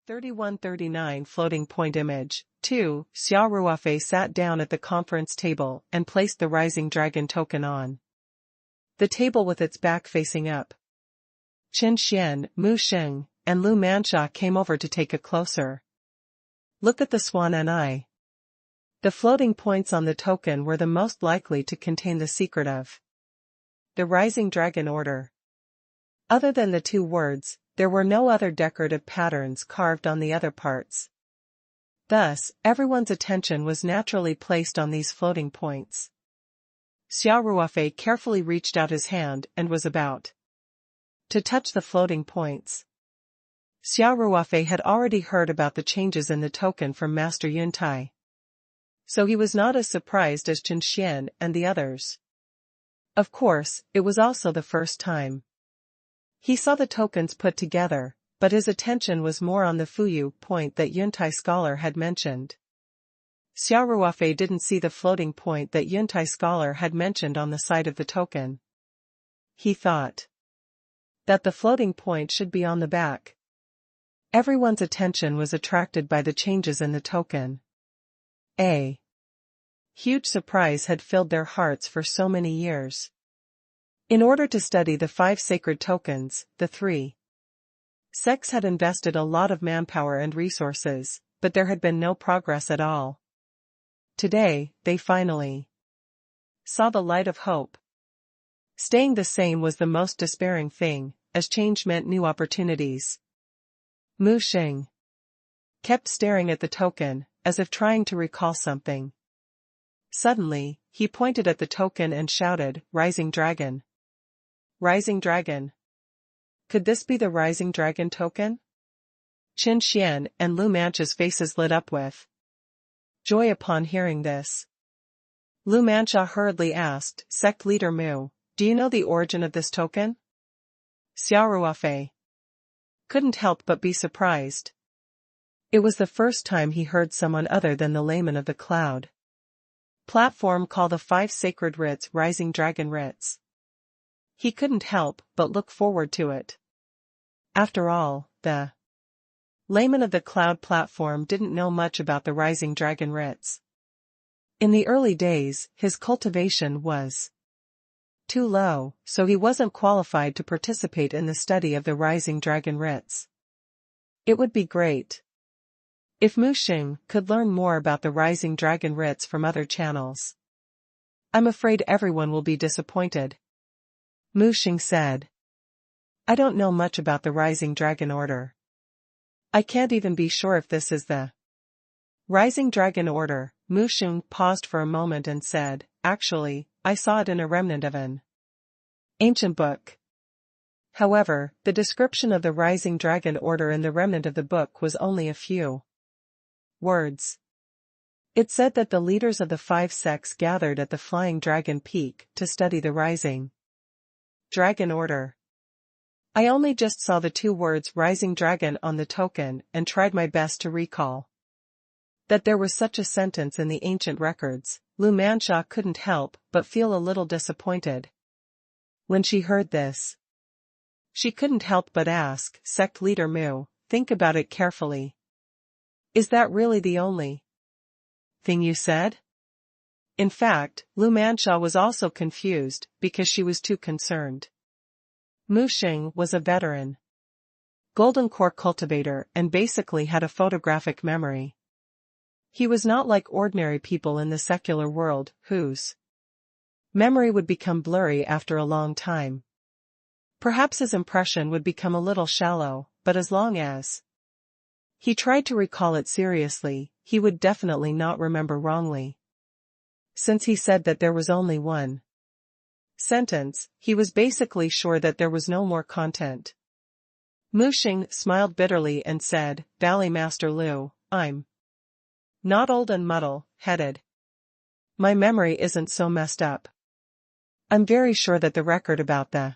3139 Floating point image. 2. Xia Ruofei sat down at the conference table and placed the rising dragon token on the table with its back facing up. Qin Xian, Mu Xing, and Lu Manxia came over to take a closer look at the swan and eye. The floating points on the token were the most likely to contain the secret of the rising dragon order. Other than the two words, there were no other decorative patterns carved on the other parts. Thus, everyone's attention was naturally placed on these floating points. Xia Ruofei carefully reached out his hand and was about to touch the floating points. Xia Ruofei had already heard about the changes in the token from Master Yuntai, so he was not as surprised as Qin Xian and the others. Of course, it was also the first time he saw the tokens put together, but his attention was more on the Fuyu point that Yuntai scholar had mentioned. Xia Ruofei didn't see the floating point that Yuntai scholar had mentioned on the side of the token. He thought that the floating point should be on the back. Everyone's attention was attracted by the changes in the token. A huge surprise had filled their hearts for so many years. In order to study the 5 sacred tokens, the 3 sects had invested a lot of manpower and resources, but there had been no progress at all. Today, they finally saw the light of hope. Staying the same was the most despairing thing, as change meant new opportunities. Mu Xing kept staring at the token, as if trying to recall something. Suddenly, he pointed at the token and shouted, "Rising Dragon! Rising Dragon! Could this be the Rising Dragon token?" Qin Xian and Lu Manxia's faces lit up with joy upon hearing this. Lu Manxia hurriedly asked, "Sect leader Mu, do you know the origin of this token?" Xia Ruofei couldn't help but be surprised. It was the first time he heard someone other than the layman of the cloud platform call the 5 sacred writs Rising Dragon writs. He couldn't help but look forward to it. After all, the layman of the cloud platform didn't know much about the Rising Dragon writs. In the early days, his cultivation was too low, so he wasn't qualified to participate in the study of the Rising Dragon writs. It would be great if Mu Xing could learn more about the Rising Dragon writs from other channels. "I'm afraid everyone will be disappointed," Mu Xing said. "I don't know much about the Rising Dragon order. I can't even be sure if this is the Rising Dragon order." Mu Xing paused for a moment and said, "Actually, I saw it in a remnant of an ancient book." However, the description of the Rising Dragon order in the remnant of the book was only a few words. It said that the leaders of the 5 sects gathered at the Flying Dragon Peak to study the Rising Dragon order. I only just saw the 2 words Rising Dragon on the token and tried my best to recall that there was such a sentence in the ancient records. Lu Manxia couldn't help but feel a little disappointed when she heard this. She couldn't help but ask, "Sect leader Mu, think about it carefully. Is that really the only thing you said?" In fact, Lu Manxia was also confused, because she was too concerned. Mu Xing was a veteran golden core cultivator and basically had a photographic memory. He was not like ordinary people in the secular world, whose memory would become blurry after a long time. Perhaps his impression would become a little shallow, but as long as he tried to recall it seriously, he would definitely not remember wrongly. Since he said that there was only one sentence, he was basically sure that there was no more content. Mu Xing smiled bitterly and said, "Valley Master Lu, I'm not old and muddle-headed. My memory isn't so messed up. I'm very sure that the record about the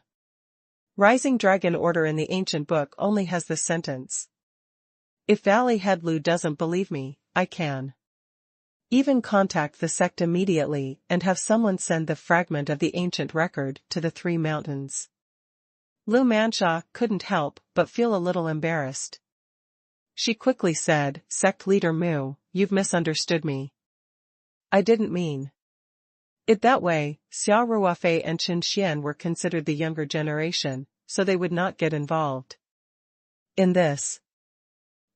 Rising Dragon order in the ancient book only has this sentence. If Valley Head Lu doesn't believe me, I can even contact the sect immediately and have someone send the fragment of the ancient record to the 3 mountains." Lu Manxia couldn't help but feel a little embarrassed. She quickly said, "Sect leader Mu, you've misunderstood me. I didn't mean it that way." Xia Ruofei and Qin Xian were considered the younger generation, so they would not get involved in this.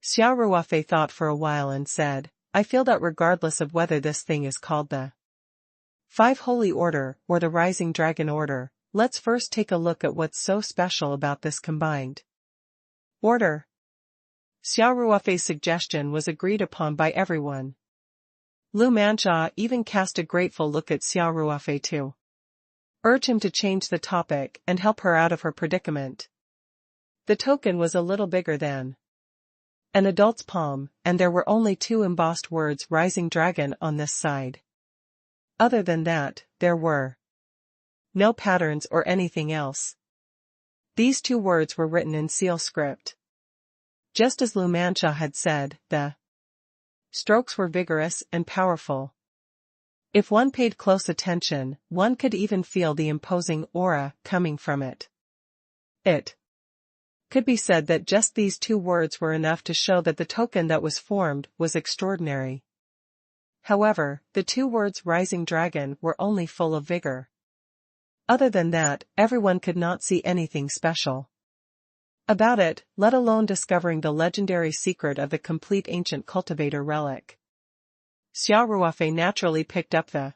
Xia Ruofei thought for a while and said, "I feel that regardless of whether this thing is called the Five Holy Order or the Rising Dragon Order, let's first take a look at what's so special about this combined order." Xia Ruofei's suggestion was agreed upon by everyone. Lu Manjia even cast a grateful look at Xia Ruofei to urge him to change the topic and help her out of her predicament. The token was a little bigger than an adult's palm, and there were only 2 embossed words "Rising Dragon" on this side. Other than that, there were no patterns or anything else. These 2 words were written in seal script. Just as Lu Manjia had said, the strokes were vigorous and powerful. If one paid close attention, one could even feel the imposing aura coming from it. It could be said that just these 2 words were enough to show that the token that was formed was extraordinary. However, the 2 words "Rising Dragon" were only full of vigor. Other than that, everyone could not see anything special about it, let alone discovering the legendary secret of the complete ancient cultivator relic. Xia Ruofei naturally picked up the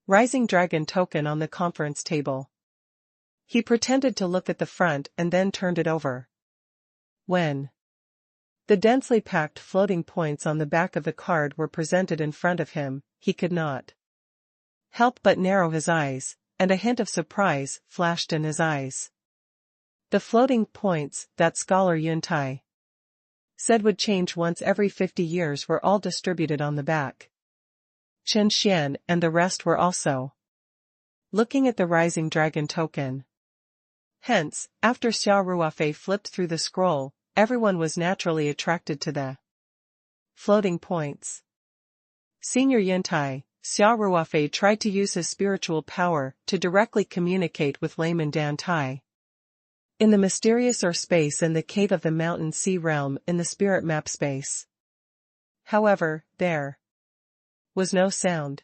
Rising Dragon token on the conference table. He pretended to look at the front and then turned it over. When the densely packed floating points on the back of the card were presented in front of him, he could not help but narrow his eyes, and a hint of surprise flashed in his eyes. The floating points that Scholar Yuntai said would change once every 50 years were all distributed on the back. Qin Xian and the rest were also looking at the Rising Dragon token. Hence, after Xia Ruofei flipped through the scroll, everyone was naturally attracted to the floating points. Senior Yuntai, Xia Ruofei tried to use his spiritual power to directly communicate with layman Dan Tai in the mysterious or space in the cave of the mountain sea realm in the spirit map space. However, there was no sound.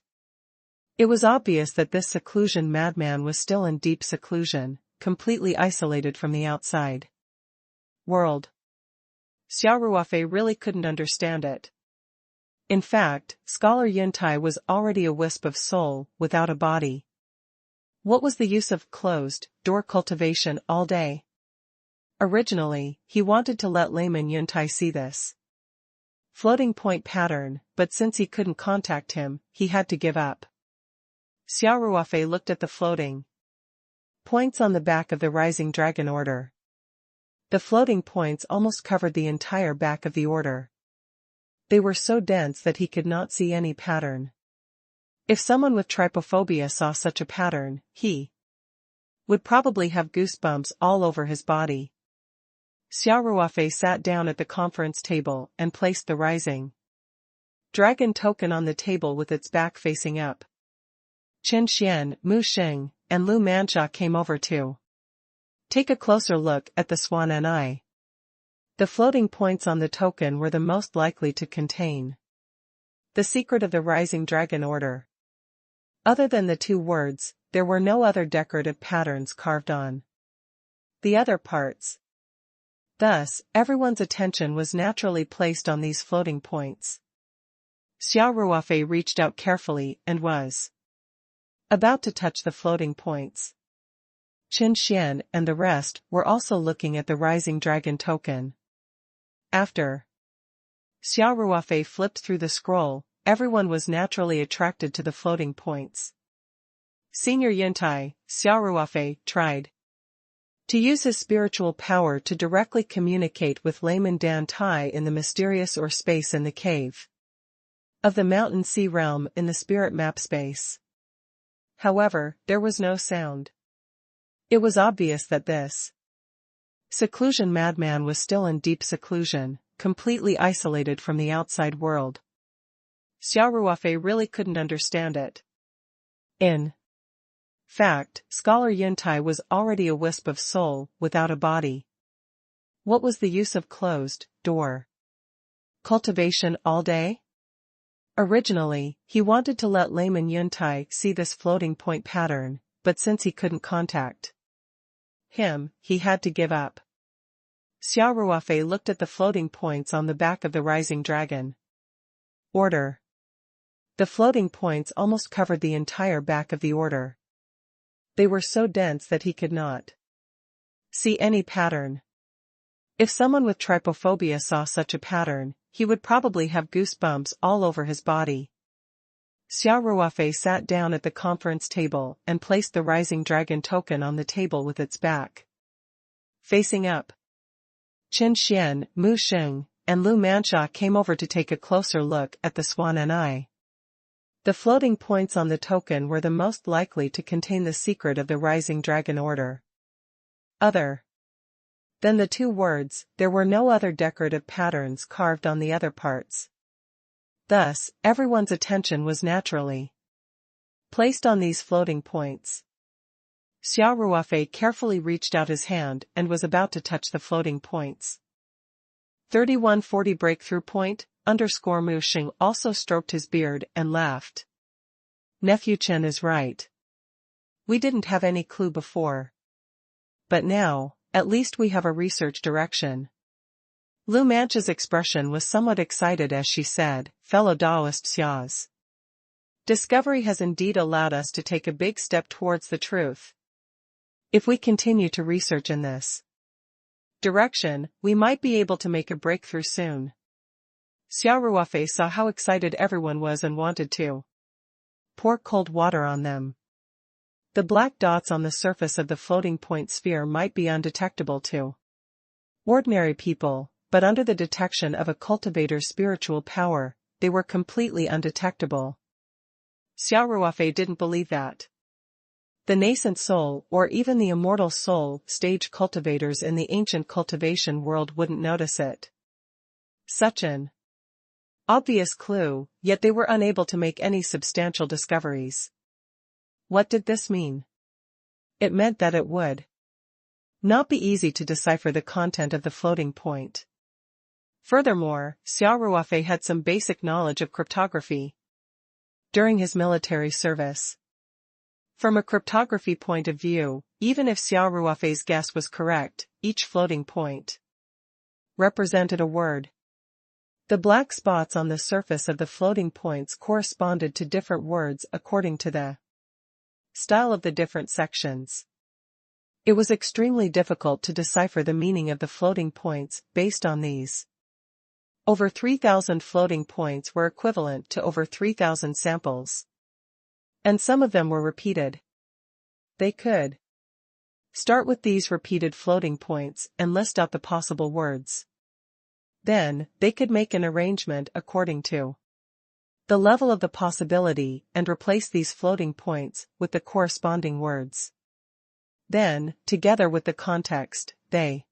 It was obvious that this seclusion madman was still in deep seclusion, completely isolated from the outside world. Xia Ruofei really couldn't understand it. In fact, Scholar Yuntai was already a wisp of soul, without a body. What was the use of closed-door cultivation all day? Originally, he wanted to let layman Yuntai see this floating point pattern, but since he couldn't contact him, he had to give up. Xia Ruofei looked at the floating points on the back of the Rising Dragon Order. The floating points almost covered the entire back of the order. They were so dense that he could not see any pattern. If someone with trypophobia saw such a pattern, he would probably have goosebumps all over his body. Xia Ruofei sat down at the conference table and placed the Rising Dragon token on the table with its back facing up. Qin Xian, Mu Xing, and Lu Manjia came over to take a closer look at the Swan and Eye. The floating points on the token were the most likely to contain the secret of the Rising Dragon Order. Other than the 2 words, there were no other decorative patterns carved on the other parts. Thus, everyone's attention was naturally placed on these floating points. Xia Ruofei reached out carefully and was about to touch the floating points. Qin Xian and the rest were also looking at the Rising Dragon token. After Xia Ruofei flipped through the scroll, everyone was naturally attracted to the floating points. Senior Yuntai, Xia Ruofei, tried to use his spiritual power to directly communicate with layman Dan Tai in the mysterious or space in the cave of the mountain sea realm in the spirit map space. However, there was no sound. It was obvious that this seclusion madman was still in deep seclusion, completely isolated from the outside world. Xia Ruofei really couldn't understand it. In fact, Scholar Yuntai was already a wisp of soul, without a body. What was the use of closed-door Cultivation all day? Originally, he wanted to let layman Yuntai see this floating point pattern, but since he couldn't contact him, he had to give up. Xia Ruofei looked at the floating points on the back of the rising dragon. Order. The floating points almost covered the entire back of the order. They were so dense that he could not see any pattern. If someone with trypophobia saw such a pattern, he would probably have goosebumps all over his body. Xia Ruofei sat down at the conference table and placed the rising dragon token on the table with its back facing up. Qin Xian, Mu Sheng, and Lu Manxia came over to take a closer look at the swan and eye. The floating points on the token were the most likely to contain the secret of the rising dragon order. Other than the two words, there were no other decorative patterns carved on the other parts. Thus, everyone's attention was naturally placed on these floating points. Xia Ruofei carefully reached out his hand and was about to touch the floating points. 3140 breakthrough point, _ Mu Sheng also stroked his beard and laughed. Nephew Chen is right. We didn't have any clue before. But now, at least we have a research direction. Lu Manxia's expression was somewhat excited as she said, fellow Taoist Xia's discovery has indeed allowed us to take a big step towards the truth. If we continue to research in this direction, we might be able to make a breakthrough soon. Xia Ruofei saw how excited everyone was and wanted to pour cold water on them. The black dots on the surface of the floating point sphere might be undetectable to ordinary people, but under the detection of a cultivator's spiritual power, they were completely undetectable. Xia Ruofei didn't believe that the nascent soul, or even the immortal soul, stage cultivators in the ancient cultivation world wouldn't notice it. Such an obvious clue, yet they were unable to make any substantial discoveries. What did this mean? It meant that it would not be easy to decipher the content of the floating point. Furthermore, Xia Ruofei had some basic knowledge of cryptography during his military service. From a cryptography point of view, even if Xia Ruofei's guess was correct, each floating point represented a word. The black spots on the surface of the floating points corresponded to different words according to the style of the different sections. It was extremely difficult to decipher the meaning of the floating points based on these. Over 3,000 floating points were equivalent to over 3,000 samples. And some of them were repeated. They could start with these repeated floating points and list out the possible words. Then, they could make an arrangement according to the level of the possibility and replace these floating points with the corresponding words. Then, together with the context, they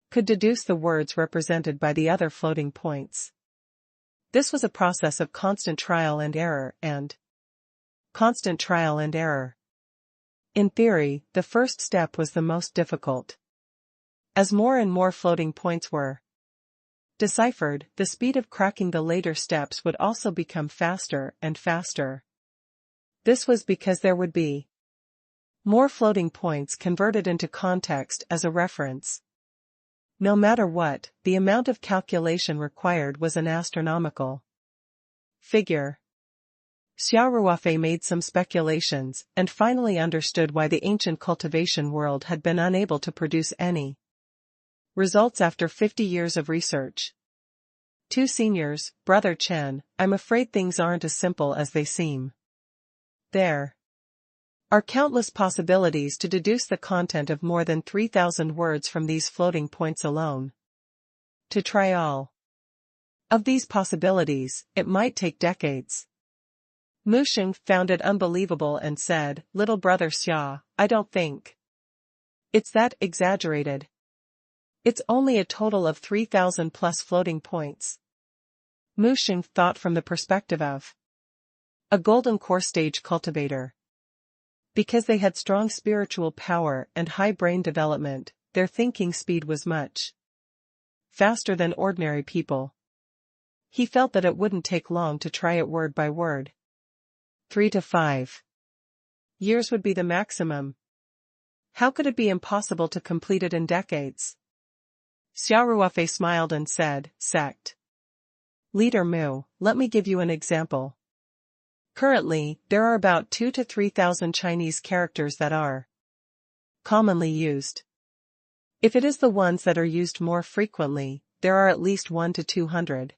could deduce the words represented by the other floating points. This was a process of constant trial and error. In theory, the first step was the most difficult. As more and more floating points were deciphered, the speed of cracking the later steps would also become faster and faster. This was because there would be more floating points converted into context as a reference. No matter what, the amount of calculation required was an astronomical figure. Xia Ruofei made some speculations and finally understood why the ancient cultivation world had been unable to produce any results after 50 years of research. Two seniors, Brother Chen, I'm afraid things aren't as simple as they seem. There are countless possibilities to deduce the content of more than 3,000 words from these floating points alone. To try all of these possibilities, it might take decades. Mu Sheng found it unbelievable and said, Little brother Xia, I don't think it's that exaggerated. It's only a total of 3,000 plus floating points. Mu Sheng thought from the perspective of a golden core stage cultivator. Because they had strong spiritual power and high brain development, their thinking speed was much faster than ordinary people. He felt that it wouldn't take long to try it word by word. 3 to 5 years would be the maximum. How could it be impossible to complete it in decades? Xia Ruofei smiled and said, Sect Leader Mu, let me give you an example. Currently, there are about 2 to 3,000 Chinese characters that are commonly used. If it is the ones that are used more frequently, there are at least 1 to 200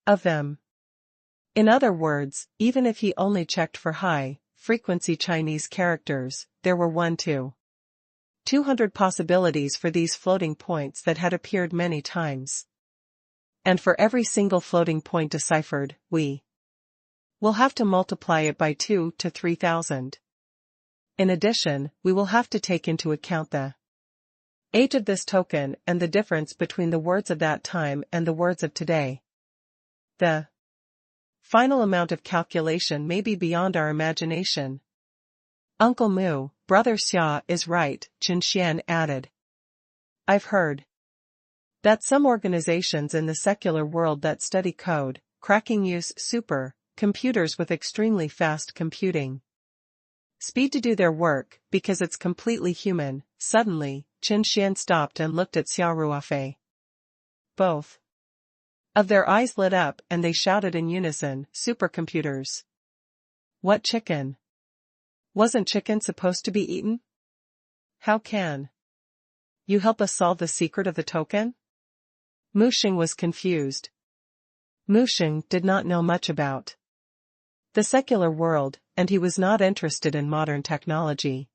of them. In other words, even if he only checked for high-frequency Chinese characters, there were 1 to 200 possibilities for these floating points that had appeared many times. And for every single floating point deciphered, we will have to multiply it by 2 to 3,000. In addition, we will have to take into account the age of this token and the difference between the words of that time and the words of today. The final amount of calculation may be beyond our imagination. Uncle Mu, Brother Xia is right, Qin Xian added. I've heard that some organizations in the secular world that study code, cracking use computers with extremely fast computing speed to do their work, because it's completely human. Suddenly, Qin Xian stopped and looked at Xia Ruofei. Both of their eyes lit up and they shouted in unison, supercomputers. What chicken? Wasn't chicken supposed to be eaten? How can you help us solve the secret of the token? Mu Xing was confused. Mu Xing did not know much about the secular world, and he was not interested in modern technology.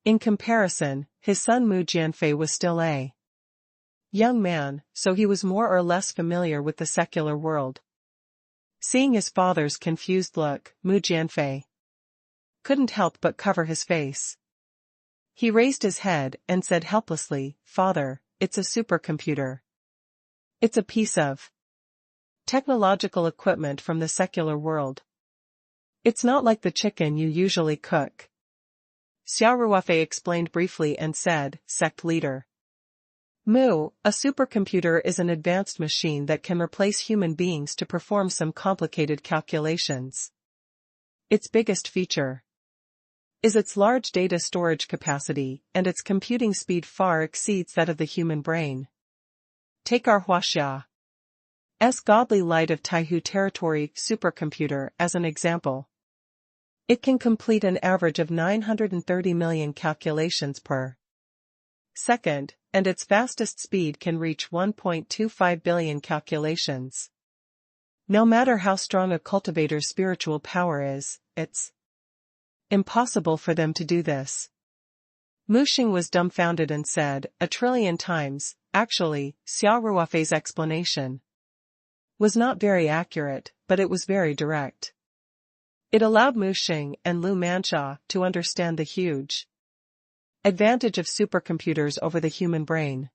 In comparison, his son Mu Jianfei was still a young man, so he was more or less familiar with the secular world. Seeing his father's confused look, Mu Jianfei couldn't help but cover his face. He raised his head and said helplessly, Father, it's a supercomputer. It's a piece of technological equipment from the secular world. It's not like the chicken you usually cook. Xia Ruofei explained briefly and said, Sect Leader Mu, a supercomputer is an advanced machine that can replace human beings to perform some complicated calculations. Its biggest feature is its large data storage capacity, and its computing speed far exceeds that of the human brain. Take our Huaxia's godly light of Taihu territory supercomputer as an example. It can complete an average of 930 million calculations per second, and its fastest speed can reach 1.25 billion calculations. No matter how strong a cultivator's spiritual power is, it's impossible for them to do this. Mu Xing was dumbfounded and said, 1,000,000,000 times. Actually, Xia Ruofei's explanation was not very accurate, but it was very direct. It allowed Mu Xing and Lu Manxia to understand the huge advantage of supercomputers over the human brain.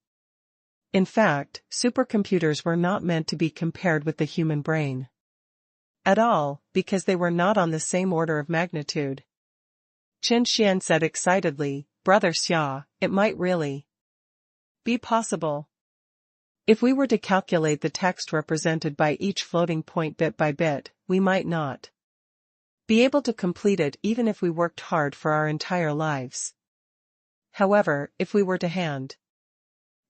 In fact, supercomputers were not meant to be compared with the human brain at all, because they were not on the same order of magnitude. Qin Xian said excitedly, Brother Xia, it might really be possible. If we were to calculate the text represented by each floating point bit by bit, we might not be able to complete it even if we worked hard for our entire lives. However, if we were to hand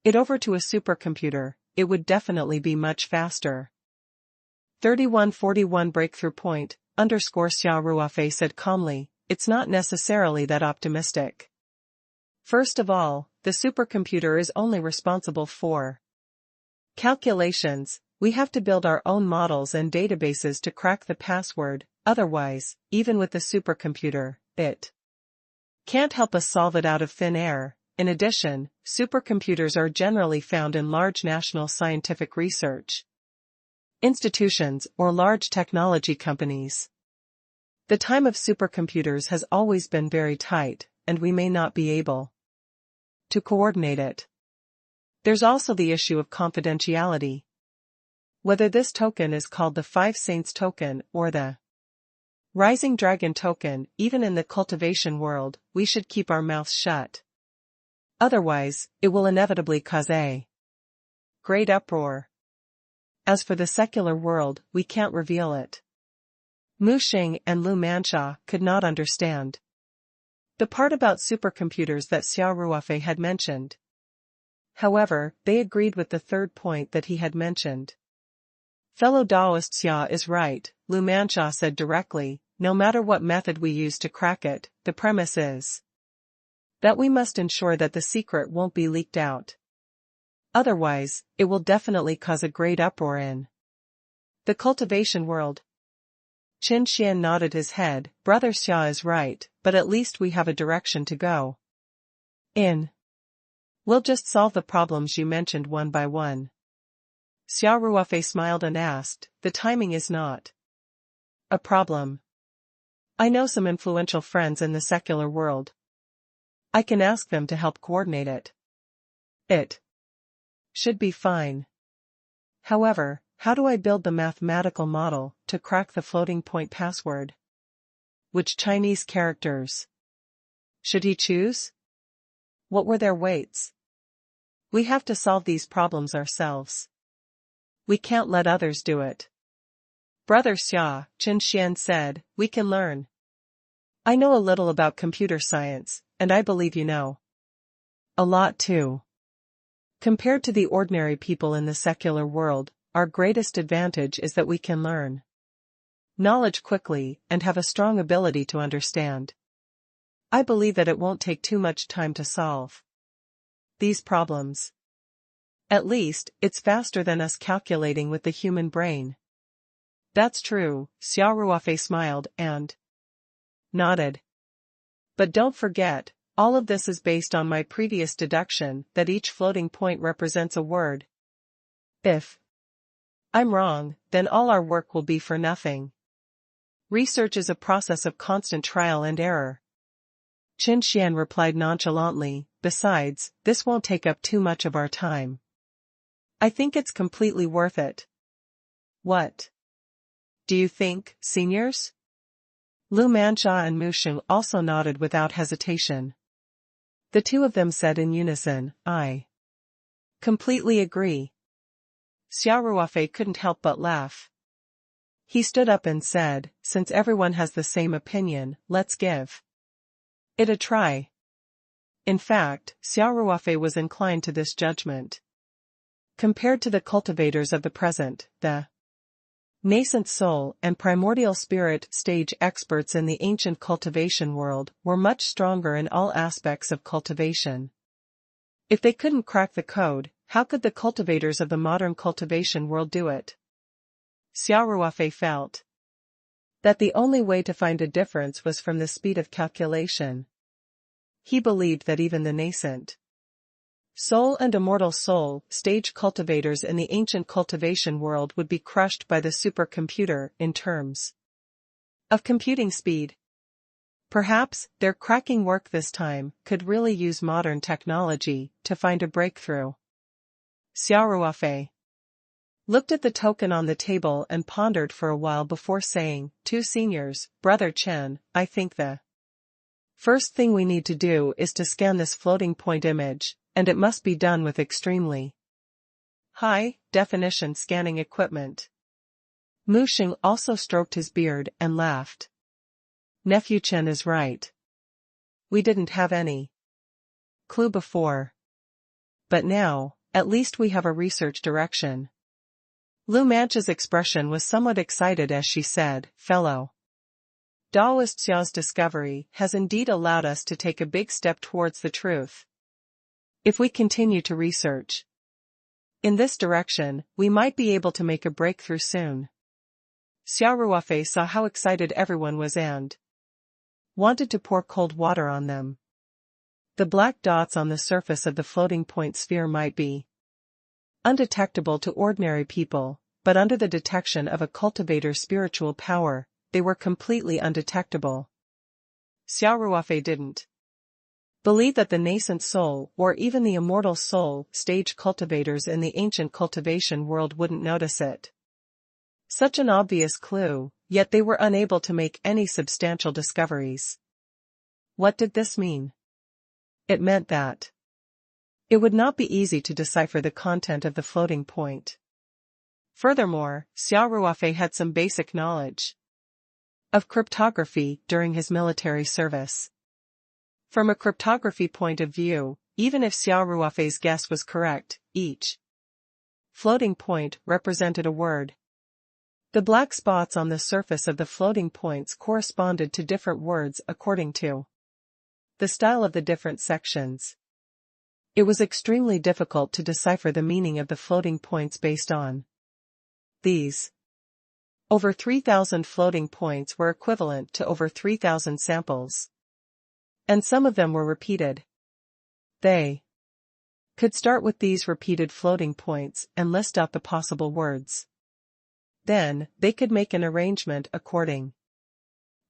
it over to a supercomputer, it would definitely be much faster. 3141 breakthrough point, Xia Ruofei said calmly, it's not necessarily that optimistic. First of all, the supercomputer is only responsible for calculations. We have to build our own models and databases to crack the password, otherwise, even with the supercomputer, it can't help us solve it out of thin air. In addition, supercomputers are generally found in large national scientific research institutions or large technology companies. The time of supercomputers has always been very tight, and we may not be able to coordinate it. There's also the issue of confidentiality. Whether this token is called the Five Saints token or the Rising Dragon token, even in the cultivation world, we should keep our mouths shut. Otherwise, it will inevitably cause a great uproar. As for the secular world, we can't reveal it. Mu Xing and Lu Manxia could not understand the part about supercomputers that Xia Ruofei had mentioned. However, they agreed with the third point that he had mentioned. Fellow Taoist Xia is right, Lu Manxia said directly, no matter what method we use to crack it, the premise is that we must ensure that the secret won't be leaked out. Otherwise, it will definitely cause a great uproar in the cultivation world. Qin Xian nodded his head, Brother Xia is right, but at least we have a direction to go in. We'll just solve the problems you mentioned one by one. Xia Ruofei smiled and asked, the timing is not a problem. I know some influential friends in the secular world. I can ask them to help coordinate it. It should be fine. However, how do I build the mathematical model to crack the floating point password? Which Chinese characters should he choose? What were their weights? We have to solve these problems ourselves. We can't let others do it. Brother Xia, Qin Xian said, we can learn. I know a little about computer science, and I believe you know a lot too. Compared to the ordinary people in the secular world, our greatest advantage is that we can learn knowledge quickly and have a strong ability to understand. I believe that it won't take too much time to solve these problems. At least, it's faster than us calculating with the human brain. That's true, Xia Ruofei smiled and nodded. But don't forget, all of this is based on my previous deduction that each floating point represents a word. If I'm wrong, then all our work will be for nothing. Research is a process of constant trial and error. Qin Xian replied nonchalantly, besides, this won't take up too much of our time. I think it's completely worth it. What do you think, seniors? Lu Manxia and Mu Xing also nodded without hesitation. The two of them said in unison, I completely agree. Xia Ruofei couldn't help but laugh. He stood up and said, since everyone has the same opinion, let's give it a try. In fact, Xia Ruofei was inclined to this judgment. Compared to the cultivators of the present, the nascent soul and primordial spirit stage experts in the ancient cultivation world were much stronger in all aspects of cultivation. If they couldn't crack the code, how could the cultivators of the modern cultivation world do it? Xia Ruofei felt that the only way to find a difference was from the speed of calculation. He believed that even the nascent soul and immortal soul stage cultivators in the ancient cultivation world would be crushed by the supercomputer in terms of computing speed. Perhaps their cracking work this time could really use modern technology to find a breakthrough. Xia Ruofei looked at the token on the table and pondered for a while before saying, two seniors, Brother Chen, I think the first thing we need to do is to scan this floating point image, and it must be done with extremely high-definition scanning equipment. Mu Xing also stroked his beard and laughed. Nephew Chen is right. We didn't have any clue before. But now, at least we have a research direction. Lu Manxia's expression was somewhat excited as she said, Fellow Taoist Xiao's discovery has indeed allowed us to take a big step towards the truth. If we continue to research in this direction, we might be able to make a breakthrough soon. Xia Ruofei saw how excited everyone was and wanted to pour cold water on them. The black dots on the surface of the floating point sphere might be undetectable to ordinary people, but under the detection of a cultivator's spiritual power, they were completely undetectable. Xia Ruofei didn't believe that the nascent soul or even the immortal soul stage cultivators in the ancient cultivation world wouldn't notice it. Such an obvious clue, yet they were unable to make any substantial discoveries. What did this mean? It meant that it would not be easy to decipher the content of the floating point. Furthermore, Xia Ruofei had some basic knowledge of cryptography during his military service. From a cryptography point of view, even if Xia Ruofei's guess was correct, each floating point represented a word. The black spots on the surface of the floating points corresponded to different words according to the style of the different sections. It was extremely difficult to decipher the meaning of the floating points based on these. Over 3,000 floating points were equivalent to over 3,000 samples. And some of them were repeated. They could start with these repeated floating points and list out the possible words. Then, they could make an arrangement according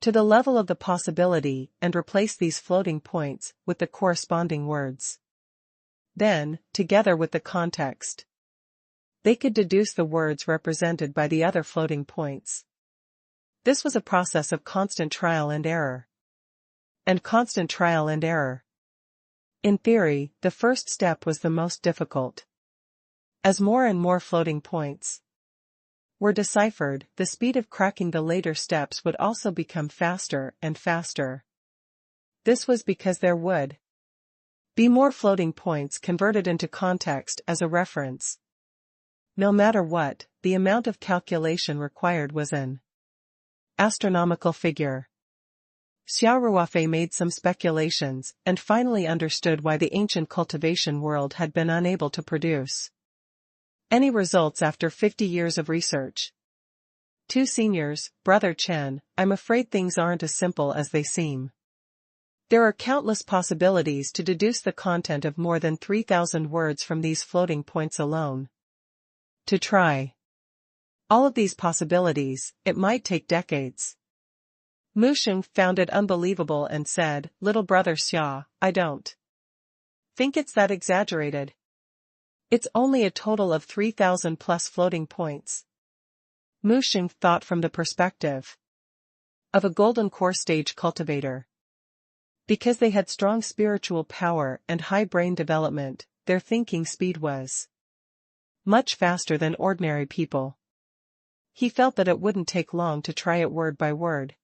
to the level of the possibility and replace these floating points with the corresponding words. Then, together with the context, they could deduce the words represented by the other floating points. This was a process of constant trial and error. And constant trial and error. In theory, the first step was the most difficult. As more and more floating points were deciphered, the speed of cracking the later steps would also become faster and faster. This was because there would be more floating points converted into context as a reference. No matter what, the amount of calculation required was an astronomical figure. Xia Ruofei made some speculations and finally understood why the ancient cultivation world had been unable to produce any results after 50 years of research. Two seniors, Brother Chen, I'm afraid things aren't as simple as they seem. There are countless possibilities to deduce the content of more than 3,000 words from these floating points alone. To try all of these possibilities, it might take decades. Mu Sheng found it unbelievable and said, "Little brother Xia, I don't think it's that exaggerated. It's only a total of 3,000 plus floating points." Mu Sheng thought from the perspective of a golden core stage cultivator. Because they had strong spiritual power and high brain development, their thinking speed was much faster than ordinary people. He felt that it wouldn't take long to try it word by word.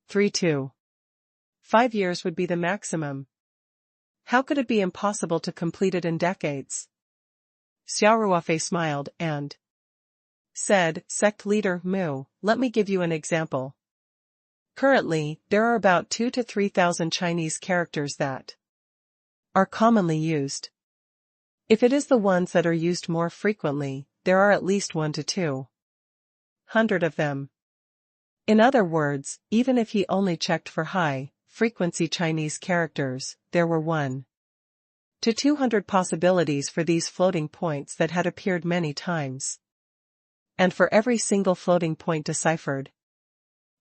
5 years would be the maximum. How could it be impossible to complete it in decades? Xia Ruofei smiled and said, "Sect leader Mu, let me give you an example. Currently, there are about 2,000 to 3,000 Chinese characters that are commonly used. If it is the ones that are used more frequently, there are at least 1 to 200 of them. In other words, even if he only checked for high-frequency Chinese characters, there were 1 to 200 possibilities for these floating points that had appeared many times. And for every single floating point deciphered,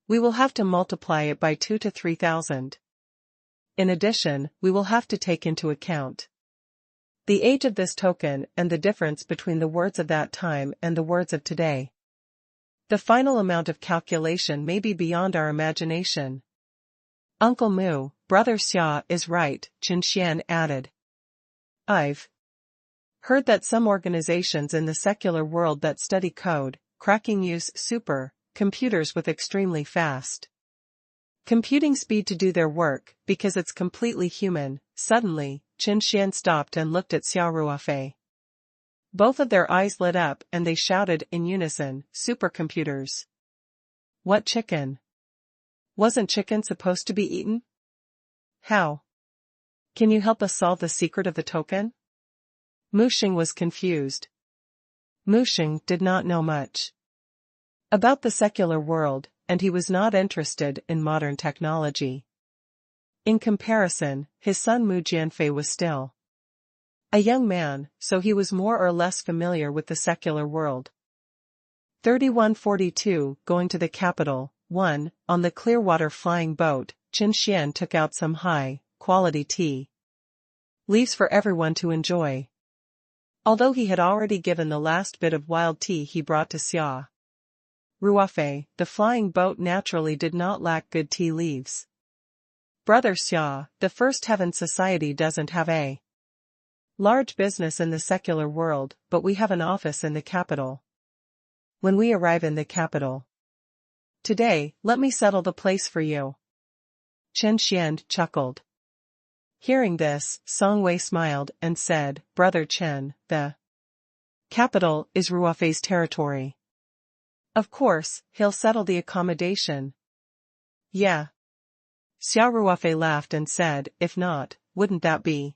we will have to multiply it by 2 to 3,000. In addition, we will have to take into account the age of this token and the difference between the words of that time and the words of today. The final amount of calculation may be beyond our imagination." "Uncle Mu, Brother Xia is right," Qin Xian added. "I've heard that some organizations in the secular world that study code cracking use computers with extremely fast computing speed to do their work, because it's completely human." Suddenly, Qin Xian stopped and looked at Xia Ruofei. Both of their eyes lit up and they shouted in unison, "Supercomputers! What chicken? Wasn't chicken supposed to be eaten? How? Can you help us solve the secret of the token?" Mu Sheng was confused. Mu Sheng did not know much about the secular world, and he was not interested in modern technology. In comparison, his son Mu Jianfei was still a young man, so he was more or less familiar with the secular world. 3142 Going to the capital. 1. On the Clearwater flying boat, Qin Xian took out some high-quality tea leaves for everyone to enjoy. Although he had already given the last bit of wild tea he brought to Xia Ruofei, the flying boat naturally did not lack good tea leaves. "Brother Xia, the First Heaven Society doesn't have a large business in the secular world, but we have an office in the capital. when we arrive in the capital. Today, let me settle the place for you. Chen Xian chuckled. Hearing this, Song Wei smiled and said, Brother Chen, the capital is Ruofei's territory. Of course, he'll settle the accommodation. Yeah. Xia Ruofei laughed and said, if not, wouldn't that be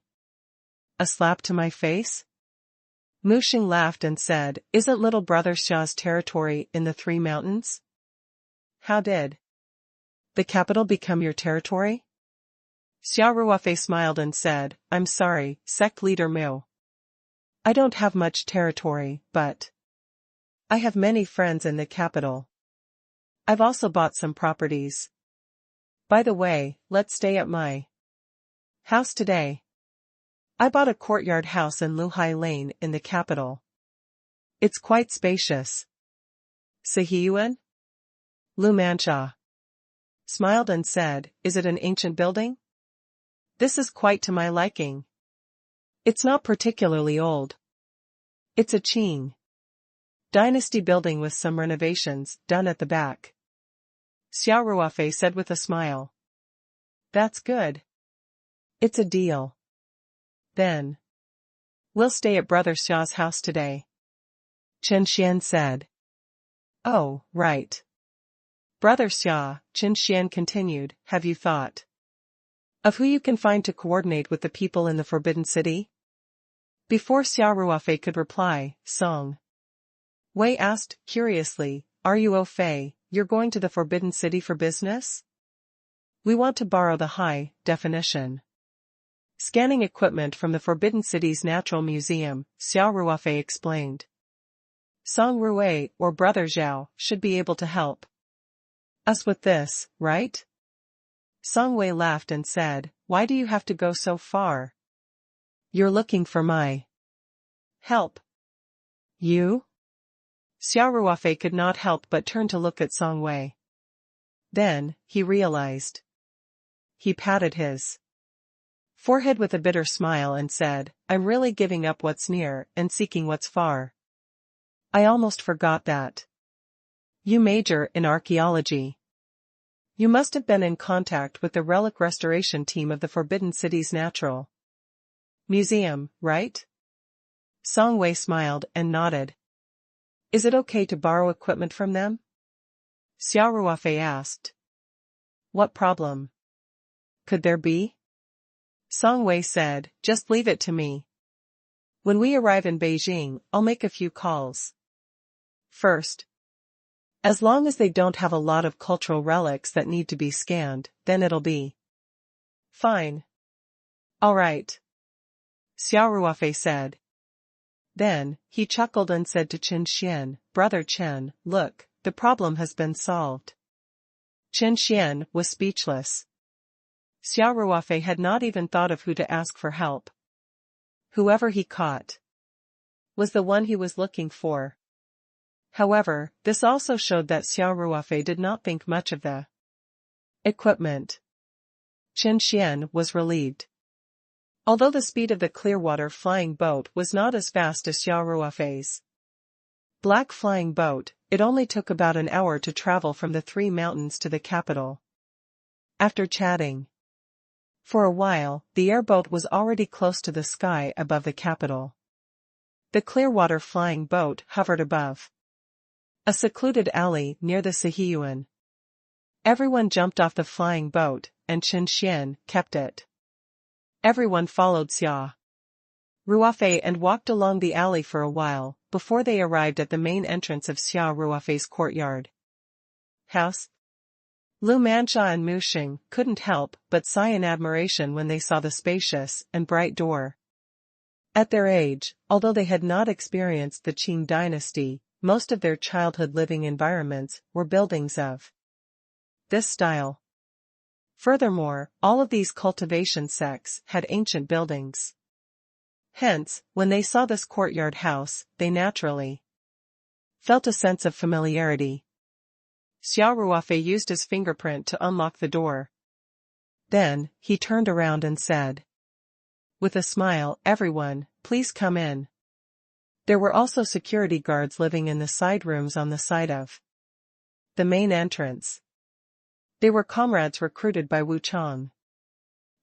a slap to my face? Mu Xing laughed and said, isn't little brother Xia's territory in the Three Mountains? How did the capital become your territory? Xia Ruofei smiled and said, I'm sorry, sect leader Mu. I don't have much territory, but I have many friends in the capital. I've also bought some properties. By the way, let's stay at my house today. I bought a courtyard house in Luhai Lane in the capital. It's quite spacious. Sihiyuan? Lu Mancha smiled and said, is it an ancient building? This is quite to my liking. It's not particularly old. It's a Qing dynasty building with some renovations done at the back. Xia Ruofei said with a smile. That's good. It's a deal. Then we'll stay at Brother Xia's house today. Chen Xian said. Oh, right. Brother Xia, Chen Xian continued, have you thought of who you can find to coordinate with the people in the Forbidden City? Before Xia Ruofei could reply, Song Wei asked, curiously, are you au fait, you're going to the Forbidden City for business? We want to borrow the high-definition scanning equipment from the Forbidden City's Natural Museum, Xia Ruofei explained. Song Ruofei or Brother Zhao should be able to help us with this, right? Song Wei laughed and said, why do you have to go so far? You're looking for my help. You? Xia Ruofei could not help but turn to look at Song Wei. Then, he realized. He patted his forehead with a bitter smile and said, I'm really giving up what's near and seeking what's far. I almost forgot that. You major in archaeology. You must have been in contact with the relic restoration team of the Forbidden City's Natural Museum, right? Song Wei smiled and nodded. Is it okay to borrow equipment from them? Xia Ruofei asked. What problem could there be? Song Wei said, just leave it to me. When we arrive in Beijing, I'll make a few calls. First, as long as they don't have a lot of cultural relics that need to be scanned, then it'll be fine. All right. Xia Ruofei said. Then, he chuckled and said to Chen Xian, Brother Chen, look, the problem has been solved. Chen Xian was speechless. Xia Ruofei had not even thought of who to ask for help. Whoever he caught was the one he was looking for. However, this also showed that Xia Ruofei did not think much of the equipment. Chen Xian was relieved. Although the speed of the Clearwater flying boat was not as fast as Xia Ruofei's black flying boat, it only took about an hour to travel from the Three Mountains to the capital. After chatting for a while, the airboat was already close to the sky above the capital. The Clearwater flying boat hovered above a secluded alley near the Sihiyuan. Everyone jumped off the flying boat, and Chen Xian kept it. Everyone followed Xia Ruofei and walked along the alley for a while, before they arrived at the main entrance of Xia Ruofei's courtyard house. Lu Mancha and Mu Xing couldn't help but sigh in admiration when they saw the spacious and bright door. At their age, although they had not experienced the Qing dynasty, most of their childhood living environments were buildings of this style. Furthermore, all of these cultivation sects had ancient buildings. Hence, when they saw this courtyard house, they naturally felt a sense of familiarity. Xia Ruofei used his fingerprint to unlock the door. Then, he turned around and said, with a smile, everyone, please come in. There were also security guards living in the side rooms on the side of the main entrance. They were comrades recruited by Wu Chang.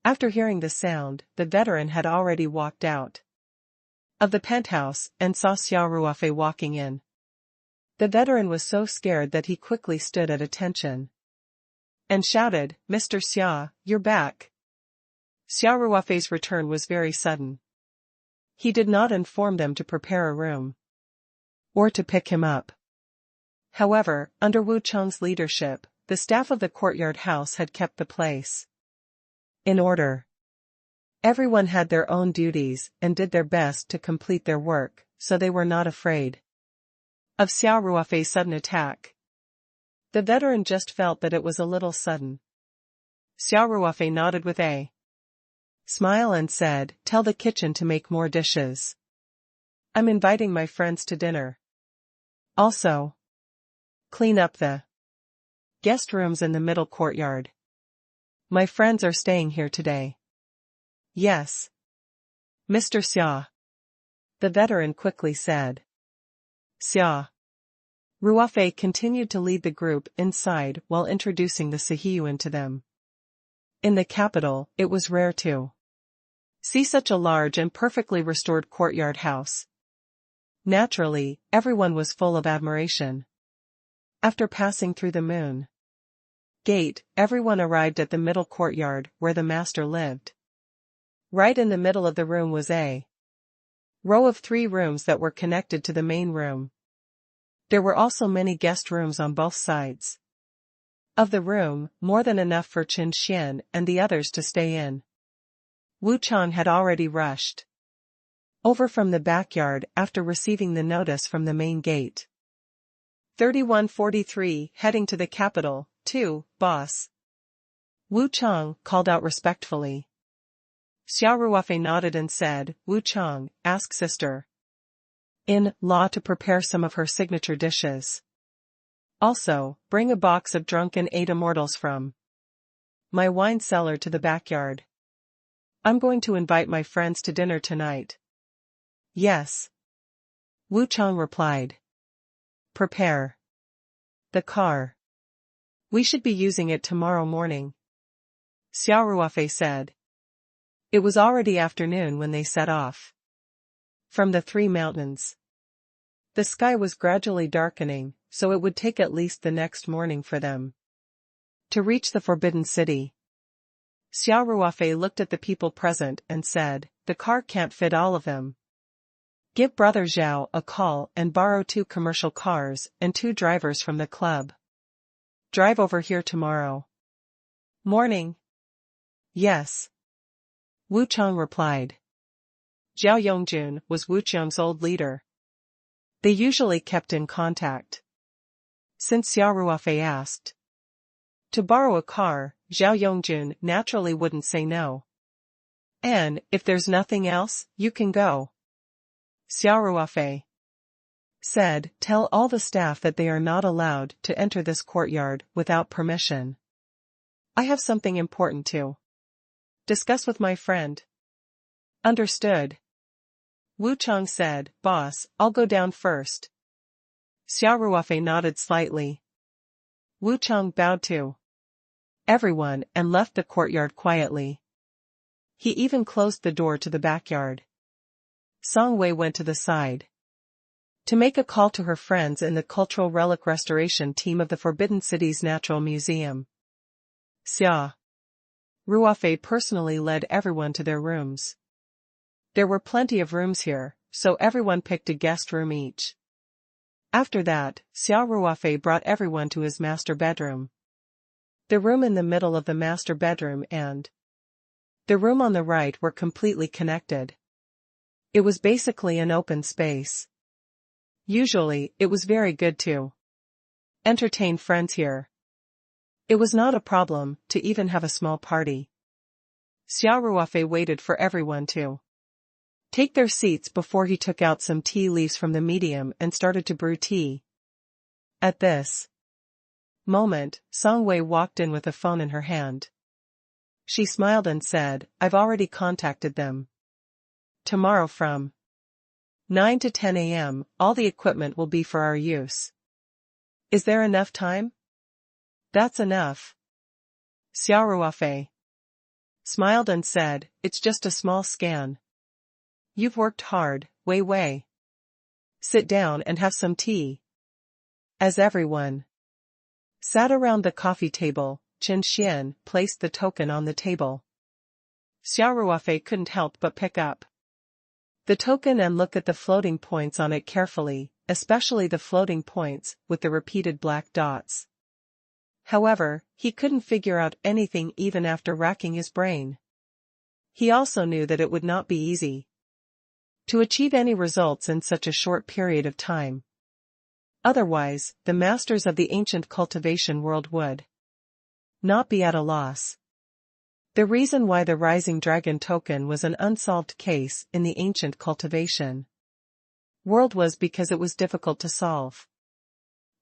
After hearing the sound, the veteran had already walked out of the penthouse and saw Xia Ruofei walking in. The veteran was so scared that he quickly stood at attention and shouted, "Mr. Xia, you're back." Xia Ruofei's return was very sudden. He did not inform them to prepare a room or to pick him up. However, under Wu Chang's leadership, the staff of the courtyard house had kept the place in order. Everyone had their own duties and did their best to complete their work, so they were not afraid of Xia Ruofei's sudden attack. The veteran just felt that it was a little sudden. Xia Ruofei nodded with a smile and said, "Tell the kitchen to make more dishes. I'm inviting my friends to dinner. Also, clean up the guest rooms in the middle courtyard. My friends are staying here today." "Yes, Mr. Xia," the veteran quickly said. Xia Ruofei continued to lead the group inside while introducing the Sihiyuan to them. In the capital, it was rare to see such a large and perfectly restored courtyard house. Naturally, everyone was full of admiration. After passing through the moon gate, everyone arrived at the middle courtyard where the master lived. Right in the middle of the room was a row of 3 rooms that were connected to the main room. There were also many guest rooms on both sides of the room, more than enough for Qin Xian and the others to stay in. Wu Chang had already rushed over from the backyard after receiving the notice from the main gate. 3143, heading to the capital, too, boss. Wu Chang called out respectfully. Xia Ruofei nodded and said, "Wu Chang, ask sister-in-law to prepare some of her signature dishes. Also, bring a box of drunken 8 immortals from my wine cellar to the backyard. I'm going to invite my friends to dinner tonight." "Yes," Wu Chang replied. "Prepare the car. We should be using it tomorrow morning," Xia Ruofei said. It was already afternoon when they set off from the 3 mountains. The sky was gradually darkening, so it would take at least the next morning for them to reach the Forbidden City. Xia Ruofei looked at the people present and said, "The car can't fit all of them. Give Brother Zhao a call and borrow 2 commercial cars and 2 drivers from the club. Drive over here tomorrow morning." "Yes," Wu Chang replied. Zhao Yongjun was Wu Chang's old leader. They usually kept in contact. Since Xia Ruofei asked to borrow a car, Zhao Yongjun naturally wouldn't say no. "And, if there's nothing else, you can go," Xia Ruofei said. "Tell all the staff that they are not allowed to enter this courtyard without permission. I have something important to discuss with my friend." "Understood," Wu Chang said. "Boss, I'll go down first." Xia Ruofei nodded slightly. Wu Chang bowed to everyone and left the courtyard quietly. He even closed the door to the backyard. Song Wei went to the side to make a call to her friends in the Cultural Relic Restoration team of the Forbidden City's Natural Museum. Xia Ruofei personally led everyone to their rooms. There were plenty of rooms here, so everyone picked a guest room each. After that, Xia Ruofei brought everyone to his master bedroom. The room in the middle of the master bedroom and the room on the right were completely connected. It was basically an open space. Usually, it was very good to entertain friends here. It was not a problem to even have a small party. Xia Ruofei waited for everyone to take their seats before he took out some tea leaves from the medium and started to brew tea. At this moment, Song Wei walked in with a phone in her hand. She smiled and said, "I've already contacted them. Tomorrow from 9 to 10 a.m., all the equipment will be for our use. Is there enough time? That's enough. Xia Ruofei smiled and said, it's just a small scan. You've worked hard, Wei Wei. Sit down and have some tea. As everyone sat around the coffee table, Chen Xian placed the token on the table. Xia Ruofei couldn't help but pick up the token and look at the floating points on it carefully, especially the floating points with the repeated black dots. However, he couldn't figure out anything even after racking his brain. He also knew that it would not be easy to achieve any results in such a short period of time. Otherwise, the masters of the ancient cultivation world would not be at a loss. The reason why the Rising Dragon token was an unsolved case in the ancient cultivation world was because it was difficult to solve.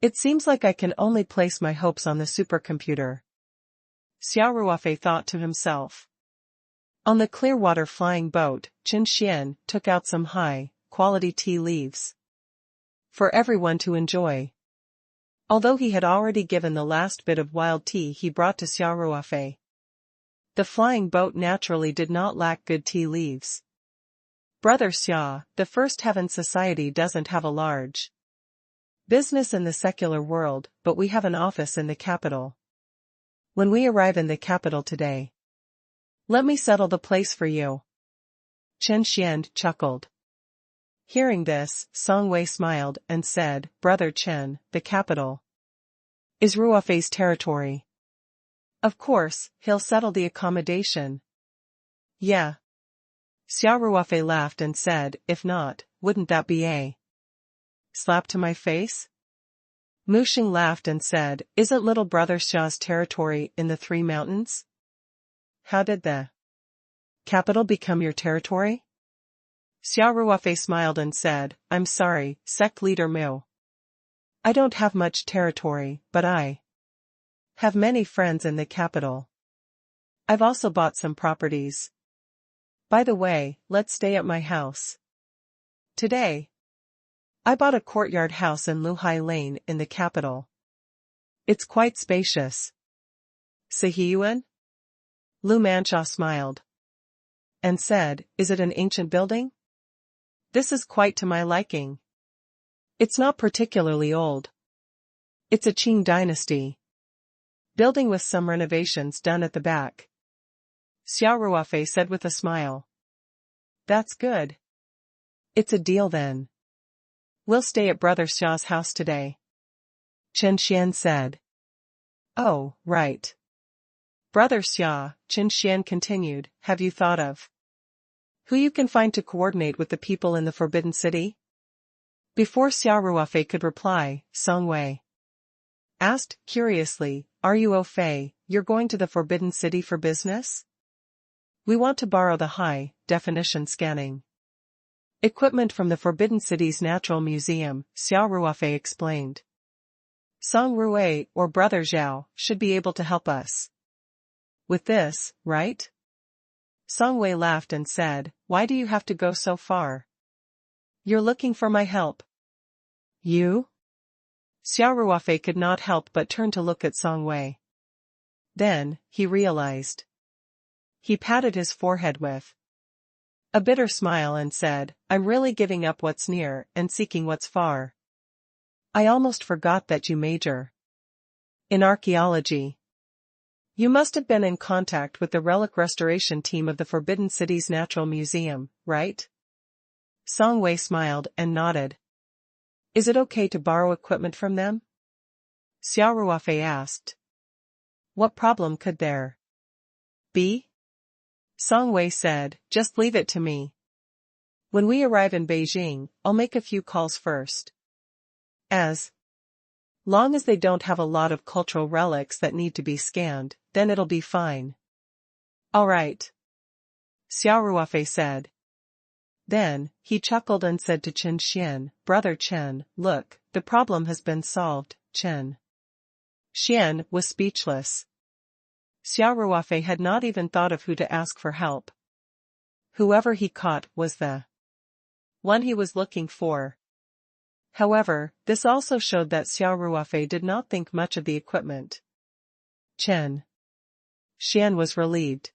It seems like I can only place my hopes on the supercomputer, Xia Ruofei thought to himself. On the Clearwater flying boat, Chen Xian took out some high-quality tea leaves for everyone to enjoy. Although he had already given the last bit of wild tea he brought to Xia Ruofei, the flying boat naturally did not lack good tea leaves. Brother Xia, the First Heaven Society doesn't have a large business in the secular world, but we have an office in the capital. When we arrive in the capital today, let me settle the place for you. Chen Xian chuckled. Hearing this, Song Wei smiled and said, Brother Chen, the capital is Ruofei's territory. Of course, he'll settle the accommodation. Yeah. Xia Ruofei laughed and said, if not, wouldn't that be a slap to my face? Mu Xing laughed and said, isn't little brother Xia's territory in the Three Mountains? How did the capital become your territory? Xia Ruofei smiled and said, I'm sorry, sect leader Mu. I don't have much territory, but I have many friends in the capital. I've also bought some properties. By the way, let's stay at my house today. I bought a courtyard house in Luhai Lane in the capital. It's quite spacious. Sihiyuan? Lu Mansha smiled and said, is it an ancient building? This is quite to my liking. It's not particularly old. It's a Qing dynasty building with some renovations done at the back. Xia Ruofei said with a smile. That's good. It's a deal then. We'll stay at Brother Xia's house today. Chen Xian said. Oh, right. Brother Xia, Chen Xian continued, have you thought of who you can find to coordinate with the people in the Forbidden City? Before Xia Ruofei could reply, Song Wei asked, curiously, are you Ruofei, you're going to the Forbidden City for business? We want to borrow the high-definition scanning equipment from the Forbidden City's Natural Museum, Xia Ruofei explained. Song Ruofei or Brother Zhao should be able to help us with this, right? Song Wei laughed and said, why do you have to go so far? You're looking for my help. You? Xia Ruofei could not help but turn to look at Song Wei. Then, he realized. He patted his forehead with a bitter smile and said, I'm really giving up what's near and seeking what's far. I almost forgot that you major in archaeology. You must have been in contact with the relic restoration team of the Forbidden City's Natural Museum, right? Song Wei smiled and nodded. Is it okay to borrow equipment from them? Xia Ruofei asked. What problem could there be? Song Wei said, just leave it to me. When we arrive in Beijing, I'll make a few calls first. As long as they don't have a lot of cultural relics that need to be scanned, then it'll be fine. All right. Xia Ruofei said. Then, he chuckled and said to Chen Xian, Brother Chen, look, the problem has been solved. Chen Xian was speechless. Xia Ruofei had not even thought of who to ask for help. Whoever he caught was the one he was looking for. However, this also showed that Xia Ruofei did not think much of the equipment. Xian was relieved.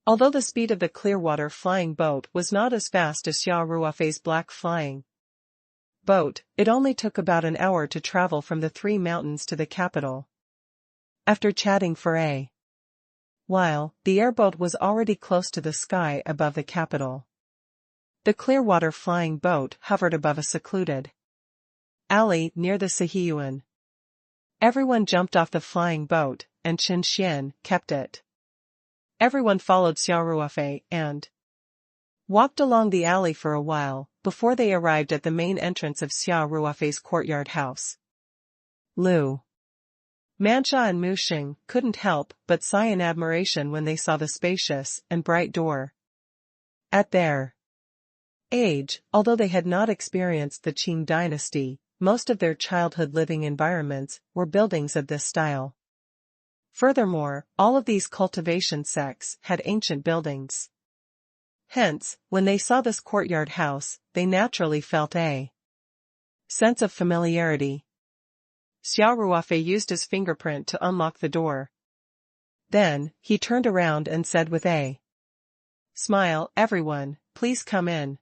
Although the speed of the Clearwater flying boat was not as fast as Xia Ruofei's black flying boat, it only took about an hour to travel from the Three Mountains to the capital. After chatting for a while, the airboat was already close to the sky above the capital. The Clearwater flying boat hovered above a secluded alley near the Sihiyuan. Everyone jumped off the flying boat, and Qin Xian kept it. Everyone followed Xia Ruofei and walked along the alley for a while, before they arrived at the main entrance of Xia Ruofei's courtyard house. Lu Mansha and Mu Xing couldn't help but sigh in admiration when they saw the spacious and bright door. At their age, although they had not experienced the Qing dynasty, most of their childhood living environments were buildings of this style. Furthermore, all of these cultivation sects had ancient buildings. Hence, when they saw this courtyard house, they naturally felt a sense of familiarity. Xia Ruofei used his fingerprint to unlock the door. Then, he turned around and said with a smile, "Everyone, please come in."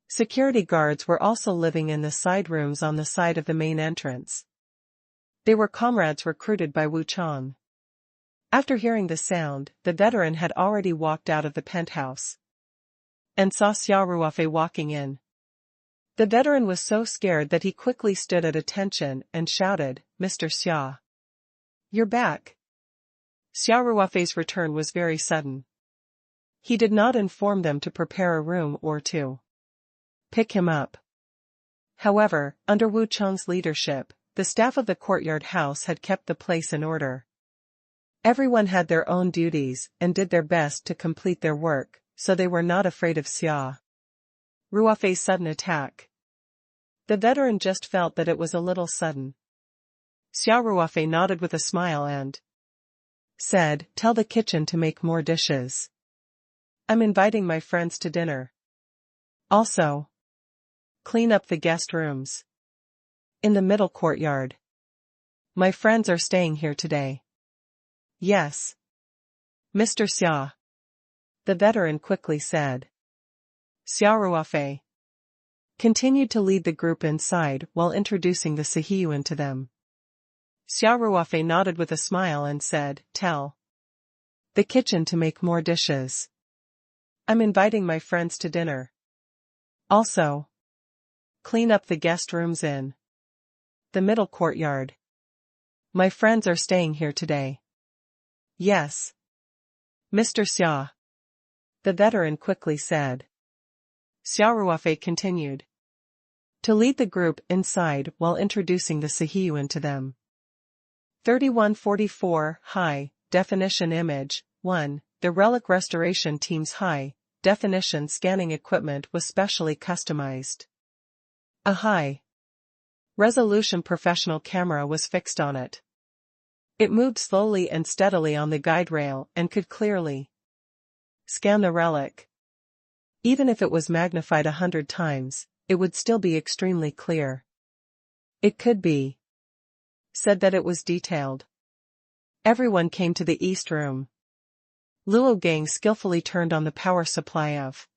Security guards were also living in the side rooms on the side of the main entrance. They were comrades recruited by Wu Chang. After hearing the sound, the veteran had already walked out of the penthouse and saw Xia Ruofei walking in. The veteran was so scared that he quickly stood at attention and shouted, "Mr. Xia. You're back." Xia Ruofei's return was very sudden. He did not inform them to prepare a room or to pick him up. However, under Wu Chang's leadership, the staff of the courtyard house had kept the place in order. Everyone had their own duties and did their best to complete their work, so they were not afraid of Xia Ruofei's sudden attack. The veteran just felt that it was a little sudden. Xia Ruofei nodded with a smile and said, "Tell the kitchen to make more dishes. I'm inviting my friends to dinner. Also, clean up the guest rooms in the middle courtyard. My friends are staying here today." "Yes, Mr. Xia," the veteran quickly said. Xia Ruofei continued to lead the group inside while introducing the Sihiyuan to them. Xia Ruofei nodded with a smile and said, "Tell the kitchen to make more dishes. I'm inviting my friends to dinner. Also, clean up the guest rooms in the middle courtyard. My friends are staying here today." "Yes, Mr. Xia," the veteran quickly said. Xia Ruofei continued to lead the group inside while introducing the Sihiyuan to them. 3144 High Definition Image 1. The Relic Restoration Team's high definition scanning equipment was specially customized. A high resolution professional camera was fixed on it. It moved slowly and steadily on the guide rail and could clearly scan the relic. Even if it was magnified 100 times, it would still be extremely clear. It could be said that it was detailed. Everyone came to the east room. Luo Gang skillfully turned on the power supply of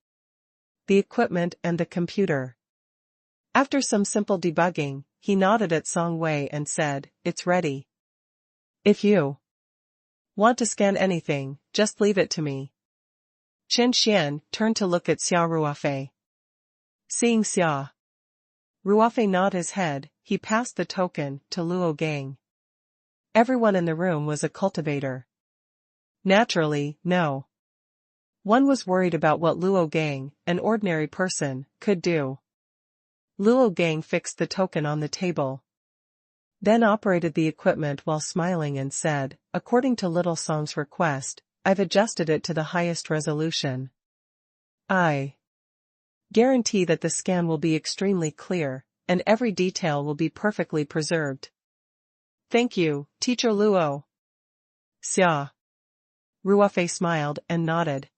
the equipment and the computer. After some simple debugging, he nodded at Song Wei and said, "It's ready. If you want to scan anything, just leave it to me." Qin Xian turned to look at Xia Ruofei. Seeing Xia Ruofei nod his head, he passed the token to Luo Gang. Everyone in the room was a cultivator. Naturally, no one was worried about what Luo Gang, an ordinary person, could do. Luo Gang fixed the token on the table, then operated the equipment while smiling and said, "According to Little Song's request, I've adjusted it to the highest resolution. I guarantee that the scan will be extremely clear, and every detail will be perfectly preserved." "Thank you, Teacher Luo." Xia Ruofei smiled and nodded.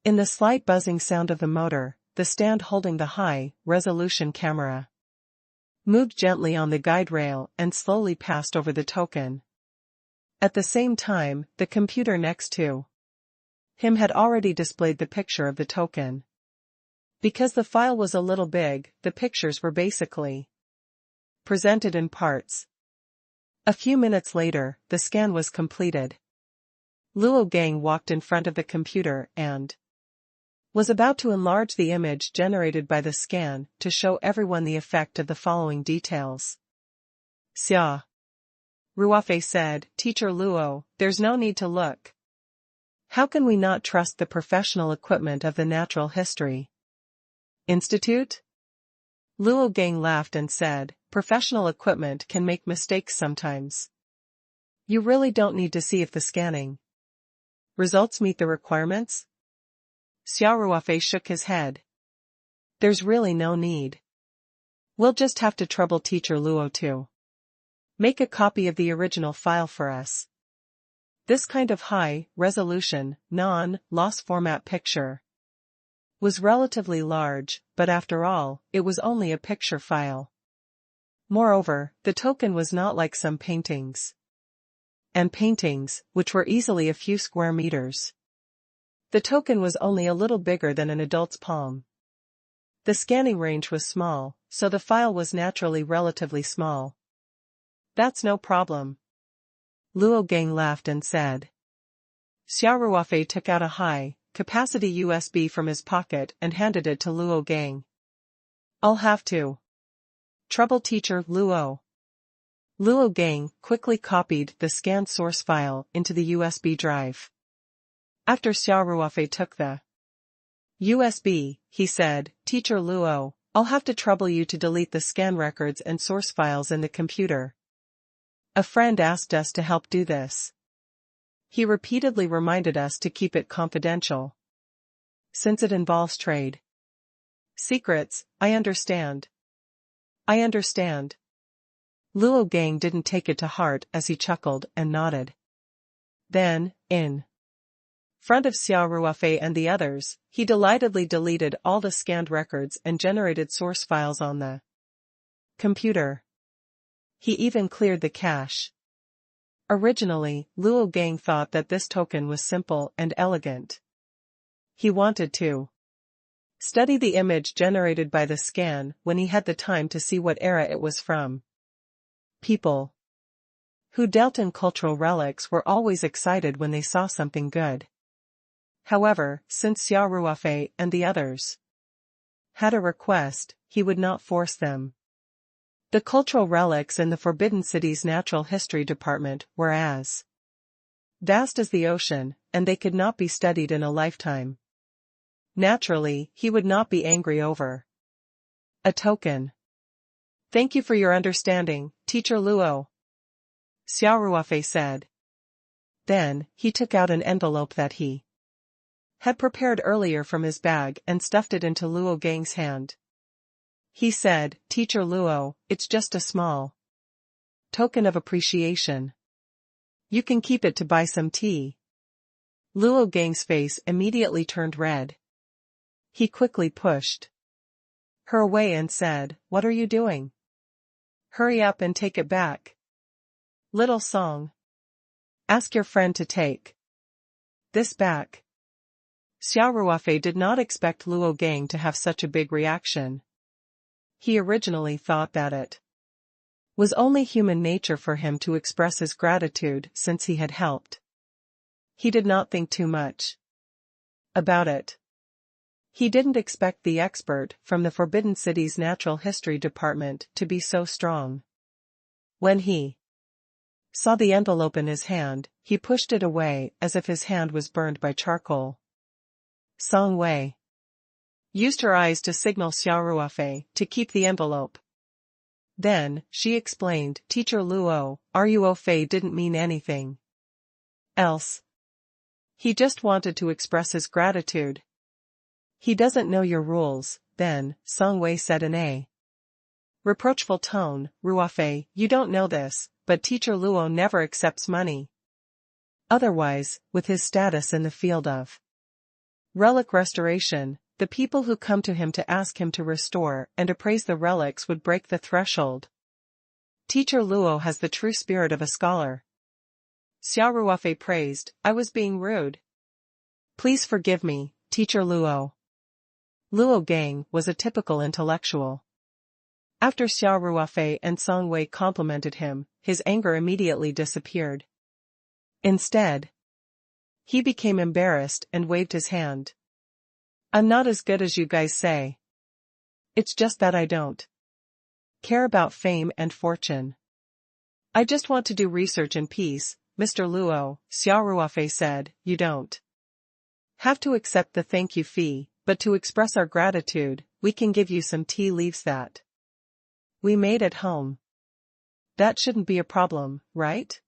In the slight buzzing sound of the motor, the stand holding the high-resolution camera moved gently on the guide rail and slowly passed over the token. At the same time, the computer next to him had already displayed the picture of the token. Because the file was a little big, the pictures were basically presented in parts. A few minutes later, the scan was completed. Luo Gang walked in front of the computer and was about to enlarge the image generated by the scan to show everyone the effect of the following details. Xia Ruofei said, "Teacher Luo, there's no need to look. How can we not trust the professional equipment of the Natural History Institute?" Luo Gang laughed and said, "Professional equipment can make mistakes sometimes. You really don't need to see if the scanning results meet the requirements?" Xia Ruofei shook his head. "There's really no need. We'll just have to trouble Teacher Luo to make a copy of the original file for us." This kind of high-resolution, non-loss format picture was relatively large, but after all, it was only a picture file. Moreover, the token was not like some paintings, which were easily a few square meters. The token was only a little bigger than an adult's palm. The scanning range was small, so the file was naturally relatively small. "That's no problem." Luo Gang laughed and said. Xia Ruofei took out a high-capacity USB from his pocket and handed it to Luo Gang. "I'll have to trouble Teacher Luo." Luo Gang quickly copied the scanned source file into the USB drive. After Xia Ruofei took the USB, he said, "Teacher Luo, I'll have to trouble you to delete the scan records and source files in the computer. A friend asked us to help do this. He repeatedly reminded us to keep it confidential, since it involves trade secrets." "I understand. I understand." Luo Gang didn't take it to heart as he chuckled and nodded. Then, in front of Xia Ruofei and the others, he delightedly deleted all the scanned records and generated source files on the computer. He even cleared the cache. Originally, Luo Gang thought that this token was simple and elegant. He wanted to study the image generated by the scan when he had the time to see what era it was from. People who dealt in cultural relics were always excited when they saw something good. However, since Xia Ruofei and the others had a request, he would not force them. The cultural relics in the Forbidden City's Natural History Department were as vast as the ocean, and they could not be studied in a lifetime. Naturally, he would not be angry over a token. "Thank you for your understanding, Teacher Luo," Xia Ruofei said. Then, he took out an envelope that he had prepared earlier from his bag and stuffed it into Luo Gang's hand. He said, "Teacher Luo, it's just a small token of appreciation. You can keep it to buy some tea." Luo Gang's face immediately turned red. He quickly pushed her away and said, "What are you doing? Hurry up and take it back. Little Song. Ask your friend to take this back." Xia Ruofei did not expect Luo Gang to have such a big reaction. He originally thought that it was only human nature for him to express his gratitude since he had helped. He did not think too much about it. He didn't expect the expert from the Forbidden City's Natural History Department to be so strong. When he saw the envelope in his hand, he pushed it away as if his hand was burned by charcoal. Song Wei used her eyes to signal Xia Ruofei to keep the envelope. Then, she explained, "Teacher Luo, Ruofei didn't mean anything else. He just wanted to express his gratitude. He doesn't know your rules." Then, Song Wei said in a reproachful tone, "Ruofei, you don't know this, but Teacher Luo never accepts money. Otherwise, with his status in the field of relic restoration, the people who come to him to ask him to restore and appraise the relics would break the threshold. Teacher Luo has the true spirit of a scholar. Xia Ruofei praised. I was being rude. Please forgive me, Teacher Luo. Luo Gang was a typical intellectual. After Xia Ruofei and Song Wei complimented him, his anger immediately disappeared. Instead, he became embarrassed and waved his hand. I'm not as good as you guys say. It's just that I don't care about fame and fortune. I just want to do research in peace, Mr. Luo, Xia Ruofei said. You don't have to accept the thank you fee, but to express our gratitude, we can give you some tea leaves that we made at home. That shouldn't be a problem, right?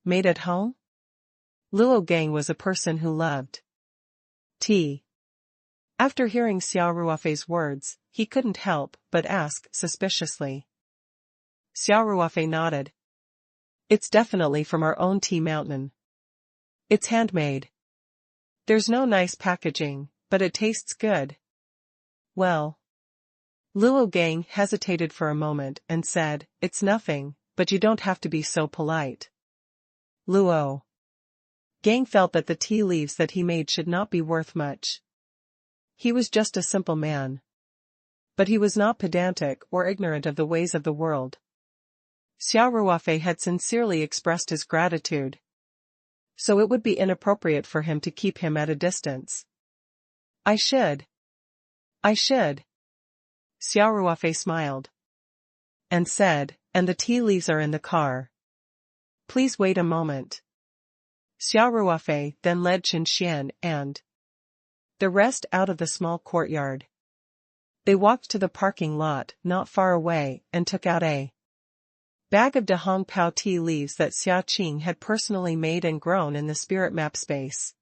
Made at home? Luo Gang was a person who loved tea. After hearing Xia Ruofei's words, he couldn't help but ask suspiciously. Xia Ruofei nodded. It's definitely from our own tea mountain. It's handmade. There's no nice packaging, but it tastes good. Well. Luo Gang hesitated for a moment and said, it's nothing, but you don't have to be so polite. Luo Gang felt that the tea leaves that he made should not be worth much. He was just a simple man. But he was not pedantic or ignorant of the ways of the world. Xia Ruofei had sincerely expressed his gratitude. So it would be inappropriate for him to keep him at a distance. I should. Xia Ruofei smiled. And said, and the tea leaves are in the car. Please wait a moment. Xia Ruofei then led Qin Xian and the rest out of the small courtyard. They walked to the parking lot not far away and took out a bag of Dahong Pao tea leaves that Xia Qing had personally made and grown in the spirit map space.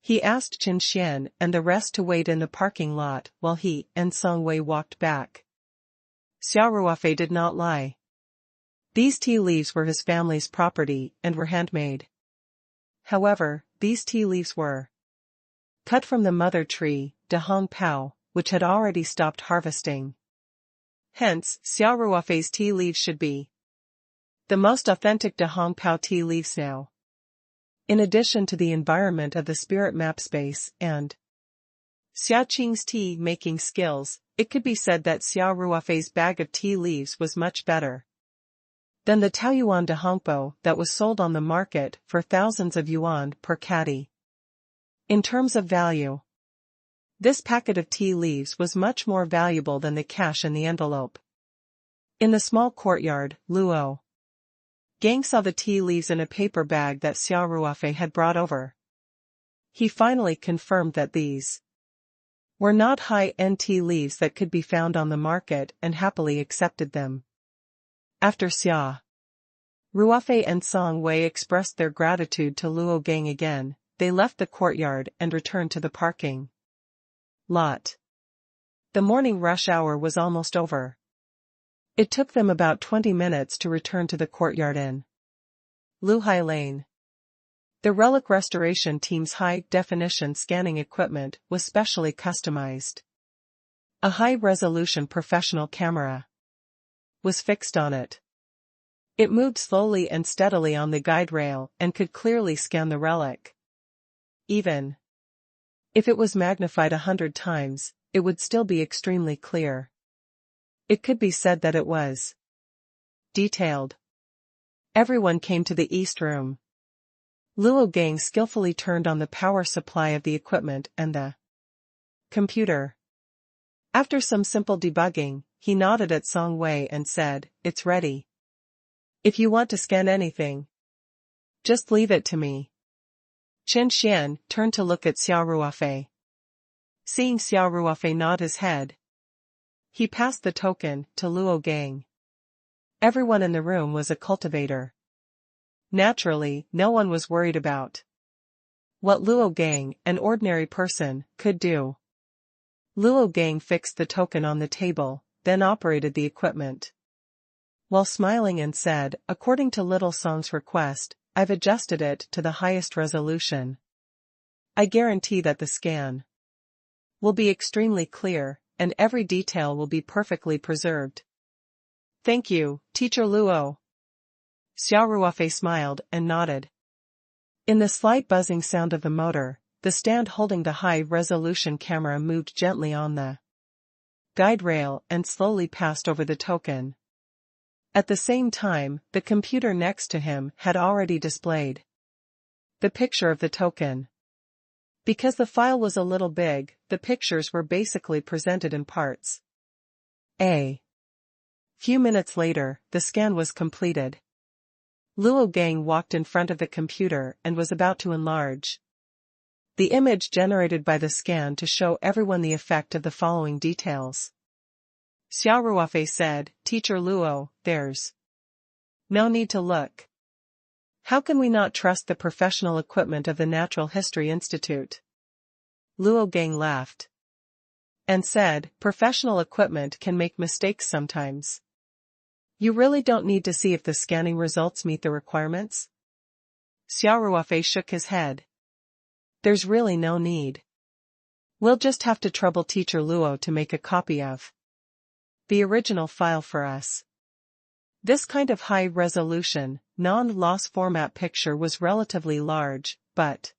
He asked Qin Xian and the rest to wait in the parking lot while he and Song Wei walked back. Xia Ruofei did not lie. These tea leaves were his family's property and were handmade. However, these tea leaves were cut from the mother tree, Dahong Pao, which had already stopped harvesting. Hence, Xia Ruofei's tea leaves should be the most authentic Dahong Pao tea leaves now. In addition to the environment of the spirit map space and Xia Qing's tea-making skills, it could be said that Xia Ruofei's bag of tea leaves was much better than the Taoyuan Dahongpo that was sold on the market for thousands of yuan per caddy. In terms of value, this packet of tea leaves was much more valuable than the cash in the envelope. In the small courtyard, Luo Gang saw the tea leaves in a paper bag that Xia Ruofei had brought over. He finally confirmed that these were not high-end tea leaves that could be found on the market and happily accepted them. After Xia Ruofei and Song Wei expressed their gratitude to Luo Gang again, they left the courtyard and returned to the parking lot. The morning rush hour was almost over. It took them about 20 minutes to return to the courtyard inn. Luhai Lane. The relic restoration team's high-definition scanning equipment was specially customized. A high-resolution professional camera was fixed on it. It moved slowly and steadily on the guide rail and could clearly scan the relic. Even if it was magnified 100 times, it would still be extremely clear. It could be said that it was detailed. Everyone came to the east room. Luo Gang skillfully turned on the power supply of the equipment and the computer. After some simple debugging, he nodded at Song Wei and said, "It's ready. If you want to scan anything, just leave it to me." Qin Xian turned to look at Xia Ruofei. Seeing Xia Ruofei nod his head, he passed the token to Luo Gang. Everyone in the room was a cultivator. Naturally, no one was worried about what Luo Gang, an ordinary person, could do. Luo Gang fixed the token on the table, then operated the equipment while smiling and said, "According to Little Song's request, I've adjusted it to the highest resolution. I guarantee that the scan will be extremely clear, and every detail will be perfectly preserved. Thank you, Teacher Luo. Xia Ruofei smiled and nodded. In the slight buzzing sound of the motor, the stand holding the high-resolution camera moved gently on the guide rail and slowly passed over the token. At the same time, the computer next to him had already displayed the picture of the token. Because the file was a little big, the pictures were basically presented in parts. A few minutes later, the scan was completed. Luo Gang walked in front of the computer and was about to enlarge the image generated by the scan to show everyone the effect of the following details. Xia Ruofei said, Teacher Luo, there's no need to look. How can we not trust the professional equipment of the Natural History Institute? Luo Gang laughed and said, professional equipment can make mistakes sometimes. You really don't need to see if the scanning results meet the requirements? Xia Ruofei shook his head. There's really no need. We'll just have to trouble Teacher Luo to make a copy of the original file for us. This kind of high-resolution, non-loss format picture was relatively large, but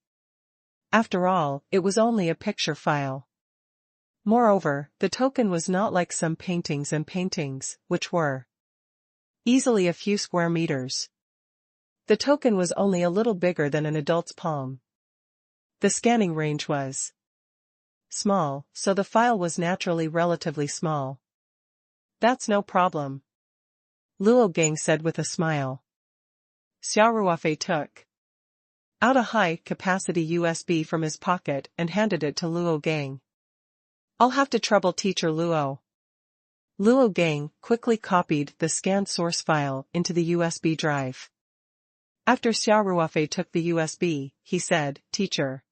after all, it was only a picture file. Moreover, the token was not like some paintings, which were easily a few square meters. The token was only a little bigger than an adult's palm. The scanning range was small, so the file was naturally relatively small. That's no problem, Luo Gang said with a smile. Xia Ruofei took out a high-capacity USB from his pocket and handed it to Luo Gang. I'll have to trouble Teacher Luo. Luo Gang quickly copied the scanned source file into the USB drive. After Xia Ruofei took the USB, he said, Teacher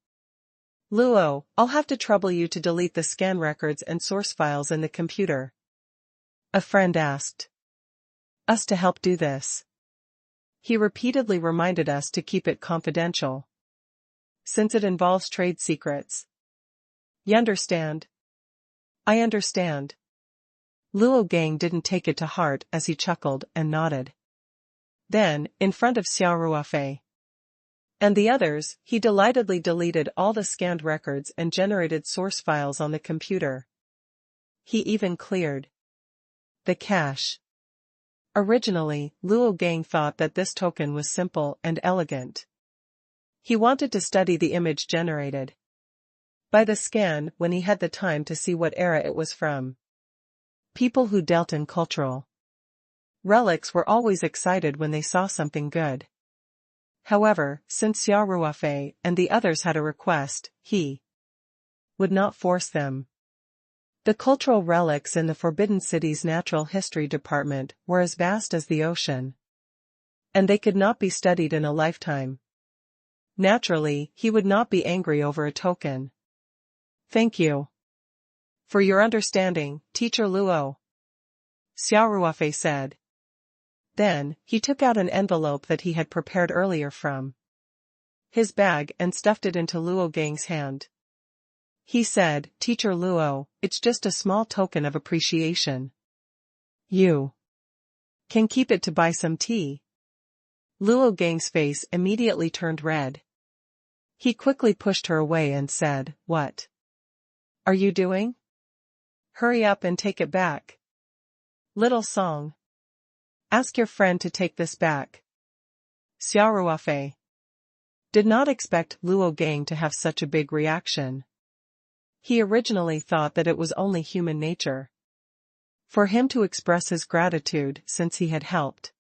Luo, I'll have to trouble you to delete the scan records and source files in the computer. A friend asked us to help do this. He repeatedly reminded us to keep it confidential, since it involves trade secrets. You understand? I understand. Luo Gang didn't take it to heart as he chuckled and nodded. Then, in front of Xia Ruofei and the others, he delightedly deleted all the scanned records and generated source files on the computer. He even cleared the cache. Originally, Luo Gang thought that this token was simple and elegant. He wanted to study the image generated by the scan when he had the time to see what era it was from. People who dealt in cultural relics were always excited when they saw something good. However, since Xia Ruofei and the others had a request, he would not force them. The cultural relics in the Forbidden City's Natural History Department were as vast as the ocean, and they could not be studied in a lifetime. Naturally, he would not be angry over a token. Thank you for your understanding, Teacher Luo, Xia Ruofei said. Then, he took out an envelope that he had prepared earlier from his bag and stuffed it into Luo Gang's hand. He said, Teacher Luo, it's just a small token of appreciation. You can keep it to buy some tea. Luo Gang's face immediately turned red. He quickly pushed her away and said, What are you doing? Hurry up and take it back. Little song. Ask your friend to take this back. Xia Ruofei did not expect Luo Gang to have such a big reaction. He originally thought that it was only human nature for him to express his gratitude since he had helped.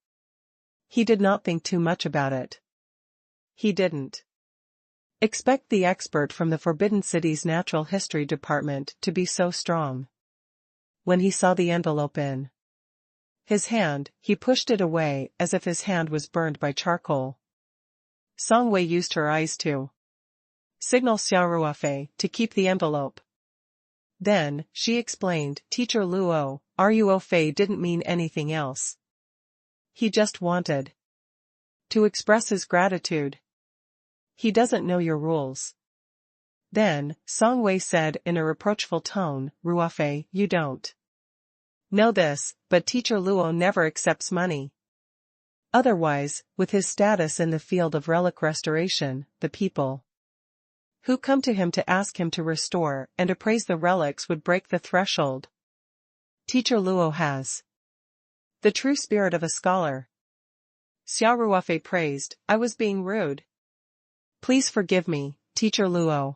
He did not think too much about it. He didn't expect the expert from the Forbidden City's Natural History Department to be so strong. When he saw the envelope in his hand, he pushed it away as if his hand was burned by charcoal. Song Wei used her eyes to signal Xia Ruofei to keep the envelope. Then, she explained, Teacher Luo, Ruofei didn't mean anything else. He just wanted to express his gratitude. He doesn't know your rules. Then, Song Wei said in a reproachful tone, Ruofei, you don't know this, but Teacher Luo never accepts money. Otherwise, with his status in the field of relic restoration, the people who come to him to ask him to restore and appraise the relics would break the threshold. Teacher Luo has the true spirit of a scholar. Xia Ruofei praised, I was being rude. Please forgive me, Teacher Luo.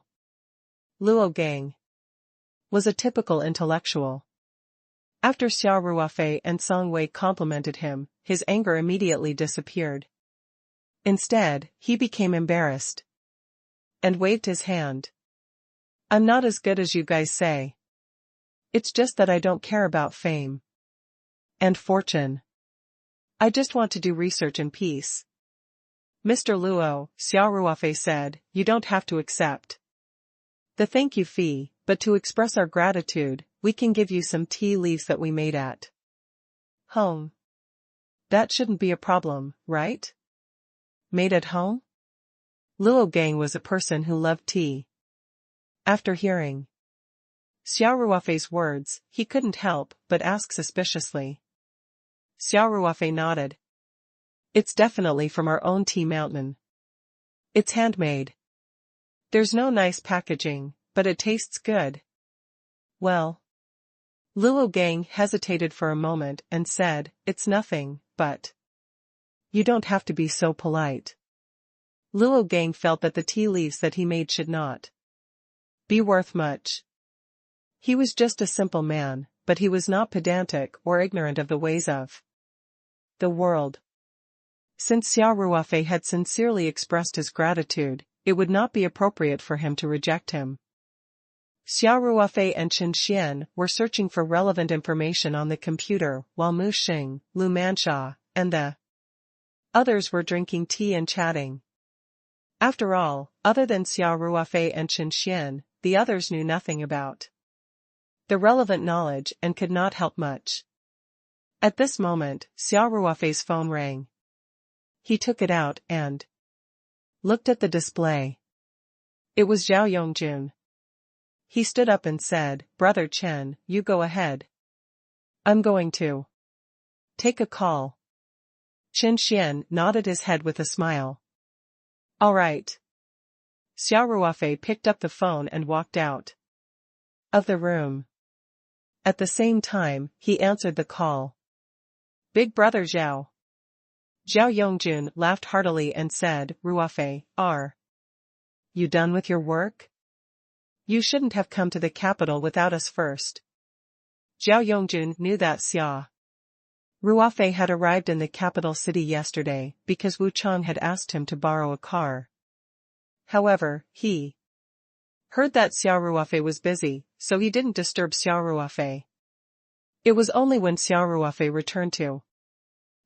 Luo Gang was a typical intellectual. After Xia Ruofei and Song Wei complimented him, his anger immediately disappeared. Instead, he became embarrassed and waved his hand. I'm not as good as you guys say. It's just that I don't care about fame and fortune. I just want to do research in peace. Mr. Luo, Xia Ruofei said, you don't have to accept the thank you fee, but to express our gratitude, we can give you some tea leaves that we made at home. That shouldn't be a problem, right? Made at home? Luo Gang was a person who loved tea. After hearing Xia Ruofei's words, he couldn't help but ask suspiciously. Xia Ruofei nodded. It's definitely from our own tea mountain. It's handmade. There's no nice packaging, but it tastes good. Well. Luo Gang hesitated for a moment and said, it's nothing, but you don't have to be so polite. Luo Gang felt that the tea leaves that he made should not be worth much. He was just a simple man, but he was not pedantic or ignorant of the ways of the world. Since Xia Ruofei had sincerely expressed his gratitude, it would not be appropriate for him to reject him. Xia Ruofei and Qin Xian were searching for relevant information on the computer while Mu Xing, Lu Mansha, and the others were drinking tea and chatting. After all, other than Xia Ruofei and Qin Xian, the others knew nothing about the relevant knowledge and could not help much. At this moment, Xia Ruofei's phone rang. He took it out and looked at the display. It was Zhao Yongjun. He stood up and said, Brother Chen, you go ahead. I'm going to take a call. Qin Xian nodded his head with a smile. All right. Xia Ruofei picked up the phone and walked out of the room. At the same time, he answered the call. Big Brother Zhao. Zhao Yongjun laughed heartily and said, Ruofei, are you done with your work? You shouldn't have come to the capital without us first. Zhao Yongjun knew that Xia Ruofei had arrived in the capital city yesterday because Wu Chang had asked him to borrow a car. However, he heard that Xia Ruofei was busy, so he didn't disturb Xia Ruofei. It was only when Xia Ruofei returned to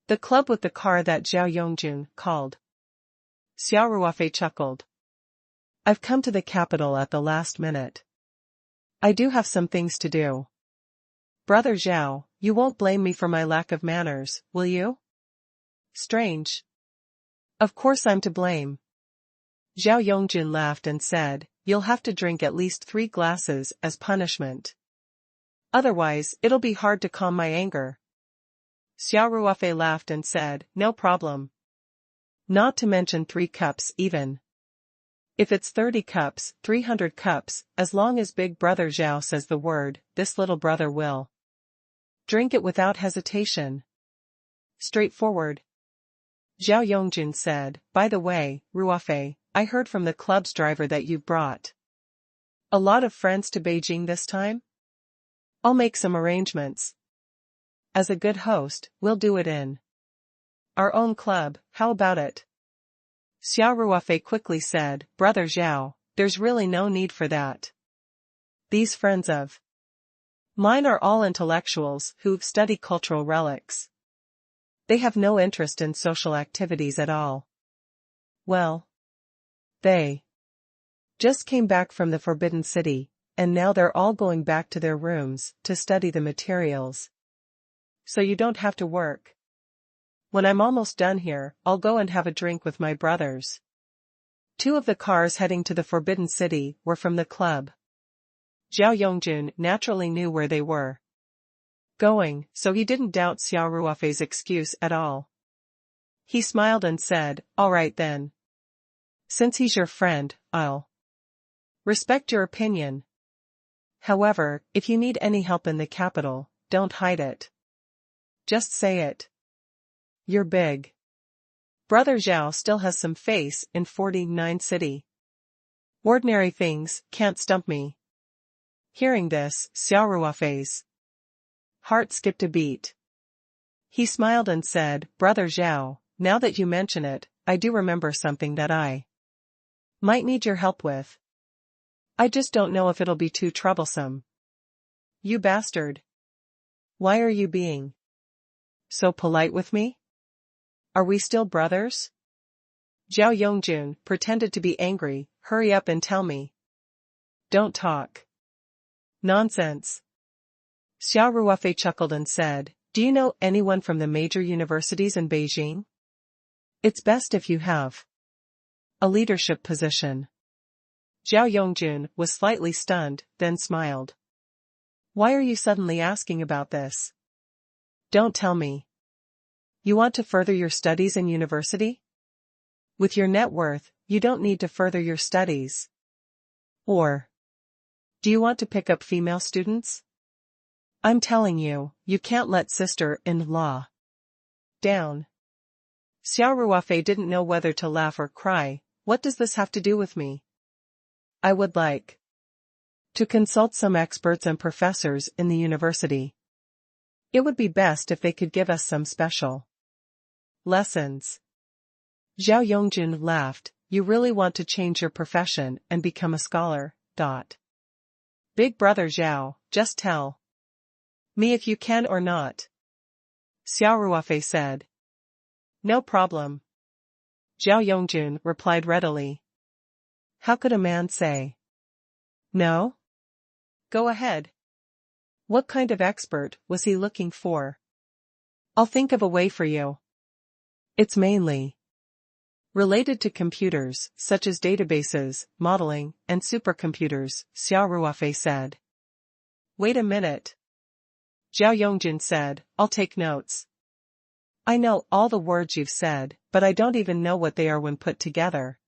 the club with the car that Zhao Yongjun called. Xia Ruofei chuckled. I've come to the capital at the last minute. I do have some things to do. Brother Zhao, you won't blame me for my lack of manners, will you? Strange. Of course I'm to blame. Zhao Yongjun laughed and said, you'll have to drink at least 3 glasses as punishment. Otherwise, it'll be hard to calm my anger. Xia Ruofei laughed and said, no problem. Not to mention 3 cups even. If it's 30 cups, 300 cups, as long as Big Brother Zhao says the word, this little brother will drink it without hesitation. Straightforward. Zhao Yongjun said, by the way, Ruofei, I heard from the club's driver that you brought a lot of friends to Beijing this time? I'll make some arrangements. As a good host, we'll do it in our own club, how about it? Xia Ruofei quickly said, Brother Zhao, there's really no need for that. These friends of mine are all intellectuals who study cultural relics. They have no interest in social activities at all. Well, they just came back from the Forbidden City, and now they're all going back to their rooms to study the materials. So you don't have to work. When I'm almost done here, I'll go and have a drink with my brothers. Two of the cars heading to the Forbidden City were from the club. Zhao Yongjun naturally knew where they were going, so he didn't doubt Xia Ruofei's excuse at all. He smiled and said, "All right then. Since he's your friend, I'll respect your opinion. However, if you need any help in the capital, don't hide it. Just say it. You're big. Brother Zhao still has some face in 49 City. Ordinary things can't stump me." Hearing this, Xia Ruofei's heart skipped a beat. He smiled and said, "Brother Zhao, now that you mention it, I do remember something that I might need your help with. I just don't know if it'll be too troublesome." "You bastard. Why are you being so polite with me? Are we still brothers?" Zhao Yongjun pretended to be angry. "Hurry up and tell me. Don't talk nonsense." Xia Ruofei chuckled and said, "Do you know anyone from the major universities in Beijing? It's best if you have a leadership position." Zhao Yongjun was slightly stunned, then smiled. "Why are you suddenly asking about this? Don't tell me. You want to further your studies in university? With your net worth, you don't need to further your studies. Or do you want to pick up female students? I'm telling you, you can't let sister-in-law down." Xia Ruofei didn't know whether to laugh or cry. "What does this have to do with me? I would like to consult some experts and professors in the university. It would be best if they could give us some special lessons." Zhao Yongjun laughed. "You really want to change your profession and become a scholar, Big brother Zhao, just tell me if you can or not," Xia Ruofei said. "No problem," Zhao Yongjun replied readily. How could a man say no? Go ahead. What kind of expert was he looking for? "I'll think of a way for you. It's mainly related to computers, such as databases, modeling, and supercomputers," Xia Ruofei said. "Wait a minute," Zhao Yongjun said. "I'll take notes. I know all the words you've said, but I don't even know what they are when put together."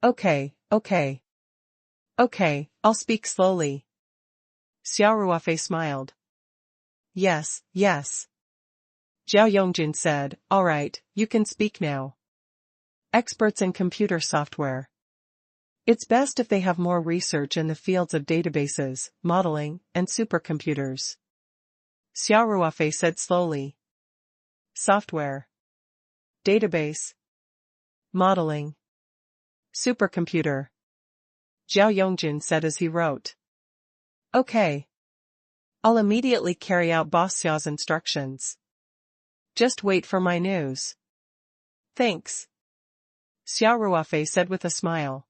Okay, I'll speak slowly." Xia Ruofei smiled. Yes. Zhao Yongjun said, "All right, you can speak now. Experts in computer software. It's best if they have more research in the fields of databases, modeling, and supercomputers." Xia Ruofei said slowly. Software. Database. Modeling. Supercomputer. Zhao Yongjun said as he wrote. "Okay. I'll immediately carry out Boss Xiao's instructions. Just wait for my news." "Thanks," Xia Ruofei said with a smile.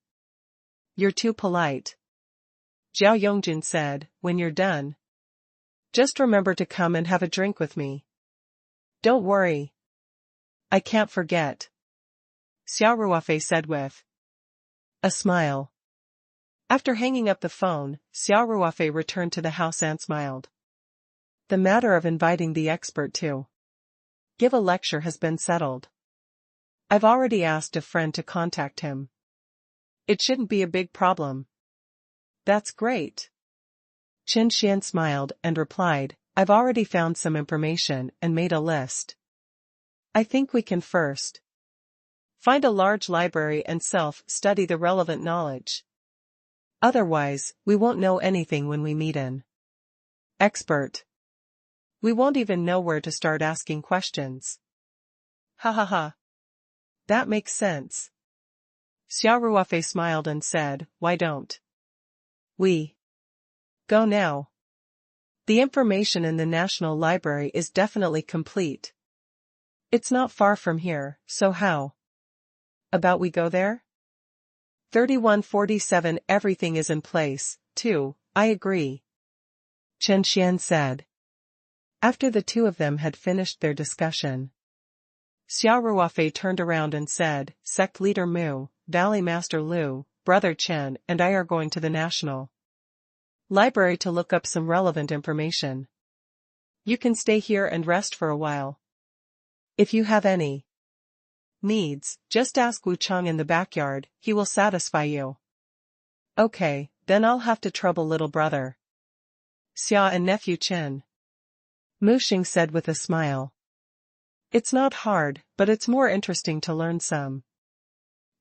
"You're too polite," Zhao Yongjun said. "When you're done, just remember to come and have a drink with me." "Don't worry. I can't forget," Xia Ruofei said with a smile. After hanging up the phone, Xia Ruofei returned to the house and smiled. The matter of inviting the expert to give a lecture has been settled. I've already asked a friend to contact him. It shouldn't be a big problem. "That's great." Qin Xian smiled and replied, "I've already found some information and made a list. I think we can first find a large library and self-study the relevant knowledge. Otherwise, we won't know anything when we meet an expert. We won't even know where to start asking questions." Ha ha ha. That makes sense. Xia Ruofei smiled and said, "Why don't we go now? The information in the National Library is definitely complete. It's not far from here, so how about we go there?" 3147 Everything is in place, too, I agree, Chen Xian said. After the two of them had finished their discussion, Xia Ruofei turned around and said, "Sect Leader Mu, Valley Master Lu, Brother Chen and I are going to the National Library to look up some relevant information. You can stay here and rest for a while. If you have any needs, just ask Wu Chang in the backyard, he will satisfy you. Okay, then I'll have to trouble little brother Xia and nephew Chen. Mu Xing said with a smile. It's not hard, but it's more interesting to learn some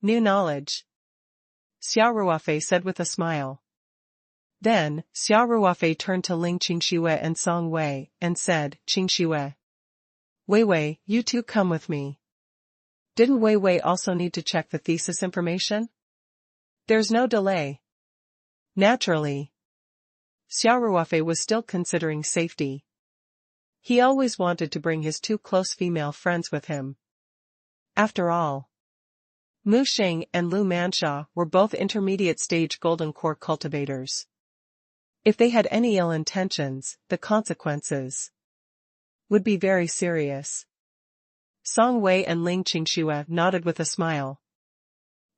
new knowledge. Xia Ruofei said with a smile. Then, Xia Ruofei turned to Ling Qingxiwei and Song Wei, and said, Qingxiwei. Wei Wei, you two come with me. Didn't Wei Wei also need to check the thesis information? There's no delay. Naturally. Xia Ruofei was still considering safety. He always wanted to bring his two close female friends with him. After all, Mu Xing and Lu Mansha were both intermediate-stage golden core cultivators. If they had any ill intentions, the consequences would be very serious. Song Wei and Ling Qingxiwei nodded with a smile.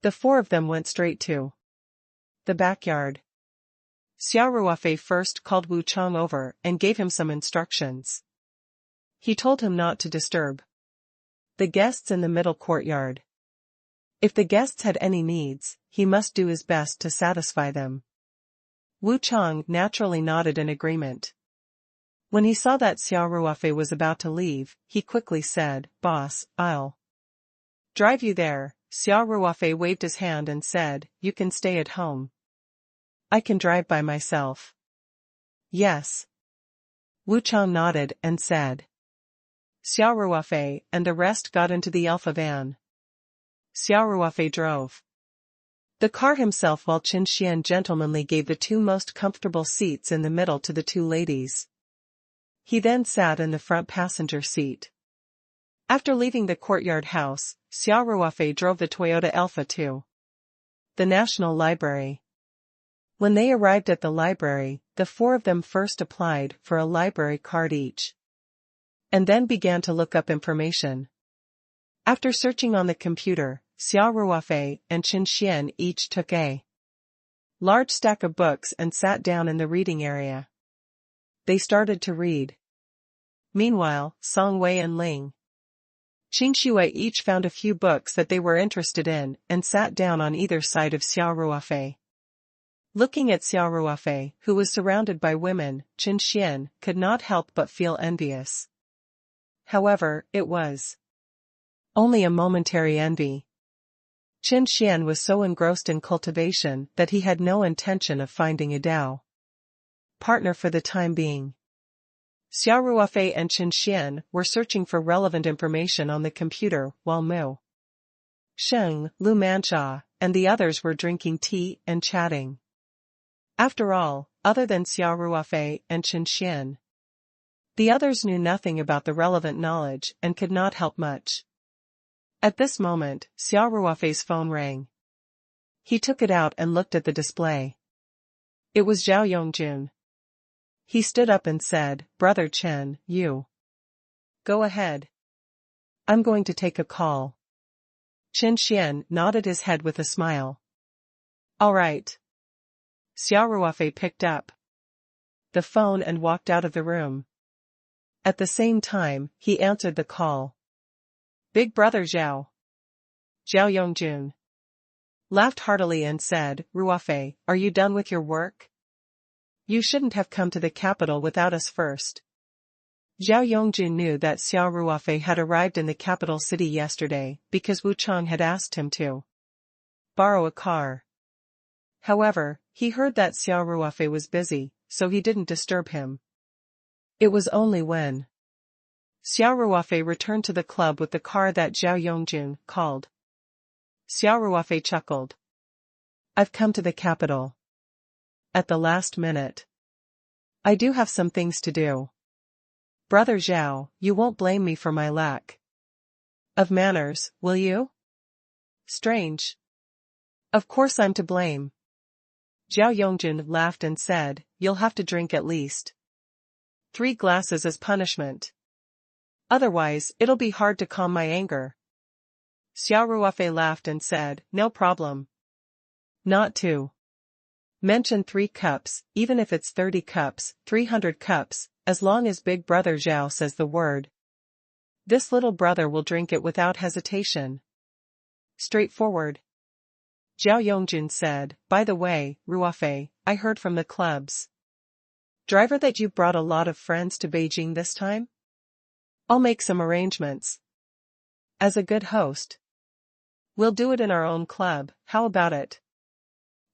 The four of them went straight to the backyard. Xia Ruofei first called Wu Chang over and gave him some instructions. He told him not to disturb the guests in the middle courtyard. If the guests had any needs, he must do his best to satisfy them. Wu Chang naturally nodded in agreement. When he saw that Xia Ruofei was about to leave, he quickly said, Boss, I'll drive you there. Xia Ruofei waved his hand and said, You can stay at home. I can drive by myself. Yes. Wu Chang nodded and said. Xia Ruofei and the rest got into the Alpha van. Xia Ruofei drove the car himself while Qin Xian gentlemanly gave the two most comfortable seats in the middle to the two ladies. He then sat in the front passenger seat. After leaving the courtyard house, Xia Ruofei drove the Toyota Alpha to the National Library. When they arrived at the library, the four of them first applied for a library card each, and then began to look up information. After searching on the computer, Xia Ruofei and Qin Xian each took a large stack of books and sat down in the reading area. They started to read. Meanwhile, Song Wei and Ling Qingxiwei each found a few books that they were interested in and sat down on either side of Xia Ruofei. Looking at Xia Ruofei, who was surrounded by women, Qin Xian could not help but feel envious. However, it was only a momentary envy. Qin Xian was so engrossed in cultivation that he had no intention of finding a Dao partner for the time being. Xia Ruofei and Qin Xian were searching for relevant information on the computer while Mu Xing, Lu Mansha, and the others were drinking tea and chatting. After all, other than Xia Ruofei and Qin Xian, the others knew nothing about the relevant knowledge and could not help much. At this moment, Xia Ruofei's phone rang. He took it out and looked at the display. It was Zhao Yongjun. He stood up and said, Brother Chen, you go ahead. I'm going to take a call. Qin Xian nodded his head with a smile. All right. Xia Ruofei picked up the phone and walked out of the room. At the same time, he answered the call. Big Brother Zhao. Zhao Yongjun laughed heartily and said, Ruofei, are you done with your work? You shouldn't have come to the capital without us first. Zhao Yongjun knew that Xia Ruofei had arrived in the capital city yesterday because Wu Chang had asked him to borrow a car. However, he heard that Xia Ruofei was busy, so he didn't disturb him. It was only when Xia Ruofei returned to the club with the car that Zhao Yongjun called. Xia Ruofei chuckled. I've come to the capital at the last minute. I do have some things to do. Brother Zhao, you won't blame me for my lack of manners, will you? Strange. Of course I'm to blame. Zhao Yongjun laughed and said, You'll have to drink at least 3 glasses as punishment. Otherwise, it'll be hard to calm my anger. Xia Ruofei laughed and said, no problem. Not to mention 3 cups, even if it's 30 cups, 300 cups, as long as Big Brother Zhao says the word. This little brother will drink it without hesitation. Straightforward. Zhao Yongjun said, by the way, Ruofei, I heard from the club's driver that you brought a lot of friends to Beijing this time? I'll make some arrangements. As a good host, we'll do it in our own club, how about it?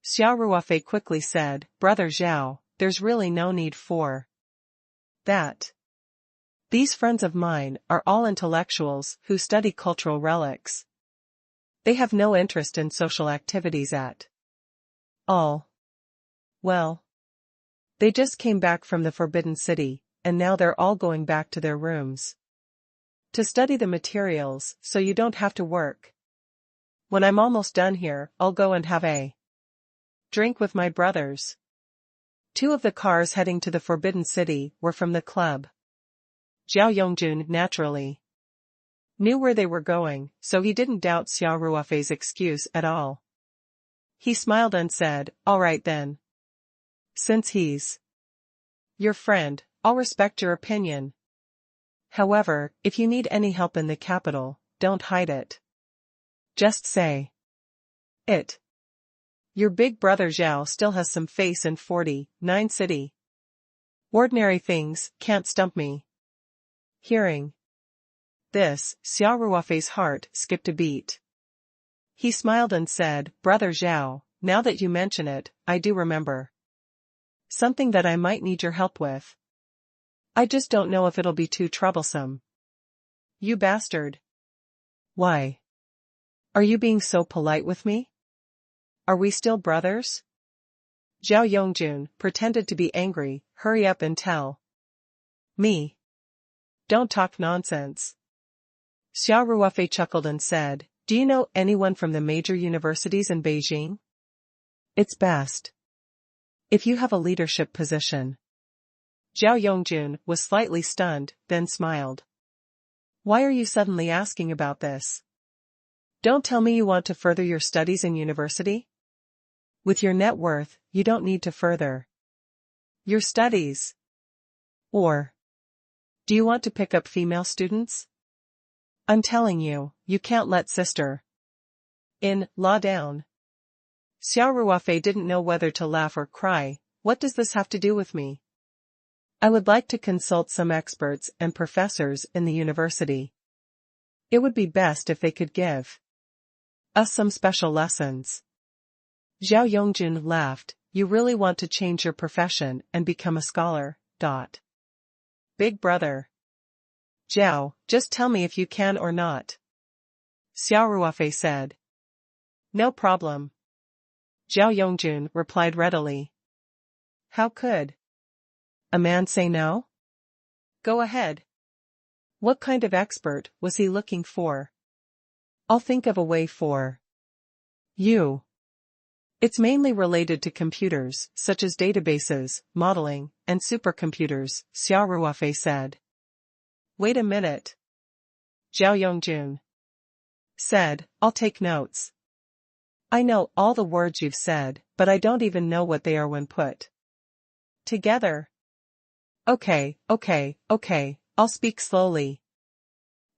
Xia Ruofei quickly said, Brother Zhao, there's really no need for that. These friends of mine are all intellectuals who study cultural relics. They have no interest in social activities at all. Well, they just came back from the Forbidden City, and now they're all going back to their rooms to study the materials, so you don't have to work. When I'm almost done here, I'll go and have a drink with my brothers. 2 of the cars heading to the Forbidden City were from the club. Zhao Yongjun naturally knew where they were going, so he didn't doubt Xia Ruofei's excuse at all. He smiled and said, all right then. Since he's your friend, I'll respect your opinion. However, if you need any help in the capital, don't hide it. Just say it. Your big brother Zhao still has some face in 49 city. Ordinary things can't stump me. Hearing this, Xia Ruofei's heart skipped a beat. He smiled and said, Brother Zhao, now that you mention it, I do remember something that I might need your help with. I just don't know if it'll be too troublesome. You bastard. Why? Are you being so polite with me? Are we still brothers? Zhao Yongjun pretended to be angry, hurry up and tell me. Don't talk nonsense. Xia Ruofei chuckled and said, do you know anyone from the major universities in Beijing? It's best if you have a leadership position. Zhao Yongjun was slightly stunned, then smiled. Why are you suddenly asking about this? Don't tell me you want to further your studies in university? With your net worth, you don't need to further your studies. Or do you want to pick up female students? I'm telling you, you can't let sister in law down. Xia Ruofei didn't know whether to laugh or cry. What does this have to do with me? I would like to consult some experts and professors in the university. It would be best if they could give us some special lessons. Zhao Yongjun laughed. You really want to change your profession and become a scholar, dot. Big brother Zhao, just tell me if you can or not. Xia Ruofei said. No problem. Zhao Yongjun replied readily. How could a man say no? Go ahead. What kind of expert was he looking for? I'll think of a way for you. It's mainly related to computers, such as databases, modeling, and supercomputers, Xia Ruofei said. Wait a minute. Zhao Yongjun said, I'll take notes. I know all the words you've said, but I don't even know what they are when put together. Okay, I'll speak slowly.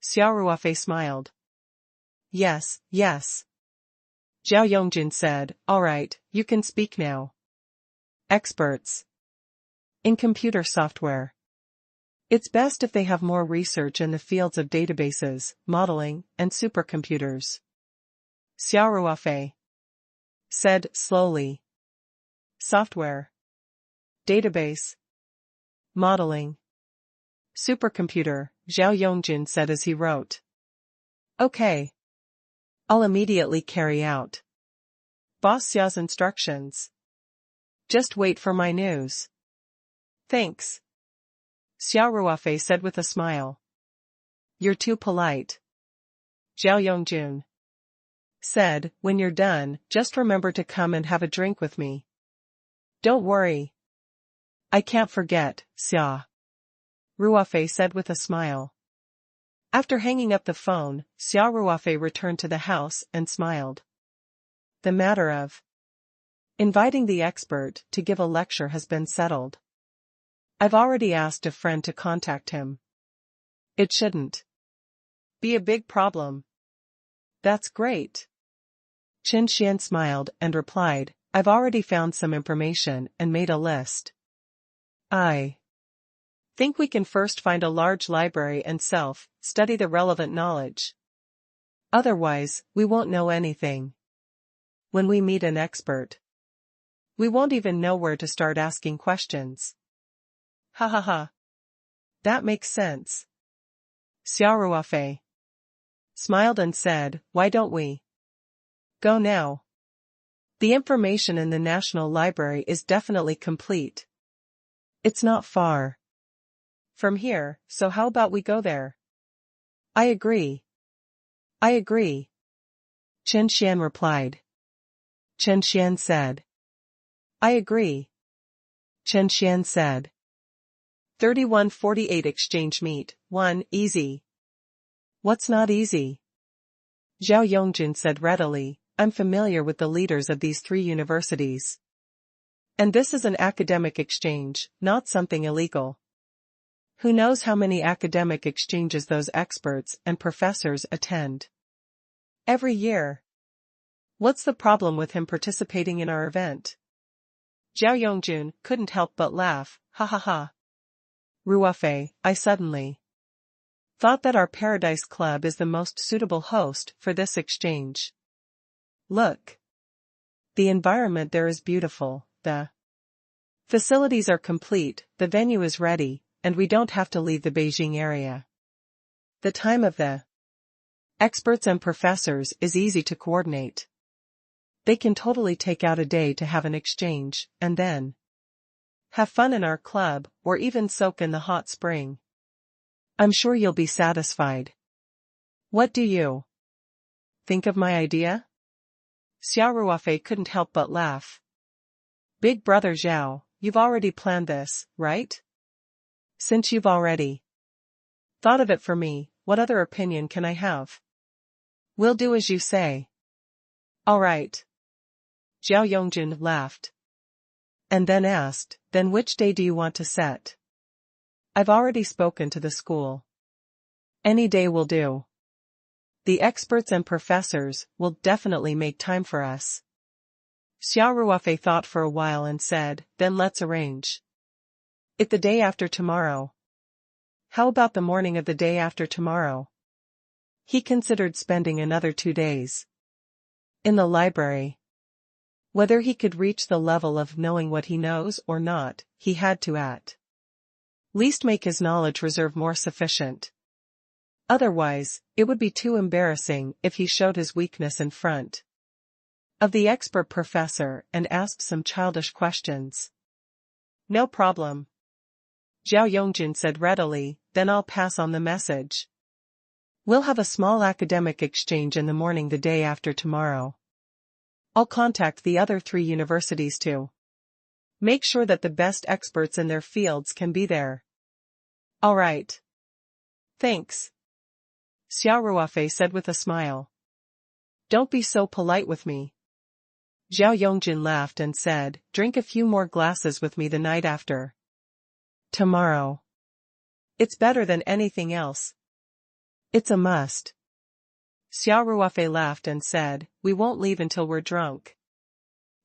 Xia Ruofei smiled. Yes. Zhao Yongjun said, all right, you can speak now. Experts in computer software. It's best if they have more research in the fields of databases, modeling, and supercomputers. Xia Ruofei said slowly. Software, database, modeling, supercomputer, Zhao Yongjun said as he wrote. Okay. I'll immediately carry out Boss Xia's instructions. Just wait for my news. Thanks. Xia Ruofei said with a smile. You're too polite. Zhao Yongjun said, when you're done, just remember to come and have a drink with me. Don't worry. I can't forget, Xia Ruofei said with a smile. After hanging up the phone, Xia Ruofei returned to the house and smiled. The matter of inviting the expert to give a lecture has been settled. I've already asked a friend to contact him. It shouldn't be a big problem. That's great. Qin Xian smiled and replied, I've already found some information and made a list. I think we can first find a large library and study the relevant knowledge. Otherwise, we won't know anything. When we meet an expert, we won't even know where to start asking questions. Ha ha ha. That makes sense. Xia Ruofei smiled and said, why don't we go now? The information in the National Library is definitely complete. It's not far from here, so how about we go there? I agree. I agree. Qin Xian replied. Qin Xian said. I agree. Qin Xian said. 3148 Exchange Meet 1 Easy. What's not easy? Zhao Yongjun said readily, I'm familiar with the leaders of these 3 universities. And this is an academic exchange, not something illegal. Who knows how many academic exchanges those experts and professors attend every year? What's the problem with him participating in our event? Zhao Yongjun couldn't help but laugh, ha ha ha. Ruofei, I suddenly thought that our Paradise Club is the most suitable host for this exchange. Look. The environment there is beautiful, the facilities are complete, the venue is ready, and we don't have to leave the Beijing area. The time of the experts and professors is easy to coordinate. They can totally take out a day to have an exchange, and then have fun in our club, or even soak in the hot spring. I'm sure you'll be satisfied. What do you think of my idea? Xia Ruofei couldn't help but laugh. Big brother Zhao, you've already planned this, right? Since you've already thought of it for me, what other opinion can I have? We'll do as you say. All right. Zhao Yongjun laughed. And then asked, then which day do you want to set? I've already spoken to the school. Any day will do. The experts and professors will definitely make time for us. Xia Ruofei thought for a while and said, then let's arrange it the day after tomorrow. How about the morning of the day after tomorrow? He considered spending another 2 days in the library. Whether he could reach the level of knowing what he knows or not, he had to at least make his knowledge reserve more sufficient. Otherwise, it would be too embarrassing if he showed his weakness in front of the expert professor and asked some childish questions. No problem. Zhao Yongjun said readily, then I'll pass on the message. We'll have a small academic exchange in the morning the day after tomorrow. I'll contact the other 3 universities too. Make sure that the best experts in their fields can be there. All right. Thanks. Xia Ruofei said with a smile. Don't be so polite with me. Zhao Yongjun laughed and said, drink a few more glasses with me the night after tomorrow. It's better than anything else. It's a must. Xia Ruofei laughed and said, we won't leave until we're drunk.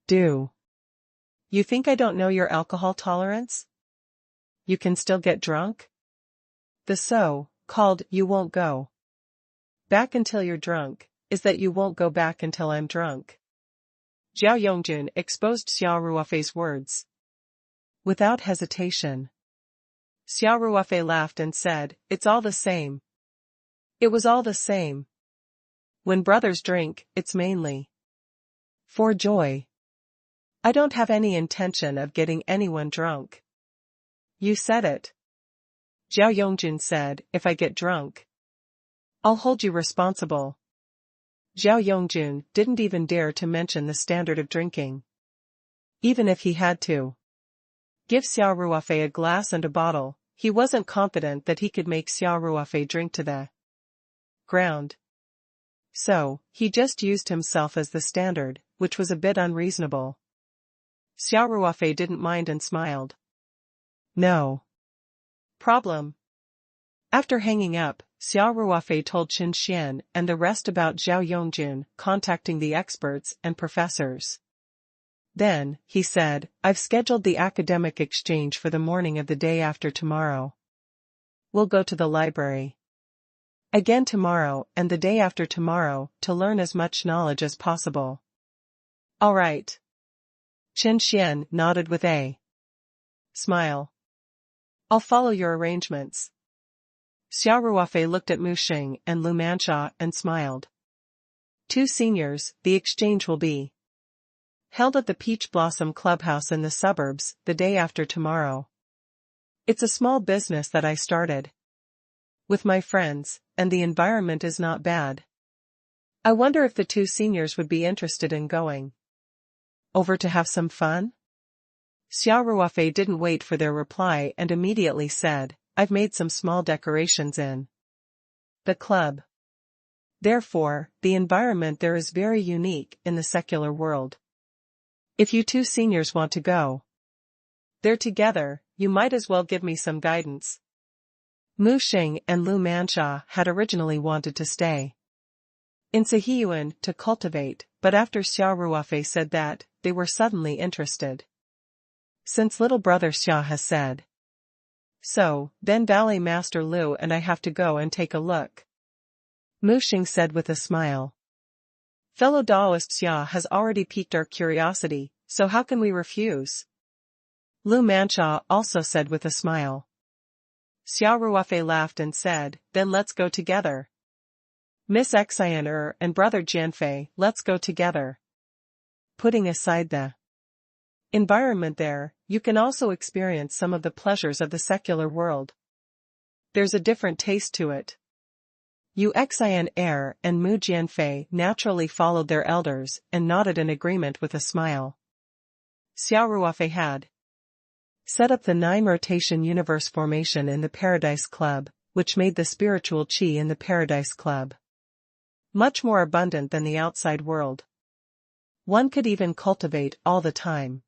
Do you think I don't know your alcohol tolerance? You can still get drunk? The so-called you won't go back until you're drunk, is that you won't go back until I'm drunk. Zhao Yongjun exposed Xia Ruofei's words without hesitation. Xia Ruofei laughed and said, it's all the same. It was all the same. When brothers drink, it's mainly for joy. I don't have any intention of getting anyone drunk. You said it. Zhao Yongjun said, if I get drunk, I'll hold you responsible. Zhao Yongjun didn't even dare to mention the standard of drinking. Even if he had to give Xia Ruofei a glass and a bottle, he wasn't confident that he could make Xia Ruofei drink to the ground. So, he just used himself as the standard, which was a bit unreasonable. Xia Ruofei didn't mind and smiled. No problem. After hanging up, Xia Ruofei told Qin Xian and the rest about Zhao Yongjun contacting the experts and professors. Then, he said, I've scheduled the academic exchange for the morning of the day after tomorrow. We'll go to the library again tomorrow and the day after tomorrow to learn as much knowledge as possible. All right. Qin Xian nodded with a smile. I'll follow your arrangements. Xia Ruofei looked at Mu Xing and Lu Manxia and smiled. 2 seniors, the exchange will be held at the Peach Blossom Clubhouse in the suburbs the day after tomorrow. It's a small business that I started with my friends, and the environment is not bad. I wonder if the 2 seniors would be interested in going over to have some fun? Xia Ruofei didn't wait for their reply and immediately said, I've made some small decorations in the club. Therefore, the environment there is very unique in the secular world. If you 2 seniors want to go there together, you might as well give me some guidance. Mu Xing and Lu Manxia had originally wanted to stay in Sihiyuan to cultivate, but after Xia Ruofei said that, they were suddenly interested. Since little brother Xia has said so, then Ballet Master Lu and I have to go and take a look. Mu Xing said with a smile. Fellow Daoist Xia has already piqued our curiosity, so how can we refuse? Lu Manxia also said with a smile. Xia Ruofei laughed and said, then let's go together. Miss Xian and brother Jianfei, let's go together. Putting aside the environment there, you can also experience some of the pleasures of the secular world. There's a different taste to it. Yu Xian and Mu Jianfei naturally followed their elders and nodded in agreement with a smile. Xia Ruofei had set up the 9-rotation universe formation in the Paradise Club, which made the spiritual qi in the Paradise Club much more abundant than the outside world. One could even cultivate all the time.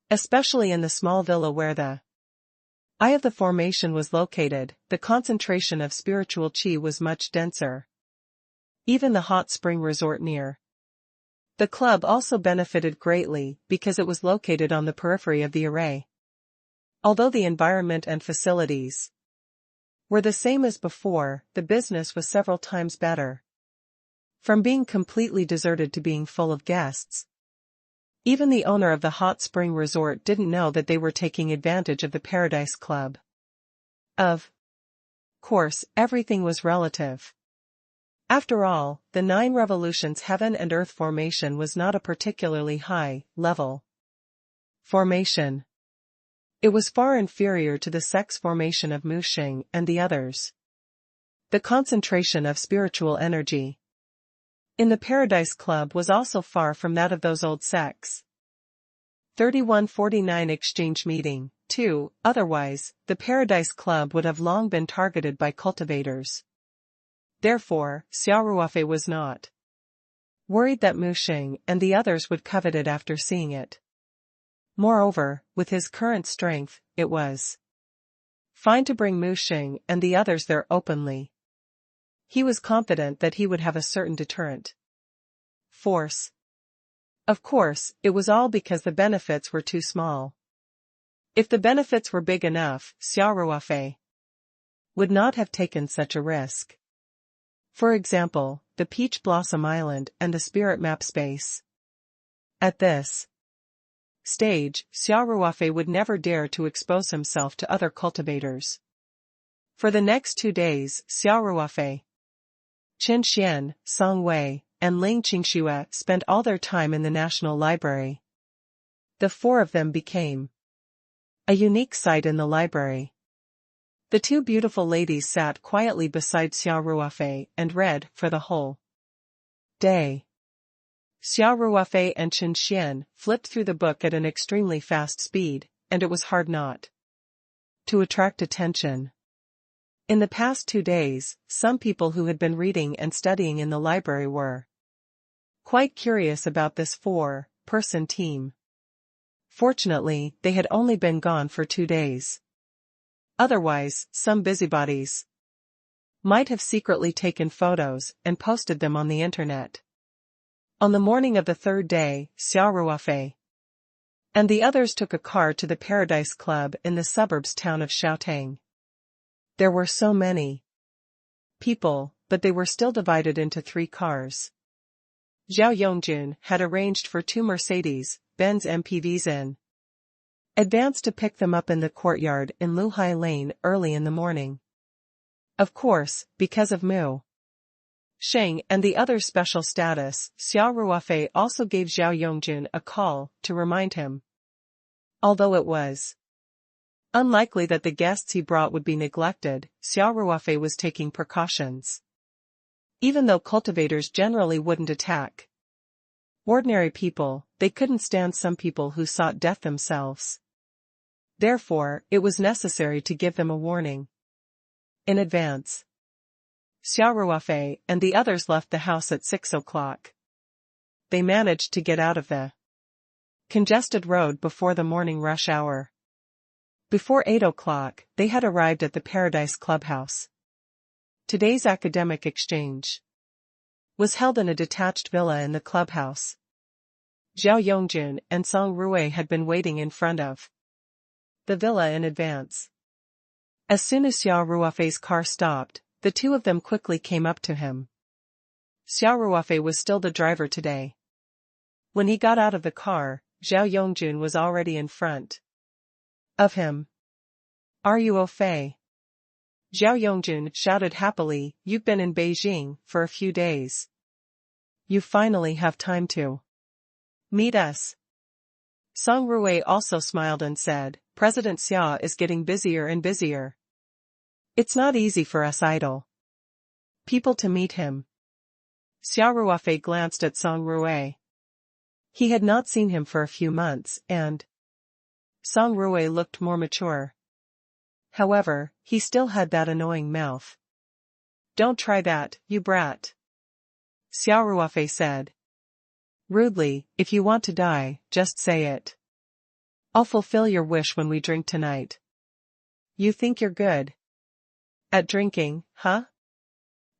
Especially in the small villa where the eye of the formation was located, the concentration of spiritual qi was much denser. Even the hot spring resort near the club also benefited greatly because it was located on the periphery of the array. Although the environment and facilities were the same as before, the business was several times better. From being completely deserted to being full of guests. Even the owner of the hot spring resort didn't know that they were taking advantage of the Paradise Club. Of course, everything was relative. After all, the 9 revolutions heaven and earth formation was not a particularly high-level formation. It was far inferior to the sex formation of Mu Xing and the others. The concentration of spiritual energy in the Paradise Club was also far from that of those old sects. 3149 Exchange Meeting, 2. Otherwise, the Paradise Club would have long been targeted by cultivators. Therefore, Xia Ruofei was not worried that Mu Xing and the others would covet it after seeing it. Moreover, with his current strength, it was fine to bring Mu Xing and the others there openly. He was confident that he would have a certain deterrent force. Of course, it was all because the benefits were too small. If the benefits were big enough, Xia Ruofei would not have taken such a risk. For example, the Peach Blossom Island and the Spirit Map space. At this stage, Xia Ruofei would never dare to expose himself to other cultivators. For the next 2 days, Xia Ruofei, Qin Xian, Song Wei, and Ling Qingxue spent all their time in the National Library. The 4 of them became a unique sight in the library. The 2 beautiful ladies sat quietly beside Xia Ruofei and read for the whole day. Xia Ruofei and Qin Xian flipped through the book at an extremely fast speed, and it was hard not to attract attention. In the past 2 days, some people who had been reading and studying in the library were quite curious about this 4-person team. Fortunately, they had only been gone for 2 days. Otherwise, some busybodies might have secretly taken photos and posted them on the internet. On the morning of the third day, Xia Ruofei and the others took a car to the Paradise Club in the suburbs town of Xiaotang. There were so many people, but they were still divided into 3 cars. Zhao Yongjun had arranged for 2 Mercedes-Benz MPVs in advance to pick them up in the courtyard in Luhai Lane early in the morning. Of course, because of Mu Sheng and the other's special status, Xia Ruofei also gave Zhao Yongjun a call to remind him. Although it was unlikely that the guests he brought would be neglected, Xia Ruofei was taking precautions. Even though cultivators generally wouldn't attack ordinary people, they couldn't stand some people who sought death themselves. Therefore, it was necessary to give them a warning in advance. Xia Ruofei and the others left the house at 6 o'clock. They managed to get out of the congested road before the morning rush hour. Before 8 o'clock, they had arrived at the Paradise Clubhouse. Today's academic exchange was held in a detached villa in the clubhouse. Zhao Yongjun and Song Ruwei had been waiting in front of the villa in advance. As soon as Xia Ruofei's car stopped, the 2 of them quickly came up to him. Xia Ruofei was still the driver today. When he got out of the car, Zhao Yongjun was already in front of him. "Are you au fait?" Zhao Yongjun shouted happily, "You've been in Beijing for a few days. You finally have time to meet us." Song Ruwei also smiled and said, "President Xia is getting busier and busier. It's not easy for us idle people to meet him." Xia Ruofei glanced at Song Ruwei. He had not seen him for a few months, and Song Ruwei looked more mature. However, he still had that annoying mouth. "Don't try that, you brat," Xia Ruofei said rudely. "If you want to die, just say it. I'll fulfill your wish when we drink tonight." "You think you're good at drinking, huh?"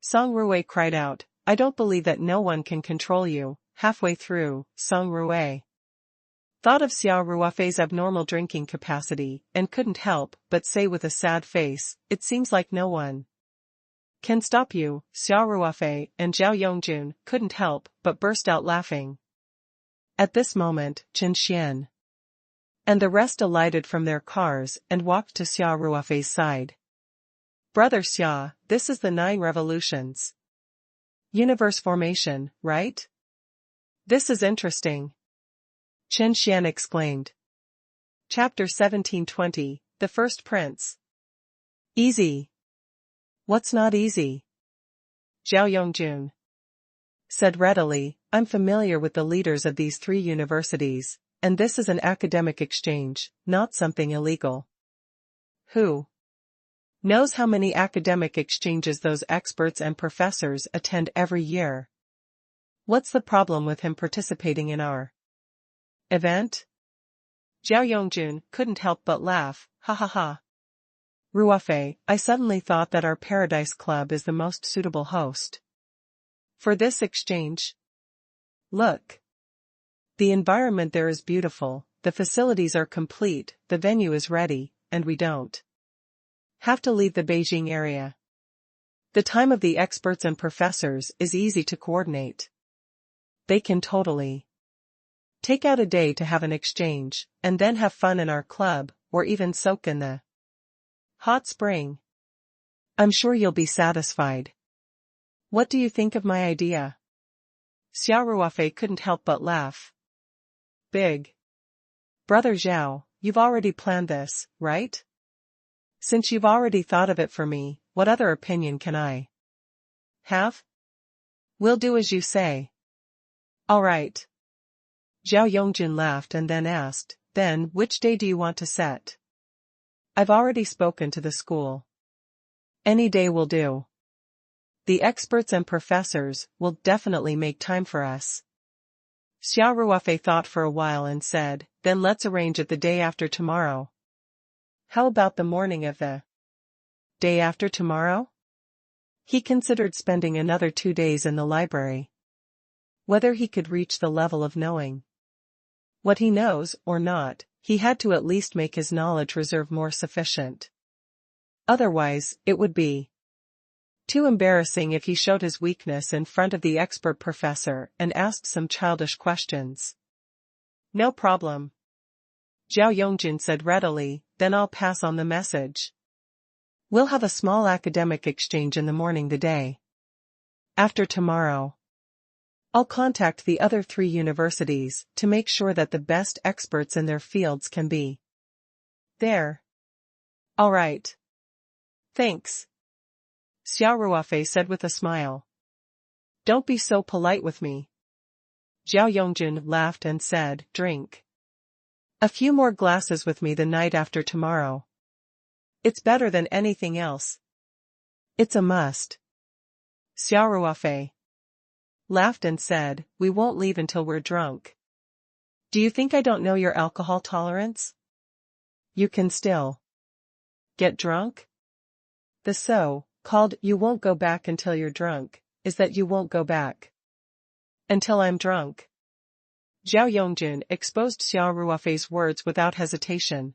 Song Ruwei cried out. "I don't believe that no one can control you." Halfway through, Song Ruwei thought of Xia Ruofei's abnormal drinking capacity and couldn't help but say with a sad face, "It seems like no one can stop you." Xia Ruofei and Zhao Yongjun couldn't help but burst out laughing. At this moment, Chen Xian and the rest alighted from their cars and walked to Xia Ruofei's side. "Brother Xia, this is the 9 revolutions universe formation, right? This is interesting," Chen Xian exclaimed. Chapter 1720, The First Prince. "Easy. What's not easy?" Zhao Yongjun said readily. "I'm familiar with the leaders of these 3 universities, and this is an academic exchange, not something illegal. Who knows how many academic exchanges those experts and professors attend every year? What's the problem with him participating in our event?" Zhao Yongjun couldn't help but laugh. "Ha ha ha. Ruofei, I suddenly thought that our Paradise Club is the most suitable host for this exchange. Look. The environment there is beautiful, the facilities are complete, the venue is ready, and we don't have to leave the Beijing area. The time of the experts and professors is easy to coordinate. They can totally take out a day to have an exchange, and then have fun in our club, or even soak in the hot spring. I'm sure you'll be satisfied. What do you think of my idea?" Xia Ruofei couldn't help but laugh. "Big brother Zhao, you've already planned this, right? Since you've already thought of it for me, what other opinion can I have? We'll do as you say." "All right." Zhao Yongjun laughed and then asked, "Then, which day do you want to set?" "I've already spoken to the school Any day will do. The experts and professors will definitely make time for us. Xia Ruofei thought for a while and said, then let's arrange it the day after tomorrow. How about the morning of the day after tomorrow? He considered spending another 2 days in the library. Whether he could reach the level of knowing what he knows or not, he had to at least make his knowledge reserve more sufficient. Otherwise, it would be too embarrassing if he showed his weakness in front of the expert professor and asked some childish questions. No problem. Zhao Yongjun said readily, then I'll pass on the message. We'll have a small academic exchange in the morning the day after tomorrow. I'll contact the other 3 universities to make sure that the best experts in their fields can be there. All right. Thanks. Xia Ruofei said with a smile. Don't be so polite with me. Zhao Yongjun laughed and said, drink a few more glasses with me the night after tomorrow. It's better than anything else. It's a must. Xia Ruofei laughed and said, we won't leave until we're drunk. Do you think I don't know your alcohol tolerance? You can still get drunk? The so-called you won't go back until you're drunk is that you won't go back until I'm drunk. Zhao Yongjun exposed Xia Ruofei's words without hesitation.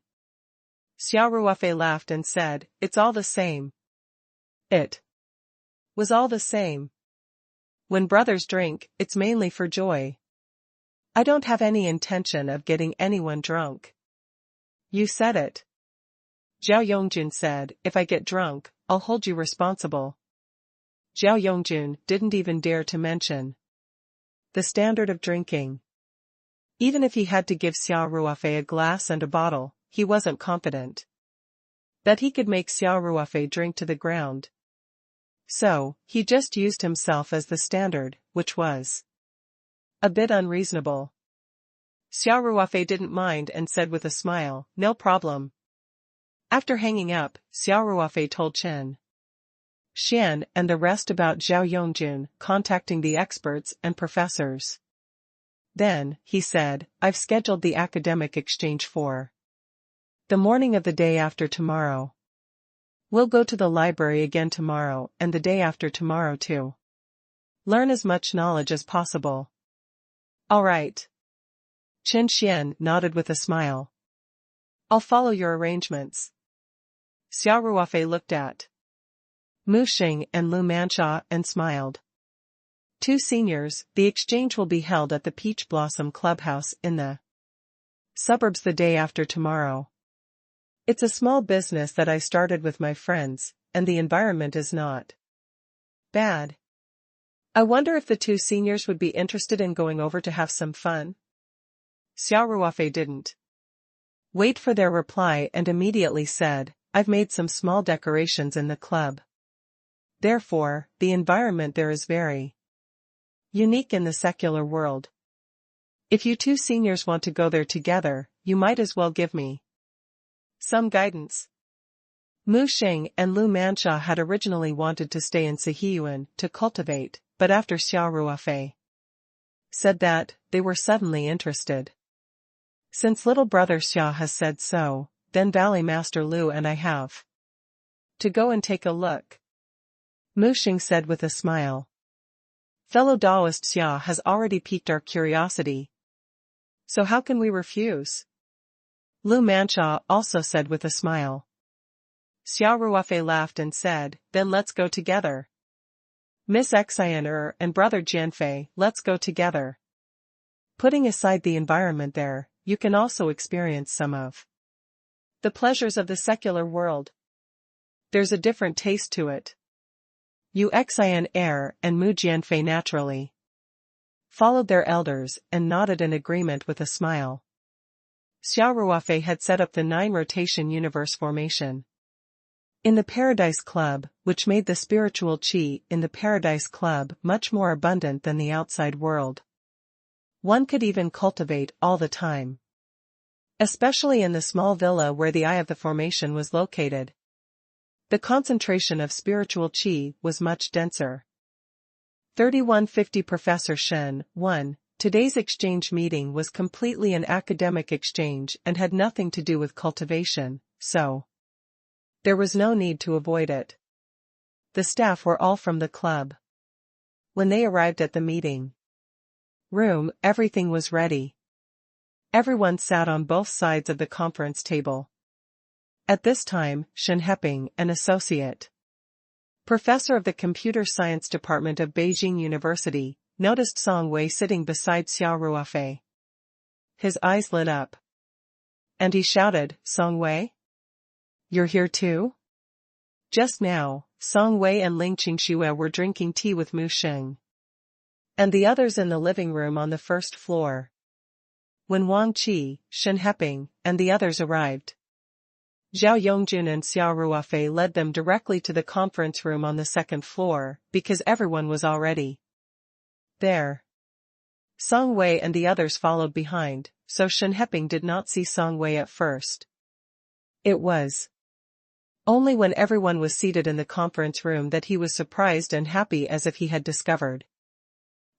Xia Ruofei laughed and said, it's all the same. It was all the same. When brothers drink, it's mainly for joy. I don't have any intention of getting anyone drunk. You said it. Zhao Yongjun said, if I get drunk, I'll hold you responsible. Zhao Yongjun didn't even dare to mention the standard of drinking. Even if he had to give Xia Ruofei a glass and a bottle, he wasn't confident that he could make Xia Ruofei drink to the ground. So, he just used himself as the standard, which was a bit unreasonable. Xia Ruofei didn't mind and said with a smile, no problem. After hanging up, Xia Ruofei told Chen Xian and the rest about Zhao Yongjun contacting the experts and professors. Then, he said, I've scheduled the academic exchange for the morning of the day after tomorrow. We'll go to the library again tomorrow and the day after tomorrow too. Learn as much knowledge as possible. All right. Chen Xian nodded with a smile. I'll follow your arrangements. Xia Ruofei looked at Mu Xing and Lu Mansha and smiled. 2 seniors, the exchange will be held at the Peach Blossom Clubhouse in the suburbs the day after tomorrow. It's a small business that I started with my friends, and the environment is not bad. I wonder if the 2 seniors would be interested in going over to have some fun? Xia Ruofei didn't wait for their reply and immediately said, I've made some small decorations in the club. Therefore, the environment there is very unique in the secular world. If you 2 seniors want to go there together, you might as well give me some guidance. Mu Xing and Lu Mansha had originally wanted to stay in Sihiyuan to cultivate, but after Xia Ruofei said that, they were suddenly interested. Since little brother Xia has said so, then Valley Master Lu and I have to go and take a look. Mu Xing said with a smile. Fellow Taoist Xia has already piqued our curiosity. So how can we refuse? Lu Mansha also said with a smile. Xia Ruofei laughed and said, then let's go together. Miss Xian and brother Jianfei, let's go together. Putting aside the environment there, you can also experience some of the pleasures of the secular world. There's a different taste to it. Yu Xian and Mu Jianfei naturally followed their elders and nodded in agreement with a smile. Xia Ruofei had set up the 9-rotation universe formation in the Paradise Club, which made the spiritual qi in the Paradise Club much more abundant than the outside world. One could even cultivate all the time, especially in the small villa where the eye of the formation was located. The concentration of spiritual qi was much denser. 3150 Professor Shen, 1. Today's exchange meeting was completely an academic exchange and had nothing to do with cultivation, so there was no need to avoid it. The staff were all from the club. When they arrived at the meeting room, everything was ready. Everyone sat on both sides of the conference table. At this time, Shen Heping, an associate professor of the Computer Science Department of Beijing University, noticed Song Wei sitting beside Xia Ruofei. His eyes lit up. And he shouted, "Song Wei? You're here too?" Just now, Song Wei and Ling Qingxue were drinking tea with Mu Sheng and the others in the living room on the first floor. When Wang Qi, Shen Heping, and the others arrived, Zhao Yongjun and Xia Ruofei led them directly to the conference room on the second floor, because everyone was already there. Song Wei and the others followed behind, so Shen Heping did not see Song Wei at first. It was only when everyone was seated in the conference room that he was surprised and happy, as if he had discovered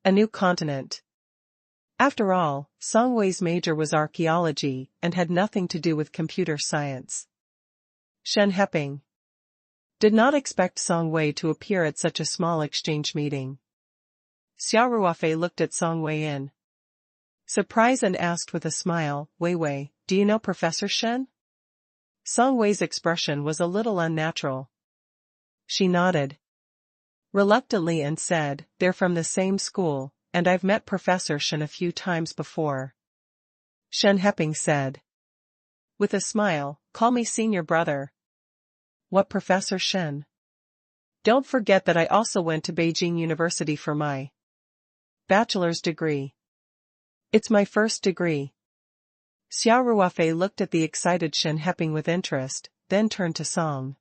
a new continent. After all, Song Wei's major was archaeology and had nothing to do with computer science. Shen Heping did not expect Song Wei to appear at such a small exchange meeting. Xia Ruofei looked at Song Wei in surprise and asked with a smile, "Wei Wei, do you know Professor Shen?" Song Wei's expression was a little unnatural. She nodded reluctantly and said, "They're from the same school, and I've met Professor Shen a few times before." Shen Heping said with a smile, "Call me senior brother." "What Professor Shen?" "Don't forget that I also went to Beijing University for my bachelor's degree. It's my first degree." Xia Ruofei looked at the excited Shen Heping with interest, then turned to Song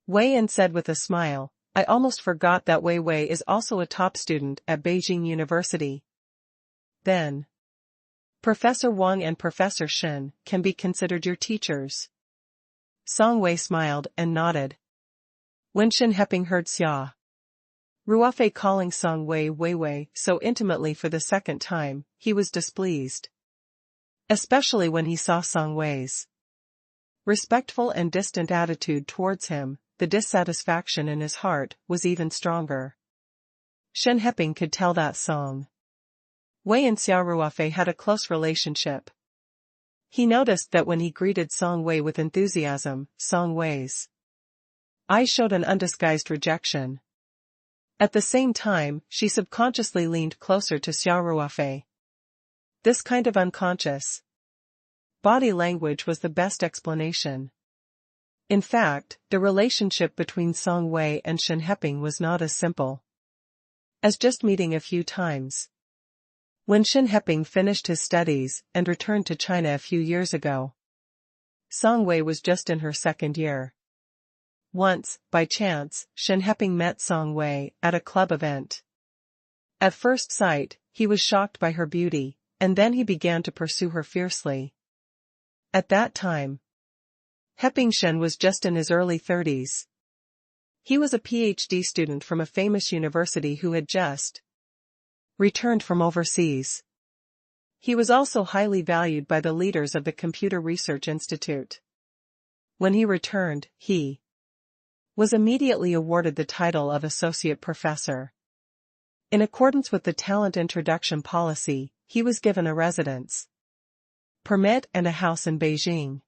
Wei and said with a smile, "I almost forgot that Wei Wei is also a top student at Beijing University. Then Professor Wang and Professor Shen can be considered your teachers." Song Wei smiled and nodded. When Shen Heping heard Xia Ruofei calling Song Wei Wei Wei so intimately for the second time, he was displeased. Especially when he saw Song Wei's respectful and distant attitude towards him, the dissatisfaction in his heart was even stronger. Shen Heping could tell that Song Wei and Xia Ruofei had a close relationship. He noticed that when he greeted Song Wei with enthusiasm, Song Wei's eyes showed an undisguised rejection. At the same time, she subconsciously leaned closer to Xia Ruofei. This kind of unconscious body language was the best explanation. In fact, the relationship between Song Wei and Shen Heping was not as simple as just meeting a few times. When Shen Heping finished his studies and returned to China a few years ago, Song Wei was just in her second year. Once, by chance, Shen Heping met Song Wei at a club event. At first sight, he was shocked by her beauty, and then he began to pursue her fiercely. At that time, Heping Shen was just in his early 30s. He was a PhD student from a famous university who had just returned from overseas. He was also highly valued by the leaders of the Computer Research Institute. When he returned, he was immediately awarded the title of associate professor. In accordance with the talent introduction policy, he was given a residence permit and a house in Beijing.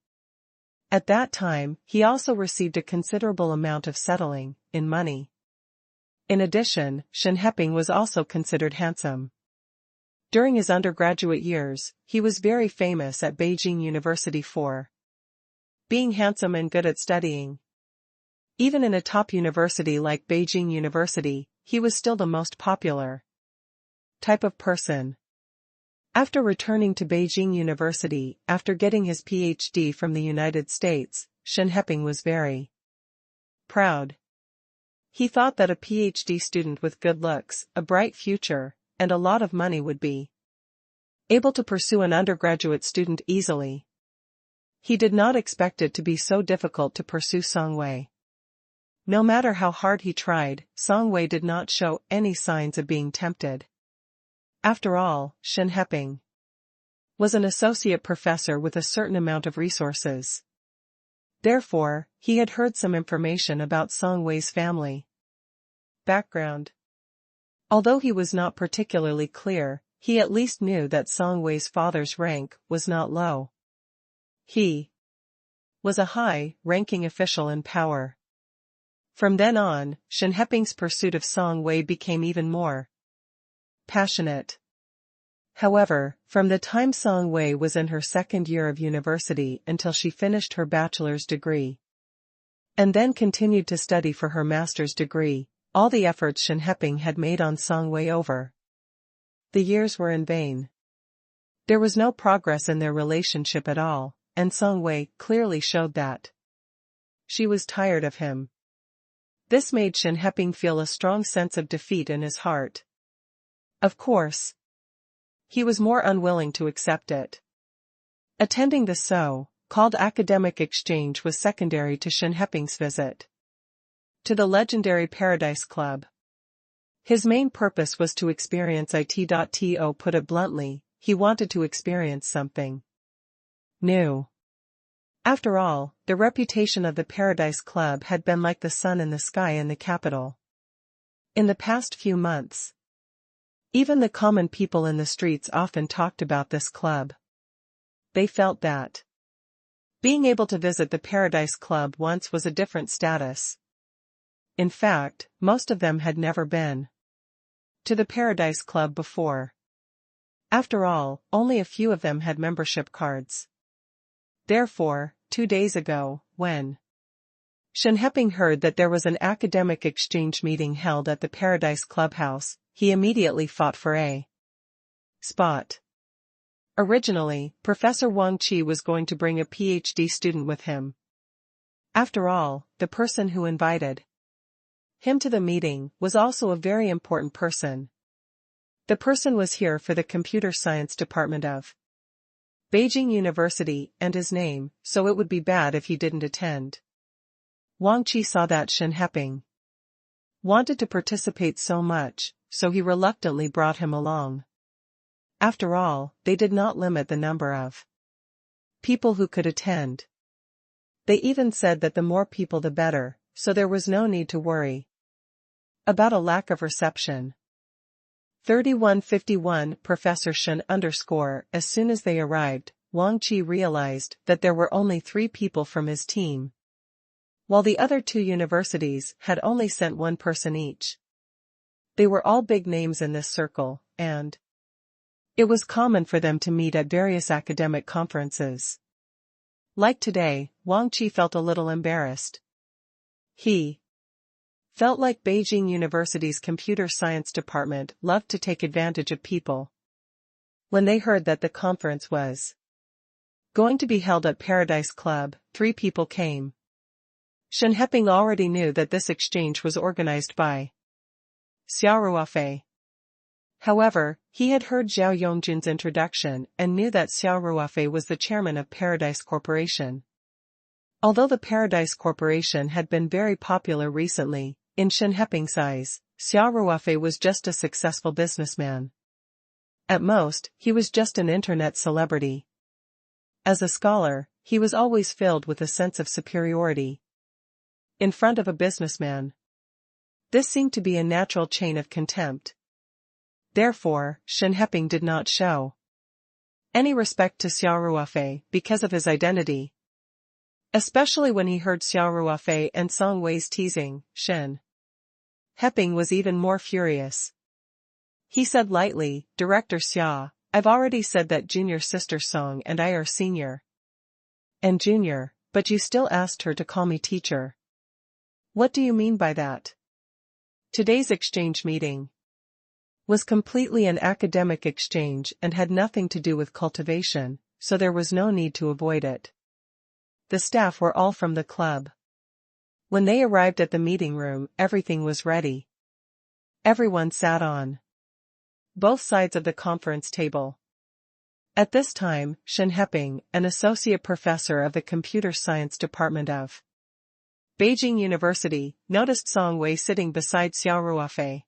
At that time, he also received a considerable amount of settling in money. In addition, Shen Heping was also considered handsome. During his undergraduate years, he was very famous at Beijing University for being handsome and good at studying. Even in a top university like Beijing University, he was still the most popular type of person. After returning to Beijing University, after getting his PhD from the United States, Shen Heping was very proud. He thought that a PhD student with good looks, a bright future, and a lot of money would be able to pursue an undergraduate student easily. He did not expect it to be so difficult to pursue Song Wei. No matter how hard he tried, Song Wei did not show any signs of being tempted. After all, Shen Heping was an associate professor with a certain amount of resources. Therefore, he had heard some information about Song Wei's family background. Although he was not particularly clear, he at least knew that Song Wei's father's rank was not low. He was a high-ranking official in power. From then on, Shen Heping's pursuit of Song Wei became even more passionate. However, from the time Song Wei was in her second year of university until she finished her bachelor's degree, and then continued to study for her master's degree, all the efforts Shen Heping had made on Song Wei over the years were in vain. There was no progress in their relationship at all, and Song Wei clearly showed that she was tired of him. This made Shen Heping feel a strong sense of defeat in his heart. Of course, he was more unwilling to accept it. Attending the so-called academic exchange was secondary to Shen Heping's visit to the legendary Paradise Club. His main purpose was to experience it. To put it bluntly, he wanted to experience something new. After all, the reputation of the Paradise Club had been like the sun in the sky in the capital. In the past few months, even the common people in the streets often talked about this club. They felt that being able to visit the Paradise Club once was a different status. In fact, most of them had never been to the Paradise Club before. After all, only a few of them had membership cards. Therefore, 2 days ago, when Shen Heping heard that there was an academic exchange meeting held at the Paradise Clubhouse, he immediately fought for a spot. Originally, Professor Wang Qi was going to bring a PhD student with him. After all, the person who invited him to the meeting was also a very important person. The person was here for the computer science department of Beijing University and his name, so it would be bad if he didn't attend. Wang Qi saw that Shen Heping wanted to participate so much, so he reluctantly brought him along. After all, they did not limit the number of people who could attend. They even said that the more people the better, so there was no need to worry about a lack of reception. 3151 Professor Shen _ As soon as they arrived, Wang Qi realized that there were only 3 people from his team, while the other 2 universities had only sent 1 person each. They were all big names in this circle, and it was common for them to meet at various academic conferences. Like today, Wang Qi felt a little embarrassed. He felt like Beijing University's computer science department loved to take advantage of people. When they heard that the conference was going to be held at Paradise Club, 3 people came. Shen Heping already knew that this exchange was organized by Xia Ruofei. However, he had heard Zhao Yongjin's introduction and knew that Xia Ruofei was the chairman of Paradise Corporation. Although the Paradise Corporation had been very popular recently, in Shen Heping's eyes, Xia Ruofei was just a successful businessman. At most, he was just an internet celebrity. As a scholar, he was always filled with a sense of superiority in front of a businessman. This seemed to be a natural chain of contempt. Therefore, Shen Heping did not show any respect to Xia Ruofei because of his identity. Especially when he heard Xia Ruofei and Song Wei's teasing, Shen Heping was even more furious. He said lightly, "Director Xia, I've already said that junior sister Song and I are senior and junior, but you still asked her to call me teacher. What do you mean by that?" Today's exchange meeting was completely an academic exchange and had nothing to do with cultivation, so there was no need to avoid it. The staff were all from the club. When they arrived at the meeting room, everything was ready. Everyone sat on both sides of the conference table. At this time, Shen Heping, an associate professor of the computer science department of Beijing University, noticed Song Wei sitting beside Xia Ruofei.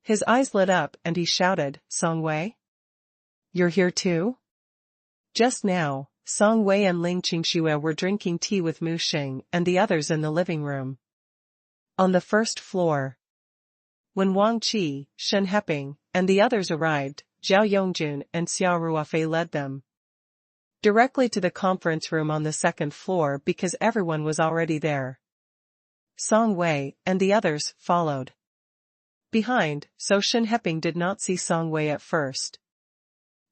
His eyes lit up and he shouted, "Song Wei? You're here too?" Just now, Song Wei and Ling Qingxue were drinking tea with Mu Xing and the others in the living room. On the first floor. When Wang Qi, Shen Heping, and the others arrived, Zhao Yongjun and Xia Ruofei led them directly to the conference room on the second floor because everyone was already there. Song Wei and the others followed behind, so Shen Heping did not see Song Wei at first.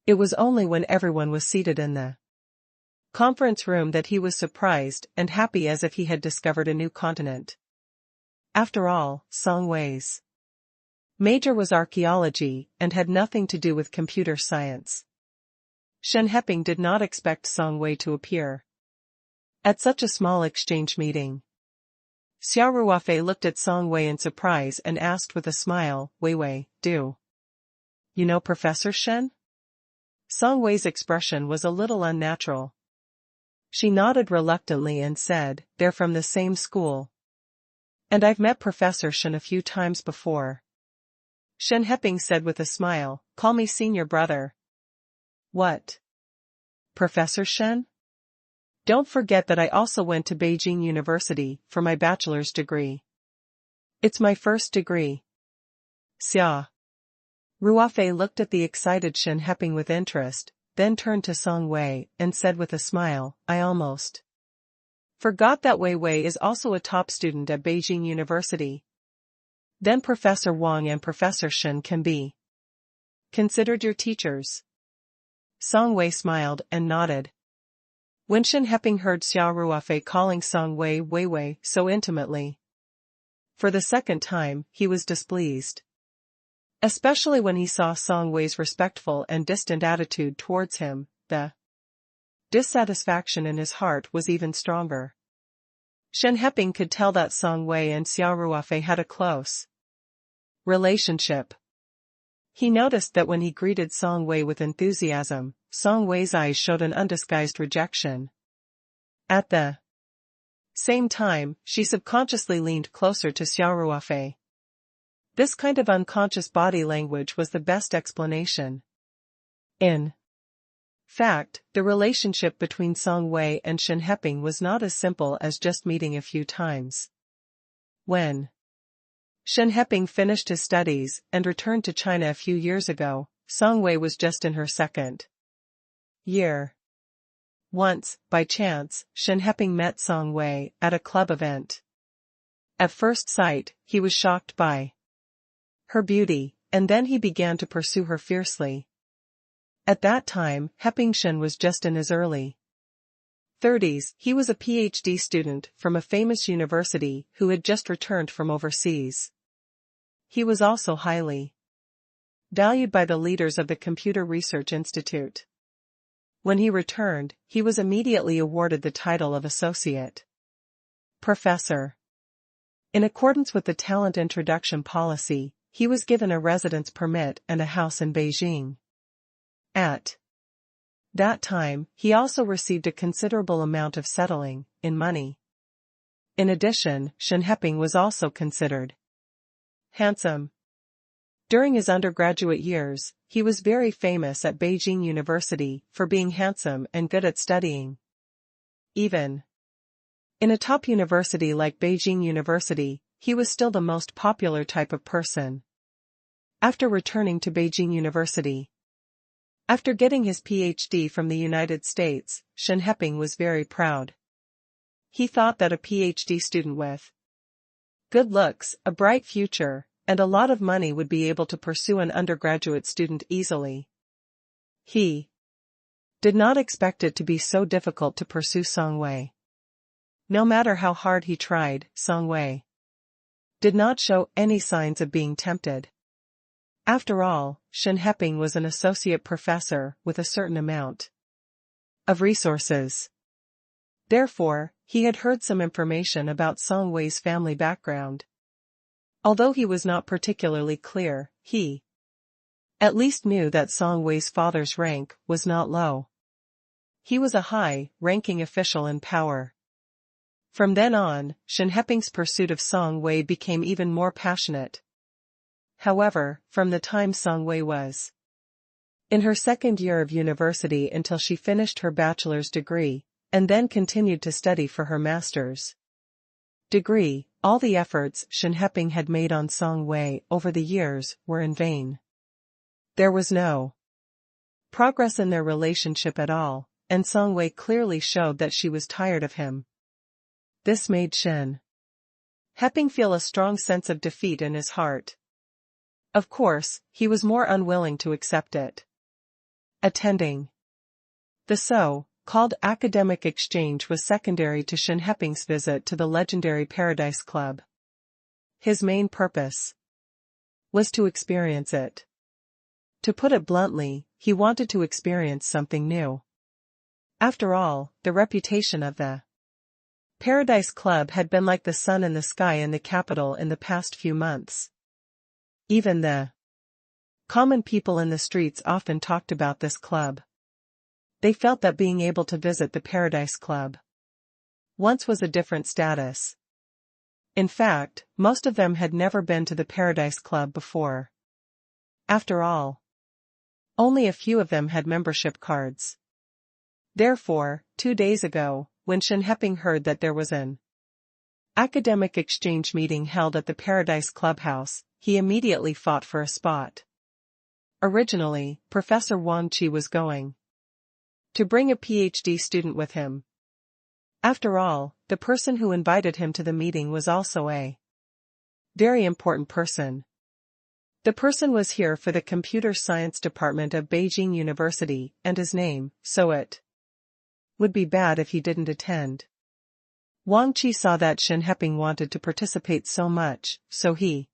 It was only when everyone was seated in the conference room that he was surprised and happy as if he had discovered a new continent. After all, Song Wei's major was archaeology and had nothing to do with computer science. Shen Heping did not expect Song Wei to appear at such a small exchange meeting. Xia Ruofei looked at Song Wei in surprise and asked with a smile, "Wei, do you know Professor Shen?" Song Wei's expression was a little unnatural. She nodded reluctantly and said, "They're from the same school. And I've met Professor Shen a few times before." Shen Heping said with a smile, "Call me senior brother." "What? Professor Shen? Don't forget that I also went to Beijing University for my bachelor's degree. It's my first degree." Xia Ruofei looked at the excited Shen Heping with interest, then turned to Song Wei and said with a smile, "I almost forgot that Wei is also a top student at Beijing University. Then Professor Wang and Professor Shen can be considered your teachers." Song Wei smiled and nodded. When Shen Heping heard Xia Ruofei calling Song Wei so intimately for the second time, he was displeased. Especially when he saw Song Wei's respectful and distant attitude towards him, the dissatisfaction in his heart was even stronger. Shen Heping could tell that Song Wei and Xia Ruofei had a close relationship. He noticed that when he greeted Song Wei with enthusiasm, Song Wei's eyes showed an undisguised rejection. At the same time, she subconsciously leaned closer to Xia Ruofei. This kind of unconscious body language was the best explanation. In fact, the relationship between Song Wei and Shen Heping was not as simple as just meeting a few times. When Shen Heping finished his studies and returned to China a few years ago, Song Wei was just in her second year. Once, by chance, Shen Heping met Song Wei at a club event. At first sight, he was shocked by her beauty, and then he began to pursue her fiercely. At that time, Heping Shen was just in his early 30s. He was a PhD student from a famous university who had just returned from overseas. He was also highly valued by the leaders of the Computer Research Institute. When he returned, he was immediately awarded the title of Associate Professor. In accordance with the Talent Introduction Policy, he was given a residence permit and a house in Beijing. At that time, he also received a considerable amount of settling, in money. In addition, Shen Heping was also considered handsome. During his undergraduate years, he was very famous at Beijing University for being handsome and good at studying. Even in a top university like Beijing University, he was still the most popular type of person. After returning to Beijing University, after getting his PhD from the United States, Shen Heping was very proud. He thought that a PhD student with good looks, a bright future, and a lot of money would be able to pursue an undergraduate student easily. He did not expect it to be so difficult to pursue Song Wei. No matter how hard he tried, Song Wei did not show any signs of being tempted. After all, Shen Heping was an associate professor with a certain amount of resources. Therefore, he had heard some information about Song Wei's family background. Although he was not particularly clear, he at least knew that Song Wei's father's rank was not low. He was a high-ranking official in power. From then on, Shen Heping's pursuit of Song Wei became even more passionate. However, from the time Song Wei was in her second year of university until she finished her bachelor's degree, and then continued to study for her master's degree, all the efforts Shen Heping had made on Song Wei over the years were in vain. There was no progress in their relationship at all, and Song Wei clearly showed that she was tired of him. This made Shen Heping feel a strong sense of defeat in his heart. Of course, he was more unwilling to accept it. Attending the so-called academic exchange was secondary to Shen Heping's visit to the legendary Paradise Club. His main purpose was to experience it. To put it bluntly, he wanted to experience something new. After all, the reputation of the Paradise Club had been like the sun in the sky in the capital in the past few months. Even the common people in the streets often talked about this club. They felt that being able to visit the Paradise Club once was a different status. In fact, most of them had never been to the Paradise Club before. After all, only a few of them had membership cards. Therefore, 2 days ago, when Shen Heping heard that there was an academic exchange meeting held at the Paradise Clubhouse, he immediately fought for a spot. Originally, Professor Wang Qi was going to bring a PhD student with him. After all, the person who invited him to the meeting was also a very important person. The person was here for the computer science department of Beijing University, and his name, so it would be bad if he didn't attend. Wang Qi saw that Shen Heping wanted to participate so much, so he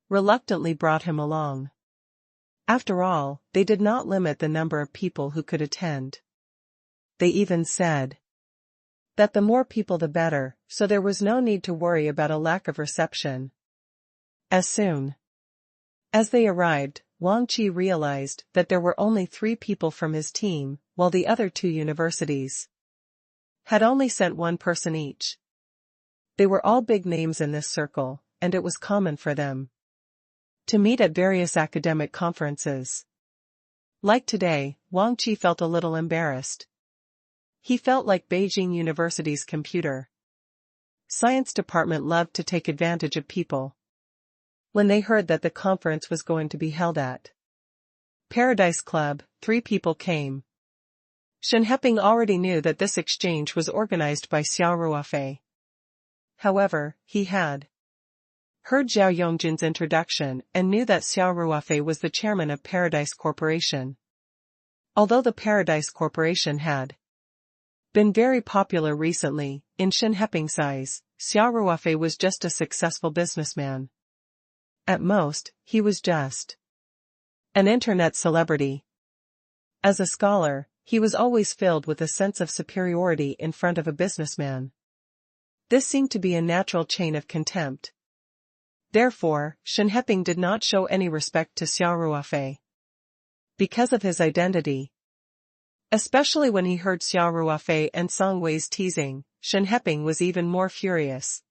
reluctantly brought him along. After all, they did not limit the number of people who could attend. They even said that the more people the better, so there was no need to worry about a lack of reception. As soon as they arrived, Wang Qi realized that there were only 3 people from his team, while the other 2 universities had only sent 1 person each. They were all big names in this circle, and it was common for them to meet at various academic conferences. Like today, Wang Qi felt a little embarrassed. He felt like Beijing University's computer science department loved to take advantage of people. When they heard that the conference was going to be held at Paradise Club, 3 people came. Shen Heping already knew that this exchange was organized by Xia Ruofei. However, he had heard Zhao Yongjin's introduction and knew that Xia Ruofei was the chairman of Paradise Corporation. Although the Paradise Corporation had been very popular recently, in Shen Heping's eyes, Xia Ruofei was just a successful businessman. At most, he was just an internet celebrity. As a scholar, he was always filled with a sense of superiority in front of a businessman. This seemed to be a natural chain of contempt. Therefore, Shen Heping did not show any respect to Xia Ruofei because of his identity. Especially when he heard Xia Ruofei and Song Wei's teasing, Shen Heping was even more furious.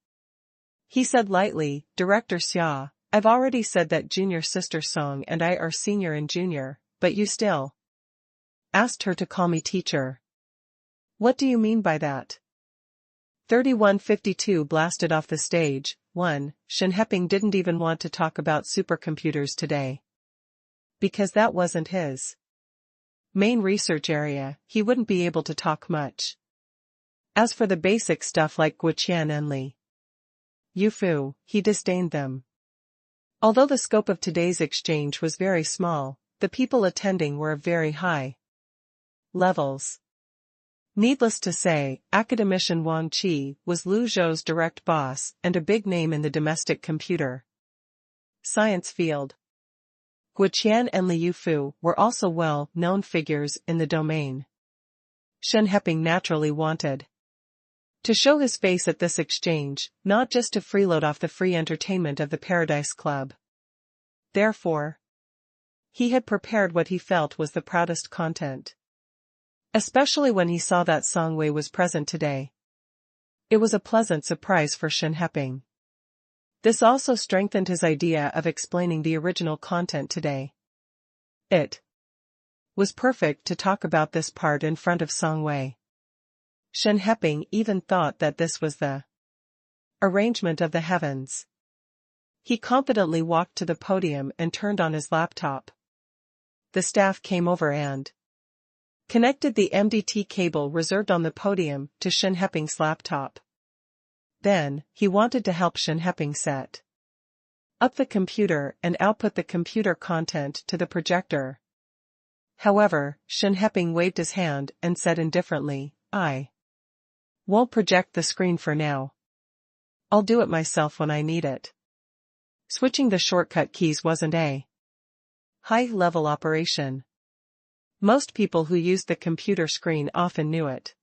He said lightly, "Director Xia, I've already said that junior sister Song and I are senior and junior, but you still asked her to call me teacher. What do you mean by that?" 3152 blasted off the stage. 1. Shen Heping didn't even want to talk about supercomputers today. Because that wasn't his main research area, he wouldn't be able to talk much. As for the basic stuff like Guoqian and Li Yufu, he disdained them. Although the scope of today's exchange was very small, the people attending were of very high levels. Needless to say, academician Wang Qi was Lu Zhou's direct boss and a big name in the domestic computer science field. Guoqian and Li Yufu were also well-known figures in the domain. Shen Heping naturally wanted to show his face at this exchange, not just to freeload off the free entertainment of the Paradise Club. Therefore, he had prepared what he felt was the proudest content. Especially when he saw that Song Wei was present today. It was a pleasant surprise for Shen Heping. This also strengthened his idea of explaining the original content today. It was perfect to talk about this part in front of Song Wei. Shen Heping even thought that this was the arrangement of the heavens. He confidently walked to the podium and turned on his laptop. The staff came over and connected the MDT cable reserved on the podium to Shen Heping's laptop. Then, he wanted to help Shen Heping set up the computer and output the computer content to the projector. However, Shen Heping waved his hand and said indifferently, "I won't project the screen for now. I'll do it myself when I need it." Switching the shortcut keys wasn't a high-level operation. Most people who used the computer screen often knew it.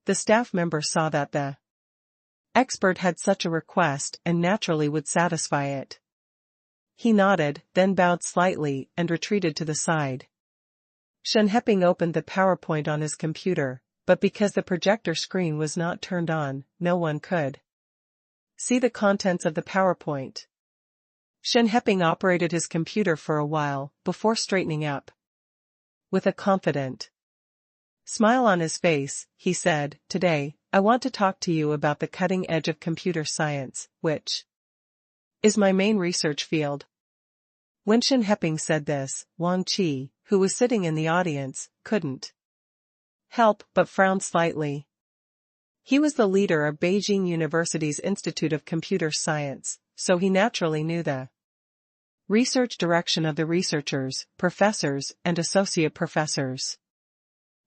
The staff member saw that the expert had such a request and naturally would satisfy it. He nodded, then bowed slightly and retreated to the side. Shen Heping opened the PowerPoint on his computer, but because the projector screen was not turned on, no one could see the contents of the PowerPoint. Shen Heping operated his computer for a while before straightening up. With a confident smile on his face, he said, "Today, I want to talk to you about the cutting edge of computer science, which is my main research field." When Shen Heping said this, Wang Qi, who was sitting in the audience, couldn't help but frown slightly. He was the leader of Beijing University's Institute of Computer Science, so he naturally knew the research direction of the researchers, professors, and associate professors.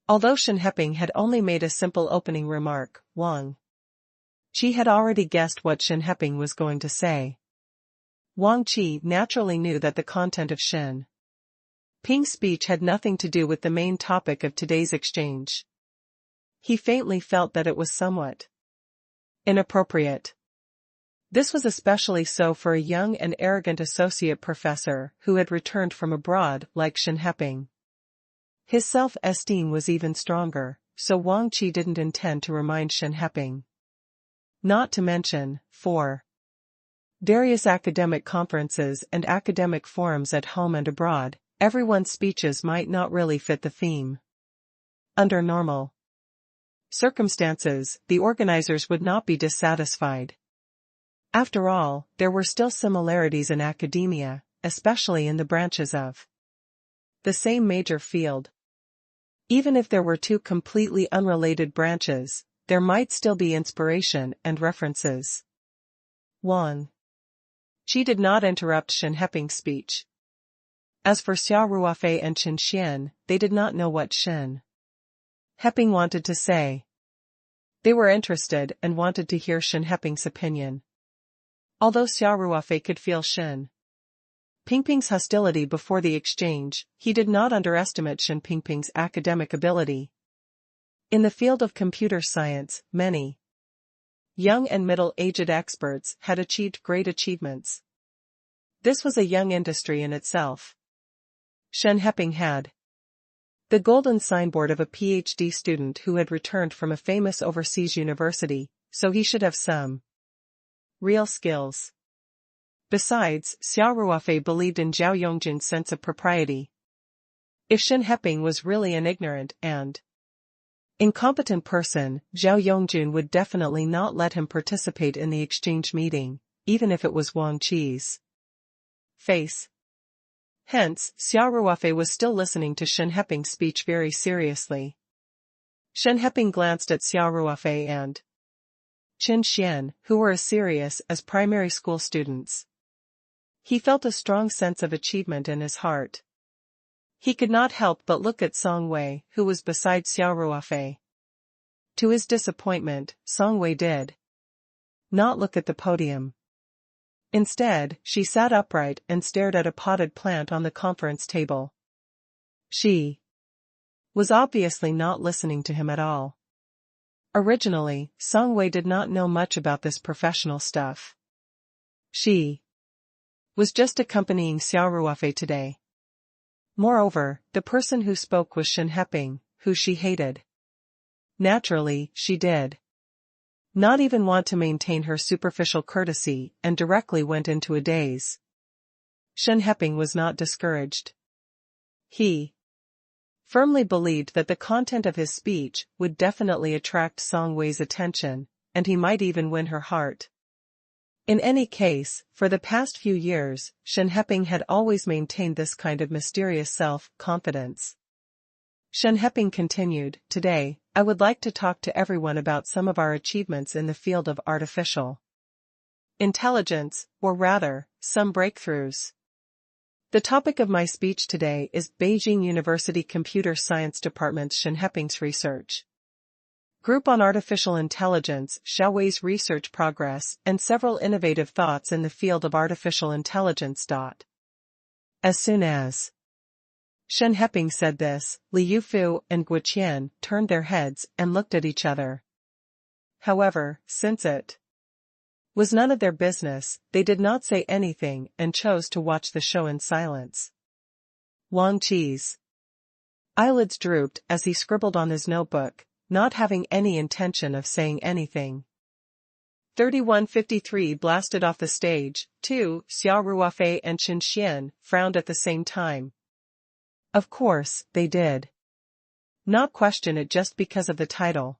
Although Shen Heping had only made a simple opening remark, Wang Qi had already guessed what Shen Heping was going to say. Wang Qi naturally knew that the content of Shen Ping's speech had nothing to do with the main topic of today's exchange. He faintly felt that it was somewhat inappropriate. This was especially so for a young and arrogant associate professor who had returned from abroad like Shen Heping. His self-esteem was even stronger, so Wang Qi didn't intend to remind Shen Heping. Not to mention, for various academic conferences and academic forums at home and abroad, everyone's speeches might not really fit the theme. Under normal circumstances, the organizers would not be dissatisfied. After all, there were still similarities in academia, especially in the branches of the same major field. Even if there were two completely unrelated branches, there might still be inspiration and references. Wang Qi did not interrupt Shen Heping's speech. As for Xia Ruofei and Chen Xian, they did not know what Shen Heping wanted to say. They were interested and wanted to hear Shen Heping's opinion. Although Xia Ruofei could feel Shen Pingping's hostility before the exchange, he did not underestimate Shen Pingping's academic ability. In the field of computer science, many young and middle-aged experts had achieved great achievements. This was a young industry in itself. Shen Heping had the golden signboard of a PhD student who had returned from a famous overseas university, so he should have some real skills. Besides, Xia Ruofei believed in Zhao Yongjun's sense of propriety. If Shen Heping was really an ignorant and incompetent person, Zhao Yongjun would definitely not let him participate in the exchange meeting, even if it was Wang Qi's face. Hence, Xia Ruofei was still listening to Shen Heping's speech very seriously. Shen Heping glanced at Xia Ruofei and Chen Xian, who were as serious as primary school students. He felt a strong sense of achievement in his heart. He could not help but look at Song Wei, who was beside Xia Ruofei. To his disappointment, Song Wei did not look at the podium. Instead, she sat upright and stared at a potted plant on the conference table. She was obviously not listening to him at all. Originally, Song Wei did not know much about this professional stuff. She was just accompanying Xia Ruofei today. Moreover, the person who spoke was Shen Heping, who she hated. Naturally, she did not even want to maintain her superficial courtesy, and directly went into a daze. Shen Heping was not discouraged. He firmly believed that the content of his speech would definitely attract Song Wei's attention, and he might even win her heart. In any case, for the past few years, Shen Heping had always maintained this kind of mysterious self-confidence. Shen Heping continued, "Today, I would like to talk to everyone about some of our achievements in the field of artificial intelligence, or rather, some breakthroughs. The topic of my speech today is Beijing University Computer Science Department Shen Heping's research group on artificial intelligence, Xia Ruofei's research progress, and several innovative thoughts in the field of artificial intelligence. As soon as Shen Heping said this, Li Yufu and Guo Qian turned their heads and looked at each other. However, since it was none of their business, they did not say anything and chose to watch the show in silence. Wang Qi's eyelids drooped as he scribbled on his notebook, not having any intention of saying anything. 3153 blasted off the stage. 2. Xia Ruofei and Qin Xian frowned at the same time. Of course, they did not question it just because of the title.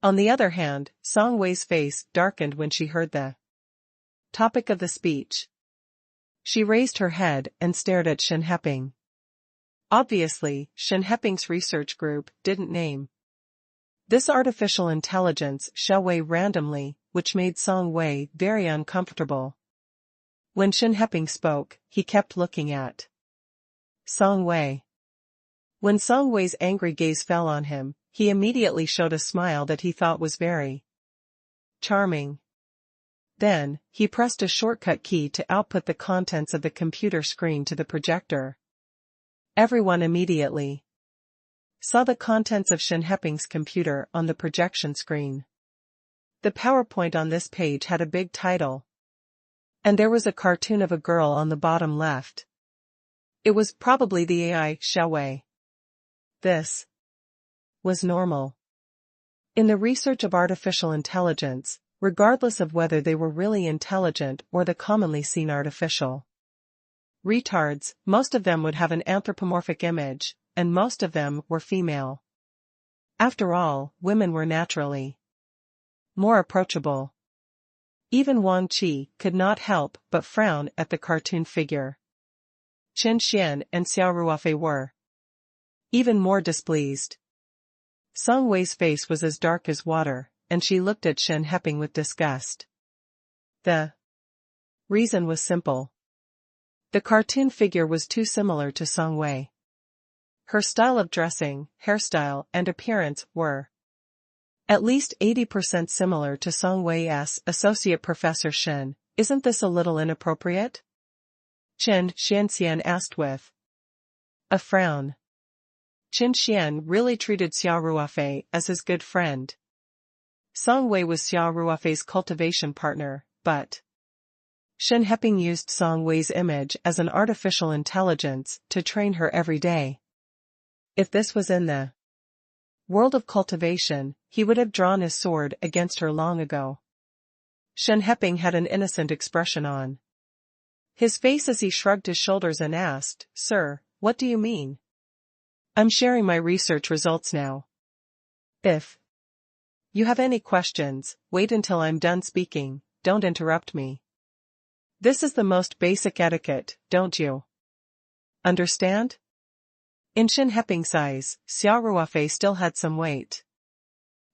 On the other hand, Song Wei's face darkened when she heard the topic of the speech. She raised her head and stared at Shen Heping. Obviously, Shen Heping's research group didn't name this artificial intelligence Xia Wei randomly, which made Song Wei very uncomfortable. When Shen Heping spoke, he kept looking at Song Wei. When Song Wei's angry gaze fell on him, he immediately showed a smile that he thought was very charming. Then, he pressed a shortcut key to output the contents of the computer screen to the projector. Everyone immediately saw the contents of Shen Heping's computer on the projection screen. The PowerPoint on this page had a big title, and there was a cartoon of a girl on the bottom left. It was probably the AI Xia Wei. This was normal. In the research of artificial intelligence, regardless of whether they were really intelligent or the commonly seen artificial retards, most of them would have an anthropomorphic image, and most of them were female. After all, women were naturally more approachable. Even Wang Qi could not help but frown at the cartoon figure. Qin Xian and Xia Ruofei were even more displeased. Song Wei's face was as dark as water, and she looked at Shen Heping with disgust. The reason was simple. The cartoon figure was too similar to Song Wei. Her style of dressing, hairstyle, and appearance were at least 80% similar to Song Wei's associate professor Shen. Isn't this a little inappropriate? Qin Xian asked with a frown. Qin Xian really treated Xia Ruofei as his good friend. Song Wei was Xia Ruofei's cultivation partner, but Shen Heping used Song Wei's image as an artificial intelligence to train her every day. If this was in the world of cultivation, he would have drawn his sword against her long ago. Shen Heping had an innocent expression on his face as he shrugged his shoulders and asked, "Sir, what do you mean? I'm sharing my research results now. If you have any questions, wait until I'm done speaking, don't interrupt me. This is the most basic etiquette, don't you understand?" In Shen Heping's eyes, Xia Ruofei still had some weight.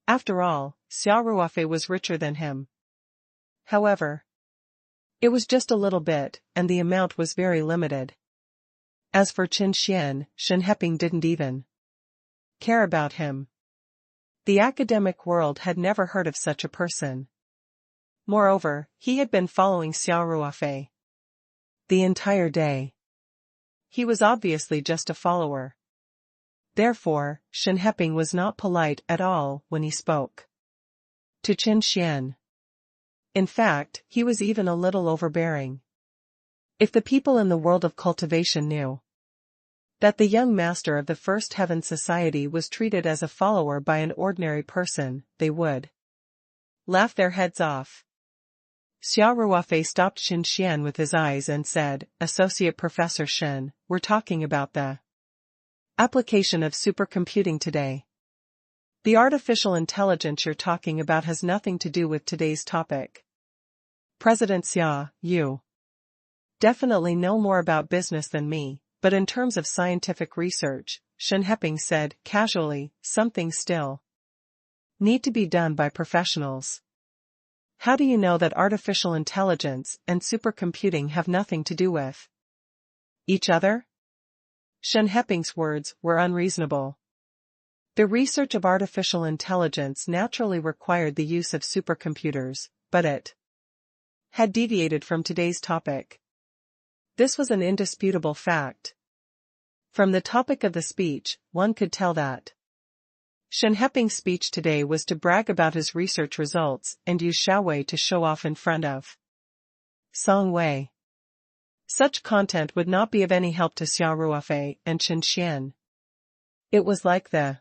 After all, Xia Ruofei was richer than him. However, it was just a little bit, and the amount was very limited. As for Qin Xian, Shen Heping didn't even care about him. The academic world had never heard of such a person. Moreover, he had been following Xia Ruofei the entire day. He was obviously just a follower. Therefore, Shen Heping was not polite at all when he spoke to Qin Xian. In fact, he was even a little overbearing. If the people in the world of cultivation knew that the young master of the First Heaven Society was treated as a follower by an ordinary person, they would laugh their heads off. Xia Ruofei stopped Shen Xian with his eyes and said, Associate Professor Shen, we're talking about the application of supercomputing today. The artificial intelligence you're talking about has nothing to do with today's topic. President Xia, you definitely know more about business than me, but in terms of scientific research, Shen Heping said, casually, something still need to be done by professionals. How do you know that artificial intelligence and supercomputing have nothing to do with each other? Shen Heping's words were unreasonable. The research of artificial intelligence naturally required the use of supercomputers, but it had deviated from today's topic. This was an indisputable fact. From the topic of the speech, one could tell that Shen Heping's speech today was to brag about his research results and use Xiaowei to show off in front of Song Wei. Such content would not be of any help to Xia Ruofei and Chen Xian. It was like the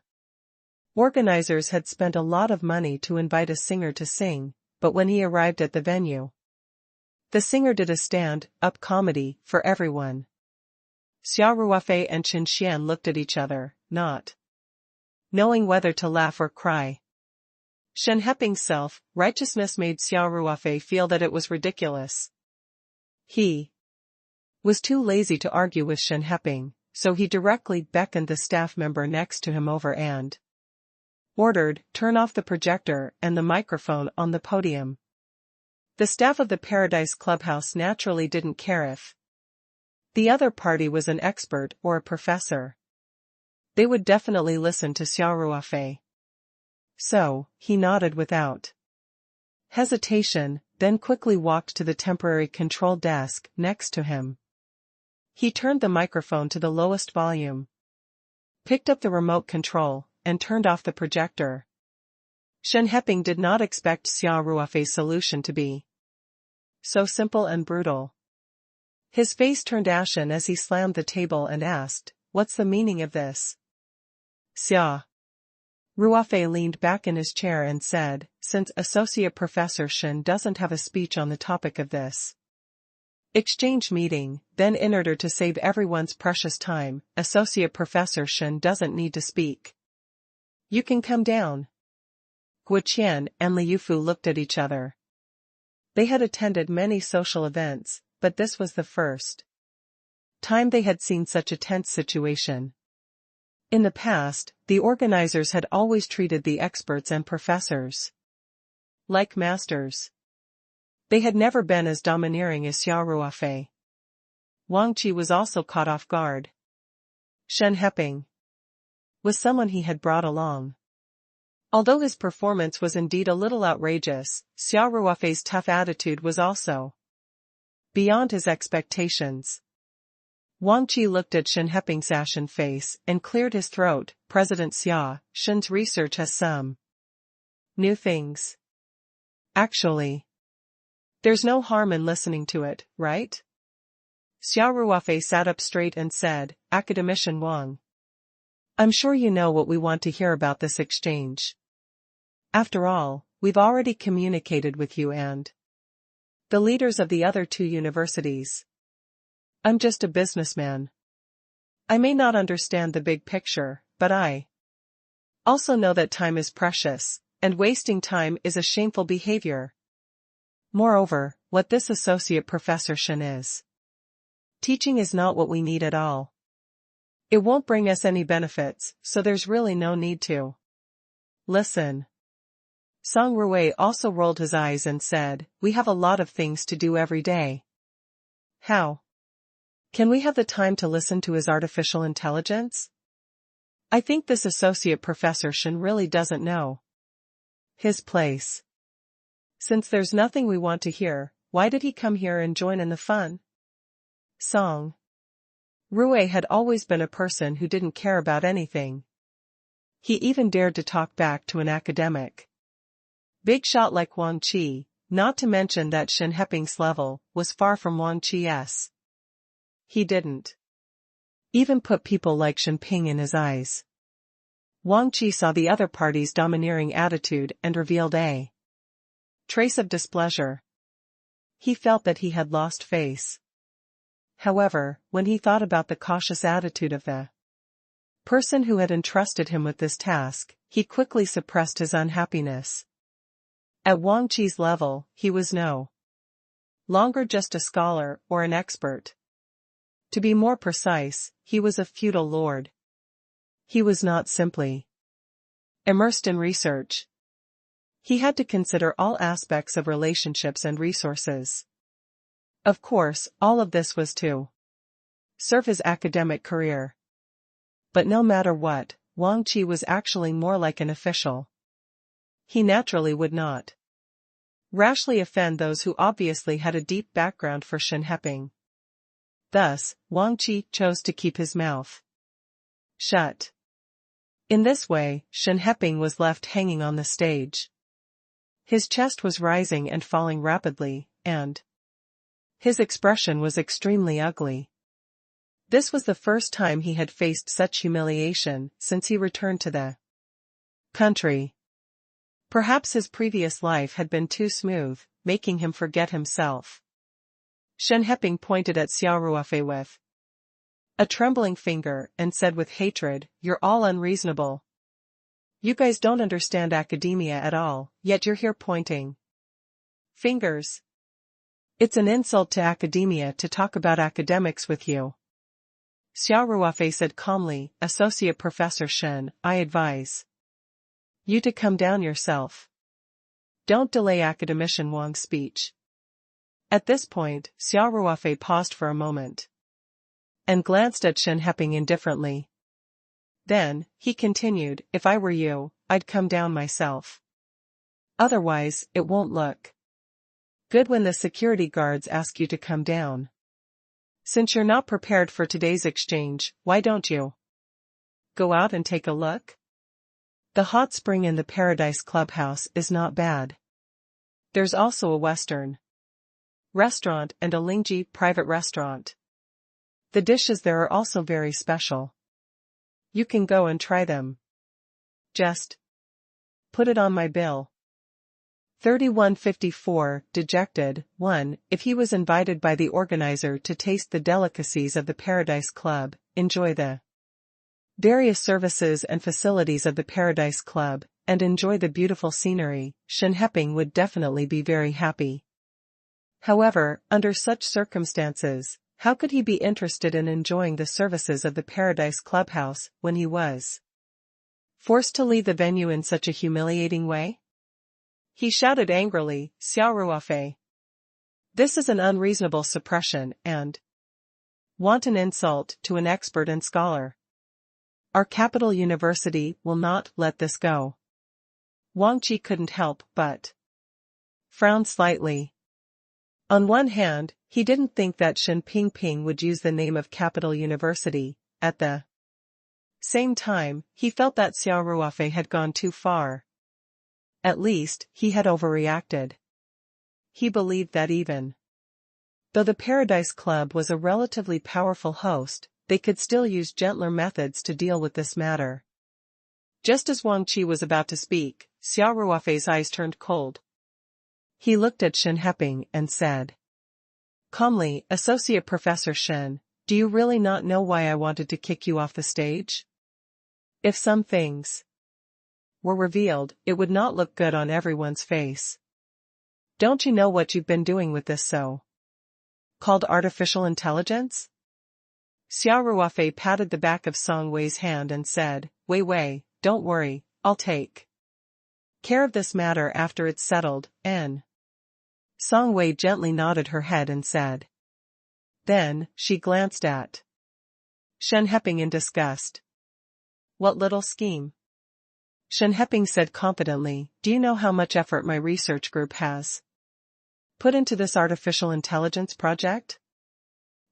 organizers had spent a lot of money to invite a singer to sing, but when he arrived at the venue, the singer did a stand-up comedy for everyone. Xia Ruofei and Chen Xian looked at each other, not knowing whether to laugh or cry. Shen Heping's self-righteousness made Xia Ruofei feel that it was ridiculous. He was too lazy to argue with Shen Heping, so he directly beckoned the staff member next to him over and ordered, turn off the projector and the microphone on the podium. The staff of the Paradise Clubhouse naturally didn't care if the other party was an expert or a professor. They would definitely listen to Xia Ruofei. So, he nodded without hesitation, then quickly walked to the temporary control desk next to him. He turned the microphone to the lowest volume, picked up the remote control, and turned off the projector. Shen Heping did not expect Xia Ruofei's solution to be so simple and brutal. His face turned ashen as he slammed the table and asked, What's the meaning of this? Xia Ruofei leaned back in his chair and said, Since Associate Professor Shen doesn't have a speech on the topic of this exchange meeting, then in order to save everyone's precious time, Associate Professor Shen doesn't need to speak. You can come down. Guo Qian and Li Yufu looked at each other. They had attended many social events, but this was the first time they had seen such a tense situation. In the past, the organizers had always treated the experts and professors like masters. They had never been as domineering as Xia Ruofei. Wang Qi was also caught off guard. Shen Heping was someone he had brought along. Although his performance was indeed a little outrageous, Xia Ruofei's tough attitude was also beyond his expectations. Wang Qi looked at Shen Heping's ashen face and cleared his throat. President Xia, Shen's research has some new things. Actually, there's no harm in listening to it, right? Xia Ruofei sat up straight and said, Academician Wang, I'm sure you know what we want to hear about this exchange. After all, we've already communicated with you and the leaders of the other two universities. I'm just a businessman. I may not understand the big picture, but I also know that time is precious, and wasting time is a shameful behavior. Moreover, what this associate professor Shen is teaching is not what we need at all. It won't bring us any benefits, so there's really no need to listen. Song Rui also rolled his eyes and said, We have a lot of things to do every day. How can we have the time to listen to his artificial intelligence? I think this associate professor Shen really doesn't know his place. Since there's nothing we want to hear, why did he come here and join in the fun? Song Rui had always been a person who didn't care about anything. He even dared to talk back to an academic big shot like Wang Qi, not to mention that Shen Heping's level was far from Wang Qi's. He didn't even put people like Shen Ping in his eyes. Wang Qi saw the other party's domineering attitude and revealed a trace of displeasure. He felt that he had lost face. However, when he thought about the cautious attitude of the person who had entrusted him with this task, he quickly suppressed his unhappiness. At Wang Qi's level, he was no longer just a scholar or an expert. To be more precise, he was a feudal lord. He was not simply immersed in research. He had to consider all aspects of relationships and resources. Of course, all of this was to serve his academic career. But no matter what, Wang Qi was actually more like an official. He naturally would not rashly offend those who obviously had a deep background for Shen Heping. Thus, Wang Qi chose to keep his mouth shut. In this way, Shen Heping was left hanging on the stage. His chest was rising and falling rapidly, and his expression was extremely ugly. This was the first time he had faced such humiliation since he returned to the country. Perhaps his previous life had been too smooth, making him forget himself. Shen Heping pointed at Xia Ruofei with a trembling finger and said with hatred, "You're all unreasonable. You guys don't understand academia at all, yet you're here pointing fingers. It's an insult to academia to talk about academics with you." Xia Ruofei said calmly, "Associate Professor Shen, I advise you to come down yourself. Don't delay Academician Wang's speech." At this point, Xia Ruofei paused for a moment and glanced at Shen Heping indifferently. Then, he continued, "If I were you, I'd come down myself. Otherwise, it won't look good when the security guards ask you to come down. Since you're not prepared for today's exchange, why don't you go out and take a look? The hot spring in the Paradise Clubhouse is not bad. There's also a Western restaurant and a Lingji private restaurant. The dishes there are also very special. You can go and try them. Just put it on my bill." 3154, dejected, 1. If he was invited by the organizer to taste the delicacies of the Paradise Club, enjoy the various services and facilities of the Paradise Club, and enjoy the beautiful scenery, Shen Heping would definitely be very happy. However, under such circumstances, how could he be interested in enjoying the services of the Paradise Clubhouse when he was forced to leave the venue in such a humiliating way? He shouted angrily, "Xia Ruofei! This is an unreasonable suppression and wanton insult to an expert and scholar. Our capital university will not let this go." Wang Qi couldn't help but frown slightly. On one hand, he didn't think that Shen Pingping would use the name of Capital University. At the same time, he felt that Xia Ruofei had gone too far. At least, he had overreacted. He believed that even though the Paradise Club was a relatively powerful host, they could still use gentler methods to deal with this matter. Just as Wang Qi was about to speak, Xia Ruofei's eyes turned cold. He looked at Shen Heping and said calmly, "Associate Professor Shen, do you really not know why I wanted to kick you off the stage? If some things were revealed, it would not look good on everyone's face. Don't you know what you've been doing with this so-called artificial intelligence?" Xia Ruofei patted the back of Song Wei's hand and said, Wei, don't worry, I'll take care of this matter after it's settled, N. Song Wei gently nodded her head and said. Then, she glanced at Shen Heping in disgust. "What little scheme?" Shen Heping said confidently, "Do you know how much effort my research group has put into this artificial intelligence project?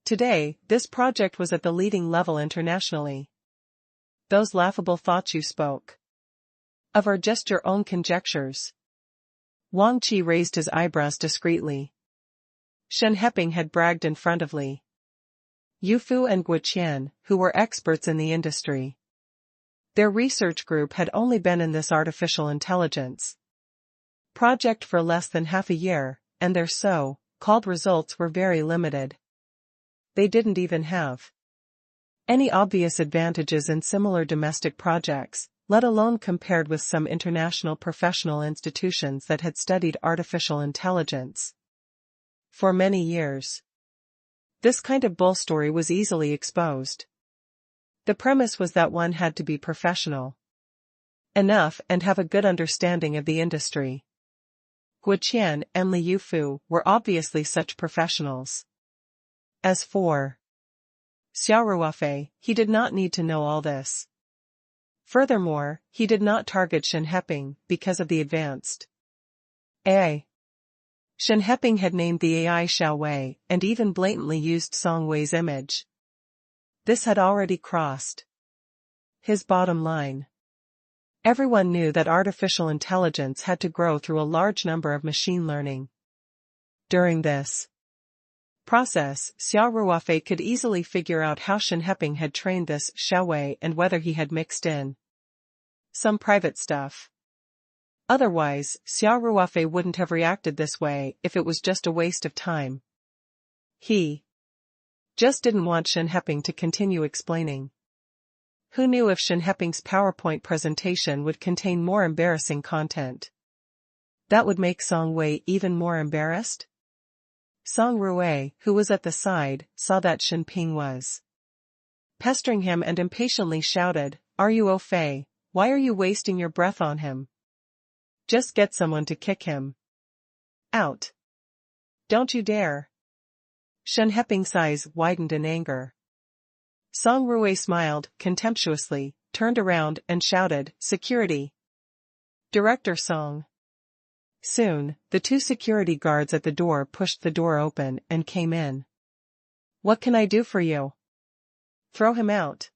Today, this project was at the leading level internationally. Those laughable thoughts you spoke of are just your own conjectures." Wang Qi raised his eyebrows discreetly. Shen Heping had bragged in front of Li Yufu and Guoqian, who were experts in the industry. Their research group had only been in this artificial intelligence project for less than half a year, and their so-called results were very limited. They didn't even have any obvious advantages in similar domestic projects, let alone compared with some international professional institutions that had studied artificial intelligence for many years. This kind of bull story was easily exposed. The premise was that one had to be professional enough and have a good understanding of the industry. Guo Qian and Li Yufu were obviously such professionals. As for Xia Ruofei, he did not need to know all this. Furthermore, he did not target Shen Heping because of the advanced AI. Shen Heping had named the AI Xiao Wei and even blatantly used Song Wei's image. This had already crossed his bottom line. Everyone knew that artificial intelligence had to grow through a large number of machine learning. During this process, Xia Ruofei could easily figure out how Shen Heping had trained this Xiao Wei and whether he had mixed in some private stuff. Otherwise, Xia Ruofei wouldn't have reacted this way if it was just a waste of time. He just didn't want Shen Heping to continue explaining. Who knew if Shen Heping's PowerPoint presentation would contain more embarrassing content? That would make Song Wei even more embarrassed? Song Ruofei, who was at the side, saw that Shen Ping was pestering him and impatiently shouted, "Are you Ruofei? Why are you wasting your breath on him? Just get someone to kick him out. Don't you dare." Shen Heping's eyes widened in anger. Song Ruofei smiled contemptuously, turned around and shouted, "Security! Director Song!" Soon, the two security guards at the door pushed the door open and came in. "What can I do for you?" "Throw him out."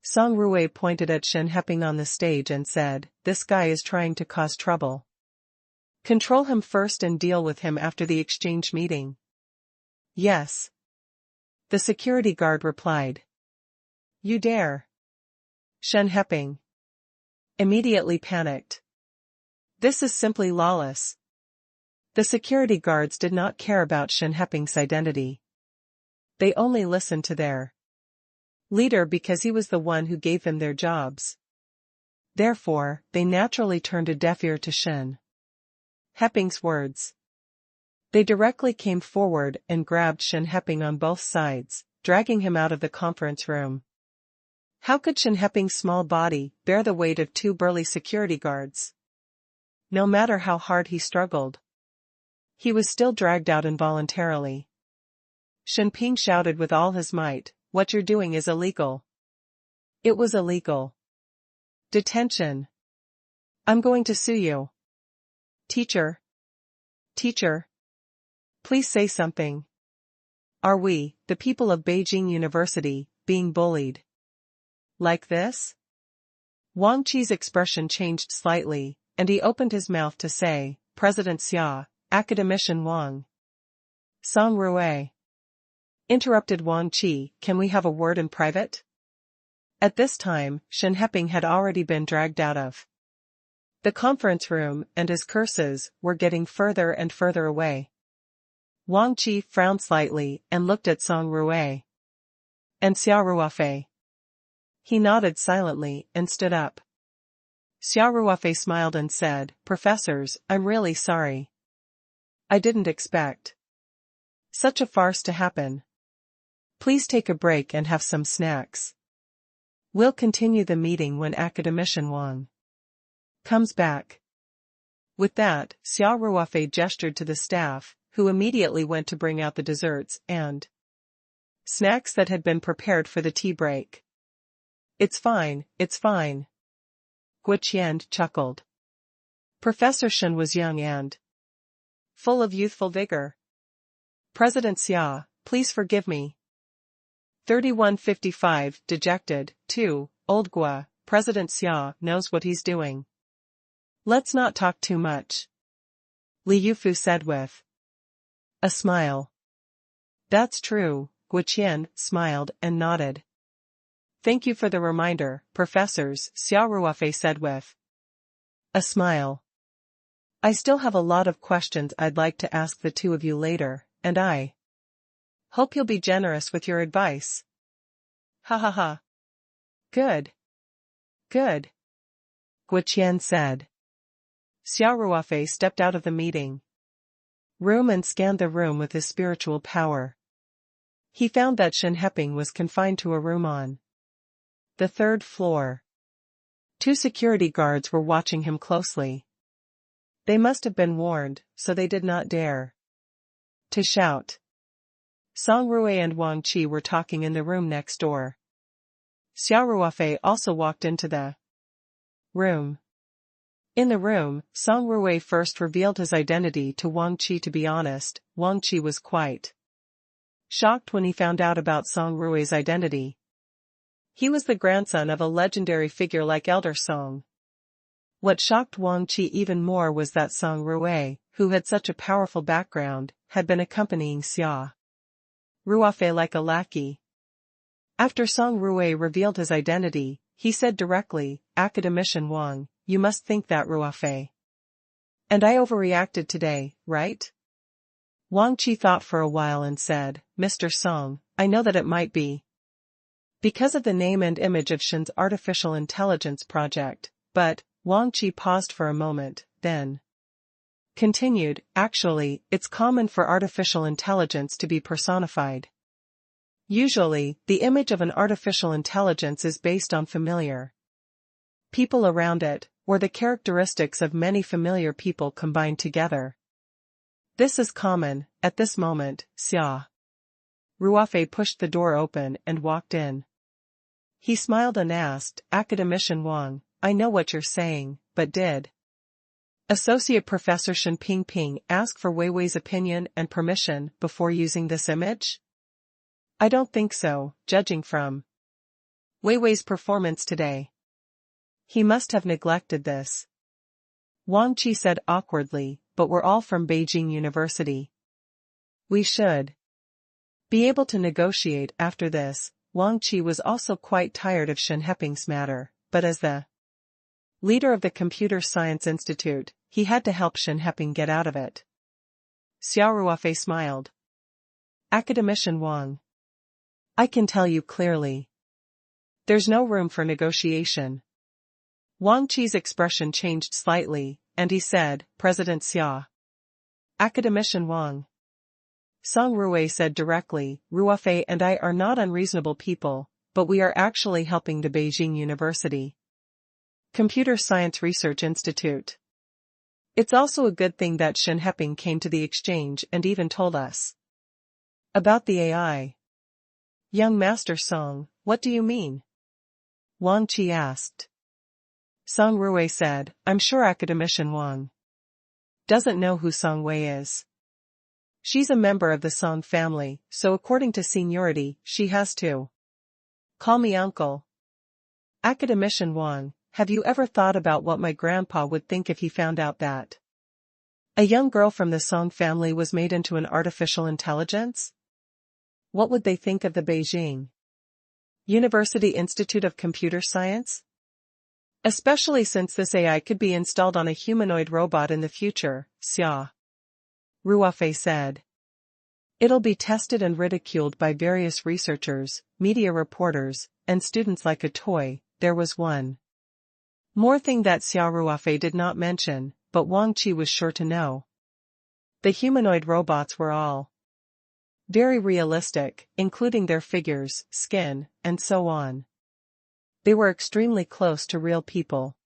Song Ruofei pointed at Shen Heping on the stage and said, "This guy is trying to cause trouble. Control him first and deal with him after the exchange meeting." "Yes." The security guard replied. "You dare." Shen Heping immediately panicked. This is simply lawless. The security guards did not care about Shen Heping's identity. They only listened to their leader because he was the one who gave them their jobs. Therefore, they naturally turned a deaf ear to Shen Heping's words. They directly came forward and grabbed Shen Heping on both sides, dragging him out of the conference room. How could Shen Heping's small body bear the weight of two burly security guards? No matter how hard he struggled, he was still dragged out involuntarily. Shen Ping shouted with all his might, "What you're doing is illegal." It was illegal. Detention. I'm going to sue you. Teacher. Teacher. Please say something. Are we, the people of Beijing University, being bullied like this? Wang Qi's expression changed slightly, and he opened his mouth to say, "President Xia, Academician Wang." Song Ruofei interrupted Wang Qi, "Can we have a word in private?" At this time, Shen Heping had already been dragged out of the conference room and his curses were getting further and further away. Wang Qi frowned slightly and looked at Song Ruofei and Xia Ruofei. He nodded silently and stood up. Xia Ruofei smiled and said, "Professors, I'm really sorry. I didn't expect such a farce to happen. Please take a break and have some snacks. We'll continue the meeting when Academician Wang comes back." With that, Xia Ruofei gestured to the staff, who immediately went to bring out the desserts and snacks that had been prepared for the tea break. It's fine, it's fine. Guo Qian chuckled. Professor Shen was young and full of youthful vigor. President Xia, please forgive me. 3155, dejected, 2, old Guo, President Xia knows what he's doing. Let's not talk too much. Li Yufu said with a smile. That's true, Guo Qian smiled and nodded. Thank you for the reminder, professors, Xia Ruofei said with a smile. I still have a lot of questions I'd like to ask the two of you later, and I hope you'll be generous with your advice. Ha ha ha. Good. Good. Guoqian said. Xia Ruofei stepped out of the meeting room and scanned the room with his spiritual power. He found that Shen Heping was confined to a room on the third floor. 2 security guards were watching him closely. They must have been warned, so they did not dare to shout. Song Rui and Wang Qi were talking in the room next door. Xia Ruofei also walked into the room. In the room, Song Rui first revealed his identity to Wang Qi. To be honest, Wang Qi was quite shocked when he found out about Song Rui's identity. He was the grandson of a legendary figure like Elder Song. What shocked Wang Qi even more was that Song Rui, who had such a powerful background, had been accompanying Xia Ruofei like a lackey. After Song Rui revealed his identity, he said directly, "Academician Wang, you must think that Ruofei and I overreacted today, right?" Wang Qi thought for a while and said, "Mr. Song, I know that it might be because of the name and image of Shen's artificial intelligence project, but..." Wang Qi paused for a moment, then continued, "Actually, it's common for artificial intelligence to be personified. Usually, the image of an artificial intelligence is based on familiar people around it, or the characteristics of many familiar people combined together. This is common." At this moment, Xia Ruofei pushed the door open and walked in. He smiled and asked, "Academician Wang, I know what you're saying, but did Associate Professor Shen Pingping ask for Weiwei's opinion and permission before using this image?" "I don't think so, judging from Weiwei's performance today. He must have neglected this." Wang Qi said awkwardly, "But we're all from Beijing University. We should be able to negotiate." After this, Wang Qi was also quite tired of Shen Heping's matter, but as the leader of the Computer Science Institute, he had to help Shen Heping get out of it. Xia Ruofei smiled. "Academician Wang, I can tell you clearly. There's no room for negotiation." Wang Qi's expression changed slightly, and he said, "President Xia." "Academician Wang," Song Rui said directly, "Ruofei and I are not unreasonable people, but we are actually helping the Beijing University Computer Science Research Institute. It's also a good thing that Shen Heping came to the exchange and even told us about the AI. Young Master Song, what do you mean?" Wang Qi asked. Song Rui said, "I'm sure Academician Wang doesn't know who Song Wei is. She's a member of the Song family, so according to seniority, she has to call me uncle." "Academician Wang, have you ever thought about what my grandpa would think if he found out that a young girl from the Song family was made into an artificial intelligence? What would they think of the Beijing University Institute of Computer Science? Especially since this AI could be installed on a humanoid robot in the future," Xia Ruofei said. "It'll be tested and ridiculed by various researchers, media reporters, and students like a toy." There was one more thing that Xia Ruofei did not mention, but Wang Qi was sure to know. The humanoid robots were all very realistic, including their figures, skin, and so on. They were extremely close to real people.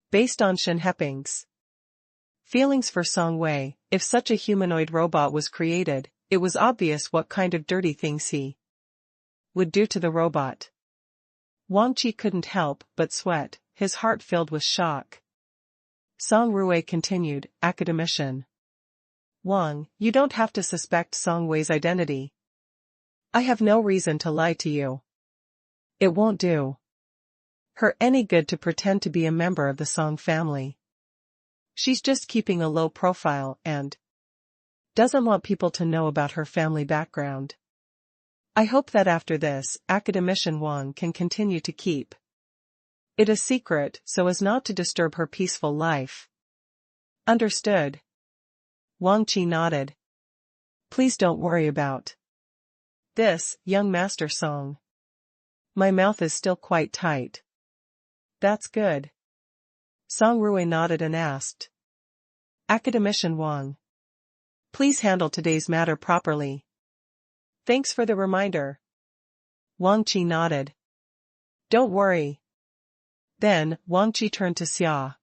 Based on Shen Heping's feelings for Song Wei, if such a humanoid robot was created, it was obvious what kind of dirty things he would do to the robot. Wang Qi couldn't help but sweat, his heart filled with shock. Song Rui continued, "Academician Wang, you don't have to suspect Song Wei's identity. I have no reason to lie to you. It won't do her any good to pretend to be a member of the Song family. She's just keeping a low profile and doesn't want people to know about her family background. I hope that after this, Academician Wang can continue to keep it a secret so as not to disturb her peaceful life." Understood. Wang Qi nodded. Please don't worry about this, young master Song. My mouth is still quite tight. That's good. Song Ruofei nodded and asked. Academician Wang. Please handle today's matter properly. Thanks for the reminder. Wang Qi nodded. Don't worry. Then, Wang Qi turned to Xia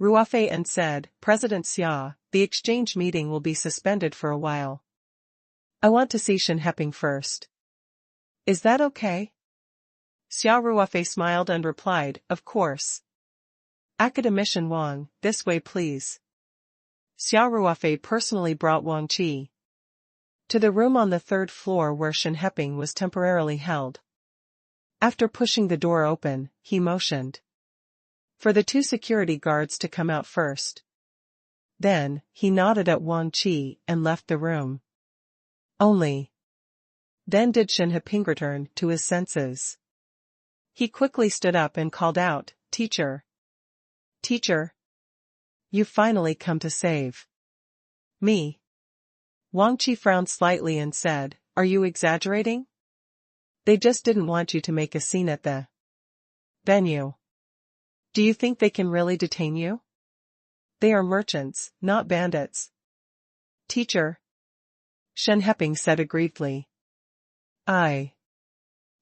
Ruofei and said, President Xia, the exchange meeting will be suspended for a while. I want to see Shen Heping first. Is that okay? Xia Ruofei smiled and replied, Of course. Academician Wang, this way please. Xia Ruofei personally brought Wang Qi to the room on the third floor where Shen Heping was temporarily held. After pushing the door open, he motioned for the two security guards to come out first. Then, he nodded at Wang Qi and left the room. Only then did Shen Heping return to his senses. He quickly stood up and called out, Teacher! Teacher! You've finally come to save me. Wang Qi frowned slightly and said, Are you exaggerating? They just didn't want you to make a scene at the venue. Do you think they can really detain you? They are merchants, not bandits. Teacher. Shen Heping said aggrievedly. I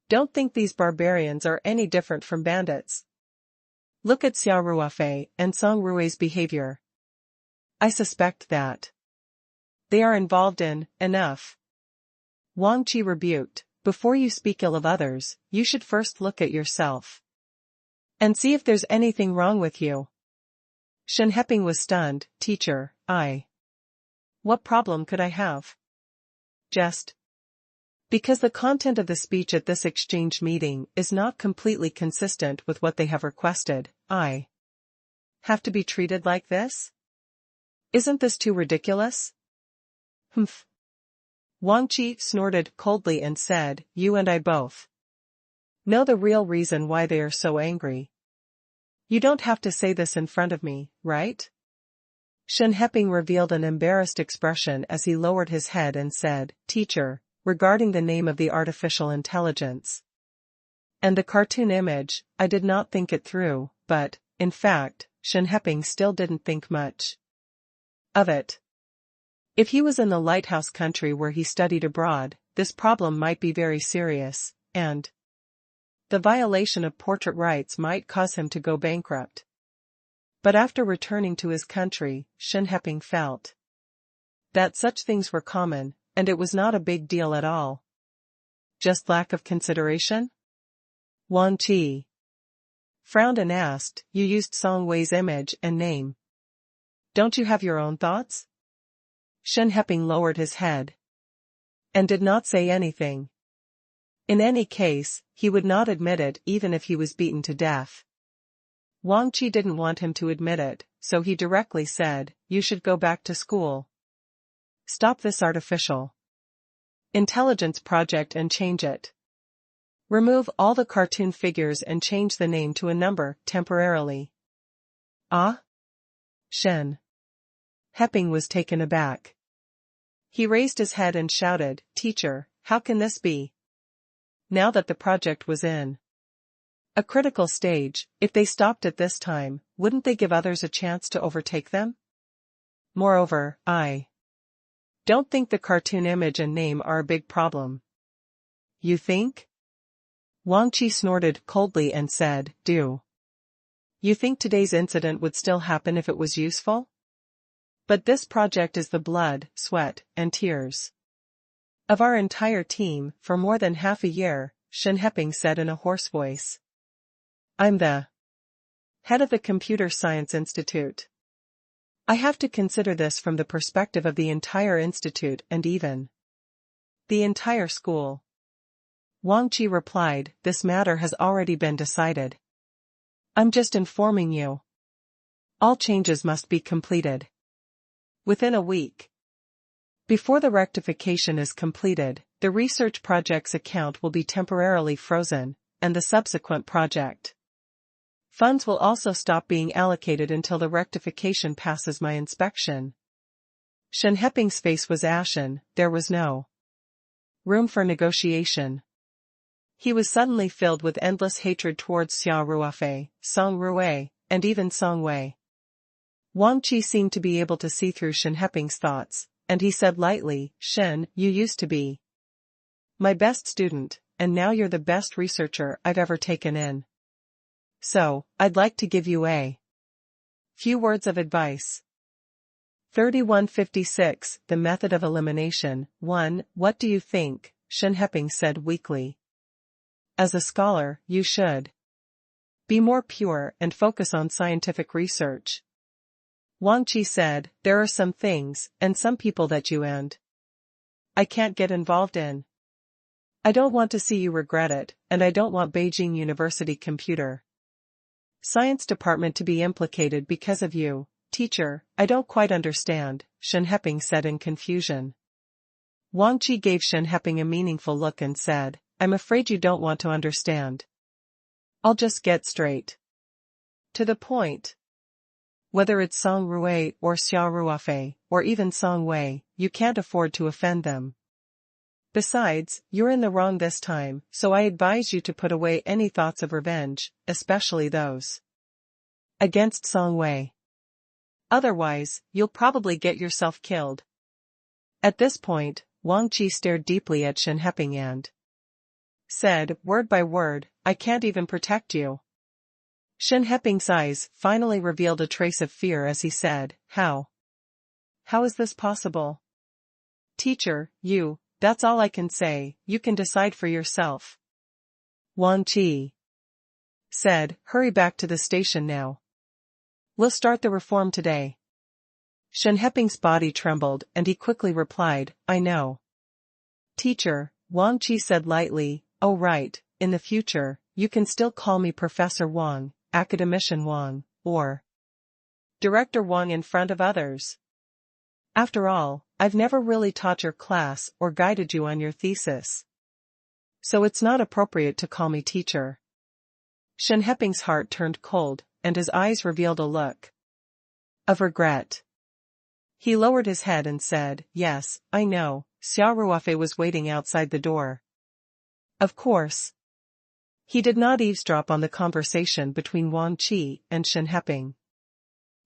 don't think these barbarians are any different from bandits. Look at Xia Ruofei and Song Ruofei's behavior. I suspect that they are involved in enough. Wang Qi rebuked, Before you speak ill of others, you should first look at yourself and see if there's anything wrong with you. Shen Heping was stunned. Teacher, what problem could I have? Just because the content of the speech at this exchange meeting is not completely consistent with what they have requested, I have to be treated like this? Isn't this too ridiculous? Humph. Wang Qi snorted coldly and said, You and I both know the real reason why they are so angry. You don't have to say this in front of me, right? Shen Heping revealed an embarrassed expression as he lowered his head and said, Teacher, regarding the name of the artificial intelligence and the cartoon image, I did not think it through, but, in fact, Shen Heping still didn't think much of it. If he was in the lighthouse country where he studied abroad, this problem might be very serious, and the violation of portrait rights might cause him to go bankrupt. But after returning to his country, Shen Heping felt that such things were common, and it was not a big deal at all. Just lack of consideration? Wang Qi frowned and asked, You used Song Wei's image and name. Don't you have your own thoughts? Shen Heping lowered his head and did not say anything. In any case, he would not admit it even if he was beaten to death. Wang Qi didn't want him to admit it, so he directly said, You should go back to school. Stop this artificial intelligence project and change it. Remove all the cartoon figures and change the name to a number, temporarily. Ah? Shen Heping was taken aback. He raised his head and shouted, Teacher, how can this be? Now that the project was in a critical stage, if they stopped at this time, wouldn't they give others a chance to overtake them? Moreover, I don't think the cartoon image and name are a big problem. You think? Wang Qi snorted coldly and said, Do you think today's incident would still happen if it was useful? But this project is the blood, sweat, and tears of our entire team for more than half a year, Shen Heping said in a hoarse voice. I'm the head of the Computer Science Institute. I have to consider this from the perspective of the entire institute and even the entire school. Wang Qi replied, This matter has already been decided. I'm just informing you. All changes must be completed within a week. Before the rectification is completed, the research project's account will be temporarily frozen, and the subsequent project Funds will also stop being allocated until the rectification passes my inspection. Shen Heping's face was ashen. There was no room for negotiation. He was suddenly filled with endless hatred towards Xia Ruofei, Song Rui, and even Song Wei. Wang Qi seemed to be able to see through Shen Heping's thoughts, and he said lightly, "Shen, you used to be my best student, and now you're the best researcher I've ever taken in. So, I'd like to give you a few words of advice." 3156, The Method of Elimination. 1. What do you think? Shen Heping said weakly. As a scholar, you should be more pure and focus on scientific research. Wang Qi said, there are some things, and some people that you and I can't get involved in. I don't want to see you regret it, and I don't want Beijing University Computer Science Department to be implicated because of you. Teacher, I don't quite understand, Shen Heping said in confusion. Wang Qi gave Shen Heping a meaningful look and said, I'm afraid you don't want to understand. I'll just get straight to the point. Whether it's Song Rui or Xia Ruofei, or even Song Wei, you can't afford to offend them. Besides, you're in the wrong this time, so I advise you to put away any thoughts of revenge, especially those against Song Wei. Otherwise, you'll probably get yourself killed. At this point, Wang Qi stared deeply at Shen Heping and said, word by word, I can't even protect you. Shen Heping's eyes finally revealed a trace of fear as he said, How is this possible? Teacher, that's all I can say, you can decide for yourself. Wang Qi said, hurry back to the station now. We'll start the reform today. Shen Heping's body trembled and he quickly replied, I know. Teacher, Wang Qi said lightly, oh right, in the future, you can still call me Professor Wang, Academician Wang, or Director Wang in front of others. After all, I've never really taught your class or guided you on your thesis. So it's not appropriate to call me teacher. Shen Heping's heart turned cold, and his eyes revealed a look of regret. He lowered his head and said, yes, I know, Xia Ruofei was waiting outside the door. Of course. He did not eavesdrop on the conversation between Wang Qi and Shen Heping.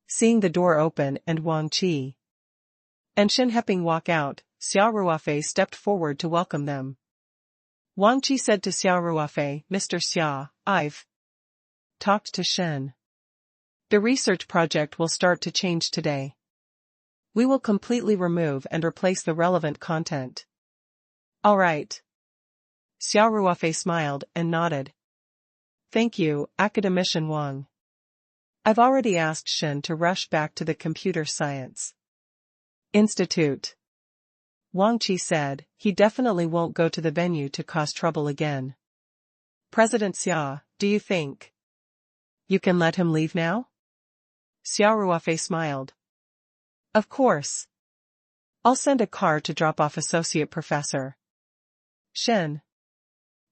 Seeing the door open and Wang Qi and Shen Heping walk out, Xia Ruofei stepped forward to welcome them. Wang Qi said to Xia Ruofei, Mr. Xia, I've talked to Shen. The research project will start to change today. We will completely remove and replace the relevant content. All right. Xia Ruofei smiled and nodded. Thank you, Academician Wang. I've already asked Shen to rush back to the Computer Science Institute. Wang Qi said, he definitely won't go to the venue to cause trouble again. President Xia, do you think you can let him leave now? Xia Ruofei smiled. Of course. I'll send a car to drop off Associate Professor Shen.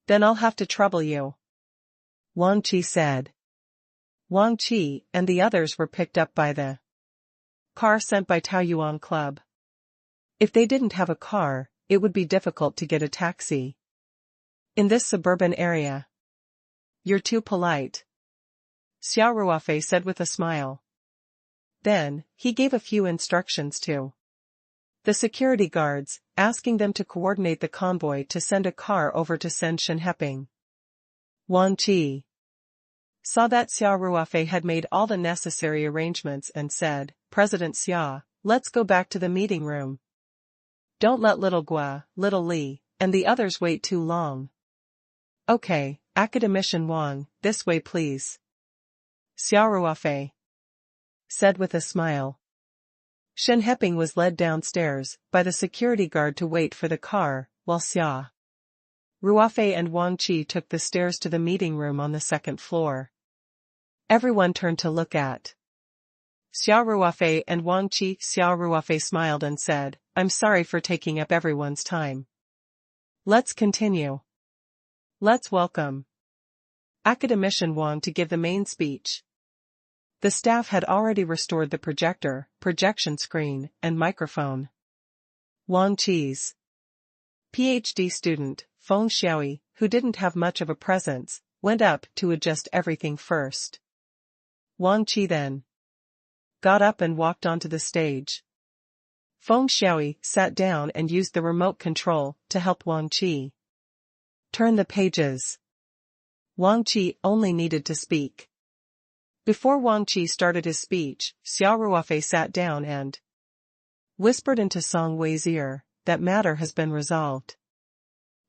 Then I'll have to trouble you. Wang Qi said. Wang Qi and the others were picked up by the car sent by Taoyuan Club. If they didn't have a car, it would be difficult to get a taxi in this suburban area. You're too polite, Xia Ruofei said with a smile. Then, he gave a few instructions to the security guards, asking them to coordinate the convoy to send a car over to send Shen Heping. Wang Qi saw that Xia Ruofei had made all the necessary arrangements and said, President Xia, let's go back to the meeting room. Don't let little Gua, little Li, and the others wait too long. Okay, Academician Wang, this way please. Xia Ruofei said with a smile. Shen Heping was led downstairs by the security guard to wait for the car, while Xia Ruofei and Wang Qi took the stairs to the meeting room on the second floor. Everyone turned to look at Xia Ruofei and Wang Qi. Xia Ruofei smiled and said, I'm sorry for taking up everyone's time. Let's continue. Let's welcome Academician Wang to give the main speech. The staff had already restored the projector, projection screen, and microphone. Wang Qi's PhD student, Feng Xiaoyi, who didn't have much of a presence, went up to adjust everything first. Wang Qi then got up and walked onto the stage. Feng Xiaoyi sat down and used the remote control to help Wang Qi turn the pages. Wang Qi only needed to speak. Before Wang Qi started his speech, Xia Ruofei sat down and whispered into Song Wei's ear, "That matter has been resolved.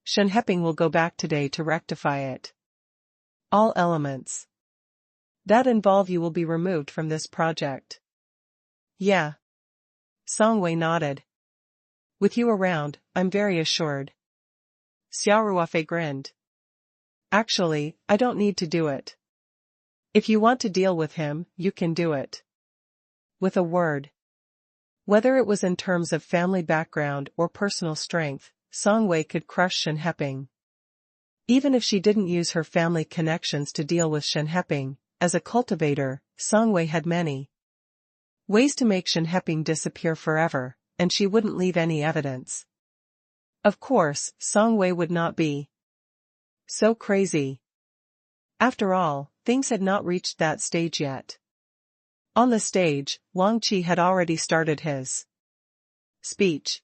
Shen Heping will go back today to rectify it. All elements that involve you will be removed from this project." "Yeah." Song Wei nodded. "With you around, I'm very assured." Xia Ruofei grinned. "Actually, I don't need to do it. If you want to deal with him, you can do it. With a word." Whether it was in terms of family background or personal strength, Song Wei could crush Shen Heping. Even if she didn't use her family connections to deal with Shen Heping, as a cultivator, Song Wei had many ways to make Shen Heping disappear forever, and she wouldn't leave any evidence. Of course, Song Wei would not be so crazy. After all, things had not reached that stage yet. On the stage, Wang Qi had already started his speech.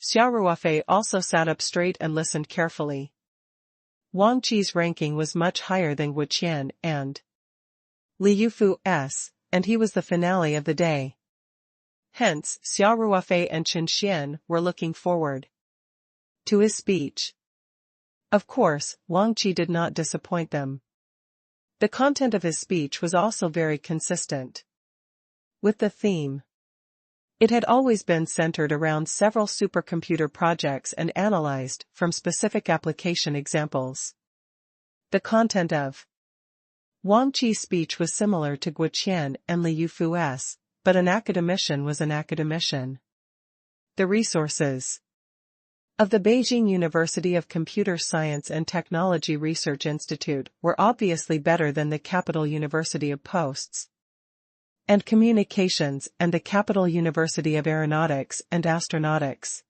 Xia Ruofei also sat up straight and listened carefully. Wang Qi's ranking was much higher than Gu Qian and Li Yufu's, and he was the finale of the day. Hence, Xia Ruofei and Chen Xian were looking forward to his speech. Of course, Wang Qi did not disappoint them. The content of his speech was also very consistent with the theme. It had always been centered around several supercomputer projects and analyzed from specific application examples. The content of Wang Qi's speech was similar to Gu Qian and Li Yufu's, but an academician was an academician. The resources of the Beijing University of Computer Science and Technology Research Institute were obviously better than the Capital University of Posts and Communications and the Capital University of Aeronautics and Astronautics.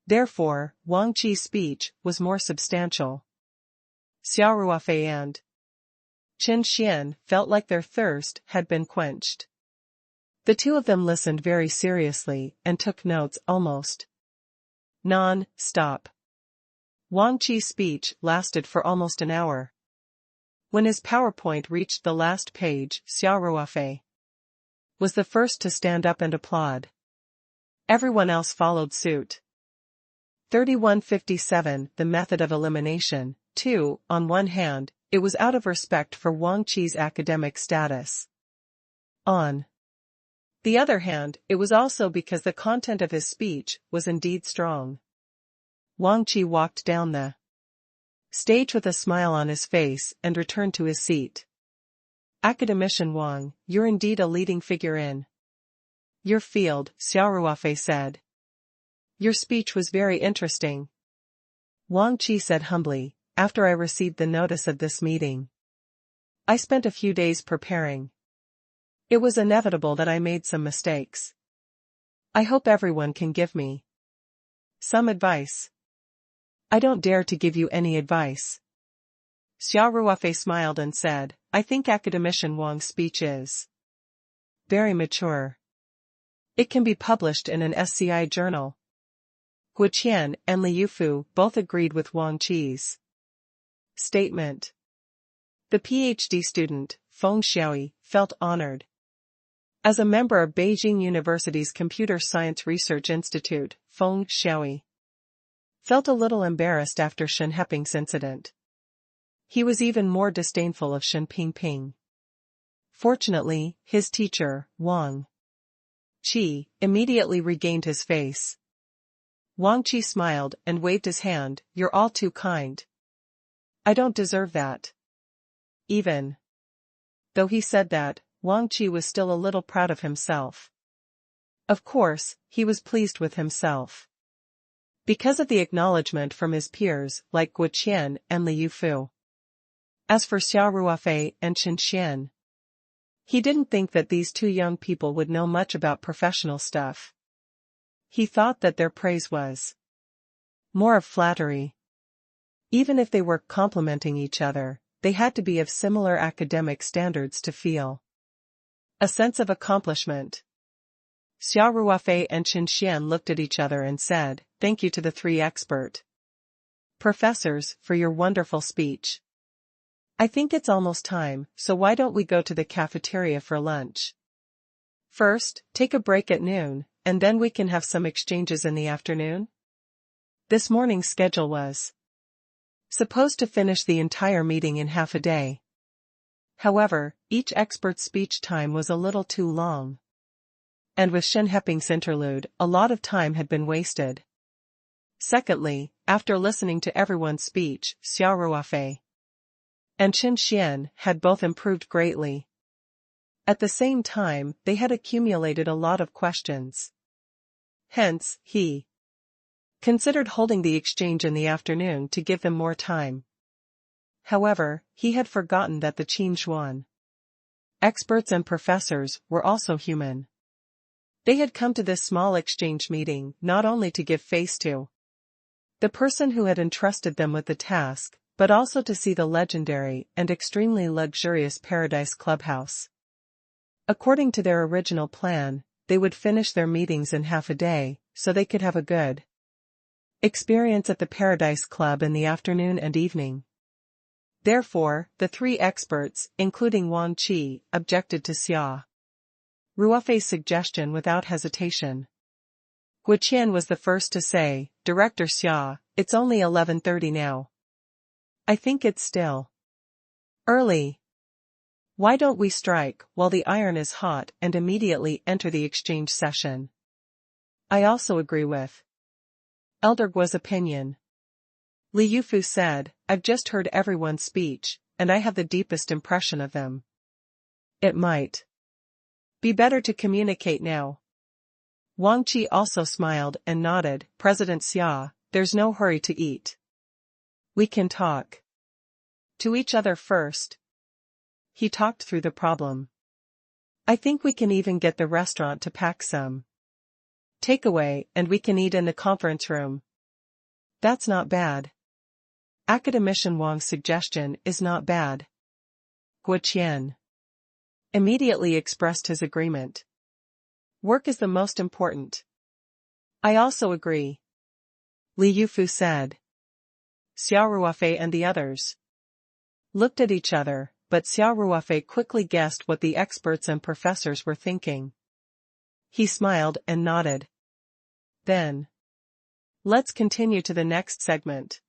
Therefore, Wang Qi's speech was more substantial. Xia Ruofei and Chen Xian felt like their thirst had been quenched. The two of them listened very seriously and took notes almost non-stop. Wang Qi's speech lasted for almost an hour. When his PowerPoint reached the last page, Xia Ruofei was the first to stand up and applaud. Everyone else followed suit. 3157 The method of elimination. 2. On one hand, it was out of respect for Wang Qi's academic status. On the other hand, it was also because the content of his speech was indeed strong. Wang Qi walked down the stage with a smile on his face and returned to his seat. "Academician Wang, you're indeed a leading figure in your field," Xia Ruofei said. "Your speech was very interesting." Wang Qi said humbly, "After I received the notice of this meeting, I spent a few days preparing. It was inevitable that I made some mistakes. I hope everyone can give me some advice." "I don't dare to give you any advice." Xia Ruofei smiled and said, "I think Academician Wang's speech is very mature. It can be published in an SCI journal." Gu Qian and Li Yufu both agreed with Wang Qi's statement. The PhD student, Feng Xiaoyi, felt honored. As a member of Beijing University's Computer Science Research Institute, Feng Xiaoyi felt a little embarrassed after Shen Heping's incident. He was even more disdainful of Shen Pingping. Fortunately, his teacher, Wang Qi, immediately regained his face. Wang Qi smiled and waved his hand. "You're all too kind. I don't deserve that." Even though he said that, Wang Qi was still a little proud of himself. Of course, he was pleased with himself because of the acknowledgement from his peers like Gu Qian and Li Yufu. As for Xia Ruofei and Qian, he didn't think that these two young people would know much about professional stuff. He thought that their praise was more of flattery. Even if they were complimenting each other, they had to be of similar academic standards to feel a sense of accomplishment. Xia Ruofei and Qian looked at each other and said, "Thank you to the three expert professors for your wonderful speech. I think it's almost time, so why don't we go to the cafeteria for lunch? First, take a break at noon, and then we can have some exchanges in the afternoon?" This morning's schedule was supposed to finish the entire meeting in half a day. However, each expert's speech time was a little too long. And with Shen Heping's interlude, a lot of time had been wasted. Secondly, after listening to everyone's speech, Xia Ruofei and Qian had both improved greatly. At the same time, they had accumulated a lot of questions. Hence, he considered holding the exchange in the afternoon to give them more time. However, he had forgotten that the Qinxuan experts and professors were also human. They had come to this small exchange meeting not only to give face to the person who had entrusted them with the task, but also to see the legendary and extremely luxurious Paradise Clubhouse. According to their original plan, they would finish their meetings in half a day, so they could have a good experience at the Paradise Club in the afternoon and evening. Therefore, the three experts, including Wang Qi, objected to Xia Ruofei's suggestion without hesitation. Qian was the first to say, "Director Xia, it's only 11:30 now. I think it's still early. Why don't we strike while the iron is hot and immediately enter the exchange session?" I also agree with Elder Guo's opinion. Li Yufu said, "I've just heard everyone's speech, and I have the deepest impression of them. It might be better to communicate now." Wang Qi also smiled and nodded. "President Xia, there's no hurry to eat. We can talk to each other first." He talked through the problem. "I think we can even get the restaurant to pack some takeaway and we can eat in the conference room." "That's not bad. Academician Wang's suggestion is not bad." Qian immediately expressed his agreement. "Work is the most important." "I also agree," Li Yufu said. Xia Ruofei and the others looked at each other, but Xia Ruofei quickly guessed what the experts and professors were thinking. He smiled and nodded. "Then let's continue to the next segment."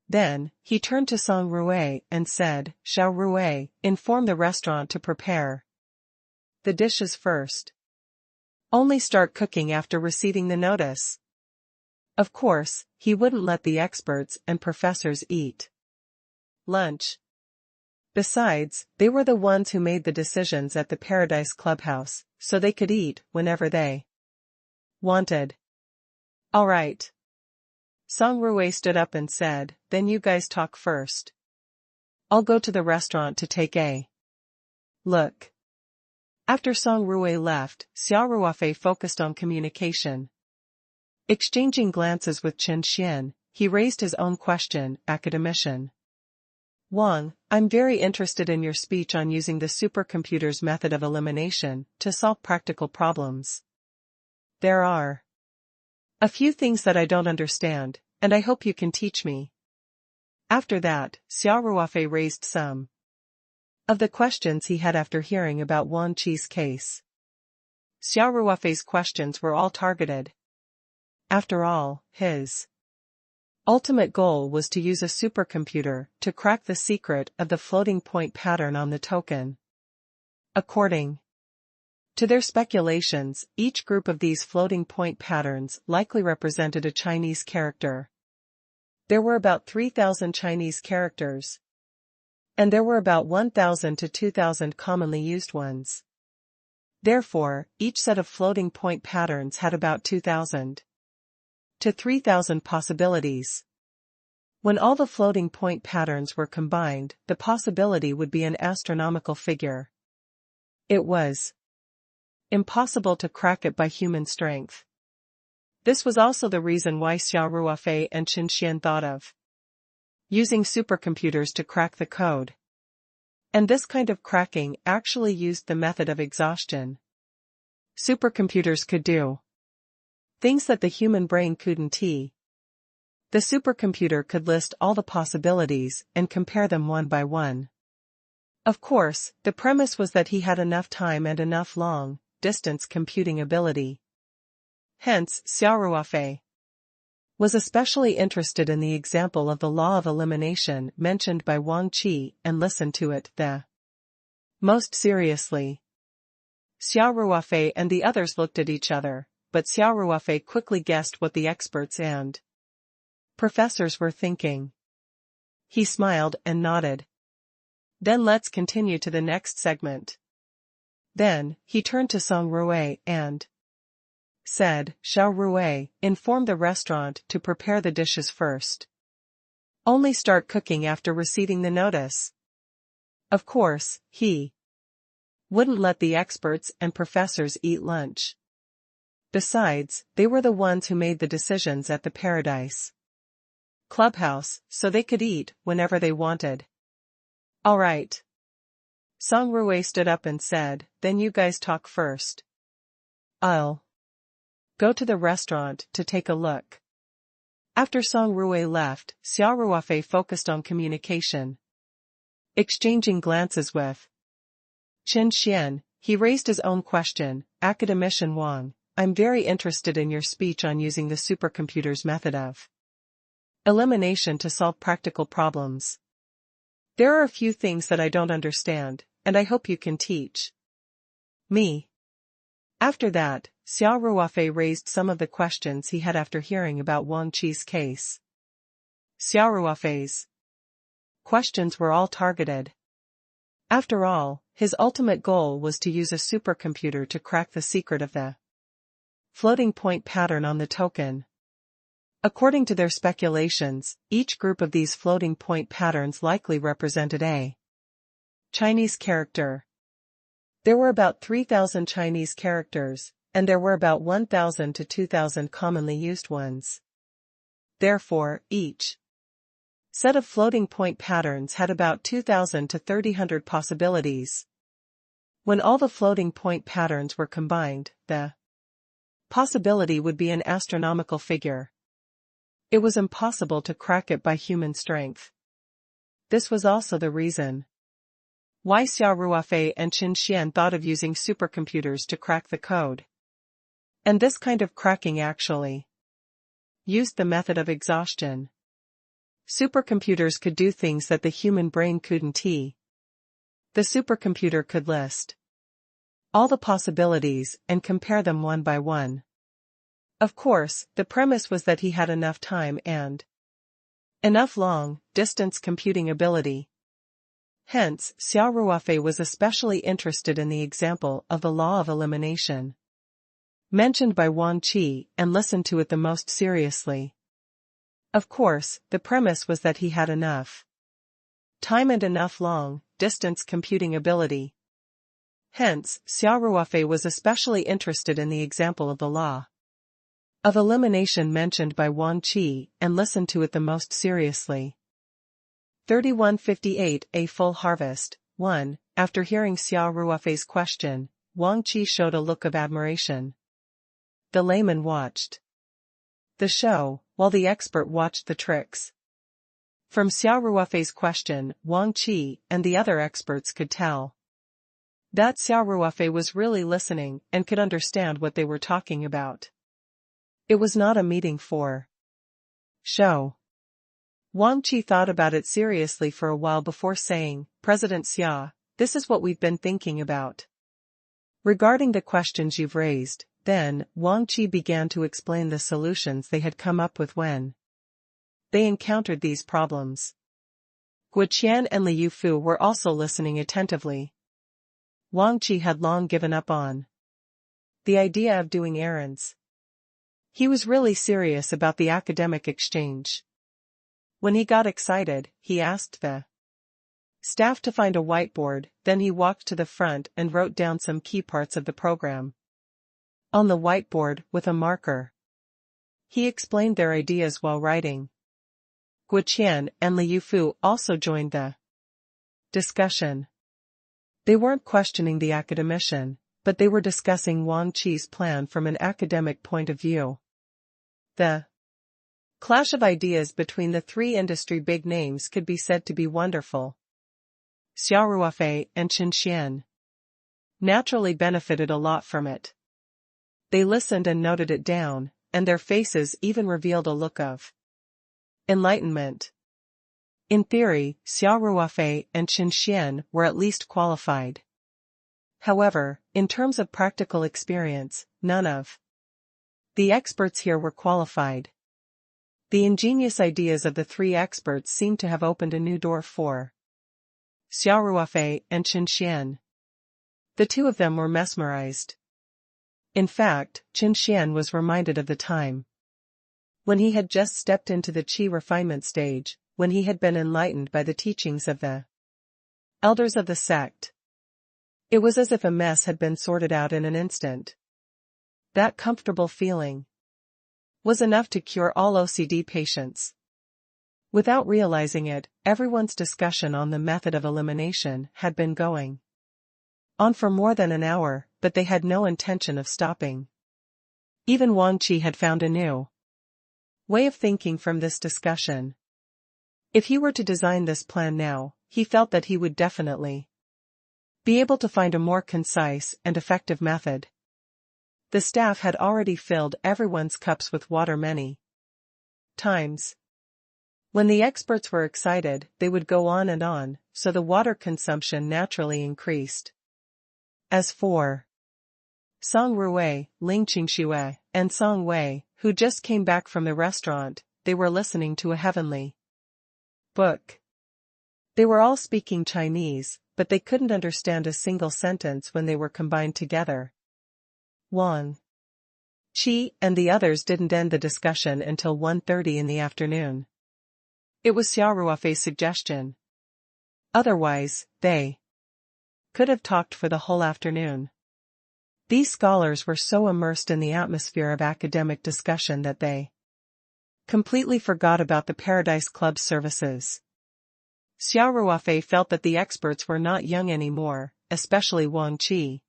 Then, he turned to Song Rui and said, "Xia Rui, inform the restaurant to prepare the dishes first. Only start cooking after receiving the notice." Of course, he wouldn't let the experts and professors eat lunch. Besides, they were the ones who made the decisions at the Paradise Clubhouse, so they could eat whenever they wanted. "All right." Song Rui stood up and said, "Then you guys talk first. I'll go to the restaurant to take a look." After Song Rui left, Xia Ruofei focused on communication. Exchanging glances with Qian, he raised his own question, "Academician Wang, I'm very interested in your speech on using the supercomputer's method of elimination to solve practical problems. There are a few things that I don't understand, and I hope you can teach me." After that, Xia Ruofei raised some of the questions he had after hearing about Wang Qi's case. Xia Ruofei's questions were all targeted. After all, his ultimate goal was to use a supercomputer to crack the secret of the floating point pattern on the token. According to their speculations, each group of these floating point patterns likely represented a Chinese character. There were about 3,000 Chinese characters, and there were about 1,000 to 2,000 commonly used ones. Therefore, each set of floating point patterns had about 2,000 to 3,000 possibilities. When all the floating point patterns were combined, the possibility would be an astronomical figure. It was impossible to crack it by human strength. This was also the reason why Xia Ruofei and Qin Xian thought of using supercomputers to crack the code. And this kind of cracking actually used the method of exhaustion. Supercomputers could do things that the human brain couldn't. The supercomputer could list all the possibilities and compare them one by one. Of course, the premise was that he had enough time and enough long-distance computing ability. Hence, Xia Ruofei was especially interested in the example of the law of elimination mentioned by Wang Qi and listened to it the most seriously. Xia Ruofei and the others looked at each other, but Xia Ruofei quickly guessed what the experts and professors were thinking. He smiled and nodded. Then let's continue to the next segment. Then, he turned to Song Ruofei and said, Xia Ruofei, inform the restaurant to prepare the dishes first. Only start cooking after receiving the notice. Of course, he wouldn't let the experts and professors eat lunch. Besides, they were the ones who made the decisions at the Paradise Clubhouse, so they could eat whenever they wanted. All right. Song Ruofei stood up and said, then you guys talk first. I'll go to the restaurant to take a look. After Song Ruofei left, Xia Ruofei focused on communication. Exchanging glances with Qin Xian, he raised his own question, Academician Wang, I'm very interested in your speech on using the supercomputer's method of elimination to solve practical problems. There are a few things that I don't understand, and I hope you can teach me. After that, Xia Ruofei raised some of the questions he had after hearing about Wang Qi's case. Xia Ruofei's questions were all targeted. After all, his ultimate goal was to use a supercomputer to crack the secret of the floating point pattern on the token. According to their speculations, each group of these floating point patterns likely represented a Chinese character. There were about 3,000 Chinese characters, and there were about 1,000 to 2,000 commonly used ones. Therefore, each set of floating point patterns had about 2,000 to 3,000 possibilities. When all the floating point patterns were combined, the possibility would be an astronomical figure. It was impossible to crack it by human strength. This was also the reason why Xia Ruofei and Qin Xian thought of using supercomputers to crack the code. And this kind of cracking actually used the method of exhaustion. Supercomputers could do things that the human brain couldn't. The supercomputer could list all the possibilities and compare them one by one. Of course, the premise was that he had enough time and enough long-distance computing ability. Hence, Xia Ruofei was especially interested in the example of the law of elimination mentioned by Wang Qi and listened to it the most seriously. Of course, the premise was that he had enough time and enough long-distance computing ability. Hence, Xia Ruofei was especially interested in the example of the law of elimination mentioned by Wang Qi and listened to it the most seriously. 3158 A full harvest. 1. After hearing Xia Ruofei's question, Wang Qi showed a look of admiration. The layman watched the show, while the expert watched the tricks. From Xia Ruofei's question, Wang Qi and the other experts could tell that Xia Ruofei was really listening and could understand what they were talking about. It was not a meeting for show. Wang Qi thought about it seriously for a while before saying, President Xia, this is what we've been thinking about. Regarding the questions you've raised, then, Wang Qi began to explain the solutions they had come up with when they encountered these problems. Guo Qian and Liu Fu were also listening attentively. Wang Qi had long given up on the idea of doing errands. He was really serious about the academic exchange. When he got excited, he asked the staff to find a whiteboard, then he walked to the front and wrote down some key parts of the program. On the whiteboard, with a marker, he explained their ideas while writing. Guo Qian and Liu Fu also joined the discussion. They weren't questioning the academician, but they were discussing Wang Qi's plan from an academic point of view. The clash of ideas between the three industry big names could be said to be wonderful. Xia Ruofei and Qin Xian naturally benefited a lot from it. They listened and noted it down, and their faces even revealed a look of enlightenment. In theory, Xia Ruofei and Qin Xian were at least qualified. However, in terms of practical experience, none of the experts here were qualified. The ingenious ideas of the three experts seemed to have opened a new door for Xia Ruofei and Qin Xian. The two of them were mesmerized. In fact, Qin Xian was reminded of the time when he had just stepped into the qi refinement stage, when he had been enlightened by the teachings of the elders of the sect. It was as if a mess had been sorted out in an instant. That comfortable feeling was enough to cure all OCD patients. Without realizing it, everyone's discussion on the method of elimination had been going on for more than an hour, but they had no intention of stopping. Even Wang Qi had found a new way of thinking from this discussion. If he were to design this plan now, he felt that he would definitely be able to find a more concise and effective method. The staff had already filled everyone's cups with water many times. When the experts were excited, they would go on, so the water consumption naturally increased. As for Song Ruwei, Ling Qingxue, and Song Wei, who just came back from the restaurant, they were listening to a heavenly book. They were all speaking Chinese, but they couldn't understand a single sentence when they were combined together. Wang Qi and the others didn't end the discussion until 1:30 in the afternoon. It was Xia Ruofei's suggestion. Otherwise, they could have talked for the whole afternoon. These scholars were so immersed in the atmosphere of academic discussion that they completely forgot about the Paradise Club's services. Xia Ruofei felt that the experts were not young anymore, especially Wang Qi.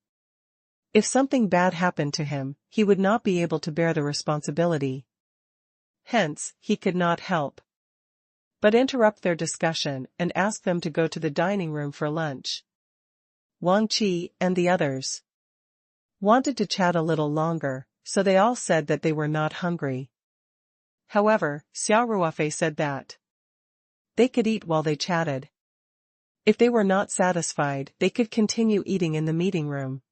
If something bad happened to him, he would not be able to bear the responsibility. Hence, he could not help but interrupt their discussion and ask them to go to the dining room for lunch. Wang Qi and the others wanted to chat a little longer, so they all said that they were not hungry. However, Xia Ruofei said that they could eat while they chatted. If they were not satisfied, they could continue eating in the meeting room.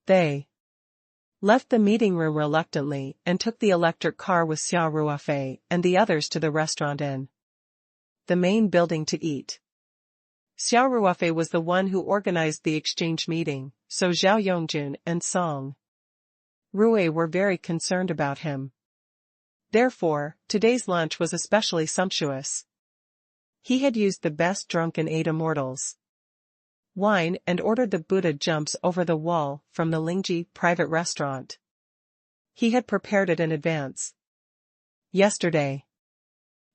They left the meeting room reluctantly and took the electric car with Xia Ruofei and the others to the restaurant in the main building to eat. Xia Ruofei was the one who organized the exchange meeting, so Zhao Yongjun and Song Ruwei were very concerned about him. Therefore, today's lunch was especially sumptuous. He had used the best drunken eight immortals wine and ordered the Buddha jumps over the wall from the Lingji private restaurant. He had prepared it in advance yesterday.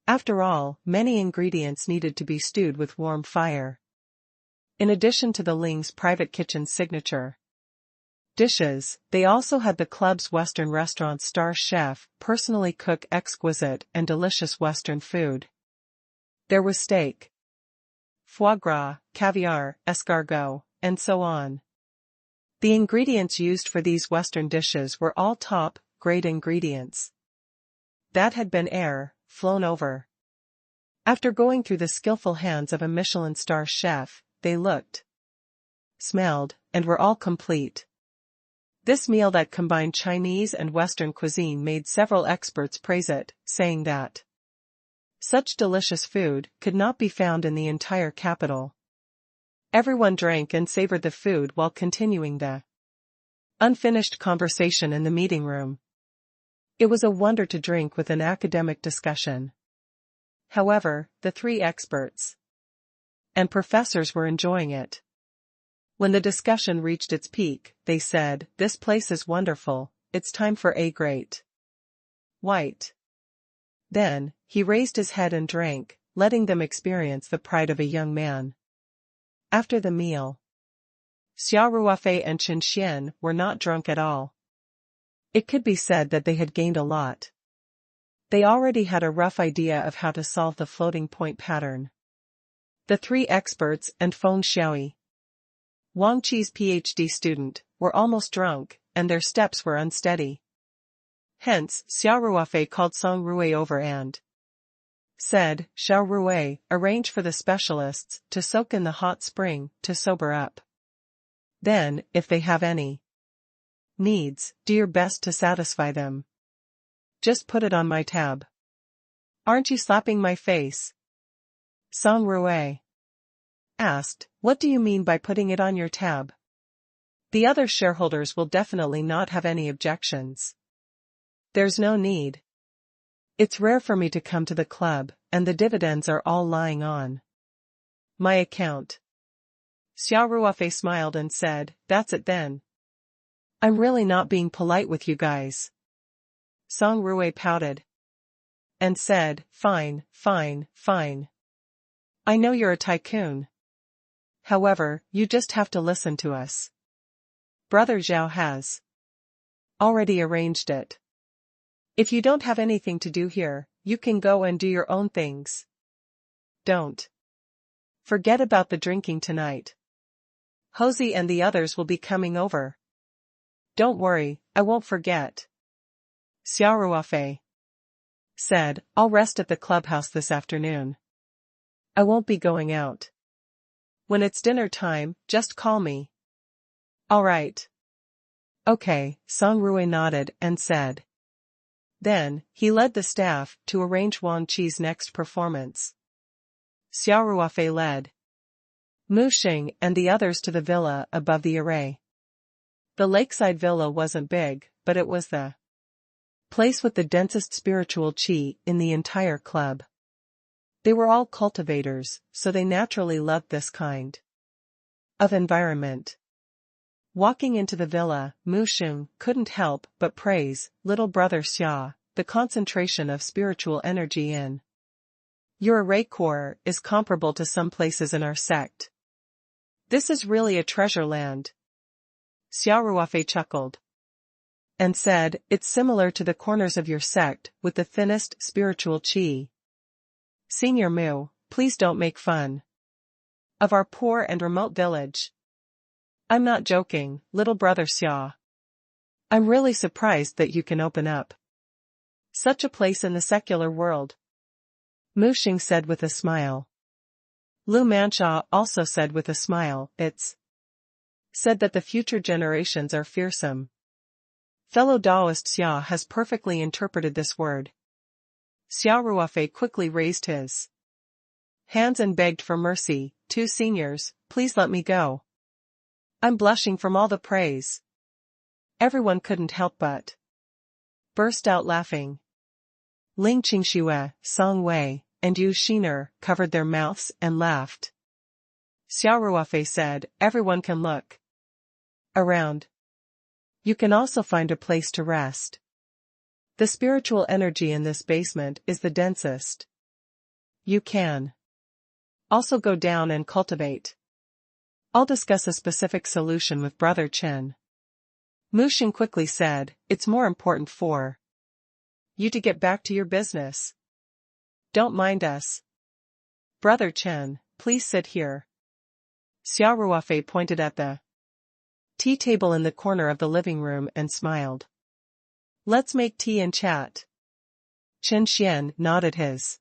After all, many ingredients needed to be stewed with warm fire. In addition to the Ling's private kitchen's signature dishes, they also had the club's Western restaurant star chef personally cook exquisite and delicious Western food. There was steak, foie gras, caviar, escargot, and so on. The ingredients used for these Western dishes were all top-grade ingredients that had been flown over. After going through the skillful hands of a Michelin star chef, they looked, smelled, and were all complete. This meal that combined Chinese and Western cuisine made several experts praise it, saying that such delicious food could not be found in the entire capital. Everyone drank and savored the food while continuing the unfinished conversation in the meeting room. It was a wonder to drink with an academic discussion. However, the three experts and professors were enjoying it. When the discussion reached its peak, they said, "This place is wonderful, it's time for a great white." Then, he raised his head and drank, letting them experience the pride of a young man. After the meal, Xia Ruofei and Chen Xian were not drunk at all. It could be said that they had gained a lot. They already had a rough idea of how to solve the floating point pattern. The three experts and Feng Xiaoyi, Wang Qi's PhD student, were almost drunk, and their steps were unsteady. Hence, Xia Ruofei called Song Rui over and said, "Xia Ruofei, arrange for the specialists to soak in the hot spring to sober up. Then, if they have any needs, do your best to satisfy them. Just put it on my tab." "Aren't you slapping my face?" Song Rui asked. "What do you mean by putting it on your tab? The other shareholders will definitely not have any objections. There's no need. It's rare for me to come to the club, and the dividends are all lying on my account." Xia Ruofei smiled and said, "That's it then. I'm really not being polite with you guys." Song Rui pouted and said, "Fine, fine, fine. I know you're a tycoon. However, you just have to listen to us. Brother Zhao has already arranged it. If you don't have anything to do here, you can go and do your own things. Don't forget about the drinking tonight. Hosey and the others will be coming over." "Don't worry, I won't forget," Xia Ruofei said. "I'll rest at the clubhouse this afternoon. I won't be going out. When it's dinner time, just call me." "All right." "Okay," Song Rui nodded and said. Then, he led the staff to arrange Wang Qi's next performance. Xia Ruofei led Mu Xing and the others to the villa above the array. The lakeside villa wasn't big, but it was the place with the densest spiritual qi in the entire club. They were all cultivators, so they naturally loved this kind of environment. Walking into the villa, Mu Xing couldn't help but praise little brother Xia, the concentration of spiritual energy in your array core is comparable to some places in our sect. This is really a treasure land. Xia Ruofei chuckled and said, "It's similar to the corners of your sect with the thinnest spiritual qi. Senior Mu, please don't make fun of our poor and remote village." "I'm not joking, little brother Xia. I'm really surprised that you can open up such a place in the secular world," Mu Xing said with a smile. Lu Mansha also said with a smile, "It's said that the future generations are fearsome." Fellow Taoist Xia has perfectly interpreted this word. Xia Ruofei quickly raised his hands and begged for mercy. "Two seniors, please let me go. I'm blushing from all the praise." Everyone couldn't help but burst out laughing. Ling Qingxue, Song Wei, and Yu Xiner covered their mouths and laughed. Xia Ruofei said, "Everyone can look around. You can also find a place to rest. The spiritual energy in this basement is the densest. You can also go down and cultivate. I'll discuss a specific solution with Brother Chen." Mu Xing quickly said, "It's more important for you to get back to your business. Don't mind us. Brother Chen, please sit here." Xia Ruofei pointed at the tea table in the corner of the living room and smiled. "Let's make tea and chat." Chen Xian nodded his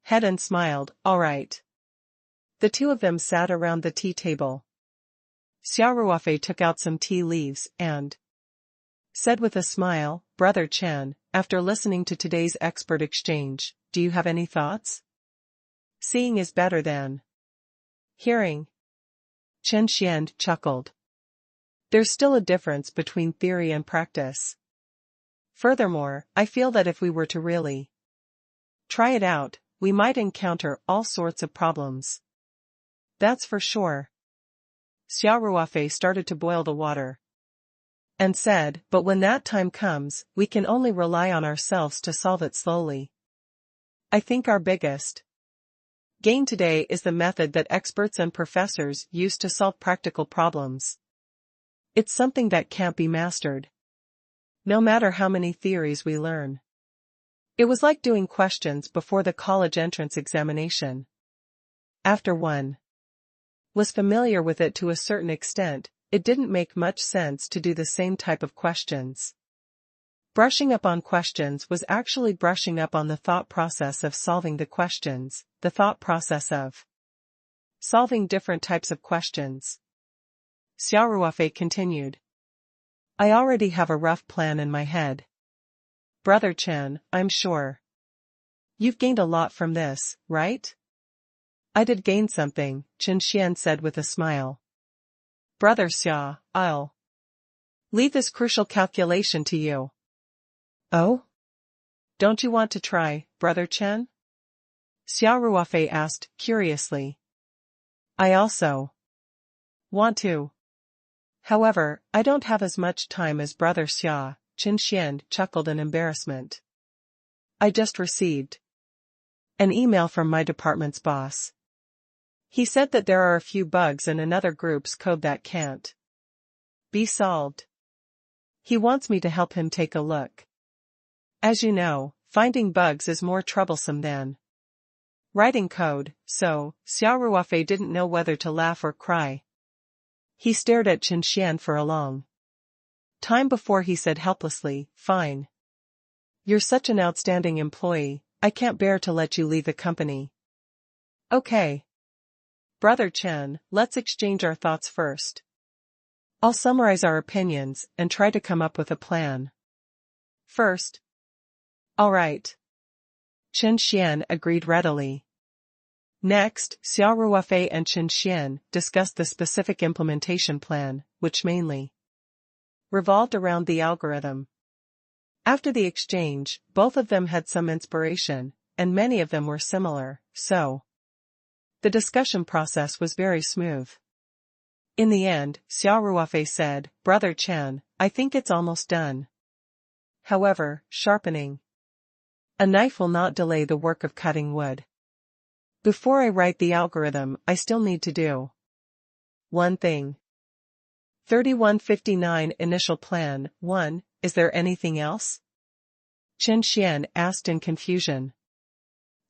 head and smiled, "All right." The two of them sat around the tea table. Xia Ruofei took out some tea leaves and said with a smile, "Brother Chen, after listening to today's expert exchange, do you have any thoughts?" "Seeing is better than hearing." Chen Xian chuckled. "There's still a difference between theory and practice. Furthermore, I feel that if we were to really try it out, we might encounter all sorts of problems. That's for sure. Xia Ruofei started to boil the water. And said, but when that time comes, we can only rely on ourselves to solve it slowly. I think our biggest gain today is the method that experts and professors use to solve practical problems. It's something that can't be mastered, no matter how many theories we learn. It was like doing questions before the college entrance examination. After one was familiar with it to a certain extent, it didn't make much sense to do the same type of questions. Brushing up on questions was actually brushing up on the thought process of solving the questions, the thought process of solving different types of questions. Xia Ruofei continued. I already have a rough plan in my head. Brother Chen, I'm sure you've gained a lot from this, right? I did gain something, Chen Xian said with a smile. Brother Xia, I'll leave this crucial calculation to you. Oh? Don't you want to try, Brother Chen? Xia Ruofei asked, curiously. I also want to. However, I don't have as much time as Brother Xia, Chen Xian chuckled in embarrassment. I just received an email from my department's boss. He said that there are a few bugs in another group's code that can't be solved. He wants me to help him take a look. As you know, finding bugs is more troublesome than writing code, so Xia Ruofei didn't know whether to laugh or cry. He stared at Chen Xian for a long time before he said helplessly, fine. You're such an outstanding employee, I can't bear to let you leave the company. Okay. Brother Chen, let's exchange our thoughts first. I'll summarize our opinions and try to come up with a plan. First. All right. Chen Xian agreed readily. Next, Xia Ruofei and Chen Xian discussed the specific implementation plan, which mainly revolved around the algorithm. After the exchange, both of them had some inspiration, and many of them were similar, so the discussion process was very smooth. In the end, Xia Ruofei said, Brother Chen, I think it's almost done. However, sharpening a knife will not delay the work of cutting wood. Before I write the algorithm, I still need to do one thing. 3159 Initial Plan 1, is there anything else? Chen Xian asked in confusion.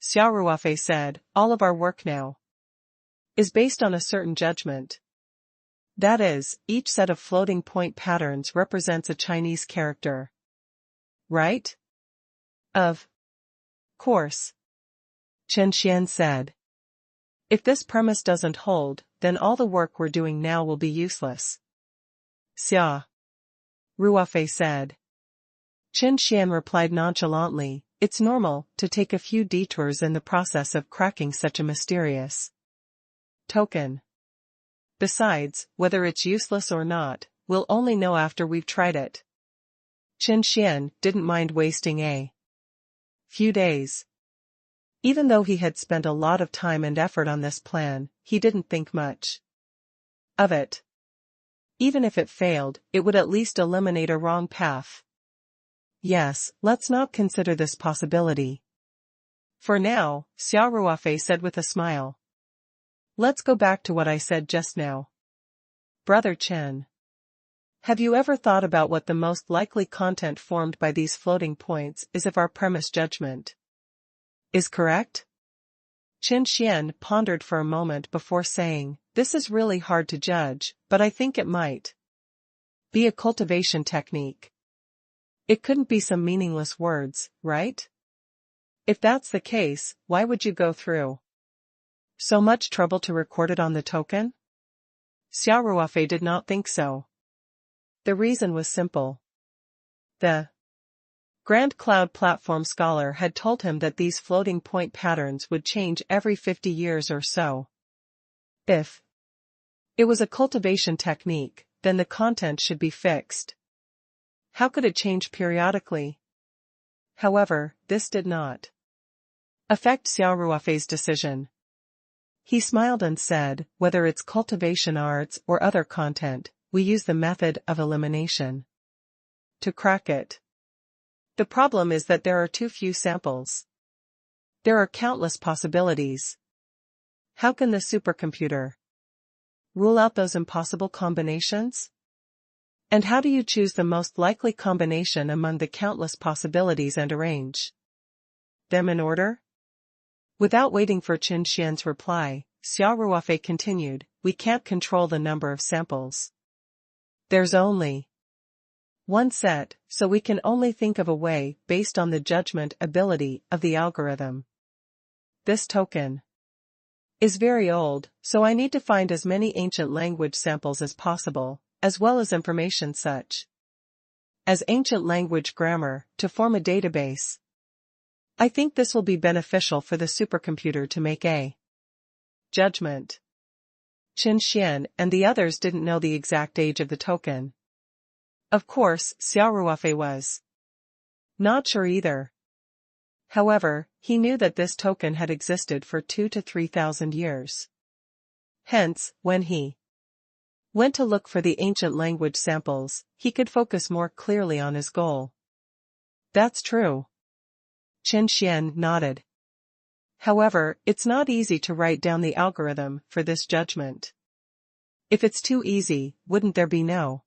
Xia Ruofei said, all of our work now is based on a certain judgment. That is, each set of floating point patterns represents a Chinese character. Right? Of course. Chen Xian said. If this premise doesn't hold, then all the work we're doing now will be useless. Xia Ruofei said. Chen Xian replied nonchalantly, it's normal to take a few detours in the process of cracking such a mysterious token. Besides, whether it's useless or not, we'll only know after we've tried it. Chen Xian didn't mind wasting a few days. Even though he had spent a lot of time and effort on this plan, he didn't think much of it. Even if it failed, it would at least eliminate a wrong path. Yes, let's not consider this possibility. For now, Xia Ruofei said with a smile. Let's go back to what I said just now. Brother Chen. Have you ever thought about what the most likely content formed by these floating points is if our premise judgment is correct? Chen Xian pondered for a moment before saying, this is really hard to judge, but I think it might be a cultivation technique. It couldn't be some meaningless words, right? If that's the case, why would you go through so much trouble to record it on the token? Xia Ruofei did not think so. The reason was simple. The Grand Cloud Platform scholar had told him that these floating point patterns would change every 50 years or so. If it was a cultivation technique, then the content should be fixed. How could it change periodically? However, this did not affect Xia Ruofei's decision. He smiled and said, whether it's cultivation arts or other content, we use the method of elimination to crack it. The problem is that there are too few samples. There are countless possibilities. How can the supercomputer rule out those impossible combinations? And how do you choose the most likely combination among the countless possibilities and arrange them in order? Without waiting for Qin Xian's reply, Xia Ruofei continued, we can't control the number of samples. There's only one set, so we can only think of a way based on the judgment ability of the algorithm. This token is very old, so I need to find as many ancient language samples as possible, as well as information such as ancient language grammar, to form a database. I think this will be beneficial for the supercomputer to make a judgment. Qin Xian and the others didn't know the exact age of the token. Of course, Xia Ruofei was not sure either. However, he knew that this token had existed for 2,000 to 3,000 years. Hence, when he went to look for the ancient language samples, he could focus more clearly on his goal. That's true. Qin Xian nodded. However, it's not easy to write down the algorithm for this judgment. If it's too easy, wouldn't there be no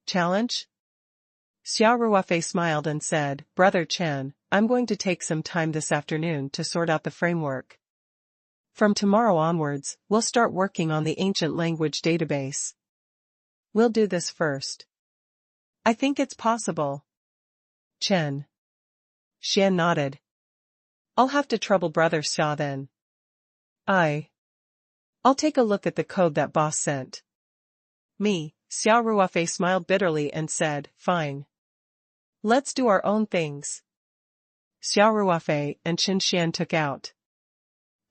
challenge? Xia Ruofei smiled and said, Brother Chen, I'm going to take some time this afternoon to sort out the framework. From tomorrow onwards, we'll start working on the ancient language database. We'll do this first. I think it's possible. Chen Xian nodded. I'll have to trouble Brother Xia then. I'll take a look at the code that boss sent me. Xia Ruofei smiled bitterly and said, fine. Let's do our own things. Xia Ruofei and Qin Xian took out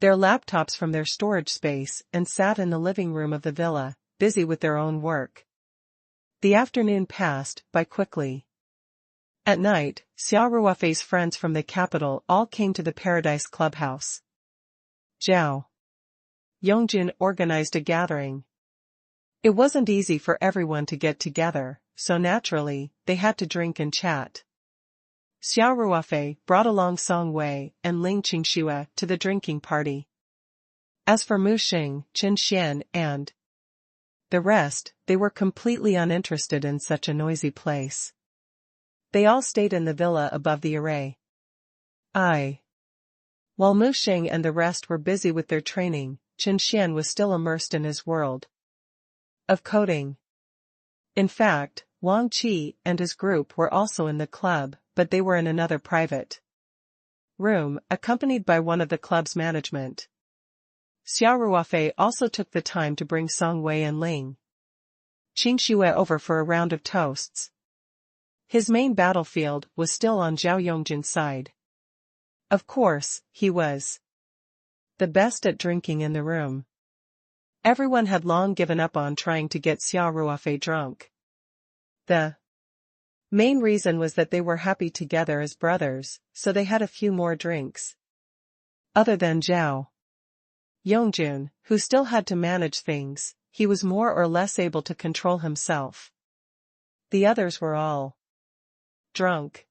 their laptops from their storage space and sat in the living room of the villa, busy with their own work. The afternoon passed by quickly. At night, Xia Ruofei's friends from the capital all came to the Paradise Clubhouse. Zhao Yongjun organized a gathering. It wasn't easy for everyone to get together, so naturally, they had to drink and chat. Xia Ruofei brought along Song Wei and Ling Qingxue to the drinking party. As for Mu Xing, Qin Xian and the rest, they were completely uninterested in such a noisy place. They all stayed in the villa above the array. While Mu Xing and the rest were busy with their training, Qin Xian was still immersed in his world of coding. In fact, Wang Qi and his group were also in the club, but they were in another private room, accompanied by one of the club's management. Xia Ruofei also took the time to bring Song Wei and Ling Qingxue over for a round of toasts. His main battlefield was still on Zhao Yongjin's side. Of course, he was the best at drinking in the room. Everyone had long given up on trying to get Xia Ruofei drunk. The main reason was that they were happy together as brothers, so they had a few more drinks. Other than Zhao Yongjun, who still had to manage things, he was more or less able to control himself. The others were all drunk.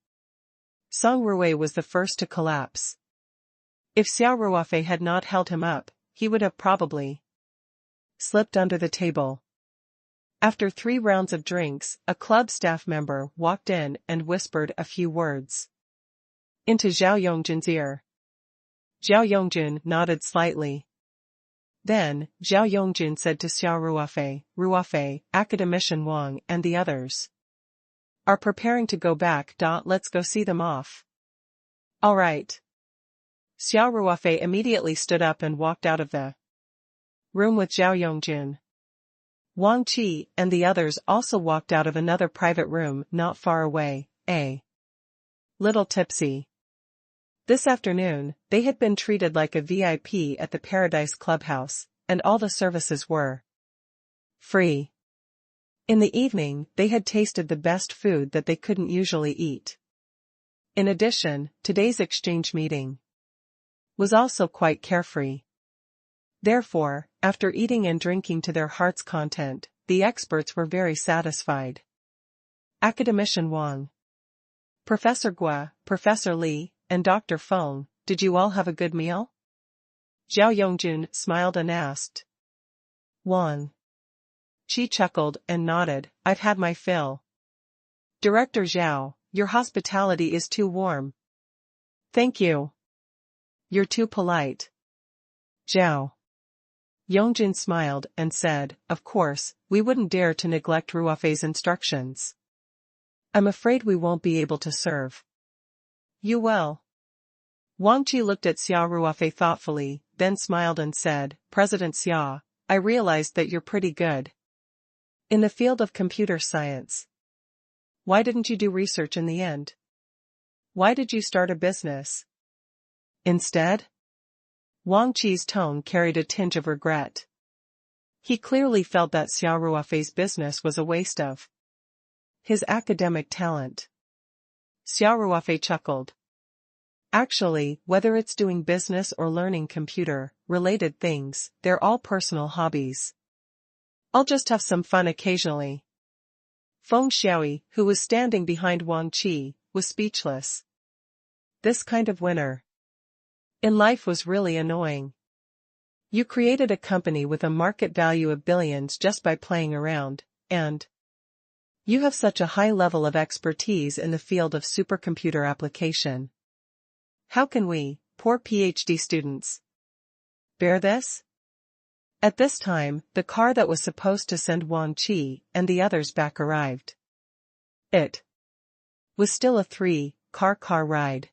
Song Ruwei was the first to collapse. If Xia Ruofei had not held him up, he would have probably slipped under the table. After 3 rounds of drinks, a club staff member walked in and whispered a few words into Zhao Yongjun's ear. Zhao Yongjun nodded slightly. Then, Zhao Yongjun said to Xia Ruofei, Ruofei, Academician Wang and the others are preparing to go back. Let's go see them off. All right. Xia Ruofei immediately stood up and walked out of the room with Zhao Yongjun. Wang Qi and the others also walked out of another private room not far away, a little tipsy. This afternoon, they had been treated like a VIP at the Paradise Clubhouse, and all the services were free. In the evening, they had tasted the best food that they couldn't usually eat. In addition, today's exchange meeting was also quite carefree. Therefore, after eating and drinking to their heart's content, the experts were very satisfied. Academician Wang, Professor Gua, Professor Li, and Dr. Feng, did you all have a good meal? Zhao Yongjun smiled and asked. Wang Qi chuckled and nodded, I've had my fill. Director Zhao, your hospitality is too warm. Thank you. You're too polite. Zhao Yongjun smiled and said, of course, we wouldn't dare to neglect Ruofei's instructions. I'm afraid we won't be able to serve. You will. Wang Qi looked at Xia Ruofei thoughtfully, then smiled and said, President Xia, I realized that you're pretty good in the field of computer science. Why didn't you do research in the end? Why did you start a business instead? Wang Qi's tone carried a tinge of regret. He clearly felt that Xia Ruofei's business was a waste of his academic talent. Xia Ruofei chuckled. Actually, whether it's doing business or learning computer-related things, they're all personal hobbies. I'll just have some fun occasionally. Feng Xiaoyi, who was standing behind Wang Qi, was speechless. This kind of winner in life was really annoying. You created a company with a market value of billions just by playing around, and you have such a high level of expertise in the field of supercomputer application. How can we, poor PhD students, bear this? At this time, the car that was supposed to send Wang Qi and the others back arrived. It was still a three-car ride.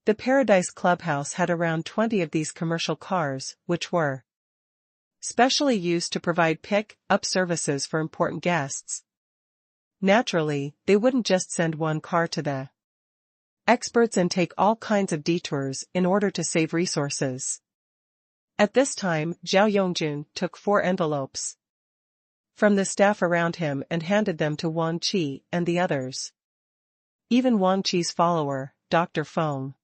The Paradise Clubhouse had around 20 of these commercial cars, which were specially used to provide pick-up services for important guests. Naturally, they wouldn't just send one car to the experts and take all kinds of detours in order to save resources. At this time, Zhao Yongjun took 4 envelopes from the staff around him and handed them to Wang Qi and the others. Even Wang Qi's follower, Dr. Feng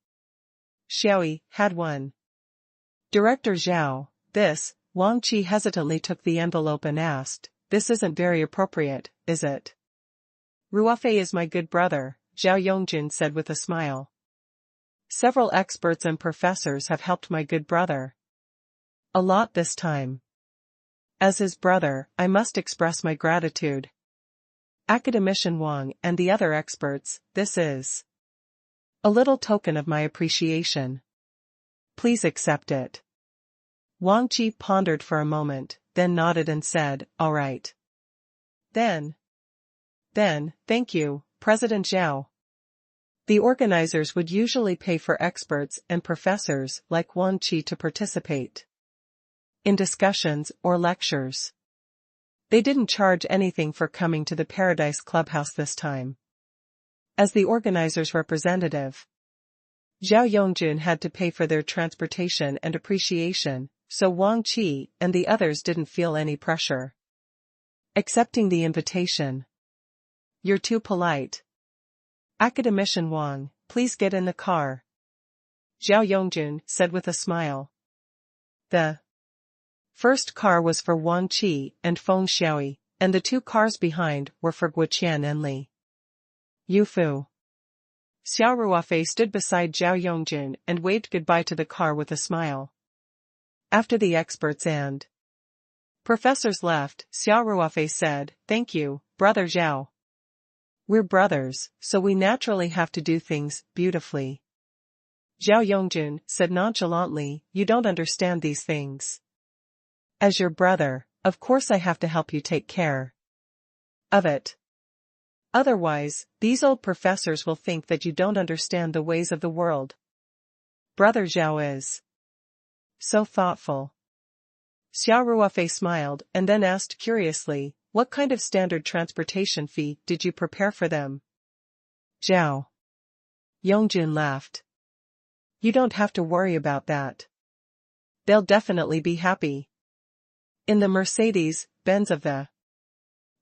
Xiaoyi, had one. Director Zhao, this, Wang Qi hesitantly took the envelope and asked, this isn't very appropriate, is it? Ruofei is my good brother, Zhao Yongjun said with a smile. Several experts and professors have helped my good brother a lot this time. As his brother, I must express my gratitude. Academician Wang and the other experts, this is a little token of my appreciation. Please accept it. Wang Qi pondered for a moment, then nodded and said, all right. Then, thank you, President Zhao. The organizers would usually pay for experts and professors like Wang Qi to participate in discussions or lectures. They didn't charge anything for coming to the Paradise Clubhouse this time. As the organizers' representative, Zhao Yongjun had to pay for their transportation and appreciation, so Wang Qi and the others didn't feel any pressure accepting the invitation. You're too polite. Academician Wang, please get in the car. Zhao Yongjun said with a smile. The first car was for Wang Qi and Feng Xiaoyi, and the 2 cars behind were for Guoqian and Li Yufu. Xia Ruofei stood beside Zhao Yongjun and waved goodbye to the car with a smile. After the experts and professors left, Xia Ruofei said, thank you, Brother Zhao. We're brothers, so we naturally have to do things beautifully. Zhao Yongjun said nonchalantly, you don't understand these things. As your brother, of course I have to help you take care of it. Otherwise, these old professors will think that you don't understand the ways of the world. Brother Zhao is so thoughtful. Xia Ruofei smiled and then asked curiously, what kind of standard transportation fee did you prepare for them? Zhao Yongjun laughed. You don't have to worry about that. They'll definitely be happy. In the Mercedes-Benz of the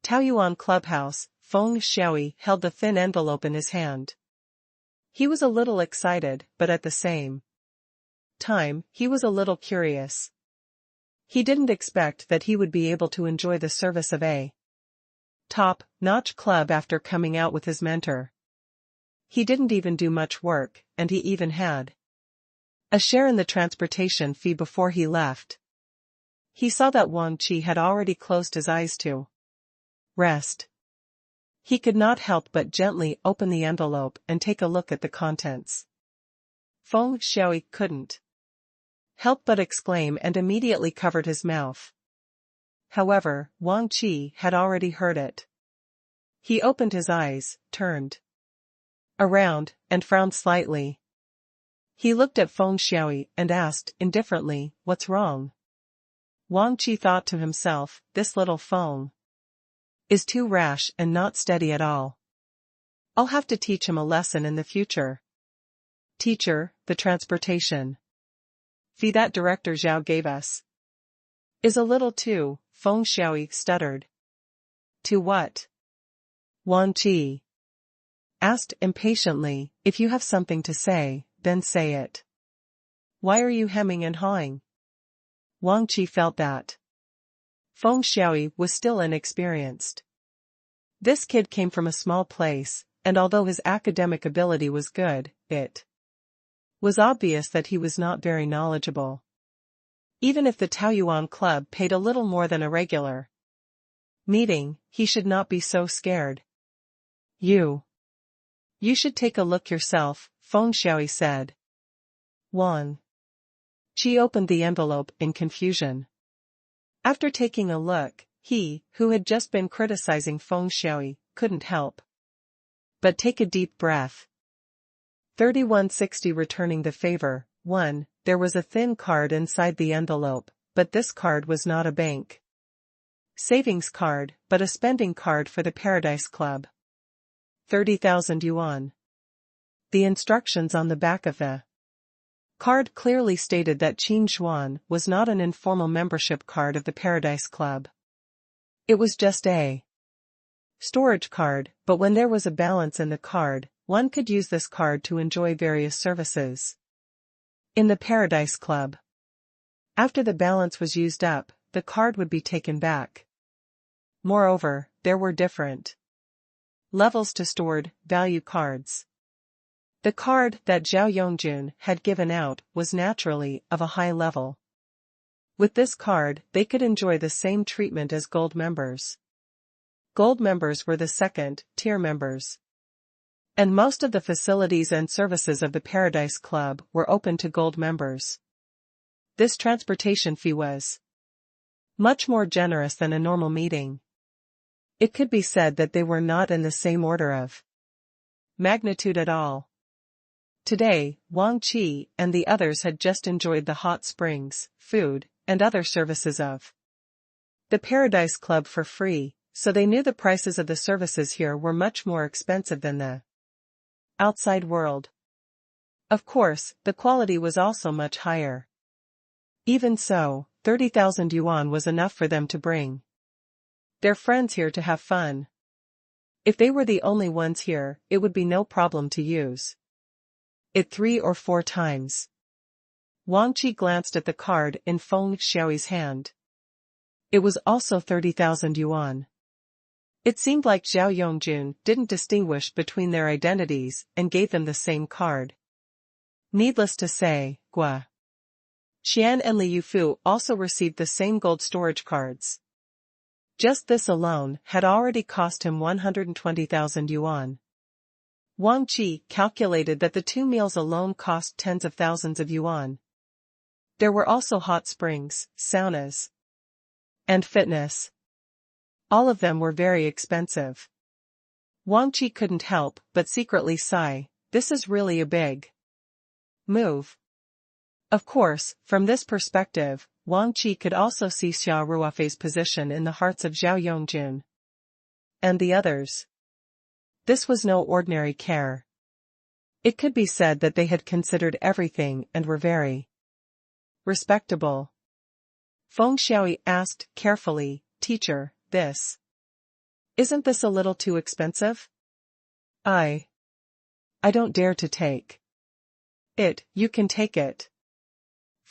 Taoyuan Clubhouse, Feng Xiaoyi held the thin envelope in his hand. He was a little excited, but at the same time, he was a little curious. He didn't expect that he would be able to enjoy the service of a top-notch club after coming out with his mentor. He didn't even do much work, and he even had a share in the transportation fee before he left. He saw that Wang Qi had already closed his eyes to rest. He could not help but gently open the envelope and take a look at the contents. Feng Xiaoyi couldn't help but exclaim and immediately covered his mouth. However, Wang Qi had already heard it. He opened his eyes, turned around, and frowned slightly. He looked at Feng Xiaoyi and asked indifferently, "What's wrong?" Wang Qi thought to himself, "This little Feng is too rash and not steady at all. I'll have to teach him a lesson in the future." "Teacher, the transportation fee that Director Zhao gave us is a little too," Feng Xiaoyi stuttered. "To what?" Wang Qi asked impatiently. "If you have something to say, then say it. Why are you hemming and hawing?" Wang Qi felt that Feng Xiaoyi was still inexperienced. This kid came from a small place, and although his academic ability was good, it was obvious that he was not very knowledgeable. Even if the Taoyuan Club paid a little more than a regular meeting, he should not be so scared. You should take a look yourself," Feng Xiaoyi said. Wang Qi opened the envelope in confusion. After taking a look, he, who had just been criticizing Feng Xiaoyi, couldn't help but take a deep breath. 3160 Returning the favor. 1. There was a thin card inside the envelope, but this card was not a bank savings card, but a spending card for the Paradise Club. 30,000 yuan. The instructions on the back of the card clearly stated that Qin Xuan was not an informal membership card of the Paradise Club. It was just a storage card, but when there was a balance in the card, one could use this card to enjoy various services in the Paradise Club. After the balance was used up, the card would be taken back. Moreover, there were different levels to stored value cards. The card that Zhao Yongjun had given out was naturally of a high level. With this card, they could enjoy the same treatment as gold members. Gold members were the second-tier members, and most of the facilities and services of the Paradise Club were open to gold members. This transportation fee was much more generous than a normal meeting. It could be said that they were not in the same order of magnitude at all. Today, Wang Qi and the others had just enjoyed the hot springs, food, and other services of the Paradise Club for free, so they knew the prices of the services here were much more expensive than the outside world. Of course, the quality was also much higher. Even so, 30,000 yuan was enough for them to bring their friends here to have fun. If they were the only ones here, it would be no problem to use it 3 or 4 times. Wang Qi glanced at the card in Feng Xiaoyi's hand. It was also 30,000 yuan. It seemed like Zhao Yongjun didn't distinguish between their identities and gave them the same card. Needless to say, Gua Qian and Li Yufu also received the same gold storage cards. Just this alone had already cost him 120,000 yuan. Wang Qi calculated that the 2 meals alone cost tens of thousands of yuan. There were also hot springs, saunas, and fitness. All of them were very expensive. Wang Qi couldn't help but secretly sigh, this is really a big move. Of course, from this perspective, Wang Qi could also see Xia Ruofei's position in the hearts of Zhao Yongjun and the others. This was no ordinary care. It could be said that they had considered everything and were very respectable. Feng Xiaoyi asked carefully, "Teacher, isn't this a little too expensive? I don't dare to take it." "You can take it.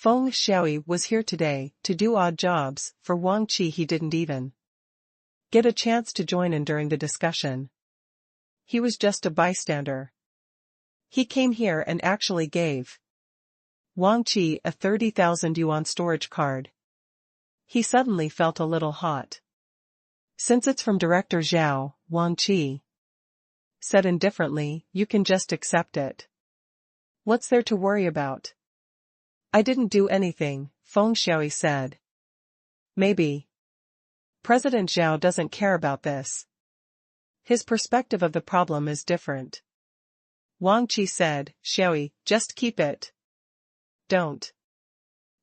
Feng Xiaoyi was here today to do odd jobs for Wang Qi. He didn't even get a chance to join in during the discussion. He was just a bystander. He came here and actually gave Wang Qi a 30,000 yuan storage card. He suddenly felt a little hot. Since it's from Director Zhao, Wang Qi said indifferently, you can just accept it. What's there to worry about? I didn't do anything, Feng Xiaoyi said. Maybe President Zhao doesn't care about this. His perspective of the problem is different. Wang Qi said, Xiaoyi, just keep it. Don't.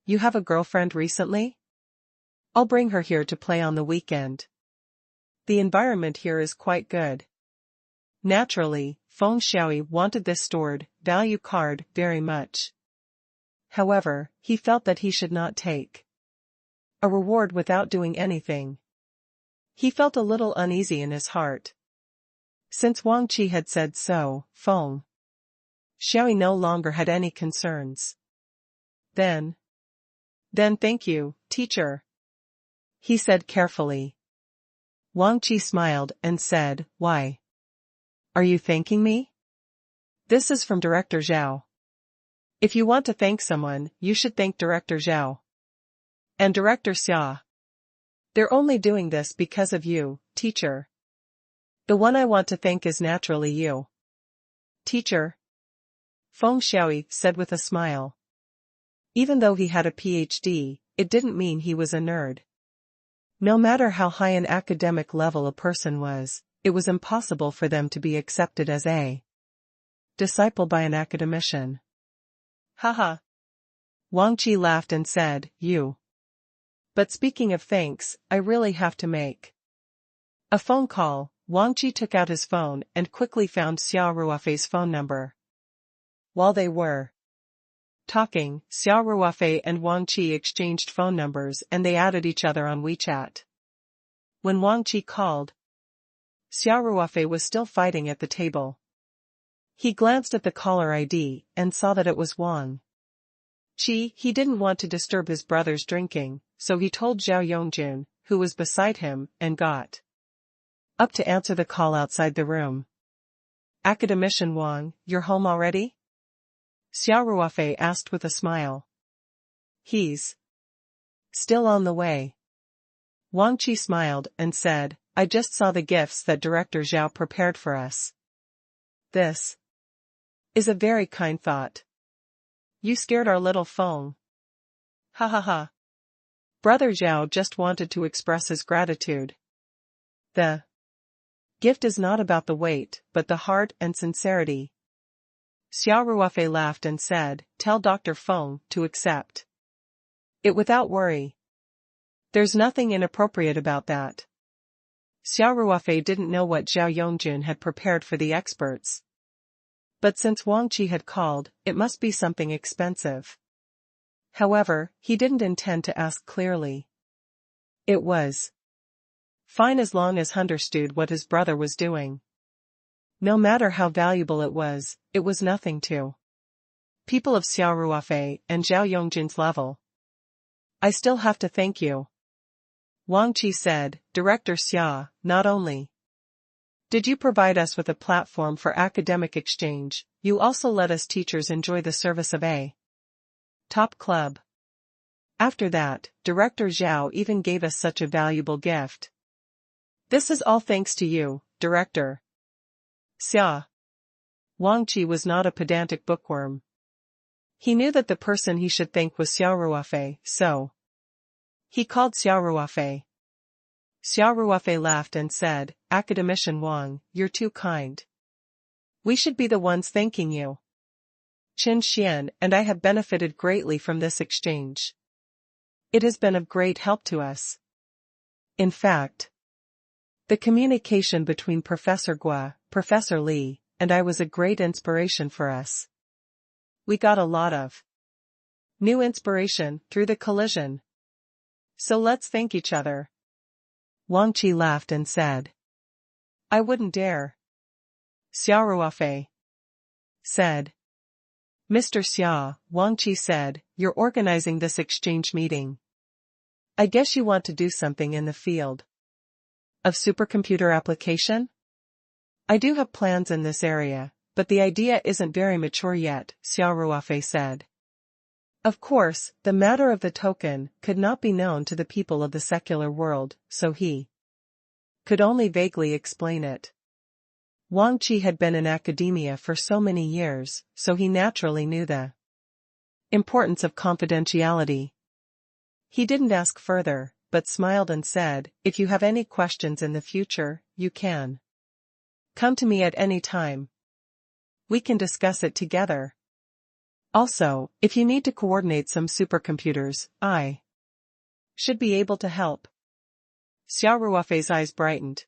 You have a girlfriend recently? I'll bring her here to play on the weekend. The environment here is quite good. Naturally, Feng Xiaoyi wanted this stored value card very much. However, he felt that he should not take a reward without doing anything. He felt a little uneasy in his heart. Since Wang Qi had said so, Feng Xiaoyi no longer had any concerns. Then thank you, teacher, he said carefully. Wang Qi smiled and said, why? Are you thanking me? This is from Director Zhao. If you want to thank someone, you should thank Director Zhao and Director Xia. They're only doing this because of you, teacher. The one I want to thank is naturally you. Teacher, Feng Xiaoyi said with a smile. Even though he had a PhD, it didn't mean he was a nerd. No matter how high an academic level a person was, it was impossible for them to be accepted as a disciple by an academician. Haha. Wang Qi laughed and said, you. But speaking of thanks, I really have to make a phone call. Wang Qi took out his phone and quickly found Xia Ruofei's phone number. While they were talking, Xia Ruofei and Wang Qi exchanged phone numbers and they added each other on WeChat. When Wang Qi called, Xia Ruofei was still fighting at the table. He glanced at the caller ID and saw that it was Wang Qi. He didn't want to disturb his brother's drinking, so he told Zhao Yongjun, who was beside him, and got up to answer the call outside the room. Academician Wang, you're home already? Xia Ruofei asked with a smile. He's still on the way. Wang Qi smiled and said, I just saw the gifts that Director Zhao prepared for us. This is a very kind thought. You scared our little Feng. Ha ha ha. Brother Zhao just wanted to express his gratitude. The gift is not about the weight, but the heart and sincerity. Xia Ruofei laughed and said, tell Dr. Feng to accept it without worry. There's nothing inappropriate about that. Xia Ruofei didn't know what Zhao Yongjun had prepared for the experts. But since Wang Qi had called, it must be something expensive. However, he didn't intend to ask clearly. It was fine as long as he understood what his brother was doing. No matter how valuable it was nothing to people of Xia Ruofei and Zhao Yongjun's level. I still have to thank you. Wang Qi said, Director Xia, not only did you provide us with a platform for academic exchange, you also let us teachers enjoy the service of a top club. After that, Director Zhao even gave us such a valuable gift. This is all thanks to you, Director Xia. Wang Qi was not a pedantic bookworm. He knew that the person he should thank was Xia Ruofei, so he called Xia Ruofei. Xia Ruofei laughed and said, Academician Wang, you're too kind. We should be the ones thanking you. Qin Xian and I have benefited greatly from this exchange. It has been of great help to us. In fact, the communication between Professor Gua, Professor Li, and I was a great inspiration for us. We got a lot of new inspiration through the collision. So let's thank each other. Wang Qi laughed and said, I wouldn't dare. Xia Ruofei said, Mr. Xia, Wang Qi said, you're organizing this exchange meeting. I guess you want to do something in the field of supercomputer application? I do have plans in this area, but the idea isn't very mature yet, Xia Ruofei said. Of course, the matter of the token could not be known to the people of the secular world, so he could only vaguely explain it. Wang Qi had been in academia for so many years, so he naturally knew the importance of confidentiality. He didn't ask further, but smiled and said, if you have any questions in the future, you can come to me at any time. We can discuss it together. Also, if you need to coordinate some supercomputers, I should be able to help. Xia Ruofei's eyes brightened.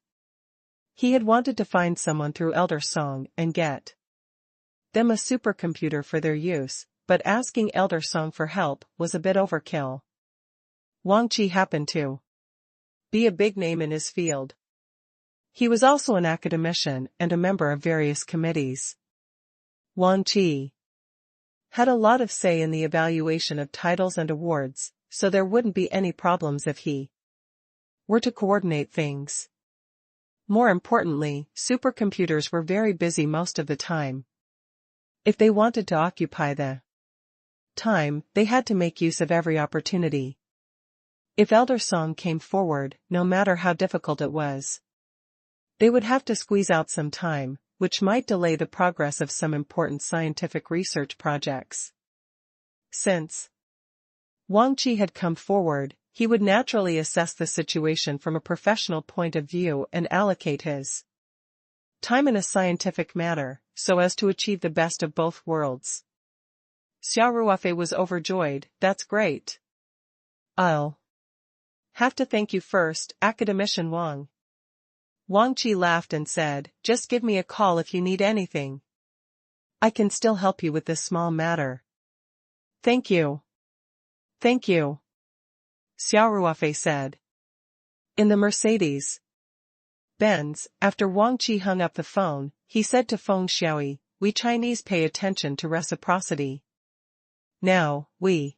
He had wanted to find someone through Elder Song and get them a supercomputer for their use, but asking Elder Song for help was a bit overkill. Wang Qi happened to be a big name in his field. He was also an academician and a member of various committees. Wang Qi had a lot of say in the evaluation of titles and awards, so there wouldn't be any problems if he were to coordinate things. More importantly, supercomputers were very busy most of the time. If they wanted to occupy the time, they had to make use of every opportunity. If Elder Song came forward, no matter how difficult it was, they would have to squeeze out some time, which might delay the progress of some important scientific research projects. Since Wang Qi had come forward, he would naturally assess the situation from a professional point of view and allocate his time in a scientific manner, so as to achieve the best of both worlds. Xia Ruofei was overjoyed. That's great. I'll have to thank you first, Academician Wang. Wang Qi laughed and said, just give me a call if you need anything. I can still help you with this small matter. Thank you. Thank you. Xia Ruofei said. In the Mercedes Benz, after Wang Qi hung up the phone, he said to Feng Xiaoyi, we Chinese pay attention to reciprocity. Now, we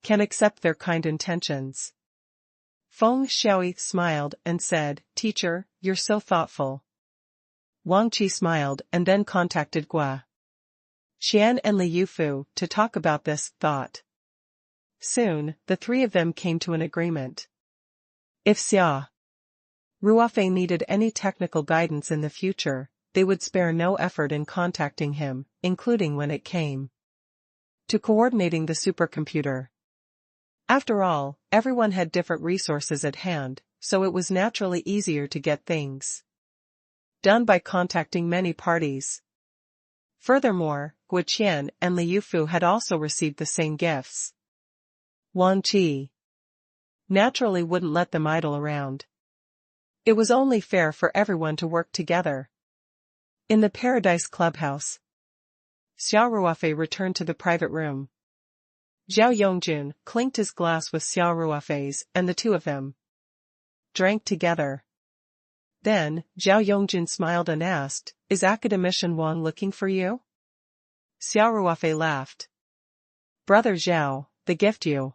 can accept their kind intentions. Feng Xiaoyi smiled and said, Teacher, you're so thoughtful. Wang Qi smiled and then contacted Gua Xian and Li Yufu to talk about this thought. Soon, the three of them came to an agreement. If Xia Ruofei needed any technical guidance in the future, they would spare no effort in contacting him, including when it came to coordinating the supercomputer. After all, everyone had different resources at hand, so it was naturally easier to get things done by contacting many parties. Furthermore, Gua Qian and Li Yufu had also received the same gifts. Wang Qi naturally wouldn't let them idle around. It was only fair for everyone to work together. In the Paradise Clubhouse, Xia Ruofei returned to the private room. Zhao Yongjun clinked his glass with Xia Ruofei's, and the two of them drank together. Then, Zhao Yongjun smiled and asked, Is Academician Wang looking for you? Xia Ruofei laughed. Brother Zhao, the gift you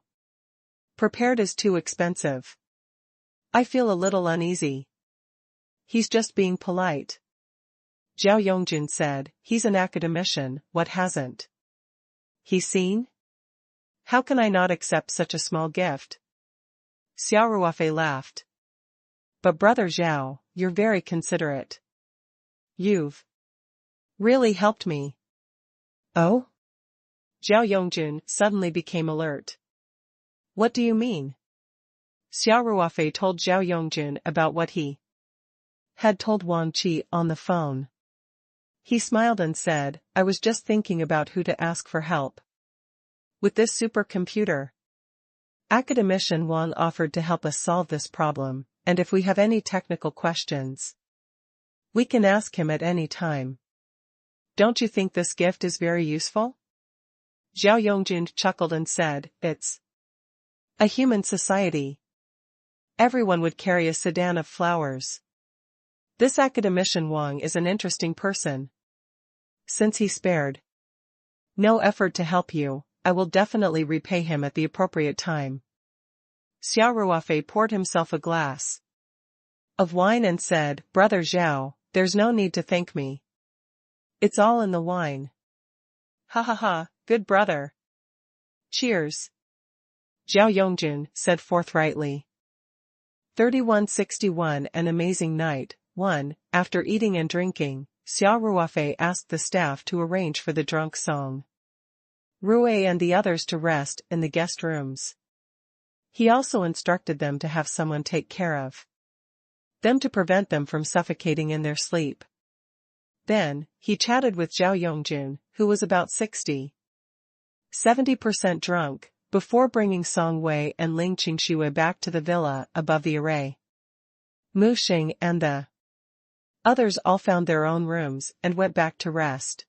prepared is too expensive. I feel a little uneasy. He's just being polite. Zhao Yongjun said, He's an academician, what hasn't he seen? How can I not accept such a small gift? Xia Ruofei laughed. But Brother Zhao, you're very considerate. You've really helped me. Oh? Zhao Yongjun suddenly became alert. What do you mean? Xia Ruofei told Zhao Yongjun about what he had told Wang Qi on the phone. He smiled and said, I was just thinking about who to ask for help with this supercomputer. Academician Wang offered to help us solve this problem, and if we have any technical questions, we can ask him at any time. Don't you think this gift is very useful? Zhao Yongjun chuckled and said, It's a human society. Everyone would carry a sedan of flowers. This academician Wang is an interesting person. Since he spared No effort to help you, I will definitely repay him at the appropriate time. Xia Ruofei poured himself a glass of wine and said, Brother Zhao, there's no need to thank me. It's all in the wine. Ha ha ha, good brother. Cheers. Zhao Yongjun said forthrightly. 3161 An amazing night. 1. After eating and drinking, Xia Ruofei asked the staff to arrange for the drunk Song Ruofei and the others to rest in the guest rooms. He also instructed them to have someone take care of them to prevent them from suffocating in their sleep. Then, he chatted with Zhao Yongjun, who was about 70% drunk, before bringing Song Wei and Ling Qingxue back to the villa above the array. Mu Xing and the others all found their own rooms and went back to rest.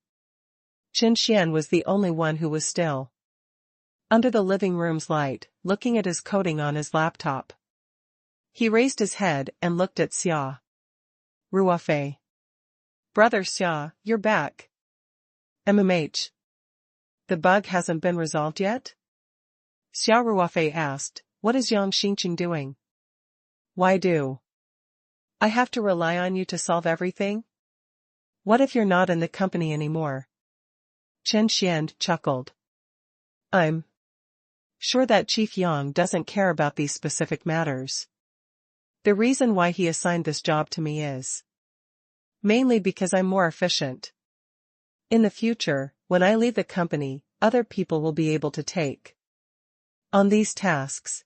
Qin Xian was the only one who was still under the living room's light, looking at his coding on his laptop. He raised his head and looked at Xia Ruofei. Brother Xia, you're back. MMH. The bug hasn't been resolved yet? Xia Ruofei asked, what is Yang Xingqing doing? Why do I have to rely on you to solve everything? What if you're not in the company anymore? Chen Xian chuckled. I'm sure that Chief Yang doesn't care about these specific matters. The reason why he assigned this job to me is mainly because I'm more efficient. In the future, when I leave the company, other people will be able to take on these tasks.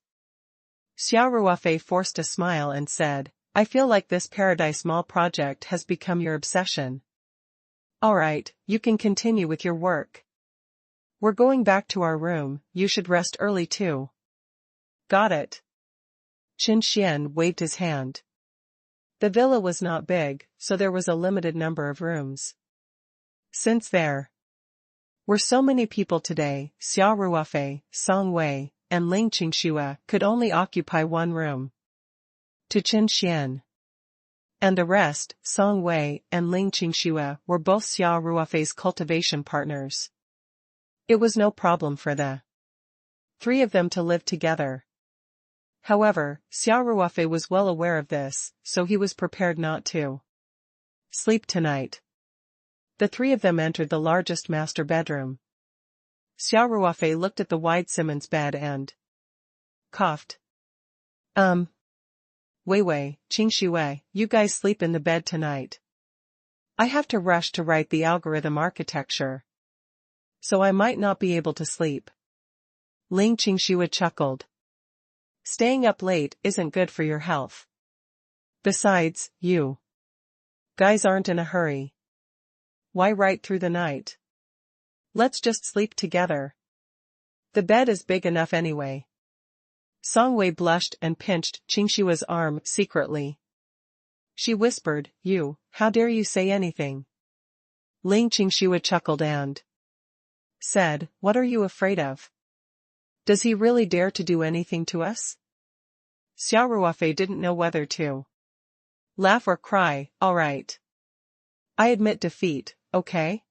Xia Ruofei forced a smile and said, I feel like this Paradise Mall project has become your obsession. Alright, you can continue with your work. We're going back to our room, you should rest early too. Got it. Qin Xian waved his hand. The villa was not big, so there was a limited number of rooms. Since there were so many people today, Xia Ruofei, Song Wei, and Ling Qingxue could only occupy one room. To Qin Xian and the rest, Song Wei and Ling Qingxue were both Xia Ruofei's cultivation partners. It was no problem for the three of them to live together. However, Xia Ruofei was well aware of this, so he was prepared not to sleep tonight. The three of them entered the largest master bedroom. Xia Ruofei looked at the wide Simmons bed and coughed. Wei, Qingxue, you guys sleep in the bed tonight. I have to rush to write the algorithm architecture, so I might not be able to sleep. Ling Qingxue chuckled. Staying up late isn't good for your health. Besides, you guys aren't in a hurry. Why write through the night? Let's just sleep together. The bed is big enough anyway. Song Wei blushed and pinched Qingxue's arm secretly. She whispered, how dare you say anything? Ling Qingxue chuckled and said, what are you afraid of? Does he really dare to do anything to us? Xia Ruofei didn't know whether to laugh or cry. Alright. I admit defeat, okay?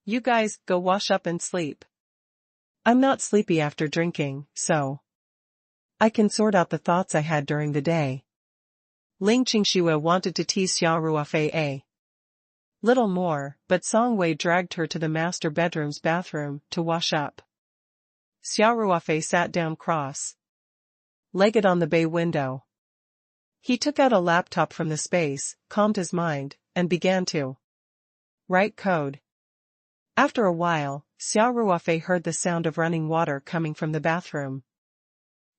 You guys, go wash up and sleep. I'm not sleepy after drinking, so I can sort out the thoughts I had during the day. Ling Qingxue wanted to tease Xia Ruofei a little more, but Song Wei dragged her to the master bedroom's bathroom to wash up. Xia Ruofei sat down cross-legged on the bay window. He took out a laptop from the space, calmed his mind, and began to write code. After a while, Xia Ruofei heard the sound of running water coming from the bathroom.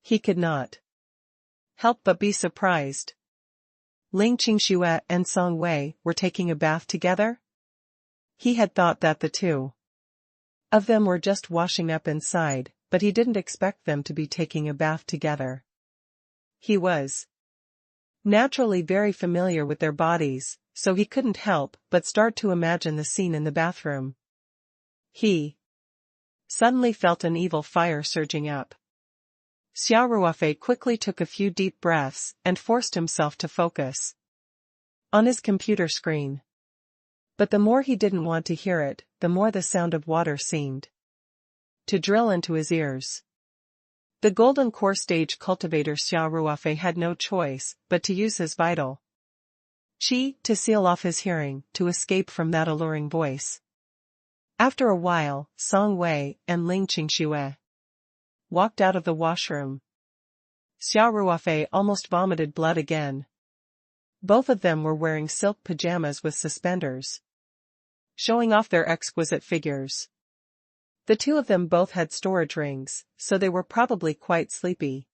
He could not help but be surprised. Ling Qingxue and Song Wei were taking a bath together? He had thought that the two of them were just washing up inside, but he didn't expect them to be taking a bath together. He was naturally very familiar with their bodies, so he couldn't help but start to imagine the scene in the bathroom. He suddenly felt an evil fire surging up. Xia Ruofei quickly took a few deep breaths and forced himself to focus on his computer screen. But the more he didn't want to hear it, the more the sound of water seemed to drill into his ears. The golden core stage cultivator Xia Ruofei had no choice but to use his vital qi to seal off his hearing, to escape from that alluring voice. After a while, Song Wei and Ling Qingxue walked out of the washroom. Xia Ruofei almost vomited blood again. Both of them were wearing silk pajamas with suspenders, showing off their exquisite figures. The two of them both had storage rings, so they were probably quite sleepy.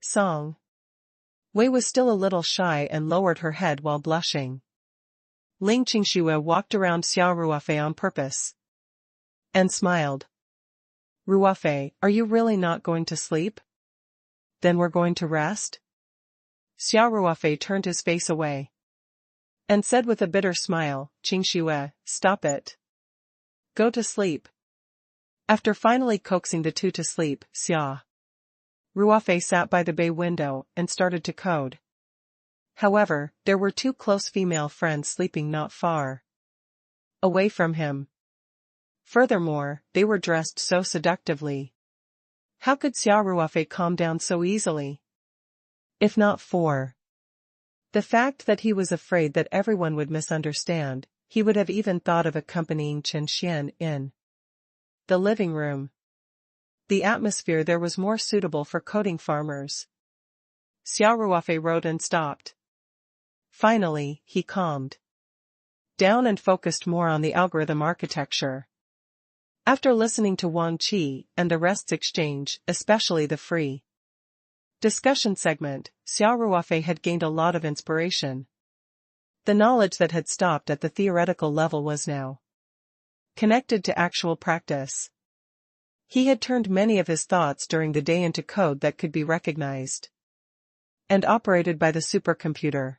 Song Wei was still a little shy and lowered her head while blushing. Ling Qingxue walked around Xia Ruofei on purpose and smiled. "Ruofei, are you really not going to sleep? Then we're going to rest?" Xia Ruofei turned his face away and said with a bitter smile, "Qingxue, stop it. Go to sleep." After finally coaxing the two to sleep, Xia Ruofei sat by the bay window and started to code. However, there were two close female friends sleeping not far away from him. Furthermore, they were dressed so seductively. How could Xia Ruofei calm down so easily? If not for the fact that he was afraid that everyone would misunderstand, he would have even thought of accompanying Chen Xian in the living room. The atmosphere there was more suitable for coding farmers. Xia Ruofei wrote and stopped. Finally, he calmed down and focused more on the algorithm architecture. After listening to Wang Qi and the rest's exchange, especially the free discussion segment, Xia Ruofei had gained a lot of inspiration. The knowledge that had stopped at the theoretical level was now connected to actual practice. He had turned many of his thoughts during the day into code that could be recognized and operated by the supercomputer.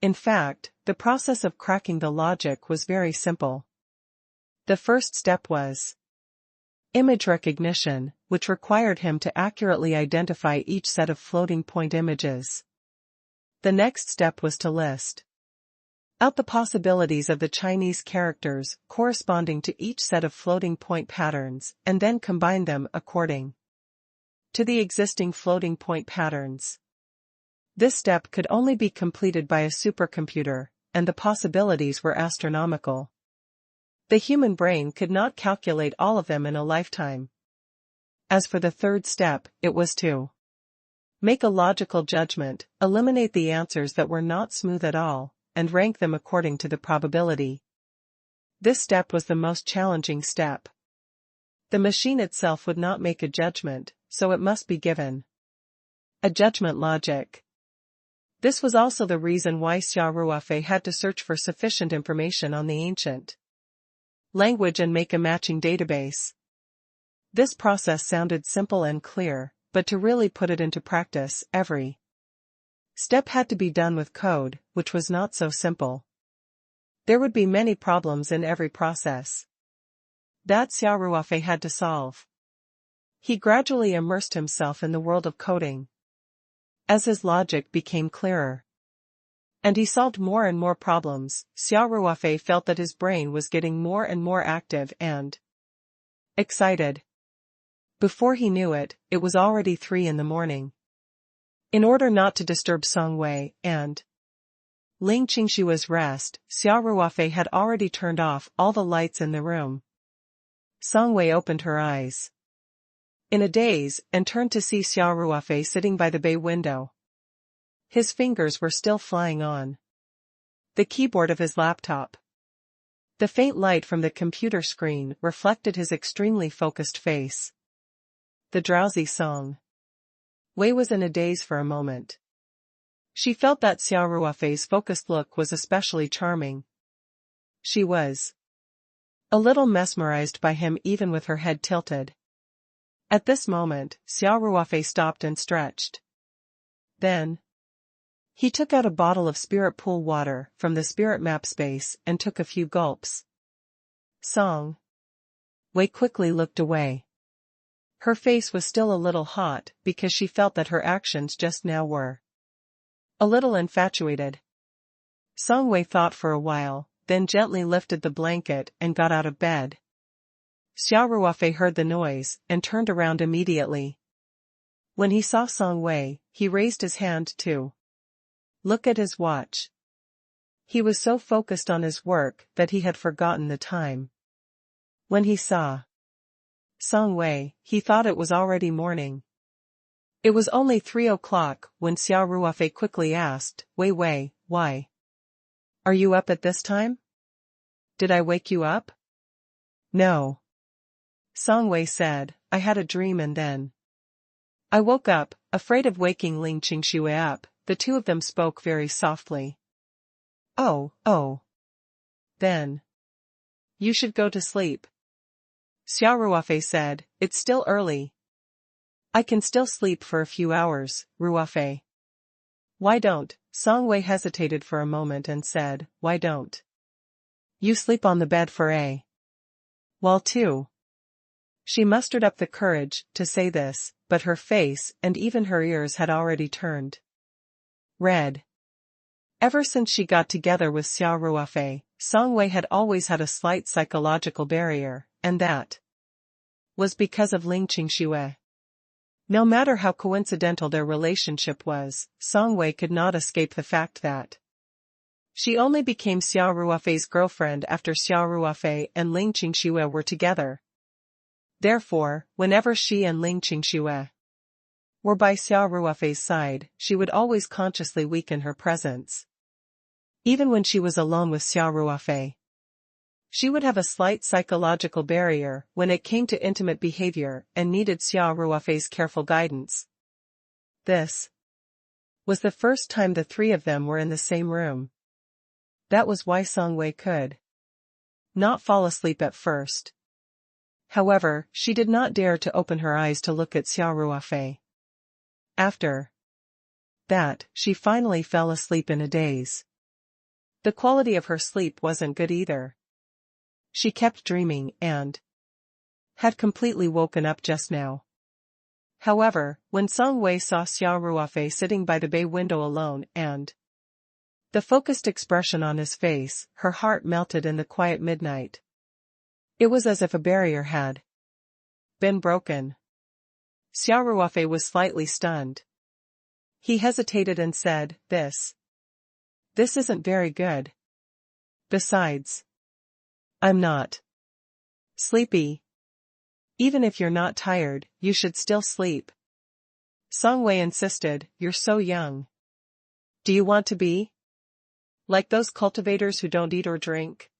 In fact, the process of cracking the logic was very simple. The first step was image recognition, which required him to accurately identify each set of floating point images. The next step was to list out the possibilities of the Chinese characters corresponding to each set of floating point patterns and then combine them according to the existing floating point patterns. This step could only be completed by a supercomputer, and the possibilities were astronomical. The human brain could not calculate all of them in a lifetime. As for the third step, it was to make a logical judgment, eliminate the answers that were not smooth at all, and rank them according to the probability. This step was the most challenging step. The machine itself would not make a judgment, so it must be given a judgment logic. This was also the reason why Xia Ruofei had to search for sufficient information on the ancient language and make a matching database. This process sounded simple and clear, but to really put it into practice, every step had to be done with code, which was not so simple. There would be many problems in every process that Xia Ruofei had to solve. He gradually immersed himself in the world of coding as his logic became clearer, and he solved more and more problems. Xia Ruofei felt that his brain was getting more and more active and excited. Before he knew it, it was already 3 in the morning. In order not to disturb Song Wei and Ling Qingshua's rest, Xia Ruofei had already turned off all the lights in the room. Song Wei opened her eyes in a daze and turned to see Xia Ruofei sitting by the bay window. His fingers were still flying on the keyboard of his laptop. The faint light from the computer screen reflected his extremely focused face. The drowsy Song Wei was in a daze for a moment. She felt that Xia Ruofei's focused look was especially charming. She was a little mesmerized by him even with her head tilted. At this moment, Xia Ruofei stopped and stretched. Then he took out a bottle of spirit pool water from the spirit map space and took a few gulps. Song Wei quickly looked away. Her face was still a little hot because she felt that her actions just now were a little infatuated. Song Wei thought for a while, then gently lifted the blanket and got out of bed. Xia Ruofei heard the noise and turned around immediately. When he saw Song Wei, he raised his hand to look at his watch. He was so focused on his work that he had forgotten the time. When he saw Song Wei, he thought it was already morning. It was only 3 o'clock when Xia Ruofei quickly asked, Wei Wei, why? Are you up at this time? Did I wake you up? No. Song Wei said, I had a dream and then I woke up, afraid of waking Ling Qingxue up. The two of them spoke very softly. Oh. Then you should go to sleep. Xia Ruofei said, it's still early. I can still sleep for a few hours, Ruofei. Why don't? Song Wei hesitated for a moment and said, why don't you sleep on the bed for a while too? She mustered up the courage to say this, but her face and even her ears had already turned red. Ever since she got together with Xia Ruofei, Song Wei had always had a slight psychological barrier, and that was because of Ling Qingxue. No matter how coincidental their relationship was, Song Wei could not escape the fact that she only became Xia Ruofei's girlfriend after Xia Ruofei and Ling Qingxue were together. Therefore, whenever she and Ling Qingxue were by Xia Ruofei's side, she would always consciously weaken her presence. Even when she was alone with Xia Ruofei, she would have a slight psychological barrier when it came to intimate behavior and needed Xia Ruofei's careful guidance. This was the first time the three of them were in the same room. That was why Song Wei could not fall asleep at first. However, she did not dare to open her eyes to look at Xia Ruofei. After that, she finally fell asleep in a daze. The quality of her sleep wasn't good either. She kept dreaming and had completely woken up just now. However, when Song Wei saw Xia Ruofei sitting by the bay window alone and the focused expression on his face, her heart melted in the quiet midnight. It was as if a barrier had been broken. Xia Ruofei was slightly stunned. He hesitated and said, This isn't very good. Besides, I'm not sleepy. Even if you're not tired, you should still sleep. Song Wei insisted, you're so young. Do you want to be like those cultivators who don't eat or drink?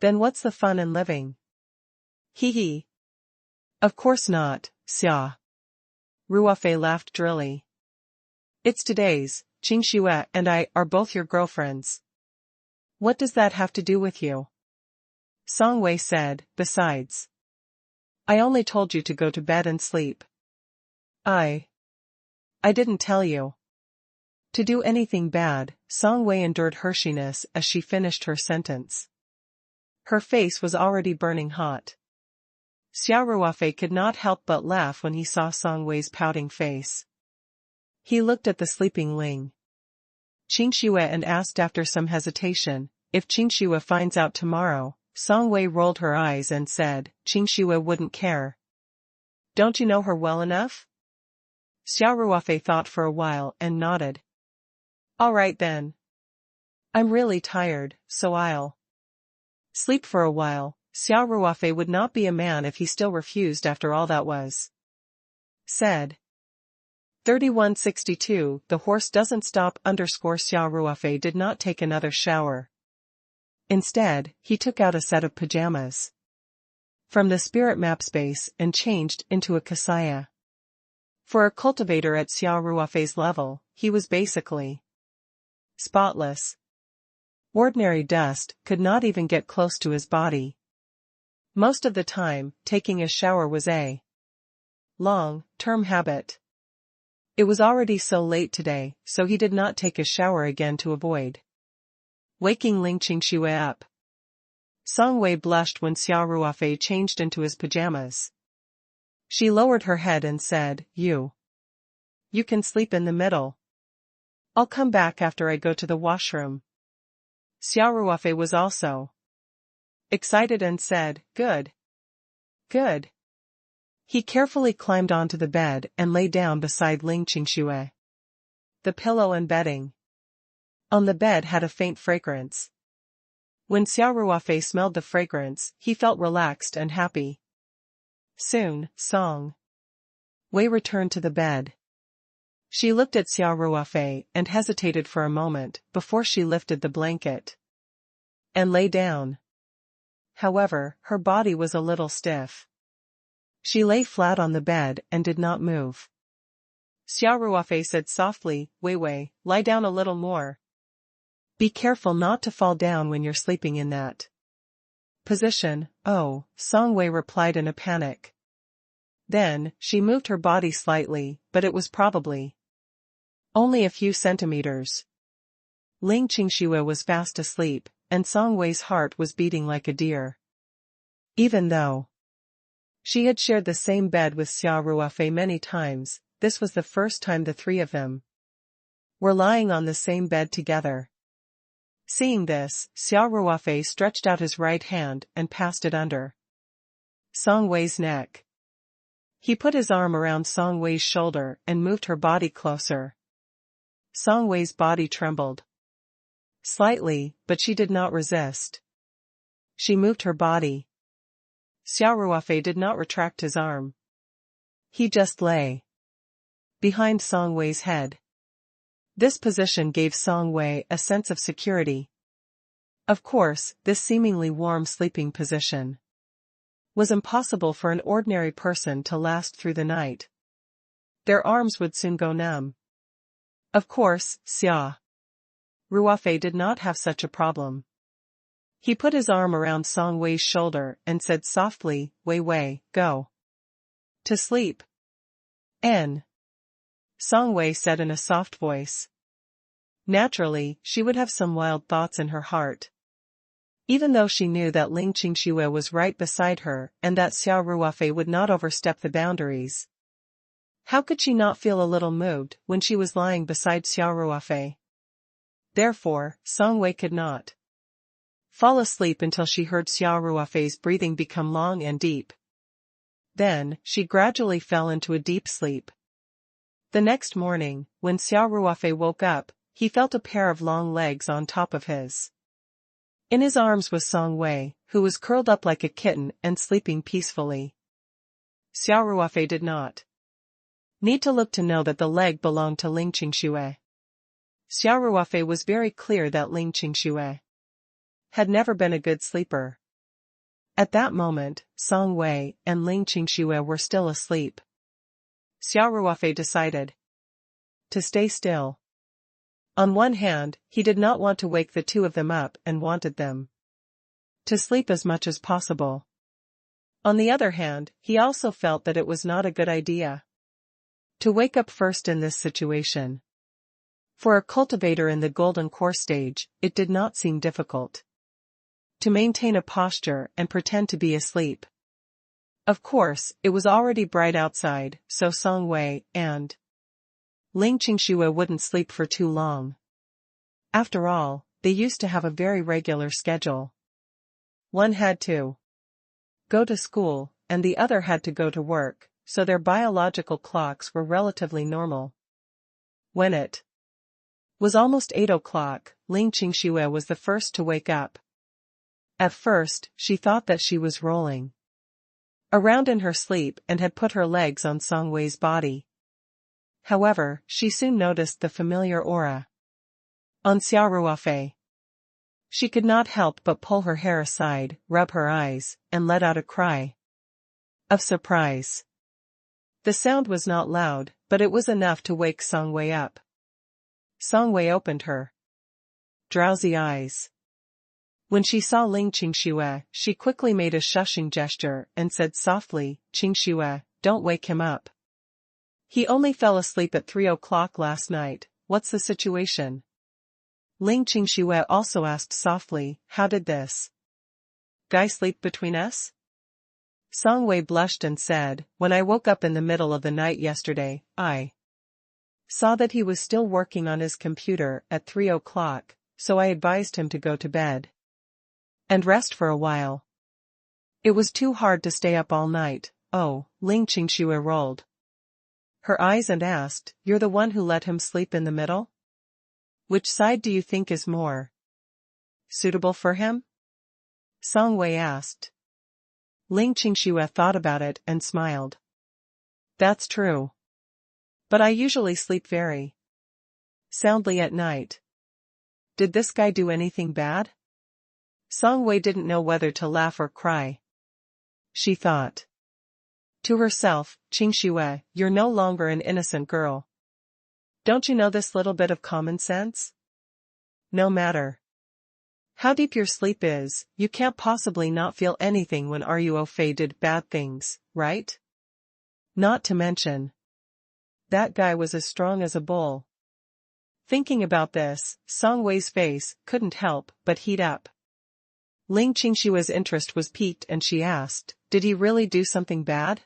Then what's the fun in living? Hee. Of course not, Xia Ruofei laughed drily. It's today's, Qingxue and I are both your girlfriends. What does that have to do with you? Song Wei said, besides, I only told you to go to bed and sleep. I didn't tell you to do anything bad. Song Wei endured harshness as she finished her sentence. Her face was already burning hot. Xia Ruofei could not help but laugh when he saw Song Wei's pouting face. He looked at the sleeping Ling Qingxue and asked after some hesitation, if Qingxue finds out tomorrow. Song Wei rolled her eyes and said, Qingxue wouldn't care. Don't you know her well enough? Xia Ruofei thought for a while and nodded. All right then. I'm really tired, so I'll sleep for a while. Xia Ruofei would not be a man if he still refused after all that was said. 3162 The horse doesn't stop. Xia Ruofei did not take another shower. Instead, he took out a set of pajamas from the spirit map space and changed into a kasaya. For a cultivator at Xia Ruofei's level, he was basically spotless. Ordinary dust could not even get close to his body. Most of the time, taking a shower was a long-term habit. It was already so late today, so he did not take a shower again to avoid waking Ling Qingxue up. Song Wei blushed when Xia Ruofei changed into his pajamas. She lowered her head and said, You can sleep in the middle. I'll come back after I go to the washroom. Xia Ruofei was also excited and said, "Good. Good." He carefully climbed onto the bed and lay down beside Ling Qingxue. The pillow and bedding on the bed had a faint fragrance. When Xia Ruofei smelled the fragrance, he felt relaxed and happy. Soon, Song Wei returned to the bed. She looked at Xia Ruofei and hesitated for a moment before she lifted the blanket and lay down. However, her body was a little stiff. She lay flat on the bed and did not move. Xia Ruofei said softly, "Wei Wei, lie down a little more. Be careful not to fall down when you're sleeping in that position." "Oh," Song Wei replied in a panic. Then, she moved her body slightly, but it was probably only a few centimeters. Ling Qingxue was fast asleep, and Song Wei's heart was beating like a deer. Even though she had shared the same bed with Xia Ruofei many times, this was the first time the three of them were lying on the same bed together. Seeing this, Xia Ruofei stretched out his right hand and passed it under Song Wei's neck. He put his arm around Song Wei's shoulder and moved her body closer. Song Wei's body trembled slightly, but she did not resist. She moved her body. Xia Ruofei did not retract his arm. He just lay behind Song Wei's head. This position gave Song Wei a sense of security. Of course, this seemingly warm sleeping position was impossible for an ordinary person to last through the night. Their arms would soon go numb. Of course, Xia Ruofei did not have such a problem. He put his arm around Song Wei's shoulder and said softly, "Wei Wei, go to sleep." "N," Song Wei said in a soft voice. Naturally, she would have some wild thoughts in her heart. Even though she knew that Ling Qingxue was right beside her and that Xia Ruofei would not overstep the boundaries, how could she not feel a little moved when she was lying beside Xia Ruofei? Therefore, Song Wei could not fall asleep until she heard Xia Ruofei's breathing become long and deep. Then, she gradually fell into a deep sleep. The next morning, when Xia Ruofei woke up, he felt a pair of long legs on top of his. In his arms was Song Wei, who was curled up like a kitten and sleeping peacefully. Xia Ruofei did not need to look to know that the leg belonged to Ling Qingxue. Xia Ruofei was very clear that Ling Qingxue had never been a good sleeper. At that moment, Song Wei and Ling Qingxue were still asleep. Xia Ruofei decided to stay still. On one hand, he did not want to wake the two of them up and wanted them to sleep as much as possible. On the other hand, he also felt that it was not a good idea to wake up first in this situation. For a cultivator in the golden core stage, it did not seem difficult to maintain a posture and pretend to be asleep. Of course, it was already bright outside, so Song Wei and Ling Qingxue wouldn't sleep for too long. After all, they used to have a very regular schedule. One had to go to school, and the other had to go to work, so their biological clocks were relatively normal. When it was almost 8 o'clock, Ling Qingxue was the first to wake up. At first, she thought that she was rolling around in her sleep and had put her legs on Song Wei's body. However, she soon noticed the familiar aura on Xia Ruofei. She could not help but pull her hair aside, rub her eyes, and let out a cry of surprise. The sound was not loud, but it was enough to wake Song Wei up. Song Wei opened her drowsy eyes. When she saw Ling Qingxue, she quickly made a shushing gesture and said softly, "Qingxue, don't wake him up. He only fell asleep at 3 o'clock last night. What's the situation?" Ling Qingxue also asked softly, "How did this guy sleep between us?" Song Wei blushed and said, "When I woke up in the middle of the night yesterday, I saw that he was still working on his computer at 3 o'clock, so I advised him to go to bed and rest for a while. It was too hard to stay up all night. Oh, Ling Qingxue rolled her eyes and asked, "You're the one who let him sleep in the middle? Which side do you think is more suitable for him?" Song Wei asked. Ling Qingxue thought about it and smiled. "That's true. But I usually sleep very soundly at night. Did this guy do anything bad?" Song Wei didn't know whether to laugh or cry. She thought to herself, "Qingxue, you're no longer an innocent girl. Don't you know this little bit of common sense? No matter how deep your sleep is, you can't possibly not feel anything when Ruofei did bad things, right? Not to mention, that guy was as strong as a bull." Thinking about this, Song Wei's face couldn't help but heat up. Ling Qingshue's interest was piqued and she asked, "Did he really do something bad?"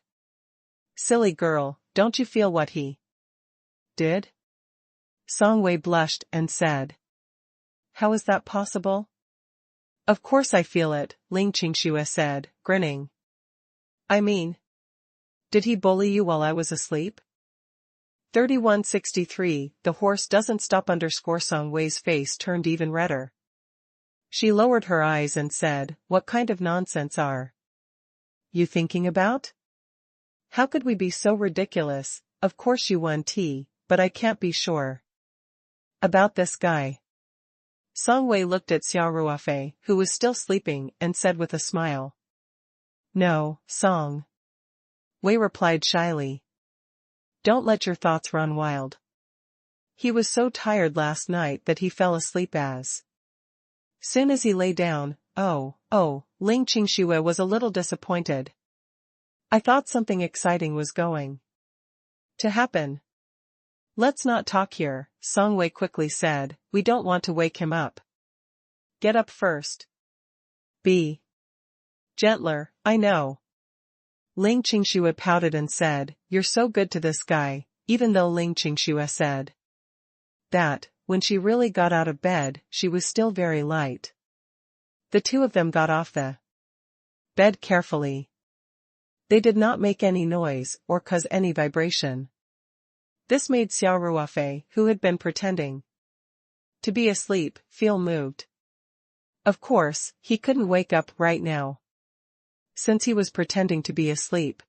"Silly girl, don't you feel what he did?" Song Wei blushed and said. "How is that possible?" "Of course I feel it," Ling Qingxue said, grinning. "I mean, did he bully you while I was asleep?" 3163, the horse doesn't stop. Song Wei's face turned even redder. She lowered her eyes and said, "What kind of nonsense are you thinking about? How could we be so ridiculous? Of course you won tea, but I can't be sure about this guy." Song Wei looked at Xia Ruofei, who was still sleeping, and said with a smile. "No, Song." Wei replied shyly. "Don't let your thoughts run wild. He was so tired last night that he fell asleep as soon as he lay down." Oh, Ling Qingxue was a little disappointed. "I thought something exciting was going to happen." "Let's not talk here," Song Wei quickly said, "we don't want to wake him up. Get up first. Be gentler, I know." Ling Qingxue pouted and said, "You're so good to this guy," even though Ling Qingxue said that, when she really got out of bed, she was still very light. The two of them got off the bed carefully. They did not make any noise or cause any vibration. This made Xia Ruofei, who had been pretending to be asleep, feel moved. Of course, he couldn't wake up right now, since he was pretending to be asleep.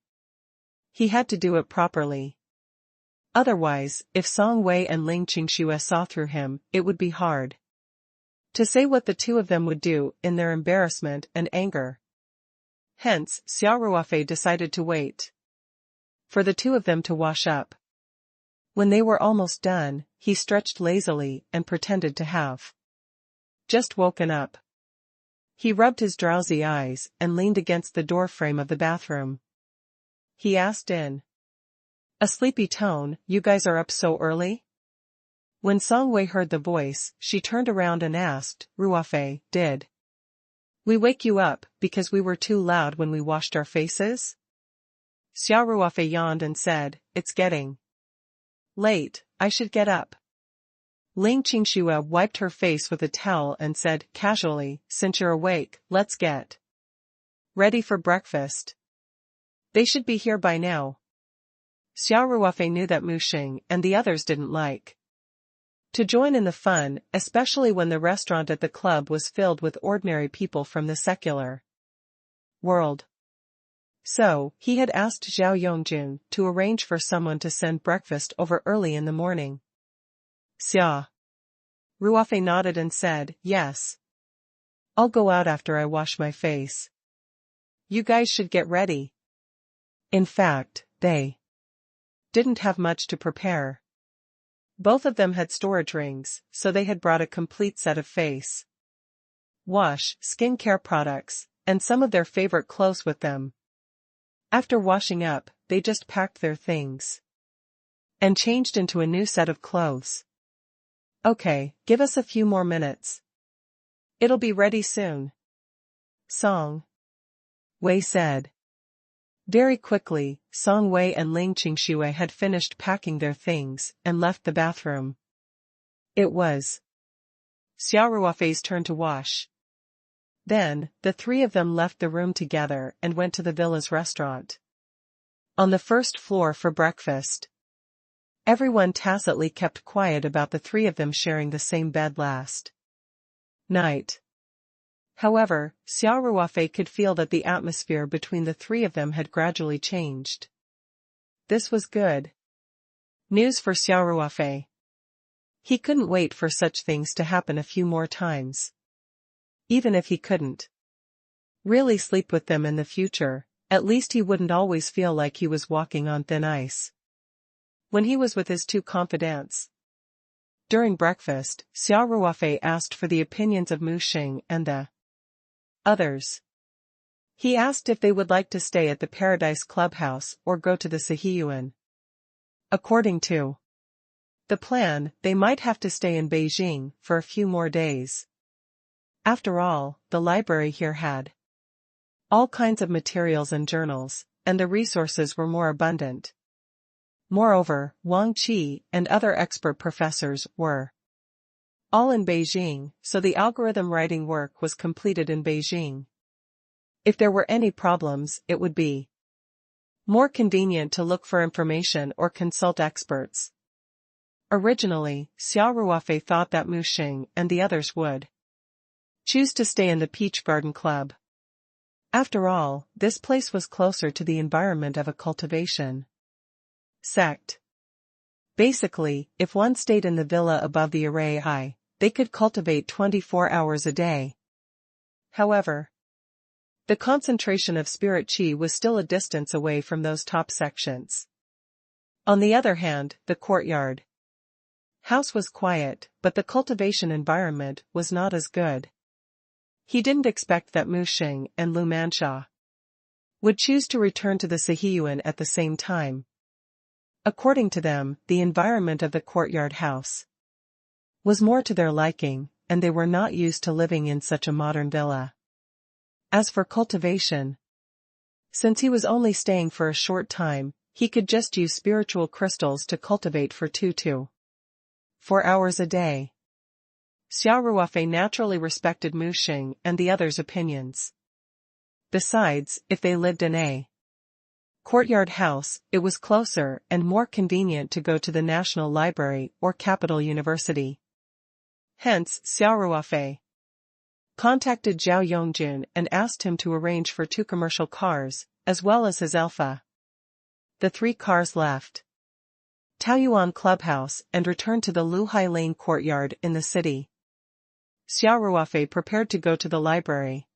He had to do it properly. Otherwise, if Song Wei and Ling Qingxue saw through him, it would be hard to say what the two of them would do in their embarrassment and anger. Hence, Xia Ruofei decided to wait for the two of them to wash up. When they were almost done, he stretched lazily and pretended to have just woken up. He rubbed his drowsy eyes and leaned against the doorframe of the bathroom. He asked in a sleepy tone, "You guys are up so early?" When Song Wei heard the voice, she turned around and asked, "Ruofei, did we wake you up because we were too loud when we washed our faces?" Xia Ruofei yawned and said, "It's getting late, I should get up." Ling Qingxue wiped her face with a towel and said casually, "Since you're awake, let's get ready for breakfast. They should be here by now." Xia Ruofei knew that Mu Xing and the others didn't like to join in the fun, especially when the restaurant at the club was filled with ordinary people from the secular world. So, he had asked Zhao Yongjun to arrange for someone to send breakfast over early in the morning. Xia Ruofei nodded and said, "Yes. I'll go out after I wash my face. You guys should get ready." In fact, they didn't have much to prepare. Both of them had storage rings, so they had brought a complete set of face wash, skincare products, and some of their favorite clothes with them. After washing up, they just packed their things and changed into a new set of clothes. "Okay, give us a few more minutes. It'll be ready soon," Song Wei said. Very quickly, Song Wei and Ling Qingxue had finished packing their things and left the bathroom. It was Xia Ruofei's turn to wash. Then, the three of them left the room together and went to the villa's restaurant. On the first floor for breakfast. Everyone tacitly kept quiet about the three of them sharing the same bed last night. However, Xia Ruofei could feel that the atmosphere between the three of them had gradually changed. This was good news for Xia Ruofei. He couldn't wait for such things to happen a few more times. Even if he couldn't really sleep with them in the future, at least he wouldn't always feel like he was walking on thin ice. When he was with his two confidants. During breakfast, Xia Ruofei asked for the opinions of Mu Xing and the others. He asked if they would like to stay at the Paradise Clubhouse or go to the Sihiyuan. According to the plan, they might have to stay in Beijing for a few more days. After all, the library here had all kinds of materials and journals, and the resources were more abundant. Moreover, Wang Qi and other expert professors were all in Beijing, so the algorithm writing work was completed in Beijing. If there were any problems, it would be more convenient to look for information or consult experts. Originally, Xia Ruofei thought that Mu Xing and the others would choose to stay in the Peach Garden Club. After all, this place was closer to the environment of a cultivation sect. Basically, if one stayed in the villa above the array high, they could cultivate 24 hours a day. However, the concentration of spirit qi was still a distance away from those top sections. On the other hand, the courtyard house was quiet, but the cultivation environment was not as good. He didn't expect that Mu Xing and Lu Mansha would choose to return to the Sihiyuan at the same time. According to them, the environment of the courtyard house was more to their liking, and they were not used to living in such a modern villa. As for cultivation, since he was only staying for a short time, he could just use spiritual crystals to cultivate for 2 to 4 hours a day. Xia Ruofei naturally respected Mu Xing and the others' opinions. Besides, if they lived in a courtyard house, it was closer and more convenient to go to the National Library or Capital University. Hence, Xia Ruofei contacted Zhao Yongjun and asked him to arrange for 2 commercial cars, as well as his alpha. The 3 cars left Taoyuan Clubhouse and returned to the Luhai Lane courtyard in the city. Xia Ruofei prepared to go to the library.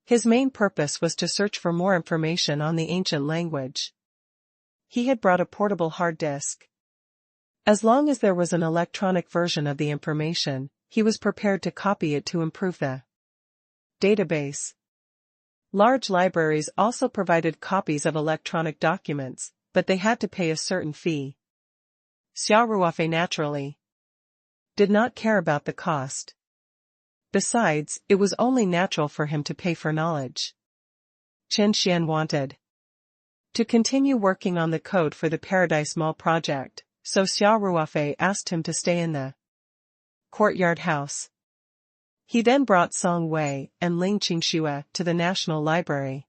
His main purpose was to search for more information on the ancient language. He had brought a portable hard disk. As long as there was an electronic version of the information, he was prepared to copy it to improve the database. Large libraries also provided copies of electronic documents, but they had to pay a certain fee. Xia Ruofei naturally did not care about the cost. Besides, it was only natural for him to pay for knowledge. Chen Xian wanted to continue working on the code for the Paradise Mall project, so Xia Ruofei asked him to stay in the courtyard house. He then brought Song Wei and Ling Qingxue to the National Library.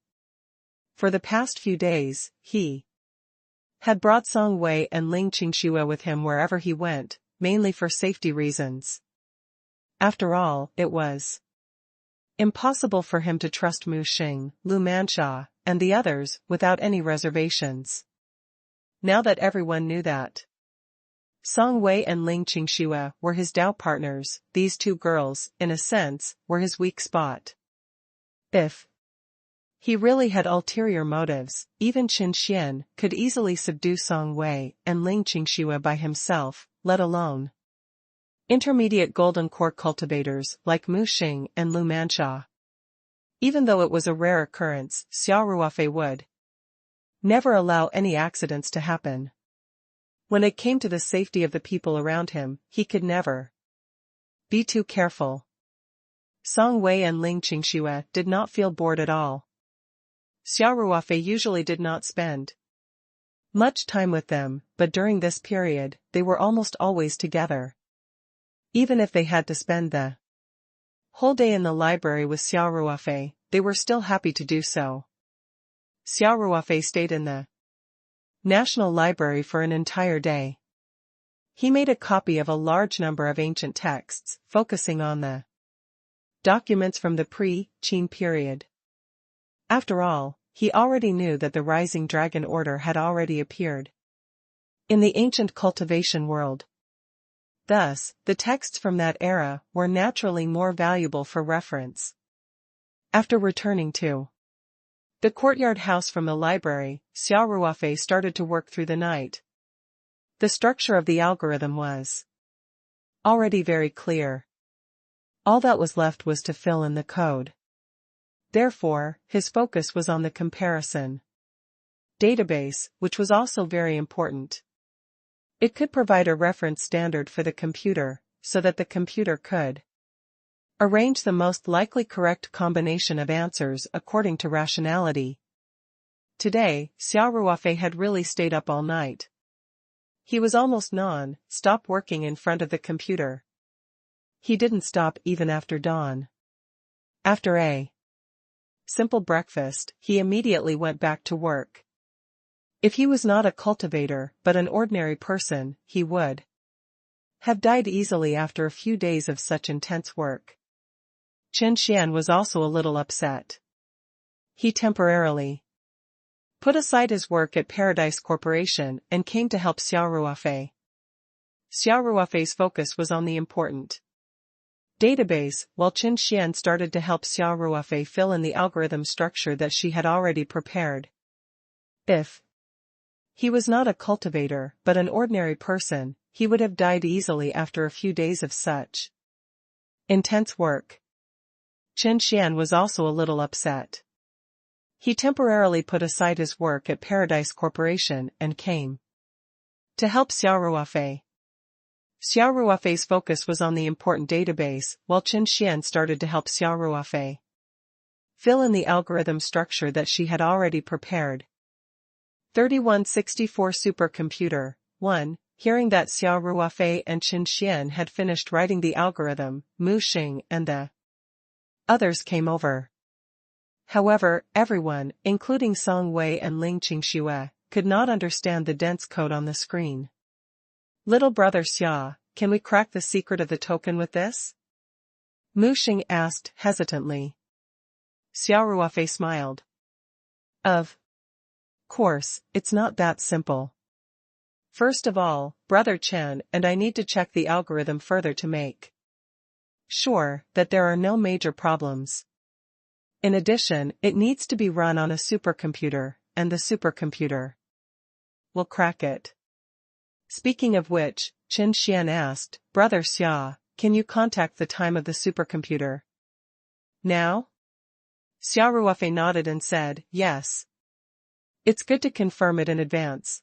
For the past few days, he had brought Song Wei and Ling Qingxue with him wherever he went, mainly for safety reasons. After all, it was impossible for him to trust Mu Xing, Lu Mansha, and the others without any reservations. Now that everyone knew that Song Wei and Ling Qingxue were his Dao partners, these 2 girls, in a sense, were his weak spot. If he really had ulterior motives, even Chen Xian could easily subdue Song Wei and Ling Qingxue by himself, let alone intermediate golden core cultivators like Mu Xing and Lu Mansha. Even though it was a rare occurrence, Xia Ruofei would never allow any accidents to happen. When it came to the safety of the people around him, he could never be too careful. Song Wei and Ling Qingxue did not feel bored at all. Xia Ruofei usually did not spend much time with them, but during this period, they were almost always together. Even if they had to spend the whole day in the library with Xia Ruofei, they were still happy to do so. Xia Ruofei stayed in the National Library for an entire day. He made a copy of a large number of ancient texts, focusing on the documents from the pre-Qin period. After all, he already knew that the rising dragon order had already appeared in the ancient cultivation world. Thus, the texts from that era were naturally more valuable for reference. After returning to the courtyard house from the library, Xia Ruofei started to work through the night. The structure of the algorithm was already very clear. All that was left was to fill in the code. Therefore, his focus was on the comparison database, which was also very important. It could provide a reference standard for the computer, so that the computer could arrange the most likely correct combination of answers according to rationality. Today, Xia Ruofei had really stayed up all night. He was almost non-stop working in front of the computer. He didn't stop even after dawn. After a simple breakfast, he immediately went back to work. If he was not a cultivator, but an ordinary person, he would have died easily after a few days of such intense work. Chen Xian was also a little upset. He temporarily put aside his work at Paradise Corporation and came to help Xia Ruofei. Xia Ruofei's focus was on the important database, while Chen Xian started to help Xia Ruofei fill in the algorithm structure that she had already prepared. If he was not a cultivator, but an ordinary person, he would have died easily after a few days of such intense work. Chen Xian was also a little upset. He temporarily put aside his work at Paradise Corporation and came to help Xia Ruofei. Xia Ruofei's focus was on the important database, while Chen Xian started to help Xia Ruofei fill in the algorithm structure that she had already prepared. 3164 Supercomputer 1. Hearing that Xia Ruofei and Chen Xian had finished writing the algorithm, Mu Xing and the others came over. However, everyone, including Song Wei and Ling Qingxue, could not understand the dense code on the screen. Little brother Xia, can we crack the secret of the token with this? Mu Xing asked hesitantly. Xia Ruofei smiled. Of course, it's not that simple. First of all, Brother Chen and I need to check the algorithm further to make sure that there are no major problems. In addition, it needs to be run on a supercomputer, and the supercomputer will crack it. Speaking of which, Chen Xian asked, Brother Xia, can you contact the time of the supercomputer now? Xia Ruofei nodded and said, yes. It's good to confirm it in advance.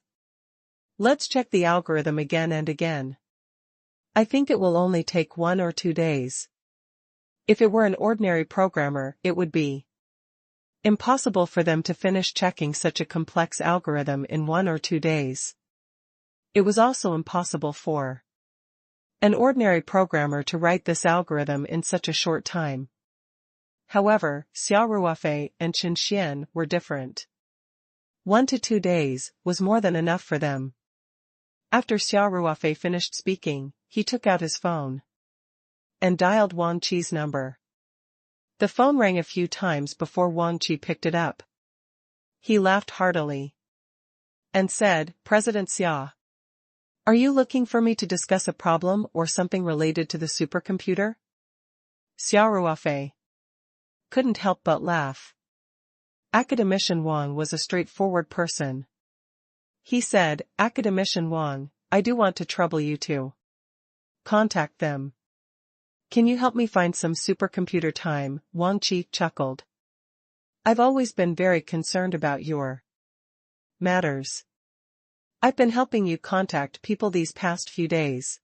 Let's check the algorithm again and again. I think it will only take 1 or 2 days. If it were an ordinary programmer, it would be impossible for them to finish checking such a complex algorithm in 1 or 2 days. It was also impossible for an ordinary programmer to write this algorithm in such a short time. However, Xia Ruofei and Chen Xian were different. 1 to 2 days was more than enough for them. After Xia Ruofei finished speaking, he took out his phone and dialed Wang Qi's number. The phone rang a few times before Wang Qi picked it up. He laughed heartily and said, President Xia, are you looking for me to discuss a problem or something related to the supercomputer? Xia Ruofei couldn't help but laugh. Academician Wang was a straightforward person. He said, Academician Wang, I do want to trouble you to contact them. Can you help me find some supercomputer time? Wang Qi chuckled. I've always been very concerned about your matters. I've been helping you contact people these past few days.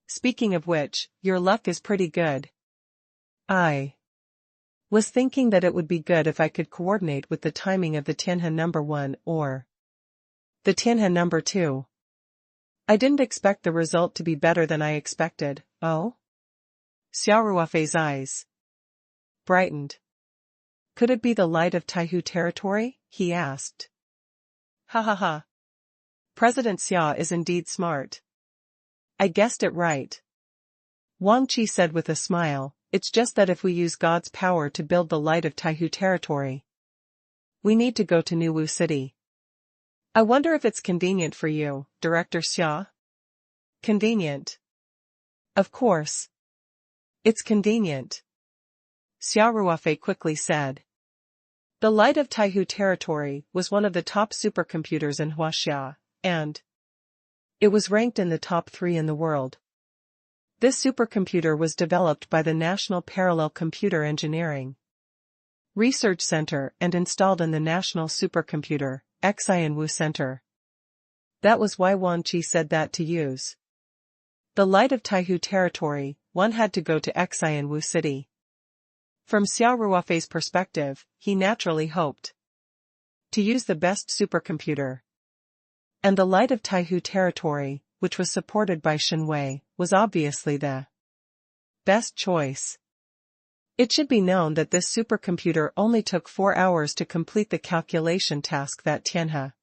Speaking of which, your luck is pretty good. I was thinking that it would be good if I could coordinate with the timing of the Tianhe number 1 or the Tianhe number 2. I didn't expect the result to be better than I expected, Oh? Xia Ruofei's eyes brightened. Could it be the light of Taihu territory? He asked. Ha ha ha. President Xia is indeed smart. I guessed it right. Wang Qi said with a smile, it's just that if we use God's power to build the light of Taihu territory, we need to go to Nuwu City. I wonder if it's convenient for you, Director Xia? Convenient. Of course. It's convenient. Xia Ruofei quickly said. The light of Taihu territory was one of the top supercomputers in Huaxia, and it was ranked in the top 3 in the world. This supercomputer was developed by the National Parallel Computer Engineering Research Center and installed in the National Supercomputer, Xianwu Center. That was why Wang Qi said that to use the light of Taihu territory, one had to go to Xianwu City. From Xia Ruofei's perspective, he naturally hoped to use the best supercomputer. And the light of Taihu territory, which was supported by Xinwei, was obviously the best choice. It should be known that this supercomputer only took 4 hours to complete the calculation task that Tianhe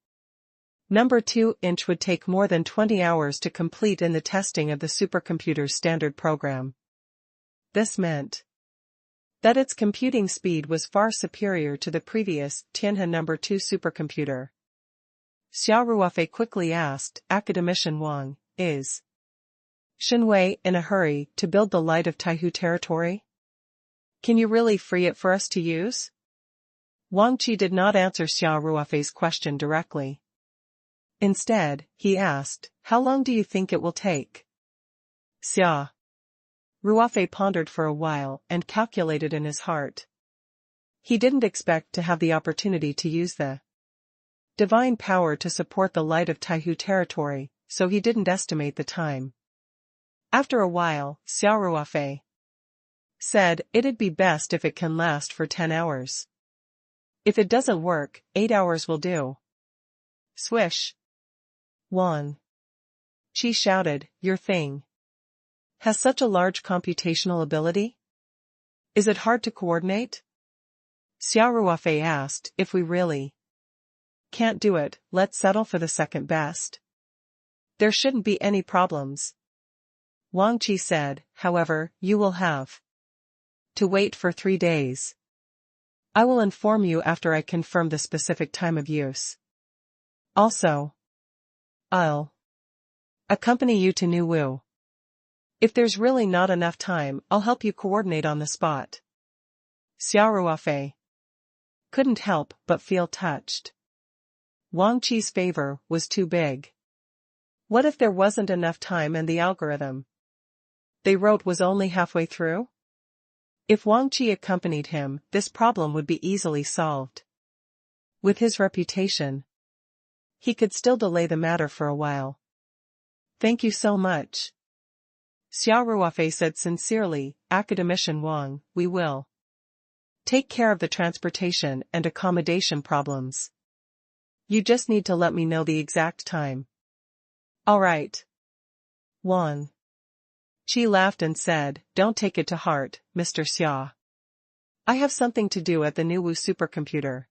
number 2-inch would take more than 20 hours to complete in the testing of the supercomputer's standard program. This meant that its computing speed was far superior to the previous Tianhe number 2 supercomputer. Xia Ruofei quickly asked, Academician Wang, is Xinwei in a hurry to build the light of Taihu territory? Can you really free it for us to use? Wang Qi did not answer Xia Ruofei's question directly. Instead, he asked, how long do you think it will take? Xia Ruofei pondered for a while and calculated in his heart. He didn't expect to have the opportunity to use the divine power to support the light of Taihu territory, so he didn't estimate the time. After a while, Xia Ruofei said, it'd be best if it can last for 10 hours. If it doesn't work, 8 hours will do. Swish. Wang Qi shouted, your thing has such a large computational ability? Is it hard to coordinate? Xia Ruofei asked, if we really can't do it, let's settle for the second best. There shouldn't be any problems. Wang Qi said, however, you will have to wait for 3 days. I will inform you after I confirm the specific time of use. Also, I'll accompany you to Nuwu. If there's really not enough time, I'll help you coordinate on the spot. Xia Ruofei couldn't help but feel touched. Wang Qi's favor was too big. What if there wasn't enough time and the algorithm they wrote was only halfway through? If Wang Qi accompanied him, this problem would be easily solved. With his reputation, he could still delay the matter for a while. Thank you so much. Xia Ruofei said sincerely, Academician Wang, we will take care of the transportation and accommodation problems. You just need to let me know the exact time. All right. Wang Qi laughed and said, don't take it to heart, Mr. Xia. I have something to do at the Nuwu supercomputer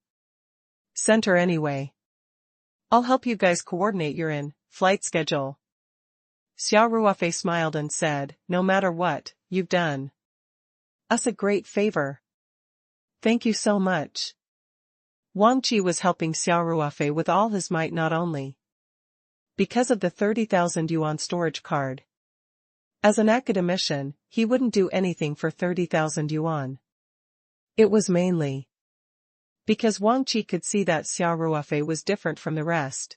center anyway. I'll help you guys coordinate your in-flight schedule. Xia Ruofei smiled and said, no matter what, you've done us a great favor. Thank you so much. Wang Qi was helping Xia Ruofei with all his might, not only because of the 30,000 yuan storage card. As an academician, he wouldn't do anything for 30,000 yuan. It was mainly because Wang Qi could see that Xia Ruofei was different from the rest.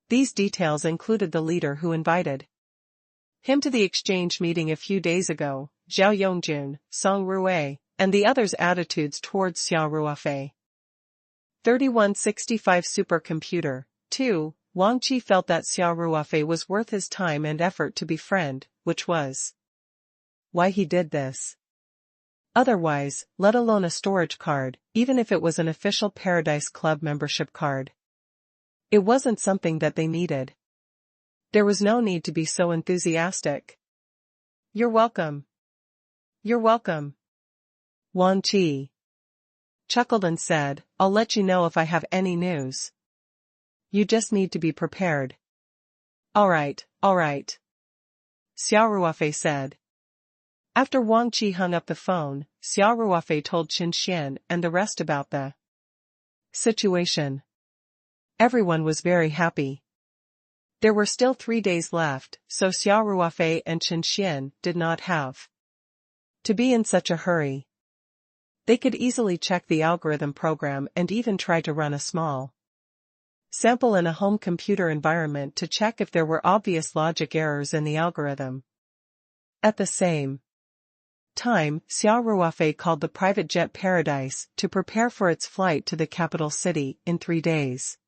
These details included the leader who invited him to the exchange meeting a few days ago, Zhao Yongjun, Song Rui, and the others' attitudes towards Xia Ruofei. 3165 Supercomputer. 2. Wang Qi felt that Xia Ruofei was worth his time and effort to befriend, which was why he did this. Otherwise, let alone a storage card, even if it was an official Paradise Club membership card, it wasn't something that they needed. There was no need to be so enthusiastic. You're welcome. You're welcome. Wang Qi chuckled and said, I'll let you know if I have any news. You just need to be prepared. Alright, alright. Xia Ruofei said. After Wang Qi hung up the phone, Xia Ruofei told Qin Xian and the rest about the situation. Everyone was very happy. There were still 3 days left, so Xia Ruofei and Qin Xian did not have to be in such a hurry. They could easily check the algorithm program and even try to run a small sample in a home computer environment to check if there were obvious logic errors in the algorithm. At the same time, Xia Ruofei called the private jet Paradise to prepare for its flight to the capital city in 3 days.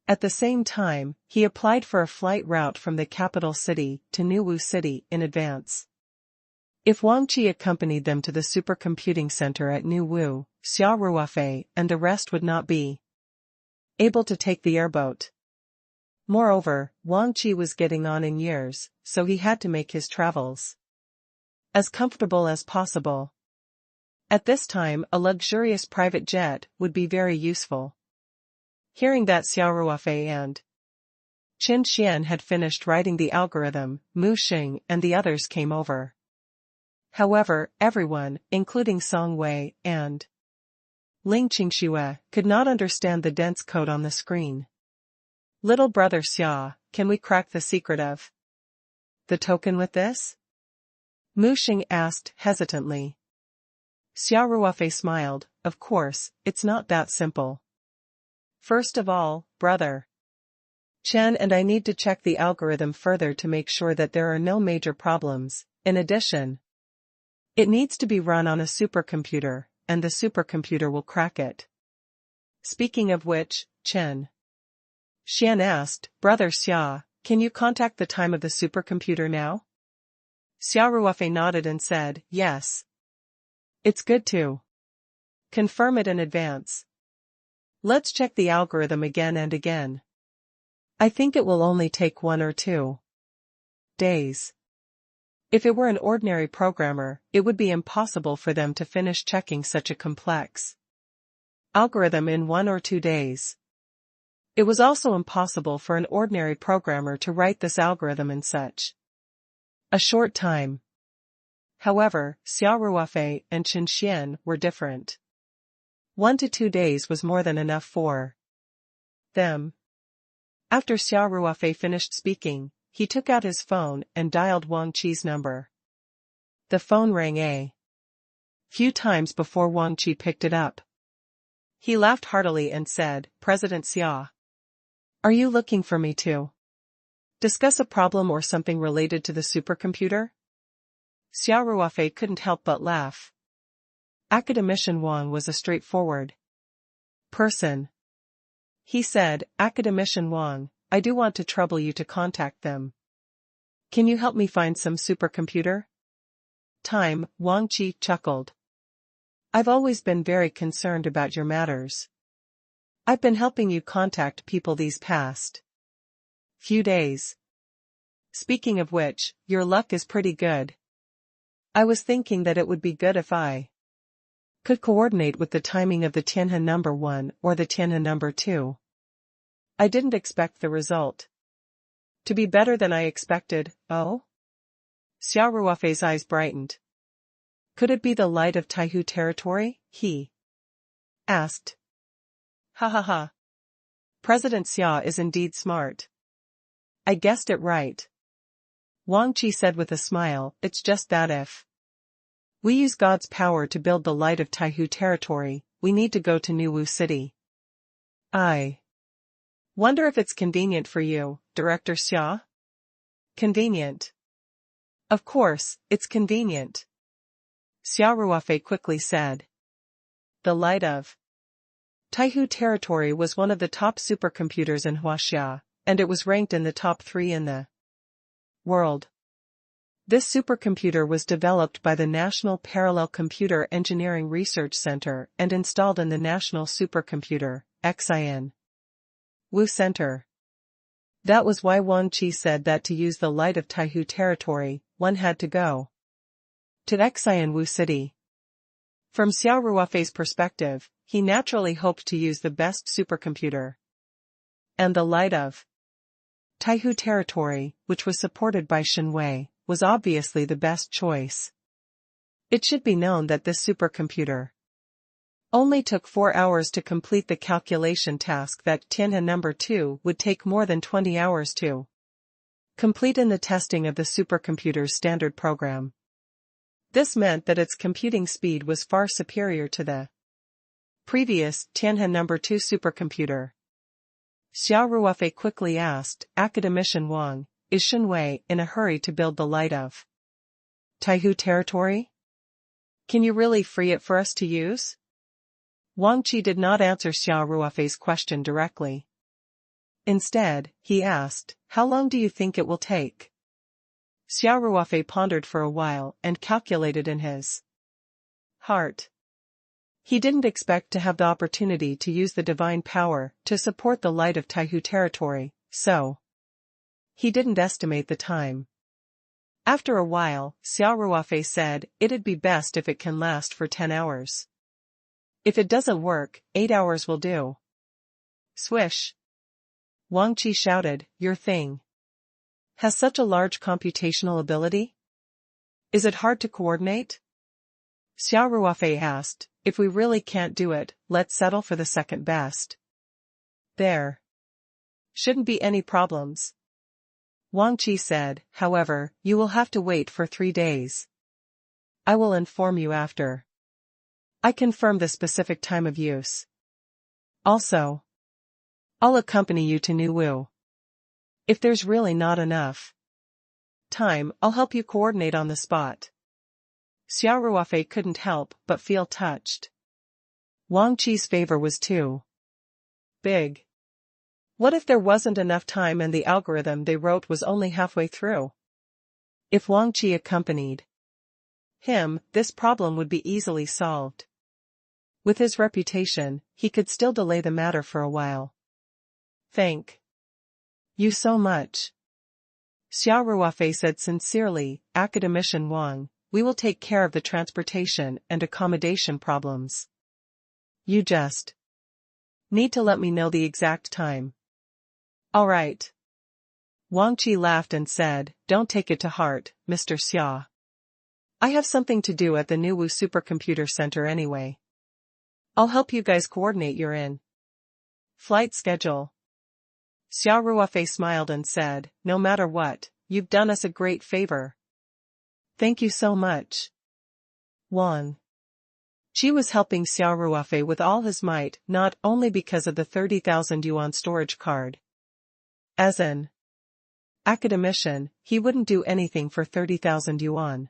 At the same time, he applied for a flight route from the capital city to Nuwu City in advance. If Wang Qi accompanied them to the supercomputing center at Nuwu, Xia Ruofei and the rest would not be able to take the airboat. Moreover, Wang Qi was getting on in years, so he had to make his travels as comfortable as possible. At this time, a luxurious private jet would be very useful. Hearing that Xia Ruofei and Qin Xian had finished writing the algorithm, Mu Xing and the others came over. However, everyone, including Song Wei and Ling Qingxue, could not understand the dense code on the screen. Little brother Xia, can we crack the secret of the token with this? Mu Xing asked hesitantly. Xia Ruofei smiled, of course, it's not that simple. First of all, brother Chen and I need to check the algorithm further to make sure that there are no major problems. In addition, it needs to be run on a supercomputer, and the supercomputer will crack it. Speaking of which, Chen Xian asked, Brother Xia, can you contact the time of the supercomputer now? Xia Ruofei nodded and said, yes. It's good to confirm it in advance. Let's check the algorithm again and again. I think it will only take 1 or 2 days. If it were an ordinary programmer, it would be impossible for them to finish checking such a complex algorithm in 1 or 2 days. It was also impossible for an ordinary programmer to write this algorithm in such a short time. However, Xia Ruofei and Qin Xian were different. 1 to 2 days was more than enough for them. After Xia Ruofei finished speaking, he took out his phone and dialed Wang Qi's number. The phone rang a few times before Wang Qi picked it up. He laughed heartily and said, President Xia, are you looking for me to discuss a problem or something related to the supercomputer? Xia Ruofei couldn't help but laugh. Academician Wang was a straightforward person. He said, Academician Wang, I do want to trouble you to contact them. Can you help me find some supercomputer? Time, Wang Qi chuckled. I've always been very concerned about your matters. I've been helping you contact people these past few days. Speaking of which, your luck is pretty good. I was thinking that it would be good if I could coordinate with the timing of the Tianhe number 1 or the Tianhe number 2. I didn't expect the result to be better than I expected. Oh? Xia Ruofei's eyes brightened. Could it be the light of Taihu territory? He asked. Ha ha ha. President Xia is indeed smart. I guessed it right. Wang Qi said with a smile, it's just that if we use God's power to build the light of Taihu territory, we need to go to Nuwu City. I wonder if it's convenient for you, Director Xia? Convenient. Of course, it's convenient. Xia Ruofei quickly said. The light of Taihu territory was one of the top supercomputers in Huaxia, and it was ranked in the top 3 in the world. This supercomputer was developed by the National Parallel Computer Engineering Research Center and installed in the National Supercomputer, XIN Wu Center. That was why Wang Qi said that to use the light of Taihu territory, one had to go to Xianwu City. From Xia Ruofei's perspective, he naturally hoped to use the best supercomputer and the light of Taihu territory, which was supported by Xinwei, was obviously the best choice. It should be known that this supercomputer only took 4 hours to complete the calculation task that Tianhe number 2 would take more than 20 hours to complete in the testing of the supercomputer's standard program. This meant that its computing speed was far superior to the previous Tianhe number 2 supercomputer. Xia Ruofei quickly asked, Academician Wang, is Xinwei in a hurry to build the light of Taihu territory? Can you really free it for us to use? Wang Qi did not answer Xia Ruofei's question directly. Instead, he asked, how long do you think it will take? Xia Ruofei pondered for a while and calculated in his heart. He didn't expect to have the opportunity to use the divine power to support the light of Taihu territory, so he didn't estimate the time. After a while, Xia Ruofei said, it'd be best if it can last for 10 hours. If it doesn't work, 8 hours will do. Swish! Wang Qi shouted, your thing has such a large computational ability? Is it hard to coordinate? Xia Ruofei asked, if we really can't do it, let's settle for the second best. There shouldn't be any problems. Wang Qi said, however, you will have to wait for 3 days. I will inform you after I confirm the specific time of use. Also, I'll accompany you to Nuwu. If there's really not enough time, I'll help you coordinate on the spot. Xia Ruofei couldn't help but feel touched. Wang Qi's favor was too big. What if there wasn't enough time and the algorithm they wrote was only halfway through? If Wang Qi accompanied him, this problem would be easily solved. With his reputation, he could still delay the matter for a while. Thank you so much. Xia Ruofei said sincerely, Academician Wang, we will take care of the transportation and accommodation problems. You just need to let me know the exact time. All right. Wang Qi laughed and said, don't take it to heart, Mr. Xia. I have something to do at the Nuwu Supercomputer Center anyway. I'll help you guys coordinate your flight schedule. Xia Ruofei smiled and said, no matter what, you've done us a great favor. Thank you so much. Wang Qi was helping Xia Ruofei with all his might, not only because of the 30,000 yuan storage card. As an academician, he wouldn't do anything for 30,000 yuan.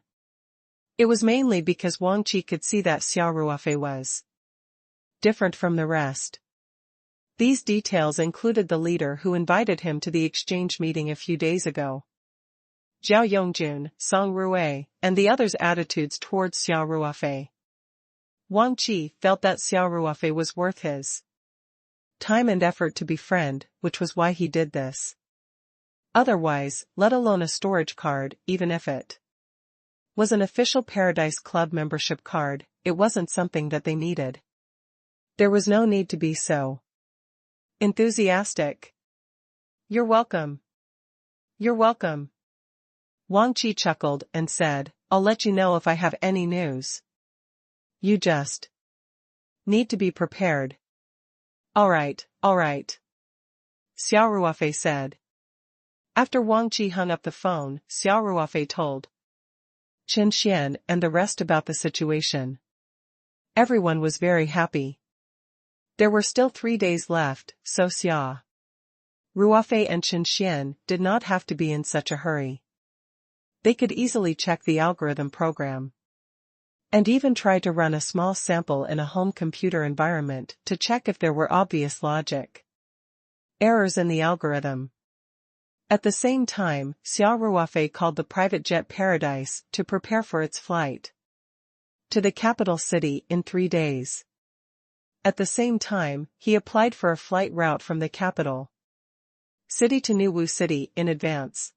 It was mainly because Wang Qi could see that Xia Ruofei was different from the rest. These details included the leader who invited him to the exchange meeting a few days ago, Zhao Yongjun, Song Rui, and the others' attitudes towards Xia Ruofei. Wang Qi felt that Xia Ruofei was worth his time and effort to befriend, which was why he did this. Otherwise, let alone a storage card, even if it was an official Paradise Club membership card, it wasn't something that they needed. There was no need to be so enthusiastic. You're welcome. You're welcome. Wang Qi chuckled and said, I'll let you know if I have any news. You just need to be prepared. All right. Xia Ruofei said. After Wang Qi hung up the phone, Xia Ruofei told Chen Xian and the rest about the situation. Everyone was very happy. There were still 3 days left, so Xia Ruofei and Chen Xian did not have to be in such a hurry. They could easily check the algorithm program and even try to run a small sample in a home computer environment to check if there were obvious logic errors in the algorithm. At the same time, Xia Ruofei called the private jet Paradise to prepare for its flight to the capital city in 3 days. At the same time, he applied for a flight route from the capital city to Nuwu City in advance.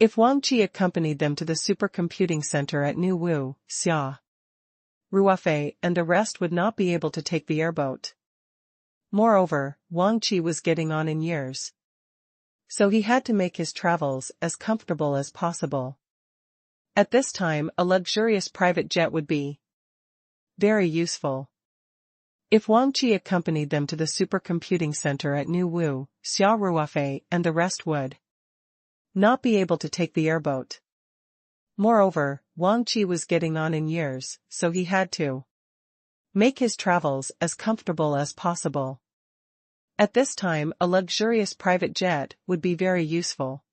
If Wang Qi accompanied them to the supercomputing center at New Wu, Xia Ruofei and the rest would not be able to take the airboat. Moreover, Wang Qi was getting on in years, so he had to make his travels as comfortable as possible. At this time, a luxurious private jet would be very useful. If Wang Qi accompanied them to the supercomputing center at New Wu, Xia Ruofei and the rest would not be able to take the airboat. Moreover, Wang Qi was getting on in years, so he had to make his travels as comfortable as possible. At this time, a luxurious private jet would be very useful.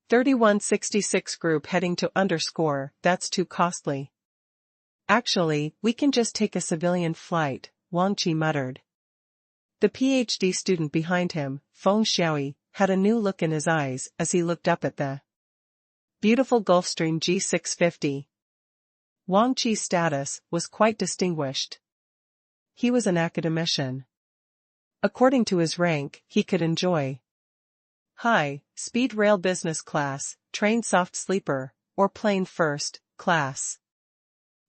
3166 group heading to _ that's too costly. Actually, we can just take a civilian flight, Wang Qi muttered. The PhD student behind him, Feng Xiaoyi, had a new look in his eyes as he looked up at the beautiful Gulfstream G650. Wang Qi's status was quite distinguished. He was an academician. According to his rank, he could enjoy high-speed rail business class, train soft sleeper, or plane first class.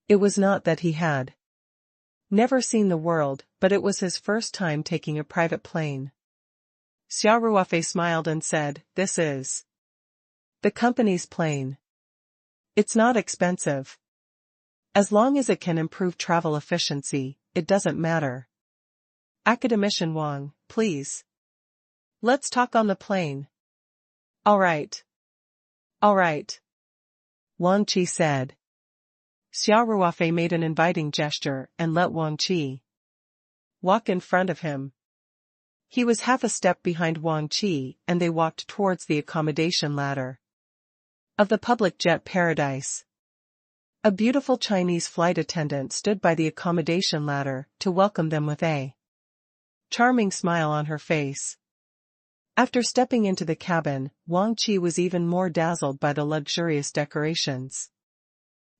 It was not that he had never seen the world, but it was his first time taking a private plane. Xia Ruofei smiled and said, "This is the company's plane. It's not expensive. As long as it can improve travel efficiency, it doesn't matter. Academician Wang, please. Let's talk on the plane." All right. All right. Wang Qi said. Xia Ruofei made an inviting gesture and let Wang Qi walk in front of him. He was half a step behind Wang Qi and they walked towards the accommodation ladder of the public jet paradise. A beautiful Chinese flight attendant stood by the accommodation ladder to welcome them with a charming smile on her face. After stepping into the cabin, Wang Qi was even more dazzled by the luxurious decorations.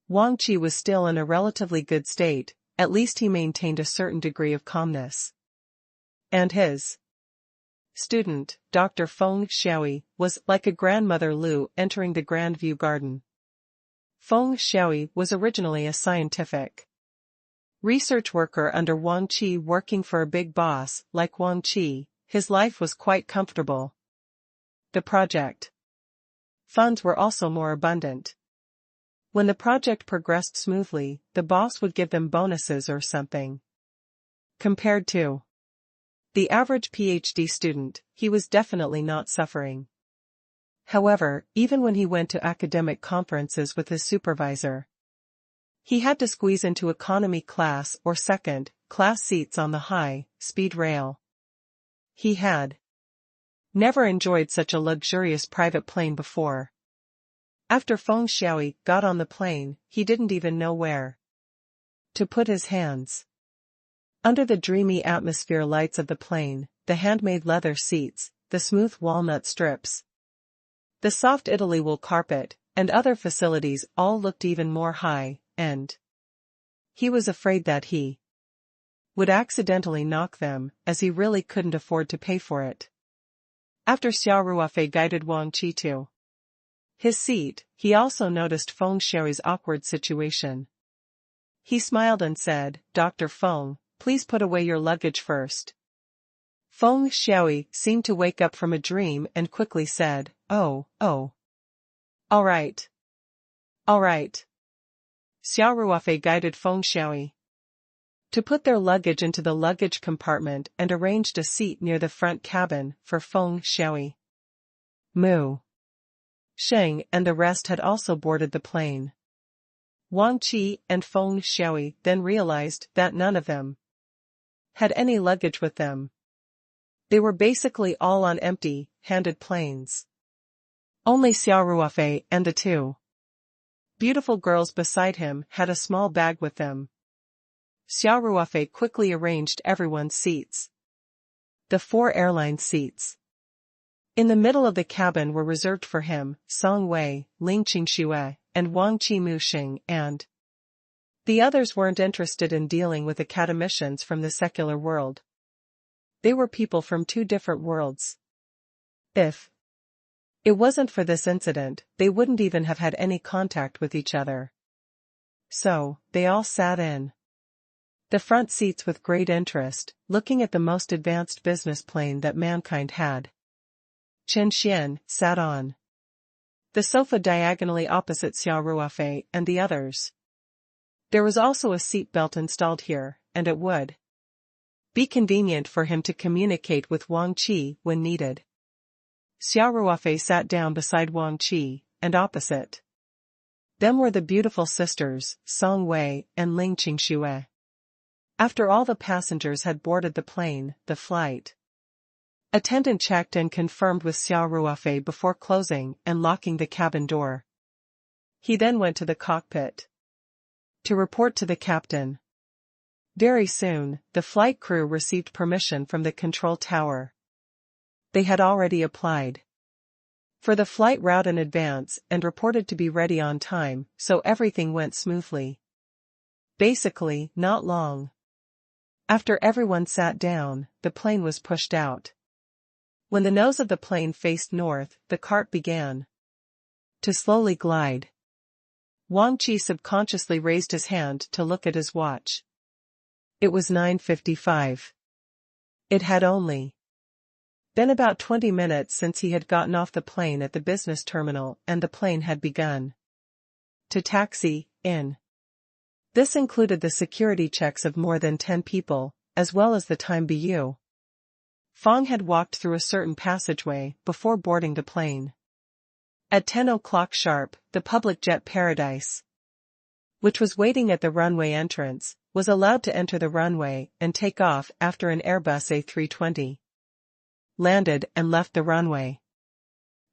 Wang Qi was still in a relatively good state, at least he maintained a certain degree of calmness. And his student, Dr. Feng Xiaoyi, was like a grandmother Lu entering the Grand View Garden. Feng Xiaoyi was originally a scientific research worker under Wang Qi, working for a big boss like Wang Qi. His life was quite comfortable. The project funds were also more abundant. When the project progressed smoothly, the boss would give them bonuses or something. Compared to the average PhD student, he was definitely not suffering. However, even when he went to academic conferences with his supervisor, he had to squeeze into economy class or second-class seats on the high-speed rail. He had never enjoyed such a luxurious private plane before. After Feng Xiaoyi got on the plane, he didn't even know where to put his hands. Under the dreamy atmosphere lights of the plane, the handmade leather seats, the smooth walnut strips, the soft Italy wool carpet, and other facilities all looked even more high-end. He was afraid that he would accidentally knock them, as he really couldn't afford to pay for it. After Xia Ruofei guided Wang Qi to his seat, he also noticed Feng Xiaoyi's awkward situation. He smiled and said, "Dr. Feng, please put away your luggage first." Feng Xiaoyi seemed to wake up from a dream and quickly said, Oh. All right. All right. Xia Ruofei guided Feng Xiaoyi to put their luggage into the luggage compartment and arranged a seat near the front cabin for Feng Xiaoyi. Mu Sheng and the rest had also boarded the plane. Wang Qi and Feng Xiaoyi then realized that none of them had any luggage with them. They were basically all on empty-handed planes. Only Xia Ruofei and the two beautiful girls beside him had a small bag with them. Xia Ruofei quickly arranged everyone's seats. The 4 airline seats in the middle of the cabin were reserved for him, Song Wei, Ling Qingxue, and Wang Qi Mu Xing, and the others weren't interested in dealing with academicians from the secular world. They were people from 2 different worlds. If It wasn't for this incident, they wouldn't even have had any contact with each other. So, they all sat in the front seats with great interest, looking at the most advanced business plane that mankind had. Chen Xian sat on the sofa diagonally opposite Xia Ruofei and the others. There was also a seat belt installed here, and it would be convenient for him to communicate with Wang Qi when needed. Xia Ruofei sat down beside Wang Qi, and opposite them were the beautiful sisters, Song Wei and Ling Qingxue. After all the passengers had boarded the plane, the flight attendant checked and confirmed with Xia Ruofei before closing and locking the cabin door. He then went to the cockpit to report to the captain. Very soon, the flight crew received permission from the control tower. They had already applied for the flight route in advance and reported to be ready on time, so everything went smoothly. Basically, not long after everyone sat down, the plane was pushed out. When the nose of the plane faced north, the cart began to slowly glide. Wang Qi subconsciously raised his hand to look at his watch. It was 9:55. It had only been about 20 minutes since he had gotten off the plane at the business terminal and the plane had begun to taxi in. This included the security checks of more than 10 people, as well as the time BU. Fong had walked through a certain passageway before boarding the plane. At 10 o'clock sharp, the public jet Paradise, which was waiting at the runway entrance, was allowed to enter the runway and take off after an Airbus A320 landed and left the runway.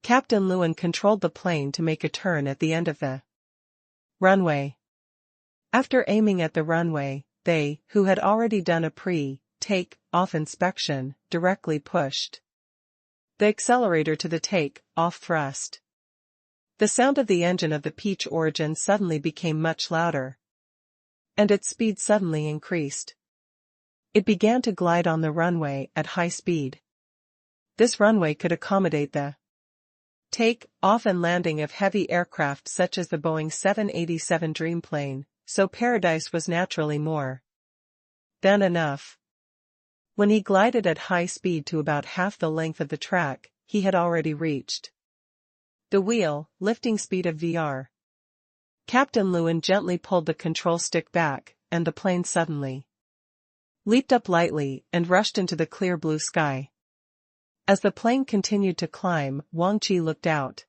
Captain Lewin controlled the plane to make a turn at the end of the runway. After aiming at the runway, they, who had already done a pre-take-off inspection, directly pushed the accelerator to the take-off thrust. The sound of the engine of the Peach Origin suddenly became much louder, and its speed suddenly increased. It began to glide on the runway at high speed. This runway could accommodate the take-off and landing of heavy aircraft such as the Boeing 787 Dreamplane, so Paradise was naturally more than enough. When he glided at high speed to about half the length of the track, he had already reached the wheel, lifting speed of VR. Captain Lewin gently pulled the control stick back, and the plane suddenly leaped up lightly and rushed into the clear blue sky. As the plane continued to climb, Wang Qi looked out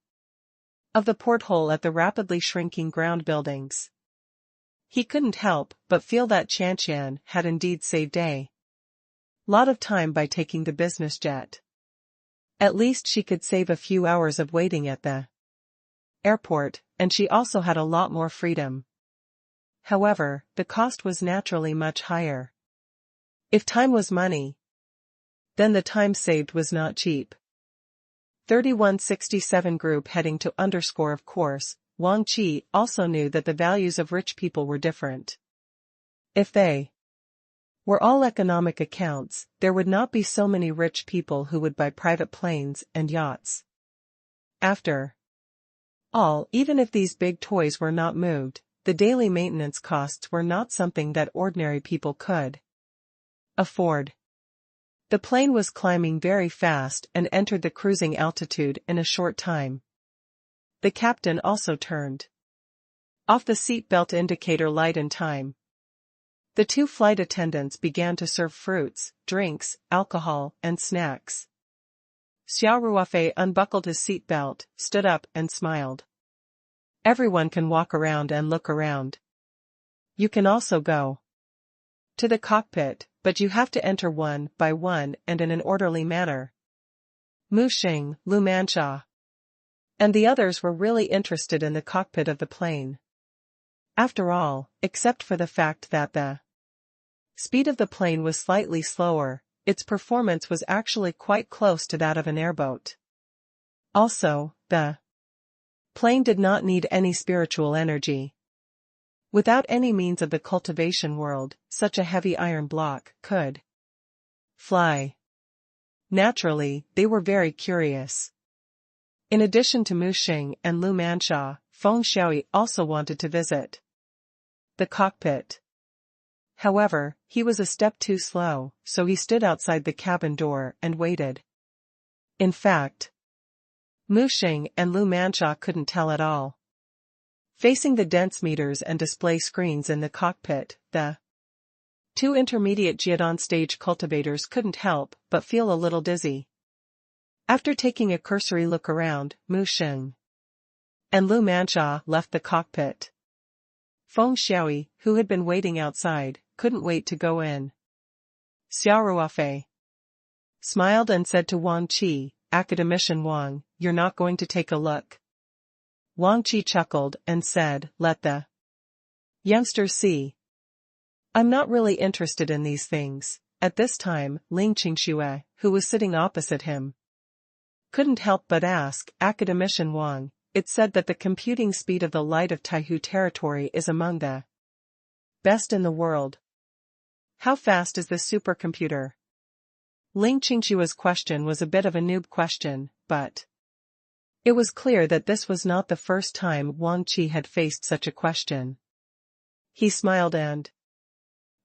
of the porthole at the rapidly shrinking ground buildings. He couldn't help but feel that Qianqian had indeed saved a lot of time by taking the business jet. At least she could save a few hours of waiting at the airport, and she also had a lot more freedom. However, the cost was naturally much higher. If time was money, then the time saved was not cheap. 3167 group heading to _ of course, Wang Qi also knew that the values of rich people were different. If they were all economic accounts, there would not be so many rich people who would buy private planes and yachts. After all, even if these big toys were not moved, the daily maintenance costs were not something that ordinary people could afford. The plane was climbing very fast and entered the cruising altitude in a short time. The captain also turned off the seat belt indicator light in time. The two flight attendants began to serve fruits, drinks, alcohol, and snacks. Xia Ruofei unbuckled his seat belt, stood up and smiled. Everyone can walk around and look around. You can also go to the cockpit, but you have to enter one by one and in an orderly manner. Mu Xing, Lu Manxia, and the others were really interested in the cockpit of the plane. After all, except for the fact that the speed of the plane was slightly slower, its performance was actually quite close to that of an airboat. Also, the plane did not need any spiritual energy. Without any means of the cultivation world, such a heavy iron block could fly. Naturally, they were very curious. In addition to Mu Xing and Lu Manxia, Feng Xiaoyi also wanted to visit the cockpit. However, he was a step too slow, so he stood outside the cabin door and waited. In fact, Mu Xing and Lu Manxia couldn't tell at all. Facing the dense meters and display screens in the cockpit, the two intermediate Jiadan stage cultivators couldn't help but feel a little dizzy. After taking a cursory look around, Mu Xing and Lu Manxia left the cockpit. Feng Xiaoyi, who had been waiting outside, couldn't wait to go in. Xia Ruofei smiled and said to Wang Qi, "Academician Wang, you're not going to take a look?" Wang Qi chuckled and said, "Let the youngsters see. I'm not really interested in these things." At this time, Ling Qingxue, who was sitting opposite him, couldn't help but ask, "Academician Wang, it's said that the computing speed of the light of Taihu territory is among the best in the world. How fast is this supercomputer?" Ling Qingxue's question was a bit of a noob question, but it was clear that this was not the first time Wang Qi had faced such a question. He smiled and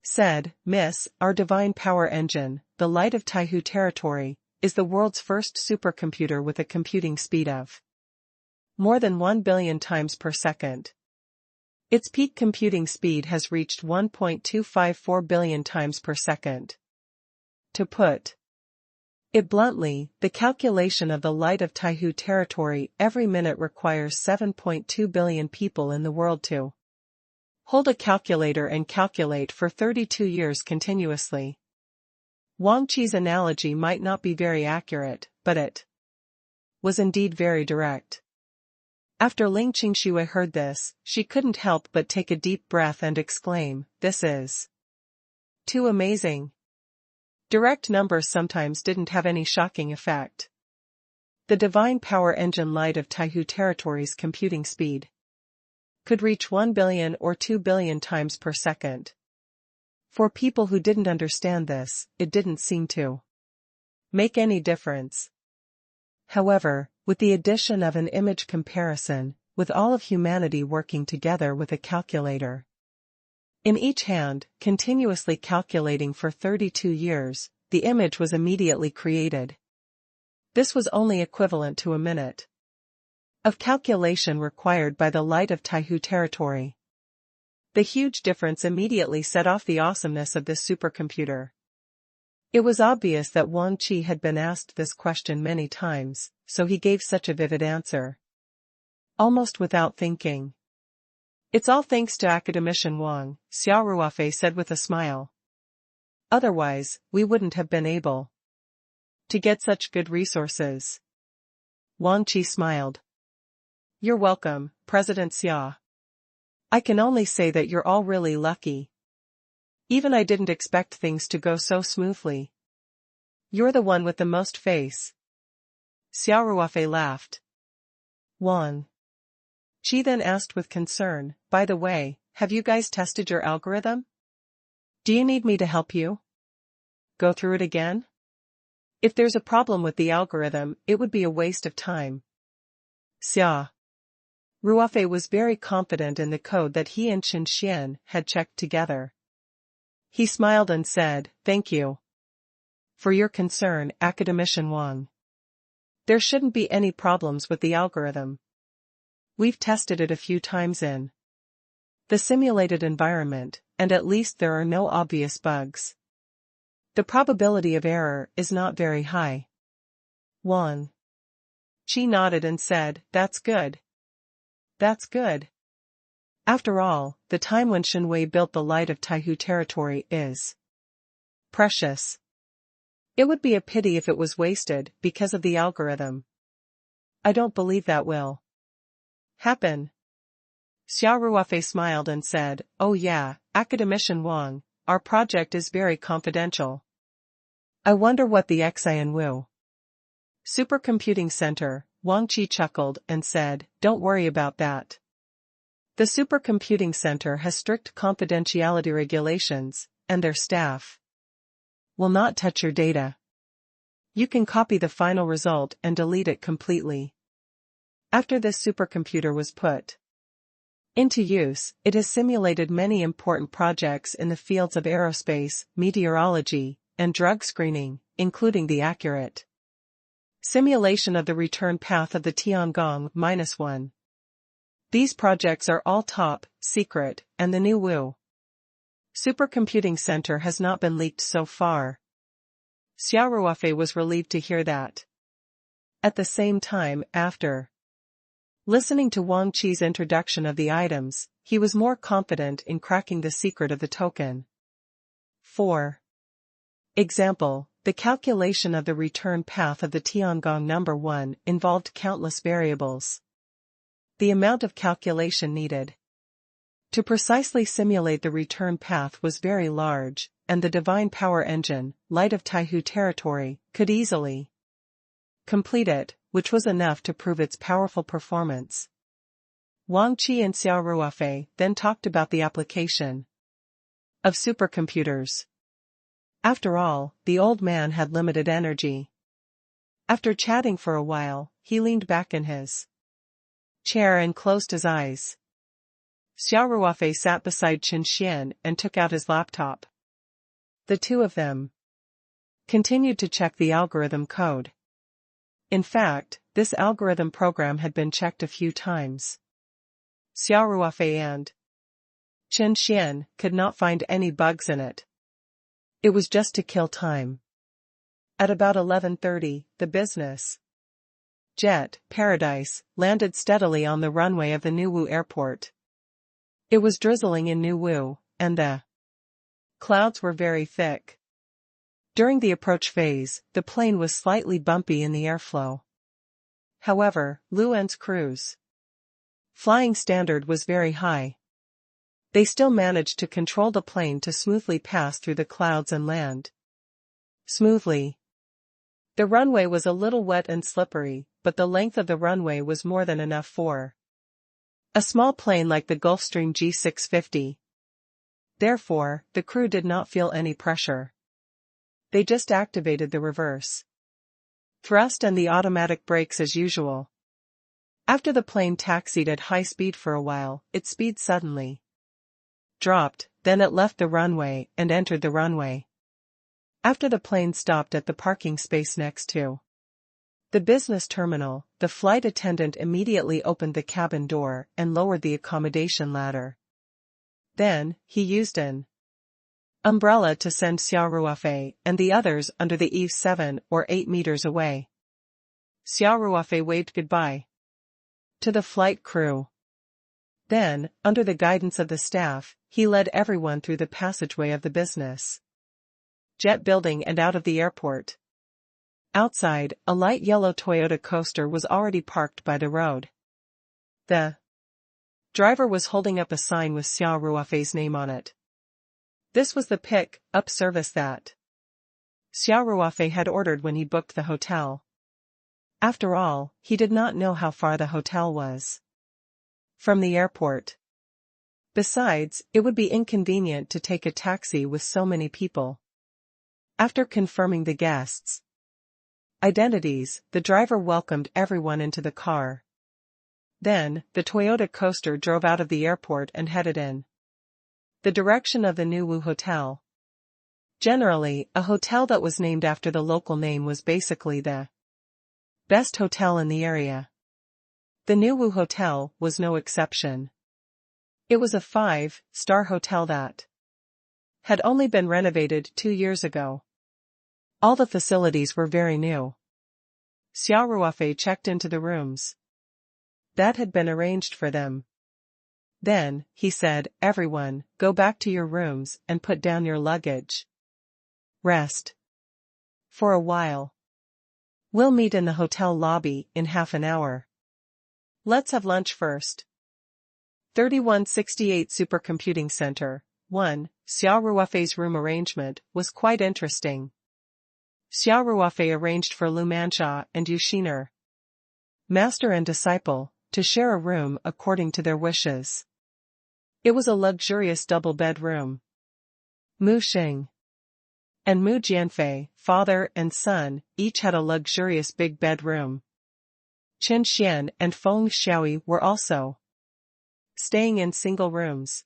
said, "Miss, our divine power engine, the light of Taihu territory, is the world's first supercomputer with a computing speed of more than 1 billion times per second. Its peak computing speed has reached 1.254 billion times per second. To put it bluntly, the calculation of the light of Taihu territory every minute requires 7.2 billion people in the world to hold a calculator and calculate for 32 years continuously." Wang Qi's analogy might not be very accurate, but it was indeed very direct. After Ling Qingxue heard this, she couldn't help but take a deep breath and exclaim, "This is too amazing." Direct numbers sometimes didn't have any shocking effect. The divine power engine light of Taihu territory's computing speed could reach 1 billion or 2 billion times per second. For people who didn't understand this, it didn't seem to make any difference. However, with the addition of an image comparison, with all of humanity working together with a calculator in each hand, continuously calculating for 32 years, the image was immediately created. This was only equivalent to a minute of calculation required by the light of Taihu territory. The huge difference immediately set off the awesomeness of this supercomputer. It was obvious that Wang Qi had been asked this question many times, so he gave such a vivid answer, almost without thinking. "It's all thanks to Academician Wang," Xia Ruofei said with a smile. "Otherwise, we wouldn't have been able to get such good resources." Wang Qi smiled. "You're welcome, President Xia. I can only say that you're all really lucky. Even I didn't expect things to go so smoothly. You're the one with the most face." Xia Ruofei laughed. Wang Qi then asked with concern, "By the way, have you guys tested your algorithm? Do you need me to help you go through it again? If there's a problem with the algorithm, it would be a waste of time." Xia Ruofei was very confident in the code that he and Chen Xian had checked together. He smiled and said, "Thank you for your concern, Academician Wang. There shouldn't be any problems with the algorithm. We've tested it a few times in the simulated environment, and at least there are no obvious bugs. The probability of error is not very high." Wang Qi nodded and said, "That's good. That's good. After all, the time when Shenwei built the light of Taihu territory is precious. It would be a pity if it was wasted because of the algorithm. I don't believe that will happen." Xia Ruofei smiled and said, "Oh yeah, Academician Wang, our project is very confidential. I wonder what the Xian Wu Supercomputing Center." Wang Qi chuckled and said, "Don't worry about that. The Supercomputing Center has strict confidentiality regulations, and their staff will not touch your data. You can copy the final result and delete it completely. After this supercomputer was put into use, it has simulated many important projects in the fields of aerospace, meteorology, and drug screening, including the accurate simulation of the return path of the Tiangong-1. These projects are all top secret, and the new Wu supercomputing center has not been leaked so far. Xia Ruofei was relieved to hear that. At the same time, after listening to Wang Qi's introduction of the items, he was more confident in cracking the secret of the token. 4. Example, the calculation of the return path of the Tiangong-1 involved countless variables. The amount of calculation needed to precisely simulate the return path was very large, and the divine power engine, Light of Taihu territory, could easily complete it, which was enough to prove its powerful performance. Wang Qi and Xia Ruofei then talked about the application of supercomputers. After all, the old man had limited energy. After chatting for a while, he leaned back in his chair and closed his eyes. Xia Ruofei sat beside Qin Xian and took out his laptop. The two of them continued to check the algorithm code. In fact, this algorithm program had been checked a few times. Xia Ruofei and Qin Xian could not find any bugs in it. It was just to kill time. At about 11:30, the business jet, Paradise, landed steadily on the runway of the Nuwu airport. It was drizzling in Nuwu, and the clouds were very thick. During the approach phase, the plane was slightly bumpy in the airflow. However, Luan's cruise flying standard was very high. They still managed to control the plane to smoothly pass through the clouds and land smoothly. The runway was a little wet and slippery, but the length of the runway was more than enough for a small plane like the Gulfstream G650. Therefore, the crew did not feel any pressure. They just activated the reverse thrust and the automatic brakes as usual. After the plane taxied at high speed for a while, its speed suddenly dropped, then it left the runway and entered the runway. After the plane stopped at the parking space next to the business terminal, the flight attendant immediately opened the cabin door and lowered the accommodation ladder. Then, he used an umbrella to send Xia Ruofei and the others under the eaves 7 or 8 meters away. Xia Ruofei waved goodbye to the flight crew. Then, under the guidance of the staff, he led everyone through the passageway of the business jet building and out of the airport. Outside, a light yellow Toyota coaster was already parked by the road. The driver was holding up a sign with Xia Ruofei's name on it. This was the pick-up service that Xia Ruofei had ordered when he booked the hotel. After all, he did not know how far the hotel was from the airport. Besides, it would be inconvenient to take a taxi with so many people. After confirming the guests' identities, the driver welcomed everyone into the car. Then, the Toyota coaster drove out of the airport and headed in the direction of the Nuwu Hotel. Generally, a hotel that was named after the local name was basically the best hotel in the area. The Nuwu Hotel was no exception. It was a 5-star hotel that had only been renovated 2 years ago. All the facilities were very new. Xia Ruofei checked into the rooms that had been arranged for them. Then, he said, "Everyone, go back to your rooms and put down your luggage. Rest for a while. We'll meet in the hotel lobby in half an hour. Let's have lunch first." 3168 Supercomputing Center. 1. Xia Ruofei's room arrangement was quite interesting. Xia Ruofei arranged for Lu Manxia and Yu Xiner, master and disciple, to share a room according to their wishes. It was a luxurious double-bed room. Mu Xing and Mu Jianfei, father and son, each had a luxurious big bedroom. Chen Xian and Feng Xiaoyi were also staying in single rooms.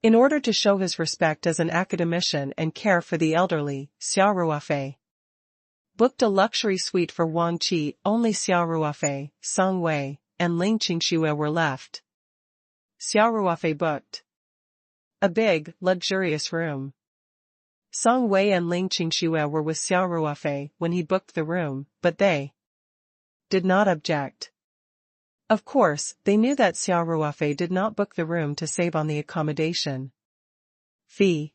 In order to show his respect as an academician and care for the elderly, Xia Ruofei booked a luxury suite for Wang Qi. Only Xia Ruofei, Song Wei, and Ling Qingxue were left. Xia Ruofei booked a big, luxurious room. Song Wei and Ling Qingxue were with Xia Ruofei when he booked the room, but they did not object. Of course, they knew that Xia Ruofei did not book the room to save on the accommodation fee.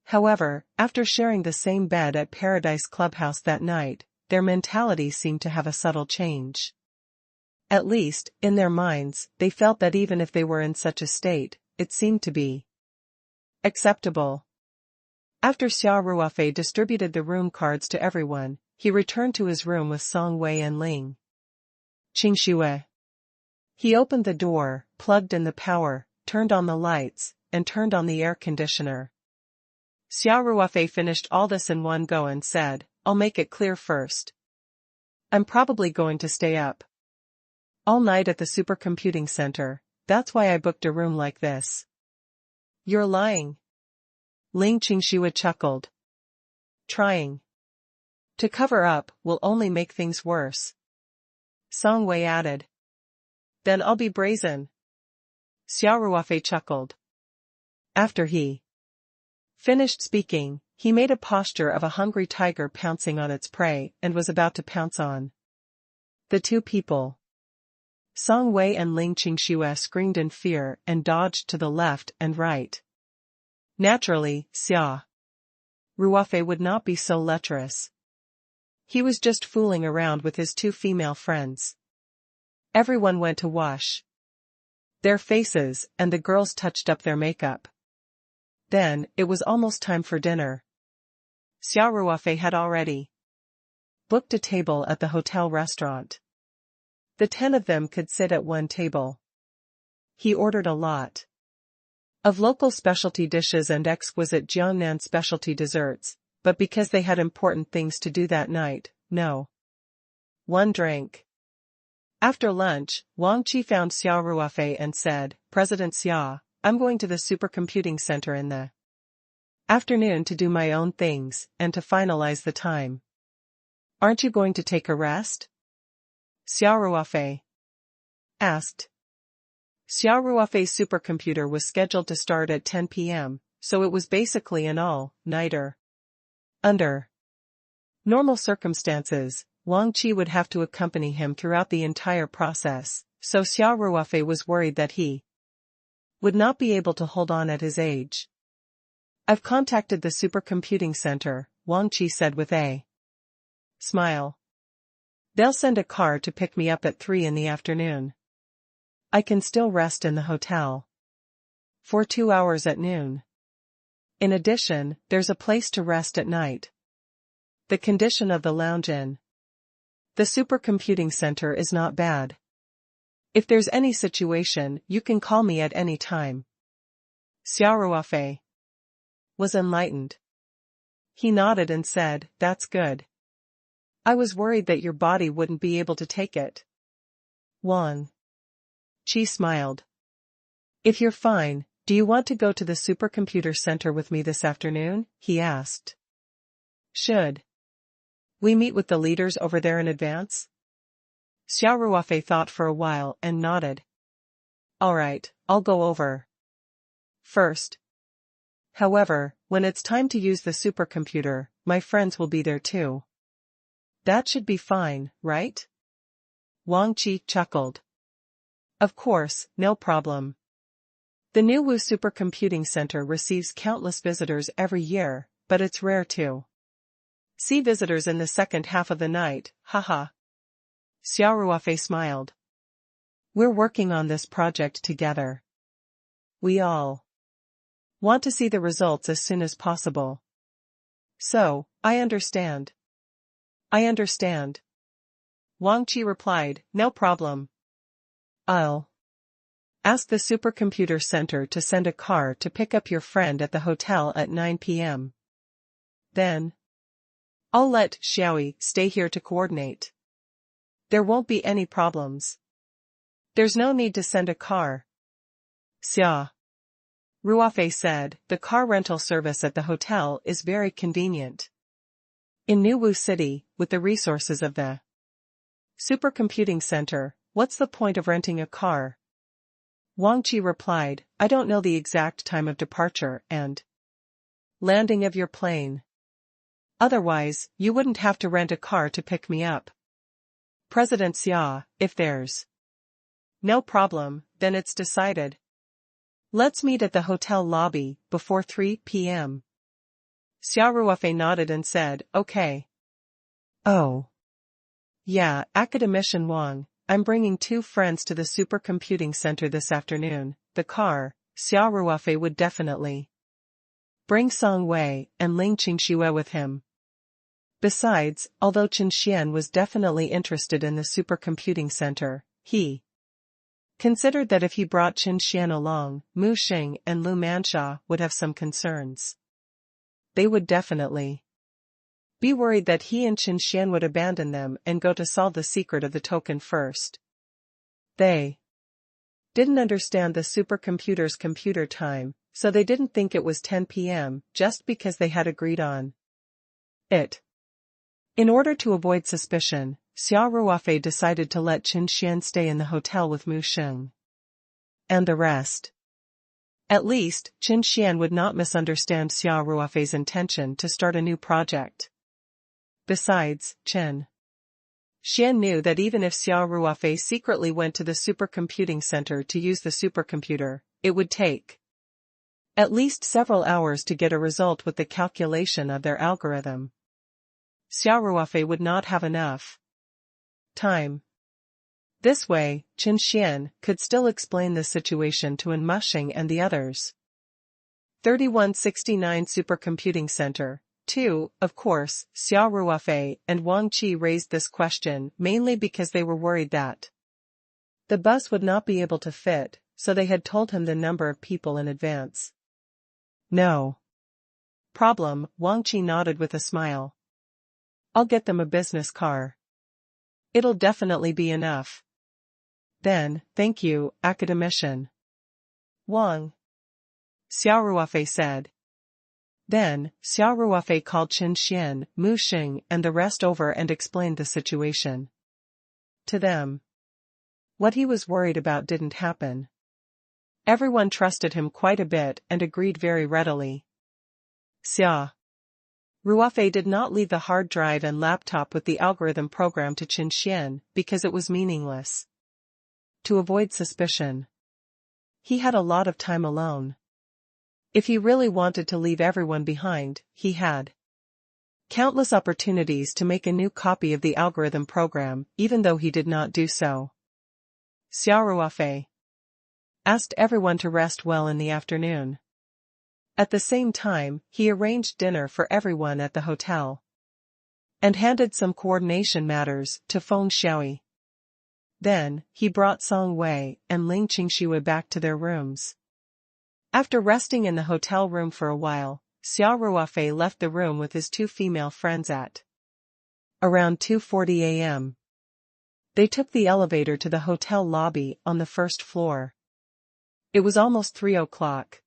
However, after sharing the same bed at Paradise Clubhouse that night, their mentality seemed to have a subtle change. At least, in their minds, they felt that even if they were in such a state, it seemed to be acceptable. After Xia Ruofei distributed the room cards to everyone, he returned to his room with Song Wei and Ling Qingxue. He opened the door, plugged in the power, turned on the lights, and turned on the air conditioner. Xia Ruofei finished all this in one go and said, "I'll make it clear first. I'm probably going to stay up all night at the supercomputing center. That's why I booked a room like this." "You're lying." Ling Qingxue chuckled. "Trying to cover up will only make things worse." Song Wei added. "Then I'll be brazen." Xia Ruofei chuckled. After he finished speaking, he made a posture of a hungry tiger pouncing on its prey and was about to pounce on the two people. Song Wei and Ling Qingxue screamed in fear and dodged to the left and right. Naturally, Xia Ruofei would not be so lecherous. He was just fooling around with his two female friends. Everyone went to wash their faces, and the girls touched up their makeup. Then, it was almost time for dinner. Xia Ruofei had already booked a table at the hotel restaurant. The 10 of them could sit at one table. He ordered a lot of local specialty dishes and exquisite Jiangnan specialty desserts, but because they had important things to do that night, no one drank. After lunch, Wang Qi found Xia Ruofei and said, "President Xia, I'm going to the supercomputing center in the afternoon to do my own things, and to finalize the time. Aren't you going to take a rest?" Xia Ruofei asked. Xia Ruofei's supercomputer was scheduled to start at 10 p.m., so it was basically an all-nighter. Under normal circumstances, Wang Qi would have to accompany him throughout the entire process, so Xia Ruofei was worried that he would not be able to hold on at his age. "I've contacted the supercomputing center," Wang Qi said with a smile. "They'll send a car to pick me up at 3 in the afternoon. I can still rest in the hotel for 2 hours at noon. In addition, there's a place to rest at night. The condition of the lounge in the supercomputing center is not bad. If there's any situation, you can call me at any time." Xia Ruofei was enlightened. He nodded and said, "That's good. I was worried that your body wouldn't be able to take it." Wang Qi smiled. "If you're fine, do you want to go to the supercomputer center with me this afternoon?" he asked. "Should we meet with the leaders over there in advance?" Xia Ruofei thought for a while and nodded. "All right, I'll go over first. However, when it's time to use the supercomputer, my friends will be there too." "That should be fine, right?" Wang Qi chuckled. "Of course, no problem. The New Wu Supercomputing Center receives countless visitors every year, but it's rare to see visitors in the second half of the night, haha." Xia Ruofei smiled. "We're working on this project together. We all want to see the results as soon as possible. So, I understand." "I understand." Wang Qi replied, "No problem. I'll ask the supercomputer center to send a car to pick up your friend at the hotel at 9 p.m. Then I'll let Xiaoyi stay here to coordinate There won't be any problems. There's no need to send a car. Xia Ruofei said, the car rental service at the hotel is very convenient. In New City, with the resources of the supercomputing center, what's the point of renting a car? Wang Qi replied, I don't know the exact time of departure and landing of your plane. Otherwise, you wouldn't have to rent a car to pick me up. President Xia, if there's no problem, then it's decided. Let's meet at the hotel lobby before 3 p.m. Xia Ruofei nodded and said, okay. Oh. Yeah, Academician Wang, I'm bringing 2 friends to the supercomputing center this afternoon. The car, Xia Ruofei would definitely bring Song Wei and Ling Qingxue with him. Besides, although Chen Xian was definitely interested in the supercomputing center, he considered that if he brought Chen Xian along, Mu Xing and Lu Mansha would have some concerns. They would definitely be worried that he and Chen Xian would abandon them and go to solve the secret of the token first. They didn't understand the supercomputer's computer time, so they didn't think it was 10 p.m. just because they had agreed on it. In order to avoid suspicion, Xia Ruofei decided to let Chen Xian stay in the hotel with Mu Xing and the rest. At least, Chen Xian would not misunderstand Xia Ruofei's intention to start a new project. Besides, Chen Xian knew that even if Xia Ruofei secretly went to the supercomputing center to use the supercomputer, it would take at least several hours to get a result with the calculation of their algorithm. Xia Ruofei would not have enough time. This way, Chen Xian could still explain the situation to Mu Xing and the others. 3169 Supercomputing Center. 2. Of course, Xia Ruofei and Wang Qi raised this question mainly because they were worried that the bus would not be able to fit, so they had told him the number of people in advance. No problem, Wang Qi nodded with a smile. I'll get them a business car. It'll definitely be enough. Then, thank you, Academician Wang, Xia Ruofei said. Then, Xia Ruofei called Chen Xian, Mu Xing and the rest over and explained the situation to them. What he was worried about didn't happen. Everyone trusted him quite a bit and agreed very readily. Xia Ruofei did not leave the hard drive and laptop with the algorithm program to Chen Xian because it was meaningless. To avoid suspicion, he had a lot of time alone. If he really wanted to leave everyone behind, he had countless opportunities to make a new copy of the algorithm program, even though he did not do so. Xia Ruofei asked everyone to rest well in the afternoon. At the same time, he arranged dinner for everyone at the hotel and handed some coordination matters to Feng Xiaoyi. Then, he brought Song Wei and Ling Qingxue back to their rooms. After resting in the hotel room for a while, Xia Ruofei left the room with his 2 female friends at around 2:40 a.m. They took the elevator to the hotel lobby on the first floor. It was almost 3 o'clock.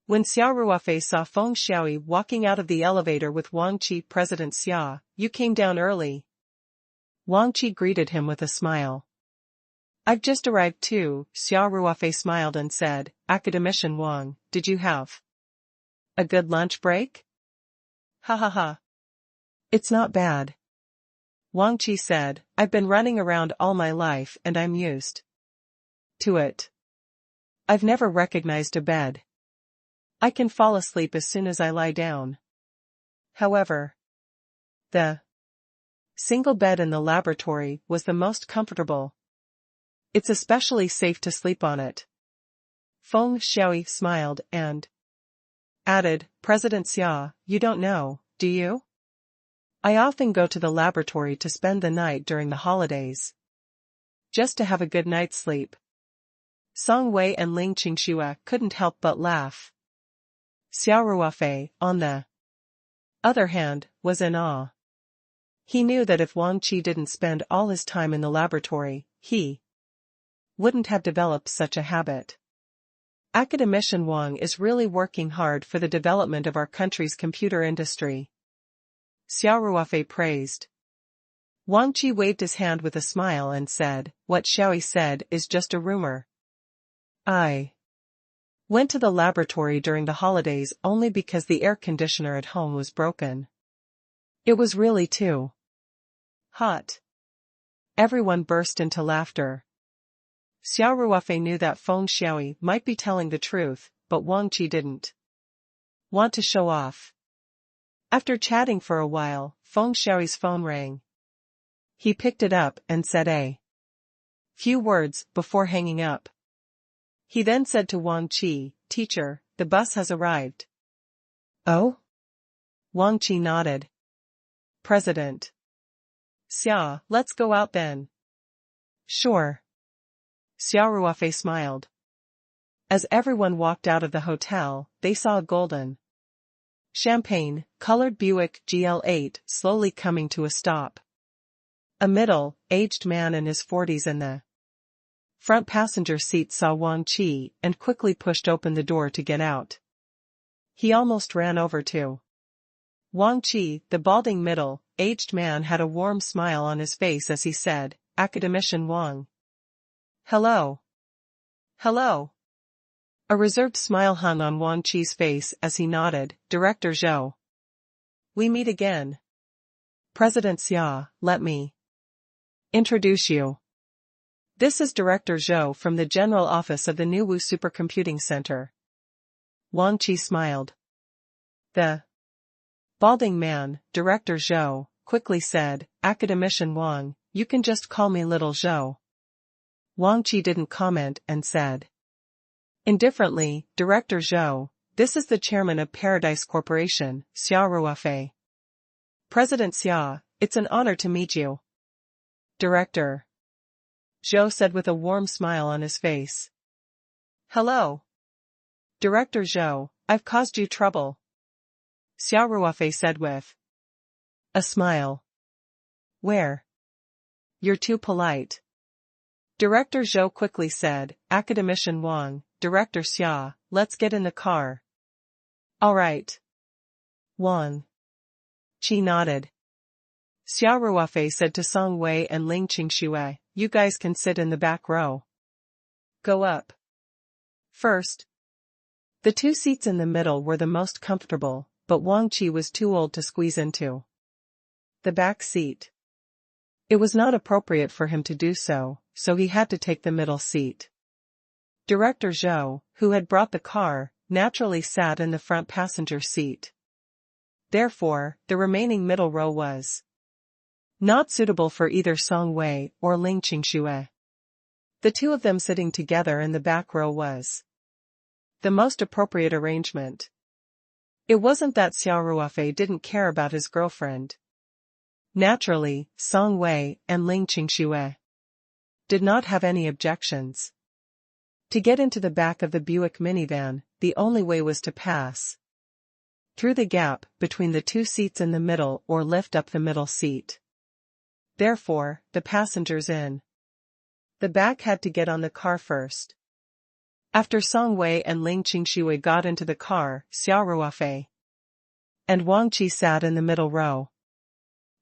When Xia Ruofei saw Feng Xiaoyi walking out of the elevator with Wang Qi, President Xia, you came down early. Wang Qi greeted him with a smile. I've just arrived too, Xia Ruofei smiled and said, Academician Wang, did you have a good lunch break? Ha ha ha. It's not bad. Wang Qi said, I've been running around all my life and I'm used to it. I've never recognized a bed. I can fall asleep as soon as I lie down. However, the single bed in the laboratory was the most comfortable. It's especially safe to sleep on it. Feng Xiaoyi smiled and added, President Xia, you don't know, do you? I often go to the laboratory to spend the night during the holidays. Just to have a good night's sleep. Song Wei and Ling Qingxue couldn't help but laugh. Xia Ruofei, on the other hand, was in awe. He knew that if Wang Qi didn't spend all his time in the laboratory, he wouldn't have developed such a habit. Academician Wang is really working hard for the development of our country's computer industry. Xia Ruofei praised. Wang Qi waved his hand with a smile and said, "What Xiaoyi said is just a rumor. I went to the laboratory during the holidays only because the air conditioner at home was broken. It was really too hot." Everyone burst into laughter. Xia Ruofei knew that Feng Xiaoyi might be telling the truth, but Wang Qi didn't want to show off. After chatting for a while, Feng Xiaoyi's phone rang. He picked it up and said a few words before hanging up. He then said to Wang Qi, "Teacher, the bus has arrived." "Oh?" Wang Qi nodded. "President Xia, let's go out then." "Sure." Xia Ruofei smiled. As everyone walked out of the hotel, they saw a golden champagne-colored Buick GL8 slowly coming to a stop. A middle-aged man in his 40s in the front passenger seat saw Wang Qi and quickly pushed open the door to get out. He almost ran over to Wang Qi. The balding middle-aged man had a warm smile on his face as he said, "Academician Wang." "Hello." "Hello." A reserved smile hung on Wang Qi's face as he nodded, "Director Zhou. We meet again." "President Xia, let me introduce you. This is Director Zhou from the General Office of the New Wu Supercomputing Center." Wang Qi smiled. The balding man, Director Zhou, quickly said, "Academician Wang, you can just call me Little Zhou." Wang Qi didn't comment and said indifferently, "Director Zhou, this is the chairman of Paradise Corporation, Xia Ruofei." "President Xia, it's an honor to meet you." Director Zhou said with a warm smile on his face. "Hello. Director Zhou, I've caused you trouble." Xia Ruofei said with a smile. "Where?" "You're too polite." Director Zhou quickly said, "Academician Wang, Director Xia, let's get in the car." "All right." Wang Qi nodded. Xia Ruofei said to Song Wei and Ling Qingxue, "You guys can sit in the back row. Go up first." The two seats in the middle were the most comfortable, but Wang Qi was too old to squeeze into the back seat. It was not appropriate for him to do so, so he had to take the middle seat. Director Zhou, who had brought the car, naturally sat in the front passenger seat. Therefore, the remaining middle row was not suitable for either Song Wei or Ling Qingxue. The two of them sitting together in the back row was the most appropriate arrangement. It wasn't that Xia Ruofei didn't care about his girlfriend. Naturally, Song Wei and Ling Qingxue did not have any objections. To get into the back of the Buick minivan, the only way was to pass through the gap between the two seats in the middle or lift up the middle seat. Therefore, the passengers in the back had to get on the car first. After Song Wei and Ling Qingxue got into the car, Xia Ruofei and Wang Qi sat in the middle row.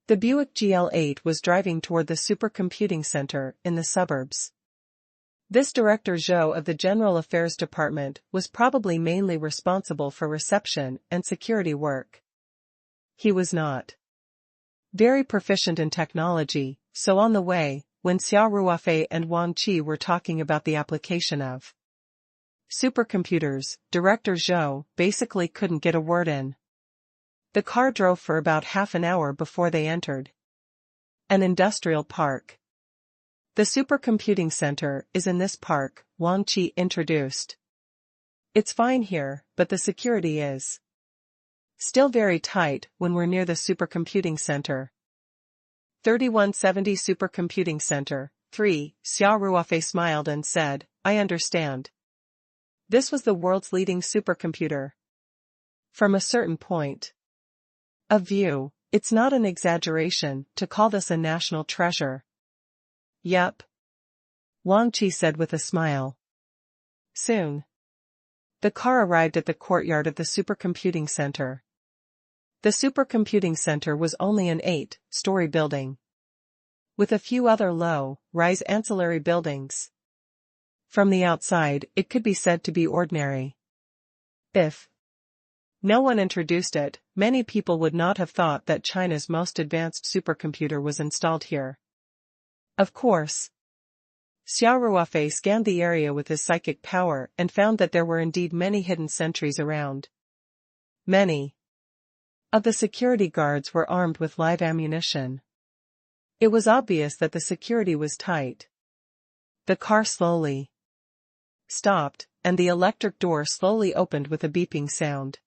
The Buick GL8 was driving toward the supercomputing center in the suburbs. This Director Zhou of the General Affairs Department was probably mainly responsible for reception and security work. He was not very proficient in technology, so on the way, when Xia Ruofei and Wang Qi were talking about the application of supercomputers, Director Zhou basically couldn't get a word in. The car drove for about half an hour before they entered an industrial park. "The supercomputing center is in this park," Wang Qi introduced. "It's fine here, but the security is still very tight when we're near the supercomputing center." 3170 Supercomputing Center, 3, Xia Ruofei smiled and said, "I understand. This was the world's leading supercomputer. From a certain point of view, It's not an exaggeration to call this a national treasure. Yep. Wang Qi said with a smile. Soon. The car arrived at the courtyard of the supercomputing center. The supercomputing center was only an 8-story building, with a few other low-rise ancillary buildings. From the outside, it could be said to be ordinary. If no one introduced it, many people would not have thought that China's most advanced supercomputer was installed here. Of course. Xia Ruofei scanned the area with his psychic power and found that there were indeed many hidden sentries around. Many of the security guards were armed with live ammunition. It was obvious that the security was tight. The car slowly stopped, and the electric door slowly opened with a beeping sound.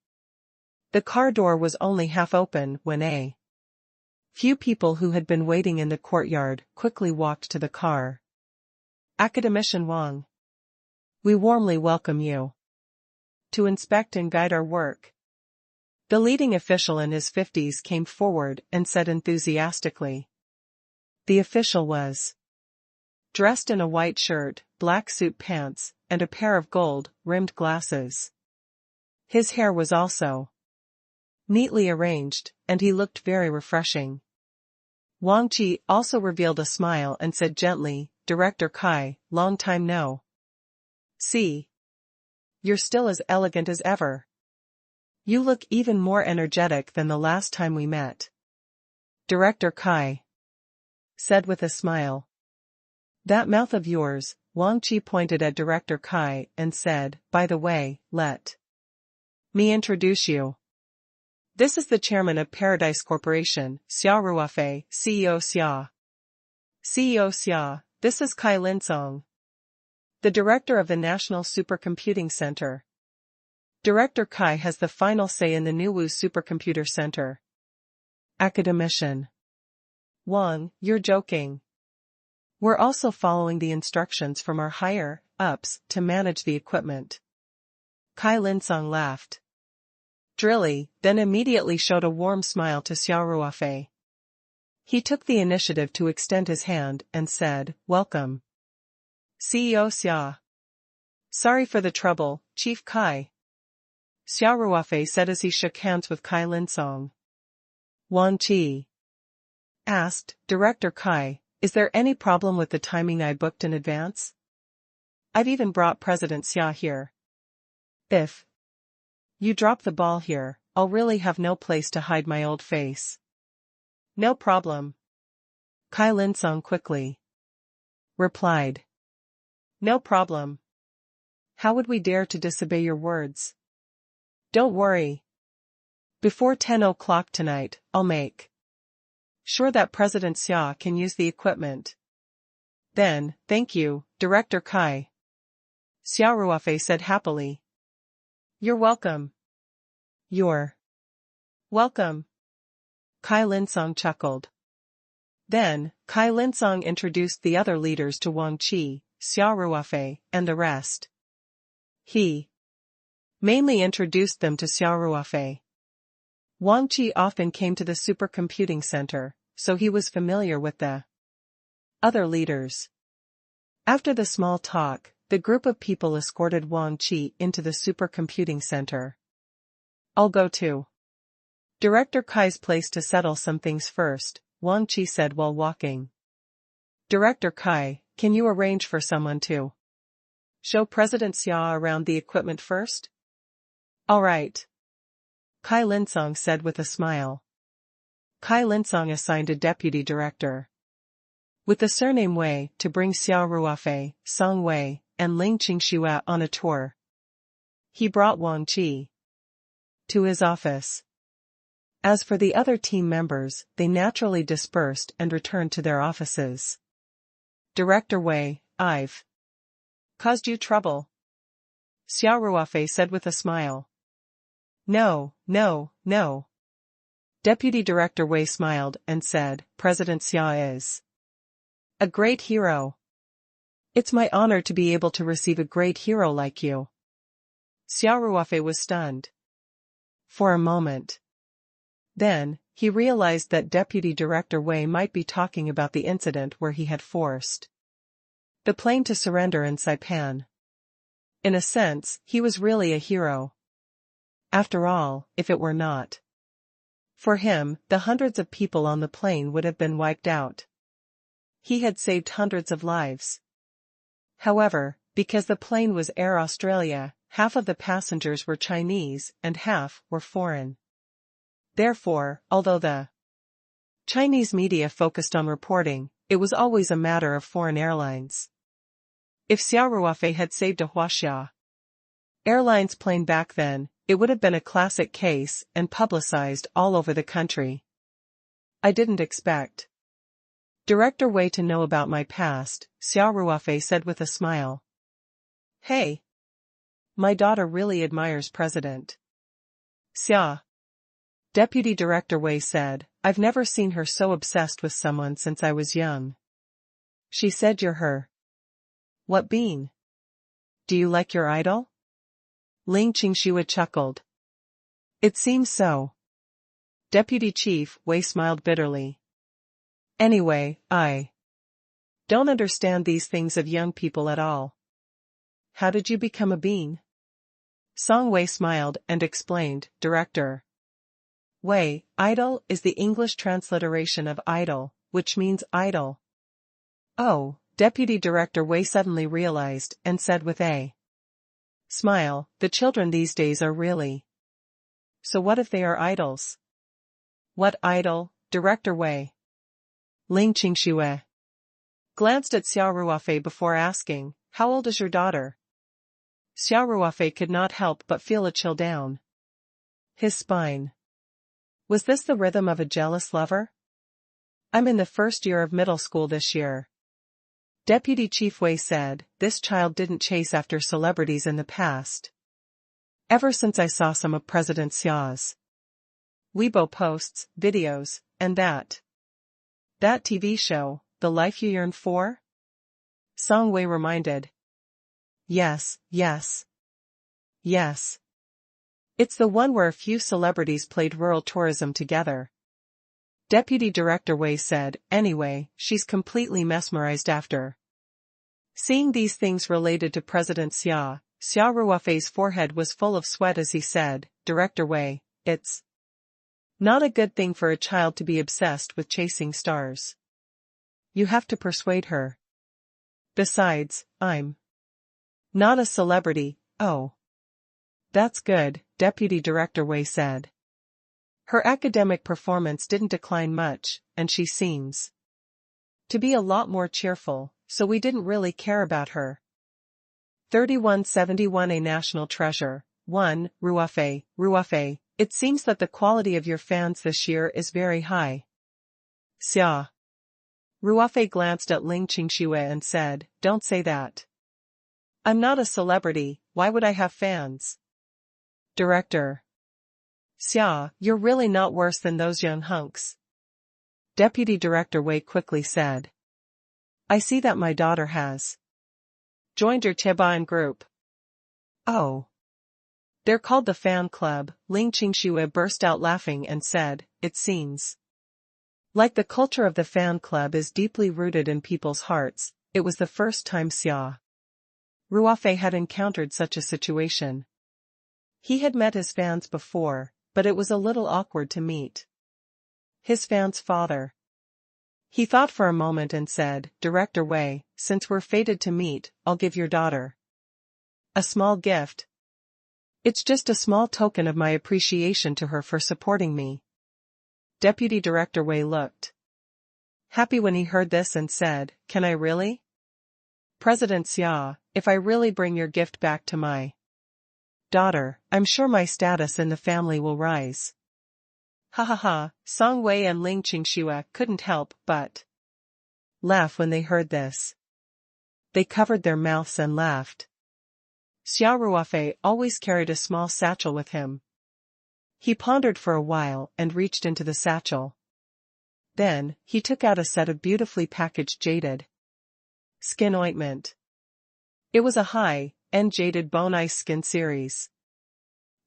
The car door was only half open when a few people who had been waiting in the courtyard quickly walked to the car. Academician Wang, we warmly welcome you to inspect and guide our work. The leading official in his 50s came forward and said enthusiastically. The official was dressed in a white shirt, black suit pants, and a pair of gold-rimmed glasses. His hair was also neatly arranged, and he looked very refreshing. Wang Qi also revealed a smile and said gently, Director Kai, long time no see. You're still as elegant as ever. You look even more energetic than the last time we met. Director Kai said with a smile. That mouth of yours, Wang Qi pointed at Director Kai and said, by the way, let me introduce you. This is the chairman of Paradise Corporation, Xia Ruofei, CEO Xia. CEO Xia, this is Kai Linsong, the director of the National Supercomputing Center. Director Kai has the final say in the Nuwu Supercomputer Center. Academician Wang, you're joking. We're also following the instructions from our higher-ups to manage the equipment. Kai Linsong laughed. Drilly, then immediately showed a warm smile to Xia Ruofei. He took the initiative to extend his hand and said, Welcome. CEO Xia. Sorry for the trouble, Chief Kai. Xia Ruofei said as he shook hands with Kai Linsong. Wang Qi asked, Director Kai, is there any problem with the timing I booked in advance? I've even brought President Xia here. If you drop the ball here, I'll really have no place to hide my old face. No problem. Kai Linsong quickly replied. No problem. How would we dare to disobey your words? Don't worry. Before 10 o'clock tonight, I'll make sure that President Xia can use the equipment. Then, thank you, Director Kai. Xia Ruofei said happily. You're welcome. You're welcome. Kai Linsong chuckled. Then, Kai Linsong introduced the other leaders to Wang Qi, Xia Ruofei, and the rest. He mainly introduced them to Xia Ruofei. Wang Qi often came to the supercomputing center, so he was familiar with the other leaders. After the small talk, the group of people escorted Wang Qi into the supercomputing center. I'll go to Director Kai's place to settle some things first, Wang Qi said while walking. Director Kai, can you arrange for someone to show President Xia around the equipment first? All right. Kai Linsong said with a smile. Kai Linsong assigned a deputy director with the surname Wei to bring Xia Ruofei, Song Wei, and Ling Qingxue on a tour. He brought Wang Qi to his office. As for the other team members, they naturally dispersed and returned to their offices. Director Wei, I've caused you trouble. Xia Ruofei said with a smile. No, no, no. Deputy Director Wei smiled and said, President Xia is a great hero. It's my honor to be able to receive a great hero like you. Xia Ruofei was stunned for a moment. Then, he realized that Deputy Director Wei might be talking about the incident where he had forced the plane to surrender in Saipan. In a sense, he was really a hero. After all, if it were not for him, the hundreds of people on the plane would have been wiped out. He had saved hundreds of lives. However, because the plane was Air Australia, half of the passengers were Chinese and half were foreign. Therefore, although the Chinese media focused on reporting, it was always a matter of foreign airlines. If Xia Ruofei had saved a Huaxia Airlines plane back then, it would have been a classic case and publicized all over the country. I didn't expect Director Wei to know about my past, Xia Ruofei said with a smile. Hey. My daughter really admires President Xia. Deputy Director Wei said, I've never seen her so obsessed with someone since I was young. She said you're her. What bean? Do you like your idol? Ling Qingxue chuckled. It seems so. Deputy Chief Wei smiled bitterly. Anyway, I don't understand these things of young people at all. How did you become a bean? Song Wei smiled and explained, Director Wei, idol is the English transliteration of idol, which means idol. Oh, Deputy Director Wei suddenly realized and said with a smile, the children these days are really. So what if they are idols? What idol, Director Wei? Ling Qingxue glanced at Xia Ruofei before asking, how old is your daughter? Xia Ruofei could not help but feel a chill down his spine. Was this the rhythm of a jealous lover? I'm in the first year of middle school this year. Deputy Chief Wei said, this child didn't chase after celebrities in the past. Ever since I saw some of President Xia's Weibo posts, videos, and that TV show, The Life You Yearned For? Song Wei reminded. Yes. It's the one where a few celebrities played rural tourism together. Deputy Director Wei said, anyway, she's completely mesmerized after seeing these things related to President Xia. Xia Ruofei's forehead was full of sweat as he said, Director Wei, it's not a good thing for a child to be obsessed with chasing stars. You have to persuade her. Besides, I'm not a celebrity. Oh. That's good, Deputy Director Wei said. Her academic performance didn't decline much, and she seems to be a lot more cheerful, so we didn't really care about her. 3171 A national treasure. 1. Ruofei, it seems that the quality of your fans this year is very high. Xia Ruofei glanced at Ling Qingxue and said, don't say that. I'm not a celebrity, why would I have fans? Director Xia, you're really not worse than those young hunks. Deputy Director Wei quickly said. I see that my daughter has joined your Cheban group. Oh. They're called the fan club, Ling Qingxue burst out laughing and said, it seems like the culture of the fan club is deeply rooted in people's hearts. It was the first time Xia Ruofei had encountered such a situation. He had met his fans before, but it was a little awkward to meet his fan's father. He thought for a moment and said, Director Wei, since we're fated to meet, I'll give your daughter a small gift. It's just a small token of my appreciation to her for supporting me. Deputy Director Wei looked happy when he heard this and said, can I really? President Xia, if I really bring your gift back to my daughter, I'm sure my status in the family will rise. Ha ha ha, Song Wei and Ling Qingxue couldn't help but laugh when they heard this. They covered their mouths and laughed. Xia Ruofei always carried a small satchel with him. He pondered for a while and reached into the satchel. Then, he took out a set of beautifully packaged jaded skin ointment. It was a high-end jaded bone ice skin series,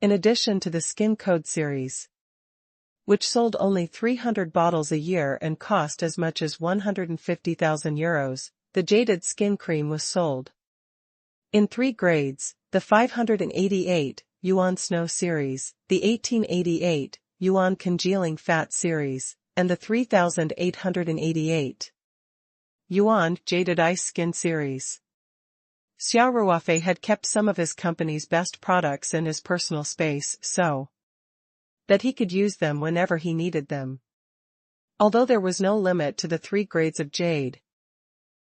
in addition to the skin code series, which sold only 300 bottles a year and cost as much as 150,000 euros, the jaded skin cream was sold in 3 grades: the 588 yuan Snow series, the 1888 yuan Congealing Fat series, and the 3888 yuan Jaded Ice Skin series. Xia Ruofei had kept some of his company's best products in his personal space so that he could use them whenever he needed them. Although there was no limit to the 3 grades of jade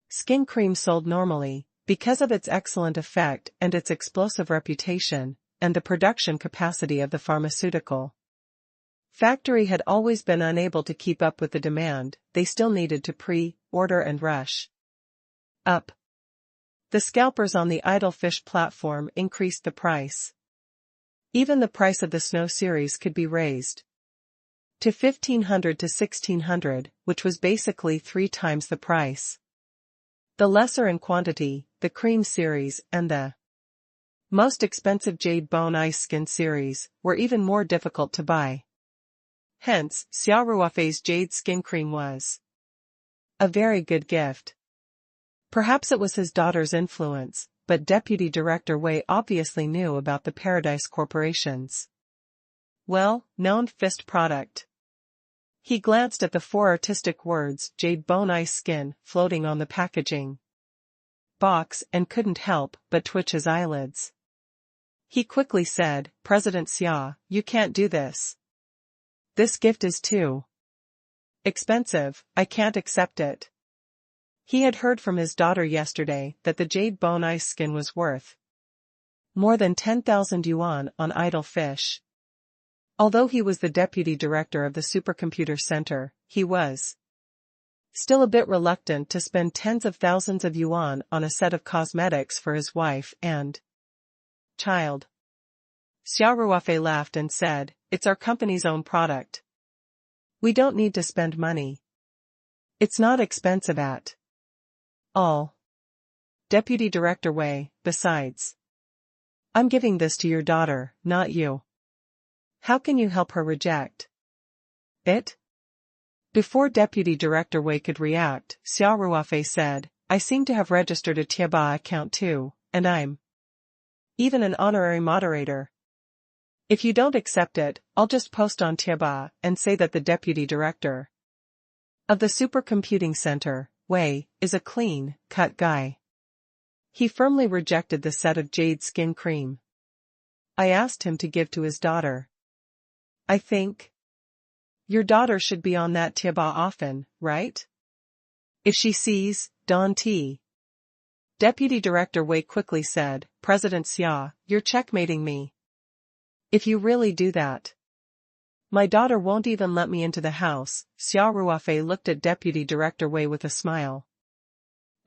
skin cream sold normally, because of its excellent effect and its explosive reputation, and the production capacity of the pharmaceutical factory had always been unable to keep up with the demand, they still needed to pre-order and rush up. The scalpers on the idle fish platform increased the price. Even the price of the Snow series could be raised to 1,500 to 1,600, which was basically 3 times the price. The lesser in quantity, the Cream series and the most expensive Jade Bone Ice Skin series, were even more difficult to buy. Hence, Xia Ruofei's Jade Skin Cream was a very good gift. Perhaps it was his daughter's influence, but Deputy Director Wei obviously knew about the Paradise Corporation's well-known fist product. He glanced at the 4 artistic words Jade Bone Ice Skin floating on the packaging box and couldn't help but twitch his eyelids. He quickly said, "President Xia, you can't do this. This gift is too expensive, I can't accept it." He had heard from his daughter yesterday that the Jade Bone Ice Skin was worth more than 10,000 yuan on idle fish. Although he was the deputy director of the supercomputer center, he was still a bit reluctant to spend tens of thousands of yuan on a set of cosmetics for his wife and child. Xia Ruofei laughed and said, "It's our company's own product. We don't need to spend money. It's not expensive at all." Deputy Director Wei, "Besides, I'm giving this to your daughter, not you. How can you help her reject it?" Before Deputy Director Wei could react, Xia Ruofei said, "I seem to have registered a Tieba account too, and I'm even an honorary moderator. If you don't accept it, I'll just post on Tieba and say that the Deputy Director of the Supercomputing Center, Wei, is a clean-cut guy. He firmly rejected the set of jade skin cream I asked him to give to his daughter. I think your daughter should be on that Tieba often, right? If she sees Don T." Deputy Director Wei quickly said, "President Xia, you're checkmating me. If you really do that, my daughter won't even let me into the house." Xia Ruofei looked at Deputy Director Wei with a smile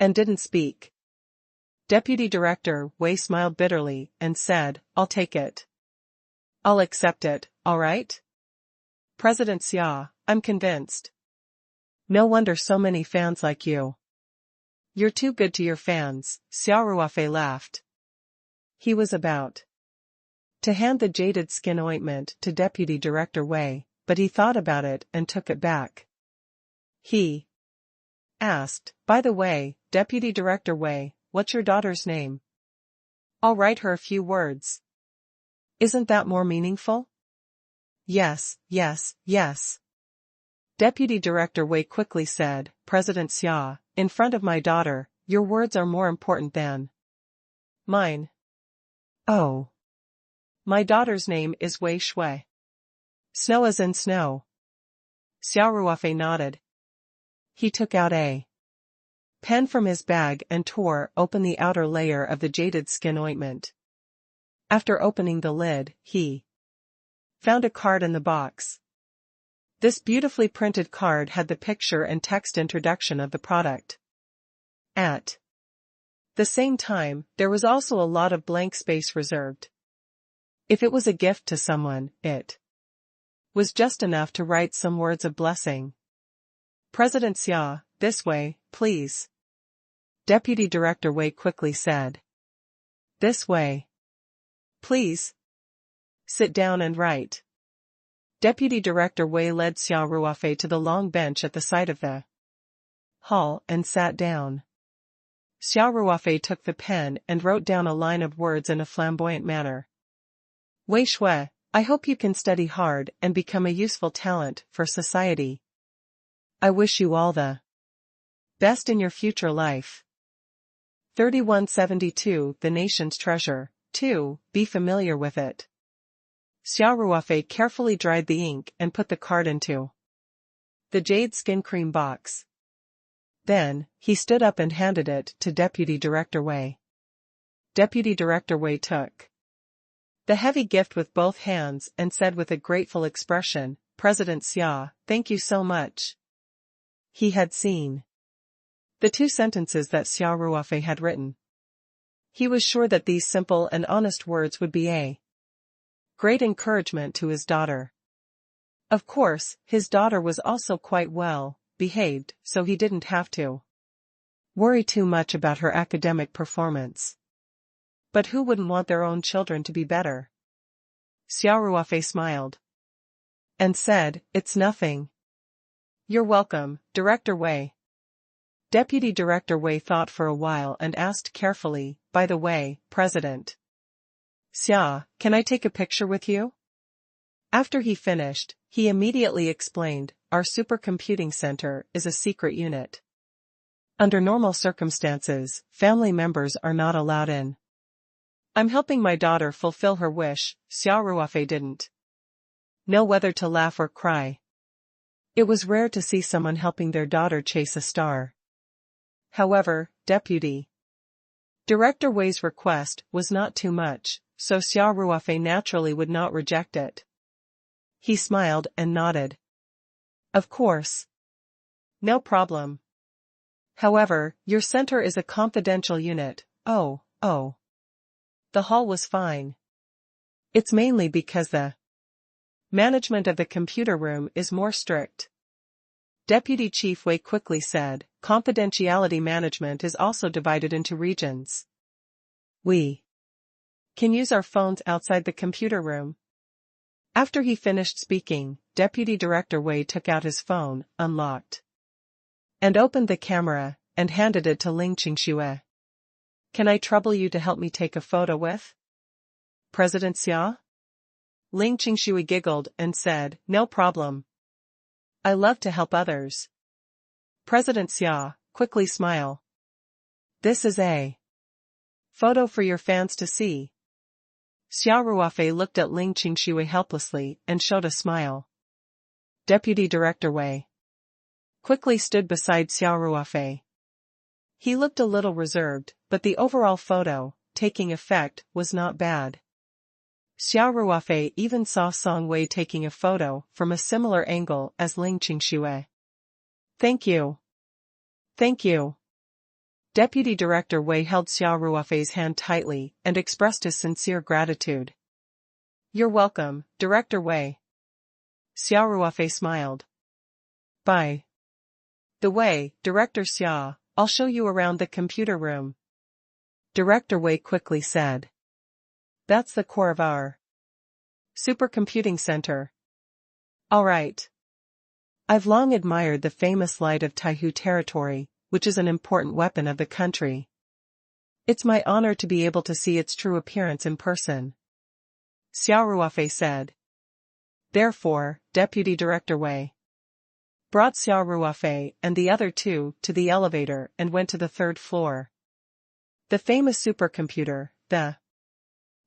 and didn't speak. Deputy Director Wei smiled bitterly and said, "I'll take it. I'll accept it, all right? President Xia, I'm convinced. No wonder so many fans like you. You're too good to your fans." Xia Ruofei laughed. He was about to hand the jaded skin ointment to Deputy Director Wei, but he thought about it and took it back. He asked, "By the way, Deputy Director Wei, what's your daughter's name? I'll write her a few words. Isn't that more meaningful?" "Yes, yes, yes." Deputy Director Wei quickly said, "President Xia, in front of my daughter, your words are more important than mine." "Oh. My daughter's name is Wei Shui. Snow as in snow." Xia Ruofei nodded. He took out a pen from his bag and tore open the outer layer of the jaded skin ointment. After opening the lid, he found a card in the box. This beautifully printed card had the picture and text introduction of the product. At the same time, there was also a lot of blank space reserved. If it was a gift to someone, it was just enough to write some words of blessing. "President Xia, this way, please." Deputy Director Wei quickly said. "This way. Please. Sit down and write." Deputy Director Wei led Xia Ruofei to the long bench at the side of the hall and sat down. Xia Ruofei took the pen and wrote down a line of words in a flamboyant manner. Wei Shui, I hope you can study hard and become a useful talent for society. I wish you all the best in your future life. 3172 The Nation's Treasure. 2. Be familiar with it. Xia Ruofei carefully dried the ink and put the card into the jade skin cream box. Then, he stood up and handed it to Deputy Director Wei. Deputy Director Wei took the heavy gift with both hands and said with a grateful expression, President Xia, thank you so much. He had seen the 2 sentences that Xia Ruofei had written. He was sure that these simple and honest words would be a great encouragement to his daughter. Of course, his daughter was also quite well behaved, so he didn't have to worry too much about her academic performance. But who wouldn't want their own children to be better? Xia Ruofei smiled and said, it's nothing. You're welcome, Director Wei. Deputy Director Wei thought for a while and asked carefully, by the way, President Xia, can I take a picture with you? After he finished, he immediately explained, our supercomputing center is a secret unit. Under normal circumstances, family members are not allowed in. I'm helping my daughter fulfill her wish. Xia Ruofei didn't know whether to laugh or cry. It was rare to see someone helping their daughter chase a star. However, Deputy Director Wei's request was not too much, so Xia Ruofei naturally would not reject it. He smiled and nodded. Of course. No problem. However, your center is a confidential unit. Oh. The hall was fine. It's mainly because the management of the computer room is more strict. Deputy Chief Wei quickly said, confidentiality management is also divided into regions. We can use our phones outside the computer room. After he finished speaking, Deputy Director Wei took out his phone, unlocked, and opened the camera, and handed it to Ling Qingxue. Can I trouble you to help me take a photo with President Xia? Ling Qingxue giggled and said, no problem. I love to help others. President Xia, quickly smile. This is a photo for your fans to see. Xia Ruofei looked at Ling Qingxue helplessly and showed a smile. Deputy Director Wei quickly stood beside Xia Ruofei. He looked a little reserved, but the overall photo-taking effect was not bad. Xia Ruofei even saw Song Wei taking a photo from a similar angle as Ling Qingxue. Thank you. Thank you. Deputy Director Wei held Xia Ruofei's hand tightly and expressed his sincere gratitude. You're welcome, Director Wei. Xia Ruofei smiled. By the way, Director Xia, I'll show you around the computer room. Director Wei quickly said. That's the core of our supercomputing center. All right. I've long admired the famous light of Taihu territory, which is an important weapon of the country. It's my honor to be able to see its true appearance in person. Xia Ruofei said. Therefore, Deputy Director Wei brought Xia Ruofei and the other 2 to the elevator and went to the 3rd floor. The famous supercomputer, the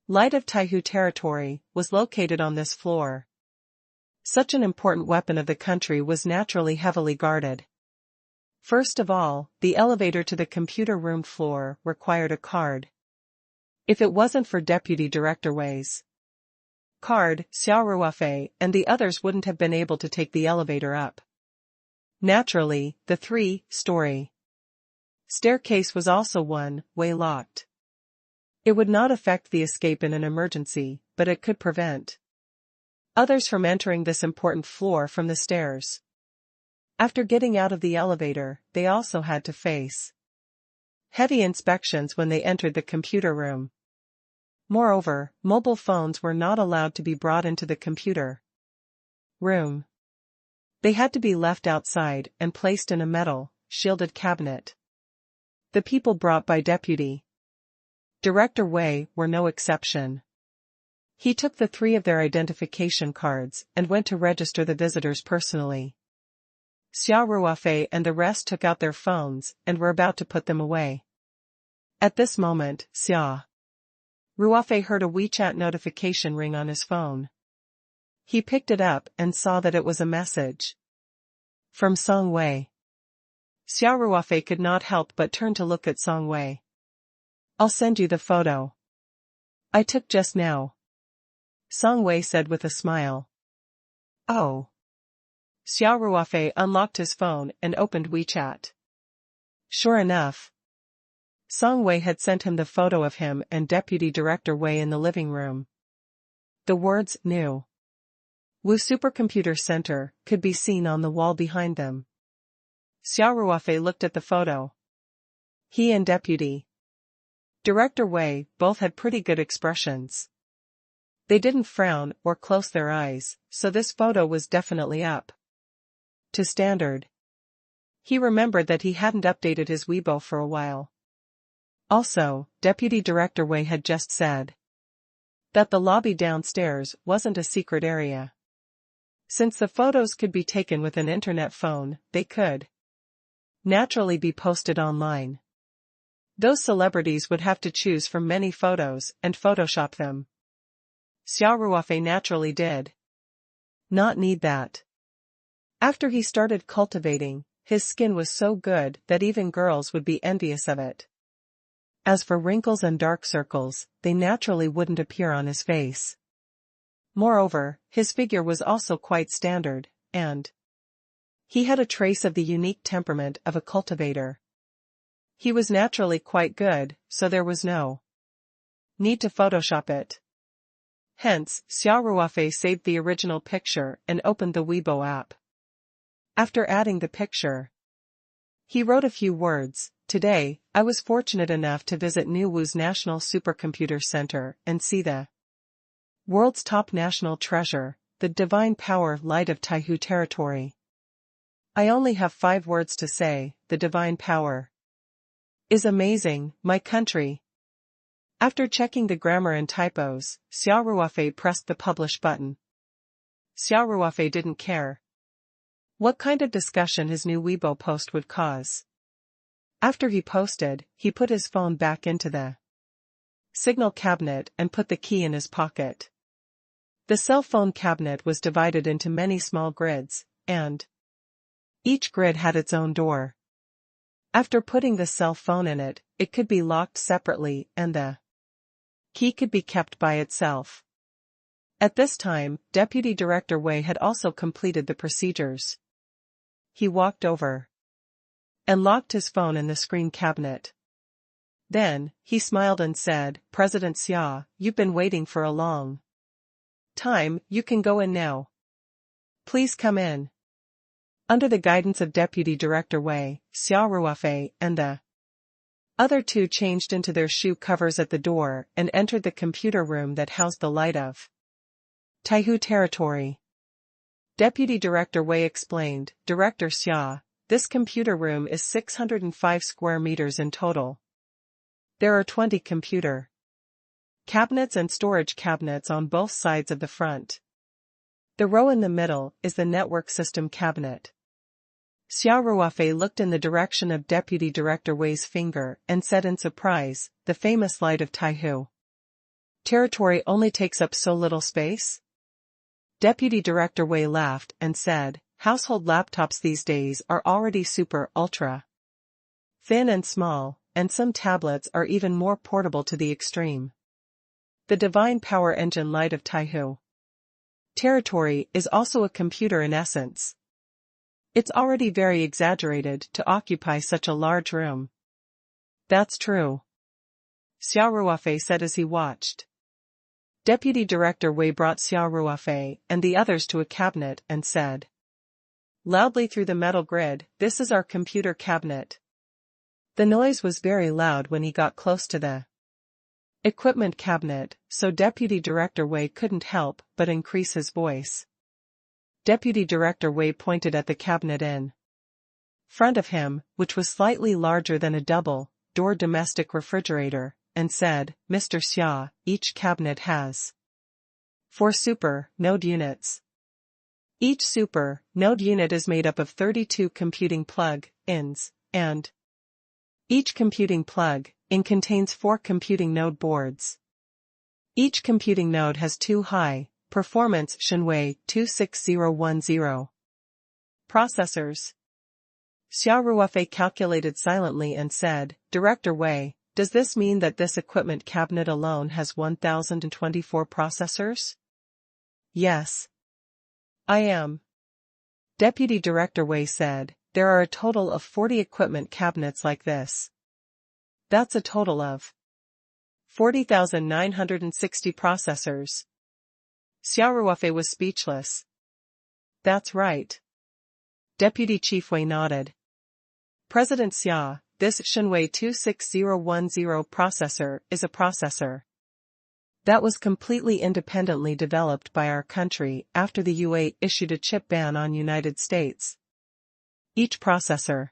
Light of Taihu territory, was located on this floor. Such an important weapon of the country was naturally heavily guarded. First of all, the elevator to the computer room floor required a card. If it wasn't for Deputy Director Wei's card, Xia Ruofei and the others wouldn't have been able to take the elevator up. Naturally, the 3-story staircase was also one-way locked. It would not affect the escape in an emergency, but it could prevent others from entering this important floor from the stairs. After getting out of the elevator, they also had to face heavy inspections when they entered the computer room. Moreover, mobile phones were not allowed to be brought into the computer room. They had to be left outside and placed in a metal, shielded cabinet. The people brought by Deputy Director Wei were no exception. He took the 3 of their identification cards and went to register the visitors personally. Xia Ruofei and the rest took out their phones and were about to put them away. At this moment, Xia Ruofei heard a WeChat notification ring on his phone. He picked it up and saw that it was a message from Song Wei. Xia Ruofei could not help but turn to look at Song Wei. "I'll send you the photo I took just now," Song Wei said with a smile. "Oh." Xia Ruofei unlocked his phone and opened WeChat. Sure enough, Song Wei had sent him the photo of him and Deputy Director Wei in the living room. The words "New Wu Supercomputer Center" could be seen on the wall behind them. Xia Ruofei looked at the photo. He and Deputy Director Wei both had pretty good expressions. They didn't frown or close their eyes, so this photo was definitely up to standard. He remembered that he hadn't updated his Weibo for a while. Also, Deputy Director Wei had just said that the lobby downstairs wasn't a secret area. Since the photos could be taken with an internet phone, they could naturally be posted online. Those celebrities would have to choose from many photos and Photoshop them. Xia Ruofei naturally did not need that. After he started cultivating, his skin was so good that even girls would be envious of it. As for wrinkles and dark circles, they naturally wouldn't appear on his face. Moreover, his figure was also quite standard, and he had a trace of the unique temperament of a cultivator. He was naturally quite good, so there was no need to Photoshop it. Hence, Xia Ruofei saved the original picture and opened the Weibo app. After adding the picture, he wrote a few words. "Today, I was fortunate enough to visit New Wu's National Supercomputer Center and see the world's top national treasure, the divine power light of Taihu territory. I only have 5 words to say: the divine power is amazing, my country." After checking the grammar and typos, Xia Ruofei pressed the publish button. Xia Ruofei didn't care what kind of discussion his new Weibo post would cause. After he posted, he put his phone back into the signal cabinet and put the key in his pocket. The cell phone cabinet was divided into many small grids, and each grid had its own door. After putting the cell phone in it, it could be locked separately and the key could be kept by itself. At this time, Deputy Director Wei had also completed the procedures. He walked over and locked his phone in the screen cabinet. Then, he smiled and said, "President Xia, you've been waiting for a long time, you can go in now. Please come in." Under the guidance of Deputy Director Wei, Xia Ruofei and the other 2 changed into their shoe covers at the door and entered the computer room that housed the light of Taihu territory. Deputy Director Wei explained, "Director Xia, this computer room is 605 square meters in total. There are 20 computer cabinets and storage cabinets on both sides of the front. The row in the middle is the network system cabinet." Xia Ruofei looked in the direction of Deputy Director Wei's finger and said in surprise, "The famous light of Taihu territory only takes up so little space?" Deputy Director Wei laughed and said, "Household laptops these days are already super ultra thin and small, and some tablets are even more portable to the extreme. The divine power engine light of Taihu territory is also a computer in essence. It's already very exaggerated to occupy such a large room." "That's true," Xia Ruofei said as he watched. Deputy Director Wei brought Xia Ruofei and the others to a cabinet and said loudly through the metal grid, "This is our computer cabinet." The noise was very loud when he got close to the equipment cabinet, so Deputy Director Wei couldn't help but increase his voice. Deputy Director Wei pointed at the cabinet in front of him, which was slightly larger than a double-door domestic refrigerator, and said, "Mr. Xia, each cabinet has 4 super-node units. Each super-node unit is made up of 32 computing plug-ins, and each computing plug-in contains 4 computing node boards. Each computing node has 2 high-performance Xinhui 26010 processors." Xia Ruofei calculated silently and said, "Director Wei, does this mean that this equipment cabinet alone has 1024 processors?" "Yes. I am." Deputy Director Wei said, "There are a total of 40 equipment cabinets like this. That's a total of 40,960 processors." Xia Ruofei was speechless. "That's right." Deputy Chief Wei nodded. "President Xia, this Xinhui 26010 processor is a processor that was completely independently developed by our country after the UA issued a chip ban on United States. Each processor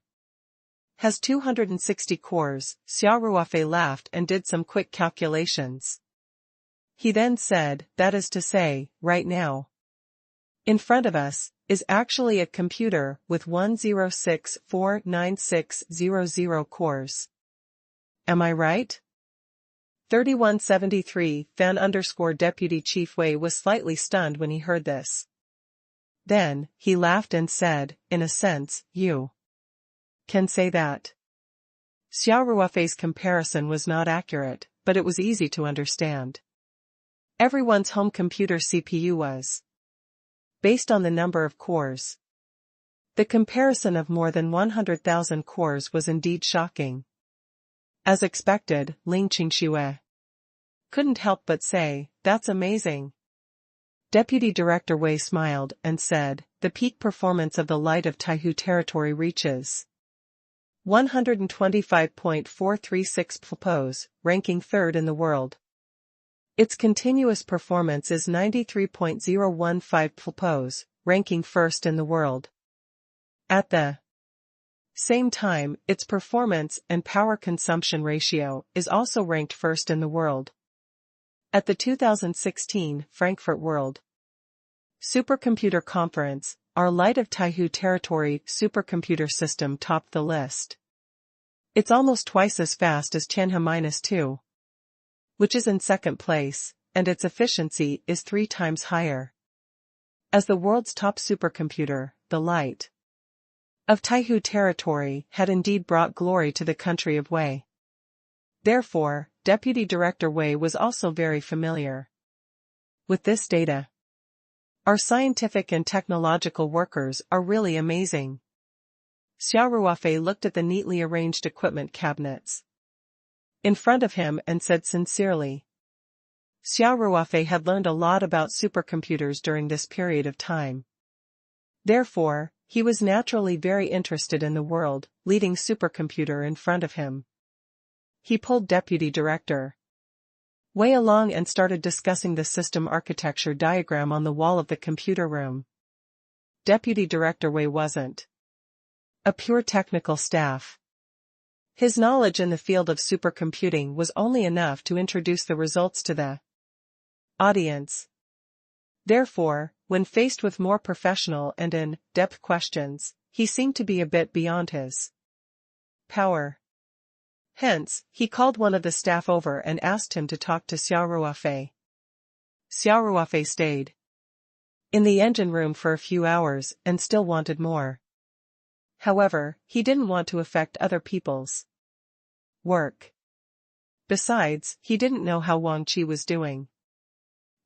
has 260 cores." Xia Ruofei laughed and did some quick calculations. He then said, "That is to say, right now, in front of us, is actually a computer with 106,49600 cores. Am I right?" 3173 Deputy Chief Wei was slightly stunned when he heard this. Then, he laughed and said, "In a sense, you can say that." Xia Ruofei's comparison was not accurate, but it was easy to understand. Everyone's home computer CPU was based on the number of cores. The comparison of more than 100,000 cores was indeed shocking. As expected, Ling Qingxue couldn't help but say, "That's amazing." Deputy Director Wei smiled and said, "The peak performance of the light of Taihu territory reaches 125.436 pls, ranking 3rd in the world. Its continuous performance is 93.015 pls, ranking 1st in the world. At the same time, its performance and power consumption ratio is also ranked 1st in the world." At the 2016 Frankfurt World Supercomputer Conference, our Light of Taihu Territory supercomputer system topped the list. It's almost twice as fast as Qianhe-2, which is in 2nd place, and its efficiency is 3 times higher. As the world's top supercomputer, the Light of Taihu Territory had indeed brought glory to the country of Wei. Therefore, Deputy Director Wei was also very familiar with this data. Our scientific and technological workers are really amazing. Xia Ruofei looked at the neatly arranged equipment cabinets in front of him and said sincerely. Xia Ruofei had learned a lot about supercomputers during this period of time. Therefore, he was naturally very interested in the world-leading supercomputer in front of him. He pulled Deputy Director Wei along and started discussing the system architecture diagram on the wall of the computer room. Deputy Director Wei wasn't a pure technical staff. His knowledge in the field of supercomputing was only enough to introduce the results to the audience. Therefore, when faced with more professional and in-depth questions, he seemed to be a bit beyond his power. Hence, he called one of the staff over and asked him to talk to Xia Ruofei. Xia Ruofei stayed in the engine room for a few hours and still wanted more. However, he didn't want to affect other people's work. Besides, he didn't know how Wang Qi was doing.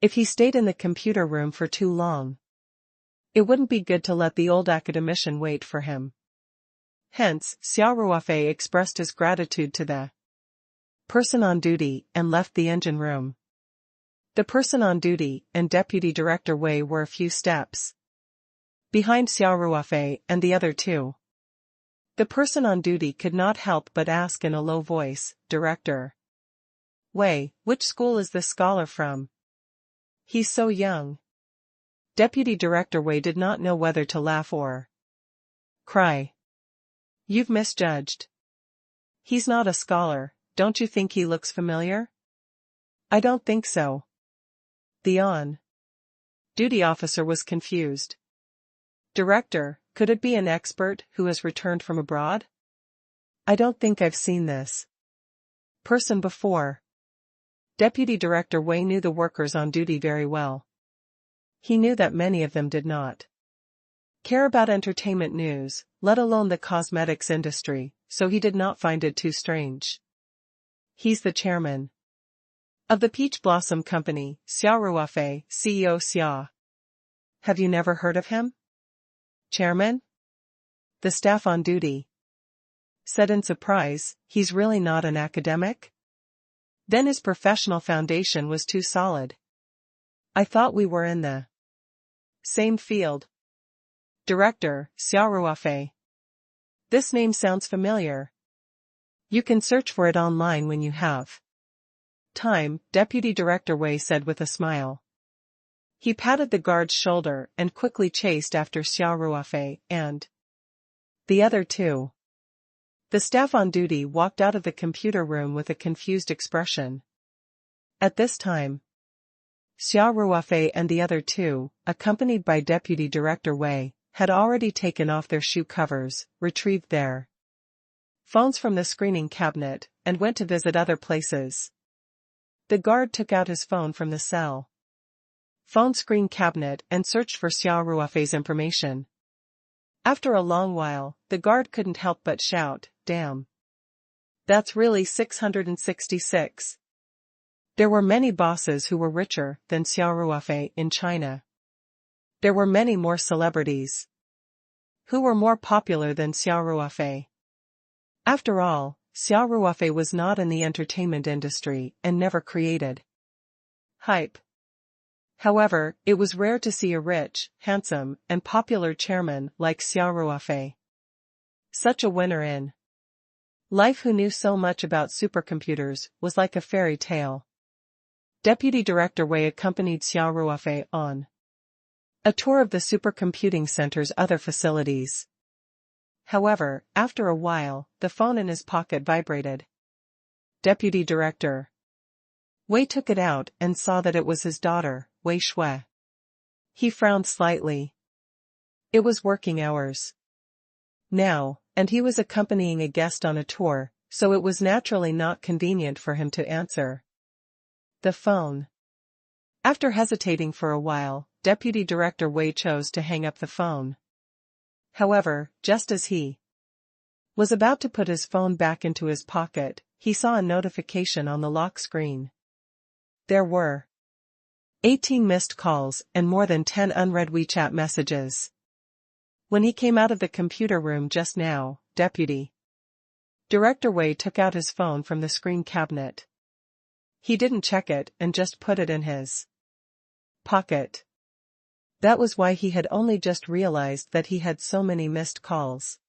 If he stayed in the computer room for too long, it wouldn't be good to let the old academician wait for him. Hence, Xia Ruofei expressed his gratitude to the person on duty and left the engine room. The person on duty and Deputy Director Wei were a few steps behind Xia Ruofei and the other two. The person on duty could not help but ask in a low voice, "Director Wei, which school is this scholar from? He's so young." Deputy Director Wei did not know whether to laugh or cry. You've misjudged. He's not a scholar, don't you think he looks familiar? I don't think so. The on-duty officer was confused. Director, could it be an expert who has returned from abroad? I don't think I've seen this person before. Deputy Director Wei knew the workers on duty very well. He knew that many of them did not care about entertainment news, let alone the cosmetics industry, so he did not find it too strange. He's the chairman of the Peach Blossom Company, Xia Ruofei, CEO Xia. Have you never heard of him? Chairman? The staff on duty said in surprise, he's really not an academic? Then his professional foundation was too solid. I thought we were in the same field. Director, Xia Ruofei. This name sounds familiar. You can search for it online when you have time, Deputy Director Wei said with a smile. He patted the guard's shoulder and quickly chased after Xia Ruofei and the other two. The staff on duty walked out of the computer room with a confused expression. At this time, Xia Ruofei and the other two, accompanied by Deputy Director Wei, had already taken off their shoe covers, retrieved their phones from the screening cabinet, and went to visit other places. The guard took out his phone from the cell phone screen cabinet and searched for Xia Ruofei's information. After a long while, the guard couldn't help but shout, "Damn! That's really 666. There were many bosses who were richer than Xia Ruofei in China. There were many more celebrities who were more popular than Xia Ruofei. After all, Xia Ruofei was not in the entertainment industry and never created hype. However, it was rare to see a rich, handsome, and popular chairman like Xia Ruofei. Such a winner in life who knew so much about supercomputers was like a fairy tale. Deputy Director Wei accompanied Xia Ruofei on a tour of the supercomputing center's other facilities. However, after a while, the phone in his pocket vibrated. Deputy Director Wei took it out and saw that it was his daughter, Wei Shui. He frowned slightly. It was working hours now, and he was accompanying a guest on a tour, so it was naturally not convenient for him to answer the phone. After hesitating for a while, Deputy Director Wei chose to hang up the phone. However, just as he was about to put his phone back into his pocket, he saw a notification on the lock screen. There were 18 missed calls and more than 10 unread WeChat messages. When he came out of the computer room just now, Deputy Director Wei took out his phone from the screen cabinet. He didn't check it and just put it in his pocket. That was why he had only just realized that he had so many missed calls.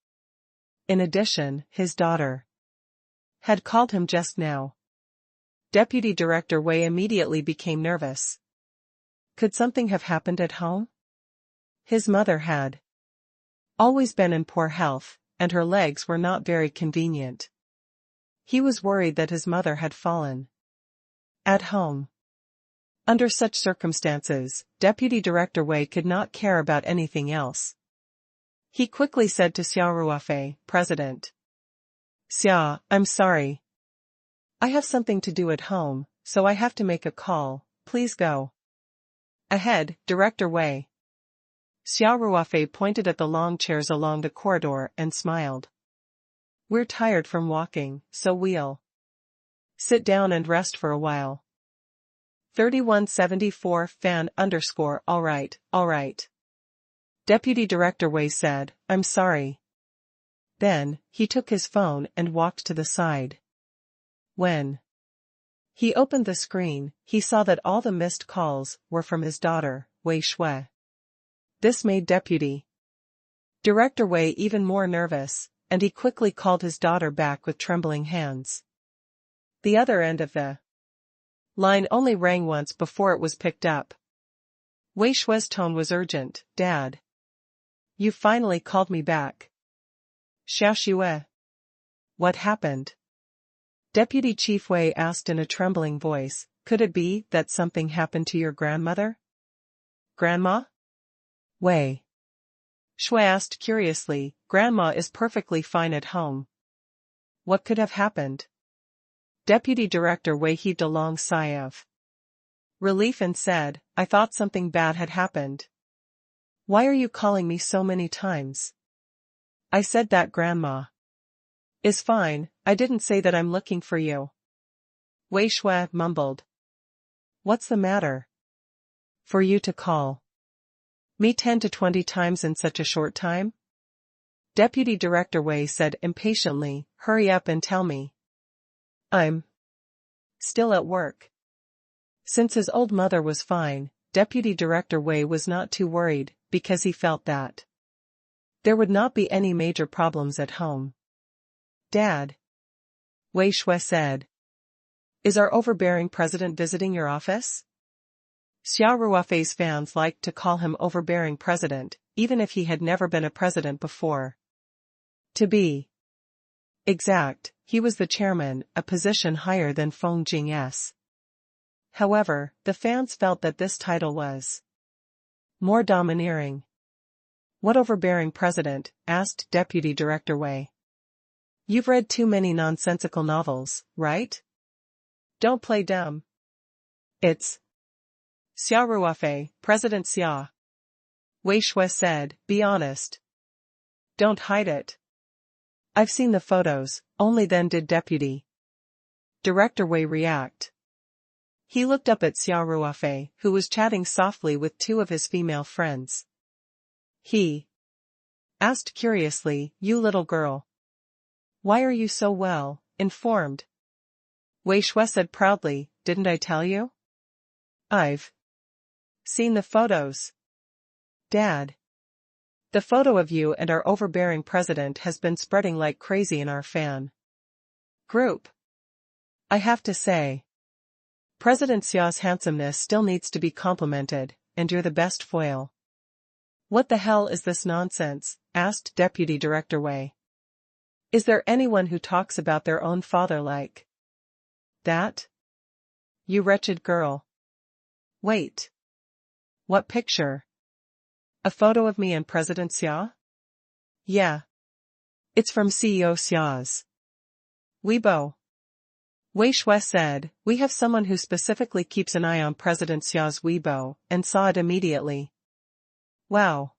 In addition, his daughter had called him just now. Deputy Director Wei immediately became nervous. Could something have happened at home? His mother had always been in poor health, and her legs were not very convenient. He was worried that his mother had fallen at home. Under such circumstances, Deputy Director Wei could not care about anything else. He quickly said to Xia Ruofei, President Xia, I'm sorry. I have something to do at home, so I have to make a call, please go ahead, Director Wei. Xia Ruofei pointed at the long chairs along the corridor and smiled. We're tired from walking, so we'll sit down and rest for a while. 3174 fan _ alright. Deputy Director Wei said, I'm sorry. Then, he took his phone and walked to the side. When he opened the screen, he saw that all the missed calls were from his daughter, Wei Shui. This made Deputy Director Wei even more nervous, and he quickly called his daughter back with trembling hands. The other end of the line only rang once before it was picked up. Wei Shui's tone was urgent. Dad. You finally called me back. Xia Ruofei. What happened? Deputy Chief Wei asked in a trembling voice. Could it be that something happened to your grandmother? Grandma? Wei. Shui asked curiously. Grandma is perfectly fine at home. What could have happened? Deputy Director Wei heaved a long sigh of relief and said, I thought something bad had happened. Why are you calling me so many times? I said that Grandma is fine. I didn't say that I'm looking for you. Wei Shui mumbled. What's the matter? For you to call me 10 to 20 times in such a short time? Deputy Director Wei said impatiently, hurry up and tell me. I'm still at work. Since his old mother was fine, Deputy Director Wei was not too worried, because he felt that there would not be any major problems at home. Dad. Wei Shui said. Is our overbearing president visiting your office? Xia Ruofei's fans liked to call him overbearing president, even if he had never been a president before. To be exact, he was the chairman, a position higher than Feng Jing's. However, the fans felt that this title was more domineering. What overbearing president? Asked Deputy Director Wei. You've read too many nonsensical novels, right? Don't play dumb. It's Xia Ruofei, President Xia. Wei Shui said, be honest. Don't hide it. I've seen the photos. Only then did Deputy Director Wei react. He looked up at Xia Ruofei, who was chatting softly with two of his female friends. He asked curiously, you little girl. Why are you so well informed? Wei Shui said proudly, didn't I tell you? I've seen the photos. Dad. The photo of you and our overbearing president has been spreading like crazy in our fan group. I have to say, President Xia's handsomeness still needs to be complimented, and you're the best foil. What the hell is this nonsense? Asked Deputy Director Wei. Is there anyone who talks about their own father like that? You wretched girl. Wait. What picture? A photo of me and President Xia? Yeah. It's from CEO Xia's Weibo. Wei Shui said, we have someone who specifically keeps an eye on President Xia's Weibo, and saw it immediately. Wow.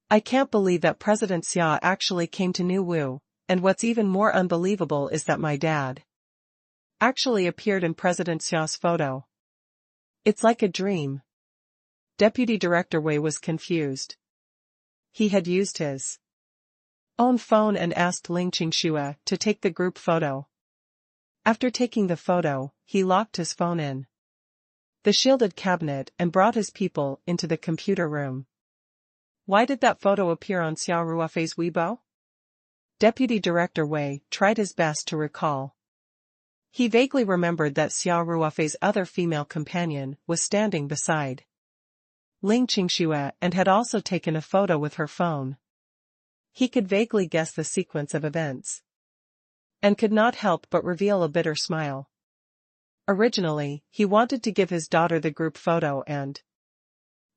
I can't believe that President Xia actually came to New Wu, and what's even more unbelievable is that my dad actually appeared in President Xia's photo. It's like a dream. Deputy Director Wei was confused. He had used his own phone and asked Ling Qingxue to take the group photo. After taking the photo, he locked his phone in the shielded cabinet and brought his people into the computer room. Why did that photo appear on Xia Ruofei's Weibo? Deputy Director Wei tried his best to recall. He vaguely remembered that Xia Ruofei's other female companion was standing beside Ling Qingxue and had also taken a photo with her phone. He could vaguely guess the sequence of events, and could not help but reveal a bitter smile. Originally, he wanted to give his daughter the group photo and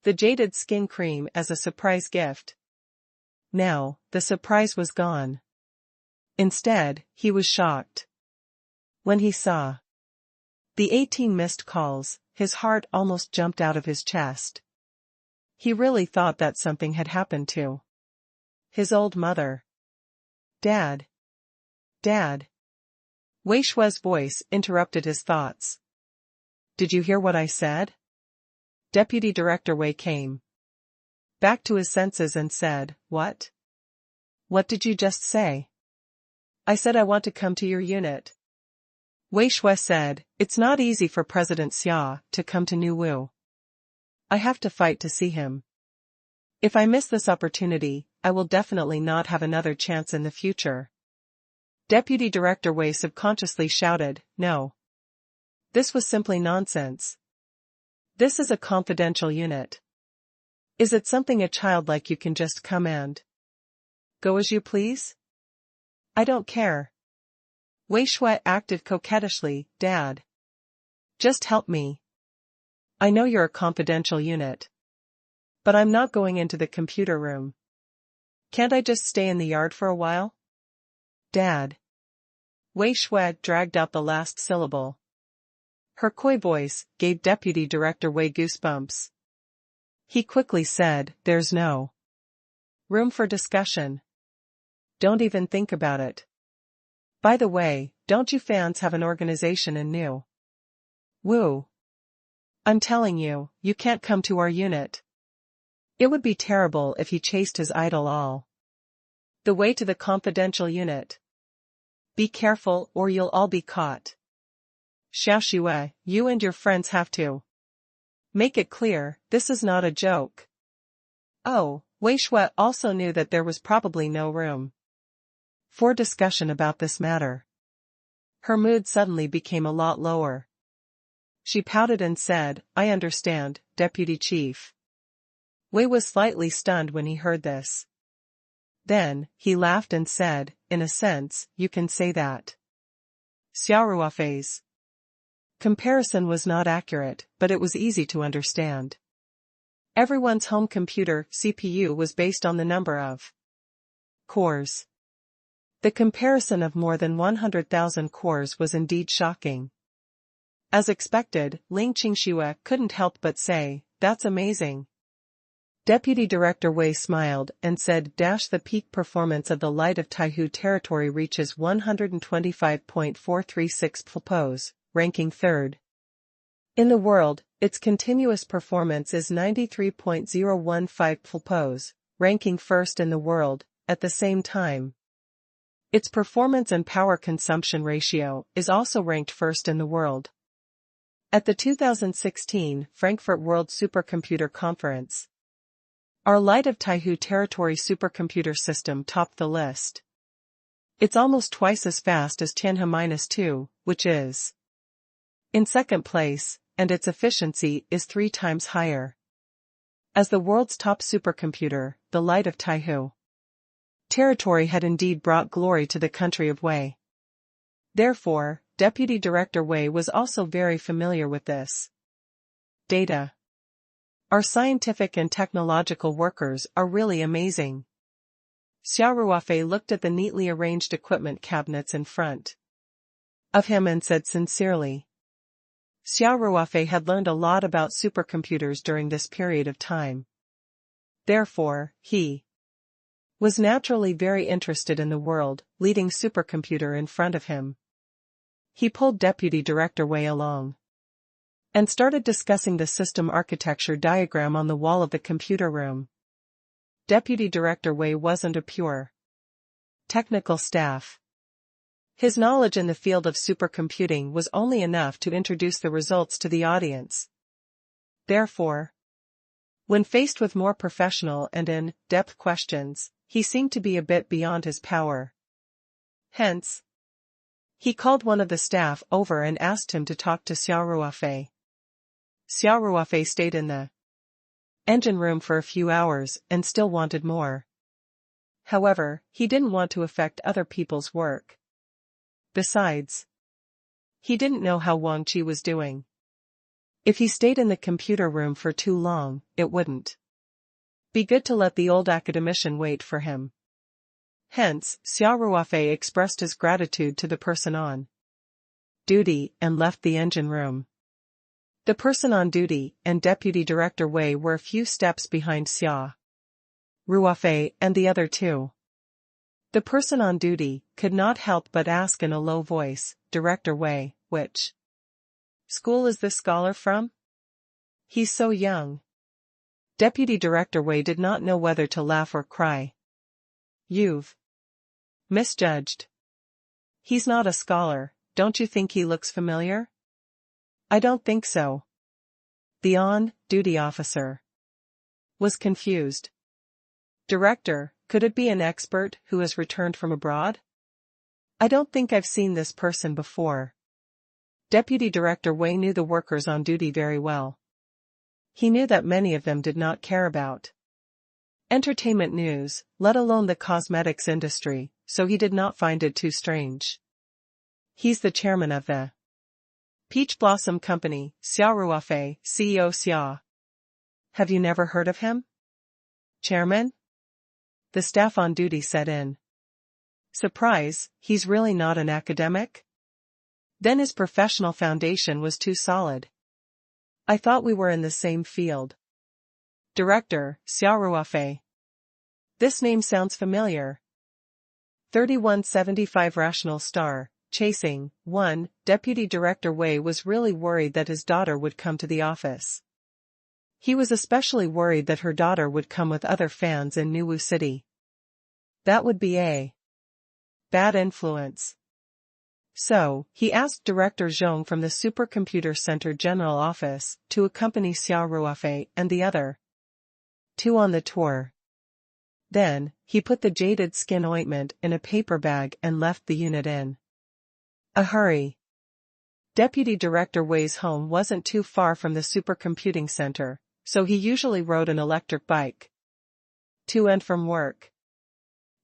the jaded skin cream as a surprise gift. Now, the surprise was gone. Instead, he was shocked. When he saw the 18 missed calls, his heart almost jumped out of his chest. He really thought that something had happened to his old mother. Dad. Dad. Wei Shui's voice interrupted his thoughts. Did you hear what I said? Deputy Director Wei came back to his senses and said, what? What did you just say? I said I want to come to your unit. Wei Shui said, it's not easy for President Xia to come to New Wu. I have to fight to see him. If I miss this opportunity, I will definitely not have another chance in the future. Deputy Director Wei subconsciously shouted, no. This was simply nonsense. This is a confidential unit. Is it something a child like you can just come and go as you please? I don't care. Wei Shui acted coquettishly. Dad. Just help me. I know you're a confidential unit. But I'm not going into the computer room. Can't I just stay in the yard for a while? Dad. Wei Shui dragged out the last syllable. Her coy voice gave Deputy Director Wei goosebumps. He quickly said, there's no room for discussion. Don't even think about it. By the way, don't you fans have an organization in New Wu? I'm telling you, you can't come to our unit. It would be terrible if he chased his idol all the way to the confidential unit. Be careful or you'll all be caught. Xiaoxue, you and your friends have to make it clear, this is not a joke. Oh, Wei Shui also knew that there was probably no room for discussion about this matter. Her mood suddenly became a lot lower. She pouted and said, I understand, Deputy Chief. Wei was slightly stunned when he heard this. Then, he laughed and said, in a sense, you can say that. Xia Ruofei's comparison was not accurate, but it was easy to understand. Everyone's home computer CPU was based on the number of cores. The comparison of more than 100,000 cores was indeed shocking. As expected, Ling Qingxue couldn't help but say, that's amazing. Deputy Director Wei smiled and said, the peak performance of the Light of Taihu territory reaches 125.436 pls, ranking third in the world. Its continuous performance is 93.015 pls, ranking first in the world. At the same time, its performance and power consumption ratio is also ranked first in the world. At the 2016 Frankfurt World Supercomputer Conference, our Light of Taihu territory supercomputer system topped the list. It's almost twice as fast as Tianhe-2, which is in second place, and its efficiency is 3 times higher. As the world's top supercomputer, the Light of Taihu territory had indeed brought glory to the country of Wei. Therefore, Deputy Director Wei was also very familiar with this data. Our scientific and technological workers are really amazing. Xia Ruofei looked at the neatly arranged equipment cabinets in front of him and said sincerely. Xia Ruofei had learned a lot about supercomputers during this period of time. Therefore, he was naturally very interested in the world-leading supercomputer in front of him. He pulled Deputy Director Wei along and started discussing the system architecture diagram on the wall of the computer room. Deputy Director Wei wasn't a pure technical staff. His knowledge in the field of supercomputing was only enough to introduce the results to the audience. Therefore, when faced with more professional and in-depth questions, he seemed to be a bit beyond his power. Hence, he called one of the staff over and asked him to talk to Xia Ruofei. Xia Ruofei stayed in the engine room for a few hours and still wanted more. However, he didn't want to affect other people's work. Besides, he didn't know how Wang Qi was doing. If he stayed in the computer room for too long, it wouldn't be good to let the old academician wait for him. Hence, Xia Ruofei expressed his gratitude to the person on duty and left the engine room. The person on duty and Deputy Director Wei were a few steps behind Xia Ruofei and the other two. The person on duty could not help but ask in a low voice, Director Wei, which school is this scholar from? He's so young. Deputy Director Wei did not know whether to laugh or cry. You've misjudged. He's not a scholar, don't you think he looks familiar? I don't think so. The on-duty officer was confused. Director, could it be an expert who has returned from abroad? I don't think I've seen this person before. Deputy Director Wei knew the workers on duty very well. He knew that many of them did not care about entertainment news, let alone the cosmetics industry, so he did not find it too strange. He's the chairman of the Peach Blossom Company, Xia Ruofei, CEO Xia. Have you never heard of him? Chairman? The staff on duty said in surprise. He's really not an academic? Then his professional foundation was too solid. I thought we were in the same field. Director, Xia Ruofei. This name sounds familiar. 3175 Rational Star, Chasing, 1, Deputy Director Wei was really worried that his daughter would come to the office. He was especially worried that her daughter would come with other fans in Nuwu City. That would be a bad influence. So, he asked Director Zhong from the Supercomputer Center General Office to accompany Xia Ruofei and the other two on the tour. Then, he put the jaded skin ointment in a paper bag and left the unit in a hurry. Deputy Director Wei's home wasn't too far from the supercomputing center, so he usually rode an electric bike to and from work.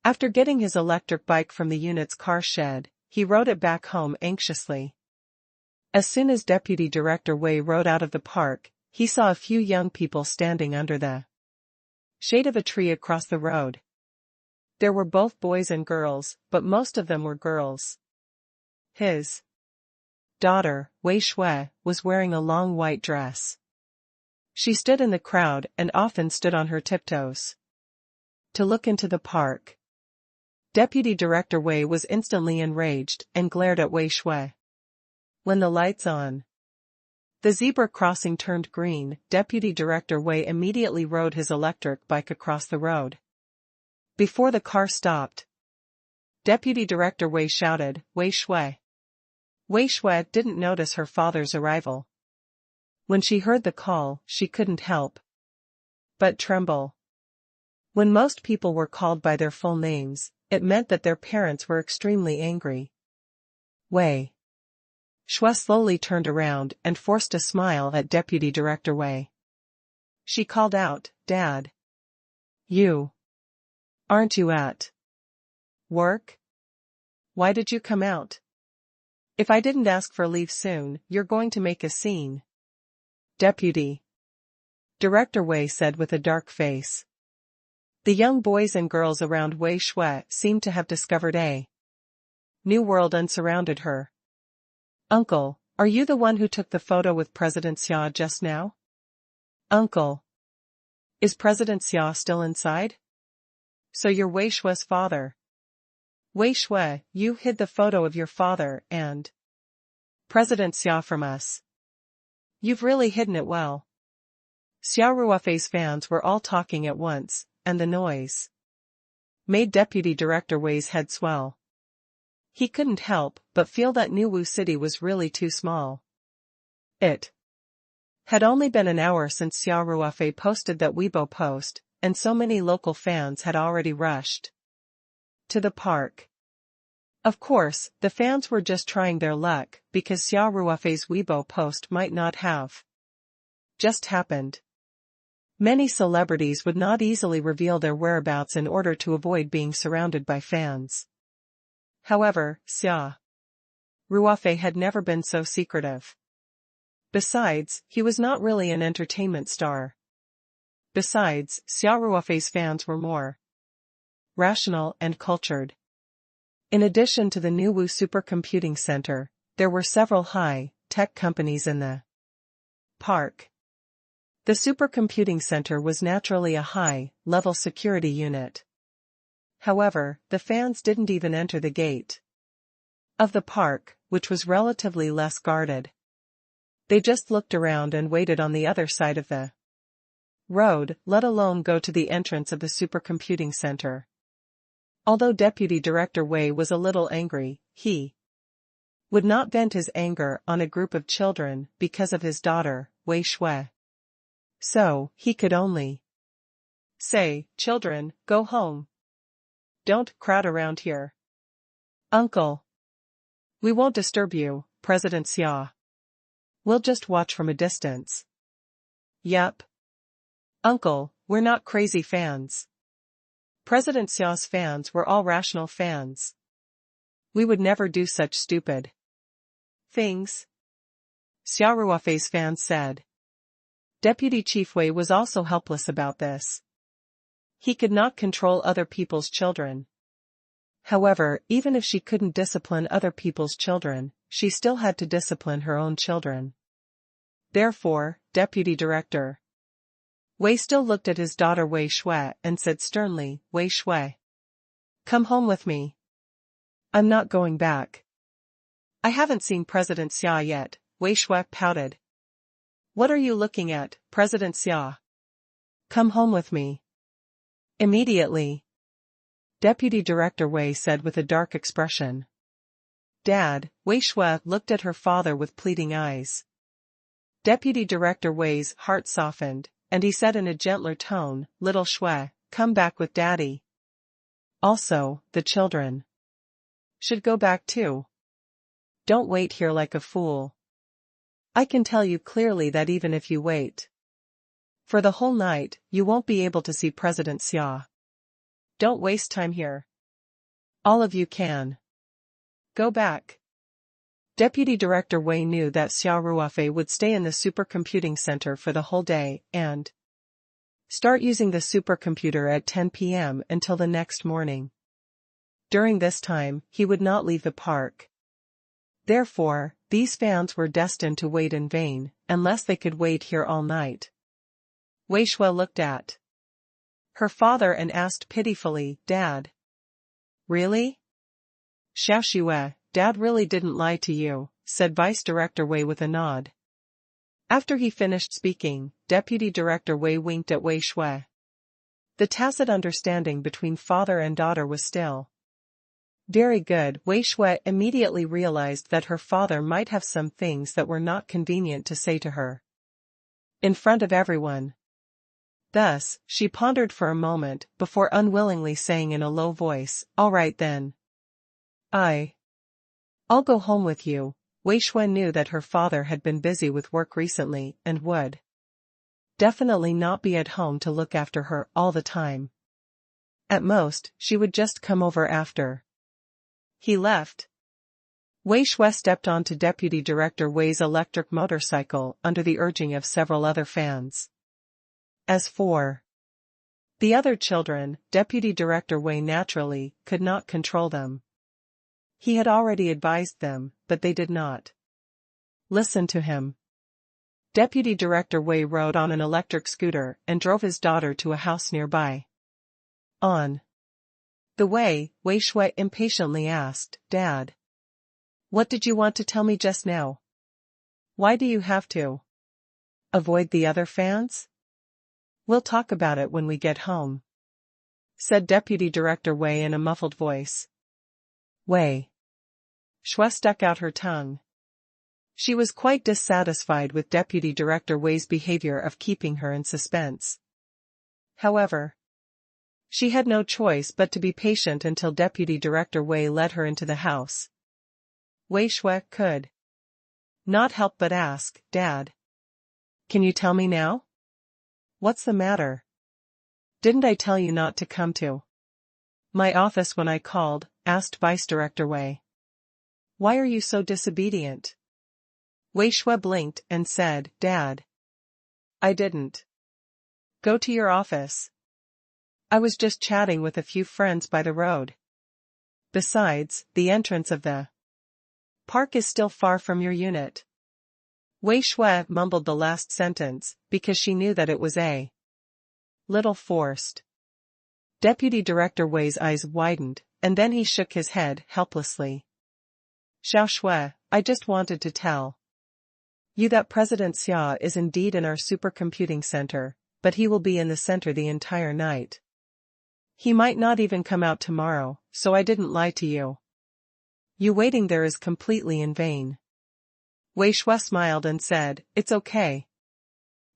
After getting his electric bike from the unit's car shed, he rode it back home anxiously. As soon as Deputy Director Wei rode out of the park, he saw a few young people standing under the shade of a tree across the road. There were both boys and girls, but most of them were girls. His daughter, Wei Shui, was wearing a long white dress. She stood in the crowd and often stood on her tiptoes to look into the park. Deputy Director Wei was instantly enraged and glared at Wei Shui. When the lights on the zebra crossing turned green, Deputy Director Wei immediately rode his electric bike across the road. Before the car stopped, Deputy Director Wei shouted, "Wei Shui." Wei Shui didn't notice her father's arrival. When she heard the call, she couldn't help but tremble. When most people were called by their full names, it meant that their parents were extremely angry. Wei Shui slowly turned around and forced a smile at Deputy Director Wei. She called out, "Dad. Aren't you at work? Why did you come out? If I didn't ask for leave soon, you're going to make a scene." Deputy Director Wei said with a dark face. The young boys and girls around Wei Shui seemed to have discovered a new world and surrounded her. "Uncle, are you the one who took the photo with President Xia just now?" "Uncle. Is President Xia still inside? So you're Wei Shui's father. Wei Shui, you hid the photo of your father and President Xia from us. You've really hidden it well." Xia Ruofei's fans were all talking at once, and the noise made Deputy Director Wei's head swell. He couldn't help but feel that Nuwu City was really too small. It had only been an hour since Xia Ruofei posted that Weibo post, and so many local fans had already rushed to the park. Of course, the fans were just trying their luck because Xia Ruofei's Weibo post might not have just happened. Many celebrities would not easily reveal their whereabouts in order to avoid being surrounded by fans. However, Xia Ruofei had never been so secretive. Besides, he was not really an entertainment star. Besides, Xia Ruofei's fans were more rational and cultured. In addition to the Nuwu Supercomputing Center, there were several high-tech companies in the park. The Supercomputing Center was naturally a high-level security unit. However, the fans didn't even enter the gate of the park, which was relatively less guarded. They just looked around and waited on the other side of the road, let alone go to the entrance of the Supercomputing Center. Although Deputy Director Wei was a little angry, he would not vent his anger on a group of children because of his daughter, Wei Shui. So, he could only say, "Children, go home. Don't crowd around here." "Uncle. We won't disturb you, President Xia. We'll just watch from a distance." Yup. Uncle, we're not crazy fans. President Xia's fans were all rational fans. We would never do such stupid things, Xia Ruofei's fans said. Deputy Chief Wei was also helpless about this. He could not control other people's children. However, even if she couldn't discipline other people's children, she still had to discipline her own children. Therefore, Deputy Director Wei still looked at his daughter Wei Shui and said sternly, Wei Shui, come home with me. I'm not going back. I haven't seen President Xia yet, Wei Shui pouted. What are you looking at, President Xia? Come home with me. Immediately. Deputy Director Wei said with a dark expression. Dad, Wei Shui looked at her father with pleading eyes. Deputy Director Wei's heart softened, and he said in a gentler tone, Little Shui, come back with Daddy. Also, the children should go back too. Don't wait here like a fool. I can tell you clearly that even if you wait for the whole night, you won't be able to see President Xia. Don't waste time here. All of you can go back. Deputy Director Wei knew that Xia Ruofei would stay in the supercomputing center for the whole day and start using the supercomputer at 10 p.m. until the next morning. During this time, he would not leave the park. Therefore, these fans were destined to wait in vain, unless they could wait here all night. Wei Shui looked at her father and asked pitifully, Dad. Really? Xiao Xue, Dad really didn't lie to you, said Vice Director Wei with a nod. After he finished speaking, Deputy Director Wei winked at Wei Shui. The tacit understanding between father and daughter was still very good. Wei Shui immediately realized that her father might have some things that were not convenient to say to her in front of everyone. Thus, she pondered for a moment before unwillingly saying in a low voice, All right then. I'll go home with you. Wei Shui knew that her father had been busy with work recently and would definitely not be at home to look after her all the time. At most, she would just come over after he left. Wei Shui stepped onto Deputy Director Wei's electric motorcycle under the urging of several other fans. As for the other children, Deputy Director Wei naturally could not control them. He had already advised them, but they did not listen to him. Deputy Director Wei rode on an electric scooter and drove his daughter to a house nearby. On the way, Wei Shui impatiently asked, Dad, what did you want to tell me just now? Why do you have to avoid the other fans? We'll talk about it when we get home, said Deputy Director Wei in a muffled voice. Wei Shui stuck out her tongue. She was quite dissatisfied with Deputy Director Wei's behavior of keeping her in suspense. However, she had no choice but to be patient until Deputy Director Wei led her into the house. Wei Shui could not help but ask, Dad, can you tell me now? What's the matter? Didn't I tell you not to come to my office when I called? Asked Vice Director Wei. Why are you so disobedient? Wei Shui blinked and said, Dad, I didn't go to your office. I was just chatting with a few friends by the road. Besides, the entrance of the park is still far from your unit. Wei Shui mumbled the last sentence, because she knew that it was a little forced. Deputy Director Wei's eyes widened, and then he shook his head helplessly. Xiao Shui, I just wanted to tell you that President Xia is indeed in our supercomputing center, but he will be in the center the entire night. He might not even come out tomorrow, so I didn't lie to you. You waiting there is completely in vain. Wei Shui smiled and said, It's okay.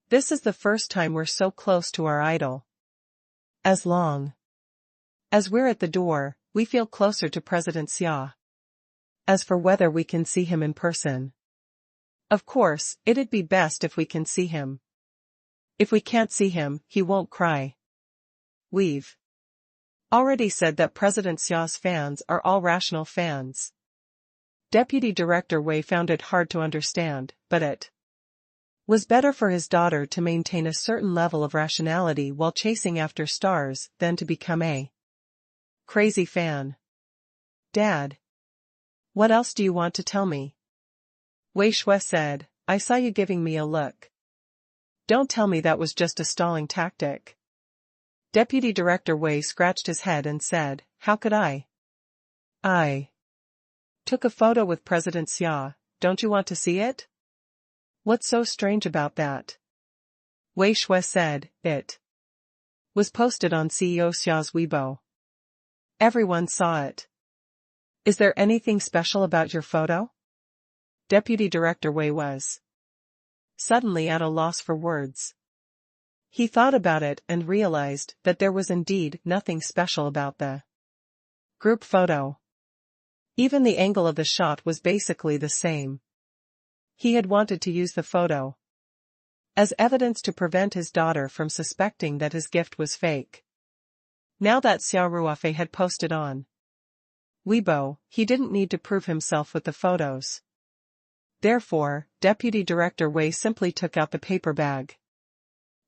This is the first time we're so close to our idol. As long as we're at the door, we feel closer to President Xia. As for whether we can see him in person, of course, it'd be best if we can see him. If we can't see him, he won't cry. We've already said that President Xia's fans are all rational fans. Deputy Director Wei found it hard to understand, but it was better for his daughter to maintain a certain level of rationality while chasing after stars than to become a crazy fan. Dad. What else do you want to tell me? Wei Shui said, I saw you giving me a look. Don't tell me that was just a stalling tactic. Deputy Director Wei scratched his head and said, how could I? I took a photo with President Xia, don't you want to see it? What's so strange about that? Wei Shui said, it was posted on CEO Xia's Weibo. Everyone saw it. Is there anything special about your photo? Deputy Director Wei was suddenly at a loss for words. He thought about it and realized that there was indeed nothing special about the group photo. Even the angle of the shot was basically the same. He had wanted to use the photo as evidence to prevent his daughter from suspecting that his gift was fake. Now that Xia Ruofei had posted on Weibo, he didn't need to prove himself with the photos. Therefore, Deputy Director Wei simply took out the paper bag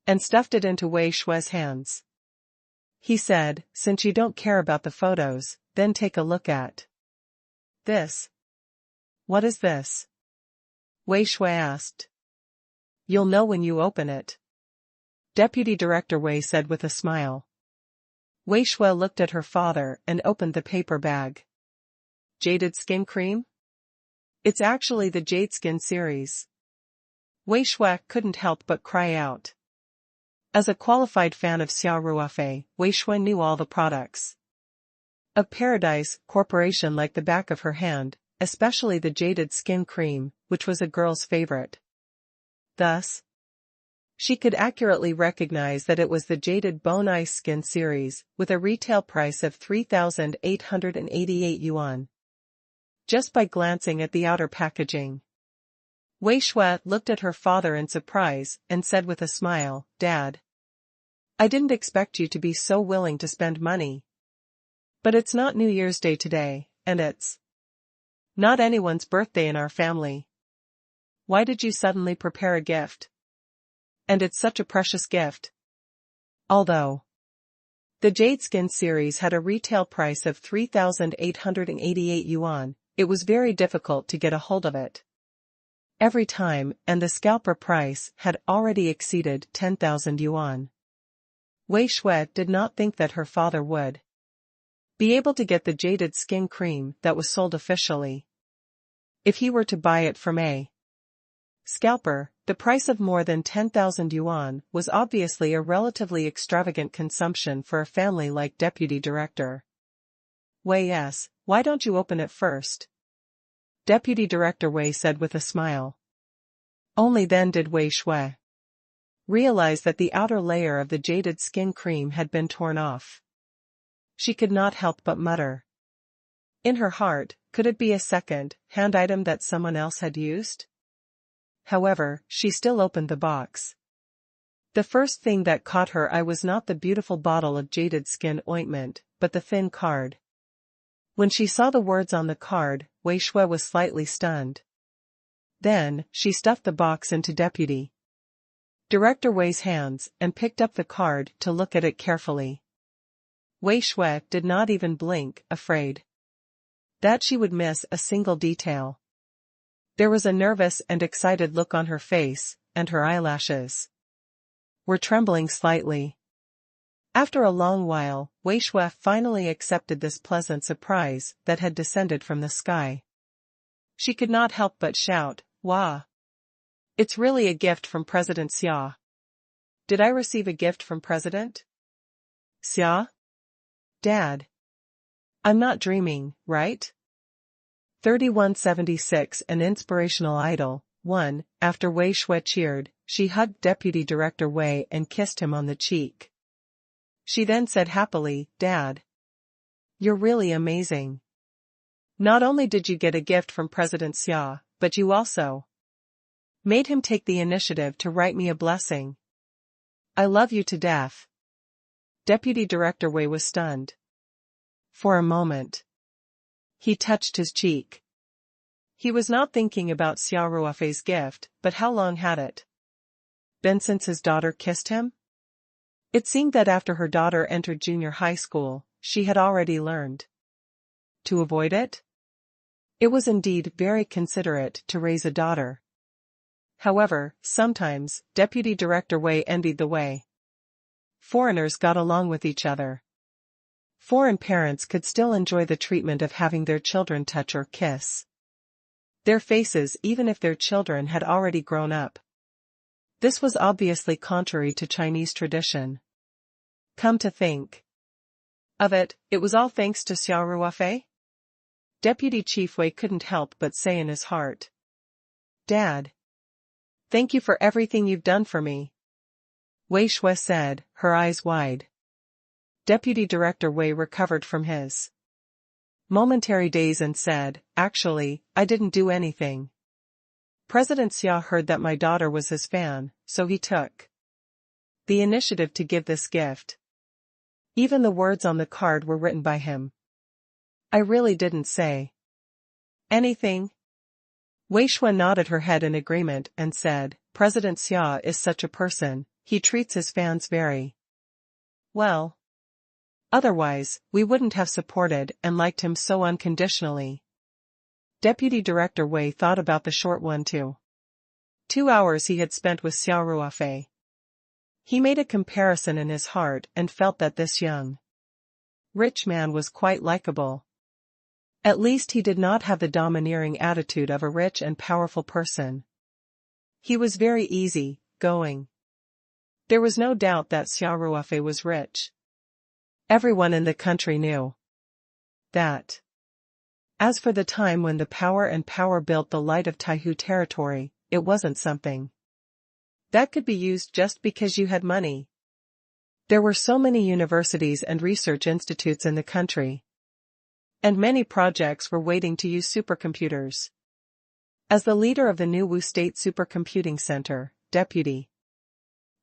and stuffed it into Wei Shui's hands. He said, since you don't care about the photos, then take a look at this. What is this? Wei Shui asked. You'll know when you open it. Deputy Director Wei said with a smile. Wei Shui looked at her father and opened the paper bag. Jaded skin cream? It's actually the Jade Skin series. Wei Shui couldn't help but cry out. As a qualified fan of Xia Ruofei, Wei Shui knew all the products of Paradise Corporation like the back of her hand, especially the Jaded Skin Cream, which was a girl's favorite. Thus, she could accurately recognize that it was the Jaded Bone Ice Skin series, with a retail price of 3,888 yuan. Just by glancing at the outer packaging. Wei Shui looked at her father in surprise and said with a smile, Dad, I didn't expect you to be so willing to spend money. But it's not New Year's Day today, and it's not anyone's birthday in our family. Why did you suddenly prepare a gift? And it's such a precious gift. Although the Jade Skin series had a retail price of 3,888 yuan, it was very difficult to get a hold of it every time, and the scalper price had already exceeded 10,000 yuan. Wei Shui did not think that her father would be able to get the Jaded Skin Cream that was sold officially. If he were to buy it from a scalper, the price of more than 10,000 yuan was obviously a relatively extravagant consumption for a family like Deputy Director Wei. Yes, why don't you open it first? Deputy Director Wei said with a smile. Only then did Wei Shui realize that the outer layer of the Jaded Skin Cream had been torn off. She could not help but mutter. In her heart, could it be a second-hand item that someone else had used? However, she still opened the box. The first thing that caught her eye was not the beautiful bottle of Jaded Skin ointment, but the thin card. When she saw the words on the card, Wei Shui was slightly stunned. Then, she stuffed the box into Deputy Director Wei's hands and picked up the card to look at it carefully. Wei Shui did not even blink, afraid that she would miss a single detail. There was a nervous and excited look on her face, and her eyelashes were trembling slightly. After a long while, Wei Shui finally accepted this pleasant surprise that had descended from the sky. She could not help but shout, "Wow! It's really a gift from President Xia. Did I receive a gift from President Xia? Dad. I'm not dreaming, right?" 3176 An Inspirational Idol. 1. After Wei Shui cheered, she hugged Deputy Director Wei and kissed him on the cheek. She then said happily, "Dad. You're really amazing. Not only did you get a gift from President Xia, but you also made him take the initiative to write me a blessing. I love you to death. Deputy Director Wei was stunned. For a moment, he touched his cheek. He was not thinking about Xia Ruofei's gift, but how long had it been since his daughter kissed him? It seemed that after her daughter entered junior high school, she had already learned to avoid it. It was indeed very considerate to raise a daughter. However, sometimes, Deputy Director Wei envied the way foreigners got along with each other. Foreign parents could still enjoy the treatment of having their children touch or kiss their faces even if their children had already grown up. This was obviously contrary to Chinese tradition. Come to think of it, it was all thanks to Xia Ruofei? Deputy Chief Wei couldn't help but say in his heart. Dad. Thank you for everything you've done for me. Wei Shui said, her eyes wide. Deputy Director Wei recovered from his momentary daze and said, actually, I didn't do anything. President Xia heard that my daughter was his fan, so he took the initiative to give this gift. Even the words on the card were written by him. I really didn't say anything. Wei Shui nodded her head in agreement and said, President Xia is such a person, he treats his fans very well. Otherwise, we wouldn't have supported and liked him so unconditionally. Deputy Director Wei thought about the short 2 hours he had spent with Xia Ruofei. He made a comparison in his heart and felt that this young rich man was quite likable. At least he did not have the domineering attitude of a rich and powerful person. He was very easy going. There was no doubt that Xia Ruofei was rich. Everyone in the country knew that. As for the time when the power built the light of Taihu territory, it wasn't something that could be used just because you had money. There were so many universities and research institutes in the country, and many projects were waiting to use supercomputers. As the leader of the new Wu State Supercomputing Center, Deputy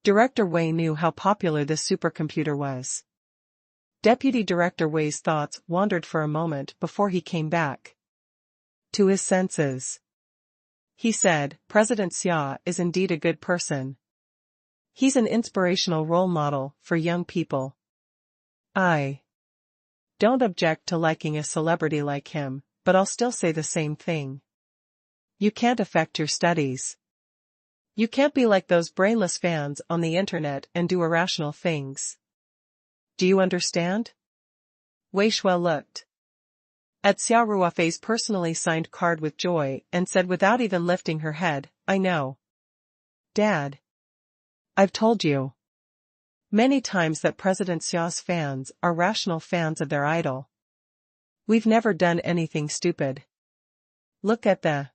Director Wei knew how popular this supercomputer was. Deputy Director Wei's thoughts wandered for a moment before he came back to his senses. He said, President Xia is indeed a good person. He's an inspirational role model for young people. I don't object to liking a celebrity like him, but I'll still say the same thing. You can't affect your studies. You can't be like those brainless fans on the internet and do irrational things. Do you understand? Wei Shui looked at Xia Ruofei's personally signed card with joy and said without even lifting her head, I know. Dad. I've told you many times that President Xia's fans are rational fans of their idol. We've never done anything stupid. Look at the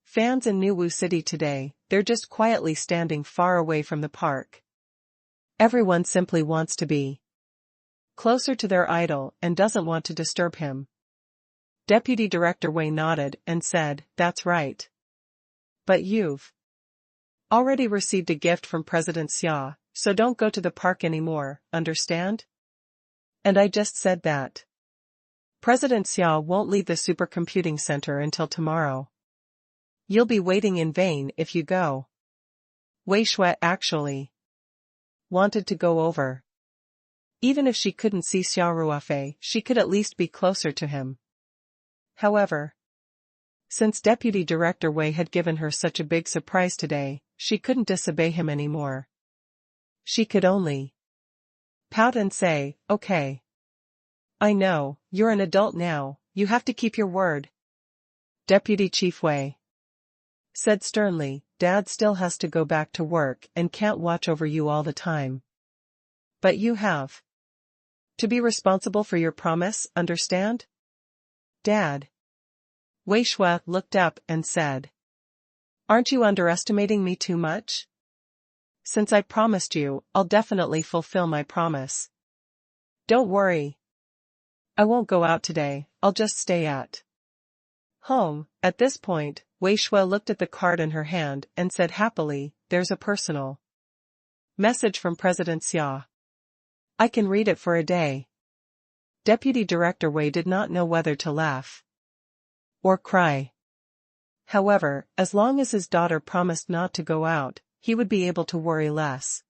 fans in New Wu City today, they're just quietly standing far away from the park. Everyone simply wants to be closer to their idol and doesn't want to disturb him. Deputy Director Wei nodded and said, that's right. But you've already received a gift from President Xia, so don't go to the park anymore, understand? And I just said that. President Xia won't leave the supercomputing center until tomorrow. You'll be waiting in vain if you go. Wei Shui actually wanted to go over. Even if she couldn't see Xia Ruofei, she could at least be closer to him. However, since Deputy Director Wei had given her such a big surprise today, she couldn't disobey him anymore. She could only pout and say, okay. I know, you're an adult now, you have to keep your word. Deputy Chief Wei said sternly, Dad still has to go back to work and can't watch over you all the time. But you have to be responsible for your promise, understand? Dad. Wei Shui looked up and said, aren't you underestimating me too much? Since I promised you, I'll definitely fulfill my promise. Don't worry. I won't go out today, I'll just stay at home. At this point, Wei Shui looked at the card in her hand and said happily, there's a personal Message from President Xia. I can read it for a day. Deputy Director Wei did not know whether to laugh or cry. However, as long as his daughter promised not to go out, he would be able to worry less.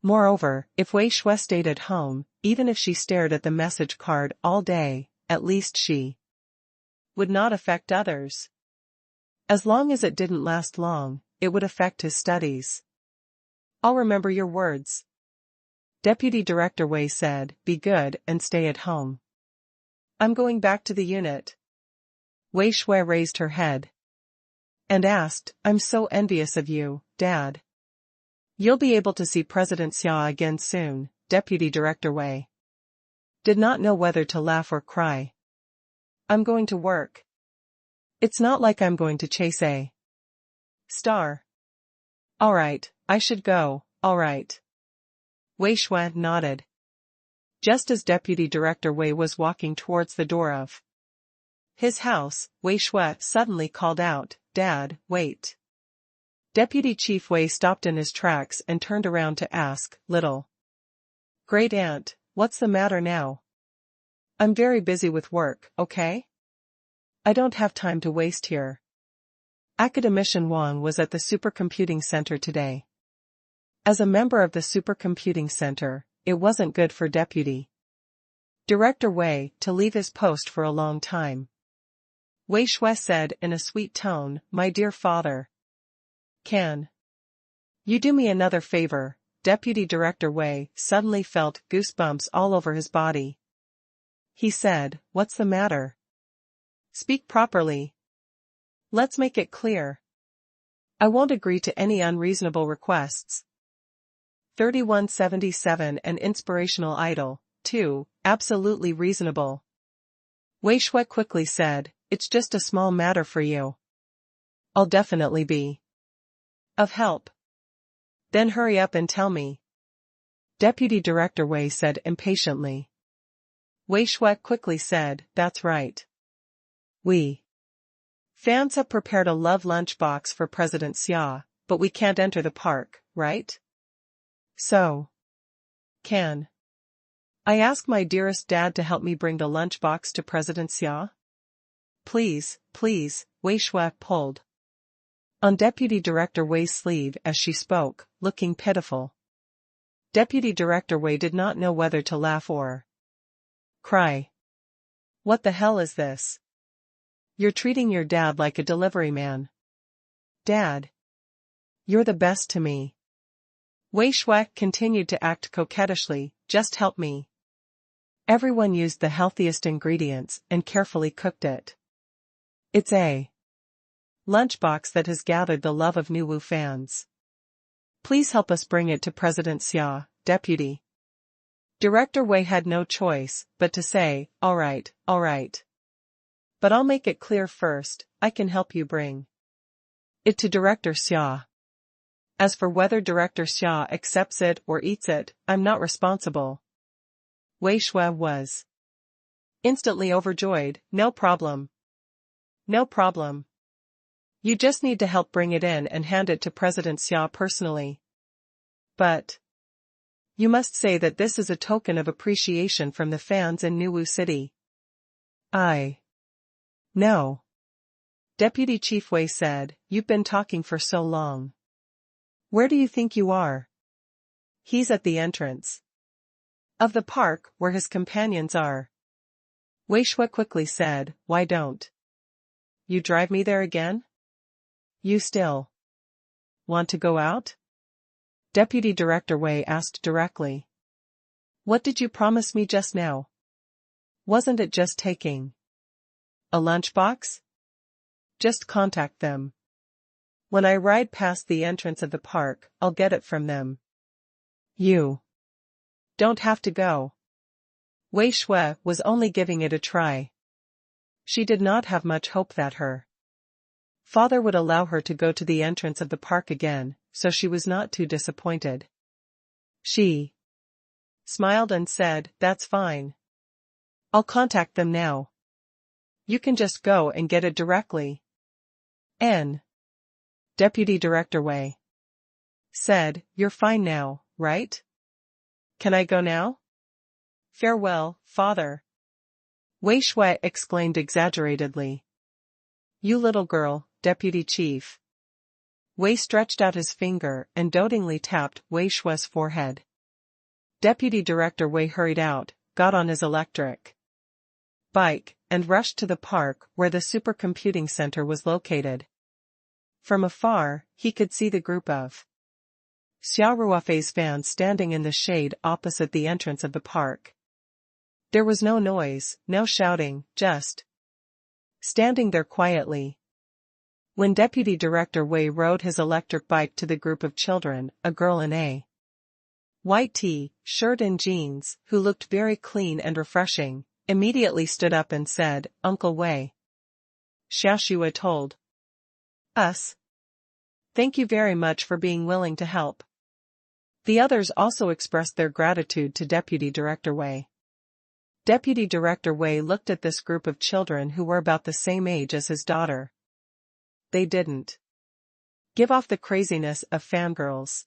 Moreover, if Wei Shui stayed at home, even if she stared at the message card all day, at least she would not affect others. As long as it didn't last long, it would affect his studies. I'll remember your words. Deputy Director Wei said, be good and stay at home. I'm going back to the unit. Wei Shui raised her head and asked, I'm so envious of you, Dad. You'll be able to see President Xia again soon. Deputy Director Wei did not know whether to laugh or cry. I'm going to work. It's not like I'm going to chase a star. Alright, I should go, alright. Wei Shui nodded. Just as Deputy Director Wei was walking towards the door of his house, Wei Shui suddenly called out, Dad, wait. Deputy Chief Wei stopped in his tracks and turned around to ask, Little Great Aunt, what's the matter now? I'm very busy with work, okay? I don't have time to waste here. Academician Wang was at the supercomputing center today. As a member of the supercomputing center, it wasn't good for Deputy Director Wei to leave his post for a long time. Wei Shui said in a sweet tone, My dear father. Can you do me another favor? Deputy Director Wei suddenly felt goosebumps all over his body. He said, What's the matter? Speak properly. Let's make it clear. I won't agree to any unreasonable requests. 3177 An inspirational idol. 2. Absolutely reasonable. Wei Shui quickly said, It's just a small matter for you. I'll definitely be of help. Then hurry up and tell me. Deputy Director Wei said impatiently. Wei Shui quickly said, That's right. We fans have prepared a love lunchbox for President Xia, but we can't enter the park, right? So, can I ask my dearest dad to help me bring the lunchbox to President Xia? Please, please, Wei Shui pulled on Deputy Director Wei's sleeve as she spoke, looking pitiful. Deputy Director Wei did not know whether to laugh or cry. What the hell is this? You're treating your dad like a delivery man. Dad. You're the best to me. Wei Shui continued to act coquettishly, just help me. Everyone used the healthiest ingredients and carefully cooked it. It's a lunchbox that has gathered the love of Nuwu fans. Please help us bring it to President Xia, Deputy Director Wei had no choice but to say, all right. But I'll make it clear first, I can help you bring it to Director Xia. As for whether Director Xia accepts it or eats it, I'm not responsible. Wei Shui was instantly overjoyed, no problem. No problem. You just need to help bring it in and hand it to President Xia personally. But you must say that this is a token of appreciation from the fans in Nuwu City. No. Deputy Chief Wei said, You've been talking for so long. Where do you think you are? He's at the entrance of the park where his companions are. Wei Shui quickly said, Why don't you drive me there again? You still want to go out? Deputy Director Wei asked directly. What did you promise me just now? Wasn't it just taking a lunchbox? Just contact them. When I ride past the entrance of the park, I'll get it from them. You don't have to go. Wei Shui was only giving it a try. She did not have much hope that her father would allow her to go to the entrance of the park again, so she was not too disappointed. She smiled and said, That's fine. I'll contact them now. You can just go and get it directly. Deputy Director Wei said, "You're fine now, right? Can I go now?" "Farewell, father," Wei Shui exclaimed exaggeratedly. "You little girl, deputy chief." Wei stretched out his finger and dotingly tapped Wei Shui's forehead. Deputy Director Wei hurried out, got on his electric bike, and rushed to the park where the supercomputing center was located. From afar, he could see the group of Xia Ruofei's fans standing in the shade opposite the entrance of the park. There was no noise, no shouting, just standing there quietly. When Deputy Director Wei rode his electric bike to the group of children, a girl in a white t-shirt and jeans, who looked very clean and refreshing, immediately stood up and said, "Uncle Wei." Xia Ruofei told us. "Thank you very much for being willing to help." The others also expressed their gratitude to Deputy Director Wei. Deputy Director Wei looked at this group of children who were about the same age as his daughter. They didn't give off the craziness of fangirls.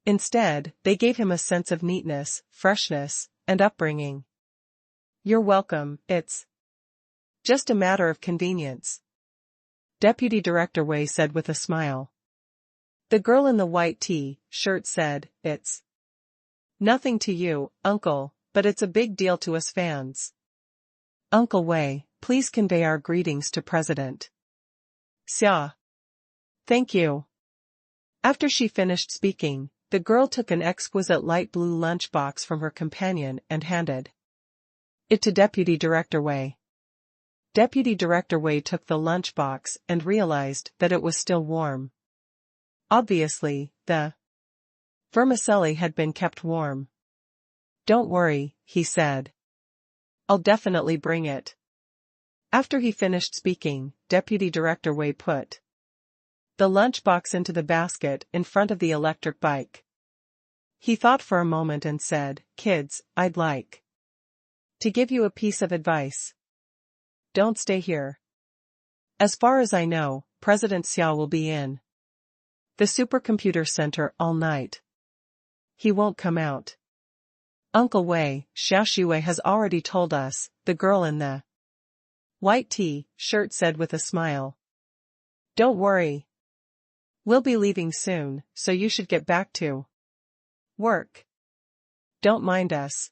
Instead, they gave him a sense of neatness, freshness, and upbringing. "You're welcome, it's just a matter of convenience," Deputy Director Wei said with a smile. The girl in the white t-shirt said, "It's nothing to you, Uncle, but it's a big deal to us fans. Uncle Wei, please convey our greetings to President Xia." "Thank you." After she finished speaking, the girl took an exquisite light blue lunchbox from her companion and handed it to Deputy Director Wei. Deputy Director Wei took the lunchbox and realized that it was still warm. Obviously, the vermicelli had been kept warm. "Don't worry," he said. "I'll definitely bring it." After he finished speaking, Deputy Director Wei put the lunchbox into the basket in front of the electric bike. He thought for a moment and said, "Kids, I'd like to give you a piece of advice. Don't stay here. As far as I know, President Xia will be in the supercomputer center all night. He won't come out." "Uncle Wei, Xia Ruofei has already told us," the girl in the white t-shirt said with a smile. "Don't worry. We'll be leaving soon, so you should get back to work. Don't mind us."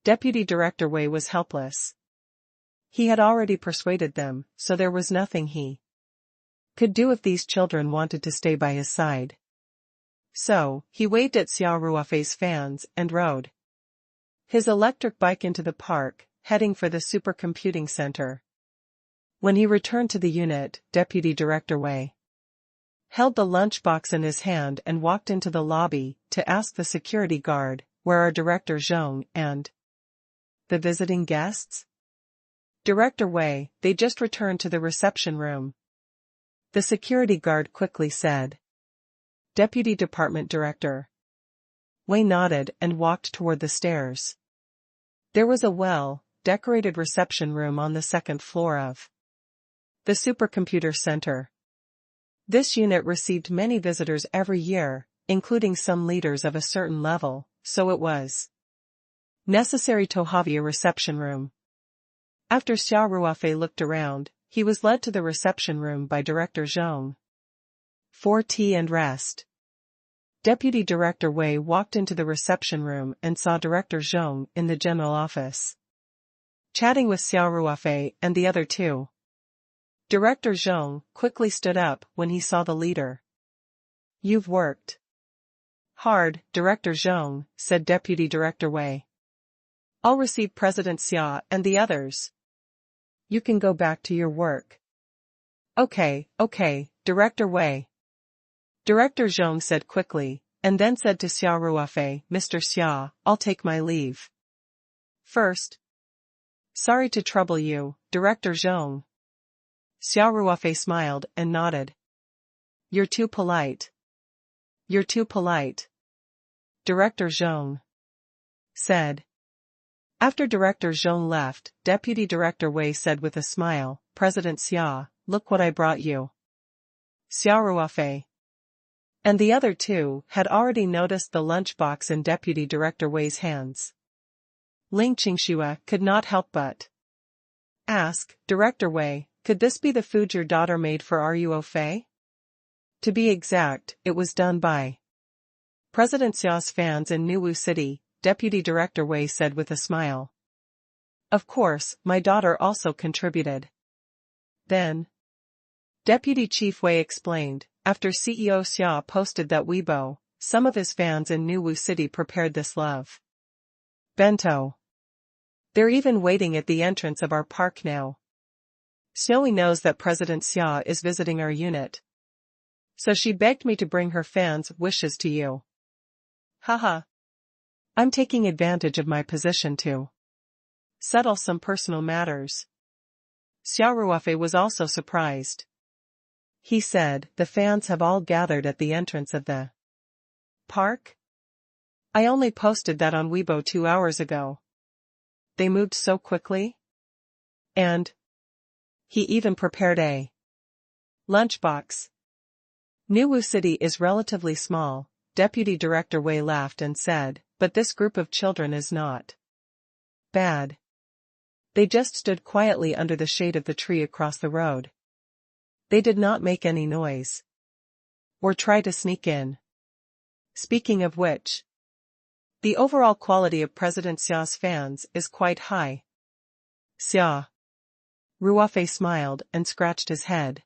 Deputy Director Wei was helpless. He had already persuaded them, so there was nothing he could do if these children wanted to stay by his side. So, he waved at Xia Ruofei's fans and rode his electric bike into the park, heading for the supercomputing center. When he returned to the unit, Deputy Director Wei held the lunchbox in his hand and walked into the lobby to ask the security guard, "Where are Director Zhong and the visiting guests?" "Director Wei, they just returned to the reception room," the security guard quickly said. Deputy Department Director Wei nodded and walked toward the stairs. There was a well-decorated reception room on the second floor of the supercomputer center. This unit received many visitors every year, including some leaders of a certain level, so it was necessary to have a reception room. After Xia Ruofei looked around, he was led to the reception room by Director Zhong. "For tea and rest." Deputy Director Wei walked into the reception room and saw Director Zhong in the general office, chatting with Xia Ruofei and the other two. Director Zhong quickly stood up when he saw the leader. "You've worked hard, Director Zhong," said Deputy Director Wei. "I'll receive President Xia and the others. You can go back to your work." Okay, Director Wei." Director Zhong said quickly, and then said to Xia Ruofei, "Mr. Xia, I'll take my leave first. Sorry to trouble you, Director Zhong." Xia Ruofei smiled and nodded. "You're too polite. You're too polite," Director Zhong said. After Director Zhong left, Deputy Director Wei said with a smile, "President Xia, look what I brought you." Xia Ruofei And the other two had already noticed the lunchbox in Deputy Director Wei's hands. Ling Qingxue could not help but ask, "Director Wei, could this be the food your daughter made for Ruofei?" To be exact, it was done by President Xia's fans in Nuwu City, Deputy Director Wei said with a smile. Of course, my daughter also contributed. Then, Deputy Chief Wei explained, after CEO Xia posted that Weibo, some of his fans in Nuwu City prepared this love bento. They're even waiting at the entrance of our park now. Xiaoyi knows that President Xia is visiting our unit. So she begged me to bring her fans' wishes to you. Haha. I'm taking advantage of my position to settle some personal matters. Xia Ruofei was also surprised. He said, the fans have all gathered at the entrance of the park? I only posted that on Weibo 2 hours ago. They moved so quickly? And he even prepared a lunchbox. Nuwu City is relatively small, Deputy Director Wei laughed and said, but this group of children is not bad. They just stood quietly under the shade of the tree across the road. They did not make any noise or try to sneak in. Speaking of which, the overall quality of President Xia's fans is quite high. Xia Ruofei smiled and scratched his head.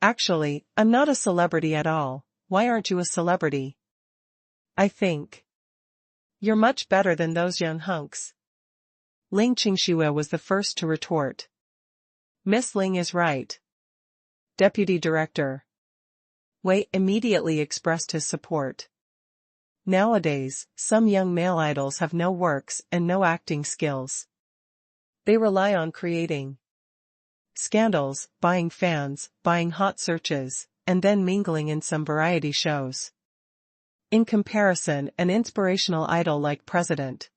Actually, I'm not a celebrity at all. Why aren't you a celebrity? I think you're much better than those young hunks. Ling Qingxue was the first to retort. Miss Ling is right. Deputy Director Wei immediately expressed his support. Nowadays, some young male idols have no works and no acting skills. They rely on creating scandals, buying fans, buying hot searches, and then mingling in some variety shows. In comparison, an inspirational idol like President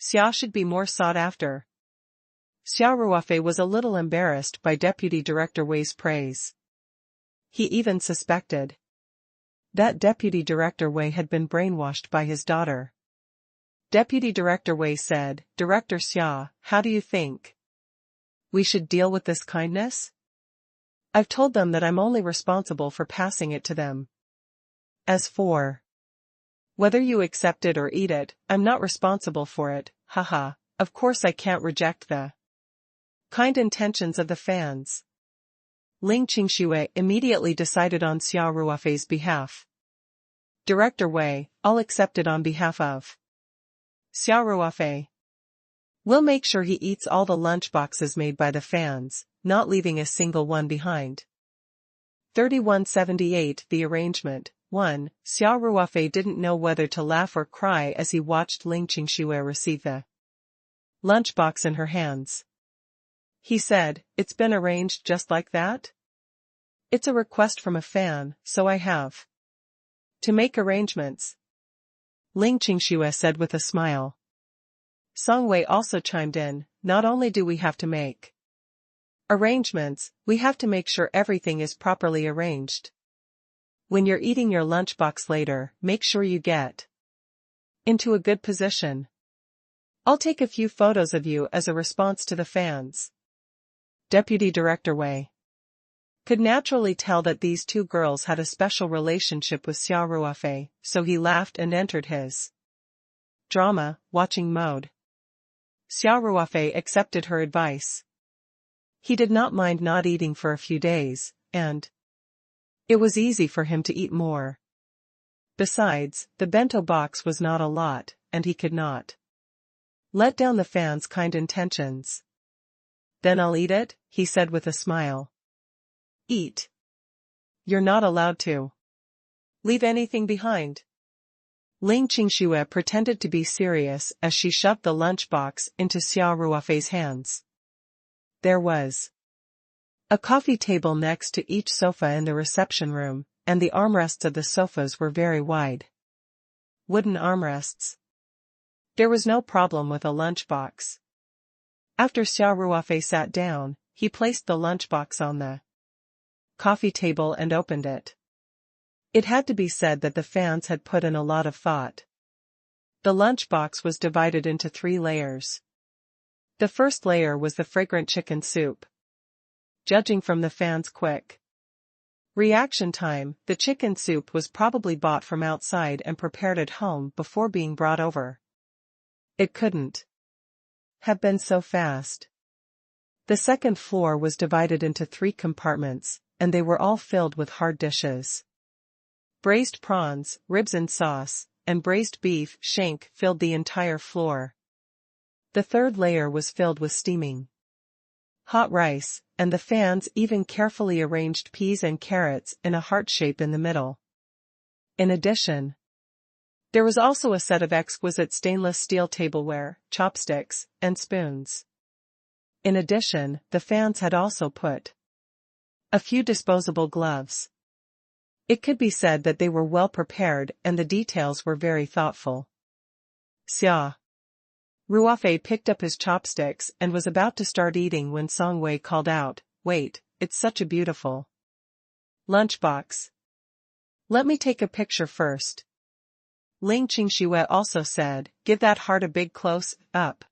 Xia should be more sought after. Xia Ruofei was a little embarrassed by Deputy Director Wei's praise. He even suspected that Deputy Director Wei had been brainwashed by his daughter. Deputy Director Wei said, Director Xia, how do you think we should deal with this kindness? I've told them that I'm only responsible for passing it to them. As for whether you accept it or eat it, I'm not responsible for it, haha. Of course I can't reject the kind intentions of the fans. Ling Qingxue immediately decided on Xia Ruofei's behalf. Director Wei, I'll accept it on behalf of Xia Ruofei. We'll make sure he eats all the lunchboxes made by the fans, not leaving a single one behind. 3178 The arrangement. 1. Xia Ruofei didn't know whether to laugh or cry as he watched Ling Qingxue receive the lunchbox in her hands. He said, it's been arranged just like that? It's a request from a fan, so I have to make arrangements. Ling Qingxue said with a smile. Song Wei also chimed in, not only do we have to make arrangements, we have to make sure everything is properly arranged. When you're eating your lunchbox later, make sure you get into a good position. I'll take a few photos of you as a response to the fans. Deputy Director Wei could naturally tell that these two girls had a special relationship with Xia Ruofei, so he laughed and entered his drama watching mode. Xia Ruofei accepted her advice. He did not mind not eating for a few days, and it was easy for him to eat more. Besides, the bento box was not a lot, and he could not let down the fans' kind intentions. Then I'll eat it, he said with a smile. Eat. You're not allowed to leave anything behind. Ling Qingxue pretended to be serious as she shoved the lunchbox into Xia Ruofei's hands. There was a coffee table next to each sofa in the reception room, and the armrests of the sofas were very wide. Wooden armrests. There was no problem with a lunchbox. After Xia Ruofei sat down, he placed the lunchbox on the coffee table and opened it. It had to be said that the fans had put in a lot of thought. The lunchbox was divided into 3 layers. The first layer was the fragrant chicken soup. Judging from the fans' quick reaction time, the chicken soup was probably bought from outside and prepared at home before being brought over. It couldn't have been so fast. The second floor was divided into 3 compartments, and they were all filled with hard dishes. Braised prawns, ribs and sauce, and braised beef shank filled the entire floor. The third layer was filled with steaming hot rice, and the fans even carefully arranged peas and carrots in a heart shape in the middle. In addition, there was also a set of exquisite stainless steel tableware, chopsticks, and spoons. In addition, the fans had also put a few disposable gloves. It could be said that they were well prepared and the details were very thoughtful. Xia Ruofei picked up his chopsticks and was about to start eating when Song Wei called out, "Wait, it's such a beautiful lunchbox. Let me take a picture first." Ling Qingxue also said, "Give that heart a big close-up."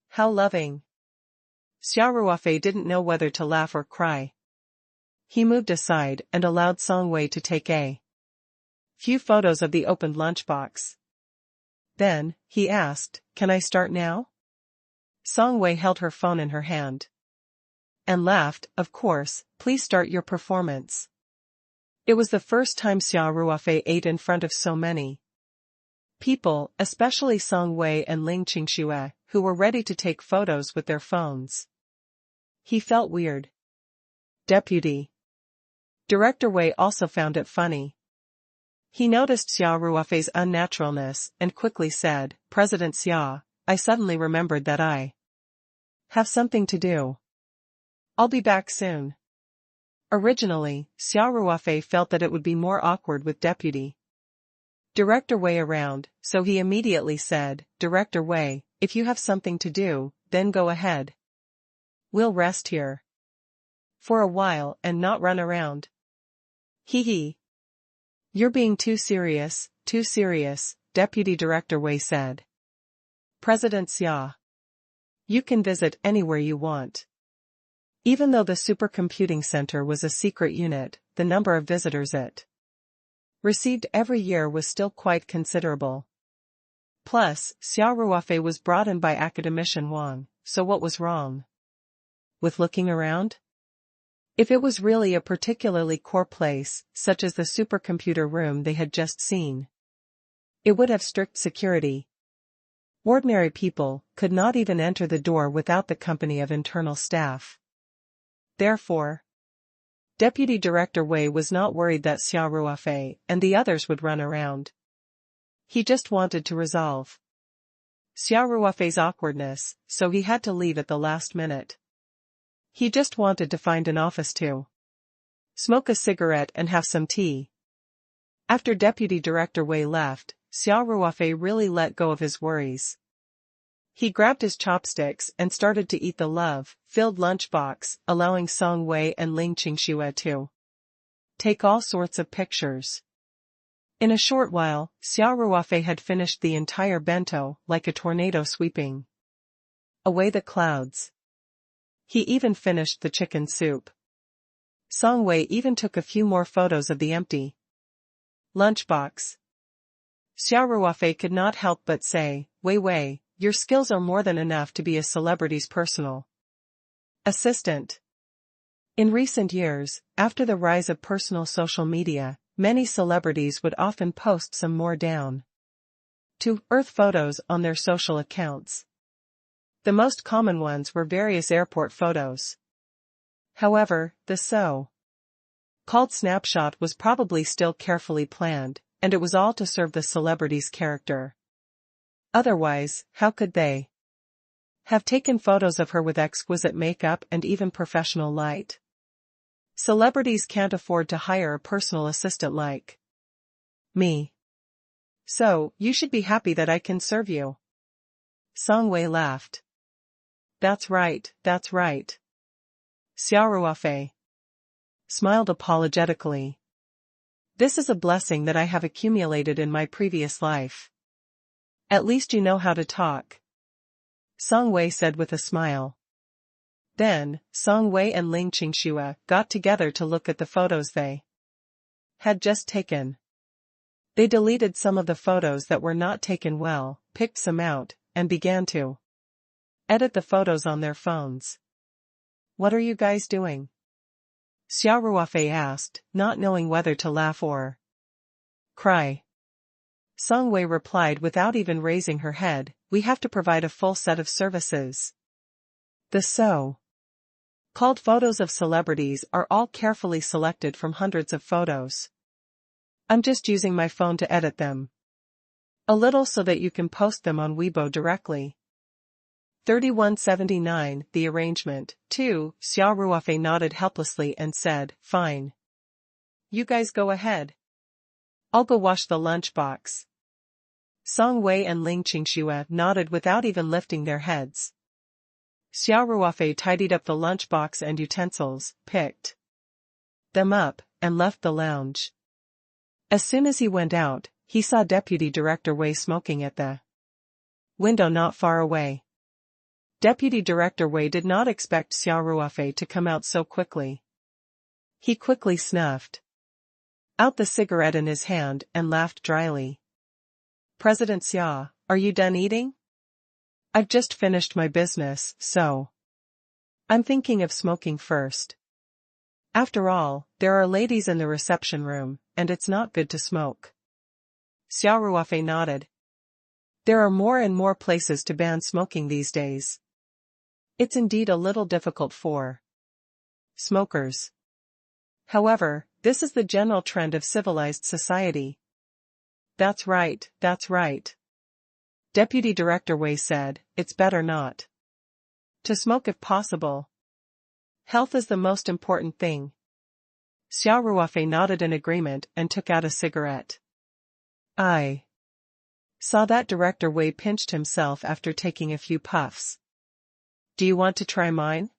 How loving. Xia Ruofei didn't know whether to laugh or cry. He moved aside and allowed Song Wei to take a few photos of the opened lunchbox. Then, he asked, "Can I start now?" Song Wei held her phone in her hand and laughed, "Of course, please start your performance." It was the first time Xia Ruofei ate in front of so many people, especially Song Wei and Ling Qingxue, who were ready to take photos with their phones. He felt weird. Deputy Director Wei also found it funny. He noticed Xia Ruofei's unnaturalness and quickly said, "President Xia, I suddenly remembered that I have something to do. I'll be back soon." Originally, Xia Ruofei felt that it would be more awkward with Deputy Director Wei around, so he immediately said, "Director Wei, if you have something to do, then go ahead. We'll rest here for a while and not run around." Hee hee. "You're being too serious, Deputy Director Wei said. "President Xia, you can visit anywhere you want." Even though the supercomputing center was a secret unit, the number of visitors it received every year was still quite considerable. Plus, Xia Ruofei was brought in by academician Wang, so what was wrong with looking around? If it was really a particularly core place, such as the supercomputer room they had just seen, it would have strict security. Ordinary people could not even enter the door without the company of internal staff. Therefore, Deputy Director Wei was not worried that Xia Ruofei and the others would run around. He just wanted to resolve Xia Ruofei's awkwardness, so he had to leave at the last minute. He just wanted to find an office to smoke a cigarette and have some tea. After Deputy Director Wei left, Xia Ruofei really let go of his worries. He grabbed his chopsticks and started to eat the love-filled lunchbox, allowing Song Wei and Ling Qingxue to take all sorts of pictures. In a short while, Xia Ruofei had finished the entire bento, like a tornado sweeping away the clouds. He even finished the chicken soup. Song Wei even took a few more photos of the empty lunchbox. Xia Ruofei could not help but say, Wei, your skills are more than enough to be a celebrity's personal assistant." In recent years, after the rise of personal social media, many celebrities would often post some more down-to-earth photos on their social accounts. The most common ones were various airport photos. However, the so-called snapshot was probably still carefully planned, and it was all to serve the celebrity's character. Otherwise, how could they have taken photos of her with exquisite makeup and even professional light? Celebrities can't afford to hire a personal assistant like me. So, you should be happy that I can serve you. Song Wei laughed. That's right. Xia Ruofei smiled apologetically. This is a blessing that I have accumulated in my previous life. At least you know how to talk, Song Wei said with a smile. Then, Song Wei and Ling Qingxue got together to look at the photos they had just taken. They deleted some of the photos that were not taken well, picked some out, and began to edit the photos on their phones. What are you guys doing? Xia Ruofei asked, not knowing whether to laugh or cry. Song Wei replied without even raising her head, we have to provide a full set of services. The so-called photos of celebrities are all carefully selected from hundreds of photos. I'm just using my phone to edit them a little so that you can post them on Weibo directly. 3179 The arrangement, 2, Xia Ruofei nodded helplessly and said, fine. You guys go ahead. I'll go wash the lunchbox. Song Wei and Ling Qingxue nodded without even lifting their heads. Xia Ruofei tidied up the lunchbox and utensils, picked them up, and left the lounge. As soon as he went out, he saw Deputy Director Wei smoking at the window not far away. Deputy Director Wei did not expect Xia Ruofei to come out so quickly. He quickly snuffed out the cigarette in his hand and laughed dryly. President Xia, are you done eating? I've just finished my business, so I'm thinking of smoking first. After all, there are ladies in the reception room, and it's not good to smoke. Xia Ruofei nodded. There are more and more places to ban smoking these days. It's indeed a little difficult for smokers. However, this is the general trend of civilized society. That's right, that's right. Deputy Director Wei said, it's better not to smoke if possible. Health is the most important thing. Xia Ruofei nodded in agreement and took out a cigarette. I saw that Director Wei pinched himself after taking a few puffs. Do you want to try mine?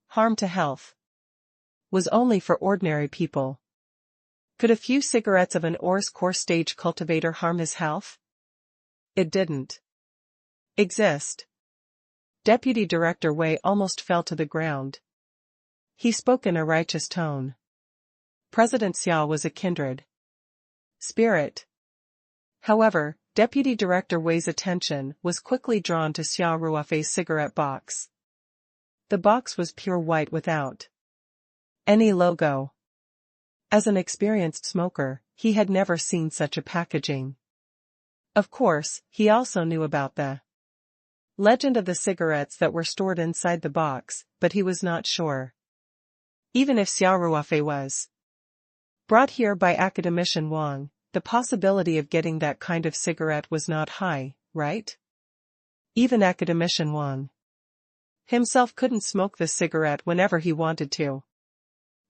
Harm to health was only for ordinary people. Could a few cigarettes of an ore stage cultivator harm his health? It didn't exist. Deputy Director Wei almost fell to the ground. He spoke in a righteous tone. President Xia was a kindred spirit. However, Deputy Director Wei's attention was quickly drawn to Xia Ruofei's cigarette box. The box was pure white without any logo. As an experienced smoker, he had never seen such a packaging. Of course, he also knew about the legend of the cigarettes that were stored inside the box, but he was not sure. Even if Xia Ruofei was brought here by Academician Wang, the possibility of getting that kind of cigarette was not high, right? Even Academician Wang himself couldn't smoke the cigarette whenever he wanted to.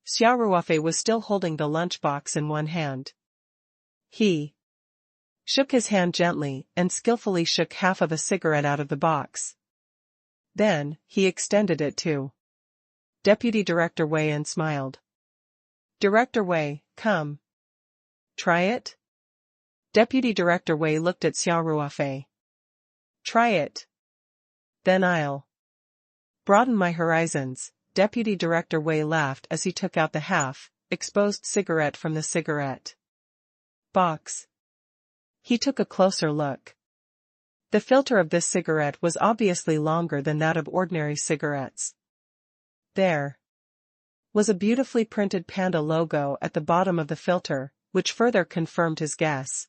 Xia Ruofei was still holding the lunchbox in one hand. He shook his hand gently and skillfully shook half of a cigarette out of the box. Then, he extended it to Deputy Director Wei and smiled. Director Wei, come. Try it? Deputy Director Wei looked at Xia Ruofei. Try it. Then I'll broaden my horizons. Deputy Director Wei laughed as he took out the half-exposed cigarette from the cigarette box. He took a closer look. The filter of this cigarette was obviously longer than that of ordinary cigarettes. There was a beautifully printed panda logo at the bottom of the filter, which further confirmed his guess.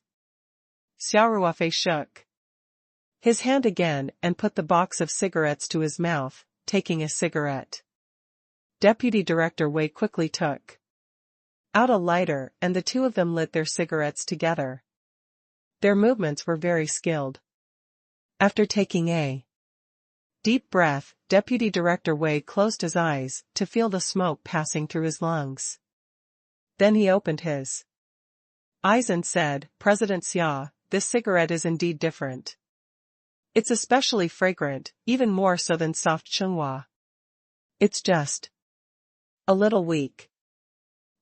Xia Ruofei shook his hand again and put the box of cigarettes to his mouth, taking a cigarette. Deputy Director Wei quickly took out a lighter and the two of them lit their cigarettes together. Their movements were very skilled. After taking a deep breath, Deputy Director Wei closed his eyes to feel the smoke passing through his lungs. Then he opened his eyes and said, President Xia, this cigarette is indeed different. It's especially fragrant, even more so than soft Chunghua. It's just a little weak.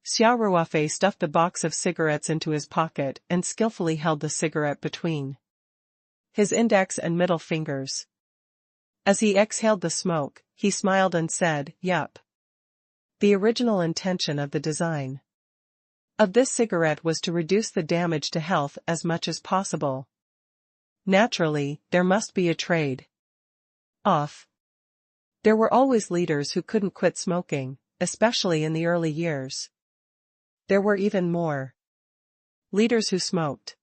Xia Ruofei stuffed the box of cigarettes into his pocket and skillfully held the cigarette between his index and middle fingers. As he exhaled the smoke, he smiled and said, "Yup." The original intention of the design of this cigarette was to reduce the damage to health as much as possible. Naturally, there must be a trade-off. There were always leaders who couldn't quit smoking, especially in the early years. There were even more leaders who smoked.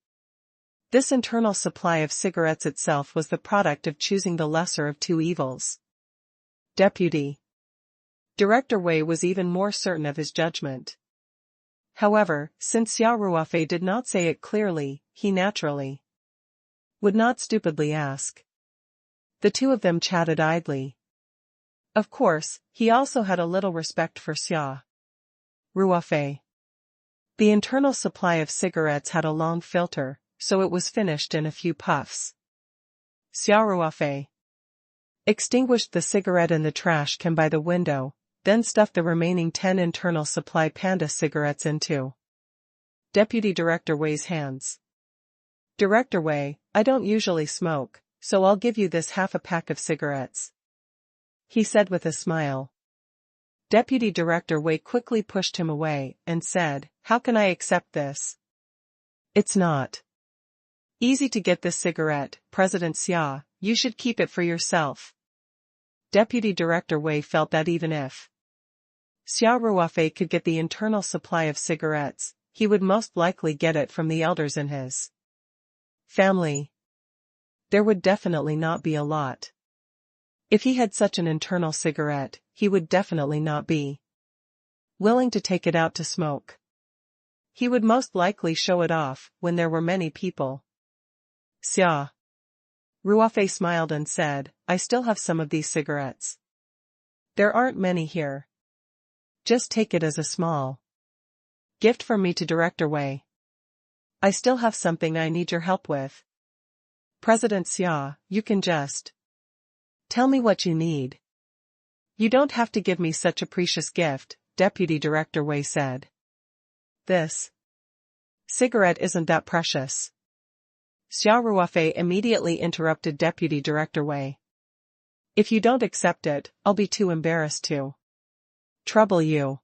This internal supply of cigarettes itself was the product of choosing the lesser of two evils. Deputy Director Wei was even more certain of his judgment. However, since Xia Ruofei did not say it clearly, he naturally would not stupidly ask. The two of them chatted idly. Of course, he also had a little respect for Xia Ruofei. The internal supply of cigarettes had a long filter, so it was finished in a few puffs. Xia Ruofei extinguished the cigarette in the trash can by the window, then stuffed the remaining 10 internal supply Panda cigarettes into Deputy Director Wei's hands. "Director Wei, I don't usually smoke, so I'll give you this half a pack of cigarettes," he said with a smile. Deputy Director Wei quickly pushed him away and said, "How can I accept this? It's not easy to get this cigarette, President Xia, you should keep it for yourself." Deputy Director Wei felt that even if Xia Ruofei could get the internal supply of cigarettes, he would most likely get it from the elders in his family. There would definitely not be a lot. If he had such an internal cigarette, he would definitely not be willing to take it out to smoke. He would most likely show it off when there were many people. Xia Ruofei smiled and said, "I still have some of these cigarettes. There aren't many here. Just take it as a small gift from me to Director Wei. I still have something I need your help with. President Xia, you can just tell me what you need. You don't have to give me such a precious gift," Deputy Director Wei said. "This cigarette isn't that precious." Xia Ruofei immediately interrupted Deputy Director Wei. "If you don't accept it, I'll be too embarrassed to trouble you."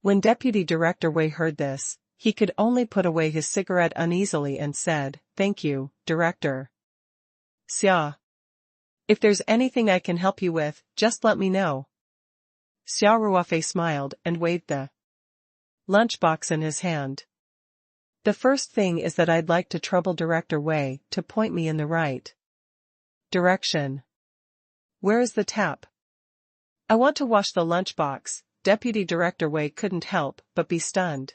When Deputy Director Wei heard this, he could only put away his cigarette uneasily and said, "Thank you, Director Xia. If there's anything I can help you with, just let me know." Xia Ruofei smiled and waved the lunchbox in his hand. "The first thing is that I'd like to trouble Director Wei to point me in the right direction. Where is the tap? I want to wash the lunchbox." Deputy Director Wei couldn't help but be stunned.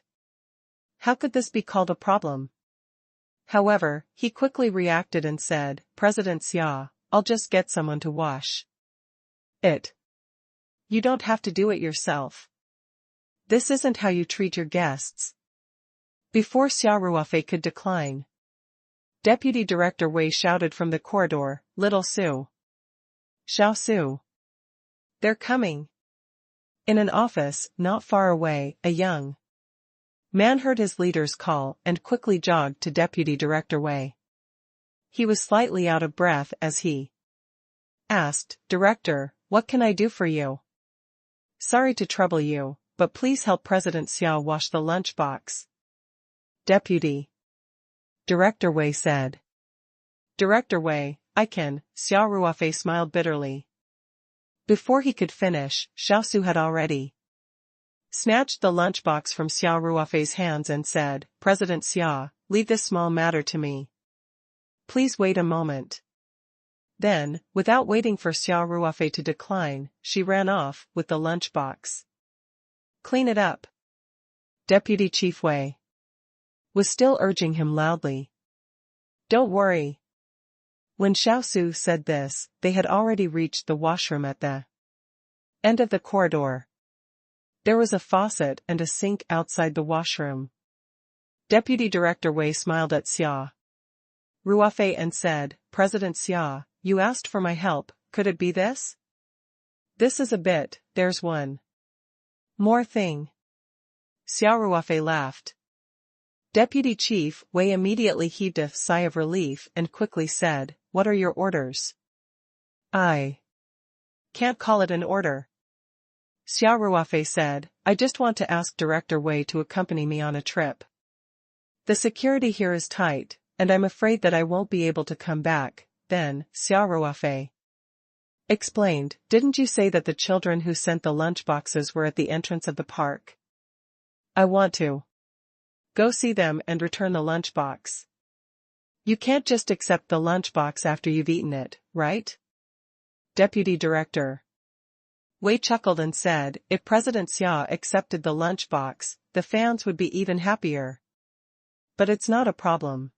How could this be called a problem? However, he quickly reacted and said, "President Xia, I'll just get someone to wash it. You don't have to do it yourself. This isn't how you treat your guests." Before Xia Ruofei could decline, Deputy Director Wei shouted from the corridor, "Little Su! Xiao Su! They're coming!" In an office, not far away, a young man heard his leader's call and quickly jogged to Deputy Director Wei. He was slightly out of breath as he asked, "Director, what can I do for you? Sorry to trouble you, but please help President Xia wash the lunchbox." Deputy Director Wei said. "Director Wei, I can," Xia Ruofei smiled bitterly. Before he could finish, Xiaosu had already snatched the lunchbox from Xia Ruofei's hands and said, "President Xia, leave this small matter to me. Please wait a moment." Then, without waiting for Xia Ruofei to decline, she ran off with the lunchbox. "Clean it up." Deputy Chief Wei was still urging him loudly. "Don't worry." When Xiaosu said this, they had already reached the washroom at the end of the corridor. There was a faucet and a sink outside the washroom. Deputy Director Wei smiled at Xia Ruofei and said, "President Xia, you asked for my help, could it be this? This is a bit, there's one more thing." Xia Ruofei laughed. Deputy Chief Wei immediately heaved a sigh of relief and quickly said, "What are your orders?" "I can't call it an order," Xia Ruofei said. "I just want to ask Director Wei to accompany me on a trip. The security here is tight, and I'm afraid that I won't be able to come back." Then, Xia Ruofei explained, "Didn't you say that the children who sent the lunchboxes were at the entrance of the park? I want to go see them and return the lunchbox." "You can't just accept the lunchbox after you've eaten it, right?" Deputy Director Wei chuckled and said, "If President Xia accepted the lunchbox, the fans would be even happier. But it's not a problem.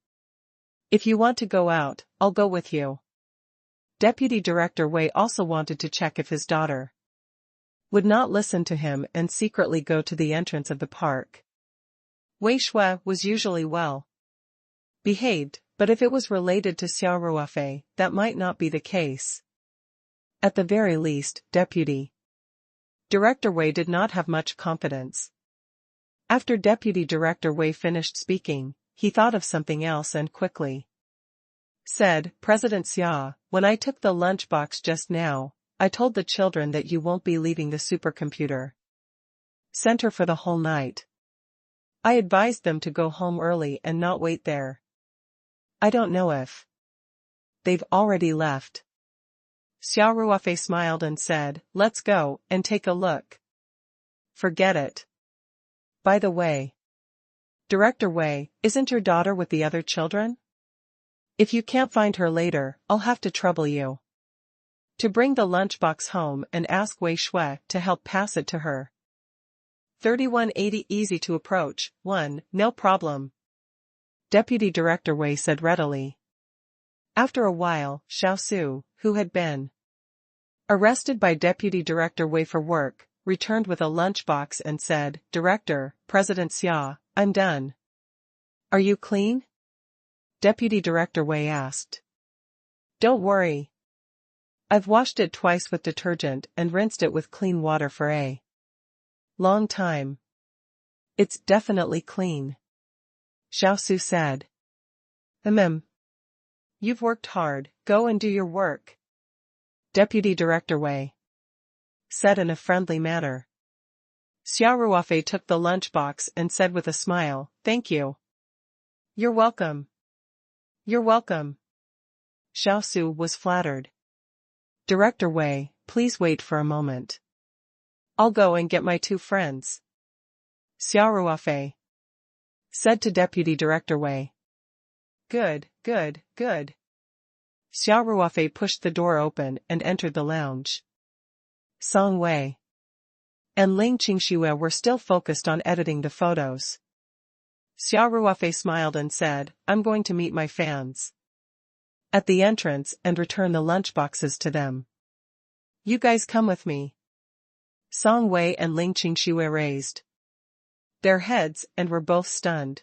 If you want to go out, I'll go with you." Deputy Director Wei also wanted to check if his daughter would not listen to him and secretly go to the entrance of the park. Wei Shui was usually well behaved, but if it was related to Xia Ruofei, that might not be the case. At the very least, Deputy Director Wei did not have much confidence. After Deputy Director Wei finished speaking, he thought of something else and quickly said, "President Xia, when I took the lunchbox just now, I told the children that you won't be leaving the supercomputer center for the whole night. I advised them to go home early and not wait there. I don't know if they've already left." Xia Ruofei smiled and said, "Let's go and take a look." "Forget it. By the way, Director Wei, isn't your daughter with the other children? If you can't find her later, I'll have to trouble you to bring the lunchbox home and ask Wei Shui to help pass it to her." 3180 Easy to approach, 1, no problem, Deputy Director Wei said readily. After a while, Xiao Su, who had been arrested by Deputy Director Wei for work, returned with a lunchbox and said, "Director, President Xia, I'm done." "Are you clean?" Deputy Director Wei asked. "Don't worry. I've washed it twice with detergent and rinsed it with clean water for a long time. It's definitely clean," Xiao Su said. You've worked hard, go and do your work," Deputy Director Wei said in a friendly manner. Xia Ruofei took the lunchbox and said with a smile, "Thank you." "You're welcome. You're welcome." Xiao Su was flattered. "Director Wei, please wait for a moment. I'll go and get my two friends," Xia Ruofei said to Deputy Director Wei. Good, good, good." Xia Ruofei pushed the door open and entered the lounge. Song Wei and Ling Qingxue were still focused on editing the photos. Xia Ruofei smiled and said, "I'm going to meet my fans at the entrance and return the lunchboxes to them. You guys come with me." Song Wei and Ling Qingxue raised their heads and were both stunned.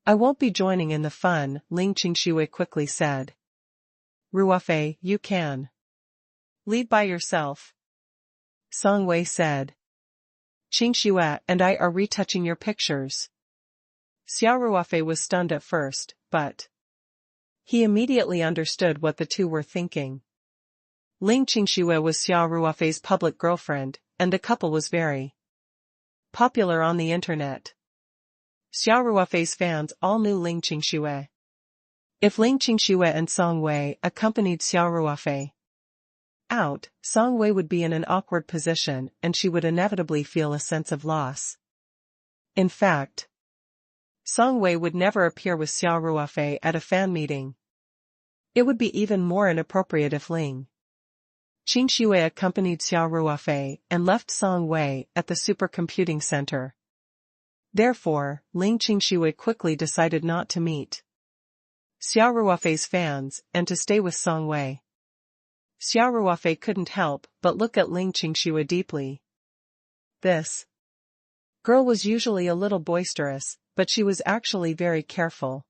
"I won't be joining in the fun," Ling Qingxue quickly said. "Ruofei, you can lead by yourself," Song Wei said. "Qingxue and I are retouching your pictures." Xia Ruofei was stunned at first, but he immediately understood what the two were thinking. Ling Qingxue was Xia Ruofei's public girlfriend, and the couple was very popular on the internet. Xia Ruofei's fans all knew Ling Qingxue. If Ling Qingxue and Song Wei accompanied Xia Ruofei out, Song Wei would be in an awkward position and she would inevitably feel a sense of loss. In fact, Song Wei would never appear with Xia Ruofei at a fan meeting. It would be even more inappropriate if Ling Qingxue accompanied Xia Ruofei and left Song Wei at the supercomputing center. Therefore, Ling Qingxue quickly decided not to meet Xia Ruofei's fans and to stay with Song Wei. Xia Ruofei couldn't help but look at Ling Qingxue deeply. This girl was usually a little boisterous, but she was actually very careful.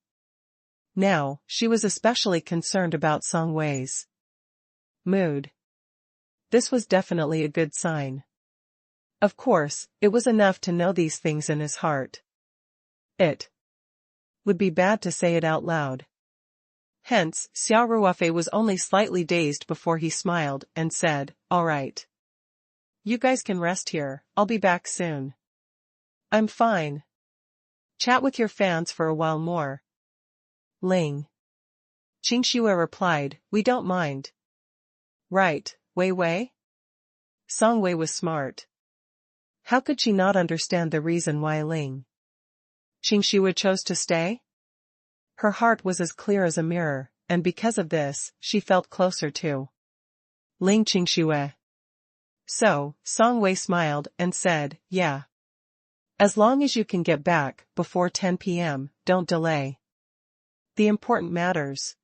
Now, she was especially concerned about Song Wei's mood. This was definitely a good sign. Of course, it was enough to know these things in his heart. It would be bad to say it out loud. Hence, Xia Ruofei was only slightly dazed before he smiled and said, "All right. You guys can rest here, I'll be back soon." "I'm fine. Chat with your fans for a while more." Ling Qingxue replied, "We don't mind." "Right, Wei Wei?" Song Wei was smart. How could she not understand the reason why Ling Qingxue chose to stay? Her heart was as clear as a mirror, and because of this, she felt closer to Ling Qingxue. So, Song Wei smiled and said, "Yeah. As long as you can get back before 10 p.m., don't delay. The important matters."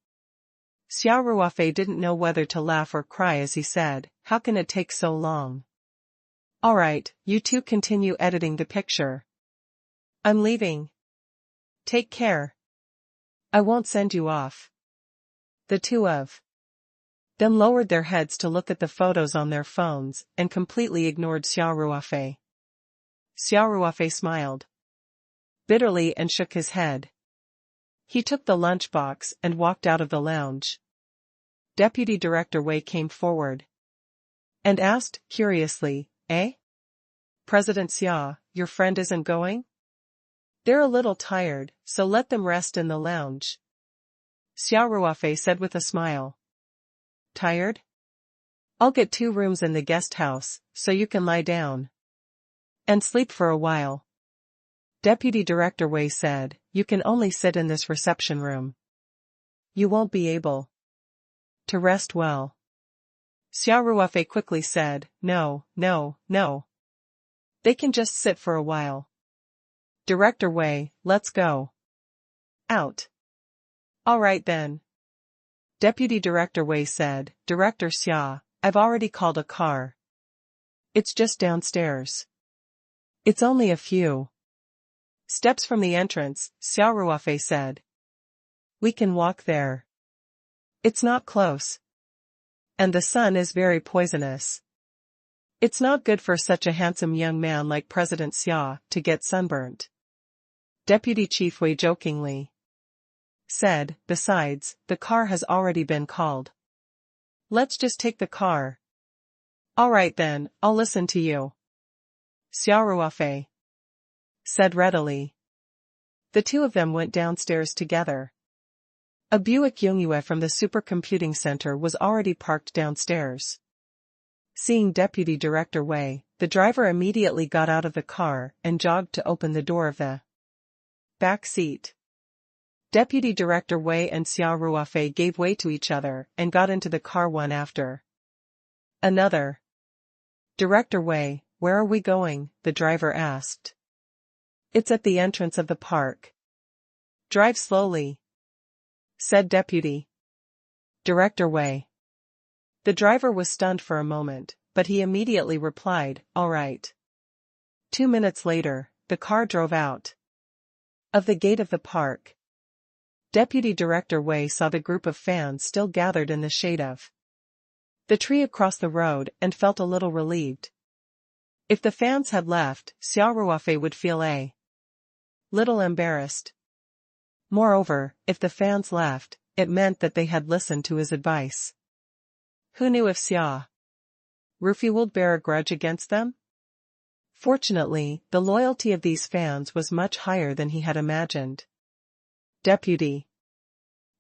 Xia Ruofei didn't know whether to laugh or cry as he said, "How can it take so long? Alright, you two continue editing the picture. I'm leaving. Take care. I won't send you off." The two of them lowered their heads to look at the photos on their phones and completely ignored Xia Ruofei. Xia Ruofei smiled bitterly and shook his head. He took the lunchbox and walked out of the lounge. Deputy Director Wei came forward and asked, curiously, "Eh? President Xia, your friend isn't going?" "They're a little tired, so let them rest in the lounge," Xia Ruofei said with a smile. "Tired? I'll get 2 rooms in the guest house, so you can lie down and sleep for a while." Deputy Director Wei said, "You can only sit in this reception room. You won't be able to rest well." Xia Ruofei quickly said, "No, no, no. They can just sit for a while. Director Wei, let's go. Out." "All right then." Deputy Director Wei said, "Director Xia, I've already called a car. It's just downstairs. It's only a few steps from the entrance," Xia Ruofei said. "We can walk there. It's not close. And the sun is very poisonous. It's not good for such a handsome young man like President Xia to get sunburnt." Deputy Chief Wei jokingly said, "Besides, the car has already been called. Let's just take the car." "All right then, I'll listen to you," Xia Ruofei said readily. The two of them went downstairs together. A Buick Yongyue from the supercomputing center was already parked downstairs. Seeing Deputy Director Wei, the driver immediately got out of the car and jogged to open the door of the back seat. Deputy Director Wei and Xia Ruofei gave way to each other and got into the car one after another. "Director Wei, where are we going?" the driver asked. "It's at the entrance of the park." "Drive slowly," said Deputy Director Wei. The driver was stunned for a moment, but he immediately replied, "All right." 2 minutes later, the car drove out of the gate of the park. Deputy Director Wei saw the group of fans still gathered in the shade of the tree across the road and felt a little relieved. If the fans had left, Xia Ruofei would feel a little embarrassed. Moreover, if the fans left, it meant that they had listened to his advice. Who knew if Xia Ruofei would bear a grudge against them? Fortunately, the loyalty of these fans was much higher than he had imagined. Deputy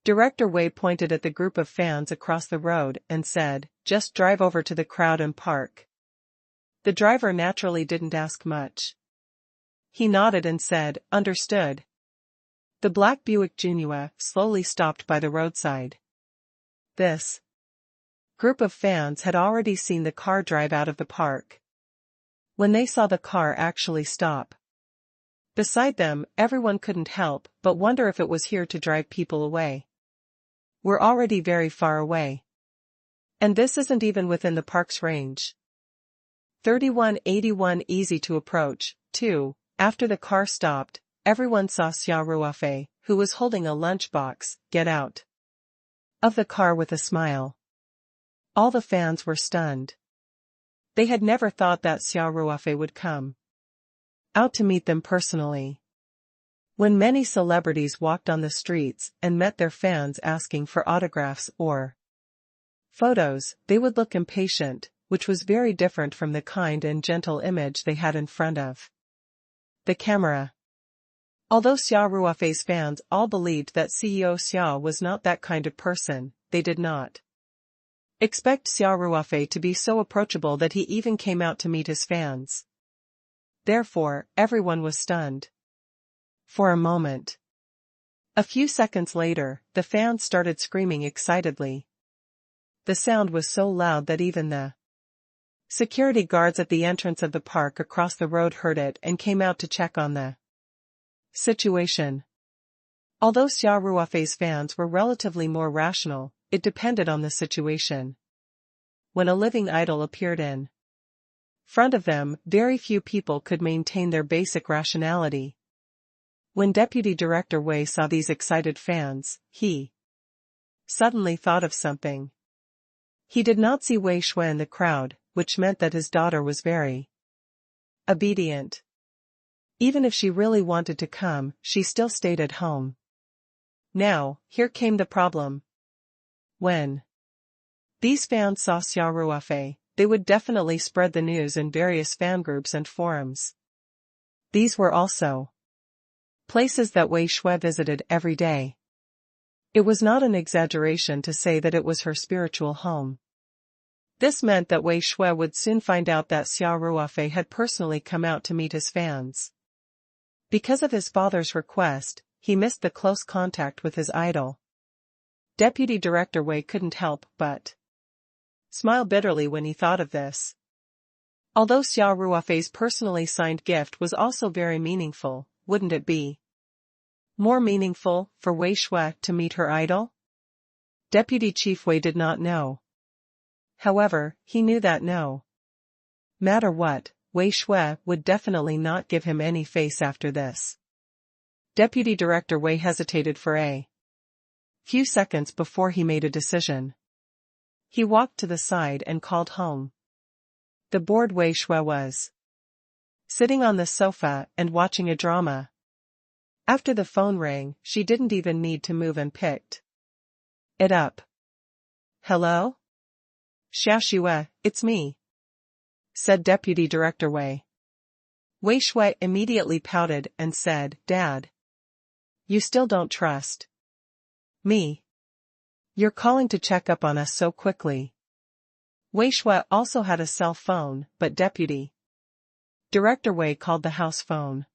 Director Wei pointed at the group of fans across the road and said, "Just drive over to the crowd and park." The driver naturally didn't ask much. He nodded and said, "Understood." The black Buick Yongyue slowly stopped by the roadside. This group of fans had already seen the car drive out of the park. When they saw the car actually stop beside them, everyone couldn't help but wonder if it was here to drive people away. "We're already very far away. And this isn't even within the park's range. 3181 easy to approach, too." After the car stopped, everyone saw Xia Ruofei, who was holding a lunchbox, get out of the car with a smile. All the fans were stunned. They had never thought that Xia Ruofei would come out to meet them personally. When many celebrities walked on the streets and met their fans asking for autographs or photos, they would look impatient, which was very different from the kind and gentle image they had in front of the camera. Although Xia Ruofei's fans all believed that CEO Xia was not that kind of person, they did not expect Xia Ruofei to be so approachable that he even came out to meet his fans. Therefore, everyone was stunned for a moment. A few seconds later, the fans started screaming excitedly. The sound was so loud that even the security guards at the entrance of the park across the road heard it and came out to check on the situation. Although Xia Ruofei's fans were relatively more rational, it depended on the situation. When a living idol appeared in front of them, very few people could maintain their basic rationality. When Deputy Director Wei saw these excited fans, he suddenly thought of something. He did not see Wei Shui in the crowd, which meant that his daughter was very obedient. Even if she really wanted to come, she still stayed at home. Now, here came the problem. When these fans saw Xia Ruofei, they would definitely spread the news in various fan groups and forums. These were also places that Wei Shui visited every day. It was not an exaggeration to say that it was her spiritual home. This meant that Wei Shui would soon find out that Xia Ruofei had personally come out to meet his fans. Because of his father's request, he missed the close contact with his idol. Deputy Director Wei couldn't help but smile bitterly when he thought of this. Although Xia Ruofei's personally signed gift was also very meaningful, wouldn't it be more meaningful for Wei Shui to meet her idol? Deputy Chief Wei did not know. However, he knew that no matter what, Wei Shui would definitely not give him any face after this. Deputy Director Wei hesitated for a few seconds before he made a decision. He walked to the side and called home. The bored Wei Shui was sitting on the sofa and watching a drama. After the phone rang, she didn't even need to move and picked it up. Hello? Xia Shui, it's me, said Deputy Director Wei. Wei Shui immediately pouted and said, Dad, you still don't trust me. You're calling to check up on us so quickly. Wei Shui also had a cell phone, but Deputy Director Wei called the house phone.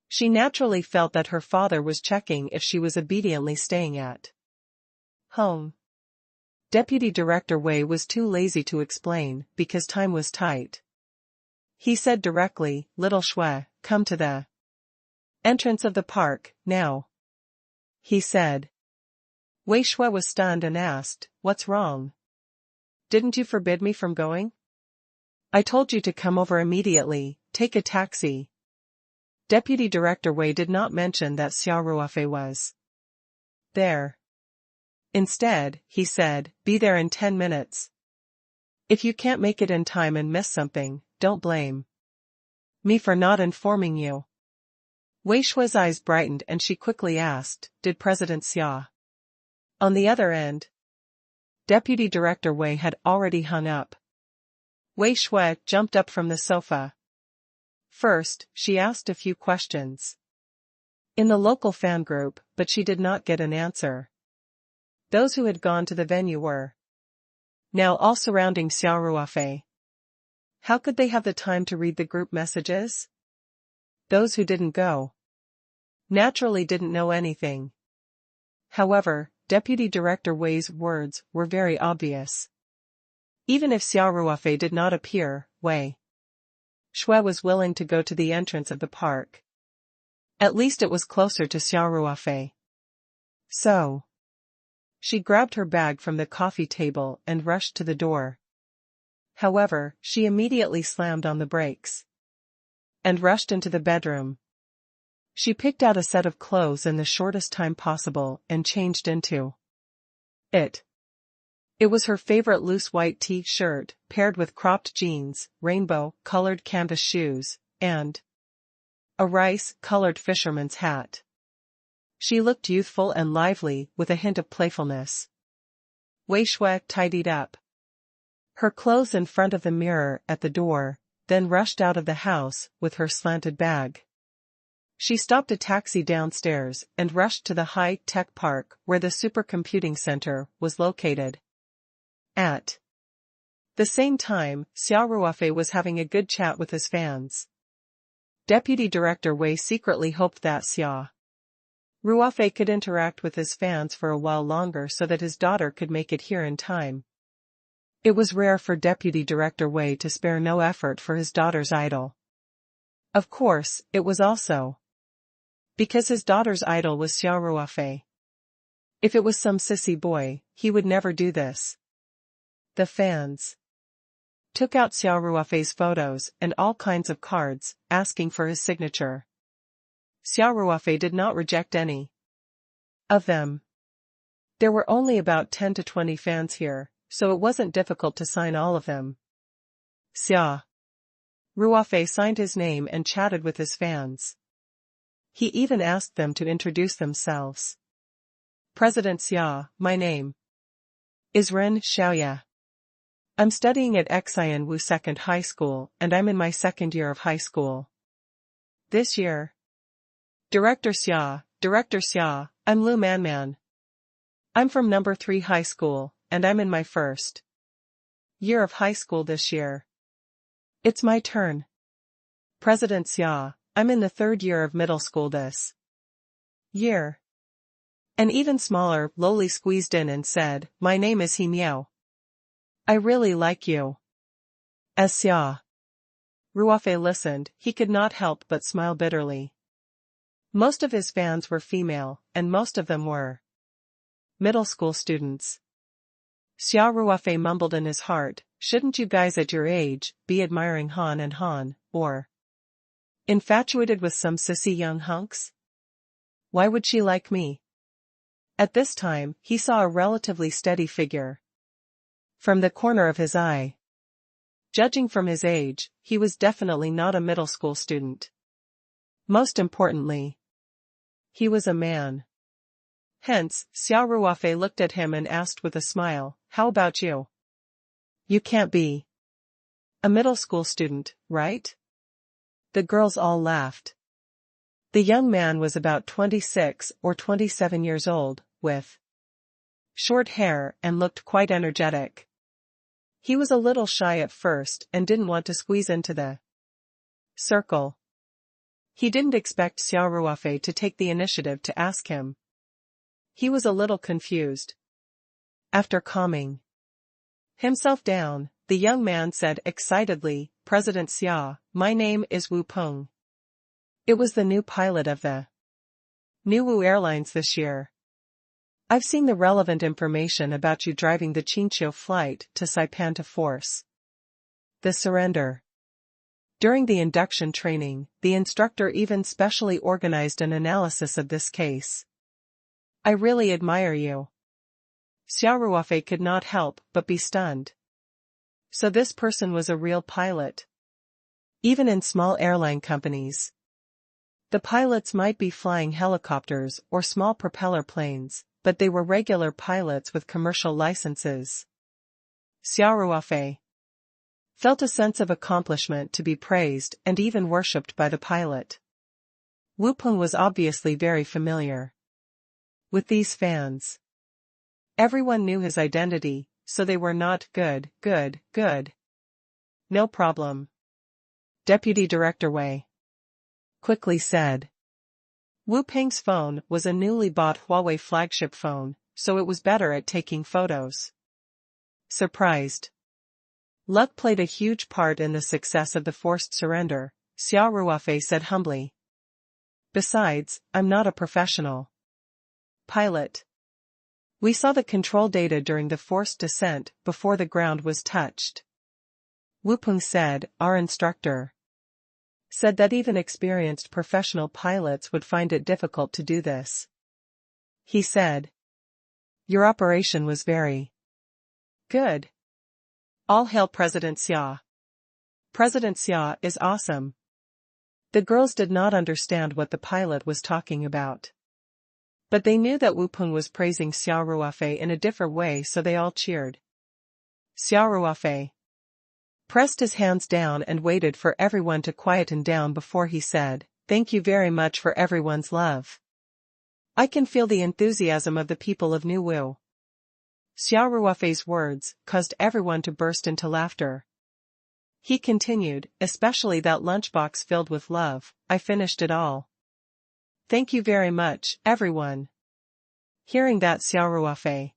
She naturally felt that her father was checking if she was obediently staying at home. Deputy Director Wei was too lazy to explain because time was tight. He said directly, Little Shui, come to the entrance of the park, now. He said. Wei Shui was stunned and asked, What's wrong? Didn't you forbid me from going? I told you to come over immediately, take a taxi. Deputy Director Wei did not mention that Xia Ruofei was there. Instead, he said, be there in 10 minutes. If you can't make it in time and miss something, don't blame me for not informing you. Wei Shui's eyes brightened and she quickly asked, Did President Xia? On the other end, Deputy Director Wei had already hung up. Wei Shui jumped up from the sofa. First, she asked a few questions in the local fan group, but she did not get an answer. Those who had gone to the venue were now all surrounding Xia Ruofei. How could they have the time to read the group messages? Those who didn't go naturally didn't know anything. However, Deputy Director Wei's words were very obvious. Even if Xia Ruofei did not appear, Wei Shui was willing to go to the entrance of the park. At least it was closer to Xia Ruofei. So, she grabbed her bag from the coffee table and rushed to the door. However, she immediately slammed on the brakes and rushed into the bedroom. She picked out a set of clothes in the shortest time possible and changed into it. It was her favorite loose white t-shirt, paired with cropped jeans, rainbow-colored canvas shoes, and a rice-colored fisherman's hat. She looked youthful and lively, with a hint of playfulness. Wei Shui tidied up her clothes in front of the mirror at the door, then rushed out of the house with her slanted bag. She stopped a taxi downstairs and rushed to the high-tech park where the supercomputing center was located. At the same time, Xia Ruofei was having a good chat with his fans. Deputy Director Wei secretly hoped that Xia Ruofei could interact with his fans for a while longer so that his daughter could make it here in time. It was rare for Deputy Director Wei to spare no effort for his daughter's idol. Of course, it was also because his daughter's idol was Xia Ruofei. If it was some sissy boy, he would never do this. The fans took out Xia Ruofei's photos and all kinds of cards, asking for his signature. Xia Ruofei did not reject any of them. There were only about 10 to 20 fans here, so it wasn't difficult to sign all of them. Xia Ruofei signed his name and chatted with his fans. He even asked them to introduce themselves. President Xia, my name is Ren Xiaoya. I'm studying at Xian Wu Second High School and I'm in my second year of high school. This year. Director Xia, I'm Lu Manman. I'm from number 3 high school, and I'm in my first year of high school this year. It's my turn. President Xia, I'm in the 3rd year of middle school this year. An even smaller Loli squeezed in and said, my name is He Miao. I really like you. As Xia Ruofei listened, he could not help but smile bitterly. Most of his fans were female, and most of them were middle school students. Xia Ruofei mumbled in his heart, shouldn't you guys at your age be admiring Han and Han, or infatuated with some sissy young hunks? Why would she like me? At this time, he saw a relatively steady figure from the corner of his eye. Judging from his age, he was definitely not a middle school student. Most importantly, he was a man. Hence, Xia Ruofei looked at him and asked with a smile, how about you? You can't be a middle school student, right? The girls all laughed. The young man was about 26 or 27 years old, with short hair and looked quite energetic. He was a little shy at first and didn't want to squeeze into the circle. He didn't expect Xia Ruofei to take the initiative to ask him. He was a little confused. After calming himself down, the young man said excitedly, President Xia, my name is Wu Peng. It was the new pilot of the New Wu Airlines this year. I've seen the relevant information about you driving the Qinqiu flight to Saipan to force the surrender. During the induction training, the instructor even specially organized an analysis of this case. I really admire you. Xia Ruofei could not help but be stunned. So this person was a real pilot. Even in small airline companies, the pilots might be flying helicopters or small propeller planes, but they were regular pilots with commercial licenses. Xia Ruofei felt a sense of accomplishment to be praised and even worshipped by the pilot. Wu Peng was obviously very familiar with these fans. Everyone knew his identity, so they were not good. No problem. Deputy Director Wei quickly said. Wu Peng's phone was a newly bought Huawei flagship phone, so it was better at taking photos. Surprised. Luck played a huge part in the success of the forced surrender, Xia Ruofei said humbly. Besides, I'm not a professional pilot. We saw the control data during the forced descent before the ground was touched. Wu Peng said, our instructor said that even experienced professional pilots would find it difficult to do this. He said, your operation was very Good. All hail President Xia. President Xia is awesome. The girls did not understand what the pilot was talking about. But they knew that Wu Peng was praising Xia Ruofei in a different way, so they all cheered. Xia Ruofei pressed his hands down and waited for everyone to quieten down before he said, "Thank you very much for everyone's love. I can feel the enthusiasm of the people of New Wu." Xia Ruofei's words caused everyone to burst into laughter. He continued, "Especially that lunchbox filled with love, I finished it all. Thank you very much, everyone." Hearing that Xia Ruofei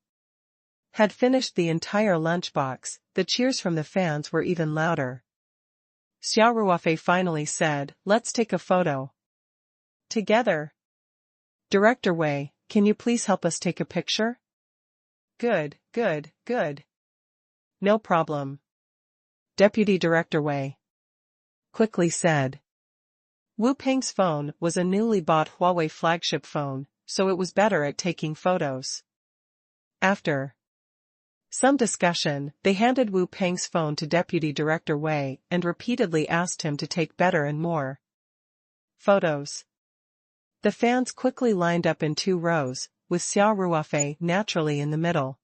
had finished the entire lunchbox, the cheers from the fans were even louder. Xia Ruofei finally said, "Let's take a photo together. Director Wei, can you please help us take a picture?" Good, good, good. No problem. Deputy Director Wei quickly said. Wu Peng's phone was a newly bought Huawei flagship phone, so it was better at taking photos. After some discussion, they handed Wu Peng's phone to Deputy Director Wei and repeatedly asked him to take better and more photos. The fans quickly lined up in 2 rows, with Xia Ruofei naturally in the middle.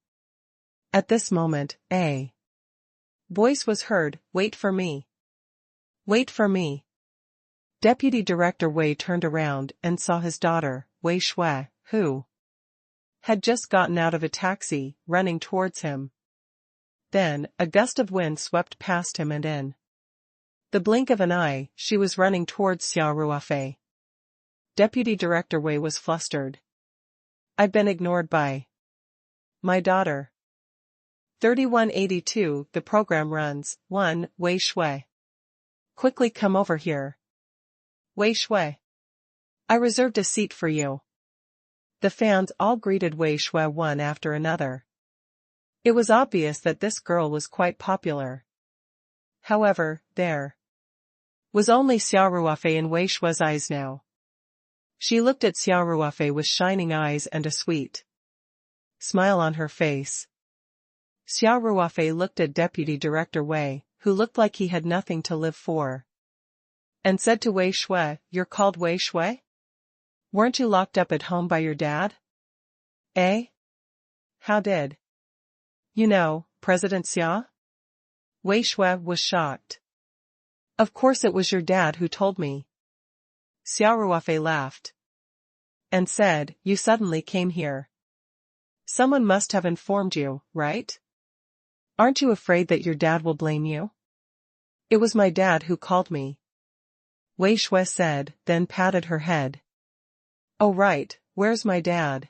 At this moment, a voice was heard, "Wait for me. Wait for me." Deputy Director Wei turned around and saw his daughter, Wei Shui, who had just gotten out of a taxi, running towards him. Then, a gust of wind swept past him and in the blink of an eye, she was running towards Xia Ruofei. Deputy Director Wei was flustered. "I've been ignored by my daughter." 3182 The program runs. 1. Wei Shui. Quickly come over here. Wei Shui. I reserved a seat for you. The fans all greeted Wei Shui one after another. It was obvious that this girl was quite popular. However, there was only Xia Ruofei in Wei Shui's eyes now. She looked at Xia Ruofei with shining eyes and a sweet smile on her face. Xia Ruofei looked at Deputy Director Wei, who looked like he had nothing to live for, and said to Wei Shui, "You're called Wei Shui? Weren't you locked up at home by your dad? Eh? How did you know, President Xia?" Wei Shui was shocked. "Of course it was your dad who told me." Xia Ruofei laughed and said, "You suddenly came here. Someone must have informed you, right? Aren't you afraid that your dad will blame you?" "It was my dad who called me," Wei Shui said, then patted her head. "Oh right, where's my dad?"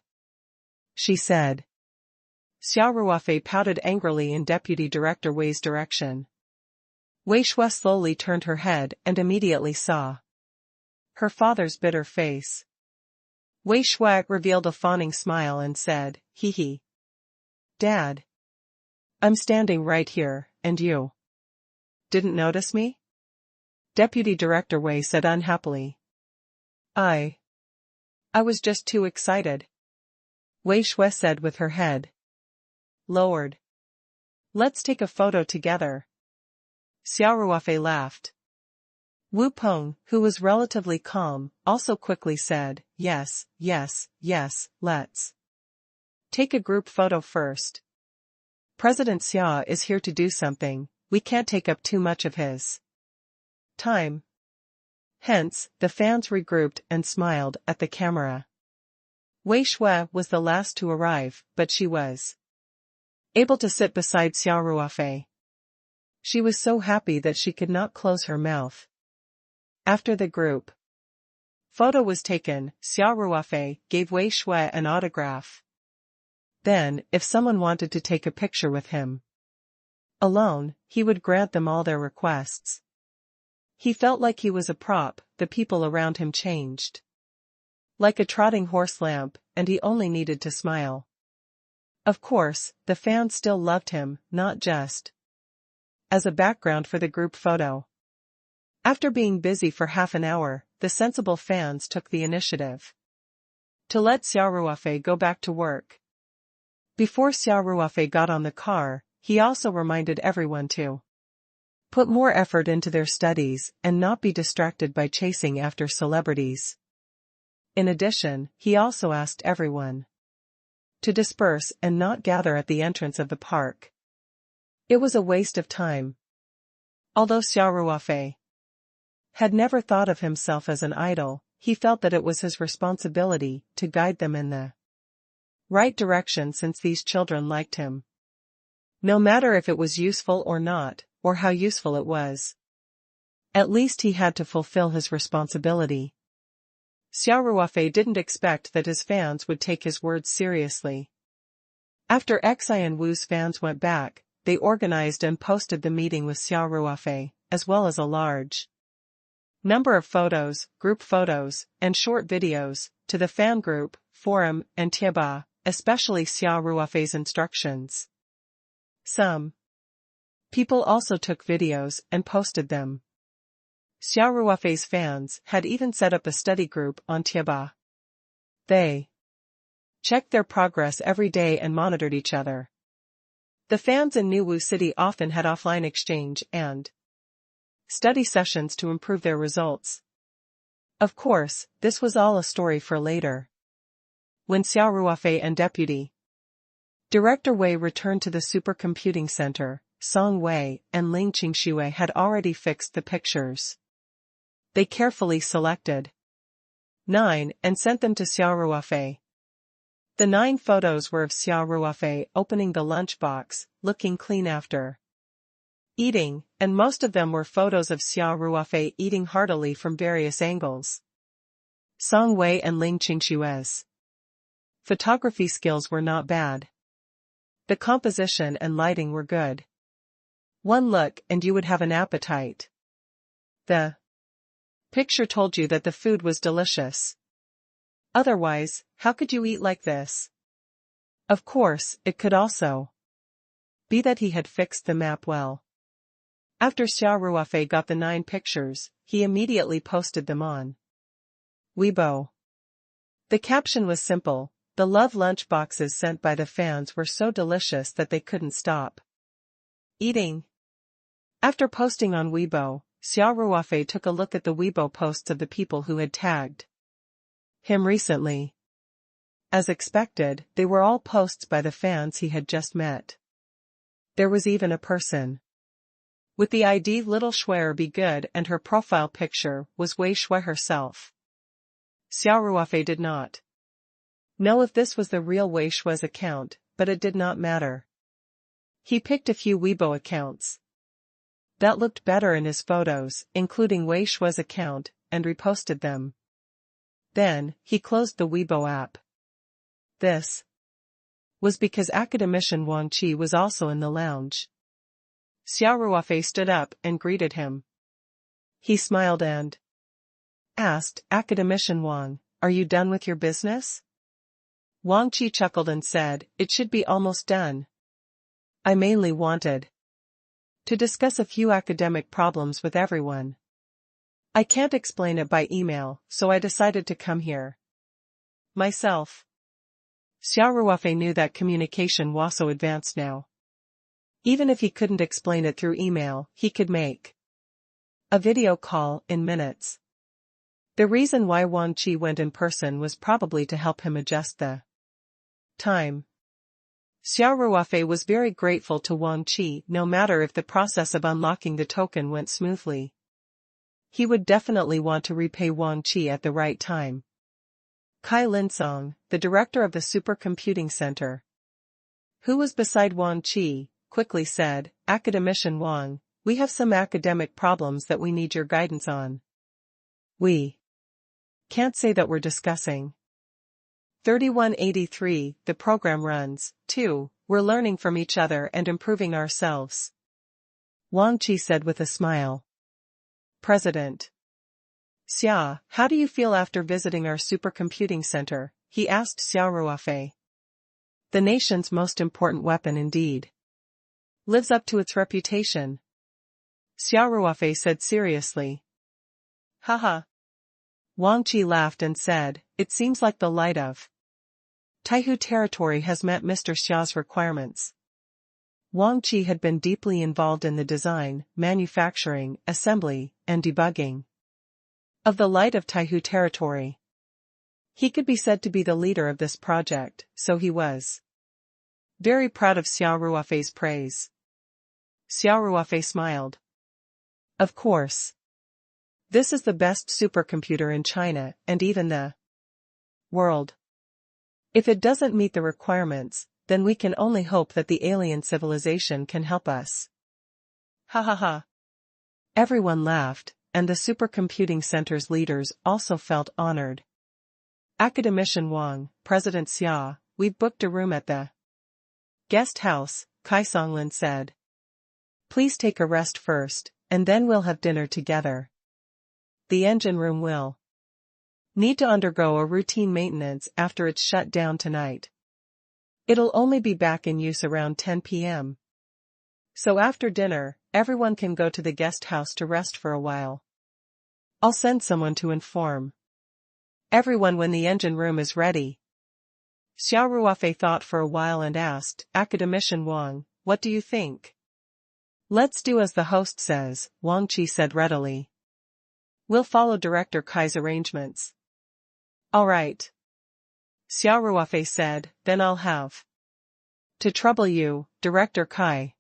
she said. Xia Ruofei pouted angrily in Deputy Director Wei's direction. Wei Shui slowly turned her head and immediately saw her father's bitter face. Wei Shui revealed a fawning smile and said, "Hee hee. Dad. I'm standing right here, and you didn't notice me?" Deputy Director Wei said unhappily. I was just too excited," Wei Shui said with her head lowered. "Let's take a photo together." Xia Ruofei laughed. Wu Peng, who was relatively calm, also quickly said, "Yes, yes, yes, let's take a group photo first. President Xia is here to do something, we can't take up too much of his time." Hence, the fans regrouped and smiled at the camera. Wei Shui was the last to arrive, but she was able to sit beside Xia Ruofei. She was so happy that she could not close her mouth. After the group photo was taken, Xia Ruofei gave Wei Shui an autograph. Then, if someone wanted to take a picture with him alone, he would grant them all their requests. He felt like he was a prop, the people around him changed like a trotting horse lamp, and he only needed to smile. Of course, the fans still loved him, not just as a background for the group photo. After being busy for half an hour, the sensible fans took the initiative to let Xia Ruofei go back to work. Before Xia Ruofei got on the car, he also reminded everyone to put more effort into their studies and not be distracted by chasing after celebrities. In addition, he also asked everyone to disperse and not gather at the entrance of the park. It was a waste of time. Although Xia Ruofei had never thought of himself as an idol, he felt that it was his responsibility to guide them in the right direction since these children liked him. No matter if it was useful or not, or how useful it was. At least he had to fulfill his responsibility. Xia Ruofei didn't expect that his fans would take his words seriously. After Xia Wu's fans went back, they organized and posted the meeting with Xia Ruofei, as well as a large number of photos, group photos, and short videos, to the fan group, forum, and Tieba, especially Xia Ruofei's instructions. Some people also took videos and posted them. Xia Ruofei's fans had even set up a study group on Tieba. They checked their progress every day and monitored each other. The fans in New Wu City often had offline exchange and study sessions to improve their results. Of course, this was all a story for later. When Xia Ruofei and Deputy Director Wei returned to the supercomputing center, Song Wei and Ling Qingxue had already fixed the pictures. They carefully selected 9 and sent them to Xia Ruofei. The 9 photos were of Xia Ruofei opening the lunchbox, looking clean after eating, and most of them were photos of Xia Ruofei eating heartily from various angles. Song Wei and Ling Qingxue's photography skills were not bad. The composition and lighting were good. One look and you would have an appetite. The picture told you that the food was delicious. Otherwise, how could you eat like this? Of course, it could also be that he had fixed the map well. After Xia Ruofei got the 9 pictures, he immediately posted them on Weibo. The caption was simple: the love lunch boxes sent by the fans were so delicious that they couldn't stop eating. After posting on Weibo, Xia Ruofei took a look at the Weibo posts of the people who had tagged him recently. As expected, they were all posts by the fans he had just met. There was even a person with the ID Little Shuer Be Good, and her profile picture was Wei Shui herself. Xia Ruofei did not know if this was the real Wei Shui's account, but it did not matter. He picked a few Weibo accounts that looked better in his photos, including Wei Shui's account, and reposted them. Then, he closed the Weibo app. This was because academician Wang Qi was also in the lounge. Xia Ruofei stood up and greeted him. He smiled and asked, "Academician Wang, are you done with your business?" Wang Qi chuckled and said, "It should be almost done. I mainly wanted to discuss a few academic problems with everyone. I can't explain it by email, so I decided to come here myself." Xia Ruofei knew that communication was so advanced now. Even if he couldn't explain it through email, he could make a video call in minutes. The reason why Wang Qi went in person was probably to help him adjust the time. Xia Ruofei was very grateful to Wang Qi, no matter if the process of unlocking the token went smoothly. He would definitely want to repay Wang Qi at the right time. Kai Linsong, the director of the supercomputing center, who was beside Wang Qi, quickly said, "Academician Wang, we have some academic problems that we need your guidance on. We can't say that we're discussing 3183, the program runs, 2, we're learning from each other and improving ourselves," Wang Qi said with a smile. President Xia, how do you feel after visiting our supercomputing center? He asked Xia Ruofei. The nation's most important weapon indeed lives up to its reputation, Xia Ruofei said seriously. Haha. Wang Qi laughed and said, "It seems like the light of Taihu territory has met Mr. Xia's requirements." Wang Qi had been deeply involved in the design, manufacturing, assembly, and debugging of the Light of Taihu territory. He could be said to be the leader of this project, so he was very proud of Xia Ruofei's praise. Xia Ruofei smiled. Of course. This is the best supercomputer in China and even the world. If it doesn't meet the requirements, then we can only hope that the alien civilization can help us. Ha ha ha. Everyone laughed, and the supercomputing center's leaders also felt honored. Academician Wang, President Xia, we've booked a room at the guest house, Kai Songlin said. Please take a rest first, and then we'll have dinner together. The engine room will need to undergo a routine maintenance after it's shut down tonight. It'll only be back in use around 10 p.m. So after dinner, everyone can go to the guest house to rest for a while. I'll send someone to inform everyone when the engine room is ready. Xia Ruofei thought for a while and asked, Academician Wang, what do you think? Let's do as the host says, Wang Qi said readily. We'll follow Director Kai's arrangements. All right. Xia Ruofei said, then I'll have to trouble you, Director Kai.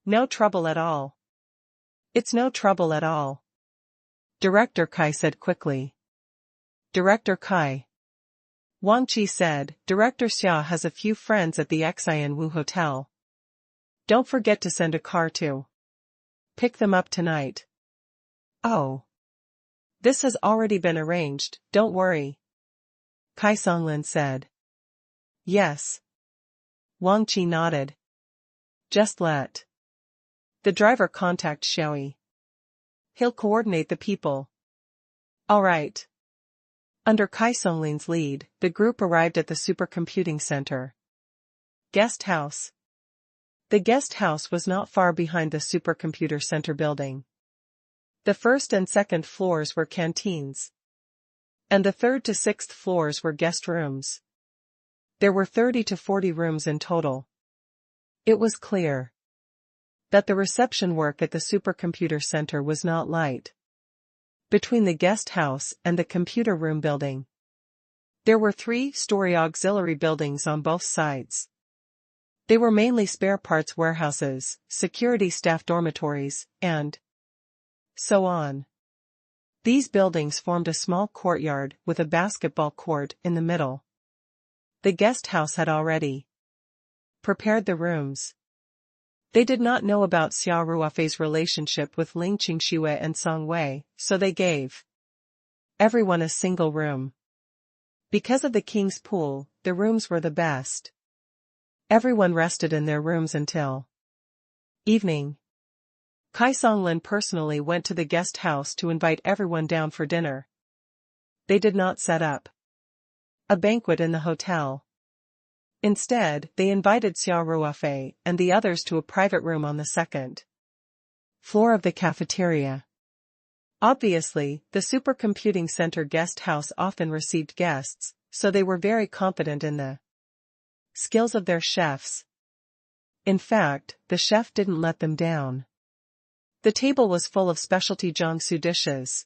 No trouble at all. It's no trouble at all. Director Kai said quickly. Director Kai. Wang Qi said, Director Xia has a few friends at the Xian Wu Hotel. Don't forget to send a car to pick them up tonight. Oh. This has already been arranged, don't worry. Kai Songlin said. Yes. Wang Qi nodded. Just let the driver contact Xiaoyi. He'll coordinate the people. All right. Under Kai Songlin's lead, the group arrived at the supercomputing center guest house. The guest house was not far behind the supercomputer center building. The first and second floors were canteens, and the third to sixth floors were guest rooms. There were 30 to 40 rooms in total. It was clear that the reception work at the supercomputer center was not light. Between the guest house and the computer room building, there were 3-story auxiliary buildings on both sides. They were mainly spare parts warehouses, security staff dormitories, and so on. These buildings formed a small courtyard with a basketball court in the middle. The guest house had already prepared the rooms. They did not know about Xia Ruofei's relationship with Ling Qingxue and Song Wei, so they gave everyone a single room. Because of the king's pool, the rooms were the best. Everyone rested in their rooms until evening. Kai Songlin personally went to the guest house to invite everyone down for dinner. They did not set up a banquet in the hotel. Instead, they invited Xia Ruofei and the others to a private room on the second floor of the cafeteria. Obviously, the supercomputing center guest house often received guests, so they were very confident in the skills of their chefs. In fact, the chef didn't let them down. The table was full of specialty Jiangsu dishes,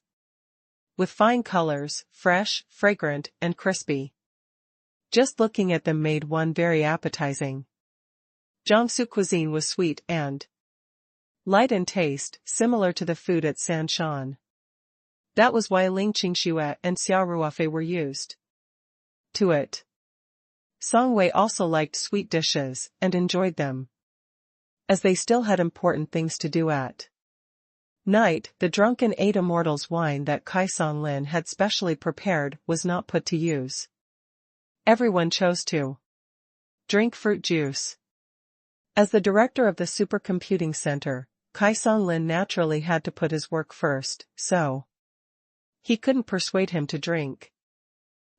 with fine colors, fresh, fragrant, and crispy. Just looking at them made one very appetizing. Jiangsu cuisine was sweet and light in taste, similar to the food at Sanshan. That was why Ling Qingxue and Xia Ruofei were used to it. Song Wei also liked sweet dishes and enjoyed them, as they still had important things to do at night. The drunken eight immortals wine that Kai Songlin had specially prepared was not put to use. Everyone chose to drink fruit juice. As the director of the supercomputing center, Kai Songlin naturally had to put his work first, so he couldn't persuade him to drink.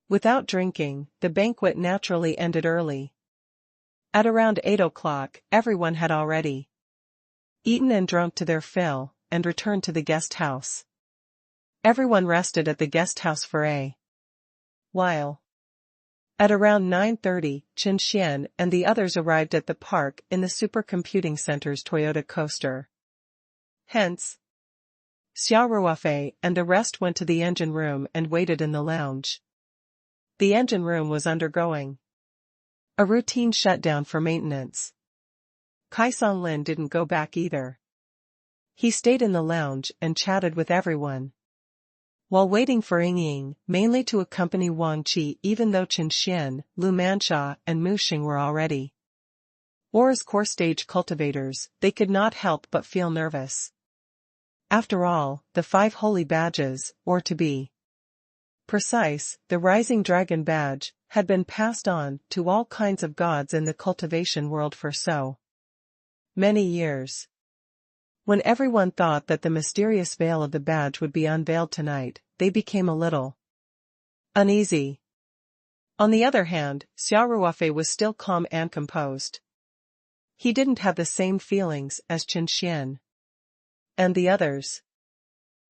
Without drinking, the banquet naturally ended early. At around 8 o'clock, everyone had already eaten and drunk to their fill, and returned to the guest house. Everyone rested at the guest house for a while. At around 9:30, Chen Xian and the others arrived at the park in the supercomputing center's Toyota coaster. Hence, Xia Ruofei and the rest went to the engine room and waited in the lounge. The engine room was undergoing a routine shutdown for maintenance. Kai Songlin didn't go back either. He stayed in the lounge and chatted with everyone. While waiting for Ying, mainly to accompany Wang Qi, even though Chen Xian, Lu Manxia and Mu Xing were already Aura's core stage cultivators, they could not help but feel nervous. After all, the 5 holy badges, or to be precise, the Rising Dragon badge, had been passed on to all kinds of gods in the cultivation world for so many years. When everyone thought that the mysterious veil of the badge would be unveiled tonight, they became a little uneasy. On the other hand, Xia Ruofei was still calm and composed. He didn't have the same feelings as Chen Xian and the others.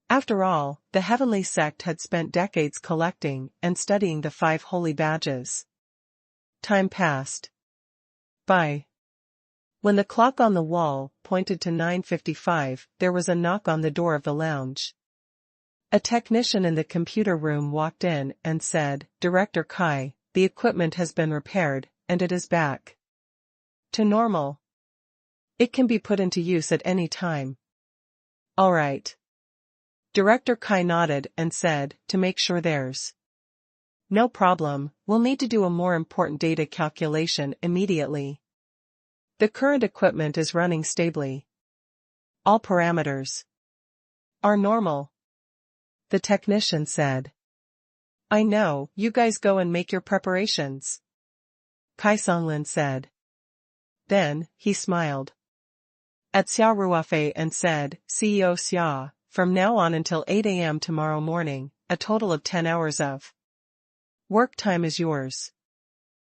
After all, the heavenly sect had spent decades collecting and studying the 5 holy badges. Time passed by. When the clock on the wall pointed to 9:55, there was a knock on the door of the lounge. A technician in the computer room walked in and said, "Director Kai, the equipment has been repaired, and it is back to normal. It can be put into use at any time." "All right." Director Kai nodded and said, "To make sure there's no problem, we'll need to do a more important data calculation immediately. The current equipment is running stably. All parameters are normal." The technician said. "I know, you guys go and make your preparations," Kai Songlin said. Then, he smiled at Xia Ruofei and said, "CEO Xia, from now on until 8 a.m. tomorrow morning, a total of 10 hours of work time is yours.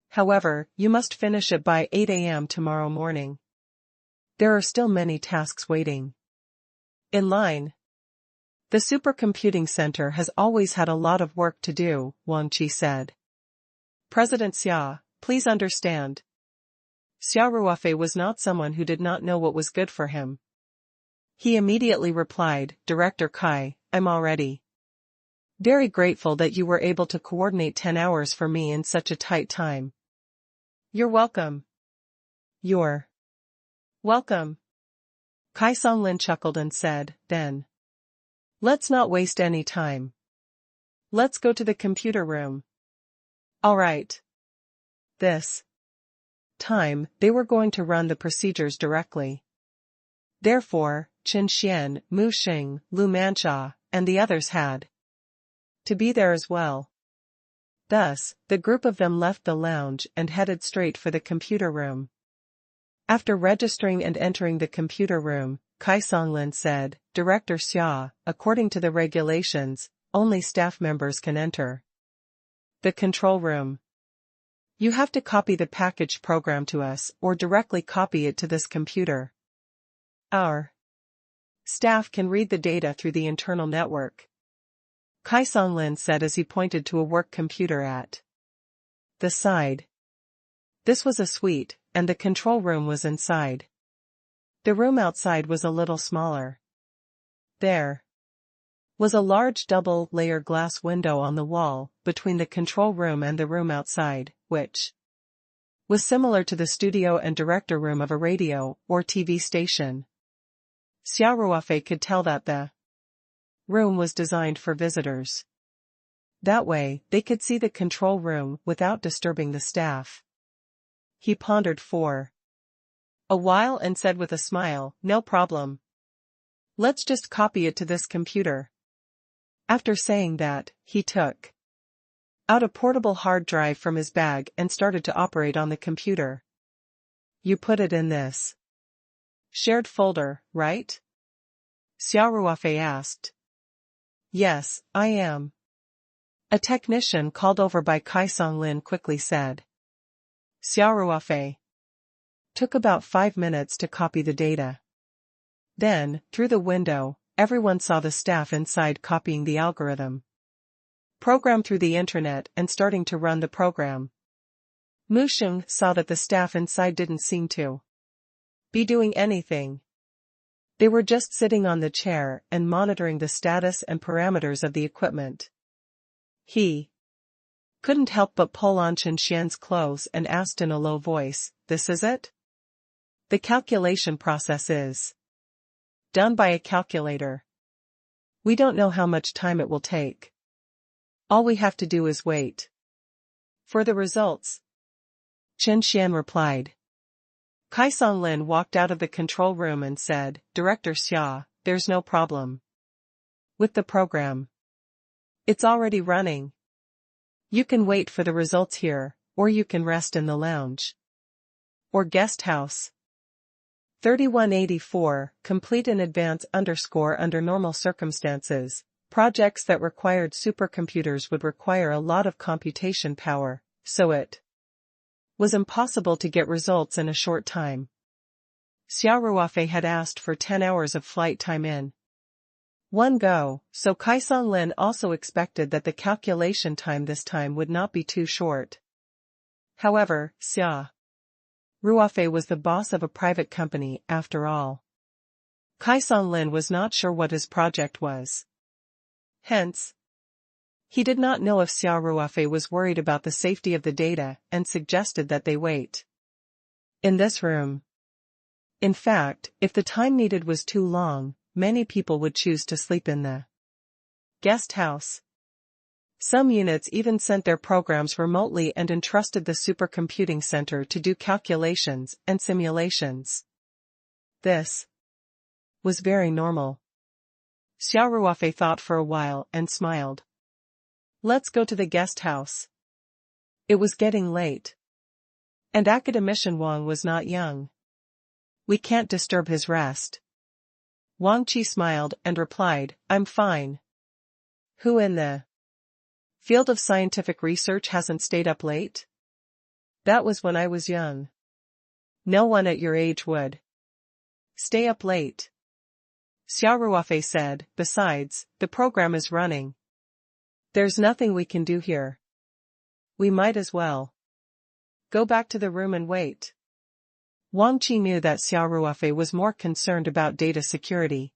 However, you must finish it by 8 a.m. tomorrow morning. There are still many tasks waiting in line. The supercomputing center has always had a lot of work to do," Wang Qi said. "President Xia, please understand." Xia Ruofei was not someone who did not know what was good for him. He immediately replied, "Director Kai, I'm already very grateful that you were able to coordinate 10 hours for me in such a tight time." "You're welcome." "You're welcome." Kai Songlin chuckled and said, "Then let's not waste any time. Let's go to the computer room." "All right." This time, they were going to run the procedures directly. Therefore, Chen Xian, Mu Xing, Lu Manxia, and the others had to be there as well. Thus, the group of them left the lounge and headed straight for the computer room. After registering and entering the computer room, Kai Songlin said, "Director Xia, according to the regulations, only staff members can enter the control room. You have to copy the package program to us or directly copy it to this computer. Our staff can read the data through the internal network," Kai Songlin said as he pointed to a work computer at the side. This was a suite, and the control room was inside. The room outside was a little smaller. There was a large double-layer glass window on the wall between the control room and the room outside, which was similar to the studio and director room of a radio or TV station. Xia Ruofei could tell that the room was designed for visitors. That way, they could see the control room without disturbing the staff. He pondered for a while and said with a smile, "No problem. Let's just copy it to this computer." After saying that, he took out a portable hard drive from his bag and started to operate on the computer. "You put it in this shared folder, right?" Xia Ruofei asked. "Yes, I am." A technician called over by Kai Songlin quickly said. Xia Ruofei took about 5 minutes to copy the data. Then, through the window, everyone saw the staff inside copying the algorithm program through the internet and starting to run the program. Mu Sheng saw that the staff inside didn't seem to be doing anything. They were just sitting on the chair and monitoring the status and parameters of the equipment. He couldn't help but pull on Chen Xian's clothes and asked in a low voice, "This is it? The calculation process is done by a calculator. We don't know how much time it will take. All we have to do is wait for the results." Chen Xian replied. Kai Songlin walked out of the control room and said, "Director Xia, there's no problem with the program. It's already running. You can wait for the results here, or you can rest in the lounge or guest house." 3184, complete in advance under normal circumstances. Projects that required supercomputers would require a lot of computation power, so it was impossible to get results in a short time. Xia Ruofei had asked for 10 hours of flight time in one go, so Kai Songlin also expected that the calculation time this time would not be too short. However, Xia Ruofei was the boss of a private company after all. Kai Songlin was not sure what his project was. Hence, he did not know if Xia Ruofei was worried about the safety of the data and suggested that they wait in this room. In fact, if the time needed was too long, many people would choose to sleep in the guest house. Some units even sent their programs remotely and entrusted the supercomputing center to do calculations and simulations. This was very normal. Xia Ruofei thought for a while and smiled. "Let's go to the guest house." It was getting late. And academician Wang was not young. We can't disturb his rest. Wang Qi smiled and replied, "I'm fine. Who in the field of scientific research hasn't stayed up late? That was when I was young. No one at your age would stay up late." Xia Ruofei said, "Besides, the program is running. There's nothing we can do here. We might as well go back to the room and wait." Wang Qi knew that Xia Ruofei was more concerned about data security.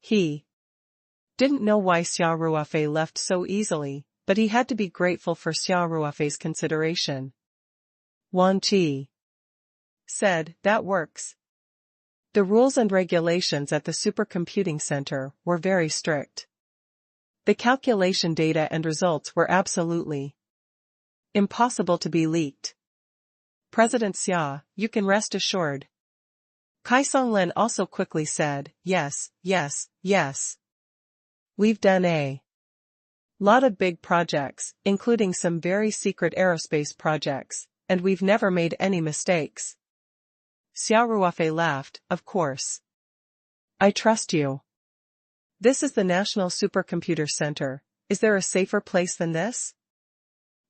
He didn't know why Xia Ruofei left so easily, but he had to be grateful for Xia Ruofei's consideration. Wang Qi said, "That works." The rules and regulations at the supercomputing center were very strict. The calculation data and results were absolutely impossible to be leaked. "President Xia, you can rest assured." Kai Songlin also quickly said, "Yes, yes, yes. We've done a lot of big projects, including some very secret aerospace projects, and we've never made any mistakes." Xia Ruofei laughed, "Of course. I trust you. This is the National Supercomputer Center. Is there a safer place than this?"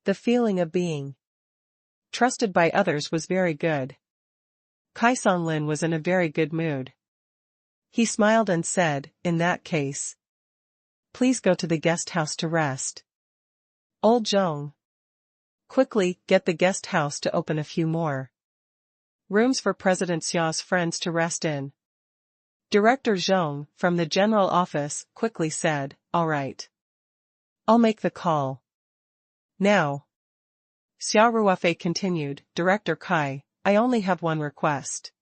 The feeling of being trusted by others was very good. Kai Songlin was in a very good mood. He smiled and said, "In that case, please go to the guest house to rest. Old Zhong, quickly get the guest house to open a few more rooms for President Xia's friends to rest in." Director Zhong, from the general office, quickly said, "All right. I'll make the call now." Xia Ruofei continued, "Director Kai, I only have one request.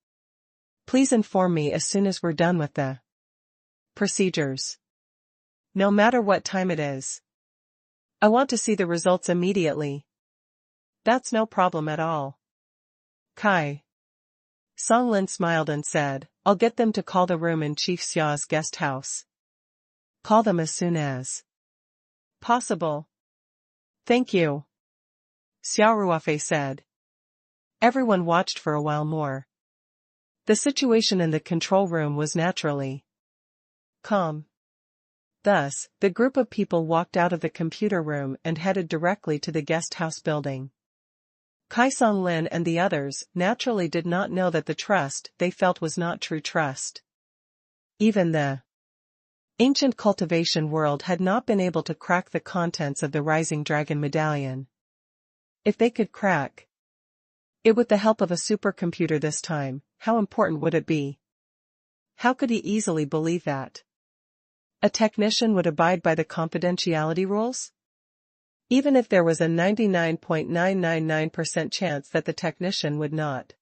Please inform me as soon as we're done with the procedures. No matter what time it is. I want to see the results immediately." "That's no problem at all, Kai." Songlin smiled and said, "I'll get them to call the room in Chief Xia's guest house. Call them as soon as possible." "Thank you," Xia Ruofei said. Everyone watched for a while more. The situation in the control room was naturally calm. Thus, the group of people walked out of the computer room and headed directly to the guest house building. Kai Songlin and the others naturally did not know that the trust they felt was not true trust. Even the ancient cultivation world had not been able to crack the contents of the Rising Dragon medallion. If they could crack It with the help of a supercomputer this time, how important would it be? How could he easily believe that a technician would abide by the confidentiality rules? Even if there was a 99.999% chance that the technician would not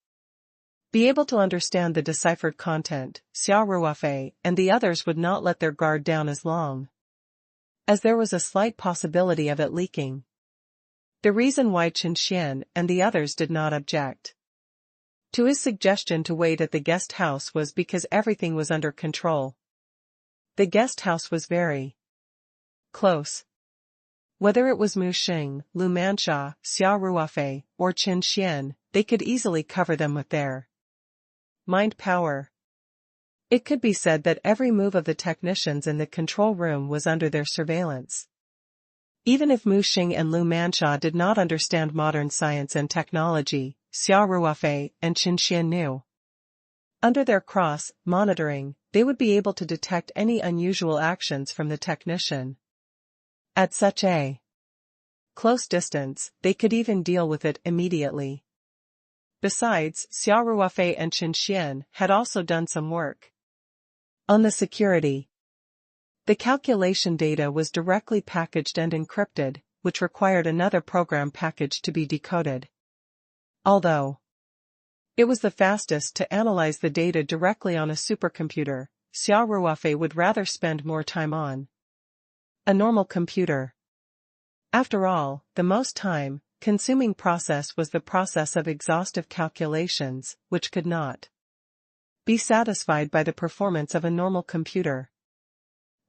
be able to understand the deciphered content, Xia Ruofei and the others would not let their guard down as long as there was a slight possibility of it leaking. The reason why Chen Xian and the others did not object to his suggestion to wait at the guest house was because everything was under control. The guest house was very close. Whether it was Mu Xing, Lu Manxia, Xia Ruofei, or Chen Xian, they could easily cover them with their mind power. It could be said that every move of the technicians in the control room was under their surveillance. Even if Mu Xing and Lu Manxia did not understand modern science and technology, Xia Ruofei and Chen Xian knew. Under their cross-monitoring, they would be able to detect any unusual actions from the technician. At such a close distance, they could even deal with it immediately. Besides, Xia Ruofei and Chen Xian had also done some work on the security. The calculation data was directly packaged and encrypted, which required another program package to be decoded. Although it was the fastest to analyze the data directly on a supercomputer, Xia Ruofei would rather spend more time on a normal computer. After all, the most time-consuming process was the process of exhaustive calculations, which could not be satisfied by the performance of a normal computer.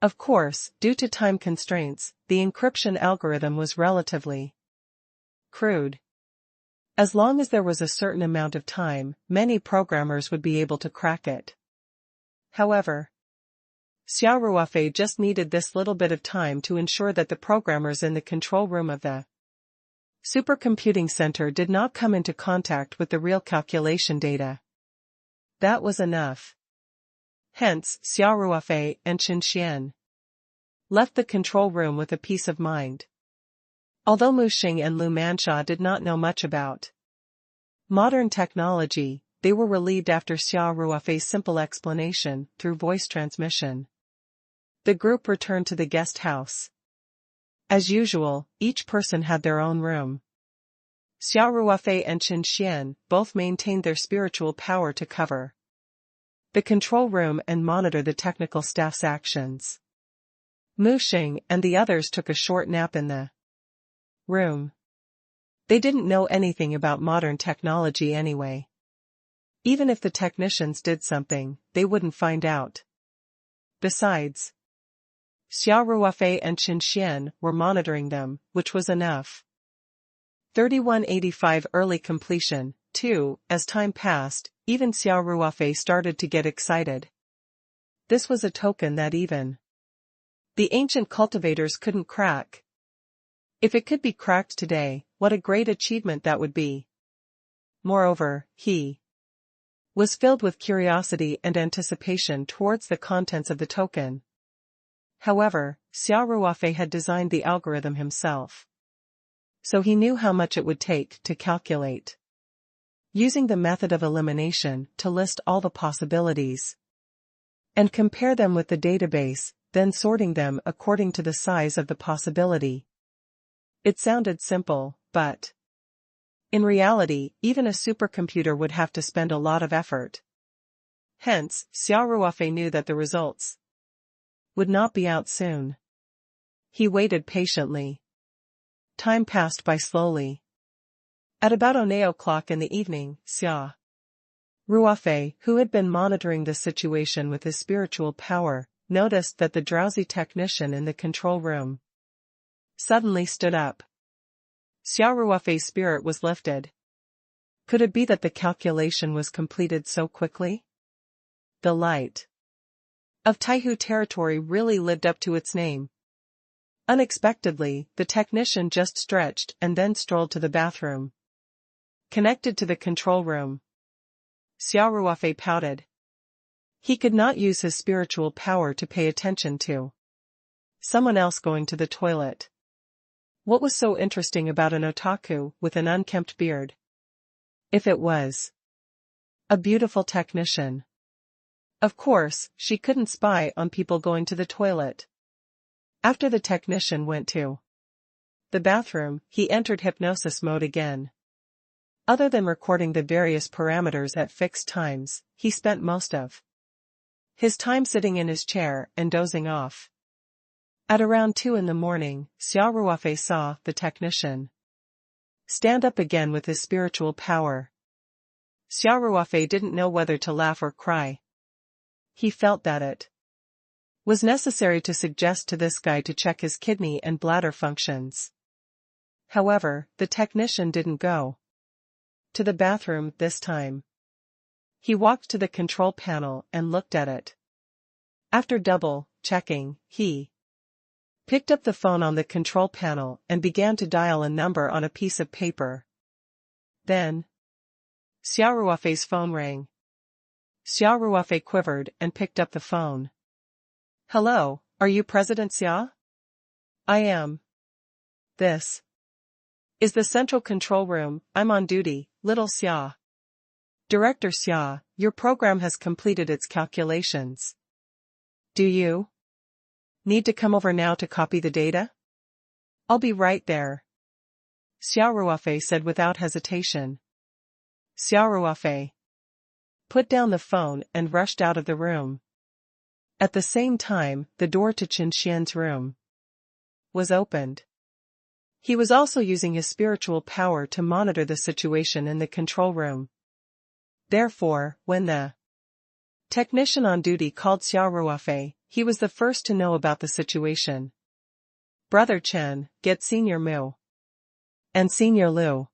Of course, due to time constraints, the encryption algorithm was relatively crude. As long as there was a certain amount of time, many programmers would be able to crack it. However, Xia Ruofei just needed this little bit of time to ensure that the programmers in the control room of the supercomputing center did not come into contact with the real calculation data. That was enough. Hence, Xia Ruofei and Chen Xian left the control room with a peace of mind. Although Mu Xing and Lu Manxia did not know much about modern technology, they were relieved after Xia Ruofei's simple explanation through voice transmission. The group returned to the guest house. As usual, each person had their own room. Xia Ruofei and Chen Xian both maintained their spiritual power to cover the control room and monitor the technical staff's actions. Mu Xing and the others took a short nap in the room. They didn't know anything about modern technology anyway. Even if the technicians did something, they wouldn't find out. Besides, Xia Ruofei and Chen Xian were monitoring them, which was enough. 3185 Early completion, 2. As time passed, even Xia Ruofei started to get excited. This was a token that even the ancient cultivators couldn't crack. If it could be cracked today, what a great achievement that would be. Moreover, he was filled with curiosity and anticipation towards the contents of the token. However, Xia Ruofei had designed the algorithm himself, so he knew how much it would take to calculate, using the method of elimination to list all the possibilities and compare them with the database, then sorting them according to the size of the possibility. It sounded simple, but in reality, even a supercomputer would have to spend a lot of effort. Hence, Xia Ruofei knew that the results would not be out soon. He waited patiently. Time passed by slowly. At about 9 o'clock in the evening, Xia Ruofei, who had been monitoring the situation with his spiritual power, noticed that the drowsy technician in the control room suddenly stood up. Xia Ruofei's spirit was lifted. Could it be that the calculation was completed so quickly? The light of Taihu territory really lived up to its name. Unexpectedly, the technician just stretched and then strolled to the bathroom connected to the control room. Xia Ruofei pouted. He could not use his spiritual power to pay attention to someone else going to the toilet. What was so interesting about an otaku with an unkempt beard? If it was a beautiful technician. Of course, she couldn't spy on people going to the toilet. After the technician went to the bathroom, he entered hypnosis mode again. Other than recording the various parameters at fixed times, he spent most of his time sitting in his chair and dozing off. At around 2 in the morning, Xia Ruofei saw the technician stand up again with his spiritual power. Xia Ruofei didn't know whether to laugh or cry. He felt that it was necessary to suggest to this guy to check his kidney and bladder functions. However, the technician didn't go to the bathroom this time. He walked to the control panel and looked at it. After double-checking, he picked up the phone on the control panel and began to dial a number on a piece of paper. Then, Xia Ruofei's phone rang. Xia Ruofei quivered and picked up the phone. "Hello, are you President Xia?" "I am. This is the central control room. I'm on duty, little Xia." "Director Xia, your program has completed its calculations. Do you need to come over now to copy the data?" "I'll be right there," Xia Ruofei said without hesitation. Xia Ruofei put down the phone and rushed out of the room. At the same time, the door to Qin Xian's room was opened. He was also using his spiritual power to monitor the situation in the control room. Therefore, when the technician on duty called Xia Ruofei, he was the first to know about the situation. "Brother Chen, get Senior Mu and Senior Lu.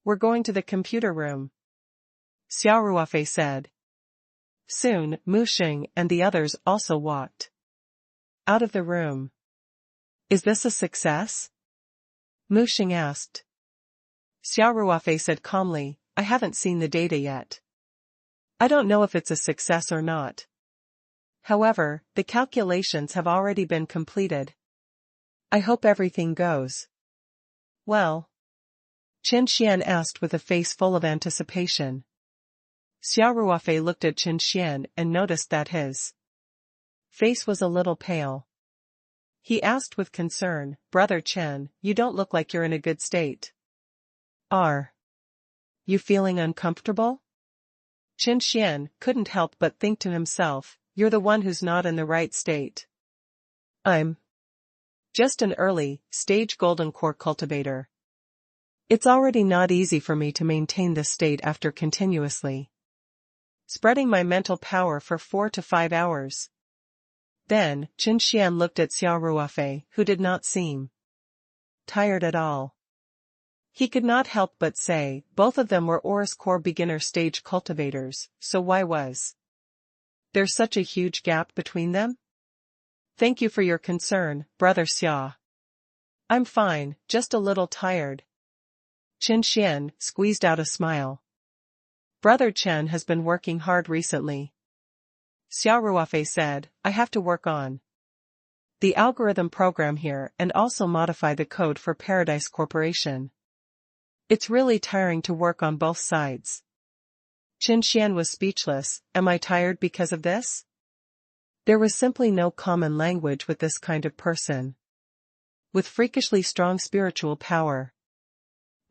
We're going to the computer room," Xia Ruofei said. Soon, Mu Xing and the others also walked out of the room. "Is this a success?" Mu Xing asked. Xia Ruofei said calmly, "I haven't seen the data yet. I don't know if it's a success or not. However, the calculations have already been completed. I hope everything goes well." Qin Xian asked with a face full of anticipation. Xia Ruofei looked at Qin Xian and noticed that his face was a little pale. He asked with concern, "Brother Chen, you don't look like you're in a good state. Are you feeling uncomfortable?" Qin Xian couldn't help but think to himself, "You're the one who's not in the right state. I'm just an early-stage golden core cultivator. It's already not easy for me to maintain this state after continuously spreading my mental power for 4 to 5 hours. Then, Qin Xian looked at Xia Ruofei, who did not seem tired at all. He could not help but say, both of them were Aurus Core beginner stage cultivators, so why was there such a huge gap between them? "Thank you for your concern, Brother Xia. I'm fine, just a little tired." Qin Xian squeezed out a smile. "Brother Chen has been working hard recently," Xia Ruofei said. "I have to work on the algorithm program here and also modify the code for Paradise Corporation. It's really tiring to work on both sides." Qin Xian was speechless. "Am I tired because of this?" There was simply no common language with this kind of person with freakishly strong spiritual power.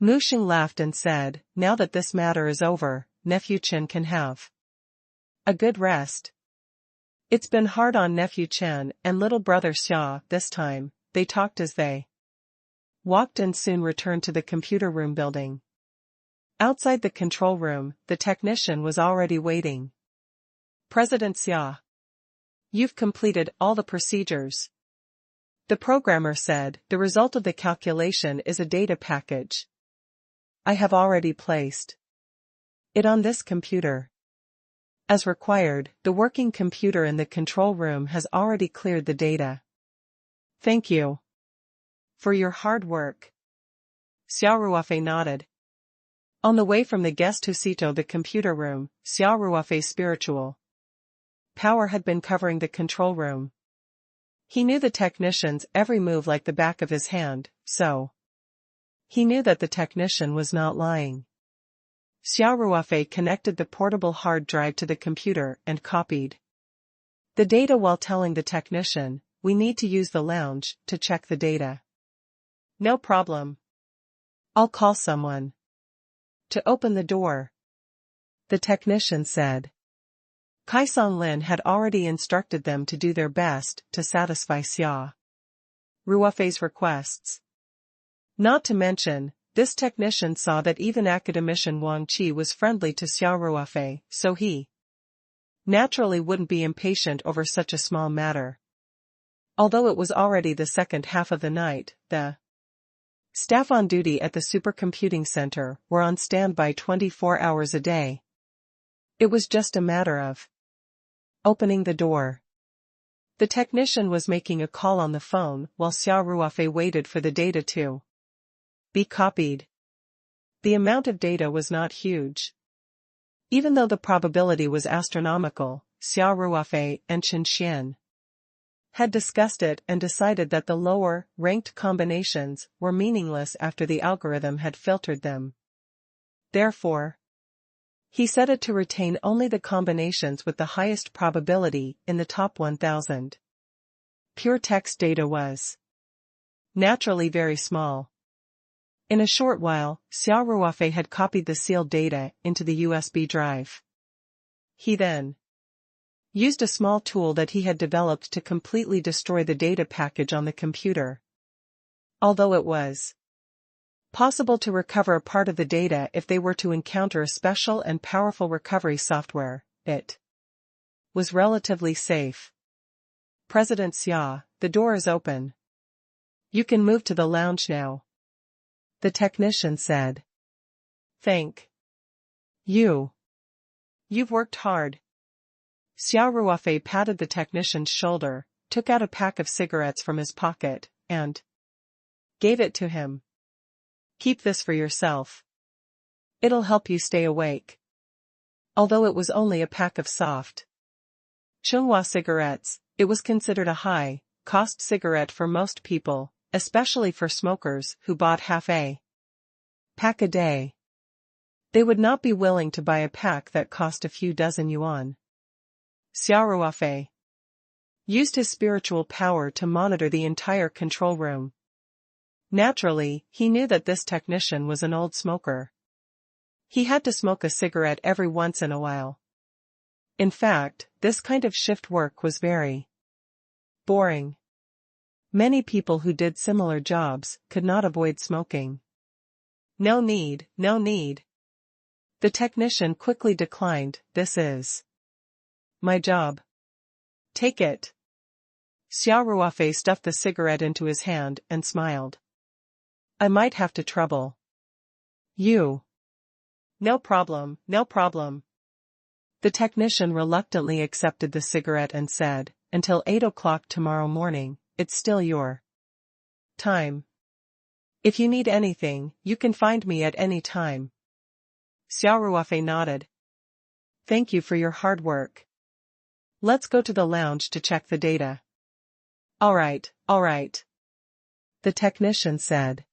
Mu Xing laughed and said, "Now that this matter is over, Nephew Chen can have a good rest. It's been hard on Nephew Chen and little brother Xia this time." They talked as they walked and soon returned to the computer room building. Outside the control room, the technician was already waiting. "President Xia, you've completed all the procedures," the programmer said. "The result of the calculation is a data package. I have already placed it on this computer. As required, the working computer in the control room has already cleared the data. Thank you for your hard work." Xia Ruofei nodded. On the way from the guest house to the computer room, Xia Ruofei's spiritual power had been covering the control room. He knew the technician's every move like the back of his hand, so he knew that the technician was not lying. Xia Ruofei connected the portable hard drive to the computer and copied the data while telling the technician, "We need to use the lounge to check the data." "No problem. I'll call someone to open the door," the technician said. Kaisong Lin had already instructed them to do their best to satisfy Xia Ruofei's requests. Not to mention, this technician saw that even academician Wang Qi was friendly to Xia Ruofei, so he naturally wouldn't be impatient over such a small matter. Although it was already the second half of the night, the staff on duty at the supercomputing center were on standby 24 hours a day. It was just a matter of opening the door. The technician was making a call on the phone while Xia Ruofei waited for the data to be copied. The amount of data was not huge. Even though the probability was astronomical, Xia Ruofei and Chen Xian had discussed it and decided that the lower-ranked combinations were meaningless after the algorithm had filtered them. Therefore, he set it to retain only the combinations with the highest probability in the top 1,000. Pure text data was naturally very small. In a short while, Xia Ruofei had copied the sealed data into the USB drive. He then used a small tool that he had developed to completely destroy the data package on the computer. Although it was possible to recover a part of the data if they were to encounter a special and powerful recovery software, it was relatively safe. "President Xia, the door is open. You can move to the lounge now," the technician said. "Thank you. You've worked hard." Xia Ruofei patted the technician's shoulder, took out a pack of cigarettes from his pocket, and gave it to him. "Keep this for yourself. It'll help you stay awake." Although it was only a pack of soft Chunghwa cigarettes, it was considered a high-cost cigarette for most people, especially for smokers who bought half a pack a day. They would not be willing to buy a pack that cost a few dozen yuan. Xia Ruofei used his spiritual power to monitor the entire control room. Naturally, he knew that this technician was an old smoker. He had to smoke a cigarette every once in a while. In fact, this kind of shift work was very boring. Many people who did similar jobs could not avoid smoking. "No need, no need." The technician quickly declined, "This is my job. Take it." Xia Ruofei stuffed the cigarette into his hand and smiled. "I might have to trouble you." "No problem, no problem." The technician reluctantly accepted the cigarette and said, "Until 8 o'clock tomorrow morning, it's still your time. If you need anything, you can find me at any time." Xia Ruofei nodded. "Thank you for your hard work. Let's go to the lounge to check the data." All right. The technician said.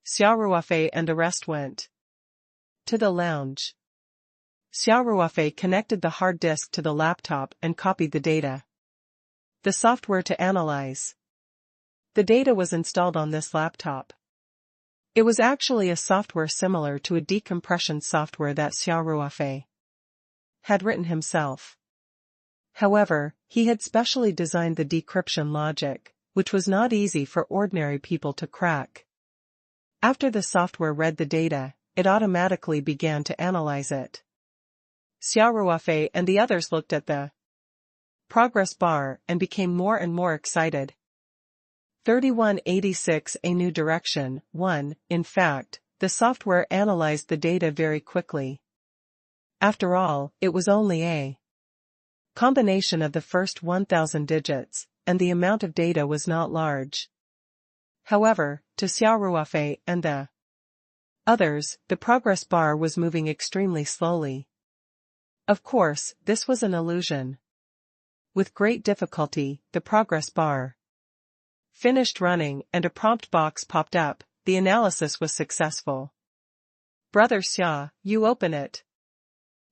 Xia Ruofei and the rest went to the lounge. Xia Ruofei connected the hard disk to the laptop and copied the data. The software to analyze the data was installed on this laptop. It was actually a software similar to a decompression software that Xia Ruofei had written himself. However, he had specially designed the decryption logic, which was not easy for ordinary people to crack. After the software read the data, it automatically began to analyze it. Xia Ruofei and the others looked at the progress bar and became more and more excited. 3186 A new direction. 1. In fact, the software analyzed the data very quickly. After all, it was only a combination of the first 1,000 digits, and the amount of data was not large. However, to Xia Ruofei and the others, the progress bar was moving extremely slowly. Of course, this was an illusion. With great difficulty, the progress bar finished running and a prompt box popped up. The analysis was successful. Brother Xia, you open it.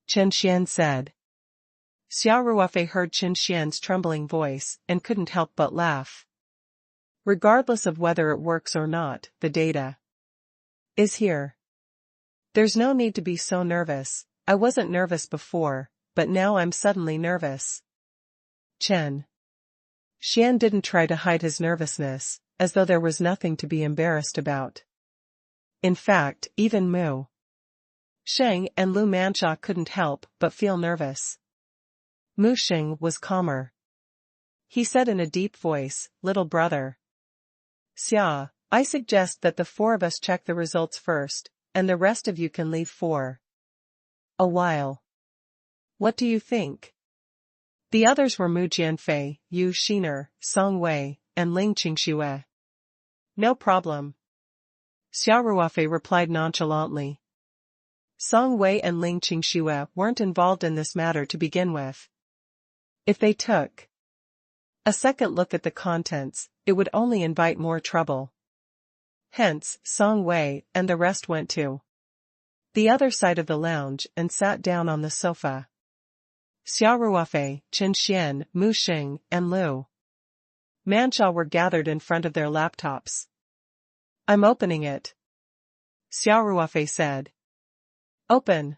Chen Xian said. Xia Ruofei heard Chen Xian's trembling voice and couldn't help but laugh. Regardless of whether it works or not, the data is here. There's no need to be so nervous. I wasn't nervous before, but now I'm suddenly nervous. Chen Xian didn't try to hide his nervousness, as though there was nothing to be embarrassed about. In fact, even Mu Sheng and Lu Manxia couldn't help but feel nervous. Mu Sheng was calmer. He said in a deep voice, "Little brother Xia, I suggest that the four of us check the results first, and the rest of you can leave for a while. What do you think?" The others were Mu Jianfei, Yu Xiner, Song Wei, and Ling Qingxue. No problem. Xia Ruofei replied nonchalantly. Song Wei and Ling Qingxue weren't involved in this matter to begin with. If they took a second look at the contents, it would only invite more trouble. Hence, Song Wei and the rest went to the other side of the lounge and sat down on the sofa. Xia Ruofei, Chen Xian, Mu Xing, and Lu Manxia were gathered in front of their laptops. "I'm opening it," Xia Ruofei said. "Open.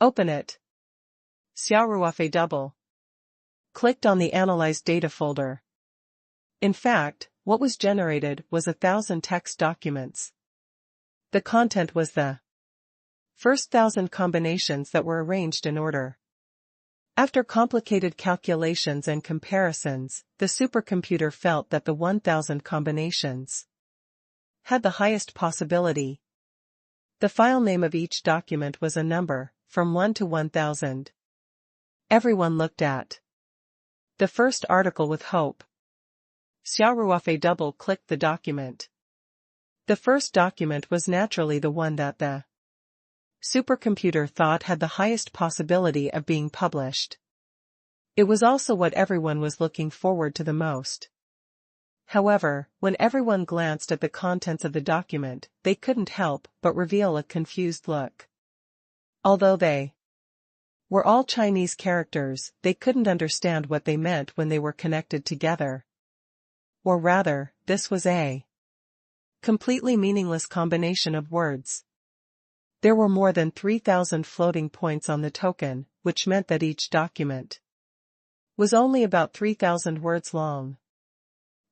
Open it." Xia Ruofei clicked on the analyzed data folder. In fact, what was generated was 1,000 text documents. The content was the first 1,000 combinations that were arranged in order. After complicated calculations and comparisons, the supercomputer felt that the 1,000 combinations had the highest possibility. The file name of each document was a number, from 1 to 1,000. Everyone looked at the first article with hope. Xia Ruofei double-clicked the document. The first document was naturally the one that the supercomputer thought had the highest possibility of being published. It was also what everyone was looking forward to the most. However, when everyone glanced at the contents of the document, they couldn't help but reveal a confused look. Although they were all Chinese characters, they couldn't understand what they meant when they were connected together. Or rather, this was a completely meaningless combination of words. There were more than 3,000 floating points on the token, which meant that each document was only about 3,000 words long.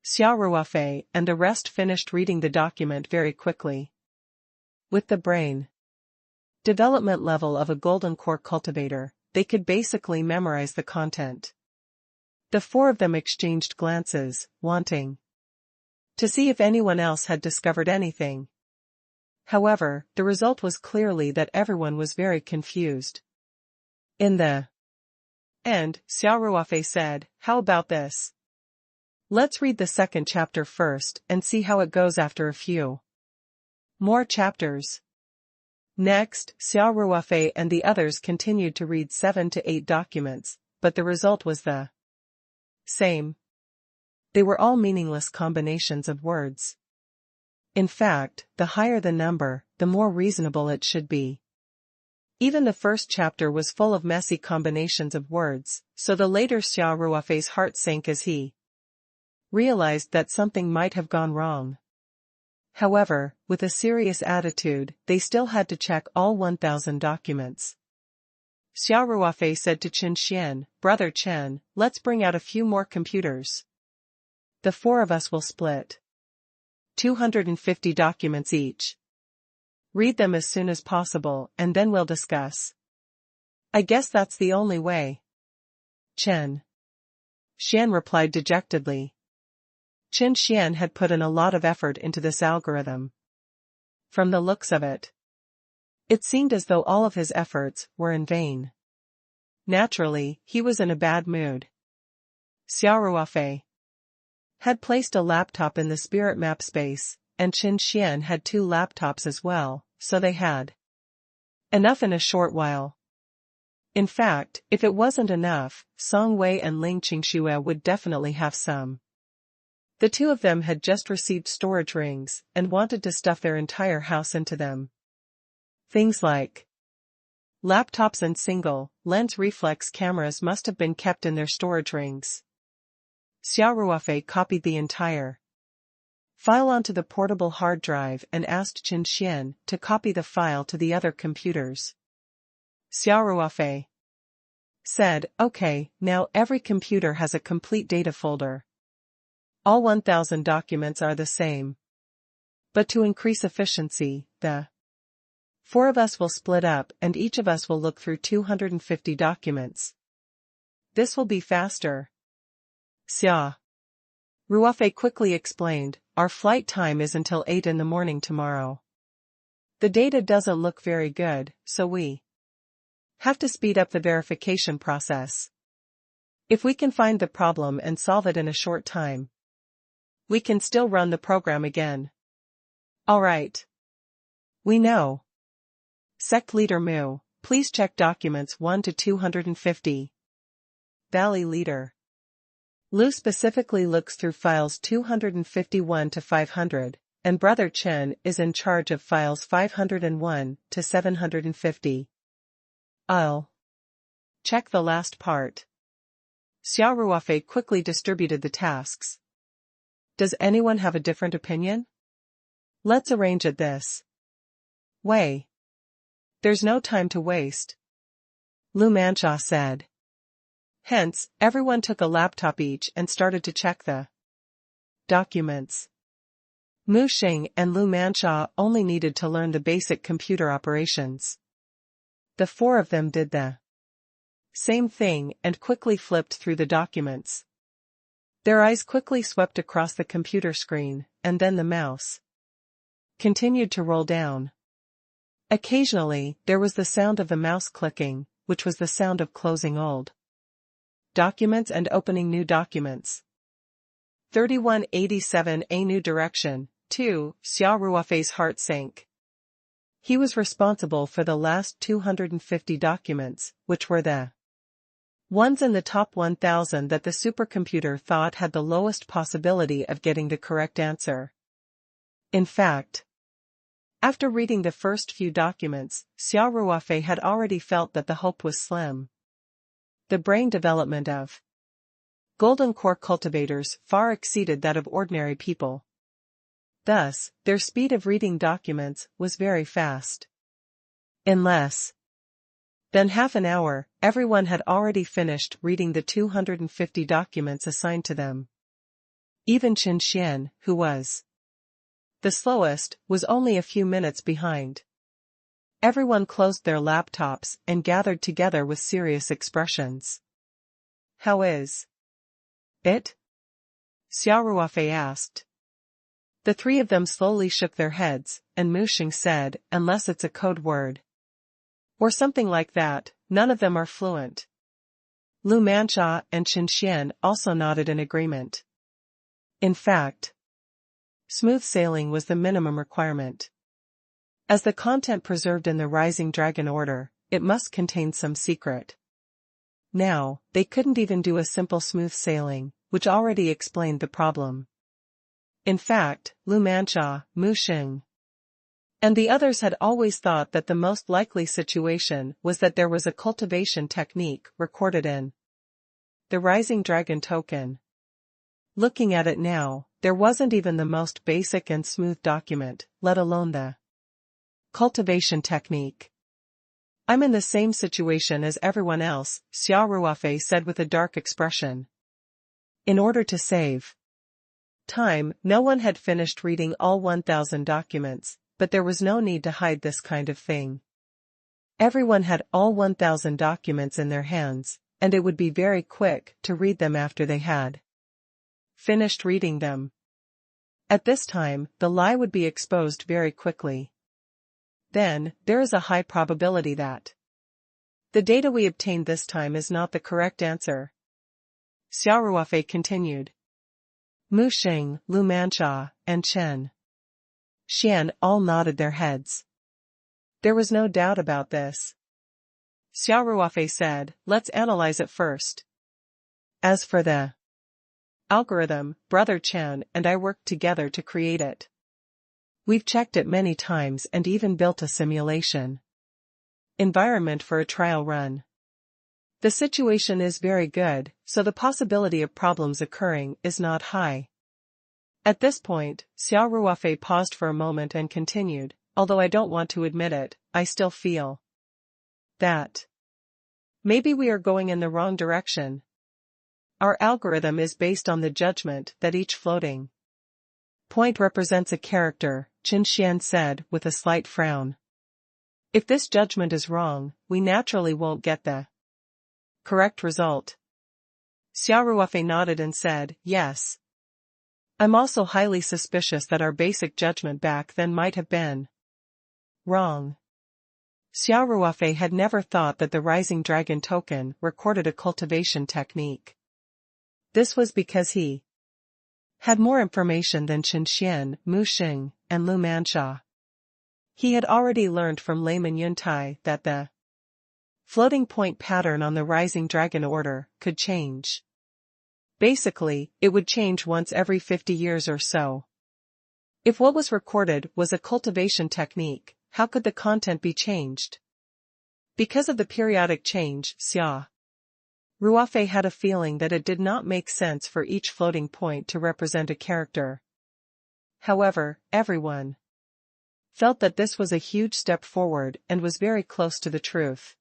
Xia Ruofei and the rest finished reading the document very quickly. With the brain development level of a golden core cultivator, they could basically memorize the content. The four of them exchanged glances, wanting to see if anyone else had discovered anything. However, the result was clearly that everyone was very confused. In the end, Xia Ruofei said, "How about this? Let's read the second chapter first and see how it goes after a few more chapters." Next, Xia Ruofei and the others continued to read 7 to 8 documents, but the result was the same. They were all meaningless combinations of words. In fact, the higher the number, the more reasonable it should be. Even the first chapter was full of messy combinations of words, so the later Xia Ruofei's heart sank as he realized that something might have gone wrong. However, with a serious attitude, they still had to check all 1,000 documents. Xia Ruofei said to Chen Xian, "Brother Chen, let's bring out a few more computers. The four of us will split 250 documents each. Read them as soon as possible and then we'll discuss." "I guess that's the only way." Chen Xian replied dejectedly. Chen Xian had put in a lot of effort into this algorithm. From the looks of it, it seemed as though all of his efforts were in vain. Naturally, he was in a bad mood. Xia Ruofei had placed a laptop in the spirit map space, and Chen Xian had 2 laptops as well, so they had enough in a short while. In fact, if it wasn't enough, Song Wei and Ling Qingxue would definitely have some. The two of them had just received storage rings and wanted to stuff their entire house into them. Things like laptops and single-lens reflex cameras must have been kept in their storage rings. Xia Ruofei copied the entire file onto the portable hard drive and asked Qin Xian to copy the file to the other computers. Xia Ruofei said, "Okay, now every computer has a complete data folder. All 1,000 documents are the same. But to increase efficiency, the 4 of us will split up and each of us will look through 250 documents. This will be faster." Xia Ruofei quickly explained, "Our flight time is until 8 in the morning tomorrow. The data doesn't look very good, so we have to speed up the verification process. If we can find the problem and solve it in a short time, we can still run the program again." "All right. We know. Sect Leader Mu, please check documents 1 to 250. Valley Leader Lu specifically looks through files 251 to 500, and Brother Chen is in charge of files 501 to 750. I'll check the last part." Xia Ruofei quickly distributed the tasks. "Does anyone have a different opinion? Let's arrange it this way. There's no time to waste," Lu Manxia said. Hence, everyone took a laptop each and started to check the documents. Mu Xing and Lu Manxia only needed to learn the basic computer operations. The 4 of them did the same thing and quickly flipped through the documents. Their eyes quickly swept across the computer screen, and then the mouse continued to roll down. Occasionally, there was the sound of the mouse clicking, which was the sound of closing old documents and opening new documents. 3187 A New Direction, 2, Xia Ruofei's heart sank. He was responsible for the last 250 documents, which were the ones in the top 1,000 that the supercomputer thought had the lowest possibility of getting the correct answer. In fact, after reading the first few documents, Xia Ruofei had already felt that the hope was slim. The brain development of golden core cultivators far exceeded that of ordinary people. Thus, their speed of reading documents was very fast. In less than half an hour, everyone had already finished reading the 250 documents assigned to them. Even Qin Xian, who was the slowest, was only a few minutes behind. Everyone closed their laptops and gathered together with serious expressions. "How is it?" Xia Ruofei asked. The 3 of them slowly shook their heads, and Mu Xing said, "Unless it's a code word or something like that, none of them are fluent." Lu Manxia and Qin Xian also nodded in agreement. In fact, smooth sailing was the minimum requirement. As the content preserved in the Rising Dragon Order, it must contain some secret. Now, they couldn't even do a simple smooth sailing, which already explained the problem. In fact, Lu Manxia, Mu Xing, and the others had always thought that the most likely situation was that there was a cultivation technique recorded in the Rising Dragon token. Looking at it now, there wasn't even the most basic and smooth document, let alone the cultivation technique. "I'm in the same situation as everyone else," Xia Ruofei said with a dark expression. In order to save time, no one had finished reading all 1,000 documents, but there was no need to hide this kind of thing. Everyone had all 1,000 documents in their hands, and it would be very quick to read them after they had finished reading them. At this time, the lie would be exposed very quickly. Then, there is a high probability that the data we obtained this time is not the correct answer. Xia Ruofei continued. Mu Xing, Lu Manxia, and Qin Xian all nodded their heads. There was no doubt about this. Xia Ruofei said, "Let's analyze it first. As for the algorithm, Brother Chen and I worked together to create it. We've checked it many times and even built a simulation environment for a trial run. The situation is very good, so the possibility of problems occurring is not high. At this point, Xia Ruofei paused for a moment and continued, although I don't want to admit it, I still feel that maybe we are going in the wrong direction. Our algorithm is based on the judgment that each floating point represents a character, Qin Xian said with a slight frown. If this judgment is wrong, we naturally won't get the correct result. Xia Ruofei nodded and said, yes. I'm also highly suspicious that our basic judgment back then might have been wrong. Xia Ruofei had never thought that the Rising Dragon token recorded a cultivation technique. This was because he had more information than Qin Xian, Mu Xing, and Lu Manxia. He had already learned from Layman Yuntai that the floating point pattern on the Rising Dragon order could change. Basically, it would change once every 50 years or so. If what was recorded was a cultivation technique, how could the content be changed? Because of the periodic change, Xia Ruofei had a feeling that it did not make sense for each floating point to represent a character. However, everyone felt that this was a huge step forward and was very close to the truth.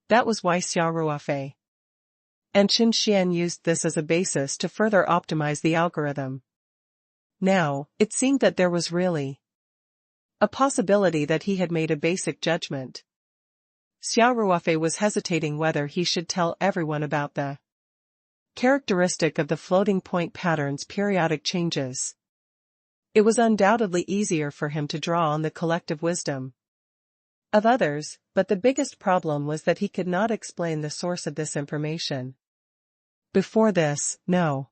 That was why Xia Ruofei and Qin Xian used this as a basis to further optimize the algorithm. Now, it seemed that there was really a possibility that he had made a basic judgment. Xia Ruofei was hesitating whether he should tell everyone about the characteristic of the floating point pattern's periodic changes. It was undoubtedly easier for him to draw on the collective wisdom of others, but the biggest problem was that he could not explain the source of this information. Before this, no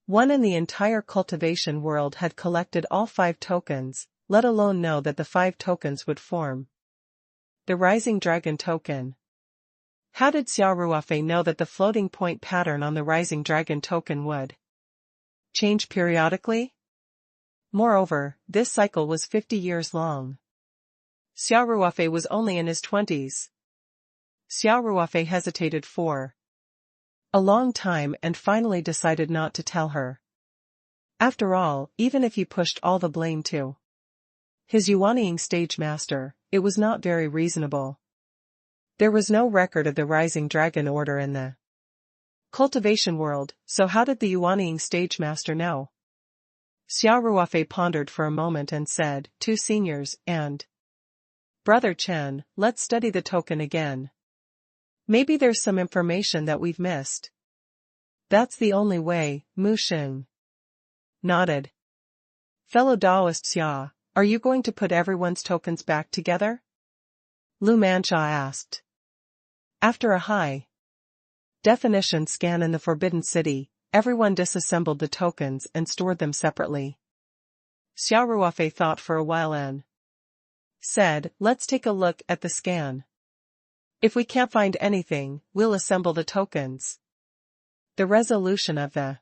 one in the entire cultivation world had collected all 5 tokens, let alone know that the 5 tokens would form the Rising Dragon token. How did Xia Ruofei know that the floating point pattern on the Rising Dragon token would change periodically? Moreover, this cycle was 50 years long. Xia Ruofei was only in his 20s. Xia Ruofei hesitated for a long time and finally decided not to tell her. After all, even if he pushed all the blame to his Yuanying stage master, it was not very reasonable. There was no record of the Rising Dragon order in the cultivation world, so how did the Yuanying stage master know? Xia Ruofei pondered for a moment and said, 2 seniors, and Brother Chen, let's study the token again. Maybe there's some information that we've missed. That's the only way, Mu Xing nodded. Fellow Taoist Xia, are you going to put everyone's tokens back together? Lu Manxia asked. After a high definition scan in the Forbidden City, everyone disassembled the tokens and stored them separately. Xia Ruofei thought for a while and said, let's take a look at the scan. If we can't find anything, we'll assemble the tokens. The resolution of the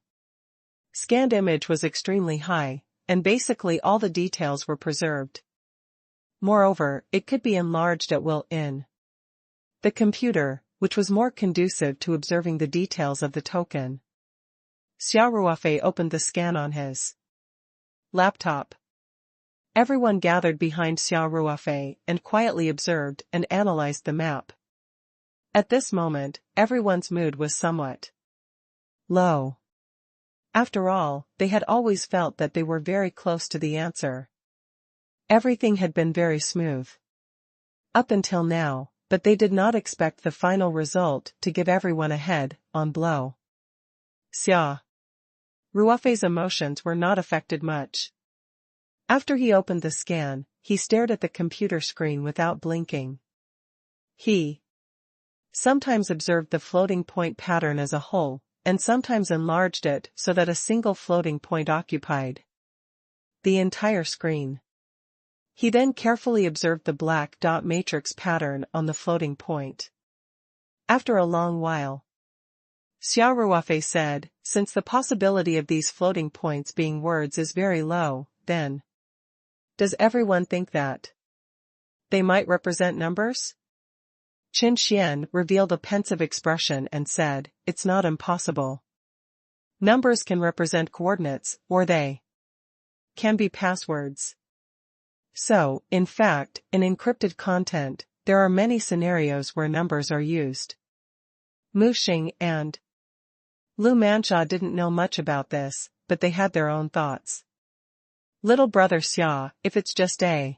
scanned image was extremely high, and basically all the details were preserved. Moreover, it could be enlarged at will in the computer, which was more conducive to observing the details of the token. Xia Ruofei opened the scan on his laptop. Everyone gathered behind Xia Ruofei and quietly observed and analyzed the map. At this moment, everyone's mood was somewhat low. After all, they had always felt that they were very close to the answer. Everything had been very smooth up until now, but they did not expect the final result to give everyone a head-on blow. Xia Ruofei's emotions were not affected much. After he opened the scan, he stared at the computer screen without blinking. He sometimes observed the floating point pattern as a whole, and sometimes enlarged it so that a single floating point occupied the entire screen. He then carefully observed the black dot matrix pattern on the floating point. After a long while, Xia Ruofei said, since the possibility of these floating points being words is very low, then Does everyone think that they might represent numbers? Qin Xian revealed a pensive expression and said, it's not impossible. Numbers can represent coordinates, or they can be passwords. So, in fact, in encrypted content, there are many scenarios where numbers are used. Mu Xing and Lu Manxia didn't know much about this, but they had their own thoughts. Little brother Xia, if it's just a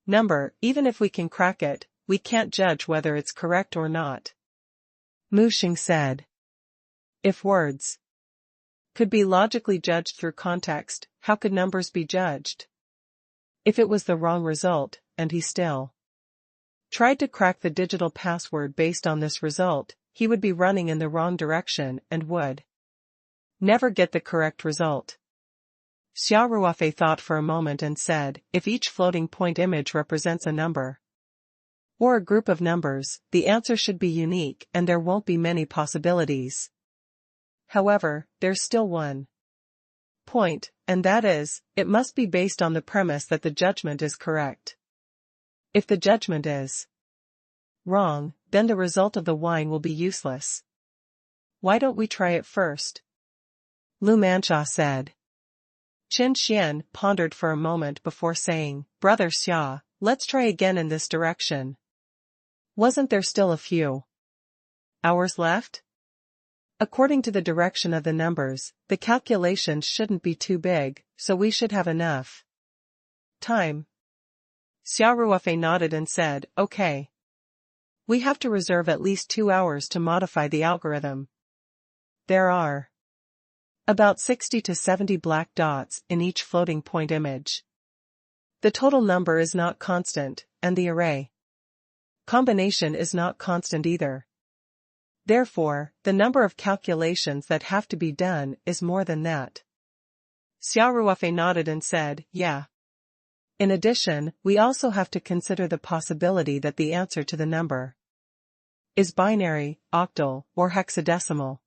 number, even if we can crack it, we can't judge whether it's correct or not. Mu Xing said. If words could be logically judged through context, how could numbers be judged? If it was the wrong result, and he still tried to crack the digital password based on this result, he would be running in the wrong direction and would never get the correct result. Xia Ruofei thought for a moment and said, if each floating point image represents a number or a group of numbers, the answer should be unique and there won't be many possibilities. However, there's still one point, and that is, it must be based on the premise that the judgment is correct. If the judgment is wrong, then the result of the wine will be useless. Why don't we try it first? Lu Manxia said. Qin Xian pondered for a moment before saying, Brother Xia, let's try again in this direction. Wasn't there still a few hours left? According to the direction of the numbers, the calculations shouldn't be too big, so we should have enough time. Xia Ruofei nodded and said, okay. We have to reserve at least 2 hours to modify the algorithm. There are about 60 to 70 black dots in each floating point image. The total number is not constant, and the array combination is not constant either. Therefore, the number of calculations that have to be done is more than that. Xia Ruofei nodded and said, yeah. In addition, we also have to consider the possibility that the answer to the number is binary, octal, or hexadecimal.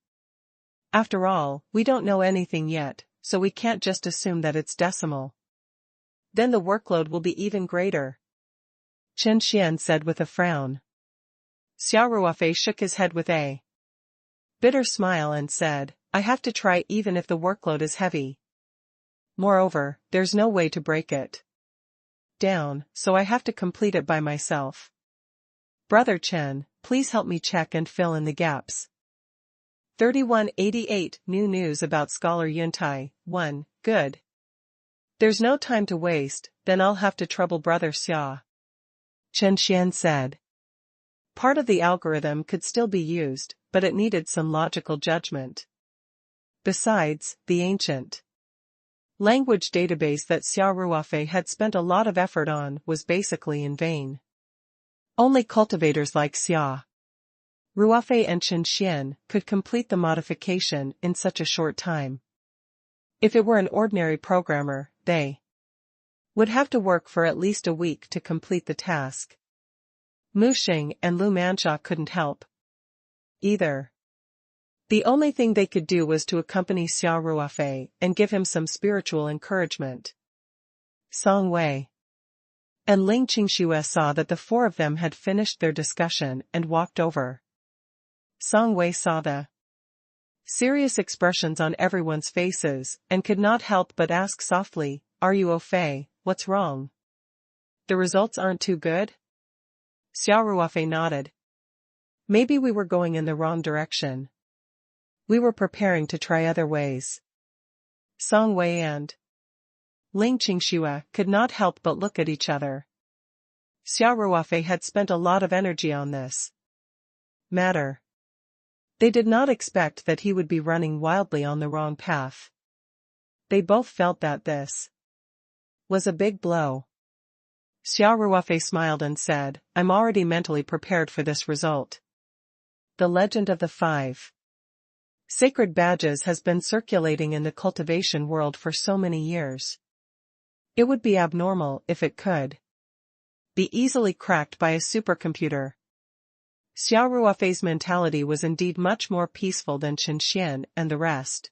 After all, we don't know anything yet, so we can't just assume that it's decimal. Then the workload will be even greater. Qin Xian said with a frown. Xia Ruofei shook his head with a bitter smile and said, I have to try even if the workload is heavy. Moreover, there's no way to break it down, so I have to complete it by myself. Brother Chen, please help me check and fill in the gaps. 3188 New news about Scholar Yuntai. 1. Good. There's no time to waste, then I'll have to trouble Brother Xia. Qin Xian said. Part of the algorithm could still be used, but it needed some logical judgment. Besides, the ancient language database that Xia Ruofei had spent a lot of effort on was basically in vain. Only cultivators like Xia Ruofei and Qin Xian could complete the modification in such a short time. If it were an ordinary programmer, they would have to work for at least a week to complete the task. Mu Xing and Lu Manxia couldn't help either. The only thing they could do was to accompany Xia Ruofei and give him some spiritual encouragement. Song Wei and Ling Qingxue saw that the four of them had finished their discussion and walked over. Song Wei saw the serious expressions on everyone's faces and could not help but ask softly, Are you Fei, what's wrong? The results aren't too good? Xia Ruofei nodded. Maybe we were going in the wrong direction. We were preparing to try other ways. Song Wei and Ling Qingxue could not help but look at each other. Xia Ruofei had spent a lot of energy on this matter. They did not expect that he would be running wildly on the wrong path. They both felt that this was a big blow. Xia Ruofei smiled and said, I'm already mentally prepared for this result. The legend of the 5 sacred badges has been circulating in the cultivation world for so many years. It would be abnormal if it could be easily cracked by a supercomputer. Xia Ruofei's mentality was indeed much more peaceful than Qin Xian and the rest.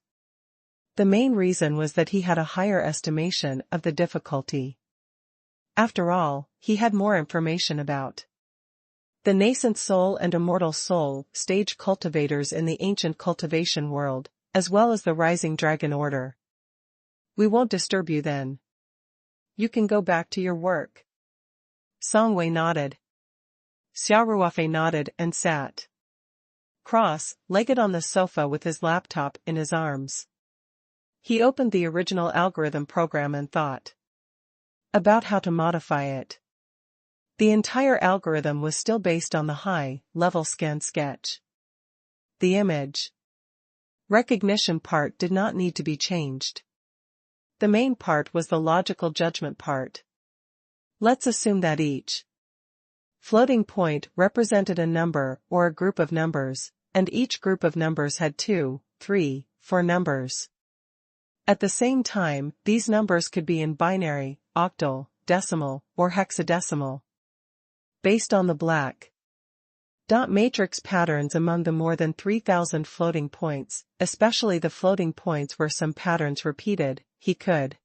The main reason was that he had a higher estimation of the difficulty. After all, he had more information about the nascent soul and immortal soul, stage cultivators in the ancient cultivation world, as well as the rising dragon order. We won't disturb you then. You can go back to your work. Songwei nodded. Xia Ruofei nodded and sat cross-legged on the sofa with his laptop in his arms. He opened the original algorithm program and thought about how to modify it. The entire algorithm was still based on the high-level scan sketch. The image recognition part did not need to be changed. The main part was the logical judgment part. Let's assume that each floating point represented a number or a group of numbers, and each group of numbers had 2, 3, 4 numbers. At the same time, these numbers could be in binary, octal, decimal, or hexadecimal. Based on the black dot matrix patterns among the more than 3,000 floating points, especially the floating points where some patterns repeated, he could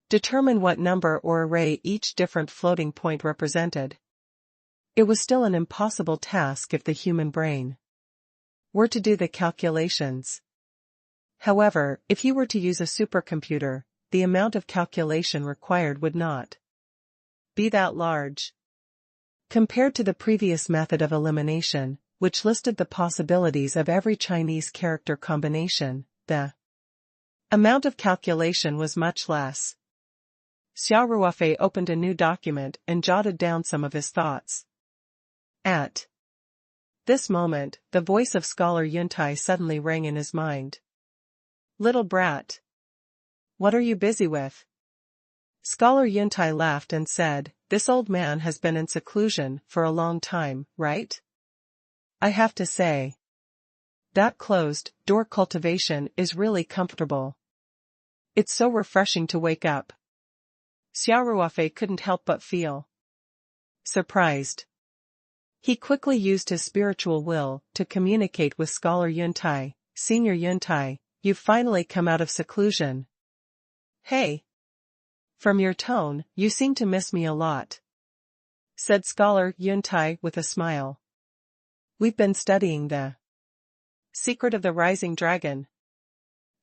determine what number or array each different floating point represented. It was still an impossible task if the human brain were to do the calculations. However, if he were to use a supercomputer, the amount of calculation required would not be that large. Compared to the previous method of elimination, which listed the possibilities of every Chinese character combination, the amount of calculation was much less. Xia Ruofei opened a new document and jotted down some of his thoughts. At this moment, the voice of Scholar Yuntai suddenly rang in his mind. Little brat. What are you busy with? Scholar Yuntai laughed and said, this old man has been in seclusion for a long time, right? I have to say, that closed-door cultivation is really comfortable. It's so refreshing to wake up. Xia Ruofei couldn't help but feel surprised. He quickly used his spiritual will to communicate with Scholar Yuntai. Senior Yuntai, you've finally come out of seclusion. Hey. From your tone, you seem to miss me a lot, said Scholar Yuntai with a smile. We've been studying the secret of the rising dragon.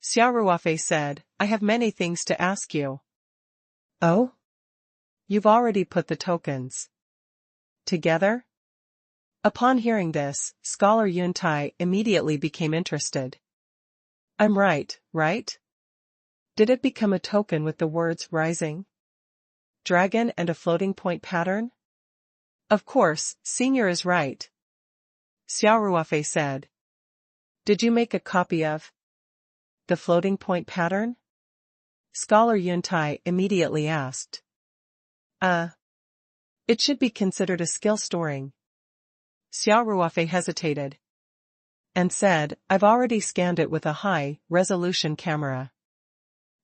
Xia Ruofei said, I have many things to ask you. Oh? You've already put the tokens together? Upon hearing this, Scholar Yuntai immediately became interested. I'm right? Did it become a token with the words rising dragon and a floating point pattern? Of course, Senior is right, Xia Ruofei said. Did you make a copy of the floating point pattern? Scholar Yuntai immediately asked. It should be considered a skill storing. Xia Ruofei hesitated and said, I've already scanned it with a high-resolution camera.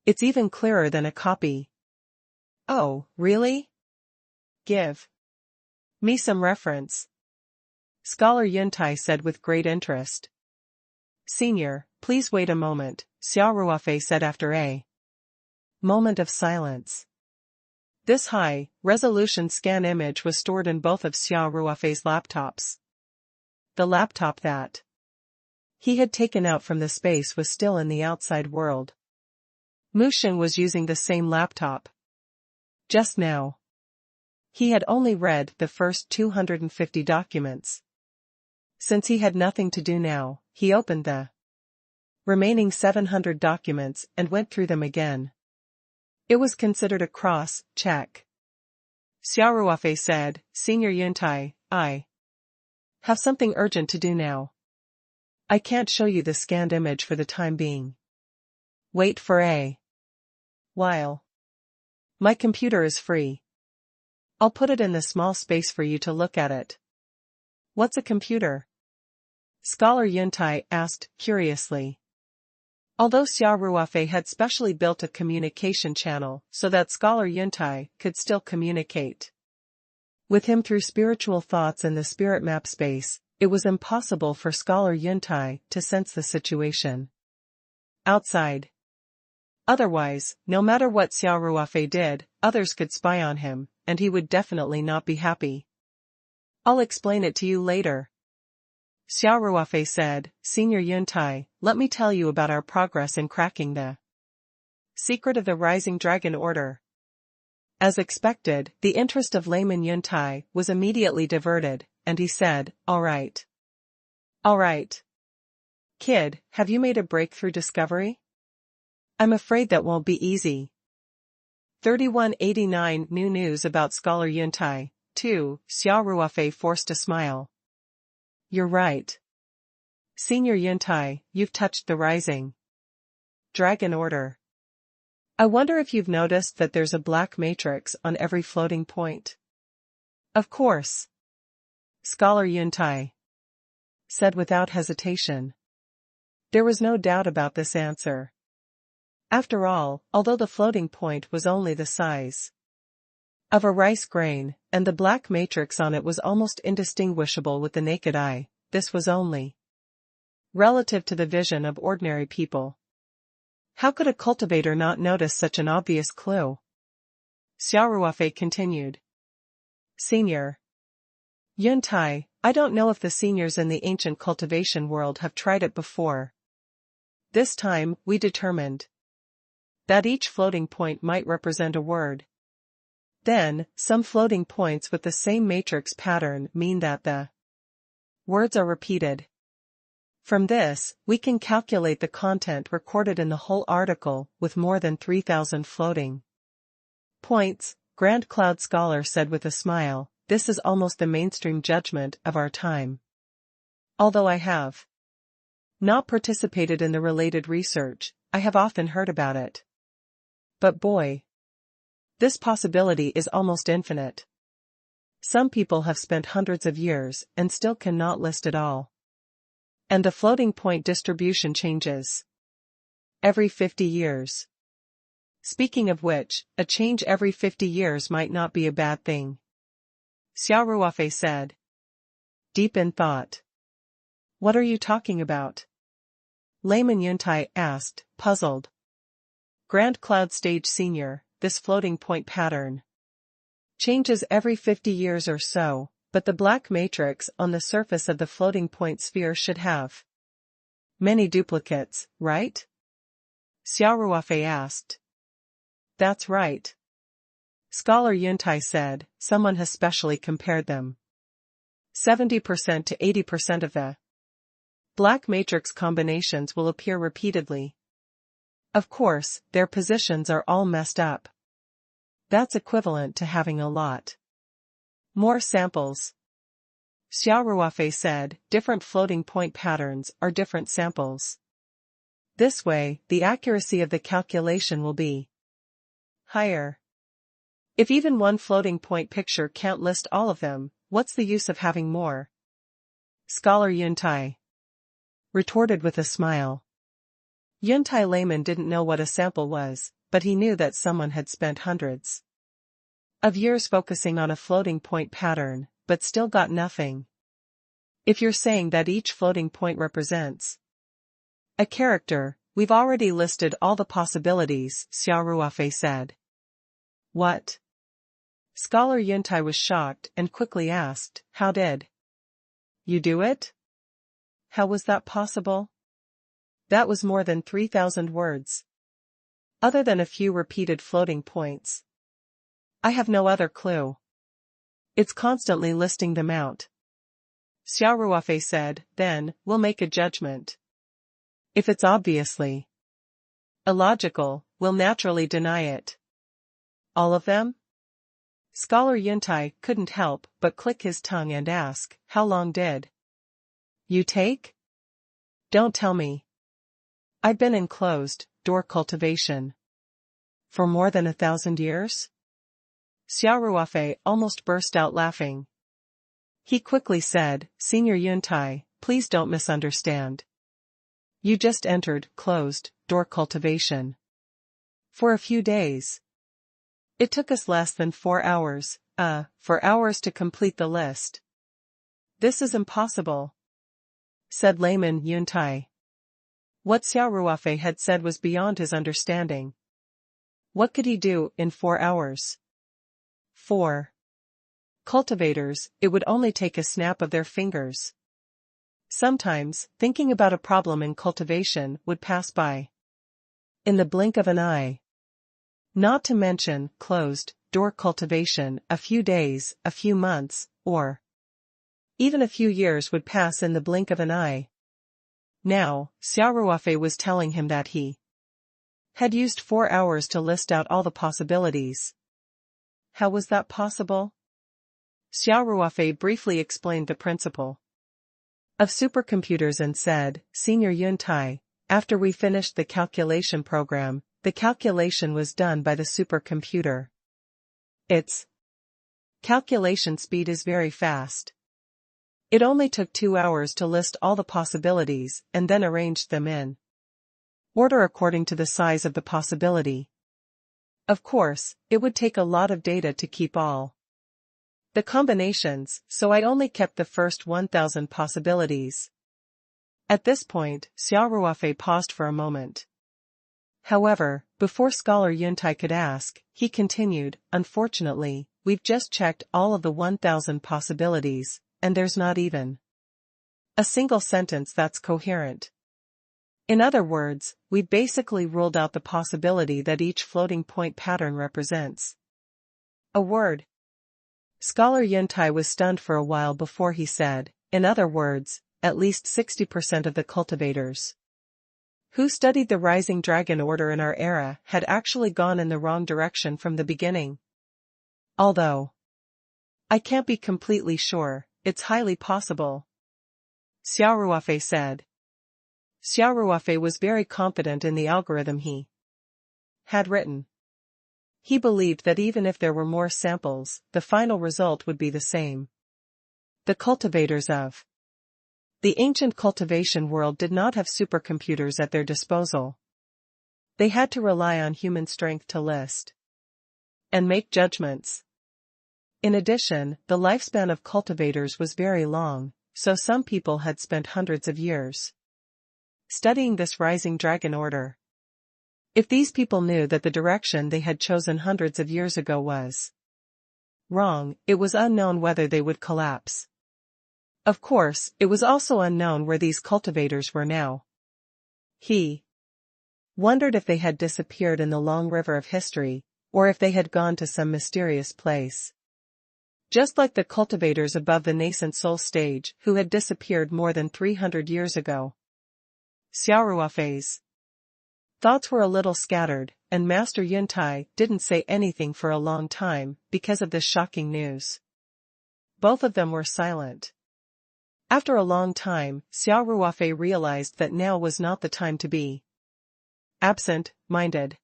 It's even clearer than a copy. Oh, really? Give me some reference, Scholar Yuntai said with great interest. Senior, please wait a moment, Xia Ruofei said after a moment of silence. This high-resolution scan image was stored in both of Xia Ruofei's laptops. The laptop that he had taken out from the space was still in the outside world. Musheng was using the same laptop. Just now, he had only read the first 250 documents. Since he had nothing to do now, he opened the remaining 700 documents and went through them again. It was considered a cross-check. Xia Ruofei said, Senior Yuntai, I have something urgent to do now. I can't show you the scanned image for the time being. Wait for a while. My computer is free. I'll put it in the small space for you to look at it. What's a computer? Scholar Yuntai asked curiously. Although Xia Ruofei had specially built a communication channel so that Scholar Yuntai could still communicate with him through spiritual thoughts in the spirit map space, it was impossible for Scholar Yuntai to sense the situation outside. Otherwise, no matter what Xia Ruofei did, others could spy on him, and he would definitely not be happy. I'll explain it to you later. Xia Ruofei said, Senior Yuntai, let me tell you about our progress in cracking the secret of the Rising Dragon Order. As expected, the interest of layman Yuntai was immediately diverted, and he said, All right. Kid, have you made a breakthrough discovery? I'm afraid that won't be easy. 3189 New news about Scholar Yuntai. 2. Xia Ruofei forced a smile. You're right. Senior Yuntai, you've touched the Rising Dragon Order. I wonder if you've noticed that there's a black matrix on every floating point. Of course. Scholar Yuntai said without hesitation. There was no doubt about this answer. After all, although the floating point was only the size of a rice grain, and the black matrix on it was almost indistinguishable with the naked eye, this was only relative to the vision of ordinary people. How could a cultivator not notice such an obvious clue? Xia Ruofei continued. Senior Yuntai, I don't know if the seniors in the ancient cultivation world have tried it before. This time, we determined that each floating point might represent a word. Then, some floating points with the same matrix pattern mean that the words are repeated. From this, we can calculate the content recorded in the whole article with more than 3,000 floating points. Grand Cloud Scholar said with a smile, this is almost the mainstream judgment of our time. Although I have not participated in the related research, I have often heard about it. But boy, this possibility is almost infinite. Some people have spent hundreds of years and still cannot list it all. And the floating point distribution changes every 50 years. Speaking of which, a change every 50 years might not be a bad thing. Xia Ruofei said, deep in thought. What are you talking about? Layman Yuntai asked, puzzled. Grand Cloud Stage Senior, this floating point pattern changes every 50 years or so, but the black matrix on the surface of the floating point sphere should have many duplicates, right? Xia Ruofei asked. That's right. Scholar Yuntai said, someone has specially compared them. 70% to 80% of the black matrix combinations will appear repeatedly. Of course, their positions are all messed up. That's equivalent to having a lot more samples. Xia Ruofei said, different floating point patterns are different samples. This way, the accuracy of the calculation will be higher. If even one floating point picture can't list all of them, what's the use of having more? Scholar Yuntai retorted with a smile. Yuntai layman didn't know what a sample was, but he knew that someone had spent hundreds of years focusing on a floating point pattern, but still got nothing. If you're saying that each floating point represents a character, we've already listed all the possibilities, Xia Ruofei said. What? Scholar Yuntai was shocked and quickly asked, how did you do it? How was that possible? That was more than 3,000 words. Other than a few repeated floating points, I have no other clue. It's constantly listing them out. Xia Ruofei said, then, we'll make a judgment. If it's obviously illogical, we'll naturally deny it. All of them? Scholar Yuntai couldn't help but click his tongue and ask, how long did you take? Don't tell me. I've been in closed-door cultivation for more than 1,000 years? Xia Ruofei almost burst out laughing. He quickly said, Senior Yuntai, please don't misunderstand. You just entered closed-door cultivation for a few days. It took us less than 4 hours, to complete the list. This is impossible, said layman Yuntai. What Xia Ruofei had said was beyond his understanding. What could he do in 4 hours? 4 cultivators, it would only take a snap of their fingers. Sometimes, thinking about a problem in cultivation would pass by in the blink of an eye. Not to mention closed-door cultivation, a few days, a few months, or even a few years would pass in the blink of an eye. Now, Xia Ruofei was telling him that he had used 4 hours to list out all the possibilities. How was that possible? Xia Ruofei briefly explained the principle of supercomputers and said, Senior Yuntai, after we finished the calculation program, the calculation was done by the supercomputer. Its calculation speed is very fast. It only took 2 hours to list all the possibilities and then arranged them in order according to the size of the possibility. Of course, it would take a lot of data to keep all the combinations, so I only kept the first 1,000 possibilities. At this point, Xia Ruofei paused for a moment. However, before Scholar Yuntai could ask, he continued, unfortunately, we've just checked all of the 1,000 possibilities, and there's not even a single sentence that's coherent. In other words, we basically ruled out the possibility that each floating point pattern represents a word. Scholar Yuntai was stunned for a while before he said, in other words, at least 60% of the cultivators who studied the rising dragon order in our era had actually gone in the wrong direction from the beginning. Although I can't be completely sure, it's highly possible, Xia Ruofei said. Xia Ruofei was very confident in the algorithm he had written. He believed that even if there were more samples, the final result would be the same. The cultivators of the ancient cultivation world did not have supercomputers at their disposal. They had to rely on human strength to list and make judgments. In addition, the lifespan of cultivators was very long, so some people had spent hundreds of years studying this rising dragon order. If these people knew that the direction they had chosen hundreds of years ago was wrong, it was unknown whether they would collapse. Of course, it was also unknown where these cultivators were now. He wondered if they had disappeared in the long river of history, or if they had gone to some mysterious place. Just like the cultivators above the nascent soul stage who had disappeared more than 300 years ago. Xia Ruofei's thoughts were a little scattered, and Master Yuntai didn't say anything for a long time because of this shocking news. Both of them were silent. After a long time, Xia Ruofei realized that now was not the time to be absent-minded.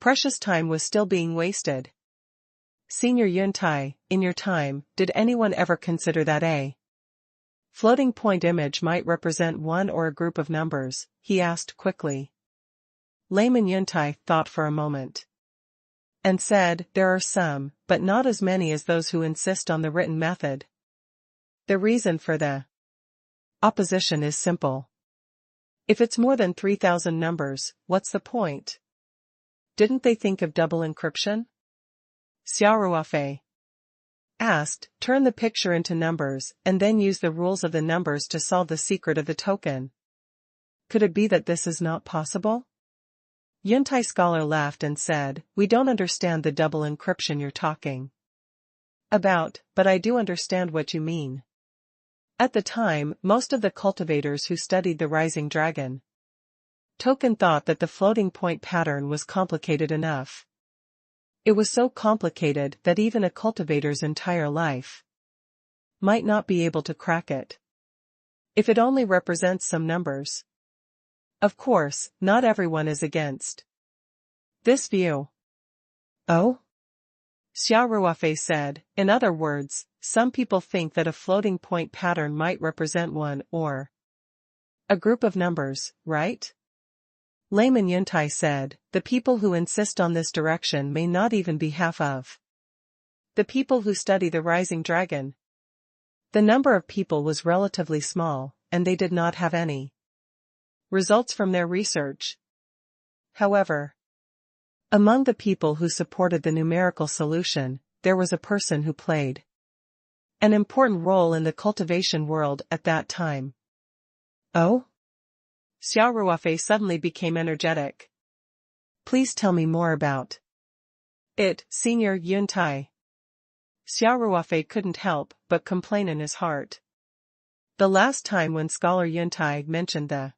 Precious time was still being wasted. Senior Yuntai, in your time, did anyone ever consider that a floating point image might represent one or a group of numbers? He asked quickly. Layman Yuntai thought for a moment and said, there are some, but not as many as those who insist on the written method. The reason for the opposition is simple. If it's more than 3,000 numbers, what's the point? Didn't they think of double encryption? Xia Ruofei asked, turn the picture into numbers and then use the rules of the numbers to solve the secret of the token. Could it be that this is not possible? Yuntai scholar laughed and said, we don't understand the double encryption you're talking about, but I do understand what you mean. At the time, most of the cultivators who studied the rising dragon token thought that the floating point pattern was complicated enough. It was so complicated that even a cultivator's entire life might not be able to crack it. If it only represents some numbers. Of course, not everyone is against this view. Oh? Xia Ruofei said, in other words, some people think that a floating point pattern might represent one or a group of numbers, right? Layman Yuntai said, the people who insist on this direction may not even be half of the people who study the rising dragon. The number of people was relatively small, and they did not have any results from their research. However, among the people who supported the numerical solution, there was a person who played an important role in the cultivation world at that time. Oh? Xia Ruofei suddenly became energetic. Please tell me more about it, Senior Yuntai. Xia Ruofei couldn't help but complain in his heart. The last time when Scholar Yuntai mentioned the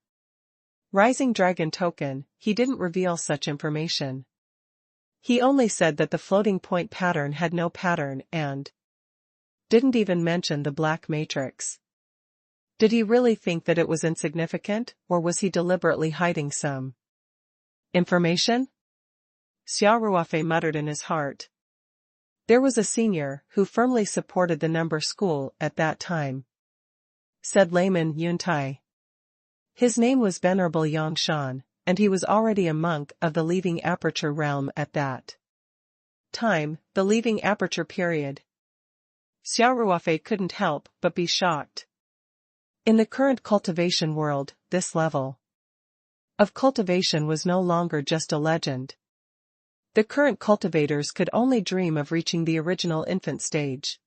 Rising Dragon token, he didn't reveal such information. He only said that the floating point pattern had no pattern and didn't even mention the black matrix. Did he really think that it was insignificant, or was he deliberately hiding some information? Xia Ruofei muttered in his heart. There was a senior who firmly supported the number school at that time, said layman Yuntai. His name was Venerable Yangshan, and he was already a monk of the leaving aperture realm at that time, the leaving aperture period. Xia Ruofei couldn't help but be shocked. In the current cultivation world, this level of cultivation was no longer just a legend. The current cultivators could only dream of reaching the original infant stage.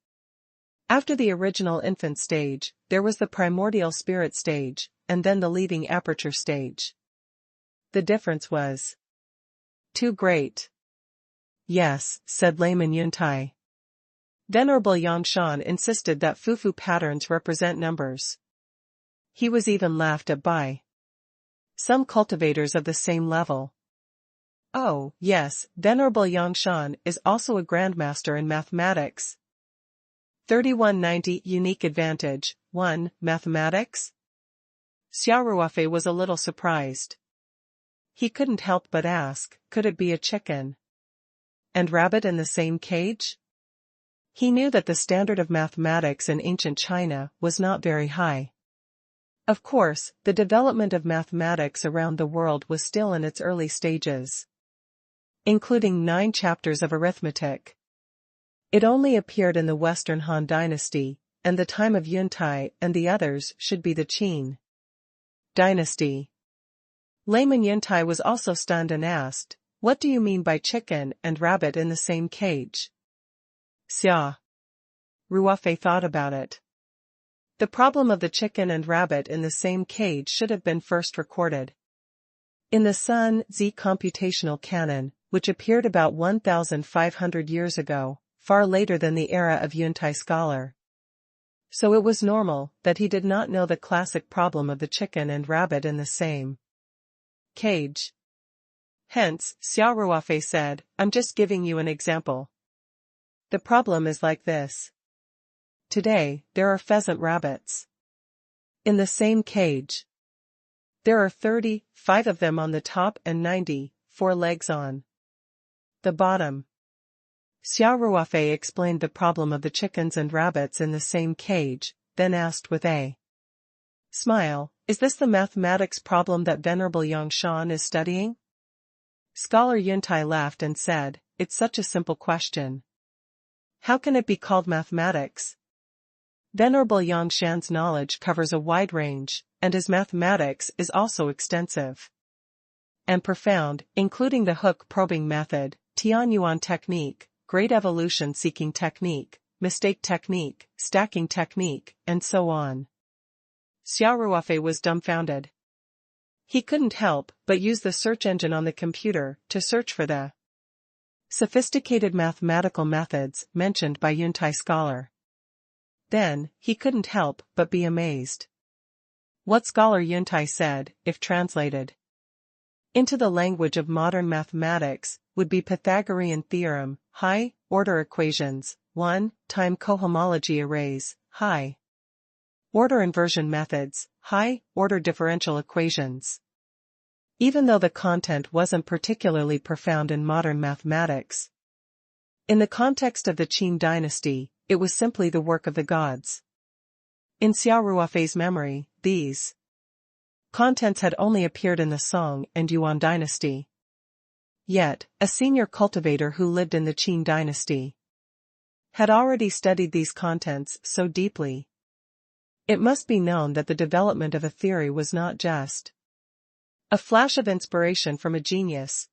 After the original infant stage, there was the primordial spirit stage, and then the leaving aperture stage. The difference was too great. Yes, said layman Yuntai. Venerable Yangshan insisted that fufu patterns represent numbers. He was even laughed at by some cultivators of the same level. Oh, yes, Venerable Yangshan is also a grandmaster in mathematics. 3190 Unique Advantage 1. Mathematics? Xia Ruofei was a little surprised. He couldn't help but ask, could it be a chicken and rabbit in the same cage? He knew that the standard of mathematics in ancient China was not very high. Of course, the development of mathematics around the world was still in its early stages, including 9 chapters of arithmetic. It only appeared in the Western Han Dynasty, and the time of Yuntai and the others should be the Qin Dynasty. Layman Yuntai was also stunned and asked, what do you mean by chicken and rabbit in the same cage? Xia Ruofei thought about it. The problem of the chicken and rabbit in the same cage should have been first recorded in the Sun Zi computational canon, which appeared about 1,500 years ago, far later than the era of Yuntai scholar. So it was normal that he did not know the classic problem of the chicken and rabbit in the same cage. Hence, Xia Ruofei said, I'm just giving you an example. The problem is like this. Today, there are pheasant rabbits in the same cage. There are 35 of them on the top and 94 legs on the bottom. Xia Ruofei explained the problem of the chickens and rabbits in the same cage, then asked with a smile, is this the mathematics problem that Venerable Yangshan is studying? Scholar Yuntai laughed and said, it's such a simple question. How can it be called mathematics? Venerable Yangshan's knowledge covers a wide range, and his mathematics is also extensive and profound, including the hook probing method, Tianyuan technique, great evolution seeking technique, mistake technique, stacking technique, and so on. Xia Ruofei was dumbfounded. He couldn't help but use the search engine on the computer to search for the sophisticated mathematical methods mentioned by Yuntai scholar. Then, he couldn't help but be amazed. What Scholar Yuntai said, if translated into the language of modern mathematics, would be Pythagorean theorem, high-order equations, 1-time cohomology arrays, high-order inversion methods, high-order differential equations. Even though the content wasn't particularly profound in modern mathematics, in the context of the Qin dynasty, it was simply the work of the gods. In Xia Ruofei's memory, these contents had only appeared in the Song and Yuan dynasty. Yet, a senior cultivator who lived in the Qin dynasty had already studied these contents so deeply. It must be known that the development of a theory was not just A flash of inspiration from a genius.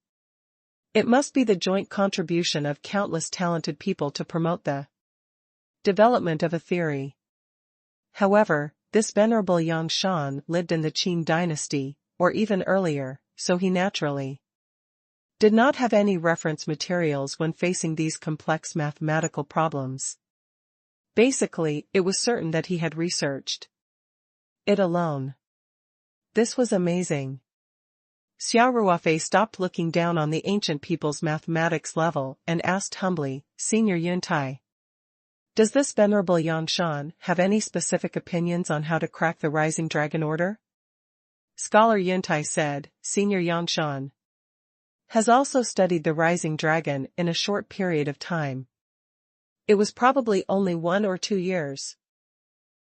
It must be the joint contribution of countless talented people to promote the development of a theory. However, this venerable Yang Shan lived in the Qin dynasty, or even earlier, so he naturally did not have any reference materials when facing these complex mathematical problems. Basically, it was certain that he had researched it alone. This was amazing. Xia Ruofei stopped looking down on the ancient people's mathematics level and asked humbly, Senior Yuntai, does this venerable Yang Shan have any specific opinions on how to crack the rising dragon order? Scholar Yuntai said, Senior Yang Shan has also studied the rising dragon in a short period of time. It was probably only 1 or 2 years.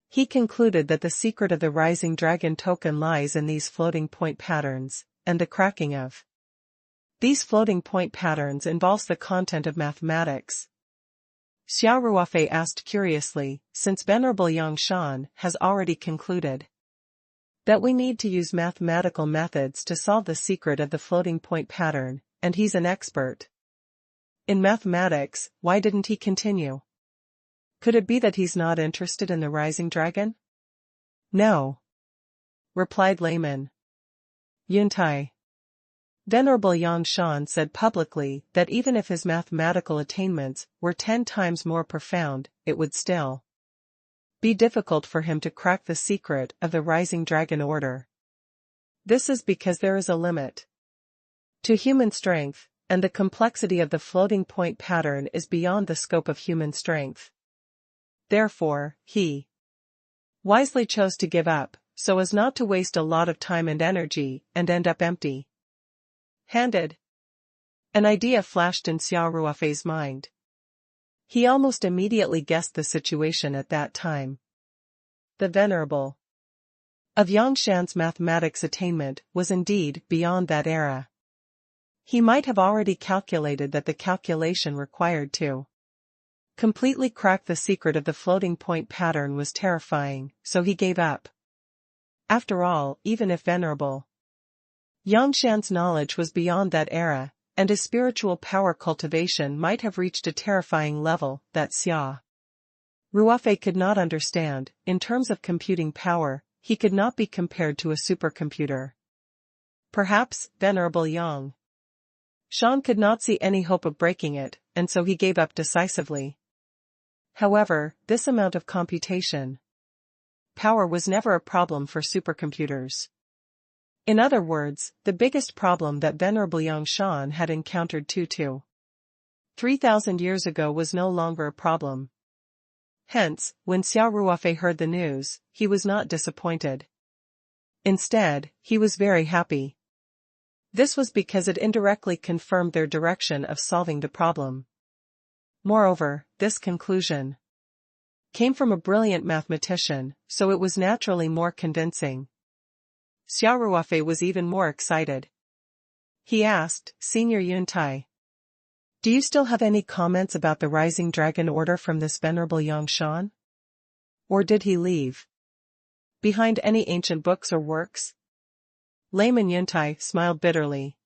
He concluded that the secret of the rising dragon token lies in these floating point patterns, and the cracking of these floating point patterns involves the content of mathematics. Xia Ruofei asked curiously, since Venerable Yang Shan has already concluded that we need to use mathematical methods to solve the secret of the floating point pattern, and he's an expert in mathematics, why didn't he continue? Could it be that he's not interested in the rising dragon? No, replied Layman Yuntai. Venerable Yang Shan said publicly that even if his mathematical attainments were 10 times more profound, it would still be difficult for him to crack the secret of the rising dragon order. This is because there is a limit to human strength, and the complexity of the floating point pattern is beyond the scope of human strength. Therefore, he wisely chose to give up, so as not to waste a lot of time and energy and end up empty-handed. An idea flashed in Xia Ruofei's mind. He almost immediately guessed the situation at that time. The venerable of Yang Shan's mathematics attainment was indeed beyond that era. He might have already calculated that the calculation required to completely crack the secret of the floating point pattern was terrifying, so he gave up. After all, even if venerable Yang Shan's knowledge was beyond that era, and his spiritual power cultivation might have reached a terrifying level that Xia Ruofei could not understand, in terms of computing power, he could not be compared to a supercomputer. Perhaps, venerable Yang Shan could not see any hope of breaking it, and so he gave up decisively. However, this amount of computation power was never a problem for supercomputers. In other words, the biggest problem that Venerable Yang Shan had encountered 3,000 years ago was no longer a problem. Hence, when Xia Ruofei heard the news, he was not disappointed. Instead, he was very happy. This was because it indirectly confirmed their direction of solving the problem. Moreover, this conclusion came from a brilliant mathematician, so it was naturally more convincing. Xia Ruofei was even more excited. He asked, Senior Yuntai, do you still have any comments about the rising dragon order from this venerable Yang Shan? Or did he leave behind any ancient books or works? Layman Yuntai smiled bitterly.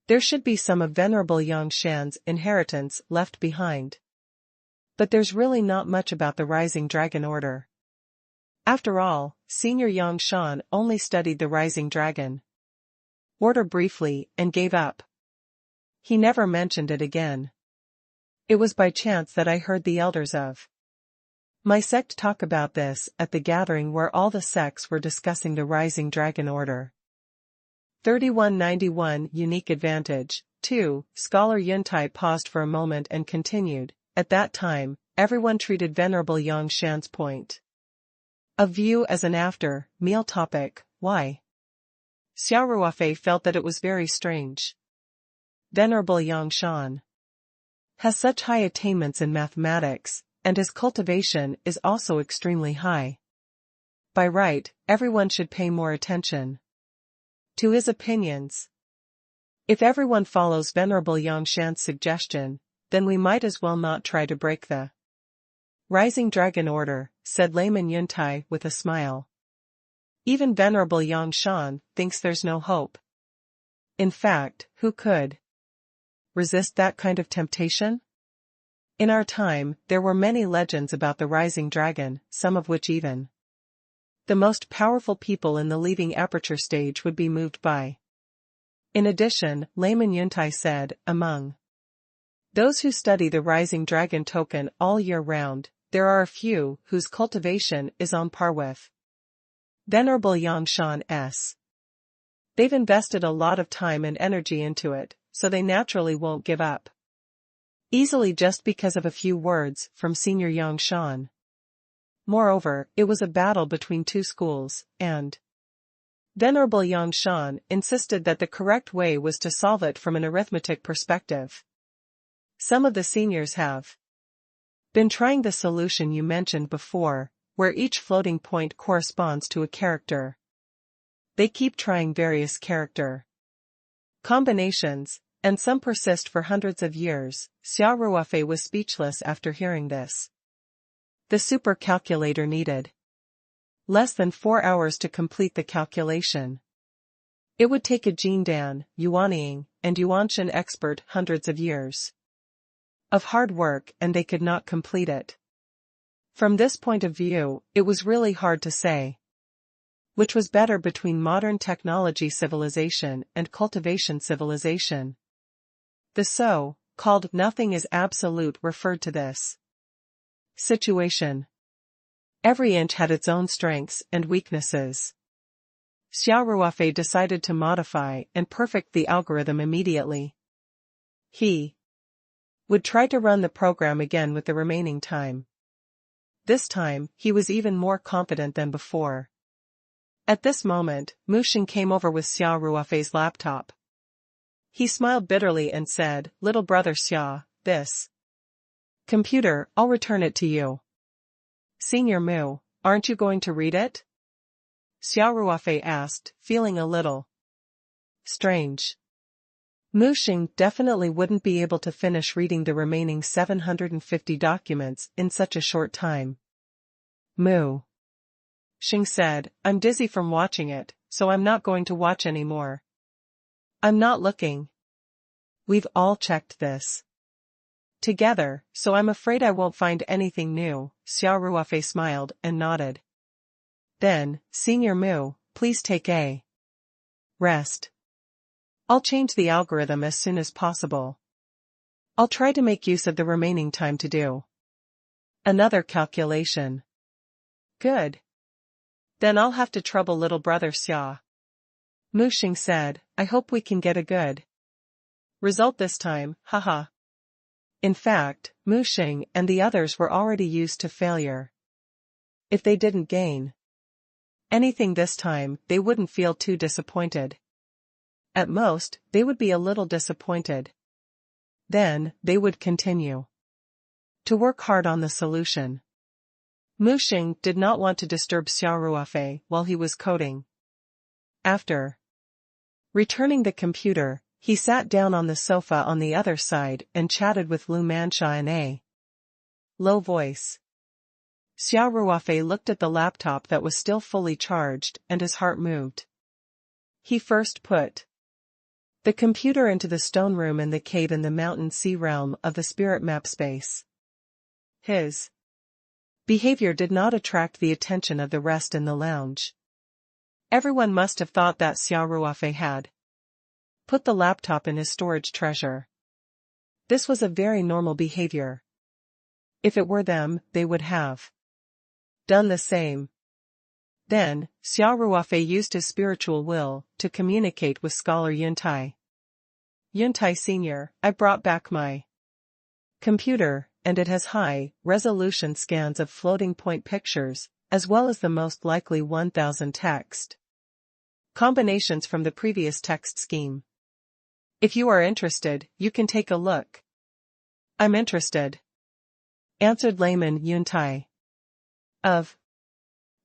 There should be some of Venerable Yang Shan's inheritance left behind. But there's really not much about the rising dragon order. After all, Senior Yang Shan only studied the rising dragon order briefly and gave up. He never mentioned it again. It was by chance that I heard the elders of my sect talk about this at the gathering where all the sects were discussing the rising dragon order. 3191 Unique Advantage. 2. Scholar Yuntai paused for a moment and continued. At that time, everyone treated Venerable Yang Shan's point of view as an after-meal topic. Why? Xia Ruofei felt that it was very strange. Venerable Yang Shan has such high attainments in mathematics, and his cultivation is also extremely high. By right, everyone should pay more attention to his opinions. If everyone follows Venerable Yang Shan's suggestion, then we might as well not try to break the rising dragon order, said Layman Yuntai with a smile. Even Venerable Yang Shan thinks there's no hope. In fact, who could resist that kind of temptation? In our time, there were many legends about the rising dragon, some of which even the most powerful people in the leaving aperture stage would be moved by. In addition, layman Yuntai said, among those who study the rising dragon token all year round, there are a few whose cultivation is on par with Venerable Yang Shan's. They've invested a lot of time and energy into it, so they naturally won't give up easily just because of a few words from Senior Yang Shan. Moreover, it was a battle between two schools, and Venerable Yang Shan insisted that the correct way was to solve it from an arithmetic perspective. Some of the seniors have been trying the solution you mentioned before, where each floating point corresponds to a character. They keep trying various character combinations, and some persist for hundreds of years. Xia Ruofei was speechless after hearing this. The super calculator needed less than 4 hours to complete the calculation. It would take a Jindan, Yuanying, and Yuanshan expert hundreds of years of hard work, and they could not complete it. From this point of view, it was really hard to say which was better between modern technology civilization and cultivation civilization. The so-called nothing is absolute referred to this situation. Every inch had its own strengths and weaknesses. Xia Ruofei decided to modify and perfect the algorithm immediately. He would try to run the program again with the remaining time. This time, he was even more confident than before. At this moment, Mu Xing came over with Xia Ruofei's laptop. He smiled bitterly and said, "Little brother Xia, this computer, I'll return it to you." "Senior Mu, aren't you going to read it?" Xia Ruofei asked, feeling a little strange. Mu Xing definitely wouldn't be able to finish reading the remaining 750 documents in such a short time. Mu Xing said, "I'm dizzy from watching it, so I'm not going to watch anymore. I'm not looking. We've all checked this together, so I'm afraid I won't find anything new." Xia Ruofei smiled and nodded. "Then, Senior Mu, please take a rest. I'll change the algorithm as soon as possible. I'll try to make use of the remaining time to do another calculation." "Good. Then I'll have to trouble little brother Xia." Mu Xing said, "I hope we can get a good result this time, haha." In fact, Mu Xing and the others were already used to failure. If they didn't gain anything this time, they wouldn't feel too disappointed. At most, they would be a little disappointed. Then, they would continue to work hard on the solution. Mu Xing did not want to disturb Xia Ruofei while he was coding. After returning the computer, he sat down on the sofa on the other side and chatted with Lu Mansha in a low voice. Xia Ruofei looked at the laptop that was still fully charged, and his heart moved. He first put the computer into the stone room in the cave in the mountain sea realm of the spirit map space. His behavior did not attract the attention of the rest in the lounge. Everyone must have thought that Xia Ruofei had put the laptop in his storage treasure. This was a very normal behavior. If it were them, they would have done the same. Then, Xia Ruofei used his spiritual will to communicate with Scholar Yuntai. "Yuntai Senior, I brought back my computer, and it has high-resolution scans of floating-point pictures, as well as the most likely 1,000 text combinations from the previous text scheme. If you are interested, you can take a look." "I'm interested," answered layman Yuntai. Of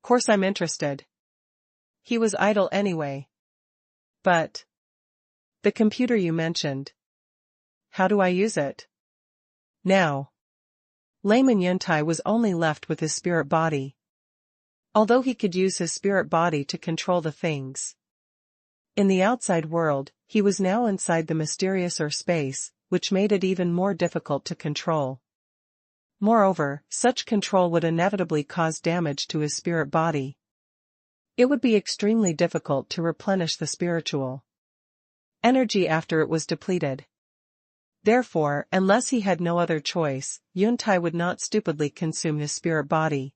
course I'm interested. He was idle anyway. "But the computer you mentioned. How do I use it?" Now, layman Yuntai was only left with his spirit body. although he could use his spirit body to control the things in the outside world, he was now inside the mysterious space, which made it even more difficult to control. Moreover, such control would inevitably cause damage to his spirit body. It would be extremely difficult to replenish the spiritual energy after it was depleted. Therefore, unless he had no other choice, Yuntai would not stupidly consume his spirit body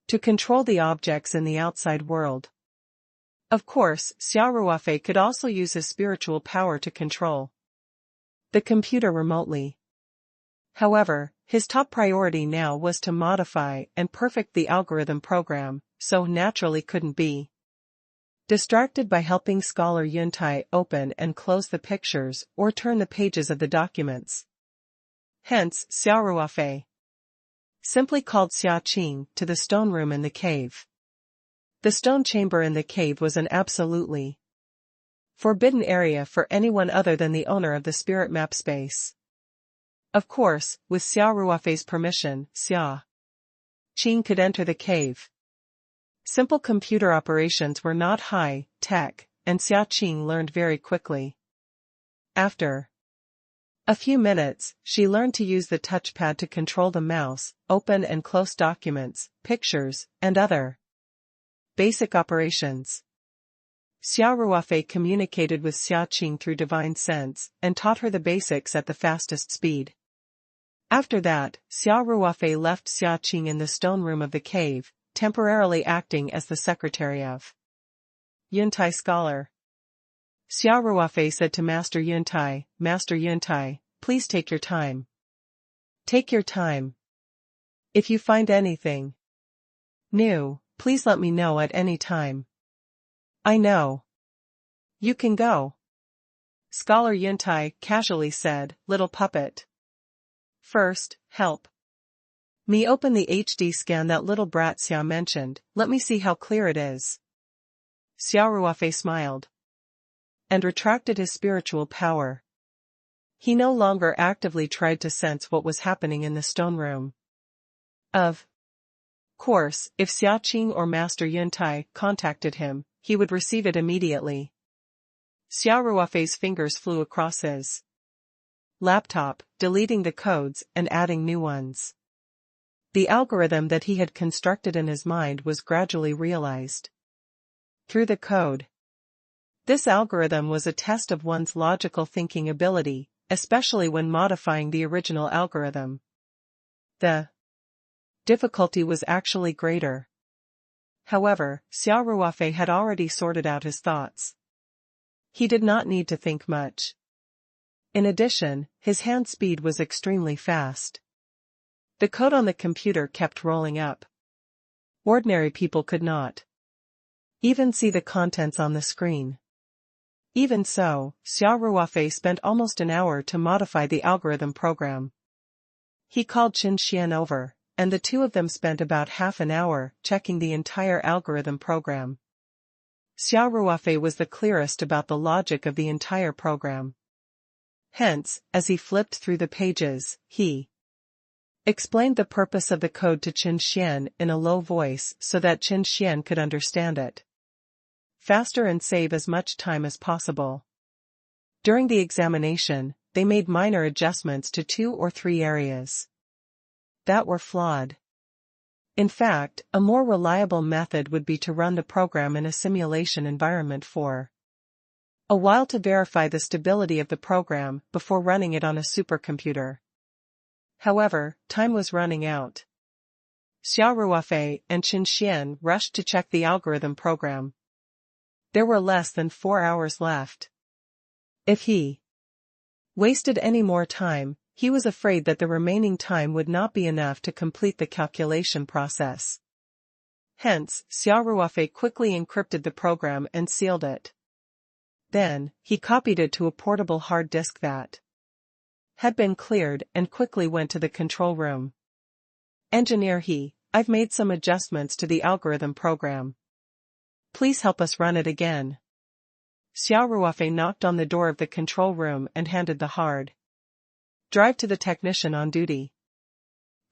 to control the objects in the outside world. Of course, Xia Ruofei could also use his spiritual power to control the computer remotely. However, his top priority now was to modify and perfect the algorithm program, so naturally couldn't be distracted by helping scholar Yuntai open and close the pictures or turn the pages of the documents. Hence, Xia Ruofei simply called Xia Qing to the stone room in the cave. The stone chamber in the cave was an absolutely forbidden area for anyone other than the owner of the spirit map space. Of course, with Xia Ruofei's permission, Xia Qing could enter the cave. Simple computer operations were not high-tech, and Xia Qing learned very quickly. After a few minutes, she learned to use the touchpad to control the mouse, open and close documents, pictures, and other basic operations. Xia Ruofei communicated with Xia Qing through divine sense, and taught her the basics at the fastest speed. After that, Xia Ruofei left Xia Qing in the stone room of the cave, temporarily acting as the secretary of Yuntai scholar. Xia Ruofei said to Master Yuntai, please take your time. Take your time. If you find anything new, please let me know at any time. I know. You can go. Scholar Yuntai casually said, little puppet. First, help me open the HD scan that little brat Xia mentioned, let me see how clear it is. Xia Ruofei smiled and retracted his spiritual power. He no longer actively tried to sense what was happening in the stone room. Of course, if Xia Qing or Master Yuntai contacted him, he would receive it immediately. Xia Ruofei's fingers flew across his laptop, deleting the codes and adding new ones. The algorithm that he had constructed in his mind was gradually realized through the code. This algorithm was a test of one's logical thinking ability, especially when modifying the original algorithm. The difficulty was actually greater. However, Xia Ruofei had already sorted out his thoughts. He did not need to think much. In addition, his hand speed was extremely fast. The code on the computer kept rolling up. Ordinary people could not even see the contents on the screen. Even so, Xia Ruofei spent almost an hour to modify the algorithm program. He called Qin Xian over, and the two of them spent about half an hour checking the entire algorithm program. Xia Ruofei was the clearest about the logic of the entire program. Hence, as he flipped through the pages, he explained the purpose of the code to Qin Xian in a low voice so that Qin Xian could understand it faster and save as much time as possible. During the examination, they made minor adjustments to 2 or 3 areas that were flawed. In fact, a more reliable method would be to run the program in a simulation environment for a while to verify the stability of the program before running it on a supercomputer. However, time was running out. Xia Ruofei and Qin Xian rushed to check the algorithm program. There were less than 4 hours left. If he wasted any more time, he was afraid that the remaining time would not be enough to complete the calculation process. Hence, Xia Ruofei quickly encrypted the program and sealed it. Then, he copied it to a portable hard disk that had been cleared and quickly went to the control room. Engineer I've made some adjustments to the algorithm program. Please help us run it again. Xia Ruofei knocked on the door of the control room and handed the hard drive to the technician on duty.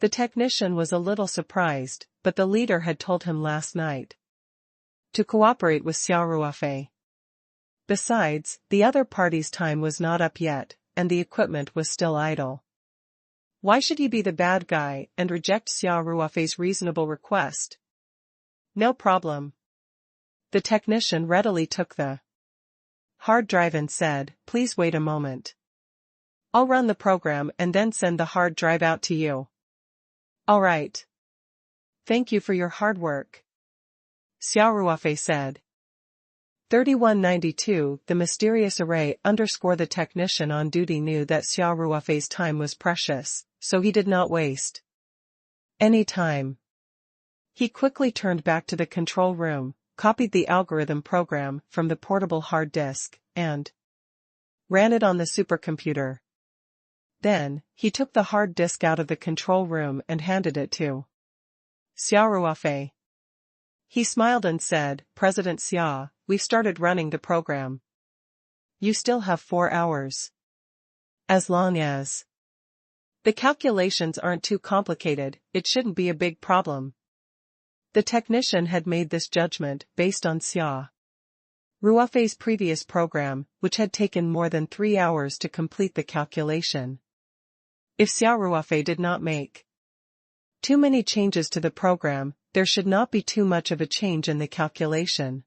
The technician was a little surprised, but the leader had told him last night to cooperate with Xia Ruofei. Besides, the other party's time was not up yet, and the equipment was still idle. Why should he be the bad guy and reject Xia Ruofei's reasonable request? No problem. The technician readily took the hard drive and said, "Please wait a moment. I'll run the program and then send the hard drive out to you." "All right. Thank you for your hard work," Xia Ruofei said. 3192 The mysterious array underscore the technician on duty knew that Xia Ruofei's time was precious, so he did not waste any time. He quickly turned back to the control room, copied the algorithm program from the portable hard disk, and ran it on the supercomputer. Then, he took the hard disk out of the control room and handed it to Xia Ruofei. He smiled and said, "President Xia, we've started running the program. You still have 4 hours. As long as the calculations aren't too complicated, it shouldn't be a big problem." The technician had made this judgment based on Xia Ruofei's previous program, which had taken more than 3 hours to complete the calculation. If Xia Ruofei did not make too many changes to the program, there should not be too much of a change in the calculation.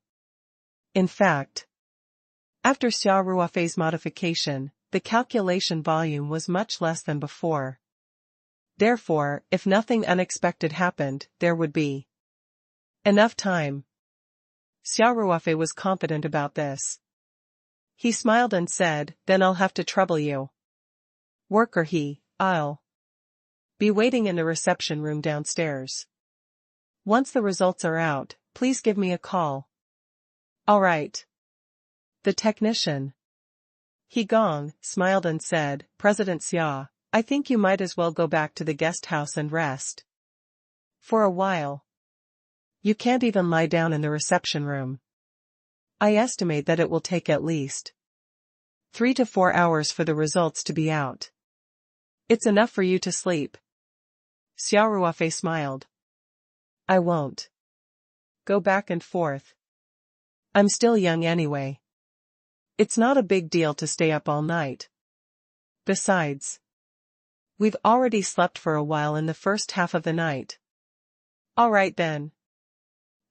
In fact, after Xia Ruofei's modification, the calculation volume was much less than before. Therefore, if nothing unexpected happened, there would be enough time. Xia Ruofei was confident about this. He smiled and said, "Then I'll have to trouble you. Worker I'll be waiting in the reception room downstairs. Once the results are out, please give me a call." "All right." The technician Gong smiled and said, "President Xia, I think you might as well go back to the guest house and rest for a while. You can't even lie down in the reception room. I estimate that it will take at least 3 to 4 hours for the results to be out. It's enough for you to sleep." Xia Ruofei smiled. "I won't go back and forth. I'm still young anyway. It's not a big deal to stay up all night. Besides, we've already slept for a while in the first half of the night." "All right then."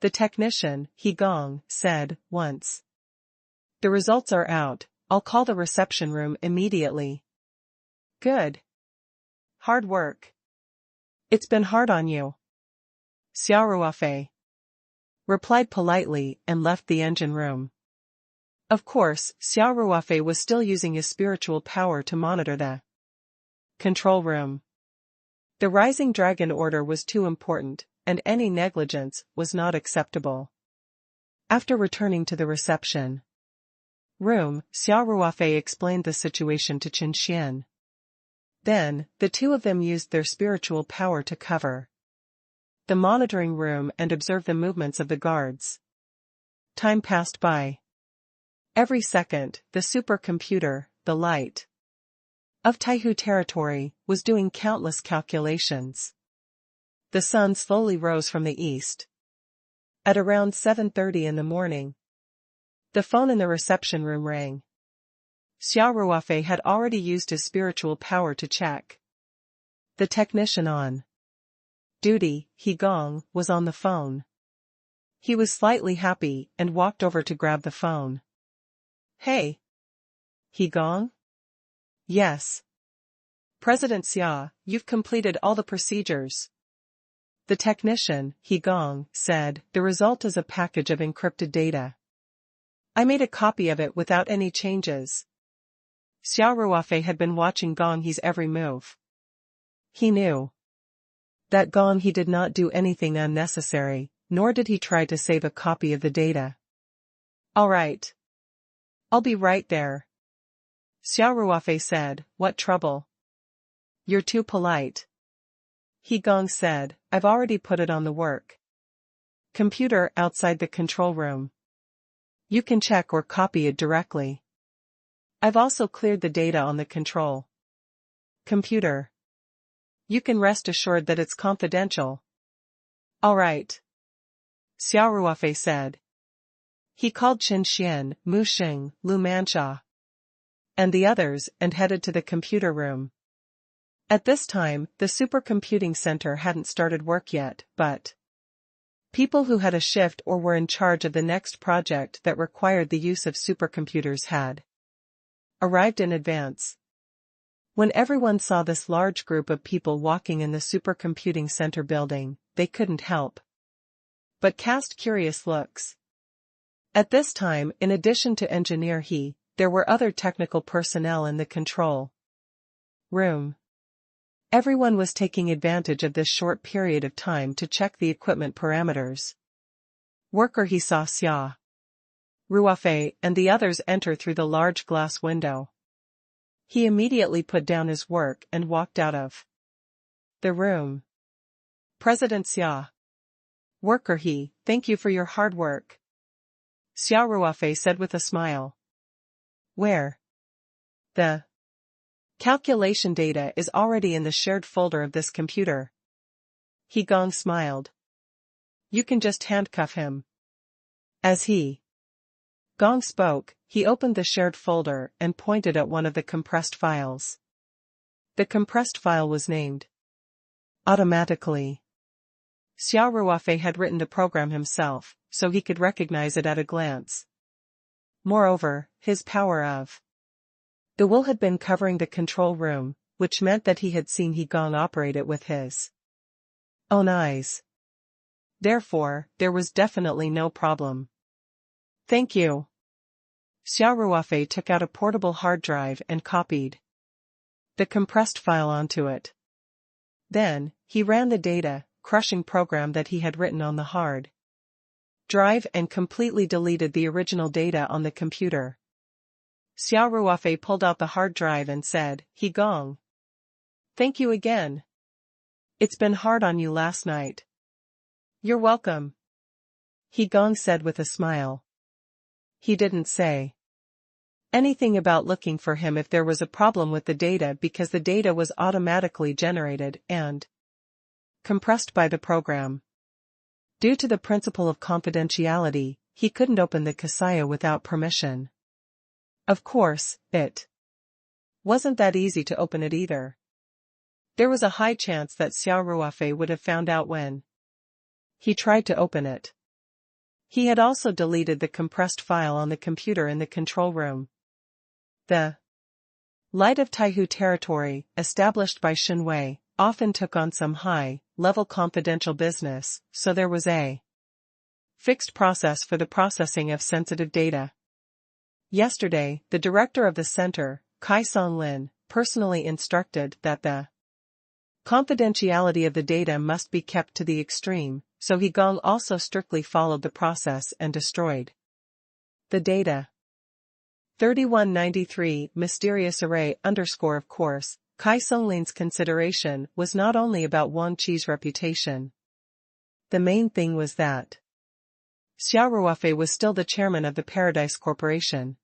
The technician, Gong, said, "Once the results are out, I'll call the reception room immediately." "Good. Hard work. It's been hard on you." Xia Ruofei replied politely and left the engine room. Of course, Xia Ruofei was still using his spiritual power to monitor the control room. The Rising Dragon order was too important, and any negligence was not acceptable. After returning to the reception room, Xia Ruofei explained the situation to Qin Xian. Then, the two of them used their spiritual power to cover the monitoring room and observe the movements of the guards. Time passed by. Every second, the supercomputer, the light of Taihu territory, was doing countless calculations. The sun slowly rose from the east. At around 7:30 in the morning, the phone in the reception room rang. Xia Ruofei had already used his spiritual power to check. The technician on duty, Gong, was on the phone. He was slightly happy and walked over to grab the phone. "Hey. Gong?" "Yes. President Xia, you've completed all the procedures." The technician, Gong, said, "The result is a package of encrypted data. I made a copy of it without any changes." Xia Ruofei had been watching Gong He's every move. He knew that Gong He did not do anything unnecessary, nor did he try to save a copy of the data. "All right. I'll be right there." Xia Ruofei said, "What trouble?" "You're too polite." Gong said, "I've already put it on the work computer outside the control room. You can check or copy it directly. I've also cleared the data on the control computer." You can rest assured that it's confidential. All right. Xia Ruofei said. He called Qin Xian, Mu Xing, Lu Manxia, and the others and headed to the computer room. At this time, the supercomputing center hadn't started work yet, but people who had a shift or were in charge of the next project that required the use of supercomputers had arrived in advance. When everyone saw this large group of people walking in the supercomputing center building, they couldn't help but cast curious looks. At this time, in addition to engineer He, there were other technical personnel in the control room. Everyone was taking advantage of this short period of time to check the equipment parameters. Worker He saw Xia Ruofei and the others enter through the large glass window. He immediately put down his work and walked out of the room. President Xia. Worker He, thank you for your hard work. Xia Ruofei said with a smile. Where? The calculation data is already in the shared folder of this computer. He Gong smiled. You can just handcuff him. As He Gong spoke, he opened the shared folder and pointed at one of the compressed files. The compressed file was named automatically. Xia Ruofei had written the program himself, so he could recognize it at a glance. Moreover, his power of the will had been covering the control room, which meant that he had seen He Gong operate it with his own eyes. Therefore, there was definitely no problem. Thank you. Xia Ruofei took out a portable hard drive and copied the compressed file onto it. Then, he ran the data crushing program that he had written on the hard drive and completely deleted the original data on the computer. Xia Ruofei pulled out the hard drive and said, He Gong. Thank you again. It's been hard on you last night. You're welcome. He Gong said with a smile. He didn't say anything about looking for him if there was a problem with the data because the data was automatically generated and compressed by the program. Due to the principle of confidentiality, he couldn't open the Kasaya without permission. Of course, it wasn't that easy to open it either. There was a high chance that Xia Ruofei would have found out when he tried to open it. He had also deleted the compressed file on the computer in the control room. The Light of Taihu territory, established by Xinwei, often took on some high-level confidential business, so there was a fixed process for the processing of sensitive data. Yesterday, the director of the center, Kai Songlin, personally instructed that the confidentiality of the data must be kept to the extreme, so He Gong also strictly followed the process and destroyed the data. 3193 Mysterious Array Of course, Kai Songlin's consideration was not only about Wang Qi's reputation. The main thing was that Xia Ruofei was still the chairman of the Paradise Corporation.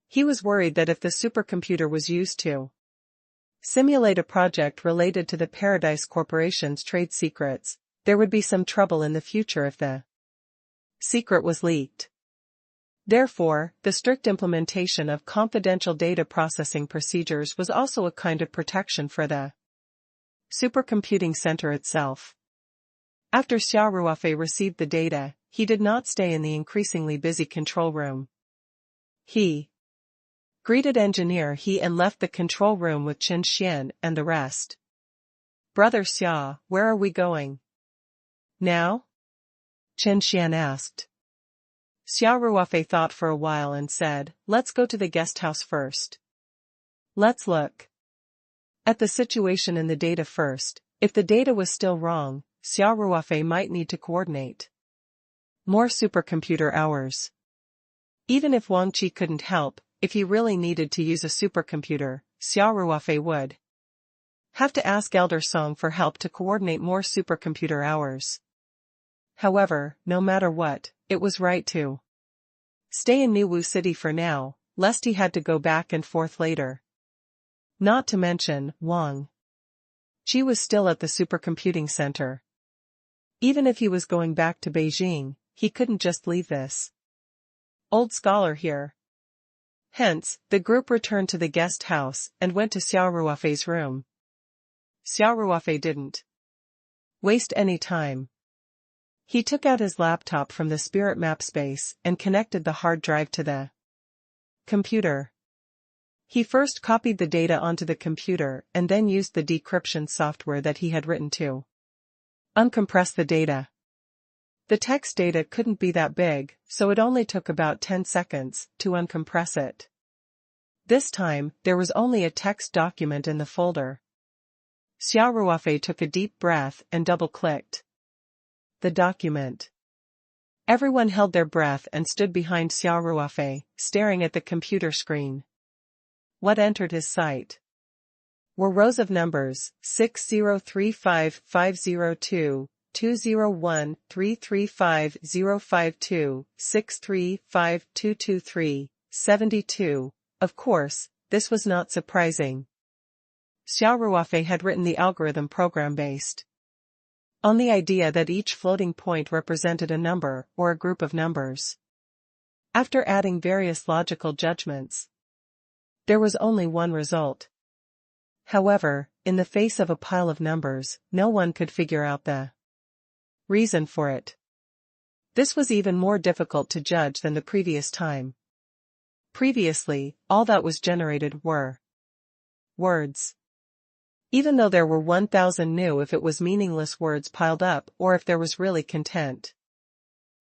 He was worried that if the supercomputer was used to simulate a project related to the Paradise Corporation's trade secrets, there would be some trouble in the future if the secret was leaked. Therefore, the strict implementation of confidential data processing procedures was also a kind of protection for the supercomputing center itself. After Xia Ruofei received the data, he did not stay in the increasingly busy control room. He greeted engineer He and left the control room with Qin Xian and the rest. Brother Xia, where are we going now? Qin Xian asked. Xia Ruofei thought for a while and said, let's go to the guest house first. Let's look at the situation in the data first. If the data was still wrong, Xia Ruofei might need to coordinate more supercomputer hours. Even if Wang Qi couldn't help, if he really needed to use a supercomputer, Xia Ruofei would have to ask Elder Song for help to coordinate more supercomputer hours. However, no matter what, it was right to stay in Niwu City for now, lest he had to go back and forth later. Not to mention, Wang Xi was still at the supercomputing center. Even if he was going back to Beijing, he couldn't just leave this old scholar here. Hence, the group returned to the guest house and went to Xia Ruofei's room. Xia Ruofei didn't waste any time. He took out his laptop from the spirit map space and connected the hard drive to the computer. He first copied the data onto the computer and then used the decryption software that he had written to uncompress the data. The text data couldn't be that big, so it only took about 10 seconds to uncompress it. This time, there was only a text document in the folder. Xia Ruofei took a deep breath and double-clicked the document. Everyone held their breath and stood behind Xia Ruofei, staring at the computer screen. What entered his sight were rows of numbers: 6035502, 201 335052, 635223, 72. Of course, this was not surprising. Xia Ruofei had written the algorithm program based on the idea that each floating point represented a number or a group of numbers. After adding various logical judgments, there was only one result. However, in the face of a pile of numbers, no one could figure out the reason for it. This was even more difficult to judge than the previous time. Previously, all that was generated were words. Even though there were 1,000 knew if it was meaningless words piled up or if there was really content.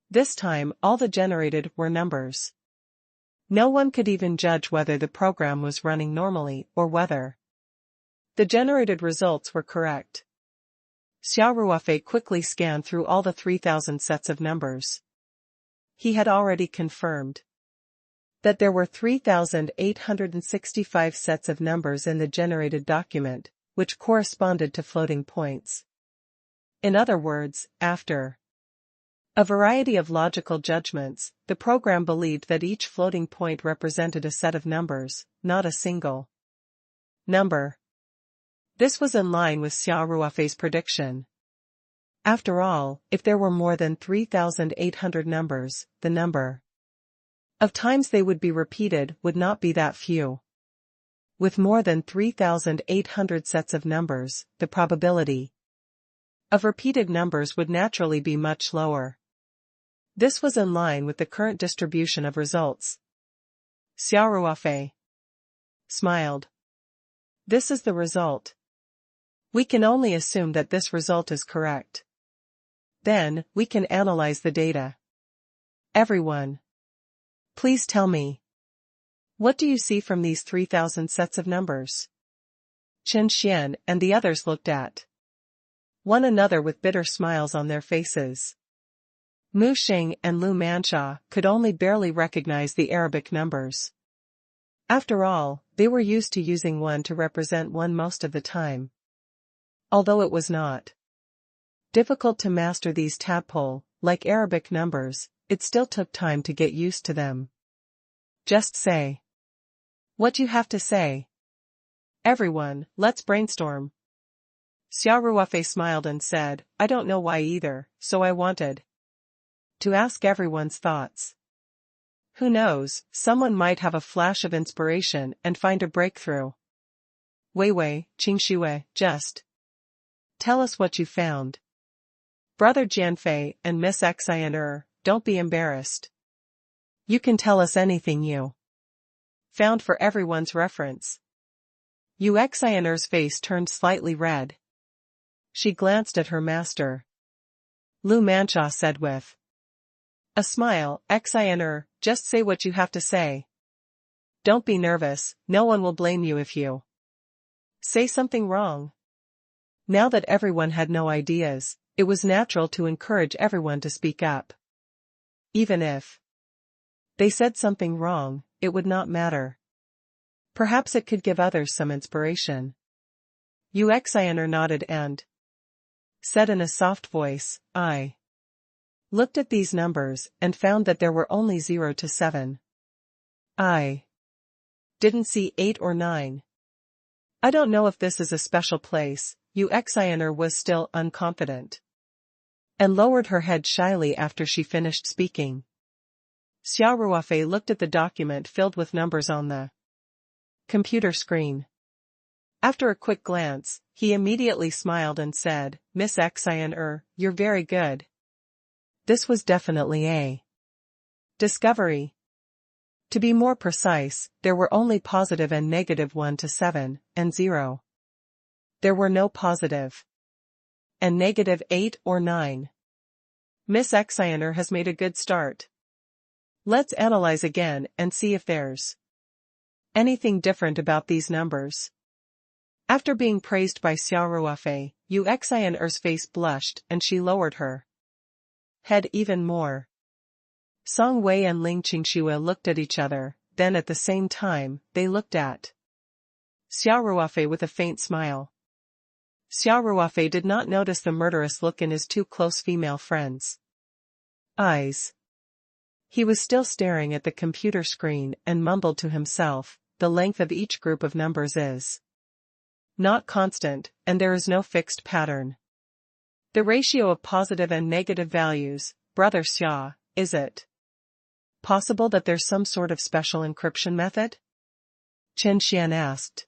This time, all that generated were numbers. No one could even judge whether the program was running normally or whether the generated results were correct. Xia Ruofei quickly scanned through all the 3,000 sets of numbers. He had already confirmed that there were 3,865 sets of numbers in the generated document, which corresponded to floating points. In other words, after a variety of logical judgments, the program believed that each floating point represented a set of numbers, not a single number. This was in line with Xia Ruofei's prediction. After all, if there were more than 3,800 numbers, the number of times they would be repeated would not be that few. With more than 3,800 sets of numbers, the probability of repeated numbers would naturally be much lower. This was in line with the current distribution of results. Xia Ruofei smiled. This is the result. We can only assume that this result is correct. Then, we can analyze the data. Everyone, please tell me, what do you see from these 3,000 sets of numbers? Chen Xian and the others looked at one another with bitter smiles on their faces. Mu Xing and Lu Manxia could only barely recognize the Arabic numbers. After all, they were used to using one to represent one most of the time. Although it was not difficult to master these tadpole-like Arabic numbers, it still took time to get used to them. Just say what you have to say. Everyone, let's brainstorm. Xia Ruofei smiled and said, I don't know why either, so I wanted to ask everyone's thoughts. Who knows, someone might have a flash of inspiration and find a breakthrough. Weiwei, Qingxue, just tell us what you found. Brother Jianfei and Miss Xian, don't be embarrassed. You can tell us anything you found for everyone's reference. Yu Xian's face turned slightly red. She glanced at her master. Lu Manxia said with a smile, Xian, just say what you have to say. Don't be nervous, no one will blame you if you say something wrong. Now that everyone had no ideas, it was natural to encourage everyone to speak up. Even if they said something wrong, it would not matter. Perhaps it could give others some inspiration. Yu Xian nodded and said in a soft voice, I looked at these numbers and found that there were only 0 to 7. I didn't see 8 or 9. I don't know if this is a special place, Yuxianer was still unconfident. And lowered her head shyly after she finished speaking. Xia Ruofei looked at the document filled with numbers on the computer screen. After a quick glance, he immediately smiled and said, Miss Xia, you're very good. This was definitely a discovery. To be more precise, there were only positive and negative 1 to 7, and 0. There were no positive and negative 8 or 9. Miss Xia has made a good start. Let's analyze again and see if there's anything different about these numbers. After being praised by Xia Ruofei, Yuxianer's face blushed and she lowered her head even more. Song Wei and Ling Qingxue looked at each other, then at the same time, they looked at Xia Ruofei with a faint smile. Xia Ruofei did not notice the murderous look in his two close female friends' eyes. He was still staring at the computer screen and mumbled to himself, the length of each group of numbers is not constant, and there is no fixed pattern. The ratio of positive and negative values, Brother Xia, is it possible that there's some sort of special encryption method? Chen Xian asked.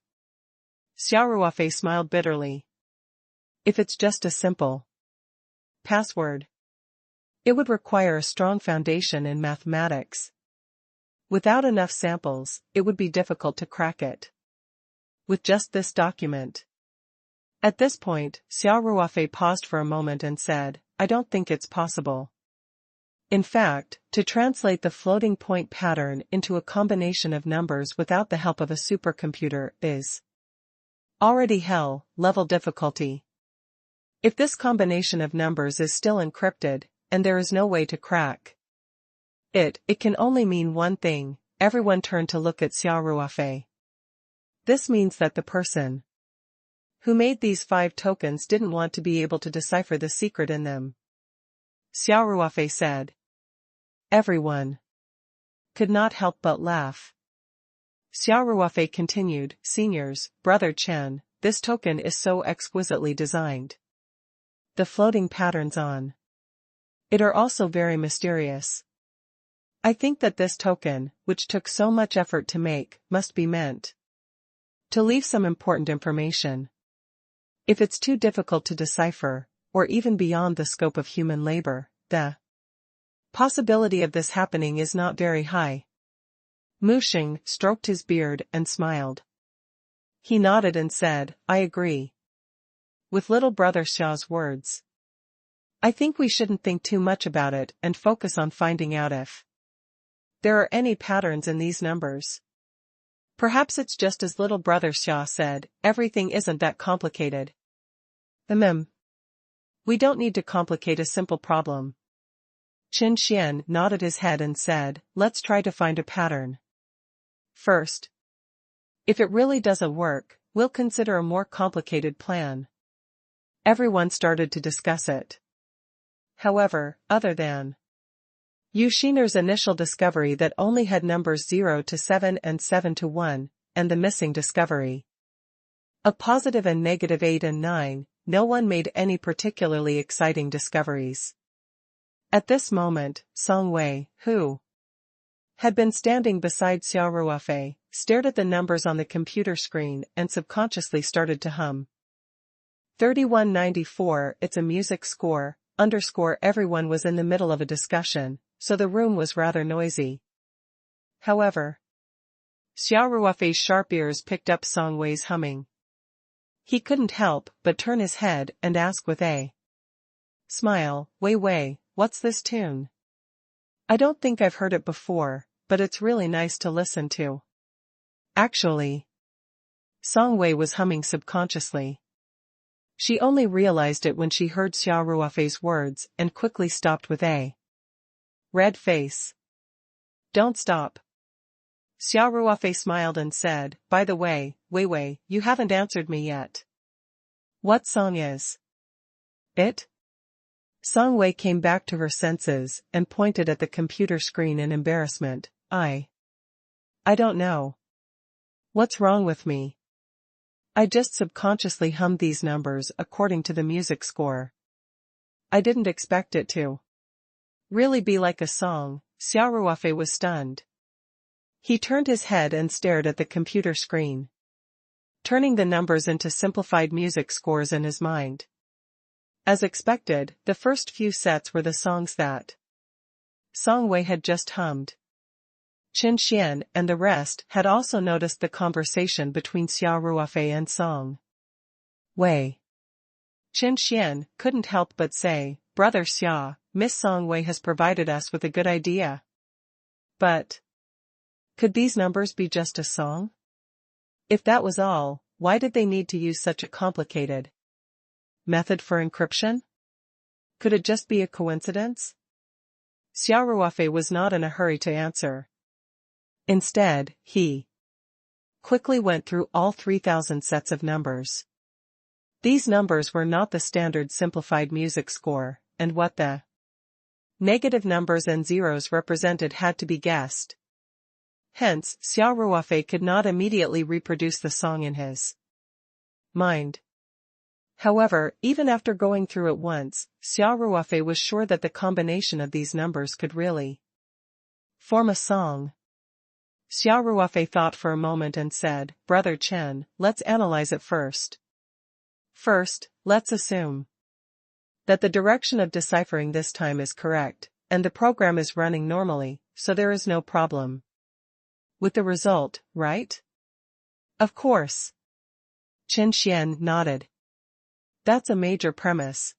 Xia Ruofei smiled bitterly. If it's just a simple password, it would require a strong foundation in mathematics. Without enough samples, it would be difficult to crack it. With just this document. At this point, Xia Ruofei paused for a moment and said, I don't think it's possible. In fact, to translate the floating point pattern into a combination of numbers without the help of a supercomputer is already hell-level difficulty. If this combination of numbers is still encrypted, and there is no way to crack it can only mean one thing. Everyone turned to look at Xia Ruofei. This means that the person who made these 5 tokens didn't want to be able to decipher the secret in them. Xia Ruofei said. Everyone could not help but laugh. Xia Ruofei continued, Seniors, Brother Chen, this token is so exquisitely designed. The floating patterns on it are also very mysterious. I think that this token, which took so much effort to make, must be meant to leave some important information. If it's too difficult to decipher, or even beyond the scope of human labor, the possibility of this happening is not very high. Mu Xing stroked his beard and smiled. He nodded and said, I agree with little brother Xia's words. I think we shouldn't think too much about it and focus on finding out if there are any patterns in these numbers. Perhaps it's just as little brother Xia said, everything isn't that complicated. We don't need to complicate a simple problem. Qin Xian nodded his head and said, let's try to find a pattern first. If it really doesn't work, we'll consider a more complicated plan. Everyone started to discuss it. However, other than Yuxianer's initial discovery that only had numbers 0 to 7 and 7 to 1, and the missing discovery of positive and negative 8 and 9, no one made any particularly exciting discoveries. At this moment, Song Wei, who had been standing beside Xia Ruofei, stared at the numbers on the computer screen and subconsciously started to hum. 3194, it's a music score, everyone was in the middle of a discussion, so the room was rather noisy. However, Xia Ruofei's sharp ears picked up Song Wei's humming. He couldn't help but turn his head and ask with a smile, Wei, what's this tune? I don't think I've heard it before, but it's really nice to listen to. Actually, Song Wei was humming subconsciously. She only realized it when she heard Xia Ruofei's words and quickly stopped with a red face. Don't stop. Xia Ruofei smiled and said, by the way, Wei, you haven't answered me yet. What song is it? Song Wei came back to her senses and pointed at the computer screen in embarrassment. I don't know. What's wrong with me? I just subconsciously hummed these numbers according to the music score. I didn't expect it to really be like a song. Xia Ruofei was stunned. He turned his head and stared at the computer screen, turning the numbers into simplified music scores in his mind. As expected, the first few sets were the songs that Song Wei had just hummed. Qin Xian and the rest had also noticed the conversation between Xia Ruofei and Song Wei. Qin Xian couldn't help but say, "Brother Xia, Miss Song Wei has provided us with a good idea." But could these numbers be just a song? If that was all, why did they need to use such a complicated method for encryption? Could it just be a coincidence? Xia Ruofei was not in a hurry to answer. Instead, he quickly went through all 3,000 sets of numbers. These numbers were not the standard simplified music score, and what the negative numbers and zeros represented had to be guessed. Hence, Xia Ruofei could not immediately reproduce the song in his mind. However, even after going through it once, Xia Ruofei was sure that the combination of these numbers could really form a song. Xia Ruofei thought for a moment and said, "Brother Chen, let's analyze it first. First, let's assume that the direction of deciphering this time is correct, and the program is running normally, so there is no problem with the result, right?" "Of course." Qin Xian nodded. "That's a major premise."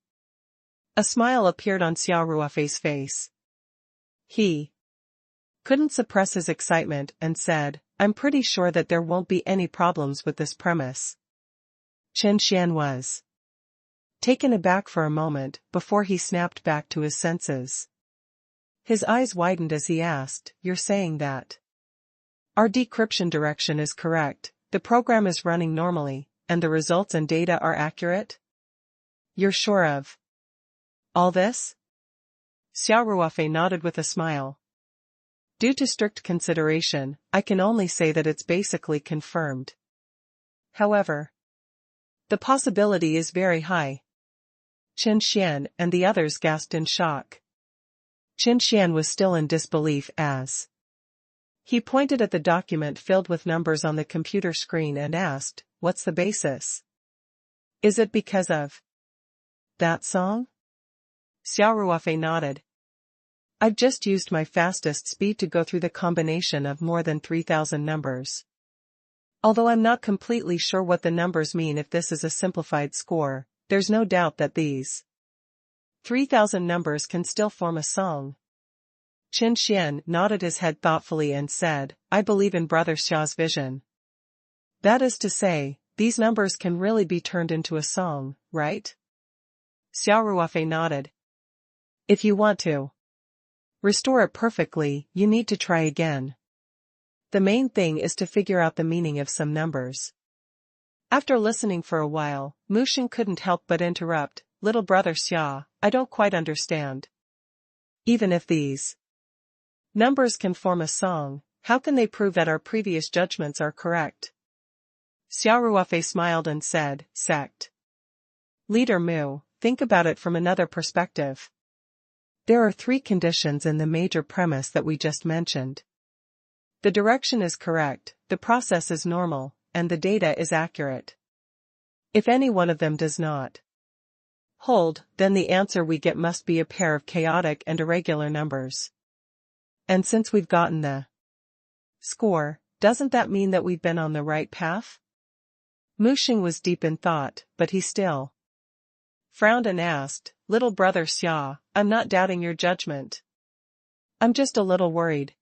A smile appeared on Xia Ruofei's face. He couldn't suppress his excitement and said, "I'm pretty sure that there won't be any problems with this premise." Qin Xian was taken aback for a moment before he snapped back to his senses. His eyes widened as he asked, "You're saying that our decryption direction is correct, the program is running normally, and the results and data are accurate? You're sure of all this?" Xia Ruofei nodded with a smile. "Due to strict consideration, I can only say that it's basically confirmed. However, the possibility is very high." Qin Xian and the others gasped in shock. Qin Xian was still in disbelief as he pointed at the document filled with numbers on the computer screen and asked, "What's the basis? Is it because of that song?" Xia Ruofei nodded. "I've just used my fastest speed to go through the combination of more than 3,000 numbers. Although I'm not completely sure what the numbers mean if this is a simplified score, there's no doubt that these 3,000 numbers can still form a song." Qin Xian nodded his head thoughtfully and said, "I believe in Brother Xia's vision. That is to say, these numbers can really be turned into a song, right?" Xia Ruofei nodded. "If you want to restore it perfectly, you need to try again. The main thing is to figure out the meaning of some numbers." After listening for a while, Mushin couldn't help but interrupt, "Little brother Xia, I don't quite understand. Even if these numbers can form a song, how can they prove that our previous judgments are correct?" Xia Ruofei smiled and said, "Sect Leader Mu, think about it from another perspective. There are 3 conditions in the major premise that we just mentioned. The direction is correct, the process is normal, and the data is accurate. If any one of them does not hold, then the answer we get must be a pair of chaotic and irregular numbers. And since we've gotten the score, doesn't that mean that we've been on the right path?" Muxing was deep in thought, but he still frowned and asked, "Little brother Xia, I'm not doubting your judgment. I'm just a little worried.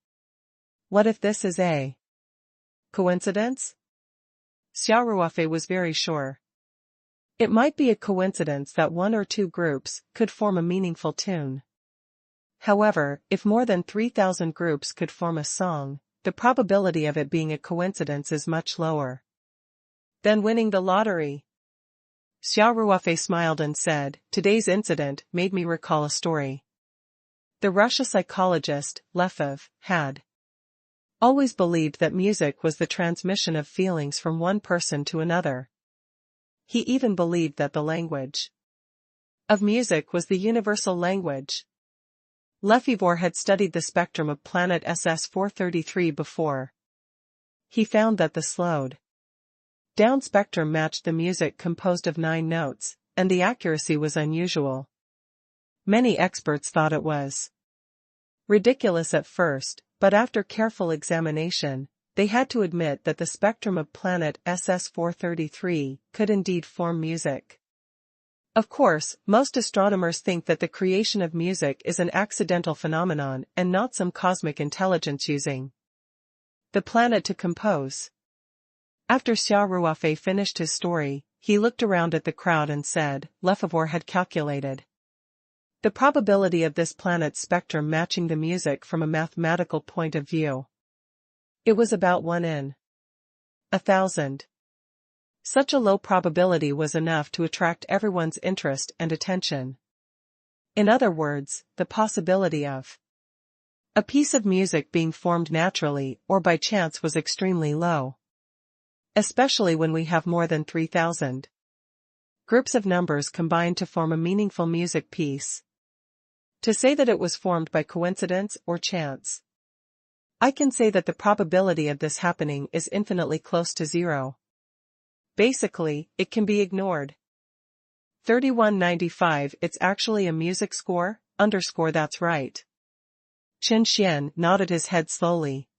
What if this is a coincidence?" Xia Ruofei was very sure. It might be a coincidence that 1 or 2 groups could form a meaningful tune. However, if more than 3,000 groups could form a song, the probability of it being a coincidence is much lower than winning the lottery. Xia Ruofei smiled and said, "Today's incident made me recall a story. The Russian psychologist, Lefov, had always believed that music was the transmission of feelings from one person to another. He even believed that the language of music was the universal language. Lefebvre had studied the spectrum of planet SS433 before. He found that the slowed down spectrum matched the music composed of 9 notes, and the accuracy was unusual. Many experts thought it was ridiculous at first, but after careful examination, they had to admit that the spectrum of planet SS433 could indeed form music. Of course, most astronomers think that the creation of music is an accidental phenomenon and not some cosmic intelligence using the planet to compose. After Xia Ruofei finished his story, he looked around at the crowd and said, Lefebvre had calculated the probability of this planet's spectrum matching the music from a mathematical point of view. It was about 1 in 1,000. Such a low probability was enough to attract everyone's interest and attention. In other words, the possibility of a piece of music being formed naturally or by chance was extremely low. Especially when we have more than 3,000 groups of numbers combined to form a meaningful music piece. To say that it was formed by coincidence or chance, I can say that the probability of this happening is infinitely close to 0. Basically, it can be ignored. 3195 It's actually a music score, that's right. Qin Xian nodded his head slowly.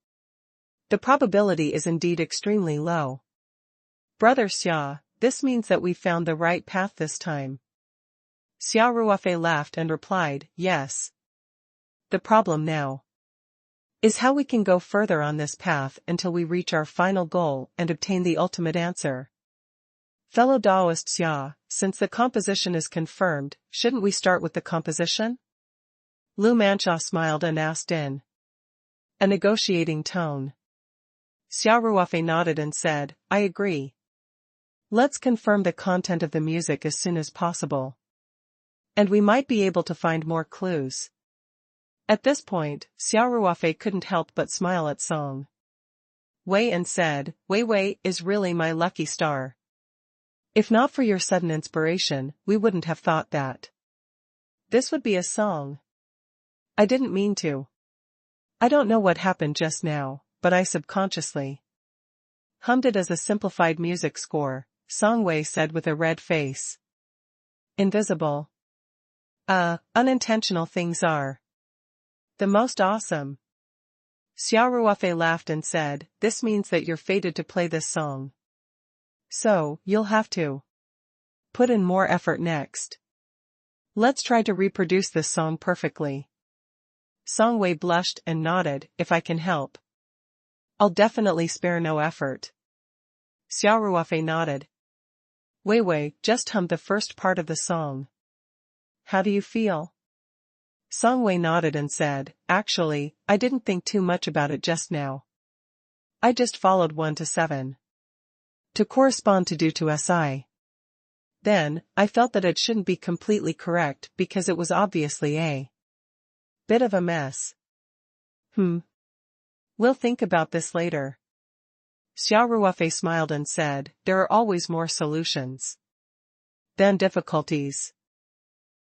The probability is indeed extremely low. Brother Xia, this means that we've found the right path this time. Xia Ruofei laughed and replied, yes. The problem now is how we can go further on this path until we reach our final goal and obtain the ultimate answer. Fellow Taoist Xia, since the composition is confirmed, shouldn't we start with the composition? Lu Manxia smiled and asked in a negotiating tone. Xia Ruofei nodded and said, I agree. Let's confirm the content of the music as soon as possible. And we might be able to find more clues. At this point, Xia Ruofei couldn't help but smile at Song Wei and said, Wei Wei is really my lucky star. If not for your sudden inspiration, we wouldn't have thought that this would be a song. I didn't mean to. I don't know what happened just now, but I subconsciously hummed it as a simplified music score, Song Wei said with a red face. Invisible. Unintentional things are the most awesome. Xia Ruofei laughed and said, this means that you're fated to play this song. So, you'll have to put in more effort next. Let's try to reproduce this song perfectly. Song Wei blushed and nodded, if I can help. I'll definitely spare no effort. Xia Ruofei nodded. Wei Wei just hummed the first part of the song. How do you feel? Song Wei nodded and said, actually, I didn't think too much about it just now. I just followed 1 to 7. To correspond to due to SI. Then, I felt that it shouldn't be completely correct because it was obviously a bit of a mess. We'll think about this later. Xia Ruofei smiled and said, there are always more solutions than difficulties.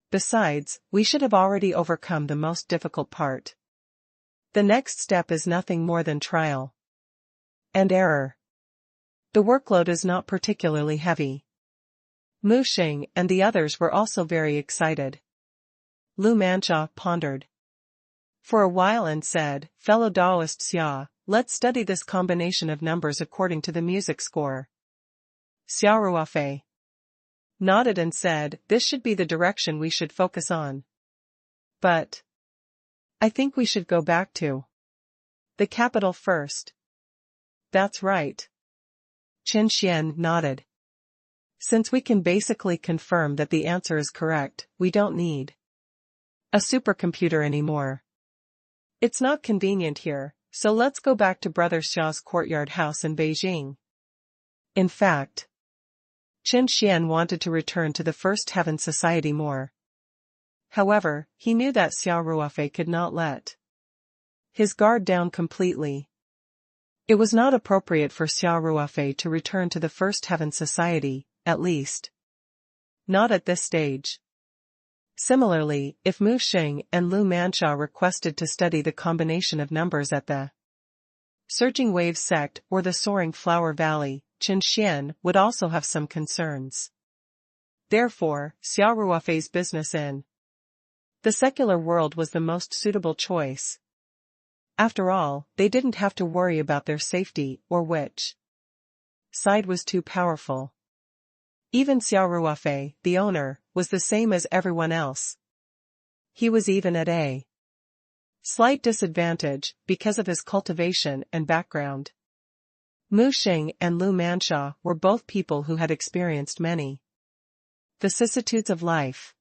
Besides, we should have already overcome the most difficult part. The next step is nothing more than trial and error. The workload is not particularly heavy. Mu Xing and the others were also very excited. Lu Manxia pondered for a while and said, fellow Taoist Xia, let's study this combination of numbers according to the music score. Xia Ruofei nodded and said, this should be the direction we should focus on. But I think we should go back to the capital first. That's right. Qin Xian nodded. Since we can basically confirm that the answer is correct, we don't need a supercomputer anymore. It's not convenient here, so let's go back to Brother Xia's courtyard house in Beijing. In fact, Qin Xian wanted to return to the First Heaven Society more. However, he knew that Xia Ruofei could not let his guard down completely. It was not appropriate for Xia Ruofei to return to the First Heaven Society, at least. Not at this stage. Similarly, if Mu Xing and Lu Mansha requested to study the combination of numbers at the Surging Waves sect or the Soaring Flower Valley, Qin Xian would also have some concerns. Therefore, Xia Ruofei's business in the secular world was the most suitable choice. After all, they didn't have to worry about their safety or which side was too powerful. Even Xia Ruofei, the owner, was the same as everyone else. He was even at a slight disadvantage because of his cultivation and background. Mu Xing and Lu Mansha were both people who had experienced many vicissitudes of life.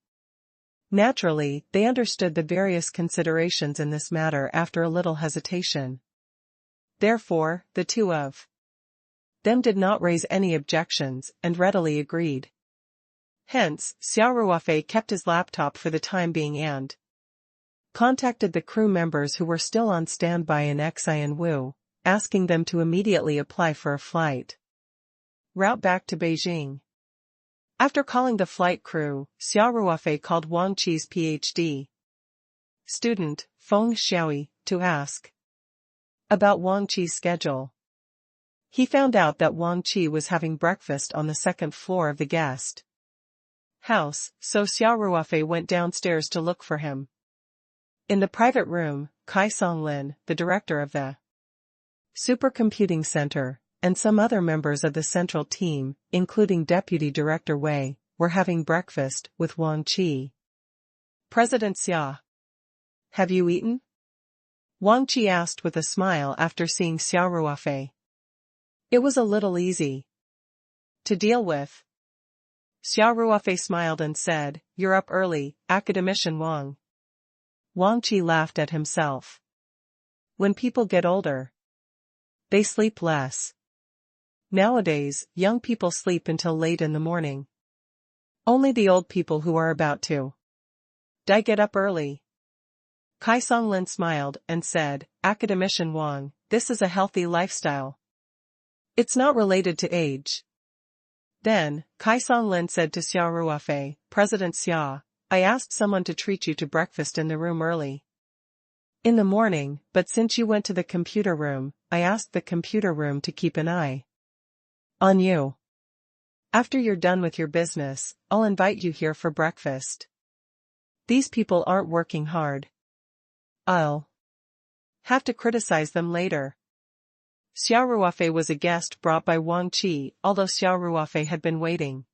Naturally, they understood the various considerations in this matter after a little hesitation. Therefore, the two of them did not raise any objections and readily agreed. Hence, Xia Ruofei kept his laptop for the time being and contacted the crew members who were still on standby in Xianwu, asking them to immediately apply for a flight route back to Beijing. After calling the flight crew, Xia Ruofei called Wang Qi's PhD student, Feng Xiaoyi, to ask about Wang Qi's schedule. He found out that Wang Qi was having breakfast on the second floor of the guest house, so Xia Ruofei went downstairs to look for him. In the private room, Kai Songlin, the director of the supercomputing center, and some other members of the central team, including Deputy Director Wei, were having breakfast with Wang Qi. President Xia. Have you eaten? Wang Qi asked with a smile after seeing Xia Ruofei. It was a little easy to deal with. Xia Ruofei smiled and said, "You're up early, academician Wang." Wang Qi laughed at himself. When people get older, they sleep less. Nowadays, young people sleep until late in the morning. Only the old people who are about to die get up early. Kai Songlin smiled and said, "Academician Wang, this is a healthy lifestyle. It's not related to age." Then, Kai Songlin said to Xia Ruofei, "President Xia, I asked someone to treat you to breakfast in the room early in the morning, but since you went to the computer room, I asked the computer room to keep an eye on you. After you're done with your business, I'll invite you here for breakfast. These people aren't working hard. I'll have to criticize them later." Xia Ruofei was a guest brought by Wang Qi, although Xia Ruofei had been waiting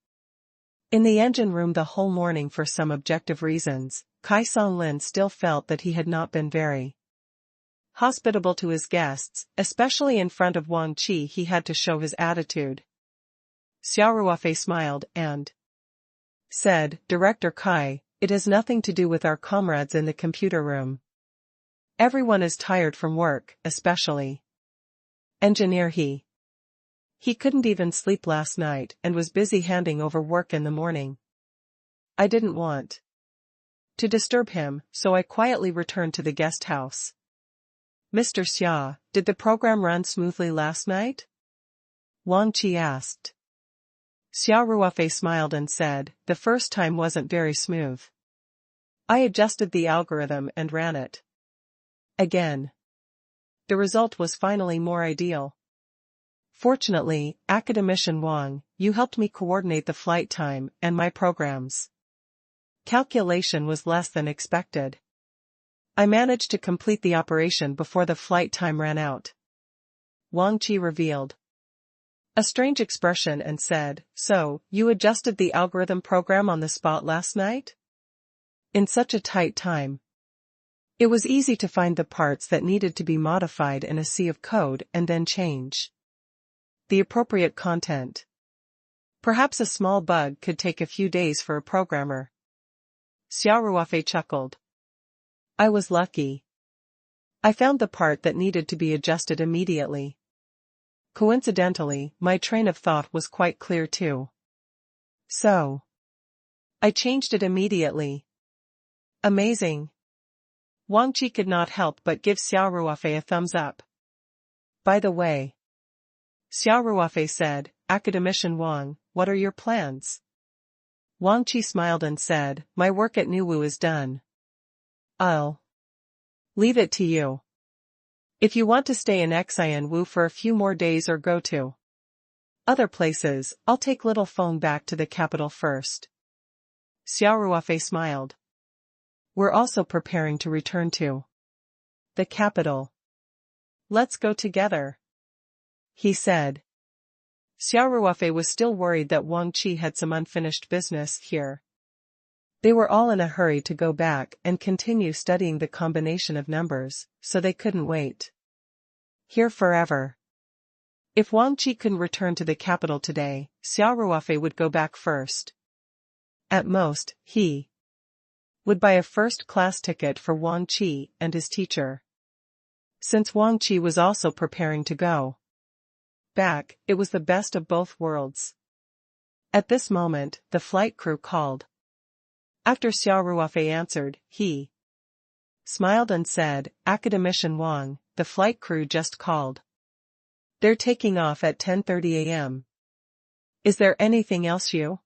in the engine room the whole morning for some objective reasons. Kai Songlin still felt that he had not been very hospitable to his guests, especially in front of Wang Qi. He had to show his attitude. Xia Ruofei smiled and said, "Director Kai, it has nothing to do with our comrades in the computer room. Everyone is tired from work, especially engineer He. He couldn't even sleep last night and was busy handing over work in the morning. I didn't want to disturb him, so I quietly returned to the guest house." "Mr. Xia, did the program run smoothly last night?" Wang Qi asked. Xia Ruofei smiled and said, "The first time wasn't very smooth. I adjusted the algorithm and ran it again. The result was finally more ideal. Fortunately, academician Wang, you helped me coordinate the flight time, and my program's calculation was less than expected. I managed to complete the operation before the flight time ran out." Wang Qi revealed a strange expression and said, "So, you adjusted the algorithm program on the spot last night? In such a tight time?" It was easy to find the parts that needed to be modified in a sea of code and then change the appropriate content. Perhaps a small bug could take a few days for a programmer. Xia Ruofei chuckled. "I was lucky. I found the part that needed to be adjusted immediately. Coincidentally, my train of thought was quite clear too. So I changed it immediately." "Amazing." Wang Qi could not help but give Xia Ruofei a thumbs up. "By the way," Xia Ruofei said, Academician Wang, what are your plans? Wang Qi smiled and said, my work at Nuwu is done. I'll leave it to you. If you want to stay in Xianwu for a few more days or go to other places, I'll take little phone back to the capital first. Xia Ruofei smiled. We're also preparing to return to the capital. Let's go together, he said. Xia Ruofei was still worried that Wang Qi had some unfinished business here. They were all in a hurry to go back and continue studying the combination of numbers, so they couldn't wait here forever. If Wang Qi couldn't return to the capital today, Xia Ruofei would go back first. At most, he would buy a first-class ticket for Wang Qi and his teacher. Since Wang Qi was also preparing to go back, it was the best of both worlds. At this moment, the flight crew called. After Xia Ruofei answered, he smiled and said, Academician Wang, the flight crew just called. They're taking off at 10:30 a.m. Is there anything else you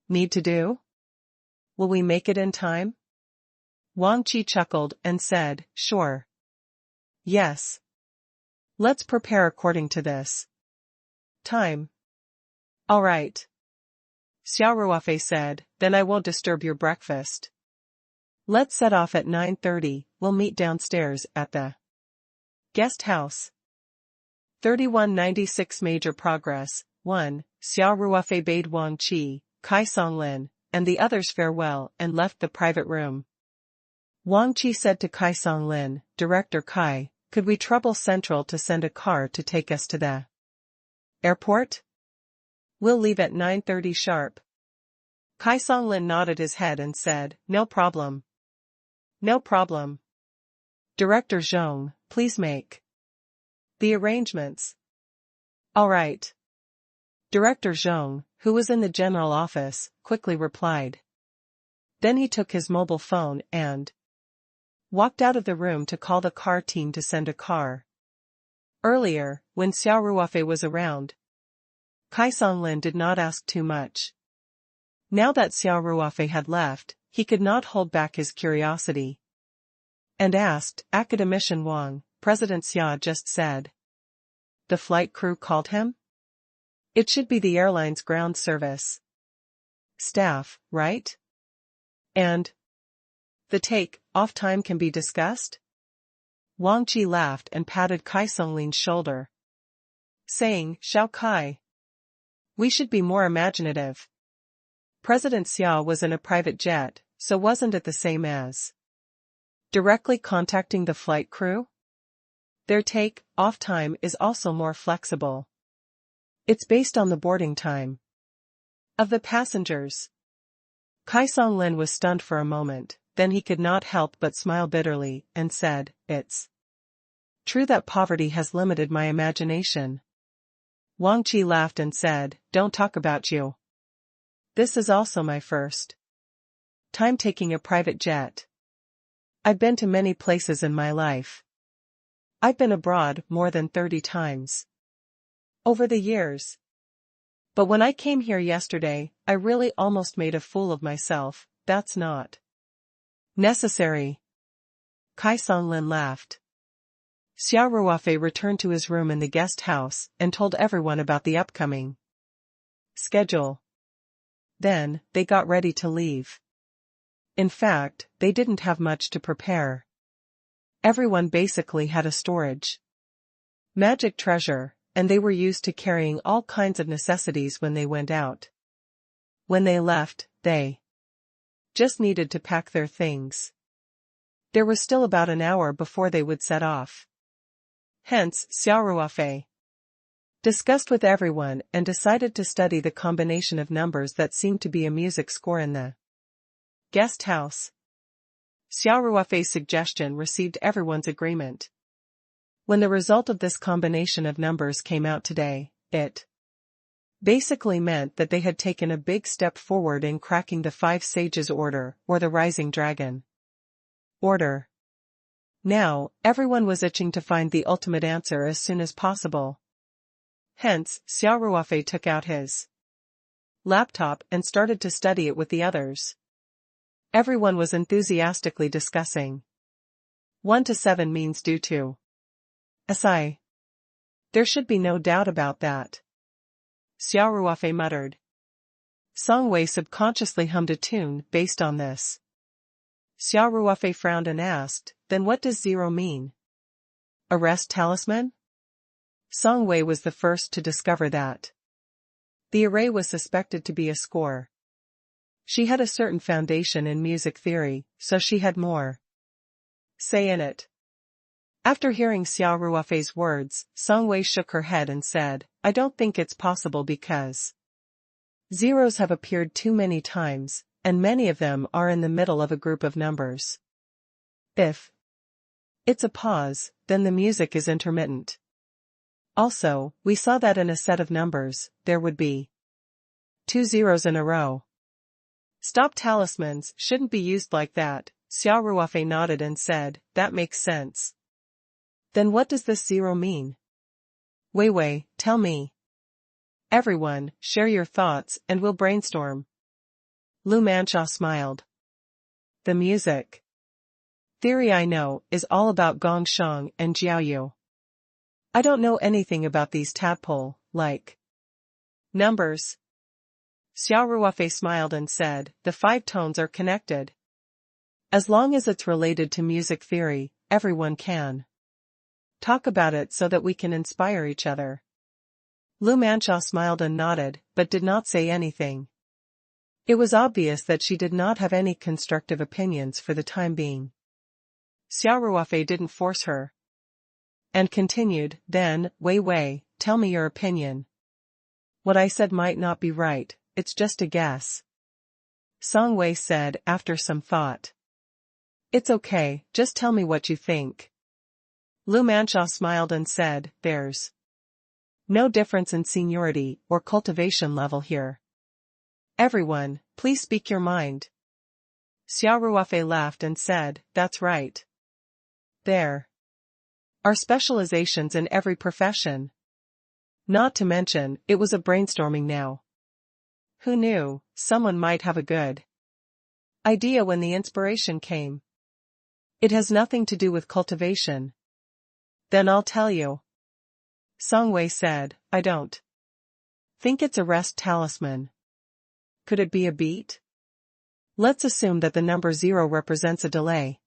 need to do? Will we make it in time? Wang Qi chuckled and said, sure. Yes. Let's prepare according to this time. All right. Xia Ruofei said, then I won't disturb your breakfast. Let's set off at 9:30, we'll meet downstairs at the guest house. 3196 Major Progress. 1. Xia Ruofei bade Wang Qi, Kai Songlin, and the others farewell and left the private room. Wang Qi said to Kai Songlin, Director Kai, could we trouble Central to send a car to take us to the airport? We'll leave at 9:30 sharp. Kai Songlin nodded his head and said, no problem. No problem. Director Zhong, please make the arrangements. All right. Director Zhong, who was in the general office, quickly replied. Then he took his mobile phone and walked out of the room to call the car team to send a car. Earlier, when Xia Ruofei was around, Kai Songlin did not ask too much. Now that Xia Ruofei had left, he could not hold back his curiosity. And asked, Academician Wang, President Xia just said. The flight crew called him? It should be the airline's ground service staff, right? And the take-off time can be discussed? Wang Qi laughed and patted Kai Songlin's shoulder, saying, Xiao Kai, we should be more imaginative. President Xia was in a private jet, so wasn't it the same as directly contacting the flight crew? Their take-off time is also more flexible. It's based on the boarding time of the passengers. Kai Songlin was stunned for a moment, then he could not help but smile bitterly, and said, It's true that poverty has limited my imagination. Wang Qi laughed and said, Don't talk about you. This is also my first time taking a private jet. I've been to many places in my life. I've been abroad more than 30 times over the years. But when I came here yesterday, I really almost made a fool of myself. That's not necessary. Kai Songlin laughed. Xia Ruofei returned to his room in the guest house and told everyone about the upcoming schedule. Then, they got ready to leave. In fact, they didn't have much to prepare. Everyone basically had a storage magic treasure, and they were used to carrying all kinds of necessities when they went out. When they left, they just needed to pack their things. There was still about an hour before they would set off. Hence, Xia Ruofei discussed with everyone and decided to study the combination of numbers that seemed to be a music score in the guest house. Xia Ruofei's suggestion received everyone's agreement. When the result of this combination of numbers came out today, it basically meant that they had taken a big step forward in cracking the 5 Sages Order, or the Rising Dragon Order. Now, everyone was itching to find the ultimate answer as soon as possible. Hence, Xia Ruofei took out his laptop and started to study it with the others. Everyone was enthusiastically discussing. 1 to 7 means due to SI. There should be no doubt about that. Xia Ruofei muttered. Song Wei subconsciously hummed a tune based on this. Xia Ruofei frowned and asked, then what does 0 mean? A rest talisman? Song Wei was the first to discover that. The array was suspected to be a score. She had a certain foundation in music theory, so she had more say in it. After hearing Xia Ruofei's words, Song Wei shook her head and said, I don't think it's possible because zeros have appeared too many times, and many of them are in the middle of a group of numbers. If it's a pause, then the music is intermittent. Also, we saw that in a set of numbers, there would be 2 zeros in a row. Stop talismans shouldn't be used like that. Xia Ruofei nodded and said, that makes sense. Then what does this 0 mean? Wei, tell me. Everyone, share your thoughts and we'll brainstorm. Lu Manxia smiled. The music theory I know is all about gong shang and jiaoyu. I don't know anything about these tadpole, like numbers. Xia Ruofei smiled and said, the 5 tones are connected. As long as it's related to music theory, everyone can talk about it so that we can inspire each other. Lu Manxia smiled and nodded, but did not say anything. It was obvious that she did not have any constructive opinions for the time being. Xia Ruofei didn't force her. And continued, then, Wei, tell me your opinion. What I said might not be right, it's just a guess. Song Wei said after some thought. It's okay, just tell me what you think. Lu Manxia smiled and said, there's no difference in seniority or cultivation level here. Everyone, please speak your mind. Xia Ruofei laughed and said, that's right. There are specializations in every profession. Not to mention, it was a brainstorming now. Who knew, someone might have a good idea when the inspiration came. It has nothing to do with cultivation. Then I'll tell you. Song Wei said, I don't think it's a rest talisman. Could it be a beat? Let's assume that the number 0 represents a delay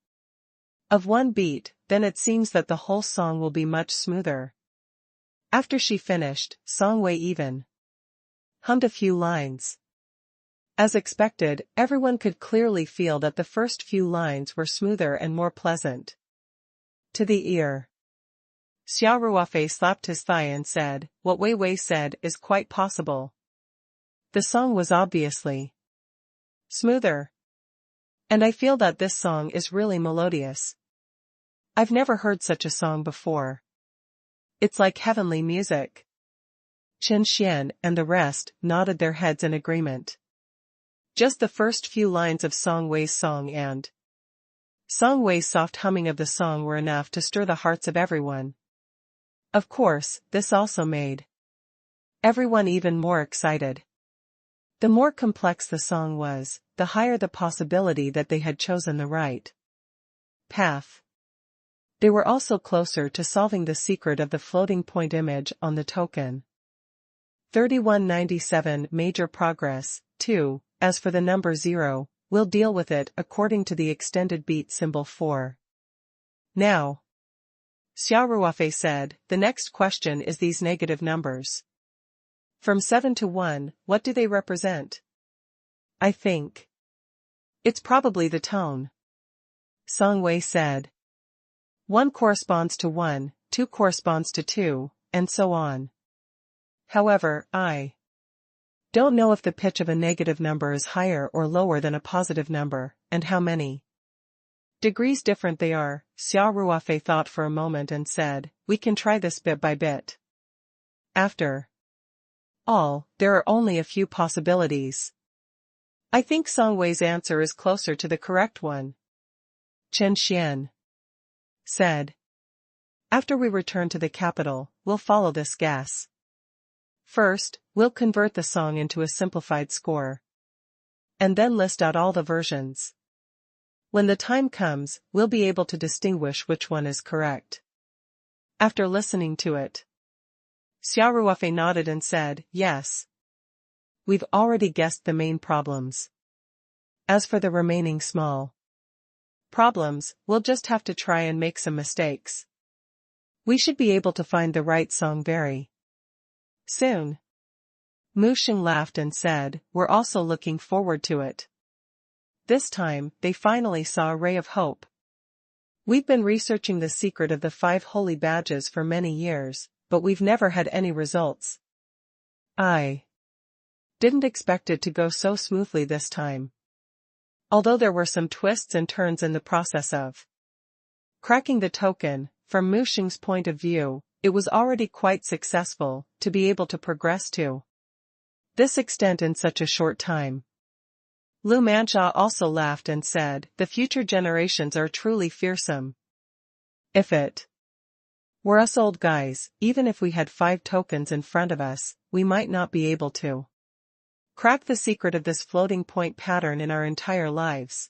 of 1 beat, then it seems that the whole song will be much smoother. After she finished, Song Wei even hummed a few lines. As expected, everyone could clearly feel that the first few lines were smoother and more pleasant to the ear. Xia Ruofei slapped his thigh and said, what Wei said is quite possible. The song was obviously smoother. And I feel that this song is really melodious. I've never heard such a song before. It's like heavenly music. Chen Xian and the rest nodded their heads in agreement. Just the first few lines of Song Wei's song and Song Wei's soft humming of the song were enough to stir the hearts of everyone. Of course, this also made everyone even more excited. The more complex the song was, the higher the possibility that they had chosen the right path. They were also closer to solving the secret of the floating point image on the token. 3197 Major progress. 2. As for the number 0, we'll deal with it according to the extended beat symbol 4. Now, Xia Ruofei said, the next question is these negative numbers. From 7 to 1, what do they represent? I think it's probably the tone. Song Wei said. 1 corresponds to 1, 2 corresponds to 2, and so on. However, I don't know if the pitch of a negative number is higher or lower than a positive number, and how many degrees different they are. Xia Ruofei thought for a moment and said, we can try this bit by bit. After all, there are only a few possibilities. I think Song Wei's answer is closer to the correct one. Chen Xian said. After we return to the capital, we'll follow this guess. First, we'll convert the song into a simplified score. And then list out all the versions. When the time comes, we'll be able to distinguish which one is correct. After listening to it, Xia Ruofei nodded and said, yes. We've already guessed the main problems. As for the remaining small problems, we'll just have to try and make some mistakes. We should be able to find the right song very soon. Mu Xing laughed and said, we're also looking forward to it. This time, they finally saw a ray of hope. We've been researching the secret of the 5 holy badges for many years, but we've never had any results. I didn't expect it to go so smoothly this time. Although there were some twists and turns in the process of cracking the token, from Mu Xing's point of view, it was already quite successful to be able to progress to this extent in such a short time. Lu Manxia also laughed and said, the future generations are truly fearsome. If it were us old guys, even if we had 5 tokens in front of us, we might not be able to crack the secret of this floating point pattern in our entire lives.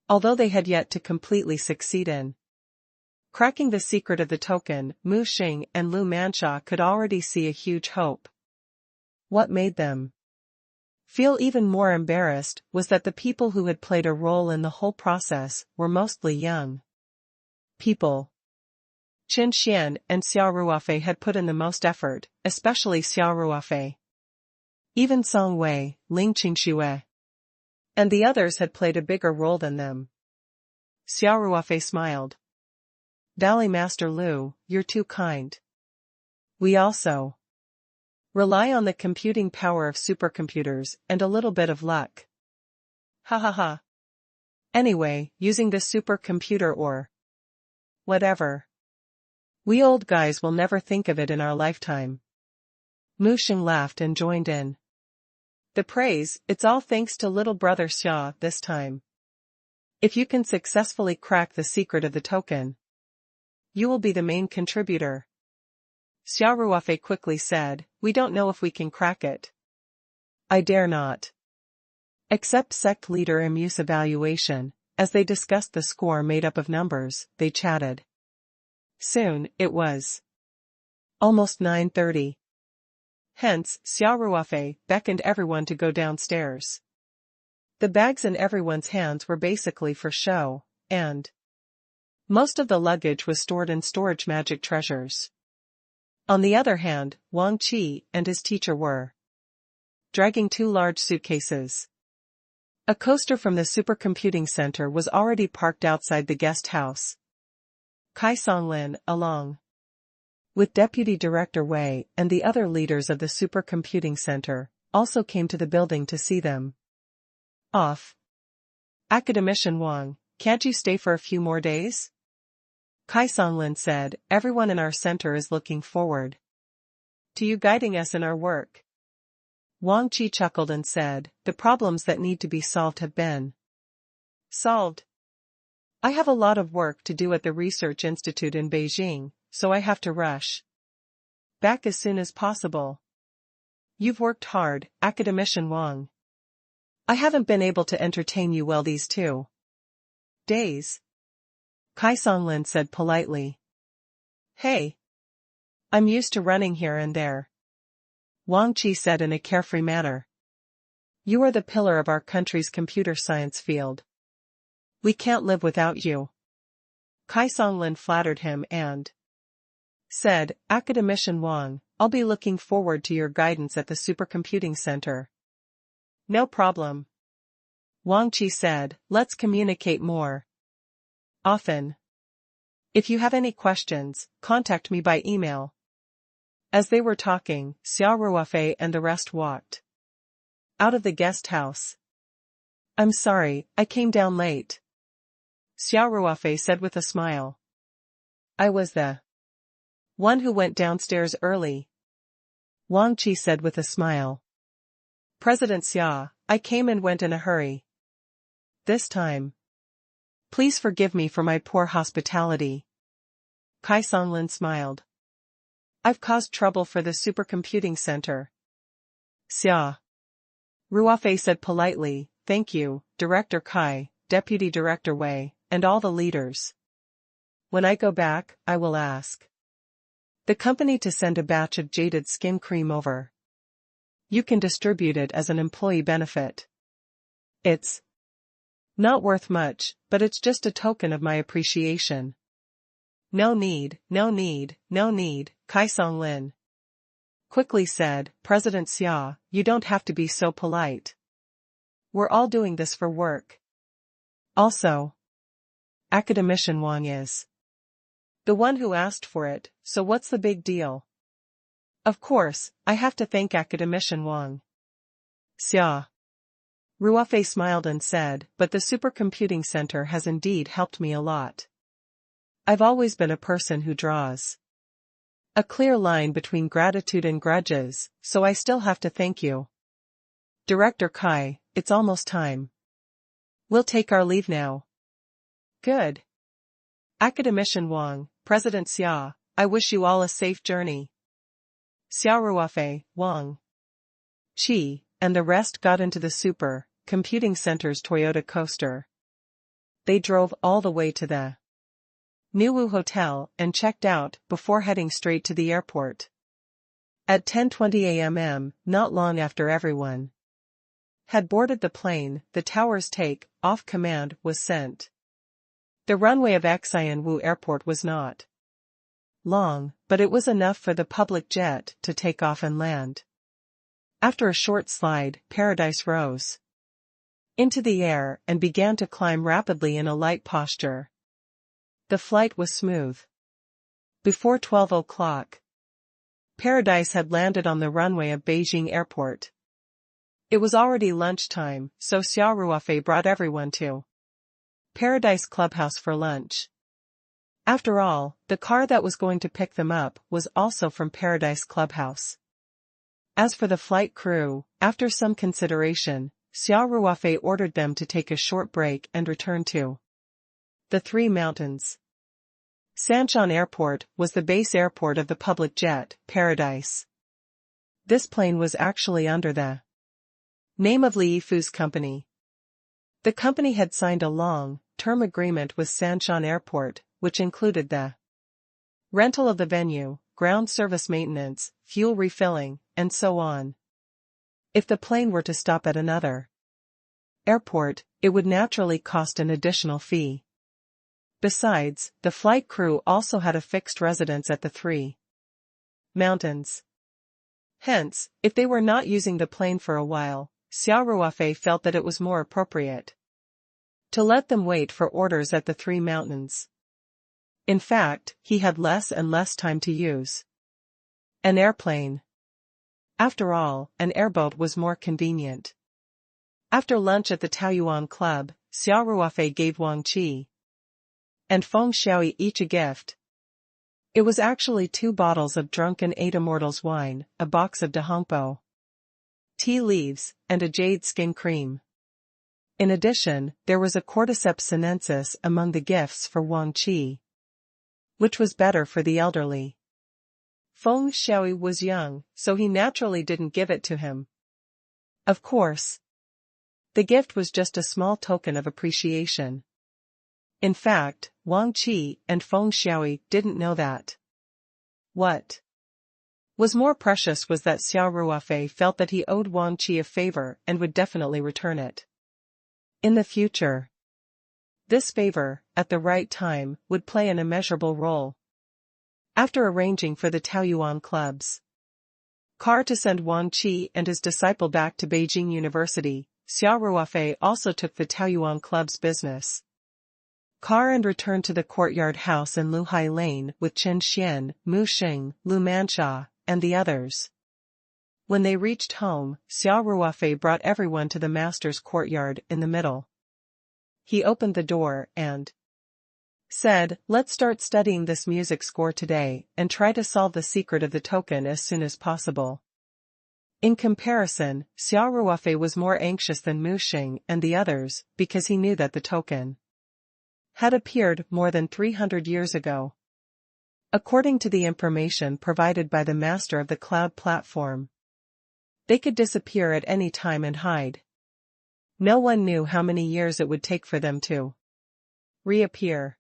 Although they had yet to completely succeed in cracking the secret of the token, Mu Xing and Lu Manxia could already see a huge hope. What made them feel even more embarrassed was that the people who had played a role in the whole process were mostly young people. Qin Xian and Xia Ruofei had put in the most effort, especially Xia Ruofei. Even Song Wei, Ling Qingxue, and the others had played a bigger role than them. Xia Ruofei smiled. Dali Master Lu, you're too kind. We also rely on the computing power of supercomputers and a little bit of luck. Ha ha ha. Anyway, using the supercomputer or whatever. We old guys will never think of it in our lifetime. Mu Xing laughed and joined in the praise. It's all thanks to little brother Xia this time. If you can successfully crack the secret of the token, you will be the main contributor. Xia Ruofei quickly said, we don't know if we can crack it. I dare not. Except sect leader Imu's evaluation. As they discussed the score made up of numbers, they chatted. Soon, it was almost 9:30. Hence, Xia Ruofei beckoned everyone to go downstairs. The bags in everyone's hands were basically for show, and most of the luggage was stored in storage magic treasures. On the other hand, Wang Qi and his teacher were dragging 2 large suitcases. A coaster from the supercomputing center was already parked outside the guest house. Kai Songlin, along with Deputy Director Wei and the other leaders of the supercomputing center, also came to the building to see them off. Academician Wang, can't you stay for a few more days? Kai Songlin said, everyone in our center is looking forward to you guiding us in our work. Wang Qi chuckled and said, the problems that need to be solved have been solved. I have a lot of work to do at the Research Institute in Beijing, so I have to rush back as soon as possible. You've worked hard, Academician Wang. I haven't been able to entertain you well these 2 days. Kai Songlin said politely. Hey. I'm used to running here and there. Wang Qi said in a carefree manner. You are the pillar of our country's computer science field. We can't live without you. Kai Songlin flattered him and said, Academician Wang, I'll be looking forward to your guidance at the supercomputing center. No problem. Wang Qi said, let's communicate more often. If you have any questions, contact me by email. As they were talking, Xia Ruofei and the rest walked out of the guest house. I'm sorry, I came down late. Xia Ruofei said with a smile. I was the one who went downstairs early. Wang Qi said with a smile. President Xia, I came and went in a hurry this time. Please forgive me for my poor hospitality. Kai Songlin smiled. I've caused trouble for the supercomputing center. Xia Ruofei said politely, thank you, Director Kai, Deputy Director Wei, and all the leaders. When I go back, I will ask the company to send a batch of jaded skin cream over. You can distribute it as an employee benefit. It's not worth much, but it's just a token of my appreciation. No need, no need, no need, Kai Songlin quickly said, President Xia, you don't have to be so polite. We're all doing this for work. Also, Academician Wang is the one who asked for it, so what's the big deal? Of course, I have to thank Academician Wang. Xia Ruofei smiled and said, but the supercomputing center has indeed helped me a lot. I've always been a person who draws a clear line between gratitude and grudges, so I still have to thank you. Director Kai, it's almost time. We'll take our leave now. Good. Academician Wang, President Xia, I wish you all a safe journey. Xia Ruofei, Wang Qi, and the rest got into the computing center's Toyota coaster. They drove all the way to the Nuwu Hotel and checked out before heading straight to the airport. At 10:20 a.m., not long after everyone had boarded the plane, the tower's take-off command was sent. The runway of Xianwu Airport was not long, but it was enough for the public jet to take off and land. After a short slide, Paradise rose into the air and began to climb rapidly in a light posture. The flight was smooth. Before 12 o'clock, Paradise had landed on the runway of Beijing Airport. It was already lunchtime, so Xia Ruofei brought everyone to Paradise Clubhouse for lunch. After all, the car that was going to pick them up was also from Paradise Clubhouse. As for the flight crew, after some consideration, Xia Ruofei ordered them to take a short break and return to the Three Mountains. Sanshan Airport was the base airport of the public jet, Paradise. This plane was actually under the name of Li Yifu's company. The company had signed a long-term agreement with Sanshan Airport, which included the rental of the venue, ground service maintenance, fuel refilling, and so on. If the plane were to stop at another airport, it would naturally cost an additional fee. Besides, the flight crew also had a fixed residence at the Three Mountains. Hence, if they were not using the plane for a while, Xia Ruofei felt that it was more appropriate to let them wait for orders at the Three Mountains. In fact, he had less and less time to use an airplane. After all, an airboat was more convenient. After lunch at the Taoyuan Club, Xia Ruofei gave Wang Qi and Feng Xiaoyi each a gift. It was actually 2 bottles of drunken 8 immortals wine, a box of dahongpo tea leaves, and a jade skin cream. In addition, there was a cordyceps sinensis among the gifts for Wang Qi, which was better for the elderly. Feng Xiaoyi was young, so he naturally didn't give it to him. Of course, the gift was just a small token of appreciation. In fact, Wang Qi and Feng Xiaoyi didn't know that. What was more precious was that Xia Ruofei felt that he owed Wang Qi a favor and would definitely return it in the future. This favor, at the right time, would play an immeasurable role. After arranging for the Taoyuan Club's car to send Wang Qi and his disciple back to Beijing University, Xia Ruofei also took the Taoyuan Club's business car and returned to the courtyard house in Luhai Lane with Chen Xian, Mu Xing, Lu Manxia, and the others. When they reached home, Xia Ruofei brought everyone to the master's courtyard in the middle. He opened the door and said, let's start studying this music score today and try to solve the secret of the token as soon as possible. In comparison, Xia Ruofei was more anxious than Mu Xing and the others because he knew that the token had appeared more than 300 years ago. According to the information provided by the master of the cloud platform, they could disappear at any time and hide. No one knew how many years it would take for them to reappear.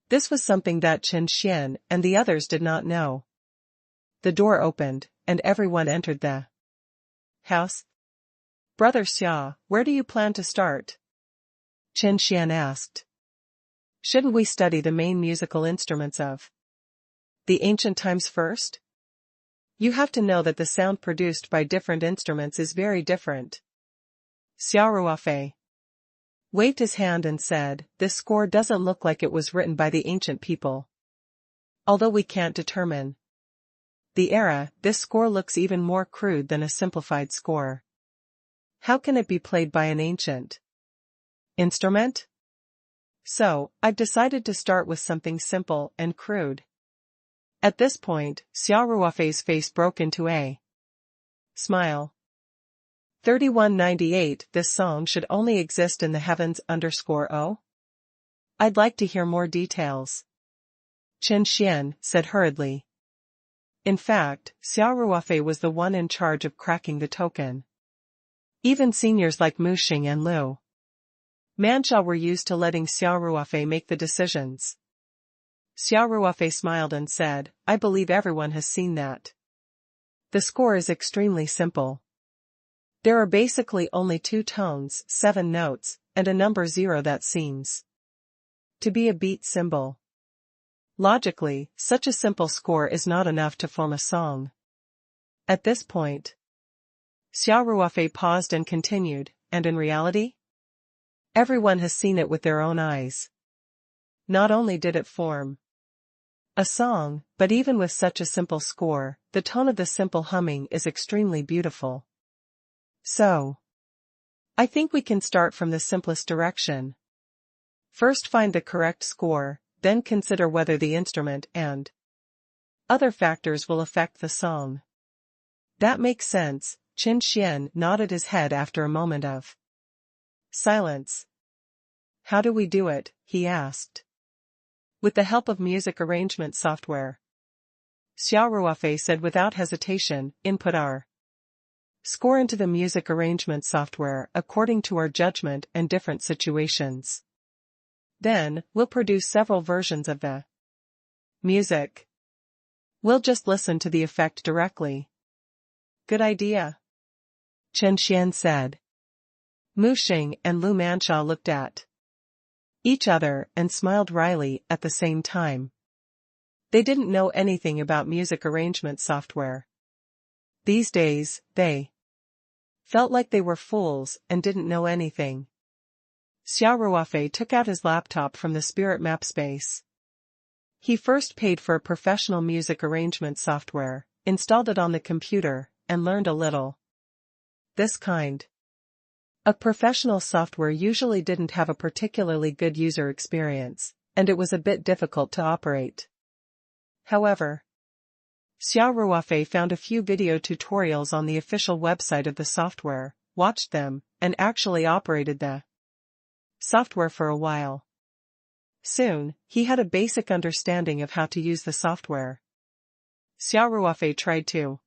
This was something that Chen Xian and the others did not know. The door opened, and everyone entered the house. "Brother Xia, where do you plan to start?" Chen Xian asked. "Shouldn't we study the main musical instruments of the ancient times first? You have to know that the sound produced by different instruments is very different." Xia Ruofei waved his hand and said, "This score doesn't look like it was written by the ancient people. Although we can't determine the era, this score looks even more crude than a simplified score. How can it be played by an ancient instrument? So, I've decided to start with something simple and crude." At this point, Xia Ruofei's face broke into a smile. 3198 This song should only exist in the heavens_o? I'd like to hear more details. Chen Xian said hurriedly. In fact, Xia Ruofei was the one in charge of cracking the token. Even seniors like Mu Xing and Lu Manxia were used to letting Xia Ruofei make the decisions. Xia Ruofei smiled and said, "I believe everyone has seen that. The score is extremely simple. There are basically only 2 tones, 7 notes, and a number 0 that seems to be a beat symbol. Logically, such a simple score is not enough to form a song." At this point, Xia Ruofei paused and continued, "And in reality? Everyone has seen it with their own eyes. Not only did it form a song, but even with such a simple score, the tone of the simple humming is extremely beautiful. So, I think we can start from the simplest direction. First find the correct score, then consider whether the instrument and other factors will affect the song." "That makes sense." Chen Xian nodded his head after a moment of silence. "How do we do it?" he asked. "With the help of music arrangement software." Xia Ruofei said without hesitation, "Input our score into the music arrangement software according to our judgment and different situations. Then, we'll produce several versions of the music. We'll just listen to the effect directly." "Good idea," Chen Xian said. Mu Xing and Lu Manxia looked at each other and smiled wryly at the same time. They didn't know anything about music arrangement software. These days, they felt like they were fools and didn't know anything. Xia Ruofei took out his laptop from the spirit map space. He first paid for a professional music arrangement software, installed it on the computer, and learned a little. This kind of professional software usually didn't have a particularly good user experience, and it was a bit difficult to operate. However, Xia Ruofei found a few video tutorials on the official website of the software, watched them, and actually operated the software for a while. Soon, he had a basic understanding of how to use the software. Xia Ruofei tried to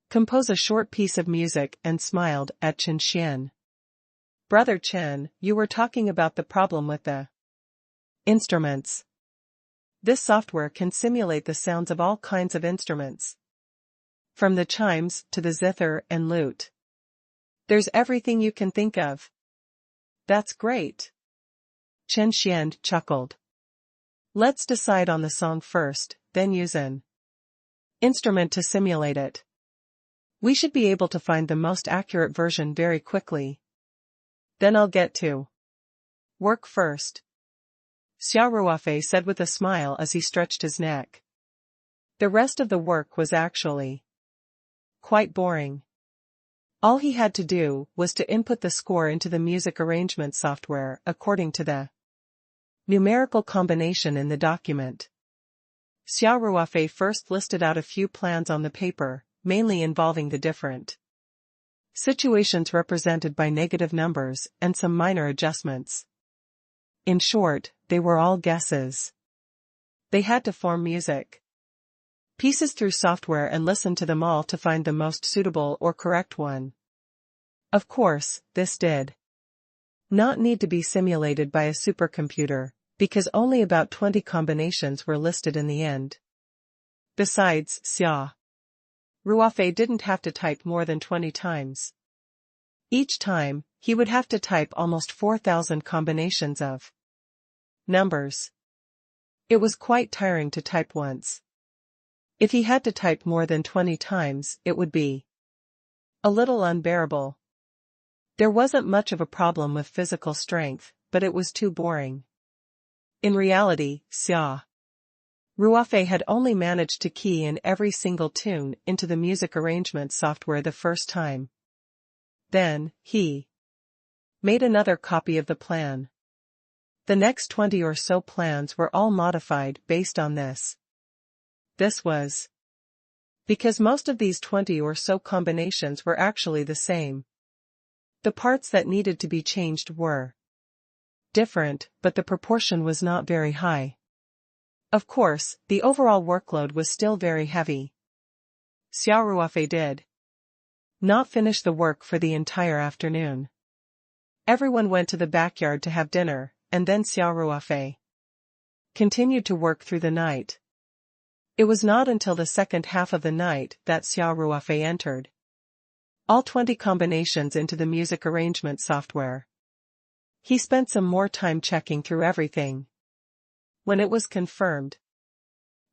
compose a short piece of music and smiled at Chen Xian. "Brother Chen, you were talking about the problem with the instruments. This software can simulate the sounds of all kinds of instruments, from the chimes to the zither and lute. There's everything you can think of." "That's great." Chen Xian chuckled. "Let's decide on the song first, then use an instrument to simulate it. We should be able to find the most accurate version very quickly. Then I'll get to work first," Xia Ruofei said with a smile as he stretched his neck. The rest of the work was actually quite boring. All he had to do was to input the score into the music arrangement software according to the numerical combination in the document. Xia Ruofei first listed out a few plans on the paper, mainly involving the different situations represented by negative numbers and some minor adjustments. In short, they were all guesses. They had to form music pieces through software and listen to them all to find the most suitable or correct one. Of course, this did not need to be simulated by a supercomputer, because only about 20 combinations were listed in the end. Besides, Xia Ruofei didn't have to type more than 20 times. Each time, he would have to type almost 4,000 combinations of numbers. It was quite tiring to type once. If he had to type more than 20 times, it would be a little unbearable. There wasn't much of a problem with physical strength, but it was too boring. In reality, Xia Ruofei had only managed to key in every single tune into the music arrangement software the first time. Then, he made another copy of the plan. The next 20 or so plans were all modified based on this. This was because most of these 20 or so combinations were actually the same. The parts that needed to be changed were different, but the proportion was not very high. Of course, the overall workload was still very heavy. Xia Ruofei did not finish the work for the entire afternoon. Everyone went to the backyard to have dinner, and then Xia Ruofei continued to work through the night. It was not until the second half of the night that Xia Ruofei entered all 20 combinations into the music arrangement software. He spent some more time checking through everything. When it was confirmed,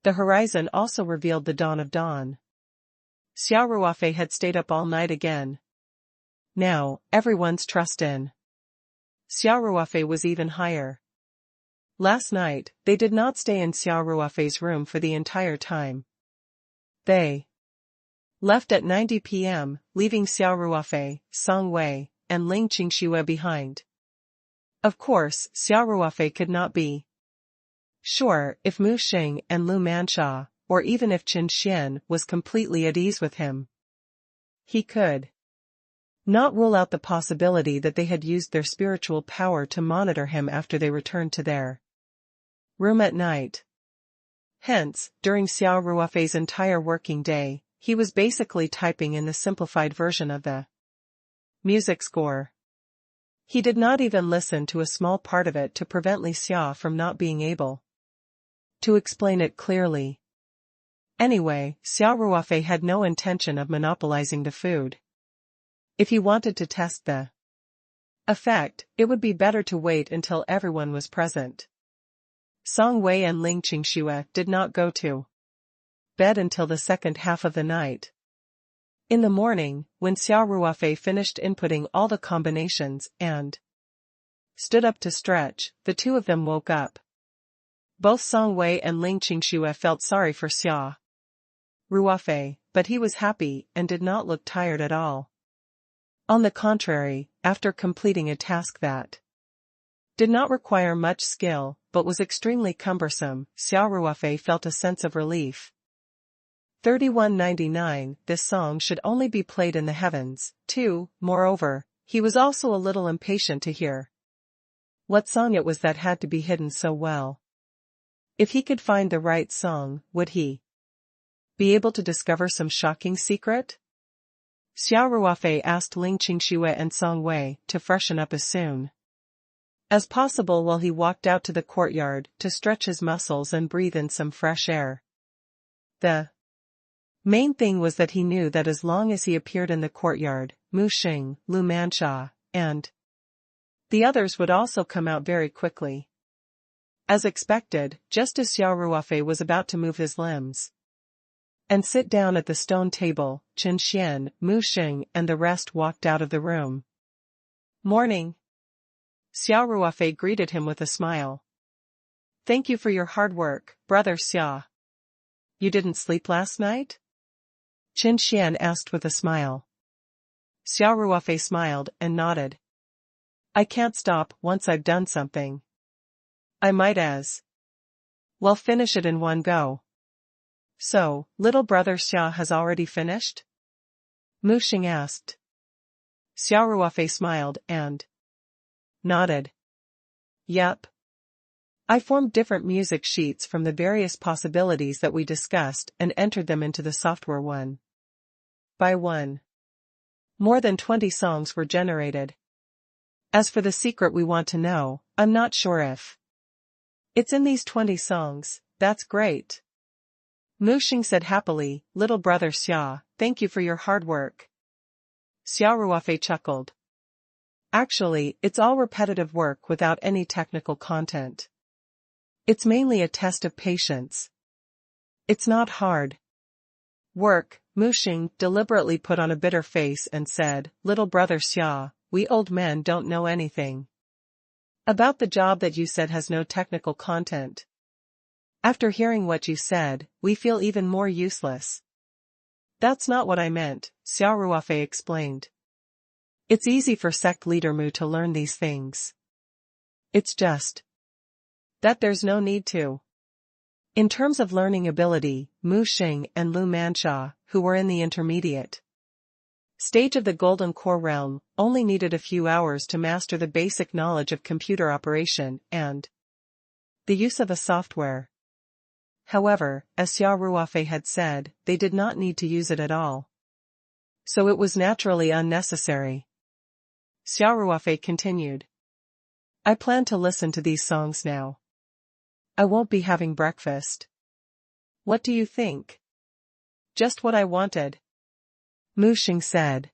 the horizon also revealed the dawn of dawn. Xia Ruofei had stayed up all night again. Now, everyone's trust in Xia Ruofei was even higher. Last night, they did not stay in Xia Ruofei's room for the entire time. They left at 9 p.m., leaving Xia Ruofei, Song Wei, and Ling Qingxue behind. Of course, Xia Ruofei could not be sure if Mu Xing and Lu Mansha, or even if Qin Xian, was completely at ease with him. He could not rule out the possibility that they had used their spiritual power to monitor him after they returned to their room at night. Hence, during Xia Ruofei's entire working day, he was basically typing in the simplified version of the music score. He did not even listen to a small part of it to prevent Li Xia from not being able to explain it clearly. Anyway, Xia Ruofei had no intention of monopolizing the food. If he wanted to test the effect, it would be better to wait until everyone was present. Song Wei and Ling Qingxue did not go to bed until the second half of the night. In the morning, when Xia Ruofei finished inputting all the combinations and stood up to stretch, the two of them woke up. Both Song Wei and Ling Qingxue felt sorry for Xia Ruofei, but he was happy and did not look tired at all. On the contrary, after completing a task that did not require much skill, but was extremely cumbersome, Xia Ruofei felt a sense of relief. 3199 This song should only be played in the heavens, too. Moreover, he was also a little impatient to hear what song it was that had to be hidden so well. If he could find the right song, would he be able to discover some shocking secret? Xia Ruofei asked Ling Qingxue and Song Wei to freshen up as soon as possible while he walked out to the courtyard to stretch his muscles and breathe in some fresh air. The main thing was that he knew that as long as he appeared in the courtyard, Mu Xing, Lu Mansha, and the others would also come out very quickly. As expected, just as Xia Ruofei was about to move his limbs and sit down at the stone table, Qin Xian, Mu Xing and the rest walked out of the room. Morning. Xia Ruofei greeted him with a smile. Thank you for your hard work, brother Xia. You didn't sleep last night? Qin Xian asked with a smile. Xia Ruofei smiled and nodded. I can't stop once I've done something. I might as well finish it in one go. So, little brother Xia has already finished? Mu Xing asked. Xia Ruofei smiled and nodded. Yep. I formed different music sheets from the various possibilities that we discussed and entered them into the software one by one. More than 20 songs were generated. As for the secret we want to know, I'm not sure if it's in these 20 songs. That's great. Muxing said happily, little brother Xia, thank you for your hard work. Xia Ruofei chuckled. Actually, it's all repetitive work without any technical content. It's mainly a test of patience. It's not hard work. Muxing deliberately put on a bitter face and said, little brother Xia, we old men don't know anything about the job that you said has no technical content. After hearing what you said, we feel even more useless. That's not what I meant, Xia Ruofei explained. It's easy for sect leader Mu to learn these things. It's just that there's no need to. In terms of learning ability, Muxing and Lu Manxia, who were in the intermediate stage of the Golden Core realm, only needed a few hours to master the basic knowledge of computer operation and the use of a software. However, as Xia Ruofei had said, they did not need to use it at all. So it was naturally unnecessary. Xia Ruofei continued. I plan to listen to these songs now. I won't be having breakfast. What do you think? Just what I wanted. Muxing said.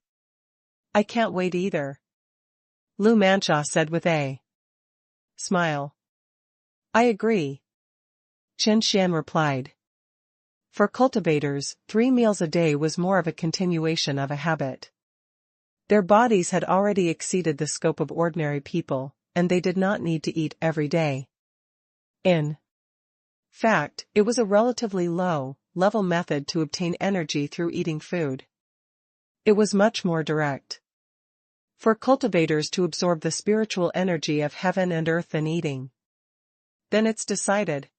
I can't wait either. Lu Manxia said with a smile. I agree. Chen Xian replied. For cultivators, 3 meals a day was more of a continuation of a habit. Their bodies had already exceeded the scope of ordinary people, and they did not need to eat every day. In fact, it was a relatively low-level method to obtain energy through eating food. It was much more direct for cultivators to absorb the spiritual energy of heaven and earth than eating. Then it's decided.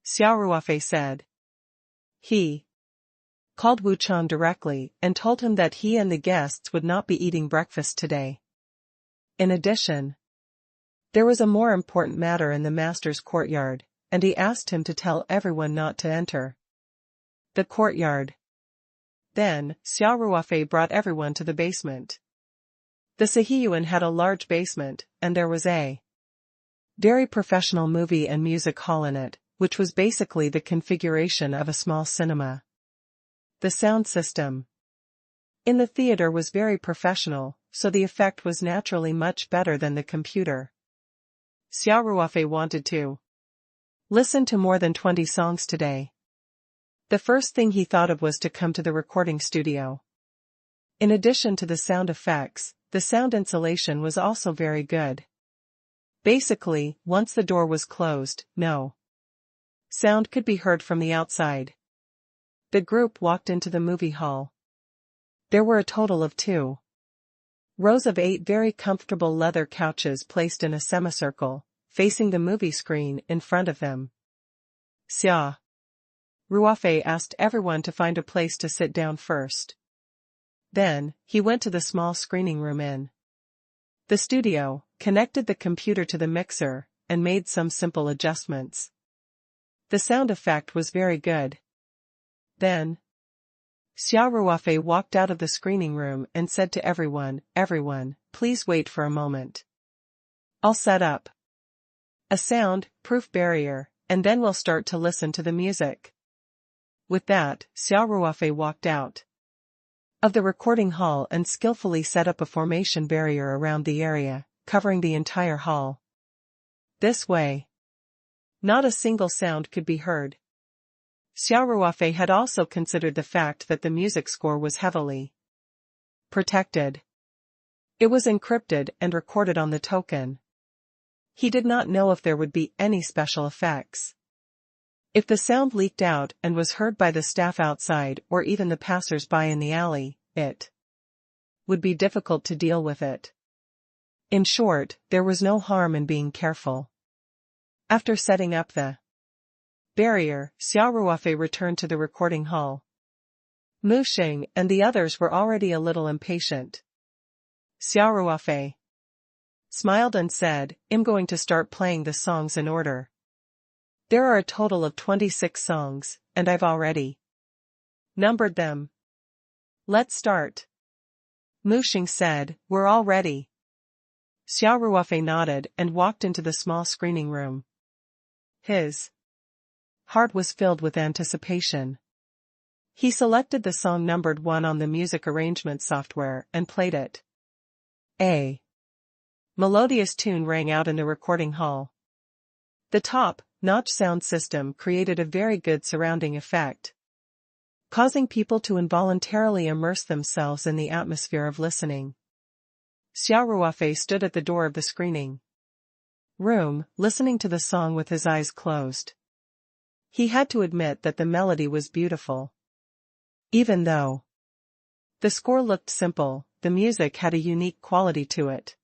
Xia Ruofei said. He called Wu Chan directly and told him that he and the guests would not be eating breakfast today. In addition, there was a more important matter in the master's courtyard, and he asked him to tell everyone not to enter the courtyard. Then, Xia Ruofei brought everyone to the basement. The Sihiyuan had a large basement, and there was a very professional movie and music hall in it, which was basically the configuration of a small cinema. The sound system in the theater was very professional, so the effect was naturally much better than the computer. Xia Ruofei wanted to listen to more than 20 songs today. The first thing he thought of was to come to the recording studio. In addition to the sound effects, the sound insulation was also very good. Basically, once the door was closed, no sound could be heard from the outside. The group walked into the movie hall. There were a total of 2 rows of 8 very comfortable leather couches placed in a semicircle, facing the movie screen in front of them. Xia Ruofei asked everyone to find a place to sit down first. Then, he went to the small screening room in the studio, connected the computer to the mixer, and made some simple adjustments. The sound effect was very good. Then, Xia Ruofei walked out of the screening room and said to everyone, please wait for a moment. I'll set up a sound-proof barrier, and then we'll start to listen to the music. With that, Xia Ruofei walked out of the recording hall and skillfully set up a formation barrier around the area, covering the entire hall. This way, not a single sound could be heard. Xia Ruofei had also considered the fact that the music score was heavily protected. It was encrypted and recorded on the token. He did not know if there would be any special effects. If the sound leaked out and was heard by the staff outside or even the passers-by in the alley, it would be difficult to deal with it. In short, there was no harm in being careful. After setting up the barrier, Xia Ruofei returned to the recording hall. Muxing and the others were already a little impatient. Xia Ruofei smiled and said, "I'm going to start playing the songs in order. There are a total of 26 songs, and I've already numbered them. Let's start." Muxing said, "We're all ready." Xia Ruofei nodded and walked into the small screening room. His heart was filled with anticipation. He selected the song numbered 1 on the music arrangement software and played it. A melodious tune rang out in the recording hall. The top-notch sound system created a very good surrounding effect, causing people to involuntarily immerse themselves in the atmosphere of listening. Xia Ruofei stood at the door of the screening room, listening to the song with his eyes closed. He had to admit that the melody was beautiful. Even though the score looked simple, the music had a unique quality to it.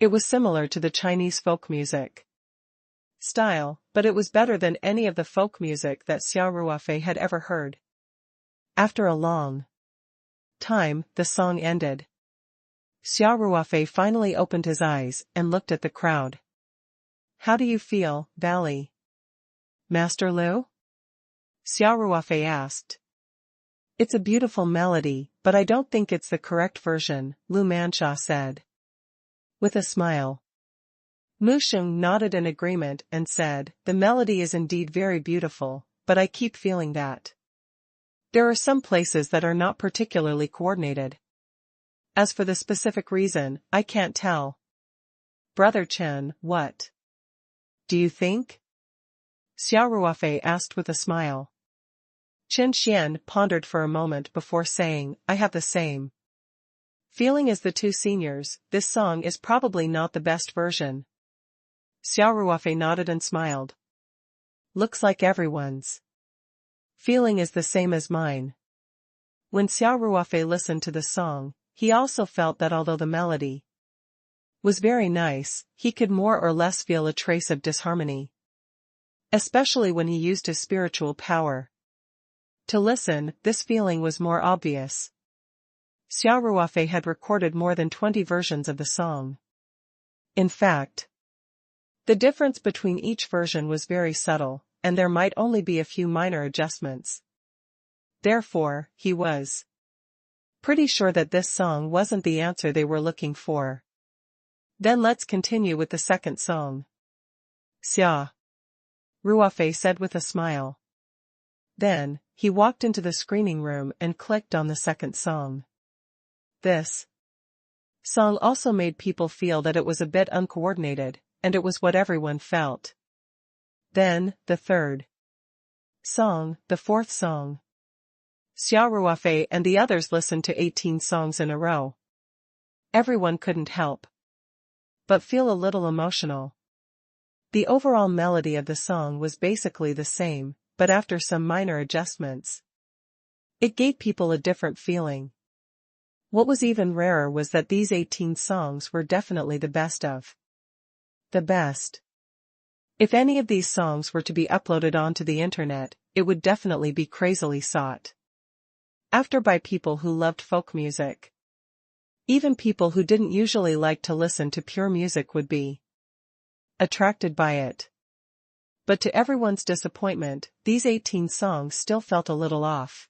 It was similar to the Chinese folk music style, but it was better than any of the folk music that Xia Ruofei had ever heard. After a long time, the song ended. Xia Ruofei finally opened his eyes and looked at the crowd. "How do you feel, Valley Master Liu?" Xia Ruofei asked. "It's a beautiful melody, but I don't think it's the correct version," Lu Mansha said, with a smile. Muxing nodded in agreement and said, "The melody is indeed very beautiful, but I keep feeling that there are some places that are not particularly coordinated. As for the specific reason, I can't tell." "Brother Chen, what do you think?" Xia Ruofei asked with a smile. Chen Xian pondered for a moment before saying, "I have the same feeling as the two seniors. This song is probably not the best version." Xia Ruofei nodded and smiled. "Looks like everyone's feeling is the same as mine." When Xia Ruofei listened to the song, he also felt that although the melody was very nice, he could more or less feel a trace of disharmony, especially when he used his spiritual power. To listen, this feeling was more obvious. Xia Ruofei had recorded more than 20 versions of the song. In fact, the difference between each version was very subtle, and there might only be a few minor adjustments. Therefore, he was pretty sure that this song wasn't the answer they were looking for. "Then let's continue with the second song," Xia Ruofei said with a smile. Then, he walked into the screening room and clicked on the second song. This song also made people feel that it was a bit uncoordinated, and it was what everyone felt. Then, the third song, the fourth song. Xia Ruofei and the others listened to 18 songs in a row. Everyone couldn't help but feel a little emotional. The overall melody of the song was basically the same, but after some minor adjustments, it gave people a different feeling. What was even rarer was that these 18 songs were definitely the best of the best. If any of these songs were to be uploaded onto the internet, it would definitely be crazily sought after by people who loved folk music. Even people who didn't usually like to listen to pure music would be attracted by it. But to everyone's disappointment, these 18 songs still felt a little off.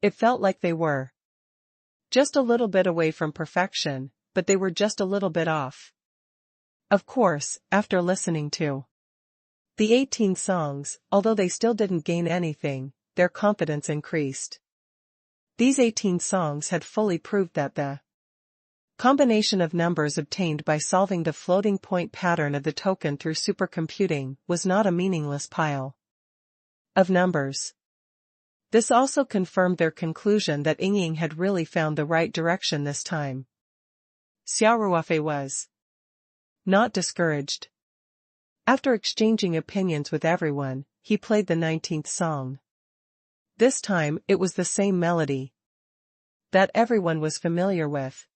It felt like they were just a little bit away from perfection, but they were just a little bit off. Of course, after listening to the 18 songs, although they still didn't gain anything, their confidence increased. These 18 songs had fully proved that the combination of numbers obtained by solving the floating point pattern of the token through supercomputing was not a meaningless pile of numbers. This also confirmed their conclusion that Ying had really found the right direction this time. Xia Ruofei was not discouraged. After exchanging opinions with everyone, he played the 19th song. This time, it was the same melody that everyone was familiar with.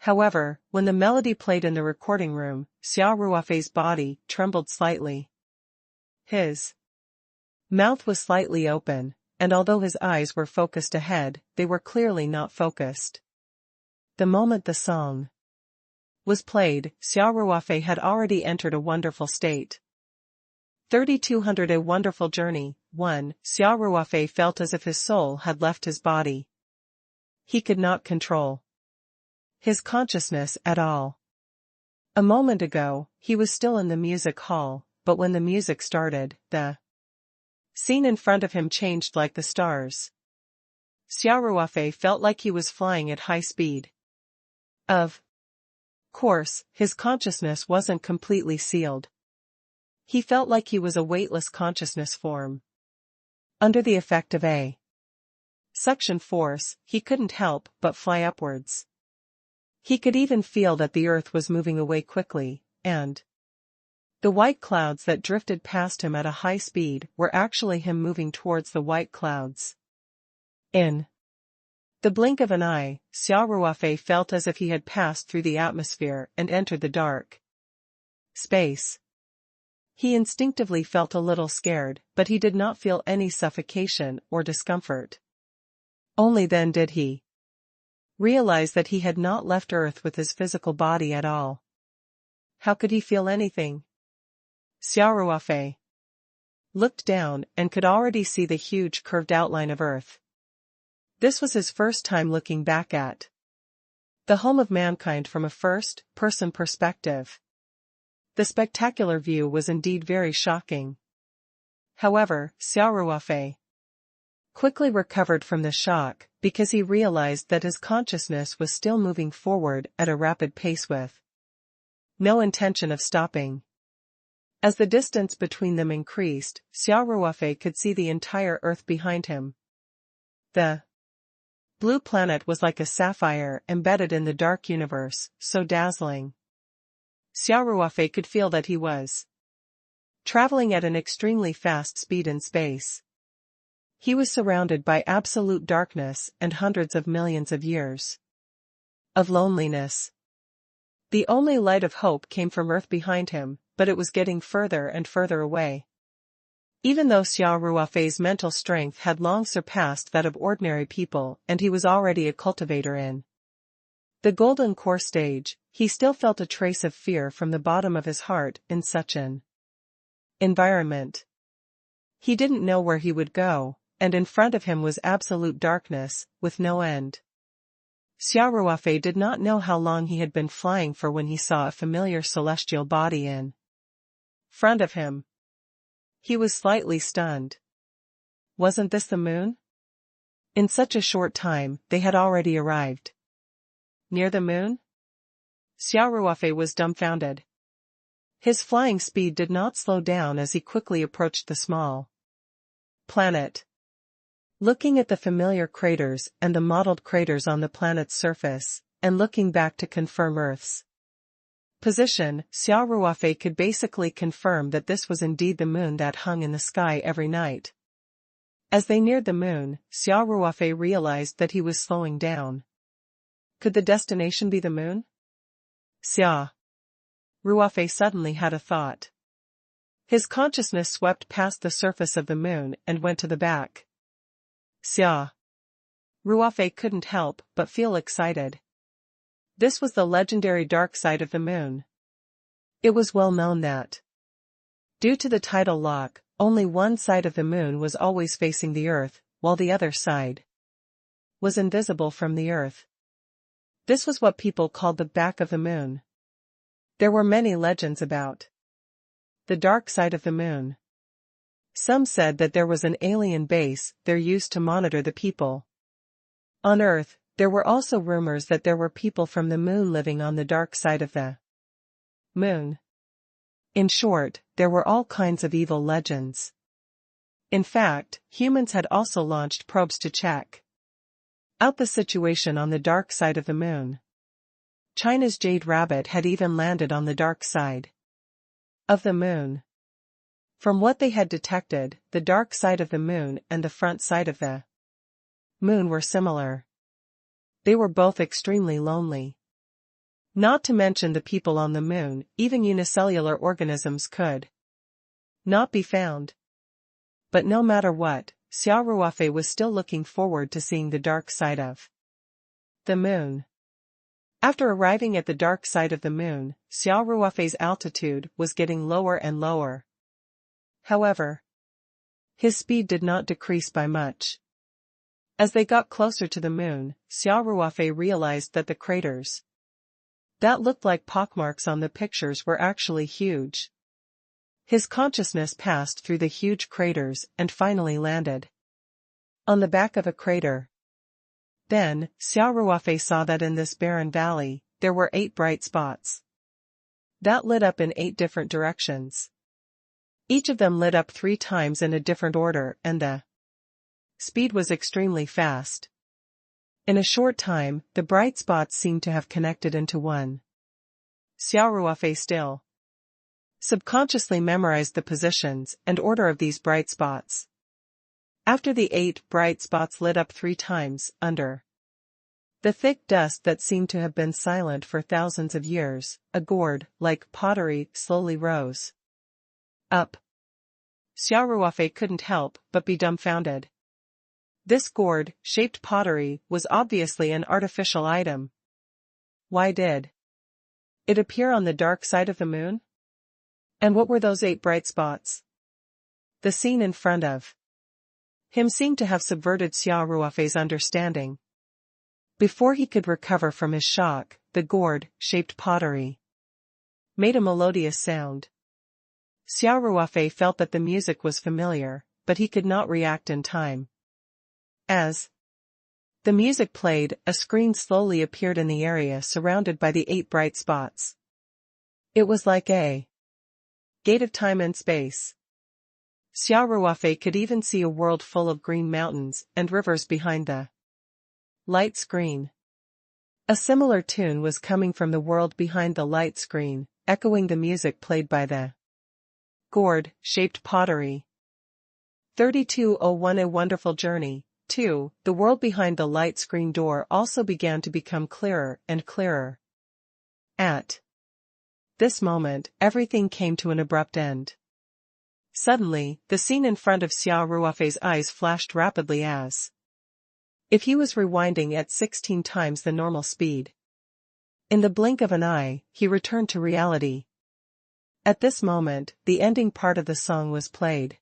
However, when the melody played in the recording room, Xia Ruofei's body trembled slightly. His mouth was slightly open, and although his eyes were focused ahead, they were clearly not focused. The moment the song was played, Xia Ruofei had already entered a wonderful state. 3200 A Wonderful Journey. 1. Xia Ruofei felt as if his soul had left his body. He could not control his consciousness at all. A moment ago, he was still in the music hall, but when the music started, the scene in front of him changed like the stars. Xia Ruofei felt like he was flying at high speed. Of course, his consciousness wasn't completely sealed. He felt like he was a weightless consciousness form. Under the effect of a suction force, he couldn't help but fly upwards. He could even feel that the earth was moving away quickly, and the white clouds that drifted past him at a high speed were actually him moving towards the white clouds. In the blink of an eye, Xia Ruofei felt as if he had passed through the atmosphere and entered the dark space. He instinctively felt a little scared, but he did not feel any suffocation or discomfort. Only then did he realize that he had not left Earth with his physical body at all. How could he feel anything? Xia Ruofei looked down and could already see the huge curved outline of Earth. This was his first time looking back at the home of mankind from a first-person perspective. The spectacular view was indeed very shocking. However, Xia Ruofei quickly recovered from the shock, because he realized that his consciousness was still moving forward at a rapid pace with no intention of stopping. As the distance between them increased, Xia Ruofei could see the entire Earth behind him. The blue planet was like a sapphire embedded in the dark universe, so dazzling. Xia Ruofei could feel that he was traveling at an extremely fast speed in space. He was surrounded by absolute darkness and hundreds of millions of years of loneliness. The only light of hope came from Earth behind him, but it was getting further and further away. Even though Xia Ruofei's mental strength had long surpassed that of ordinary people and he was already a cultivator in the golden core stage, he still felt a trace of fear from the bottom of his heart in such an environment. He didn't know where he would go, and in front of him was absolute darkness, with no end. Xia Ruofei did not know how long he had been flying for when he saw a familiar celestial body in front of him. He was slightly stunned. Wasn't this the moon? In such a short time, they had already arrived near the moon? Xia Ruofei was dumbfounded. His flying speed did not slow down as he quickly approached the small planet. Looking at the familiar craters and the modeled craters on the planet's surface, and looking back to confirm Earth's position, Xia Ruofei could basically confirm that this was indeed the moon that hung in the sky every night. As they neared the moon, Xia Ruofei realized that he was slowing down. Could the destination be the moon? Xia Ruofei suddenly had a thought. His consciousness swept past the surface of the moon and went to the back. Xia Ruofei couldn't help but feel excited. This was the legendary dark side of the moon. It was well known that, due to the tidal lock, only one side of the moon was always facing the Earth, while the other side was invisible from the Earth. This was what people called the back of the moon. There were many legends about the dark side of the moon. Some said that there was an alien base there used to monitor the people on Earth. There were also rumors that there were people from the moon living on the dark side of the moon. In short, there were all kinds of evil legends. In fact, humans had also launched probes to check out the situation on the dark side of the moon. China's Jade Rabbit had even landed on the dark side of the moon. From what they had detected, the dark side of the moon and the front side of the moon were similar. They were both extremely lonely. Not to mention the people on the moon, even unicellular organisms could not be found. But no matter what, Xia Ruofei was still looking forward to seeing the dark side of the moon. After arriving at the dark side of the moon, Xia Ruofei's altitude was getting lower and lower. However, his speed did not decrease by much. As they got closer to the moon, Xia Ruofei realized that the craters that looked like pockmarks on the pictures were actually huge. His consciousness passed through the huge craters and finally landed on the back of a crater. Then, Xia Ruofei saw that in this barren valley, there were 8 bright spots that lit up in 8 different directions. Each of them lit up 3 times in a different order, and the speed was extremely fast. In a short time, the bright spots seemed to have connected into one. Xia Ruofei still subconsciously memorized the positions and order of these bright spots. After the 8 bright spots lit up 3 times, under the thick dust that seemed to have been silent for thousands of years, a gourd, like pottery, slowly rose up. Xia Ruofei couldn't help but be dumbfounded. This gourd-shaped pottery was obviously an artificial item. Why did it appear on the dark side of the moon? And what were those 8 bright spots? The scene in front of him seemed to have subverted Xia Ruofei's understanding. Before he could recover from his shock, the gourd-shaped pottery made a melodious sound. Xia Ruofei felt that the music was familiar, but he could not react in time. As the music played, a screen slowly appeared in the area surrounded by the 8 bright spots. It was like a gate of time and space. Xia Ruofei could even see a world full of green mountains and rivers behind the light screen. A similar tune was coming from the world behind the light screen, echoing the music played by the gourd-shaped pottery. 3201 A Wonderful Journey. 2. The world behind the light screen door also began to become clearer and clearer. At this moment, everything came to an abrupt end. Suddenly, the scene in front of Xia Ruofei's eyes flashed rapidly as if he was rewinding at 16 times the normal speed. In the blink of an eye, he returned to reality. At this moment, the ending part of the song was played.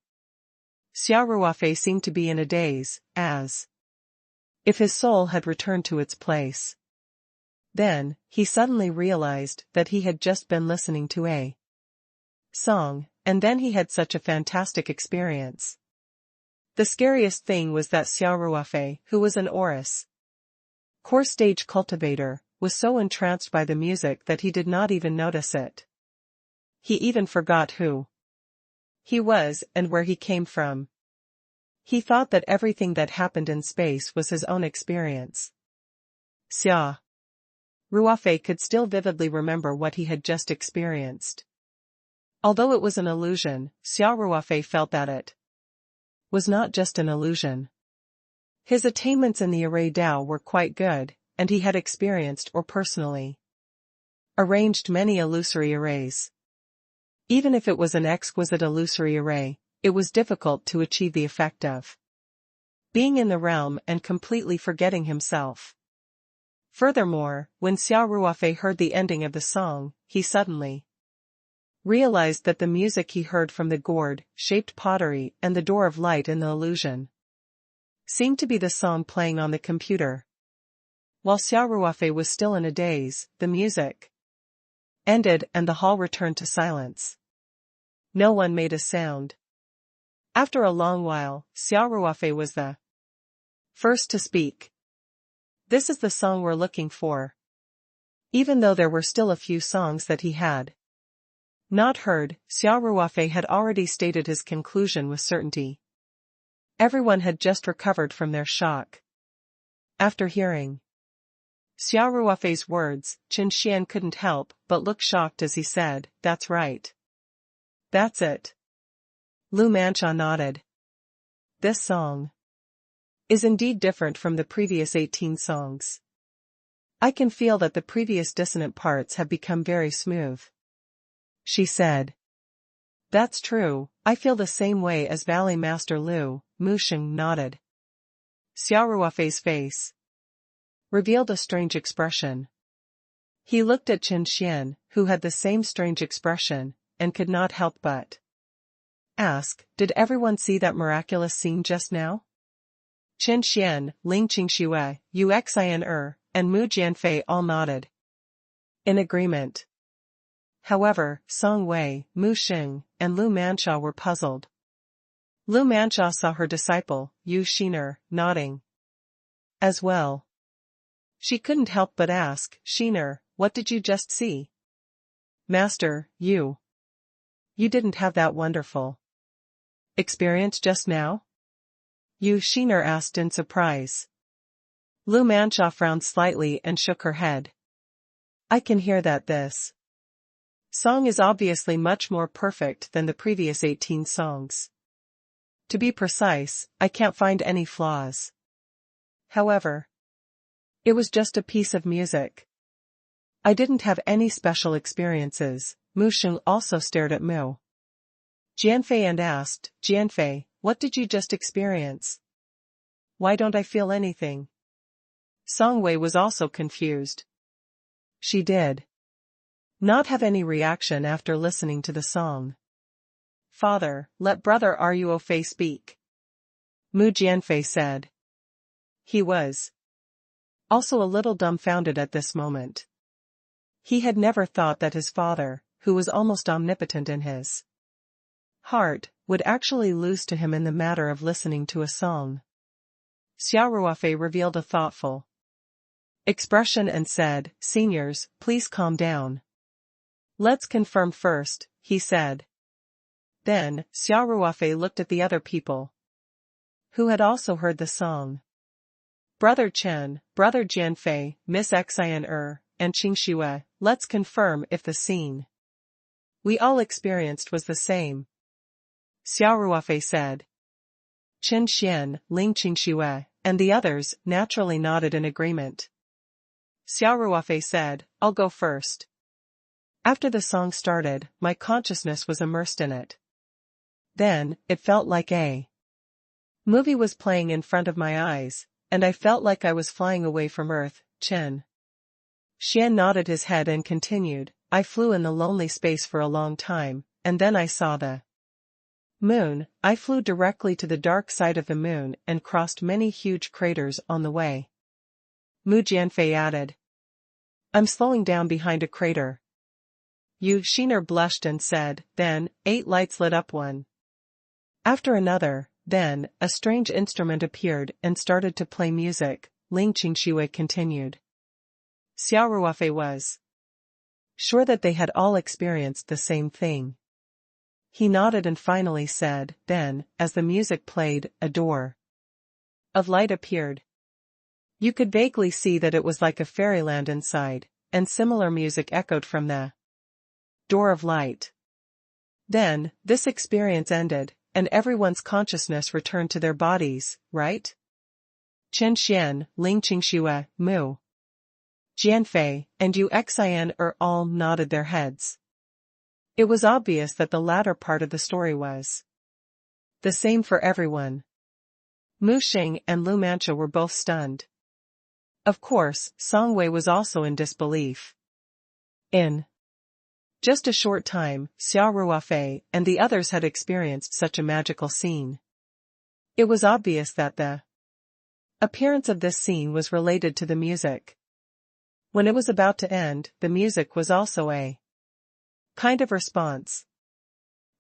Xia Ruofei seemed to be in a daze, as if his soul had returned to its place. Then, he suddenly realized that he had just been listening to a song, and then he had such a fantastic experience. The scariest thing was that Xia Ruofei, who was an Oris core stage cultivator, was so entranced by the music that he did not even notice it. He even forgot who he was and where he came from. He thought that everything that happened in space was his own experience. Xia Ruofei could still vividly remember what he had just experienced. Although it was an illusion, Xia Ruofei felt that it was not just an illusion. His attainments in the array Dao were quite good, and he had experienced or personally arranged many illusory arrays. Even if it was an exquisite illusory array, it was difficult to achieve the effect of being in the realm and completely forgetting himself. Furthermore, when Xia Ruofei heard the ending of the song, he suddenly realized that the music he heard from the gourd-shaped pottery and the door of light in the illusion seemed to be the song playing on the computer. While Xia Ruofei was still in a daze, the music ended and the hall returned to silence. No one made a sound. After a long while, Xia Ruofei was the first to speak. "This is the song we're looking for." Even though there were still a few songs that he had not heard, Xia Ruofei had already stated his conclusion with certainty. Everyone had just recovered from their shock. After hearing Xia Ruofei's words, Qin Xian couldn't help but look shocked as he said, "That's right. That's it." Lu Manxia nodded. "This song is indeed different from the previous 18 songs. I can feel that the previous dissonant parts have become very smooth," she said. "That's true, I feel the same way as Valley Master Lu," Musheng nodded. Xia Ruofei's face revealed a strange expression. He looked at Qin Xian, who had the same strange expression, and could not help but ask, "Did everyone see that miraculous scene just now?" Qin Xian, Ling Qingxue, Yu Xin and Mu Jianfei all nodded in agreement. However, Song Wei, Mu Xing, and Lu Mansha were puzzled. Lu Mansha saw her disciple, Yu Xiner, nodding as well. She couldn't help but ask, "Xiner, what did you just see?" "Master, you didn't have that wonderful experience just now?" Yu Xiner asked in surprise. Lu Mansha frowned slightly and shook her head. "I can hear that this song is obviously much more perfect than the previous 18 songs. To be precise, I can't find any flaws. However, it was just a piece of music. I didn't have any special experiences." Mu Xing also stared at Mu Jianfei and asked, "Jianfei, what did you just experience? Why don't I feel anything?" Song Wei was also confused. She did not have any reaction after listening to the song. "Father, let brother Ruofei speak," Mu Jianfei said. He was also a little dumbfounded at this moment. He had never thought that his father, who was almost omnipotent in his heart, would actually lose to him in the matter of listening to a song. Xia Ruofei revealed a thoughtful expression and said, "Seniors, please calm down. Let's confirm first," he said. Then, Xia Ruofei looked at the other people who had also heard the song. "Brother Chen, Brother Jianfei, Miss Xin and Qingxue, let's confirm if the scene we all experienced was the same," Xia Ruofei said. Qin Xian, Ling Qingxue, and the others naturally nodded in agreement. Xia Ruofei said, "I'll go first. After the song started, my consciousness was immersed in it. Then, it felt like a movie was playing in front of my eyes, and I felt like I was flying away from Earth." Qin Xian nodded his head and continued, "I flew in the lonely space for a long time, and then I saw the moon. I flew directly to the dark side of the moon and crossed many huge craters on the way." Mu Jianfei added, "I'm slowing down behind a crater." Yu Xiner blushed and said, "Then, 8 lights lit up one after another, then, a strange instrument appeared and started to play music," Ling Qingxue continued. Xia Ruofei was sure that they had all experienced the same thing. He nodded and finally said, "Then, as the music played, a door of light appeared. You could vaguely see that it was like a fairyland inside, and similar music echoed from the door of light. Then, this experience ended, and everyone's consciousness returned to their bodies, right?" Qin Xian, Ling Qingxue, Mu Jianfei, and Yu Xin all nodded their heads. It was obvious that the latter part of the story was the same for everyone. Mu Xing and Lu Mansha were both stunned. Of course, Song Wei was also in disbelief. In just a short time, Xia Ruofei and the others had experienced such a magical scene. It was obvious that the appearance of this scene was related to the music. When it was about to end, the music was also a kind of response.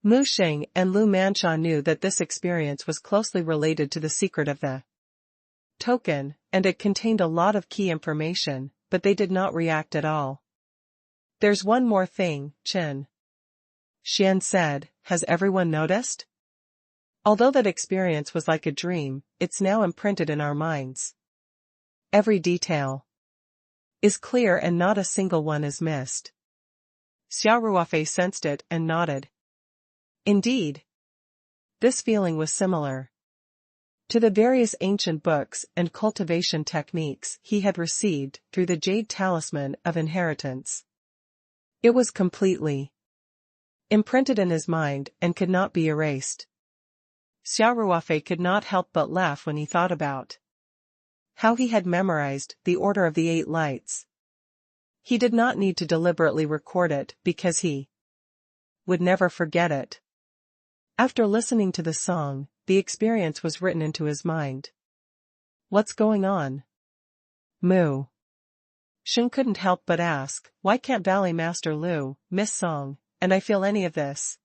Mu Xing and Lu Mansha knew that this experience was closely related to the secret of the token, and it contained a lot of key information, but they did not react at all. "There's one more thing," Qin Xian said, "has everyone noticed? Although that experience was like a dream, it's now imprinted in our minds. Every detail is clear and not a single one is missed." Xia Ruofei sensed it and nodded. Indeed, this feeling was similar to the various ancient books and cultivation techniques he had received through the Jade Talisman of Inheritance. It was completely imprinted in his mind and could not be erased. Xia Ruofei could not help but laugh when he thought about how he had memorized the order of the 8 lights. He did not need to deliberately record it because he would never forget it. After listening to the song, the experience was written into his mind. What's going on? Moo. Sheng couldn't help but ask, why can't Ballet Master Lu, Miss Song, and I feel any of this?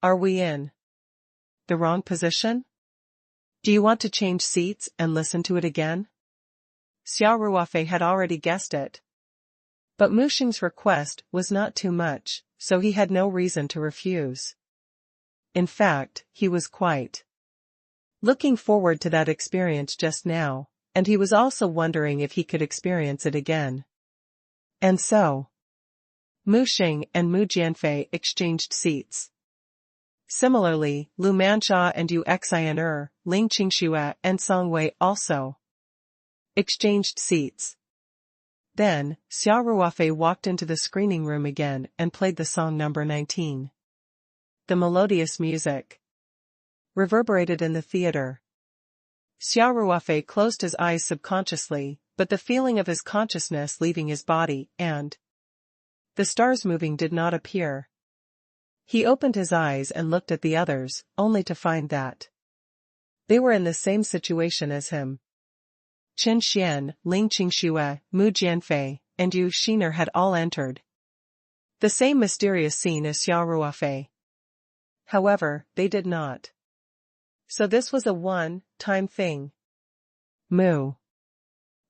Are we in the wrong position? Do you want to change seats and listen to it again? Xia Ruofei had already guessed it. But Mu Sheng's request was not too much, so he had no reason to refuse. In fact, he was quite looking forward to that experience just now, and he was also wondering if he could experience it again. And so, Mu Sheng and Mu Jianfei exchanged seats. Similarly, Lu Manxia and Yu Xin Ling Qingxue and Song Wei also exchanged seats. Then, Xia Ruofei walked into the screening room again and played the song number 19. The melodious music reverberated in the theater. Xia Ruofei closed his eyes subconsciously, but the feeling of his consciousness leaving his body and the stars moving did not appear. He opened his eyes and looked at the others, only to find that they were in the same situation as him. Chen Xian, Ling Qingxue, Mu Jianfei, and Yu Xiner had all entered the same mysterious scene as Xia Ruofei. However, they did not. So this was a one-time thing. Mu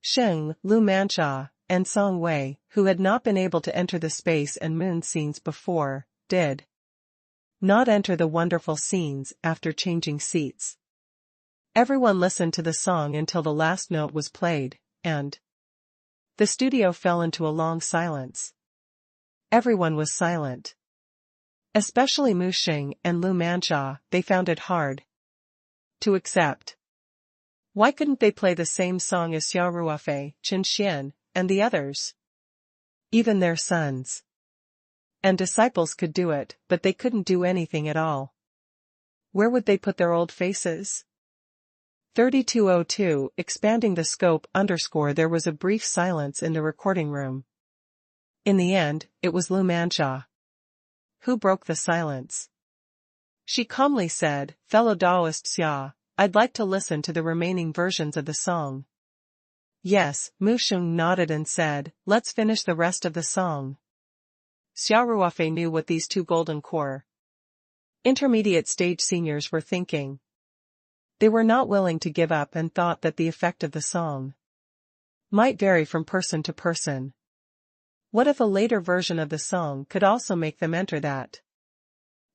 Sheng, Lu Manxia, and Song Wei, who had not been able to enter the space and moon scenes before, did not enter the wonderful scenes after changing seats. Everyone listened to the song until the last note was played, and the studio fell into a long silence. Everyone was silent. Especially Mu Sheng and Lu Manxia, they found it hard to accept. Why couldn't they play the same song as Xia Ruofei, Chen Xian, and the others? Even their sons and disciples could do it, but they couldn't do anything at all. Where would they put their old faces? 3202 Expanding the scope _ there was a brief silence in the recording room. In the end, it was Lu Manxia who broke the silence. She calmly said, fellow Taoist Xia, I'd like to listen to the remaining versions of the song. Yes, Mu Sheng nodded and said, let's finish the rest of the song. Xia Ruofei knew what these two golden core intermediate stage seniors were thinking. They were not willing to give up and thought that the effect of the song might vary from person to person. What if a later version of the song could also make them enter that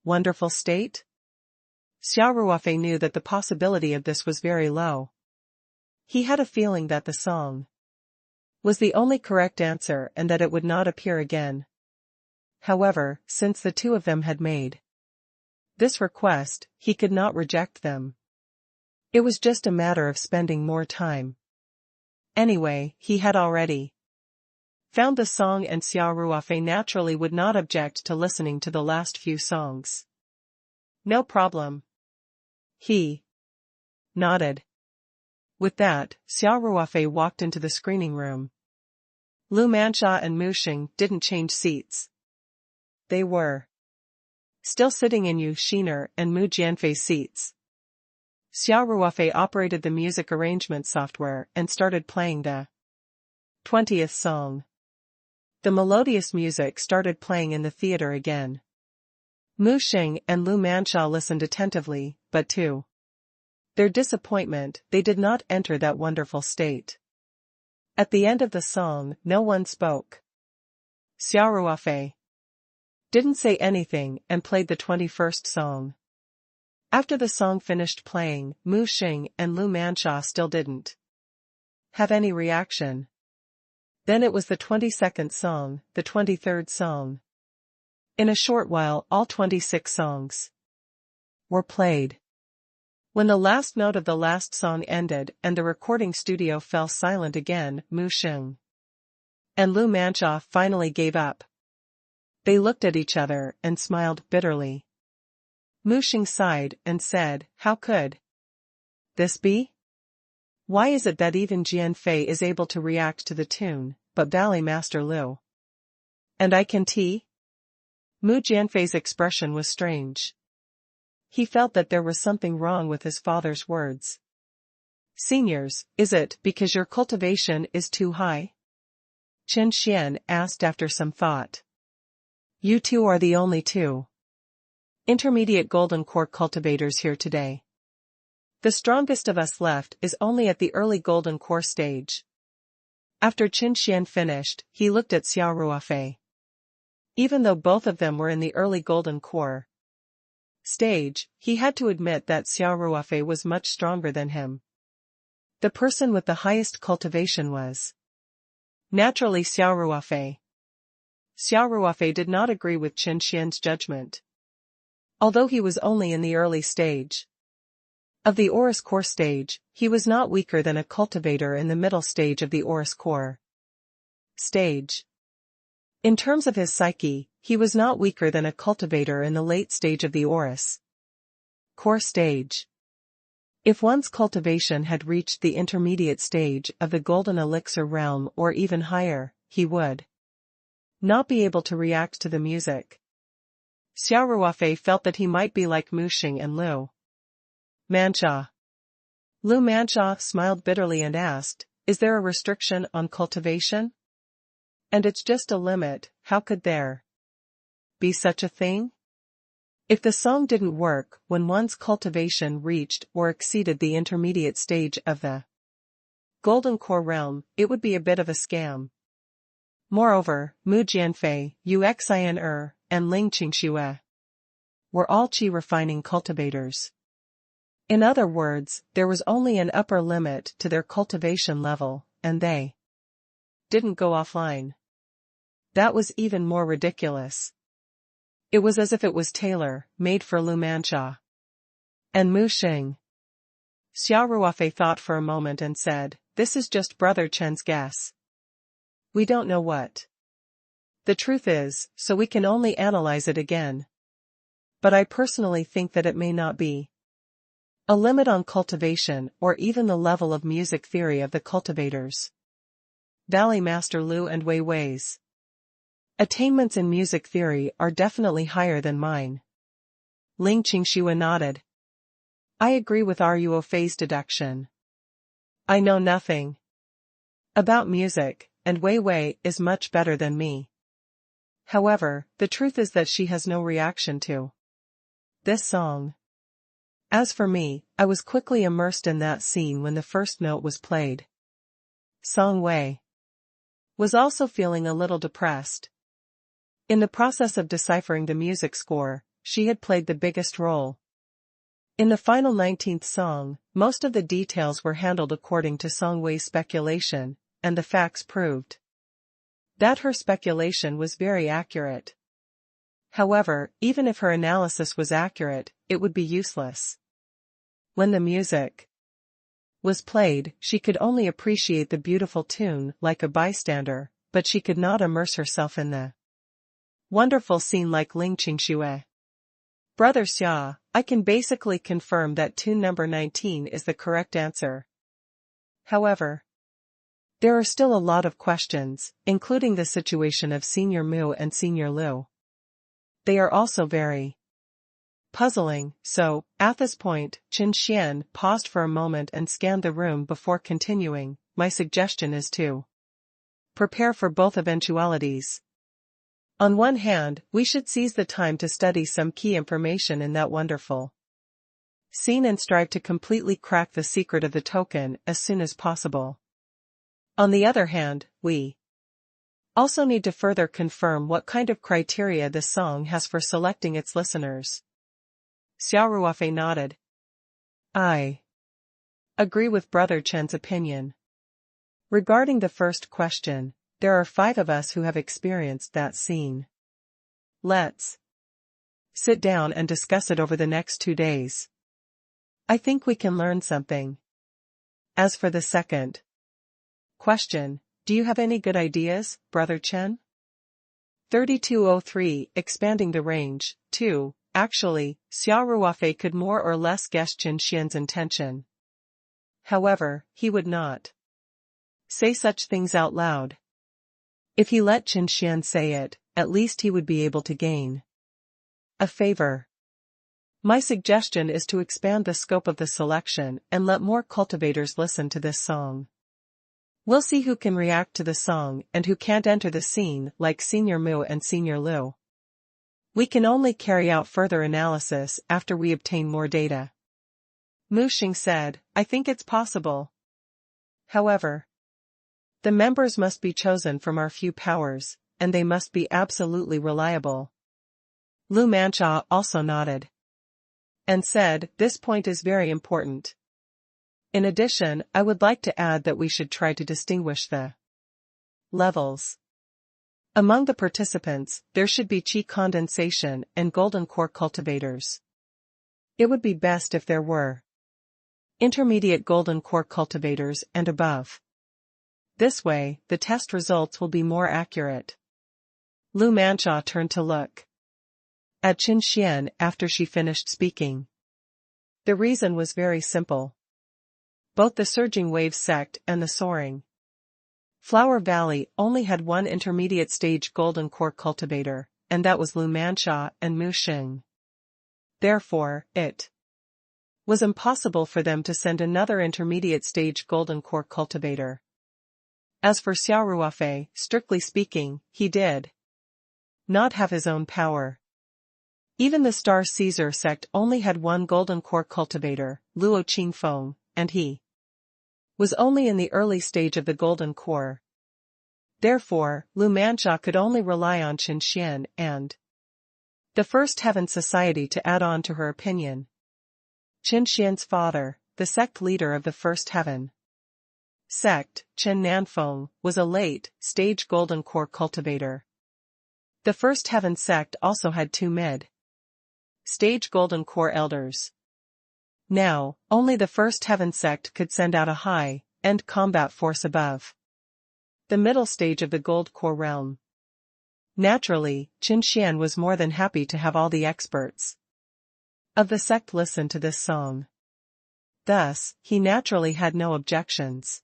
wonderful state? Xia Ruofei knew that the possibility of this was very low. He had a feeling that the song was the only correct answer and that it would not appear again. However, since the two of them had made this request, he could not reject them. It was just a matter of spending more time. Anyway, he had already found the song and Xia Ruofei naturally would not object to listening to the last few songs. No problem. He nodded. With that, Xia Ruofei walked into the screening room. Lu Manxia and Mu Sheng didn't change seats. They were still sitting in Yu Xiner and Mu Jianfei's seats. Xia Ruofei operated the music arrangement software and started playing the 20th song. The melodious music started playing in the theater again. Mu Sheng and Lu Manxia listened attentively, but to their disappointment, they did not enter that wonderful state. At the end of the song, no one spoke. Xia Ruofei didn't say anything and played the 21st song. After the song finished playing, Mu Sheng and Lu Manxia still didn't have any reaction. Then it was the 22nd song, the 23rd song. In a short while, all 26 songs were played. When the last note of the last song ended and the recording studio fell silent again, Mu Sheng and Lu Manxia finally gave up. They looked at each other and smiled bitterly. Mu Sheng sighed and said, how could this be? Why is it that even Jianfei is able to react to the tune, but Valley Master Lu. And I can tea? Mu Jianfei's expression was strange. He felt that there was something wrong with his father's words. Seniors, is it because your cultivation is too high? Chen Xian asked after some thought. You two are the only two intermediate golden core cultivators here today. The strongest of us left is only at the early golden core stage. After Chen Xian finished, he looked at Xia Ruofei. Even though both of them were in the early golden core stage, he had to admit that Xia Ruofei was much stronger than him. The person with the highest cultivation was naturally Xia Ruofei. Xia Ruofei did not agree with Chen Xian's judgment. Although he was only in the early stage of the Aurous core stage, he was not weaker than a cultivator in the middle stage of the Aurous core stage. In terms of his psyche, he was not weaker than a cultivator in the late stage of the Aurous core stage. If one's cultivation had reached the intermediate stage of the golden elixir realm or even higher, he would not be able to react to the music. Xia Ruofei felt that he might be like Mu Xing and Lu Manxia. Lu Manxia smiled bitterly and asked, is there a restriction on cultivation? And it's just a limit, how could there be such a thing? If the song didn't work when one's cultivation reached or exceeded the intermediate stage of the golden core realm, it would be a bit of a scam. Moreover, Mu Jianfei, Yu Xin and Ling Qingxue were all qi refining cultivators. In other words, there was only an upper limit to their cultivation level, and they didn't go offline. That was even more ridiculous. It was as if it was tailor-made for Lu Manxia and Mu Xing. Xia Ruofei thought for a moment and said, this is just Brother Chen's guess. We don't know what the truth is, so we can only analyze it again. But I personally think that it may not be a limit on cultivation or even the level of music theory of the cultivators. Valley Master Lu and Wei Wei's attainments in music theory are definitely higher than mine. Ling Qingxue nodded. I agree with Ruofei's deduction. I know nothing about music, and Wei Wei is much better than me. However, the truth is that she has no reaction to this song. As for me, I was quickly immersed in that scene when the first note was played. Song Wei was also feeling a little depressed. In the process of deciphering the music score, she had played the biggest role. In the final 19th song, most of the details were handled according to Song Wei's speculation, and the facts proved that her speculation was very accurate. However, even if her analysis was accurate, it would be useless. When the music was played, she could only appreciate the beautiful tune like a bystander, but she could not immerse herself in the wonderful scene like Ling Qingxue. Brother Xia, I can basically confirm that tune number 19 is the correct answer. However, there are still a lot of questions, including the situation of Senior Mu and Senior Lu. They are also very puzzling, so, at this point, Chen Xian paused for a moment and scanned the room before continuing. My suggestion is to prepare for both eventualities. On one hand, we should seize the time to study some key information in that wonderful scene and strive to completely crack the secret of the token as soon as possible. On the other hand, we also need to further confirm what kind of criteria this song has for selecting its listeners. Xia Ruofei nodded. I agree with Brother Chen's opinion. Regarding the first question, there are 5 of us who have experienced that scene. Let's sit down and discuss it over the next 2 days. I think we can learn something. As for the second question, do you have any good ideas, Brother Chen? 3203, expanding the range. 2. Actually, Xia Ruofei could more or less guess Chen Xian's intention. However, he would not say such things out loud. If he let Qin Xian say it, at least he would be able to gain a favor. My suggestion is to expand the scope of the selection and let more cultivators listen to this song. We'll see who can react to the song and who can't enter the scene, like Senior Mu and Senior Lu. We can only carry out further analysis after we obtain more data. Mu Xing said, I think it's possible. However, the members must be chosen from our few powers, and they must be absolutely reliable. Lu Manxia also nodded and said, this point is very important. In addition, I would like to add that we should try to distinguish the levels. Among the participants, there should be qi condensation and golden core cultivators. It would be best if there were intermediate golden core cultivators and above. This way, the test results will be more accurate. Lu Manxia turned to look at Qin Xian after she finished speaking. The reason was very simple. Both the Surging Wave sect and the Soaring Flower Valley only had one intermediate stage golden core cultivator, and that was Lu Manxia and Mu Xing. Therefore, it was impossible for them to send another intermediate stage golden core cultivator. As for Xia Ruofei, strictly speaking, he did not have his own power. Even the Star Caesar sect only had one golden core cultivator, Luo Qingfeng, and he was only in the early stage of the golden core. Therefore, Lu Manxia could only rely on Qin Xian and the First Heaven Society to add on to her opinion. Qin Xian's father, the sect leader of the First Heaven sect, Chen Nanfeng, was a late-stage golden core cultivator. The First Heaven sect also had two mid-stage golden core elders. Now, only the First Heaven sect could send out a high-end combat force above the middle stage of the gold core realm. Naturally, Qin Xian was more than happy to have all the experts of the sect listen to this song. Thus, he naturally had no objections.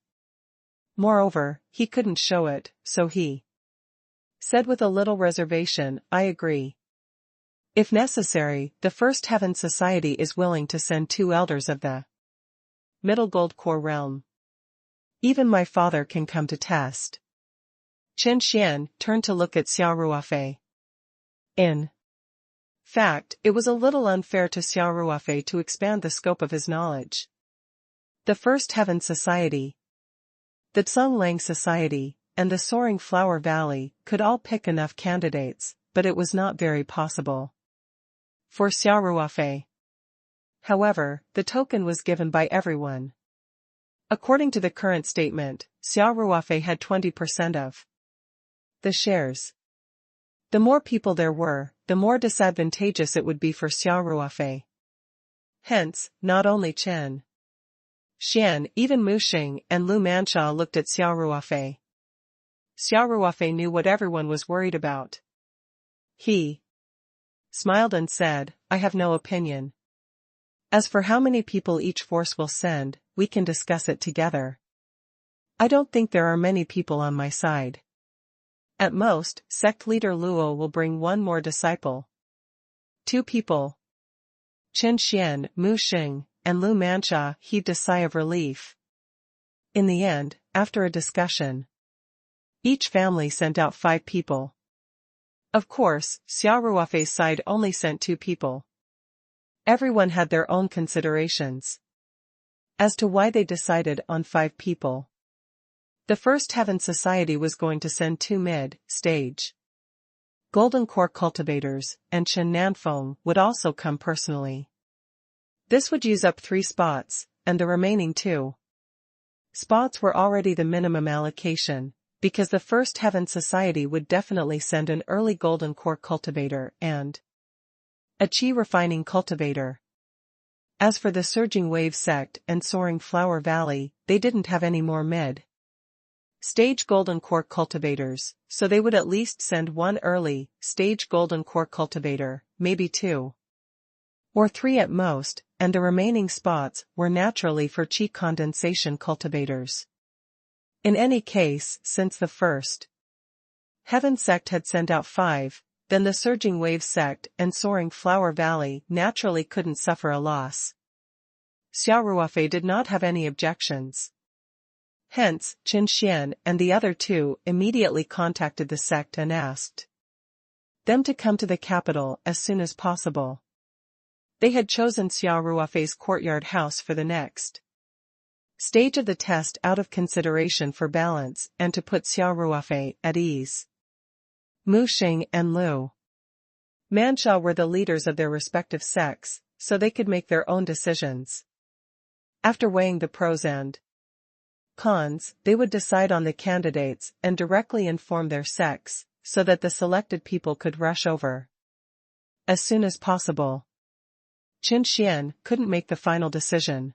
Moreover, he couldn't show it, so he said with a little reservation, I agree. If necessary, the First Heaven Society is willing to send two elders of the Middle Gold Core realm. Even my father can come to test. Qin Xian turned to look at Xia Ruofei. In fact, it was a little unfair to Xia Ruofei to expand the scope of his knowledge. The First Heaven Society, the Tsunglang Society, and the Soaring Flower Valley could all pick enough candidates, but it was not very possible for Xia Ruofei. However, the token was given by everyone. According to the current statement, Xia Ruofei had 20% of the shares. The more people there were, the more disadvantageous it would be for Xia Ruofei. Hence, not only Chen Xian, even Mu Xing and Lu Manxia looked at Xia Ruofei. Xia Ruofei knew what everyone was worried about. He smiled and said, I have no opinion. As for how many people each force will send, we can discuss it together. I don't think there are many people on my side. At most, sect leader Luo will bring one more disciple. 2 people. Qin Xian, Mu Xing, and Lu Manxia heaved a sigh of relief. In the end, after a discussion, each family sent out 5 people. Of course, Xia Ruofei's side only sent 2 people. Everyone had their own considerations as to why they decided on 5 people. The First Heaven Society was going to send 2 mid-stage Golden Core cultivators, and Chen Nanfeng would also come personally. This would use up 3 spots, and the remaining 2 spots were already the minimum allocation, because the First Heaven Society would definitely send an early Golden Core cultivator and a Qi refining cultivator. As for the Surging Wave sect and Soaring Flower Valley, they didn't have any more mid-stage Golden Core cultivators, so they would at least send 1 early-stage Golden Core cultivator, maybe 2 or 3 at most, and the remaining spots were naturally for Qi condensation cultivators. In any case, since the First Heaven sect had sent out 5, then the surging wave sect and soaring flower valley naturally couldn't suffer a loss. Xia Ruofei did not have any objections. Hence, Qin Xian and the other 2 immediately contacted the sect and asked them to come to the capital as soon as possible. They had chosen Xia Ruofei's courtyard house for the next stage of the test out of consideration for balance and to put Xia Ruofei at ease. Mu Xing and Lu Mansha were the leaders of their respective sects, so they could make their own decisions. After weighing the pros and cons, they would decide on the candidates and directly inform their sects, so that the selected people could rush over as soon as possible. Qin Xian couldn't make the final decision.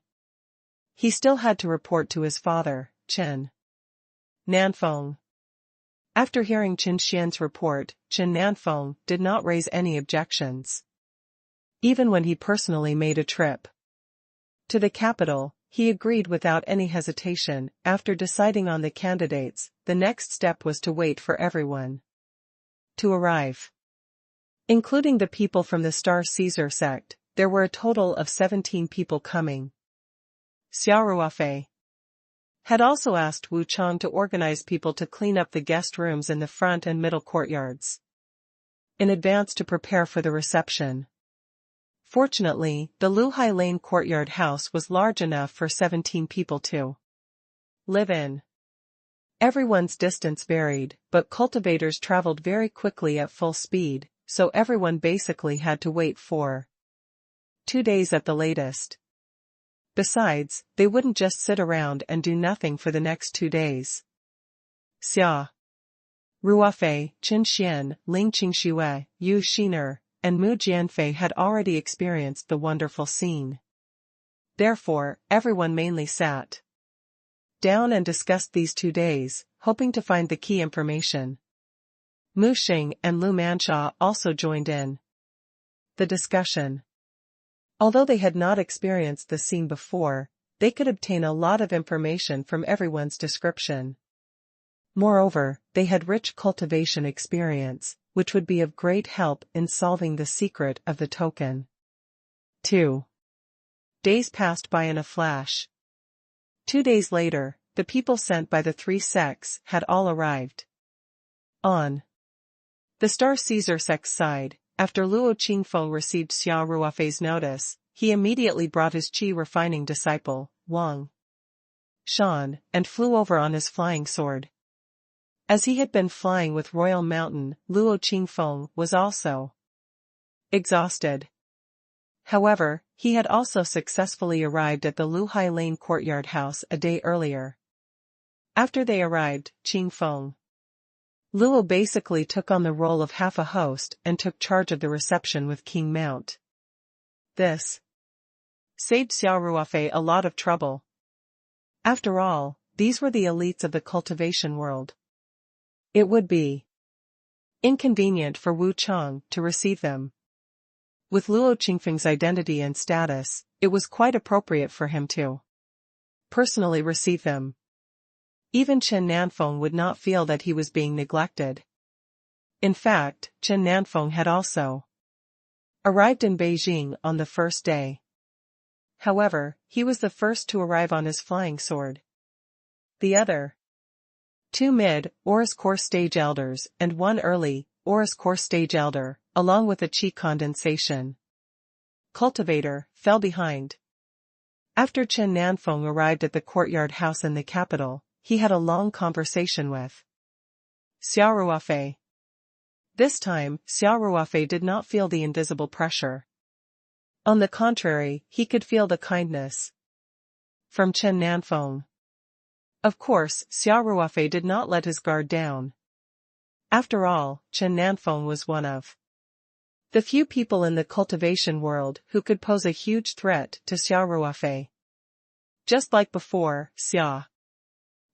He still had to report to his father, Qin Nanfeng. After hearing Qin Xian's report, Qin Nanfeng did not raise any objections. Even when he personally made a trip to the capital, he agreed without any hesitation. After deciding on the candidates, the next step was to wait for everyone to arrive. Including the people from the Star Caesar sect, there were a total of 17 people coming. Xia Ruofei had also asked Wu Chang to organize people to clean up the guest rooms in the front and middle courtyards in advance to prepare for the reception. Fortunately, the Luhai Lane courtyard house was large enough for 17 people to live in. Everyone's distance varied, but cultivators traveled very quickly at full speed, so everyone basically had to wait for 2 days at the latest. Besides, they wouldn't just sit around and do nothing for the next 2 days. Xia Ruofei, Qin Xian, Ling Qingxue, Yu Xiner, and Mu Jianfei had already experienced the wonderful scene. Therefore, everyone mainly sat down and discussed these 2 days, hoping to find the key information. Mu Xing and Lu Mansha also joined in the discussion. Although they had not experienced the scene before, they could obtain a lot of information from everyone's description. Moreover, they had rich cultivation experience, which would be of great help in solving the secret of the token. 2 days passed by in a flash. 2 days later, the people sent by the 3 sects had all arrived. On the Star Caesar sect's side, after Luo Qingfeng received Xia Ruofei's notice, he immediately brought his qi refining disciple, Wang Shan, and flew over on his flying sword. As he had been flying with Royal Mountain, Luo Qingfeng was also exhausted. However, he had also successfully arrived at the Luhai Lane courtyard house a day earlier. After they arrived, Qingfeng Luo basically took on the role of half a host and took charge of the reception with King Mount. This saved Xia Ruofei a lot of trouble. After all, these were the elites of the cultivation world. It would be inconvenient for Wu Chang to receive them. With Luo Qingfeng's identity and status, it was quite appropriate for him to personally receive them. Even Chen Nanfeng would not feel that he was being neglected. In fact, Chen Nanfeng had also arrived in Beijing on the first day. However, he was the first to arrive on his flying sword. The other 2 mid-Oris Core stage elders and 1 early Oris Core stage elder, along with a qi condensation cultivator, fell behind. After Chen Nanfeng arrived at the courtyard house in the capital, he had a long conversation with Xia Ruofei. This time, Xia Ruofei did not feel the invisible pressure. On the contrary, he could feel the kindness from Chen Nanfeng. Of course, Xia Ruofei did not let his guard down. After all, Chen Nanfeng was one of the few people in the cultivation world who could pose a huge threat to Xia Ruofei. Just like before, Xia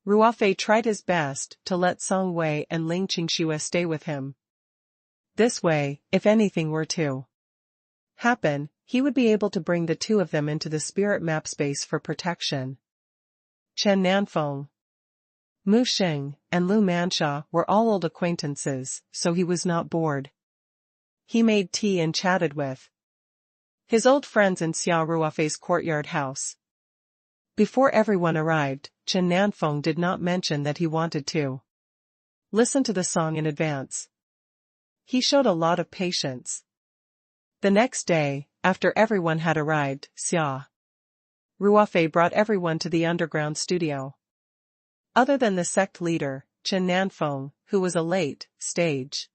Ruofei tried his best to let Song Wei and Ling Qingxue stay with him. This way, if anything were to happen, he would be able to bring the 2 of them into the spirit map space for protection. Chen Nanfeng Mu Xing and Lu Mansha were all old acquaintances, so he was not bored. He made tea and chatted with his old friends in Xia Ruofei's courtyard house. Before everyone arrived, Chen Nanfeng did not mention that he wanted to listen to the song in advance. He showed a lot of patience. The next day, after everyone had arrived, Xia Ruofei brought everyone to the underground studio. Other than the sect leader, Chen Nanfeng, who was a late-stage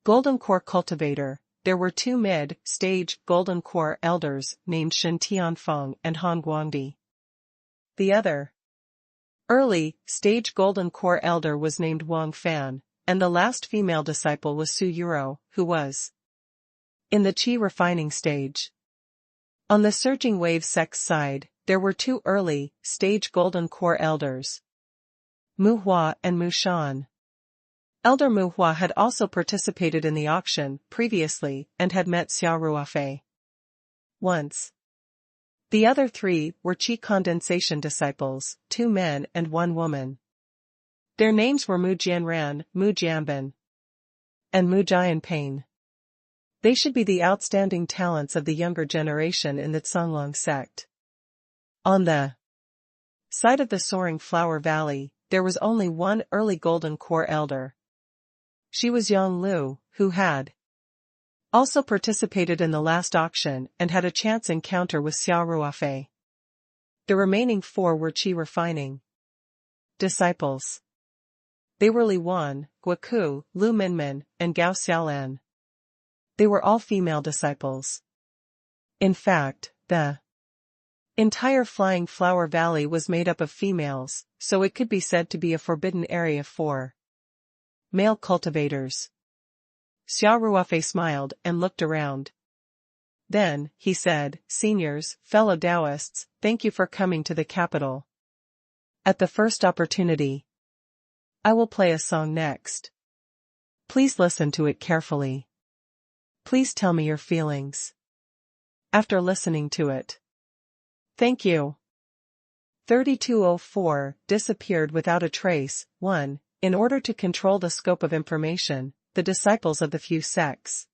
golden core cultivator, there were two mid-stage golden core elders named Shen Tianfeng and Han Guangdi. The other early-stage golden core elder was named Wang Fan, and the last female disciple was Su Yuro, who was in the qi refining stage. On the surging wave sect's side, there were two early-stage golden core elders, Mu Hua and Mu Shan. Elder Mu Hua had also participated in the auction previously and had met Xia Ruofei once. The other three were qi condensation disciples, 2 men and 1 woman. Their names were Mu Jianran, Mu Jianbin, and Mu Jianpain. They should be the outstanding talents of the younger generation in the Canglang sect. On the side of the soaring flower valley, there was only one early golden core elder. She was Yang Lu, who had also participated in the last auction and had a chance encounter with Xia Ruofei. The remaining 4 were qi refining disciples. They were Li Wan, Guoku, Lu Minmin, and Gao Xiaolan. They were all female disciples. In fact, the entire Flying Flower Valley was made up of females, so it could be said to be a forbidden area for male cultivators. Xia Ruofei smiled and looked around. Then, he said, "Seniors, fellow Taoists, thank you for coming to the capital. At the first opportunity, I will play a song next. Please listen to it carefully. Please tell me your feelings after listening to it. Thank you." 3204 disappeared without a trace. 1. In order to control the scope of information, the disciples of the few sects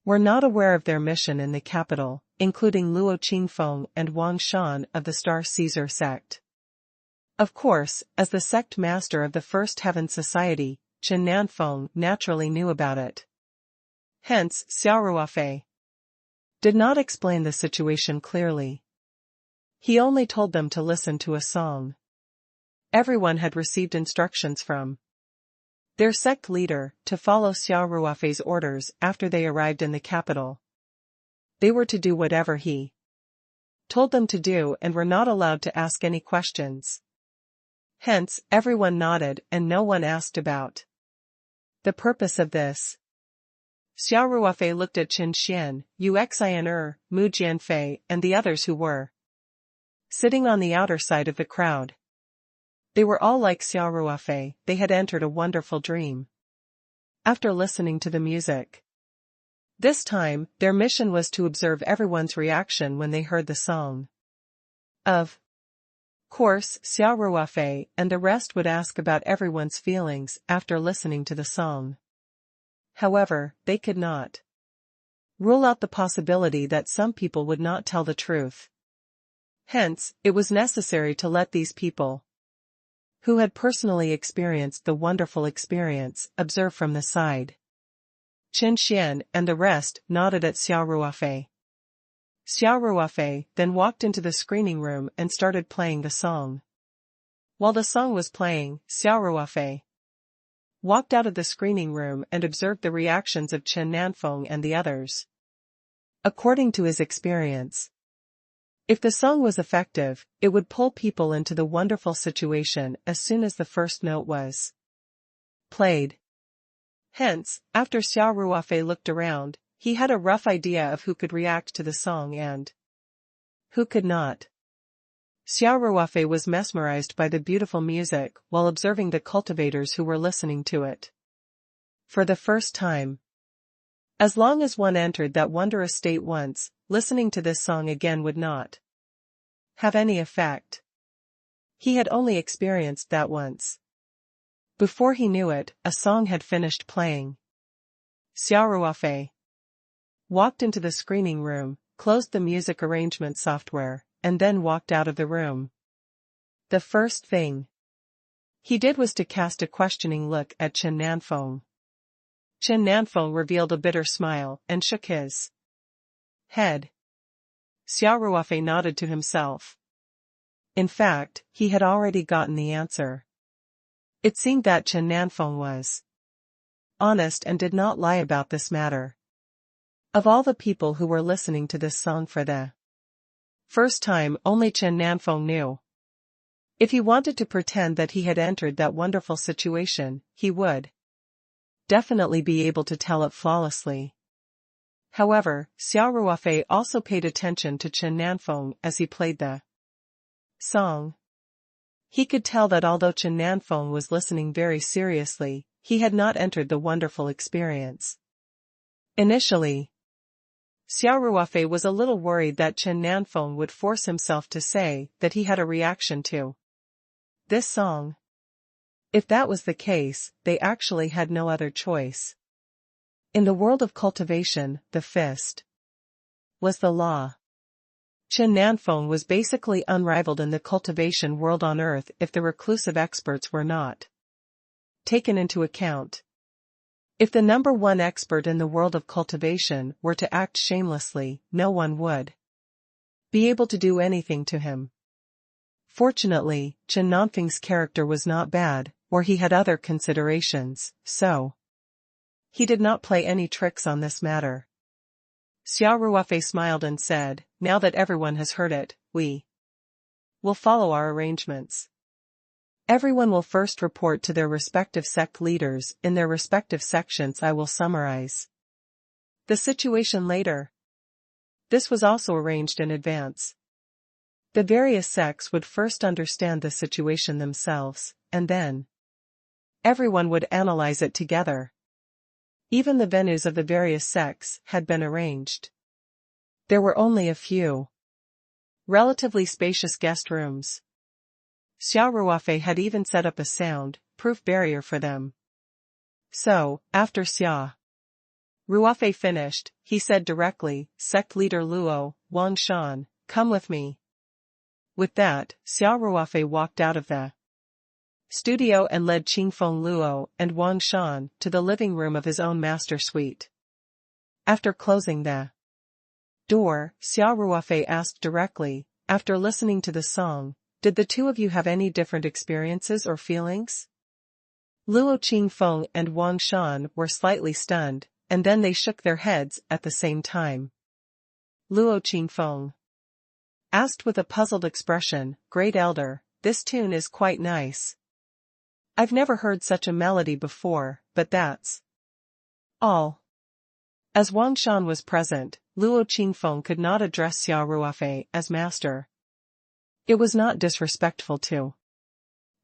were not aware of their mission in the capital, including Luo Qingfeng and Wang Shan of the Star Caesar sect. Of course, as the sect master of the First Heaven Society, Chen Nanfeng naturally knew about it. Hence, Xia Ruofei did not explain the situation clearly. He only told them to listen to a song. Everyone had received instructions from their sect leader to follow Xia Ruofei's orders after they arrived in the capital. They were to do whatever he told them to do and were not allowed to ask any questions. Hence, everyone nodded and no one asked about the purpose of this. Xia Ruofei looked at Qin Xian, Uxin Mu Jianfei and the others who were sitting on the outer side of the crowd. They were all like Xia Ruofei, they had entered a wonderful dream. After listening to the music, this time, their mission was to observe everyone's reaction when they heard the song. Of course, Xia Ruofei and the rest would ask about everyone's feelings after listening to the song. However, they could not rule out the possibility that some people would not tell the truth. Hence, it was necessary to let these people, who had personally experienced the wonderful experience, observe from the side. Qin Xian and the rest nodded at Xia Ruofei. Xia Ruofei then walked into the screening room and started playing the song. While the song was playing, Xia Ruofei walked out of the screening room and observed the reactions of Chen Nanfeng and the others. According to his experience, if the song was effective, it would pull people into the wonderful situation as soon as the first note was played. Hence, after Xia Ruofei looked around, he had a rough idea of who could react to the song and who could not. Xia Ruofei was mesmerized by the beautiful music while observing the cultivators who were listening to it. For the first time, as long as one entered that wondrous state once, listening to this song again would not have any effect. He had only experienced that once. Before he knew it, a song had finished playing. Xia Ruofei walked into the screening room, closed the music arrangement software, and then walked out of the room. The first thing he did was to cast a questioning look at Chen Nanfeng. Chen Nanfeng revealed a bitter smile and shook his head. Xia Ruofei nodded to himself. In fact, he had already gotten the answer. It seemed that Chen Nanfeng was honest and did not lie about this matter. Of all the people who were listening to this song for the first time, only Chen Nanfeng knew. If he wanted to pretend that he had entered that wonderful situation, he would definitely be able to tell it flawlessly. However, Xia Ruofei also paid attention to Chen Nanfeng as he played the song. He could tell that although Chen Nanfeng was listening very seriously, he had not entered the wonderful experience. Initially, Xia Ruofei was a little worried that Chen Nanfeng would force himself to say that he had a reaction to this song. If that was the case, they actually had no other choice. In the world of cultivation, the fist was the law. Chen Nanfeng was basically unrivaled in the cultivation world on Earth if the reclusive experts were not taken into account. If the number one expert in the world of cultivation were to act shamelessly, no one would be able to do anything to him. Fortunately, Chen Nanfeng's character was not bad, or he had other considerations, so he did not play any tricks on this matter. Xia Ruofei smiled and said, "Now that everyone has heard it, we will follow our arrangements. Everyone will first report to their respective sect leaders in their respective sections. I will summarize the situation later." This was also arranged in advance. The various sects would first understand the situation themselves, and then everyone would analyze it together. Even the venues of the various sects had been arranged. There were only a few relatively spacious guest rooms. Xia Ruofei had even set up a sound-proof barrier for them. So, after Xia Ruofei finished, he said directly, "Sect leader Luo, Wang Shan, come with me." With that, Xia Ruofei walked out of the studio and led Qingfeng Luo and Wang Shan to the living room of his own master suite. After closing the door, Xia Ruofei asked directly, "After listening to the song, did the two of you have any different experiences or feelings?" Luo Qingfeng and Wang Shan were slightly stunned, and then they shook their heads at the same time. Luo Qingfeng asked with a puzzled expression, "Great Elder, this tune is quite nice. I've never heard such a melody before, but that's all." As Wang Shan was present, Luo Qingfeng could not address Xia Ruofei as master. It was not disrespectful to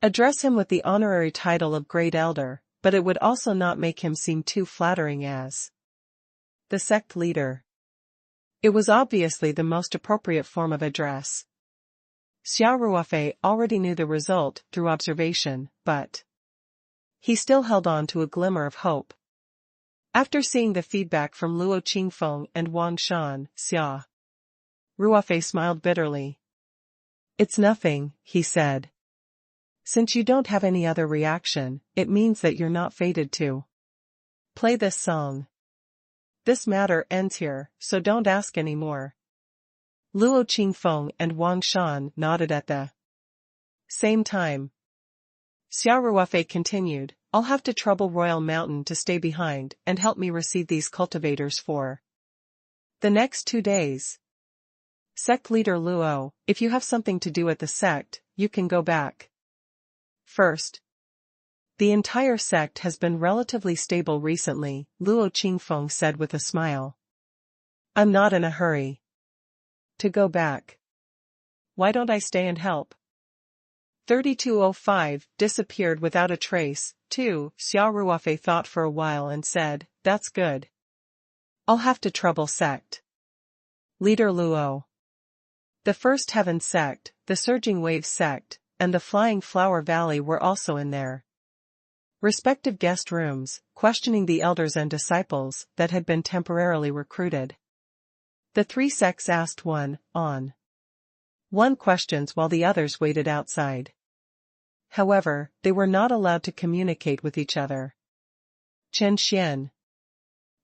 address him with the honorary title of Great Elder, but it would also not make him seem too flattering as the sect leader. It was obviously the most appropriate form of address. Xia Ruofei already knew the result through observation, but he still held on to a glimmer of hope. After seeing the feedback from Luo Qingfeng and Wang Shan, Xia Ruofei smiled bitterly. "It's nothing," he said. "Since you don't have any other reaction, it means that you're not fated to play this song. This matter ends here, so don't ask any more." Luo Qingfeng and Wang Shan nodded at the same time. Xia Ruofei continued, "I'll have to trouble Royal Mountain to stay behind and help me receive these cultivators for the next 2 days. Sect leader Luo, if you have something to do at the sect, you can go back first. The entire sect has been relatively stable recently," Luo Qingfeng said with a smile. "I'm not in a hurry to go back. Why don't I stay and help?" 3205 disappeared without a trace, too. Xia Ruofei thought for a while and said, "That's good. I'll have to trouble sect leader Luo. The First Heaven sect, the Surging Wave sect, and the Flying Flower Valley were also in their respective guest rooms, questioning the elders and disciples that had been temporarily recruited. The three sects asked one questions while the others waited outside. However, they were not allowed to communicate with each other. Chen Xian,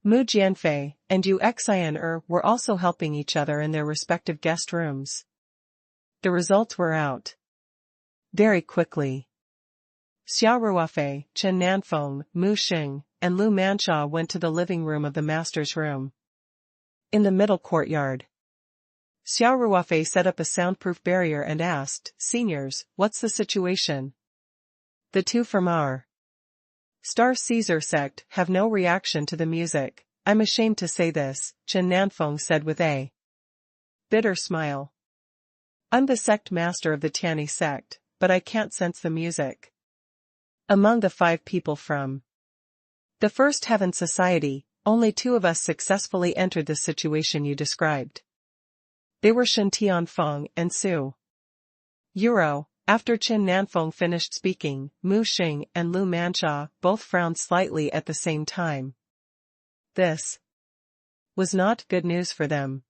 Mu Jianfei, and Yu Xian were also helping each other in their respective guest rooms. The results were out very quickly. Xia Ruofei, Chen Nanfeng, Mu Xing, and Lu Manxia went to the living room of the master's room. In the middle courtyard, Xia Ruofei set up a soundproof barrier and asked, "Seniors, what's the situation?" The two from our Star Caesar sect have no reaction to the music. "I'm ashamed to say this," Chen Nanfeng said with a bitter smile. "I'm the sect master of the Tianyi sect, but I can't sense the music." Among the 5 people from the First Heaven Society, only 2 of us successfully entered the situation you described. They were Shen Tianfeng and Su Yuro. After Chen Nanfeng finished speaking, Mu Xing and Lu Manxia both frowned slightly at the same time. This was not good news for them.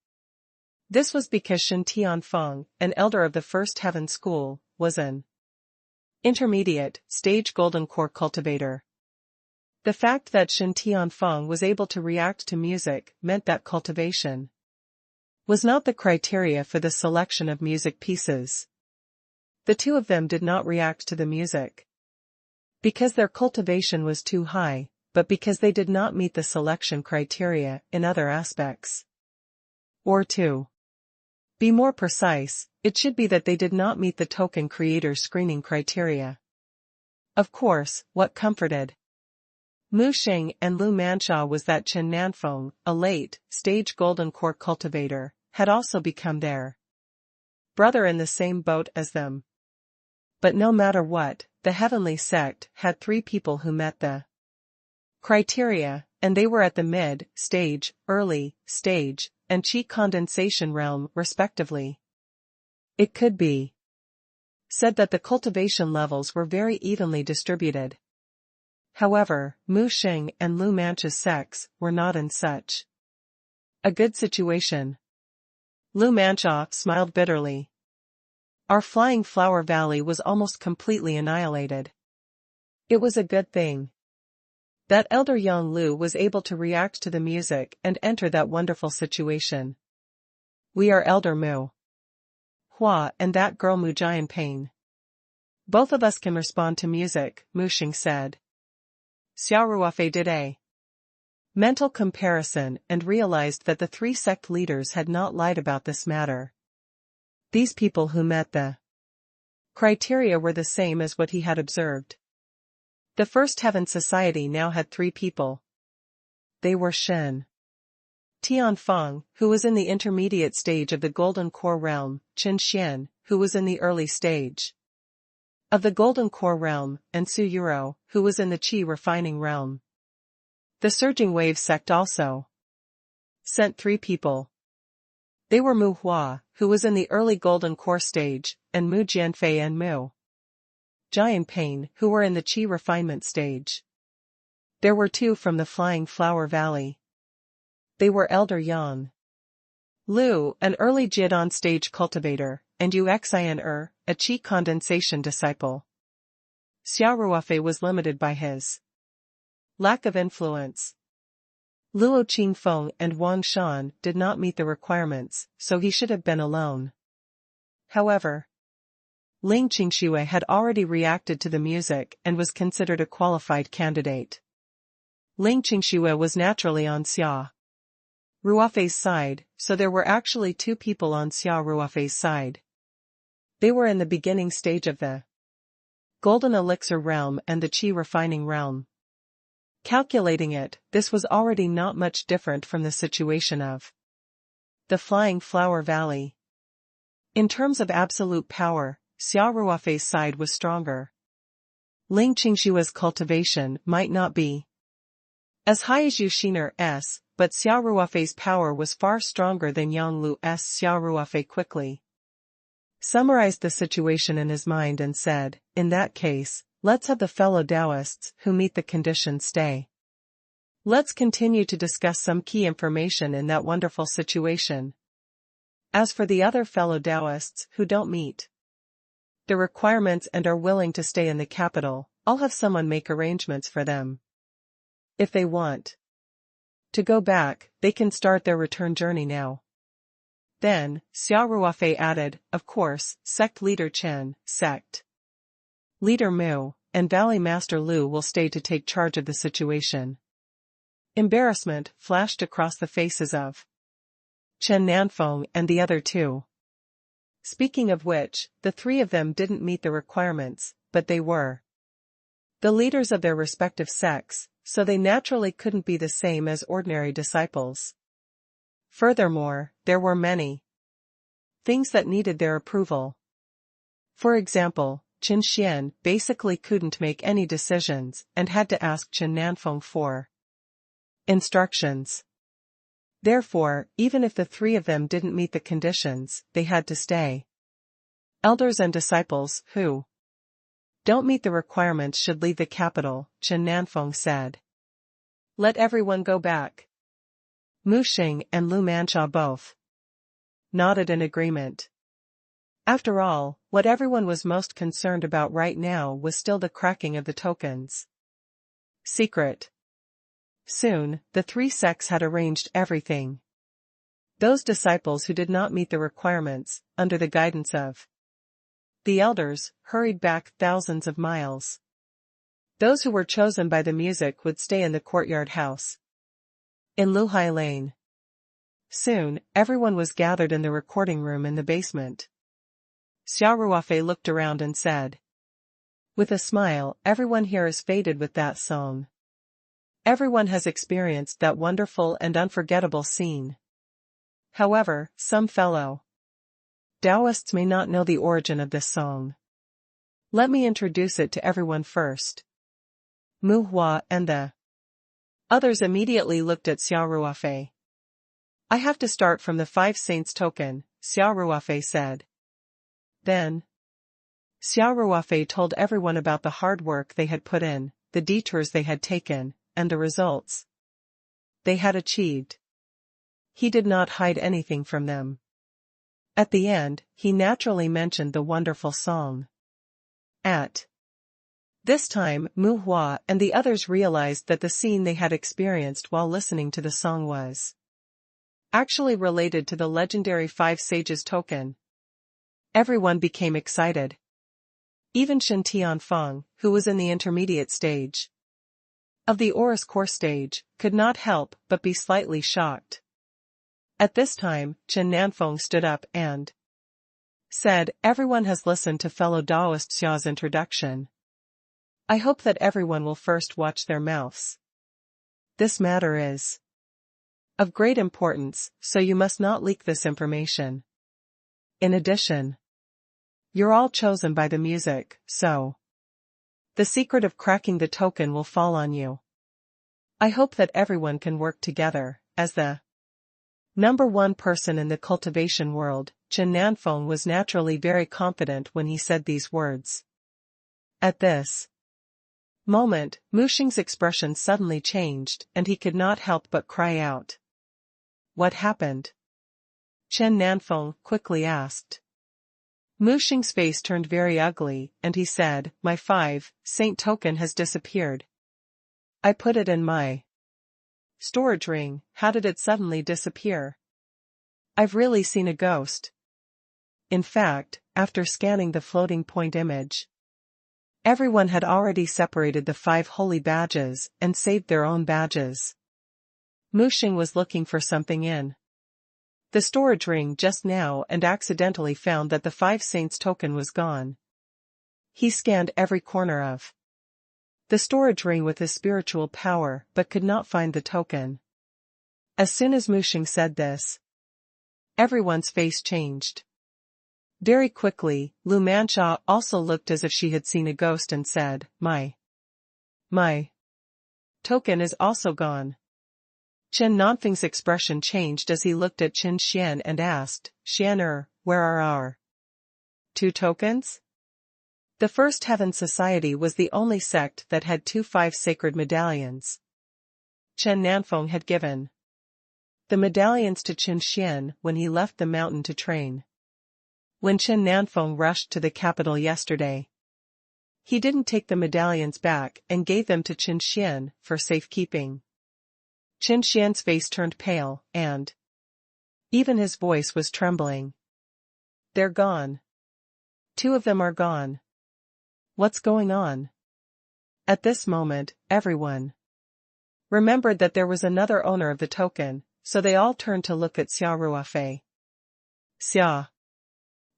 This was because Shen Tianfeng, an elder of the First Heaven School, was an intermediate stage golden core cultivator. The fact that Shen Tianfeng was able to react to music meant that cultivation was not the criteria for the selection of music pieces. The 2 of them did not react to the music because their cultivation was too high, but because they did not meet the selection criteria in other aspects. Or to be more precise, it should be that they did not meet the token creator's screening criteria. Of course, what comforted Mu Xing and Lu Manxia was that Chen Nanfeng, a late-stage golden core cultivator, had also become their brother in the same boat as them. But no matter what, the heavenly sect had 3 people who met the criteria, and they were at the mid-stage, early-stage, and qi condensation realm respectively. It could be said that the cultivation levels were very evenly distributed. However, Mu Xing and Lu Manxia's sects were not in such a good situation. Lu Manxia smiled bitterly. Our Flying Flower Valley was almost completely annihilated. It was a good thing that Elder Yang Lu was able to react to the music and enter that wonderful situation. We are Elder Mu Hua and that girl Mu Jianpain. Both of us can respond to music, Mu Xing said. Xia Ruofei did a mental comparison and realized that the 3 sect leaders had not lied about this matter. These people who met the criteria were the same as what he had observed. The First Heaven Society now had 3 people. They were Shen Tianfeng, who was in the intermediate stage of the Golden Core realm, Chen Xian, who was in the early stage of the Golden Core realm, and Su Yuro, who was in the Qi refining realm. The Surging Wave sect also sent 3 people. They were Mu Hua, who was in the early Golden Core stage, and Mu Jianfei and Mu Jianpain, who were in the Qi refinement stage. There were 2 from the Flying Flower Valley. They were Elder Yang Lu, an early Jidan stage cultivator, and Yu Xian a Qi condensation disciple. Xia Ruofei was limited by his lack of influence. Luo Qingfeng and Wang Shan did not meet the requirements, so he should have been alone. However, Ling Qingxue had already reacted to the music and was considered a qualified candidate. Ling Qingxue was naturally on Xia Ruofei's side, so there were actually 2 people on Xia Ruofei's side. They were in the beginning stage of the Golden Elixir realm and the Qi refining realm. Calculating it, this was already not much different from the situation of the Flying Flower Valley. In terms of absolute power, Xia Ruofei's side was stronger. Ling Qingshue's cultivation might not be as high as Yu Xiner's, but Xia Ruofei's power was far stronger than Yang Lu's. Xia Ruofei quickly summarized the situation in his mind and said, in that case, let's have the fellow Taoists who meet the conditions stay. Let's continue to discuss some key information in that wonderful situation. As for the other fellow Taoists who don't meet the requirements and are willing to stay in the capital, I'll have someone make arrangements for them. If they want to go back, they can start their return journey now. Then, Xia Ruofei added, of course, sect leader Chen, sect leader Mu, and Valley Master Lu will stay to take charge of the situation. Embarrassment flashed across the faces of Chen Nanfeng and the other two. Speaking of which, the three of them didn't meet the requirements, but they were the leaders of their respective sects, so they naturally couldn't be the same as ordinary disciples. Furthermore, there were many things that needed their approval. For example, Qin Xian basically couldn't make any decisions and had to ask Chen Nanfeng for instructions. Therefore, even if the three of them didn't meet the conditions, they had to stay. Elders and disciples who don't meet the requirements should leave the capital, Chen Nanfeng said. Let everyone go back. Mu Xing and Lu Manxia both nodded in agreement. After all, what everyone was most concerned about right now was still the cracking of the tokens. Secret. Soon, the three sects had arranged everything. Those disciples who did not meet the requirements, under the guidance of the elders, hurried back thousands of miles. Those who were chosen by the music would stay in the courtyard house in Luhai Lane. Soon, everyone was gathered in the recording room in the basement. Xia Ruofei looked around and said, with a smile, everyone here is fated with that song. Everyone has experienced that wonderful and unforgettable scene. However, some fellow Taoists may not know the origin of this song. Let me introduce it to everyone first. Mu Hua and the others immediately looked at Xia Ruofei. I have to start from the 5 saints token, Xia Ruofei said. Then, Xia Ruofei told everyone about the hard work they had put in, the detours they had taken, and the results they had achieved. He did not hide anything from them. At the end, he naturally mentioned the wonderful song. At this time, Mu Hua and the others realized that the scene they had experienced while listening to the song was actually related to the legendary 5 sages token. Everyone became excited. Even Shen Tianfeng, who was in the intermediate stage of the Oris core stage, could not help but be slightly shocked. At this time, Chen Nanfeng stood up and said, everyone has listened to fellow Taoist Xia's introduction. I hope that everyone will first watch their mouths. This matter is of great importance, so you must not leak this information. In addition, you're all chosen by the music, so the secret of cracking the token will fall on you. I hope that everyone can work together. As the number one person in the cultivation world, Chen Nanfeng was naturally very confident when he said these words. At this moment, Mu Xing's expression suddenly changed, and he could not help but cry out. What happened? Chen Nanfeng quickly asked. Mu Xing's face turned very ugly, and he said, my 5 saint token has disappeared. I put it in my storage ring. How did it suddenly disappear? I've really seen a ghost. In fact, after scanning the floating point image, everyone had already separated the 5 holy badges and saved their own badges. Mu Xing was looking for something in the storage ring just now and accidentally found that the 5 saints token was gone. He scanned every corner of the storage ring with his spiritual power but could not find the token. As soon as Mu Xing said this, everyone's face changed. Very quickly, Lu Manxia also looked as if she had seen a ghost and said, My token is also gone. Chen Nanfeng's expression changed as he looked at Qin Xian and asked, Xian where are our 2 tokens? The First Heaven Society was the only sect that had 2 5 sacred medallions. Chen Nanfeng had given the medallions to Qin Xian when he left the mountain to train. When Chen Nanfeng rushed to the capital yesterday, he didn't take the medallions back and gave them to Qin Xian for safekeeping. Qin Xian's face turned pale, and even his voice was trembling. They're gone. 2 of them are gone. What's going on? At this moment, everyone remembered that there was another owner of the token, so they all turned to look at Xia Ruofei. Xia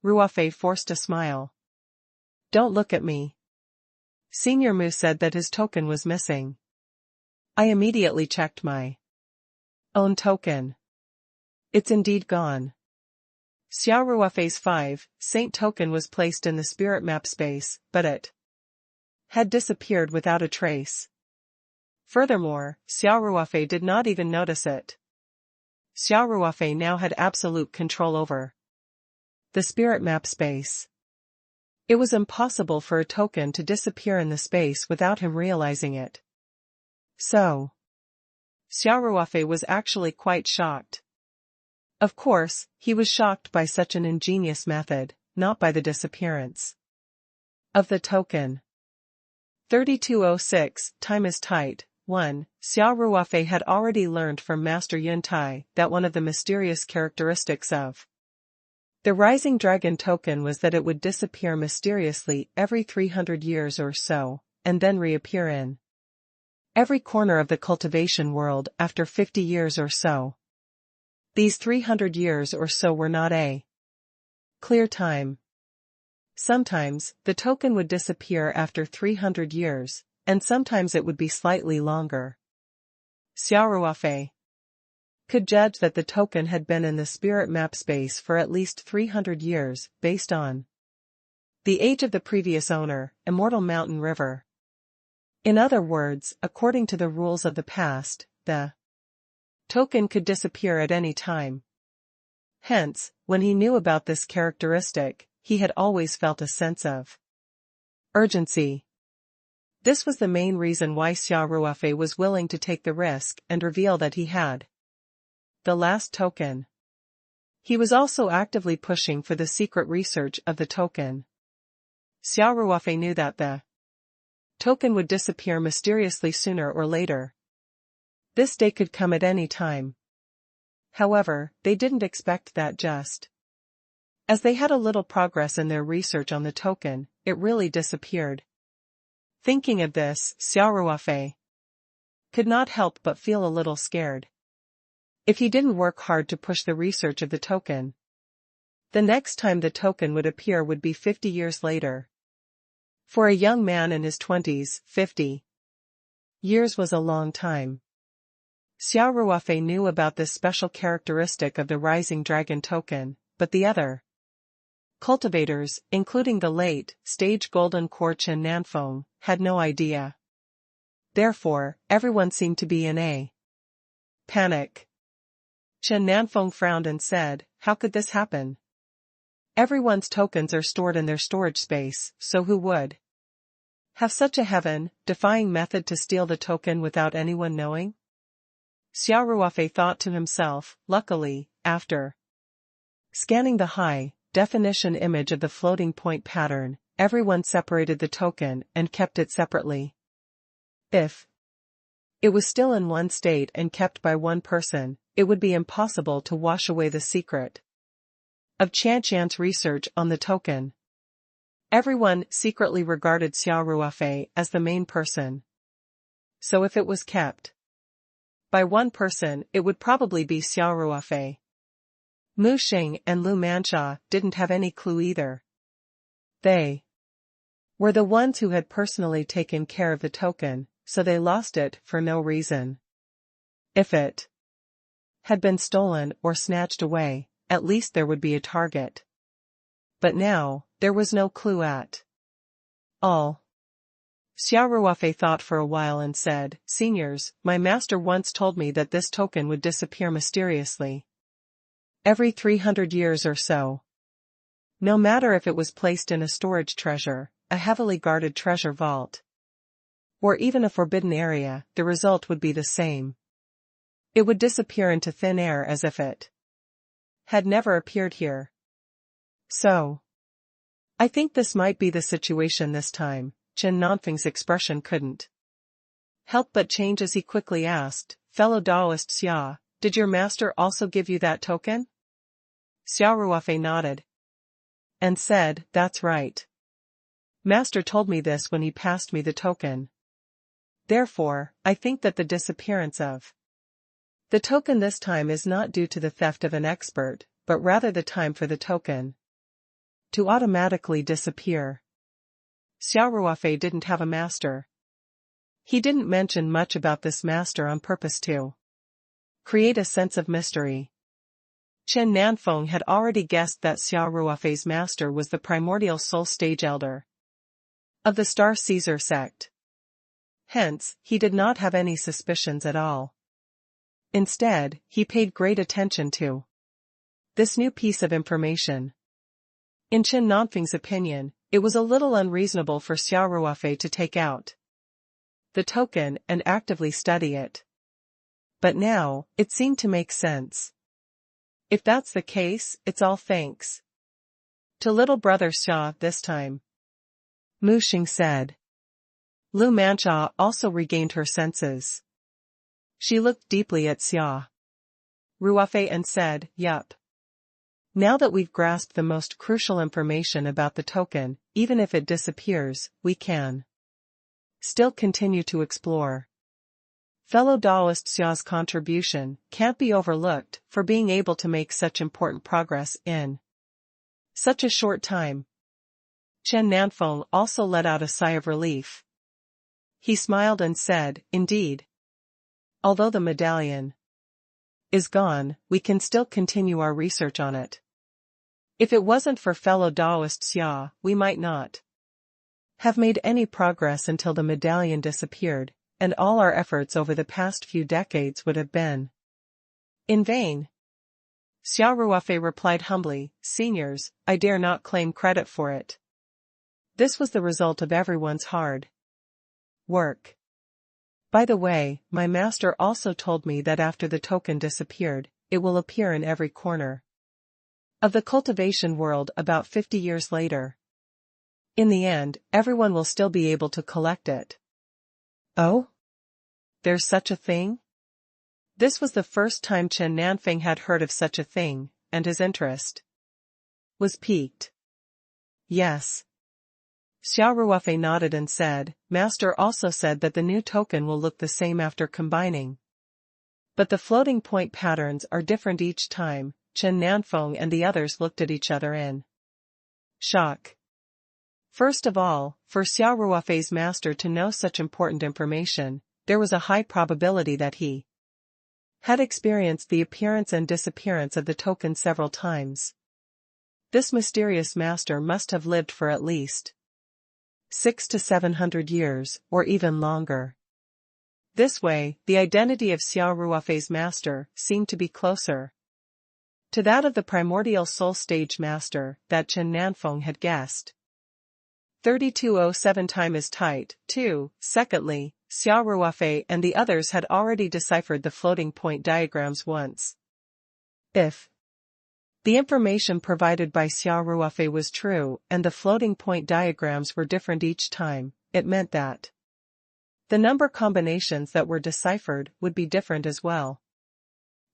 Ruofei forced a smile. Don't look at me. Senior Mu said that his token was missing. I immediately checked my own token. It's indeed gone. Xia Ruofei's 5 Saint token was placed in the spirit map space, but it had disappeared without a trace. Furthermore, Xia Ruofei did not even notice it. Xia Ruofei now had absolute control over the spirit map space. It was impossible for a token to disappear in the space without him realizing it. So, Xia Ruofei was actually quite shocked. Of course, he was shocked by such an ingenious method, not by the disappearance of the token. 3206, time is tight. 1. Xia Ruofei had already learned from Master Yun Tai that one of the mysterious characteristics of the Rising Dragon token was that it would disappear mysteriously every 300 years or so, and then reappear in every corner of the cultivation world after 50 years or so. These 300 years or so were not a clear time. Sometimes, the token would disappear after 300 years, and sometimes it would be slightly longer. Xia Ruofei could judge that the token had been in the spirit map space for at least 300 years, based on the age of the previous owner, Immortal Mountain River. In other words, according to the rules of the past, the token could disappear at any time. Hence, when he knew about this characteristic, he had always felt a sense of urgency. This was the main reason why Xia Ruofei was willing to take the risk and reveal that he had the last token. He was also actively pushing for the secret research of the token. Xia Ruofei knew that the token would disappear mysteriously sooner or later. This day could come at any time. However, they didn't expect that just as they had a little progress in their research on the token, it really disappeared. Thinking of this, Xia Ruofei could not help but feel a little scared. If he didn't work hard to push the research of the token, the next time the token would appear would be 50 years later. For a young man in his 20s, 50 years was a long time. Xia Ruofei knew about this special characteristic of the Rising Dragon token, but the other cultivators, including the late-stage Golden Core Chen Nanfeng, had no idea. Therefore, everyone seemed to be in a panic. Chen Nanfeng frowned and said, "How could this happen? Everyone's tokens are stored in their storage space, so who would have such a heaven-defying method to steal the token without anyone knowing?" Xia Ruofei thought to himself. Luckily, after scanning the high-definition image of the floating point pattern, everyone separated the token and kept it separately. If it was still in one state and kept by one person, it would be impossible to wash away the secret of Qianqian's research on the token. Everyone secretly regarded Xia Ruofei as the main person. So if it was kept by one person, it would probably be Xia Ruofei. Mu Xing and Lu Manxia didn't have any clue either. They were the ones who had personally taken care of the token, so they lost it for no reason. If it had been stolen or snatched away, at least there would be a target. But now, there was no clue at all. Xia Ruofei thought for a while and said, "Seniors, my master once told me that this token would disappear mysteriously every 300 years or so. No matter if it was placed in a storage treasure, a heavily guarded treasure vault, or even a forbidden area, the result would be the same. It would disappear into thin air as if it had never appeared here. So, I think this might be the situation this time. Chen Nanfeng's expression couldn't help but change as he quickly asked, fellow Taoist Xia, did your master also give you that token? Xia Ruofei nodded and said, that's right. Master told me this when he passed me the token. Therefore, I think that the disappearance of the token this time is not due to the theft of an expert, but rather the time for the token to automatically disappear. Xia Ruofei didn't have a master. He didn't mention much about this master on purpose to create a sense of mystery. Chen Nanfeng had already guessed that Xia Ruofei's master was the primordial soul stage elder of the Star Caesar sect. Hence, he did not have any suspicions at all. Instead, he paid great attention to this new piece of information. In Chen Nanfeng's opinion, it was a little unreasonable for Xia Ruofei to take out the token and actively study it. But now, it seemed to make sense. If that's the case, it's all thanks to little brother Xia this time, Mu Xing said. Lu Manxia also regained her senses. She looked deeply at Xia Ruofei and said, yup. Now that we've grasped the most crucial information about the token, even if it disappears, we can still continue to explore. Fellow Taoist Xia's contribution can't be overlooked for being able to make such important progress in such a short time. Chen Nanfeng also let out a sigh of relief. He smiled and said, indeed. Although the medallion is gone, we can still continue our research on it. If it wasn't for fellow Taoist Xia, we might not have made any progress until the medallion disappeared, and all our efforts over the past few decades would have been in vain. Xia Ruofei replied humbly, seniors, I dare not claim credit for it. This was the result of everyone's hard work. By the way, my master also told me that after the token disappeared, it will appear in every corner of the cultivation world about 50 years later. In the end, everyone will still be able to collect it. Oh? There's such a thing? This was the first time Chen Nanfeng had heard of such a thing, and his interest was piqued. Yes. Xia Ruofei nodded and said, Master also said that the new token will look the same after combining. But the floating point patterns are different each time. Chen Nanfeng and the others looked at each other in shock. First of all, for Xia Ruofei's master to know such important information, there was a high probability that he had experienced the appearance and disappearance of the token several times. This mysterious master must have lived for at least 600 to 700 years, or even longer. This way, the identity of Xia Ruofei's master seemed to be closer to that of the primordial soul stage master that Chen Nanfeng had guessed. 3207 time is tight, too. Secondly, Xia Ruofei and the others had already deciphered the floating point diagrams once. If the information provided by Xia Ruofei was true and the floating point diagrams were different each time, it meant that the number combinations that were deciphered would be different as well.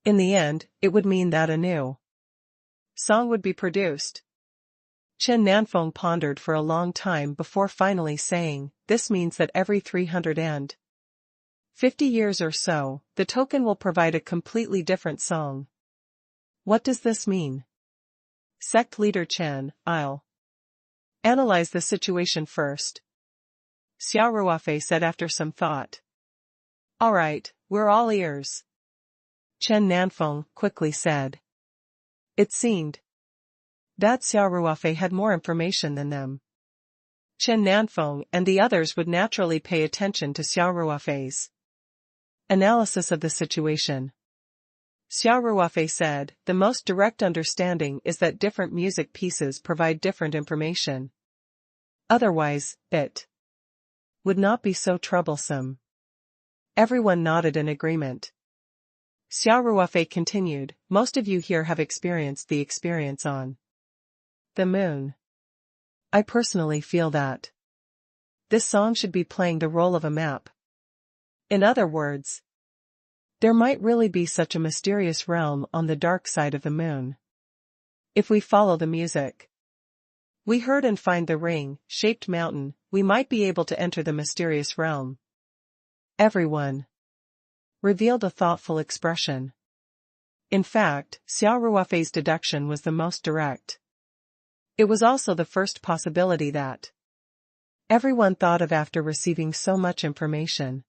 In the end, it would mean that a new song would be produced. Chen Nanfeng pondered for a long time before finally saying, this means that every 350 years or so, the token will provide a completely different song. What does this mean? Sect leader Chen, I'll analyze the situation first. Xia Ruofei said after some thought. All right, we're all ears. Chen Nanfeng quickly said. It seemed that Xia Ruofei had more information than them. Chen Nanfeng and the others would naturally pay attention to Xia Ruofei's analysis of the situation. Xia Ruofei said, the most direct understanding is that different music pieces provide different information. Otherwise, it would not be so troublesome. Everyone nodded in agreement. Xia Ruofei continued, most of you here have experienced the experience on the moon. I personally feel that this song should be playing the role of a map. In other words, there might really be such a mysterious realm on the dark side of the moon. If we follow the music we heard and find the ring-shaped mountain, we might be able to enter the mysterious realm. Everyone revealed a thoughtful expression. In fact, Xia Ruofei's deduction was the most direct. It was also the first possibility that everyone thought of after receiving so much information.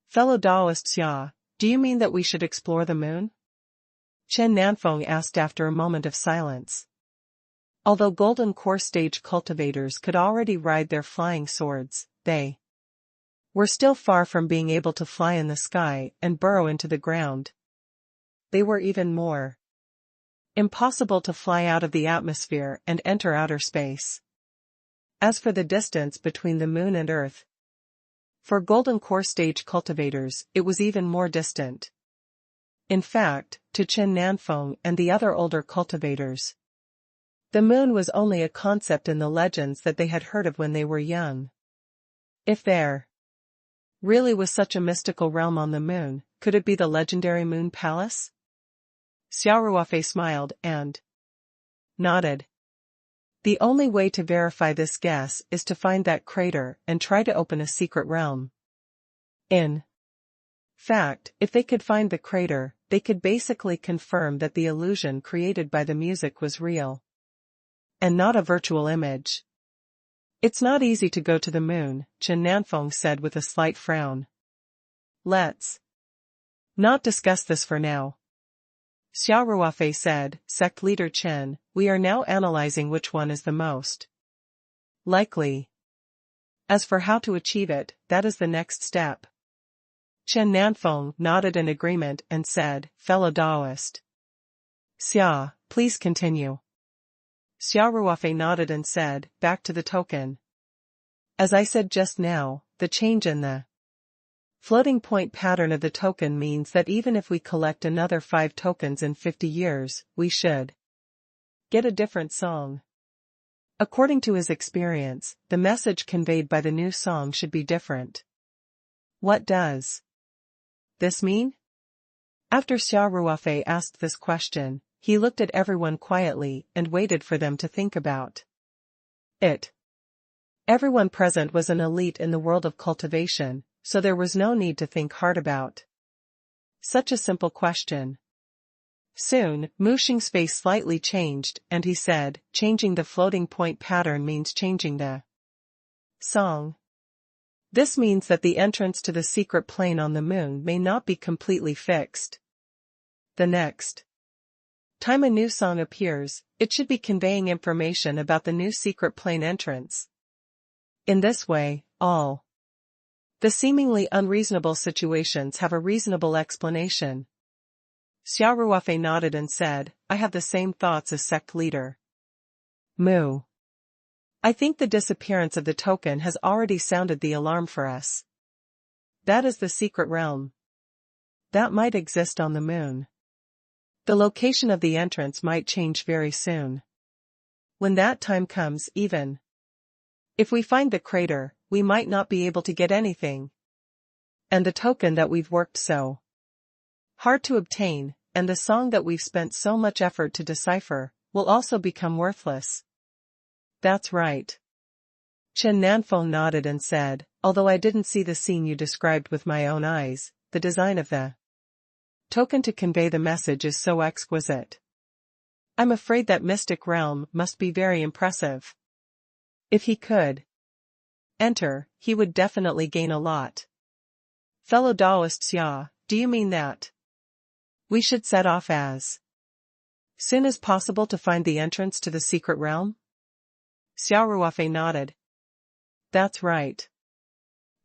Fellow Taoist Xia, do you mean that we should explore the moon? Chen Nanfeng asked after a moment of silence. Although golden core stage cultivators could already ride their flying swords, they were still far from being able to fly in the sky and burrow into the ground. They were even more impossible to fly out of the atmosphere and enter outer space. As for the distance between the moon and Earth, for golden core stage cultivators, it was even more distant. In fact, to Chen Nanfeng and the other older cultivators, the moon was only a concept in the legends that they had heard of when they were young. If there really was such a mystical realm on the moon, could it be the legendary Moon Palace? Xia Ruofei smiled and nodded. The only way to verify this guess is to find that crater and try to open a secret realm. In fact, if they could find the crater, they could basically confirm that the illusion created by the music was real and not a virtual image. It's not easy to go to the moon, Chen Nanfeng said with a slight frown. Let's not discuss this for now. Xia Ruofei said, Sect Leader Chen, we are now analyzing which one is the most likely. As for how to achieve it, that is the next step. Chen Nanfeng nodded in agreement and said, Fellow Taoist Xia, please continue. Xia Ruofei nodded and said, back to the token. As I said just now, the change in the floating point pattern of the token means that even if we collect another 5 tokens in 50 years, we should get a different song. According to his experience, the message conveyed by the new song should be different. What does this mean? After Xia Ruofei asked this question, he looked at everyone quietly and waited for them to think about it. Everyone present was an elite in the world of cultivation, so there was no need to think hard about such a simple question. Soon, Mu Xing's face slightly changed, and he said, changing the floating point pattern means changing the song. This means that the entrance to the secret plane on the moon may not be completely fixed. The next time a new song appears, it should be conveying information about the new secret plane entrance. In this way, all the seemingly unreasonable situations have a reasonable explanation. Xia Ruofei nodded and said, I have the same thoughts as sect leader Mu. I think the disappearance of the token has already sounded the alarm for us. That is the secret realm that might exist on the moon. The location of the entrance might change very soon. When that time comes, even if we find the crater, we might not be able to get anything. And the token that we've worked so hard to obtain, and the song that we've spent so much effort to decipher, will also become worthless. That's right. Chen Nanfeng nodded and said, although I didn't see the scene you described with my own eyes, the design of the token to convey the message is so exquisite. I'm afraid that mystic realm must be very impressive. If he could enter, he would definitely gain a lot. Fellow Taoist Xia, do you mean that we should set off as soon as possible to find the entrance to the secret realm? Xia Ruofei nodded. That's right.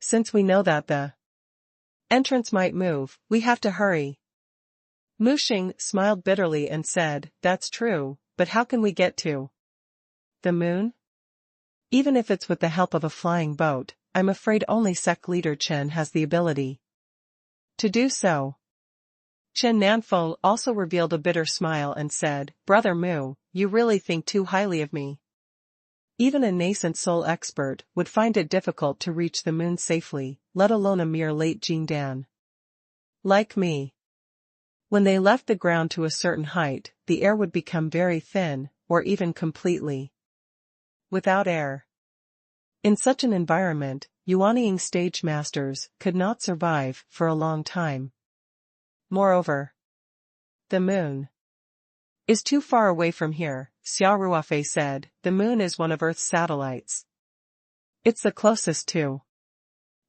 Since we know that the entrance might move, we have to hurry. Mu Xing smiled bitterly and said, "That's true, but how can we get to the moon? Even if it's with the help of a flying boat, I'm afraid only sect leader Chen has the ability to do so." Chen Nanfeng also revealed a bitter smile and said, "Brother Mu, you really think too highly of me. Even a nascent soul expert would find it difficult to reach the moon safely, let alone a mere late Jingdan like me. When they left the ground to a certain height, the air would become very thin, or even completely without air. In such an environment, Yuanying stage masters could not survive for a long time. Moreover, the moon is too far away from here," Xia Ruofei said. "The moon is one of Earth's satellites. It's the closest to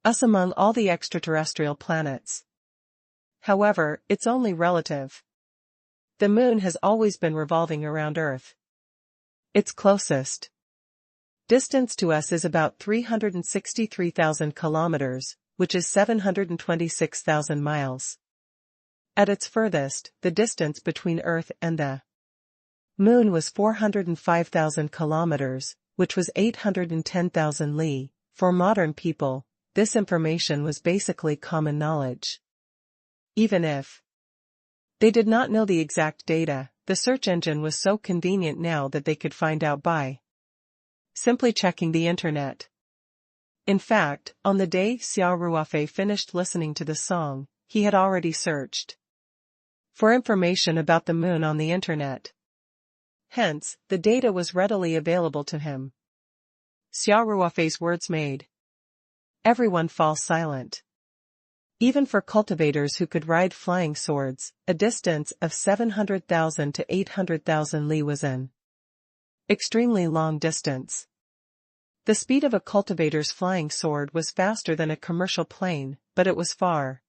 us among all the extraterrestrial planets. However, it's only relative. The moon has always been revolving around Earth. Its closest distance to us is about 363,000 kilometers, which is 726,000 miles. At its furthest, the distance between Earth and the moon was 405,000 kilometers, which was 810,000 li. For modern people, this information was basically common knowledge. Even if they did not know the exact data, the search engine was so convenient now that they could find out by simply checking the internet. In fact, on the day Xia Ruofei finished listening to the song, he had already searched for information about the moon on the internet. Hence, the data was readily available to him. Xia Ruofei's words made everyone fall silent. Even for cultivators who could ride flying swords, a distance of 700,000 to 800,000 li was an extremely long distance. The speed of a cultivator's flying sword was faster than a commercial plane, but it was far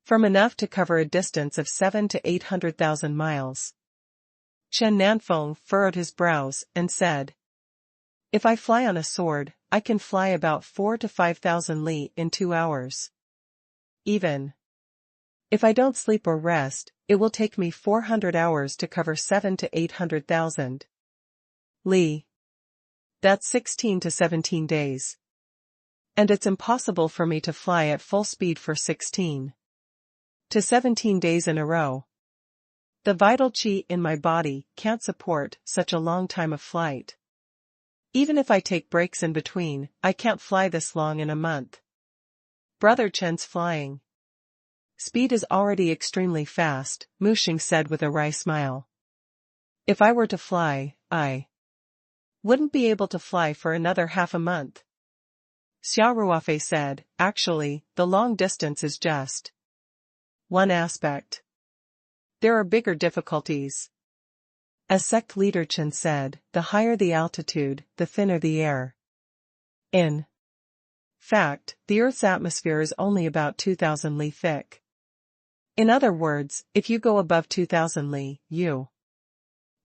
from enough to cover a distance of 7 to 800,000 miles. Chen Nanfeng furrowed his brows and said, "If I fly on a sword, I can fly about 4 to 5,000 li in 2 hours. Even if I don't sleep or rest, it will take me 400 hours to cover 7 to 800,000 li. That's 16 to 17 days. And it's impossible for me to fly at full speed for 16 to 17 days in a row. The vital qi in my body can't support such a long time of flight. Even if I take breaks in between, I can't fly this long in a month." Brother Chen's flying speed is already extremely fast, Mu Xing said with a wry smile. "If I were to fly, I wouldn't be able to fly for another half a month." Xia Ruofei said, "Actually, the long distance is just one aspect. There are bigger difficulties. As sect leader Chen said, the higher the altitude, the thinner the air. In fact, the Earth's atmosphere is only about 2,000 li thick. In other words, if you go above 2,000 li, you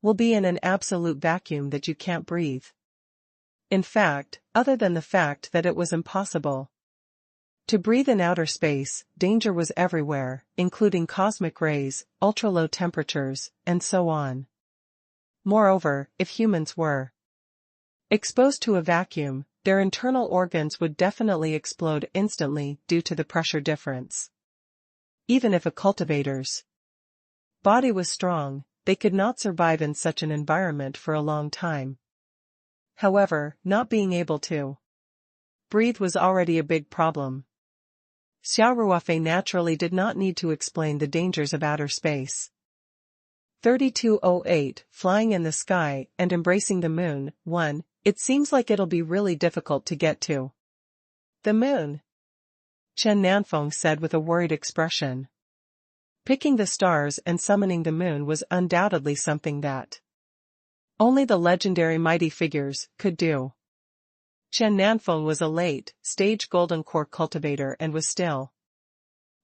will be in an absolute vacuum that you can't breathe. In fact, other than the fact that it was impossible to breathe in outer space, danger was everywhere, including cosmic rays, ultra-low temperatures, and so on. Moreover, if humans were exposed to a vacuum, their internal organs would definitely explode instantly due to the pressure difference. Even if a cultivator's body was strong, they could not survive in such an environment for a long time. However, not being able to breathe was already a big problem. Xia Ruofei naturally did not need to explain the dangers of outer space. 3208, flying in the sky and embracing the moon. 1. It seems like it'll be really difficult to get to the moon, Chen Nanfeng said with a worried expression. Picking the stars and summoning the moon was undoubtedly something that only the legendary mighty figures could do. Chen Nanfeng was a late-stage golden core cultivator and was still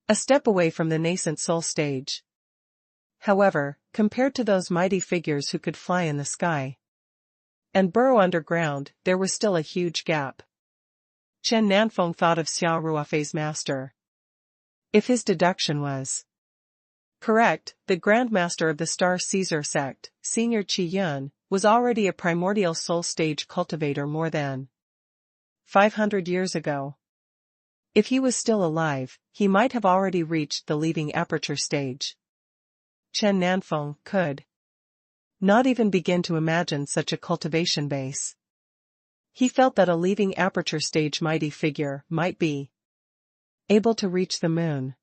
a step away from the nascent soul stage. However, compared to those mighty figures who could fly in the sky and burrow underground, there was still a huge gap. Chen Nanfeng thought of Xia Ruofei's master. If his deduction was Correct, the Grandmaster of the Star Caesar sect, Senior Qi Yun, was already a primordial soul stage cultivator more than 500 years ago. If he was still alive, he might have already reached the leaving aperture stage. Chen Nanfeng could not even begin to imagine such a cultivation base. He felt that a leaving aperture stage mighty figure might be able to reach the moon.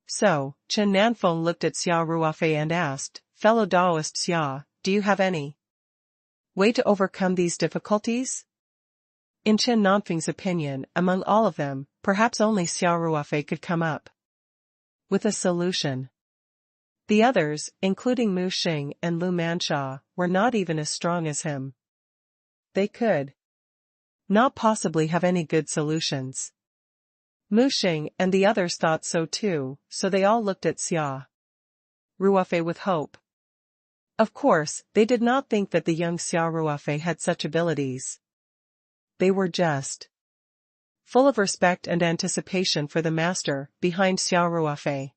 So, Chen Nanfeng looked at Xia Ruofei and asked, "Fellow Taoist Xia, do you have any way to overcome these difficulties?" In Chen Nanfeng's opinion, among all of them, perhaps only Xia Ruofei could come up with a solution. The others, including Mu Xing and Lu Mansha, were not even as strong as him. They could not possibly have any good solutions. Mu Xing and the others thought so too, so they all looked at Xia Ruofei with hope. Of course, they did not think that the young Xia Ruofei had such abilities. They were just full of respect and anticipation for the master behind Xia Ruofei.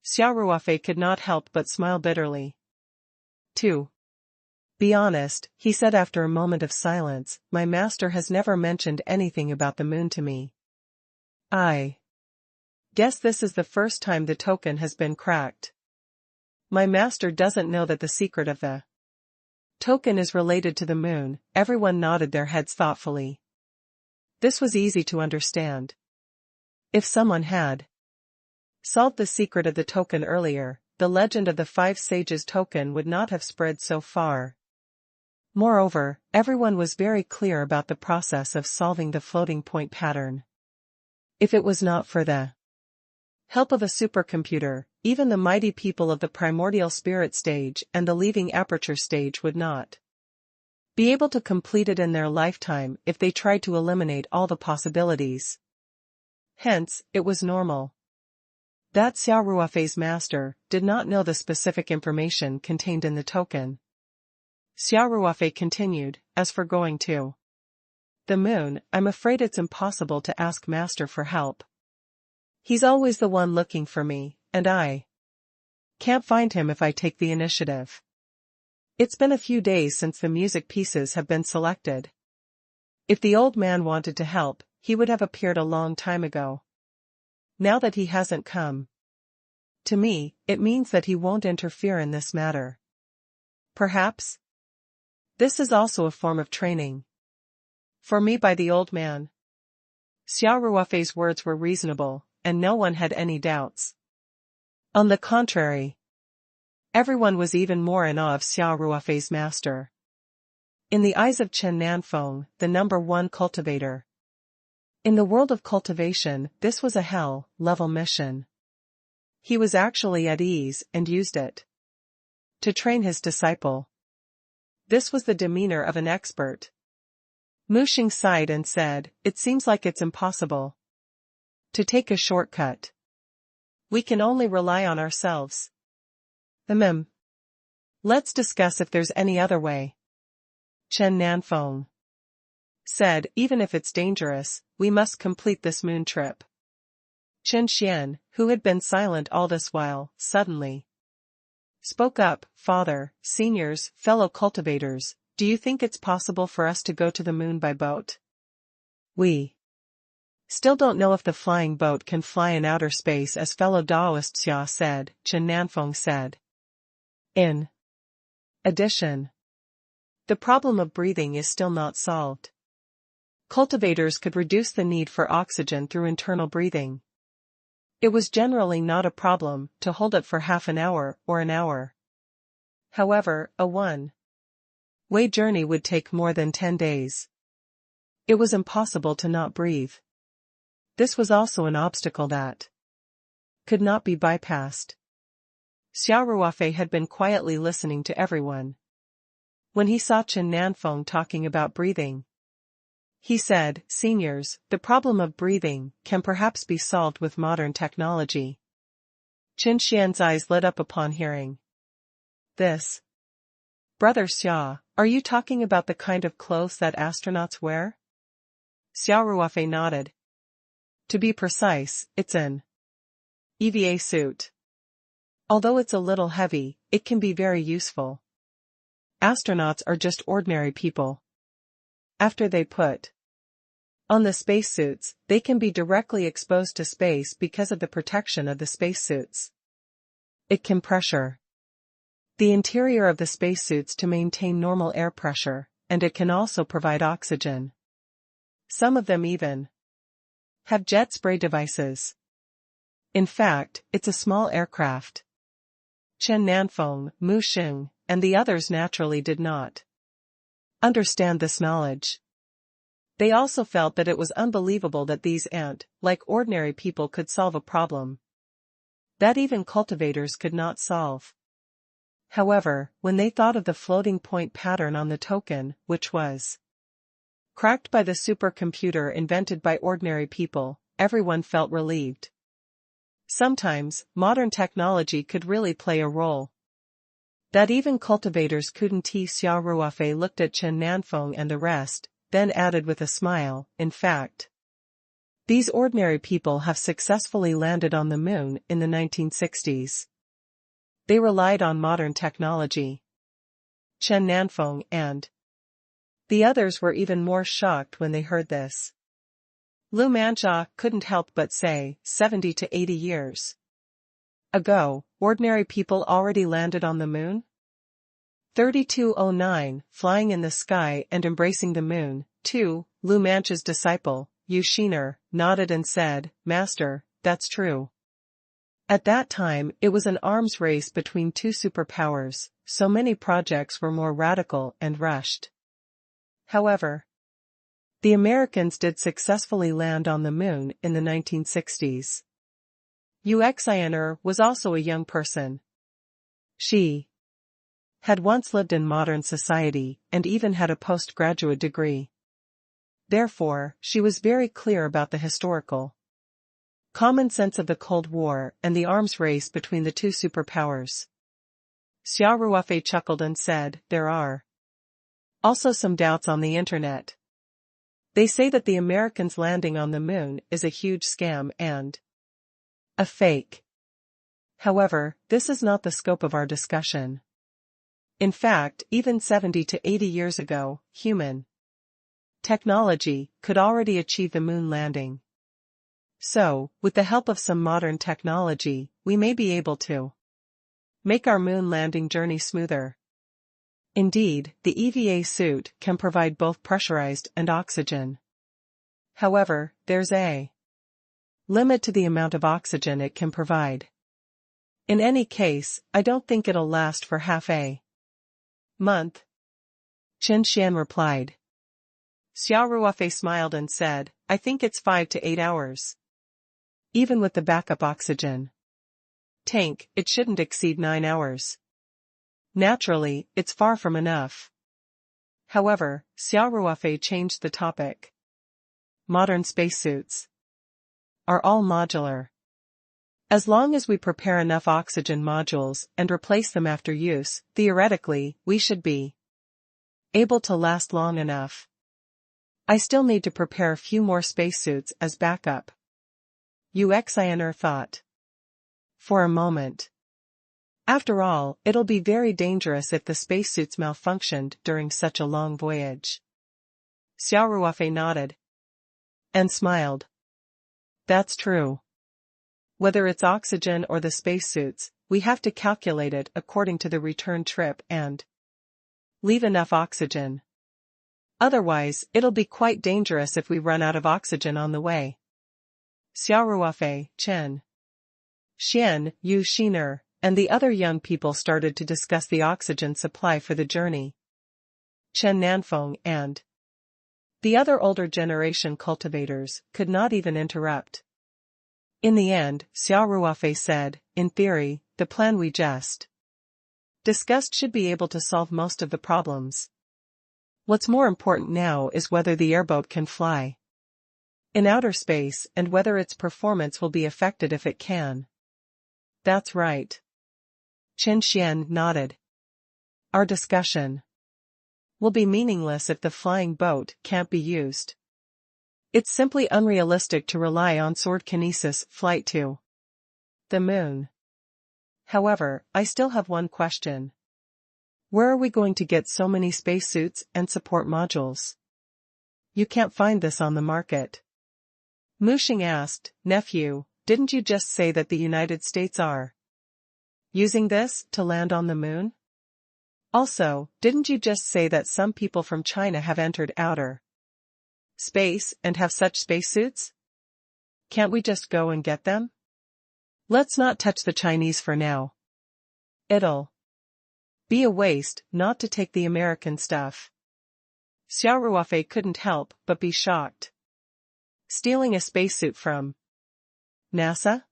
Xia Ruofei could not help but smile bitterly. "To be honest," he said after a moment of silence, "my master has never mentioned anything about the moon to me. I guess this is the first time the token has been cracked. My master doesn't know that the secret of the token is related to the moon." Everyone nodded their heads thoughtfully. This was easy to understand. If someone had solved the secret of the token earlier, the legend of the five sages token would not have spread so far. Moreover, everyone was very clear about the process of solving the floating point pattern. If it was not for the help of a supercomputer, even the mighty people of the primordial spirit stage and the leaving aperture stage would not be able to complete it in their lifetime if they tried to eliminate all the possibilities. Hence, it was normal that Xia Ruofei's master did not know the specific information contained in the token. Xia Ruofei continued, "As for going to the moon, I'm afraid it's impossible to ask master for help. He's always the one looking for me, and I can't find him if I take the initiative. It's been a few days since the music pieces have been selected. If the old man wanted to help, he would have appeared a long time ago. Now that he hasn't come to me, it means that he won't interfere in this matter. Perhaps this is also a form of training for me by the old man." Xia Ruofei's words were reasonable, and no one had any doubts. On the contrary, everyone was even more in awe of Xia Ruofei's master. In the eyes of Chen Nanfeng, the number one cultivator in the world of cultivation, this was a hell-level mission. He was actually at ease and used it to train his disciple. This was the demeanor of an expert. Mu Xing sighed and said, "It seems like it's impossible to take a shortcut. We can only rely on ourselves. Let's discuss if there's any other way." Chen Nanfeng said, "Even if it's dangerous, we must complete this moon trip." Chen Xian, who had been silent all this while, suddenly spoke up, "Father, seniors, fellow cultivators, do you think it's possible for us to go to the moon by boat? We still don't know if the flying boat can fly in outer space, as fellow Taoist Xia said," Chen Nanfeng said. "In addition, the problem of breathing is still not solved. Cultivators could reduce the need for oxygen through internal breathing. It was generally not a problem to hold it for half an hour or an hour. However, a one-way journey would take more than 10 days. It was impossible to not breathe. This was also an obstacle that could not be bypassed." Xia Ruofei had been quietly listening to everyone. When he saw Chen Nanfeng talking about breathing, he said, "Seniors, the problem of breathing can perhaps be solved with modern technology." Chen Xian's eyes lit up upon hearing this. "Brother Xia, are you talking about the kind of clothes that astronauts wear?" Xia Ruofei nodded. "To be precise, it's an EVA suit. Although it's a little heavy, it can be very useful. Astronauts are just ordinary people. After they put on the spacesuits, they can be directly exposed to space because of the protection of the spacesuits. It can pressure the interior of the spacesuits to maintain normal air pressure, and it can also provide oxygen. Some of them even have jet spray devices. In fact, it's a small aircraft. Chen Nanfeng, Mu Xing, and the others naturally did not understand this knowledge. They also felt that it was unbelievable that these like ordinary people could solve a problem that even cultivators could not solve. However, when they thought of the floating point pattern on the token, which was cracked by the supercomputer invented by ordinary people, everyone felt relieved. Sometimes, modern technology could really play a role that even cultivators couldn't. Xia Ruofei looked at Chen Nanfeng and the rest, then added with a smile, in fact, these ordinary people have successfully landed on the moon in the 1960s. They relied on modern technology. Chen Nanfeng and the others were even more shocked when they heard this. Lu Manjia couldn't help but say, 70 to 80 years ago, ordinary people already landed on the moon? 3209, flying in the sky and embracing the moon, too. Lu Manjia's disciple, Yu Xiner, nodded and said, Master, that's true. At that time, it was an arms race between two superpowers, so many projects were more radical and rushed. However, the Americans did successfully land on the moon in the 1960s. Yu Xiner was also a young person. She had once lived in modern society and even had a postgraduate degree. Therefore, she was very clear about the historical common sense of the Cold War and the arms race between the two superpowers. Xia Ruofei chuckled and said, there are also some doubts on the internet. They say that the Americans landing on the moon is a huge scam and a fake. However, this is not the scope of our discussion. In fact, even 70 to 80 years ago, human technology could already achieve the moon landing. So, with the help of some modern technology, we may be able to make our moon landing journey smoother. Indeed, the EVA suit can provide both pressurized and oxygen. However, there's a limit to the amount of oxygen it can provide. In any case, I don't think it'll last for half a month. Chen Xian replied. Xia Ruofei smiled and said, I think it's 5 to 8 hours. Even with the backup oxygen tank, it shouldn't exceed 9 hours. Naturally, it's far from enough. However, Xia Ruofei changed the topic. Modern spacesuits are all modular. As long as we prepare enough oxygen modules and replace them after use, theoretically, we should be able to last long enough. I still need to prepare a few more spacesuits as backup. Yu Xiner thought for a moment. After all, it'll be very dangerous if the spacesuits malfunctioned during such a long voyage. Xia Ruofei nodded and smiled. That's true. Whether it's oxygen or the spacesuits, we have to calculate it according to the return trip and leave enough oxygen. Otherwise, it'll be quite dangerous if we run out of oxygen on the way. Xia Ruofei, Chen Xian, Yu Xiner, and the other young people started to discuss the oxygen supply for the journey. Chen Nanfeng and the other older generation cultivators could not even interrupt. In the end, Xia Ruofei said, in theory, the plan we just discussed should be able to solve most of the problems. What's more important now is whether the airboat can fly in outer space and whether its performance will be affected if it can. That's right. Chen Xian nodded. Our discussion will be meaningless if the flying boat can't be used. It's simply unrealistic to rely on sword kinesis flight to the moon. However, I still have one question. Where are we going to get so many spacesuits and support modules? You can't find this on the market. Muxing asked, nephew, didn't you just say that the United States are using this to land on the moon? Also, didn't you just say that some people from China have entered outer space and have such spacesuits? Can't we just go and get them? Let's not touch the Chinese for now. It'll be a waste not to take the American stuff. Xia Ruofei couldn't help but be shocked. Stealing a spacesuit from NASA?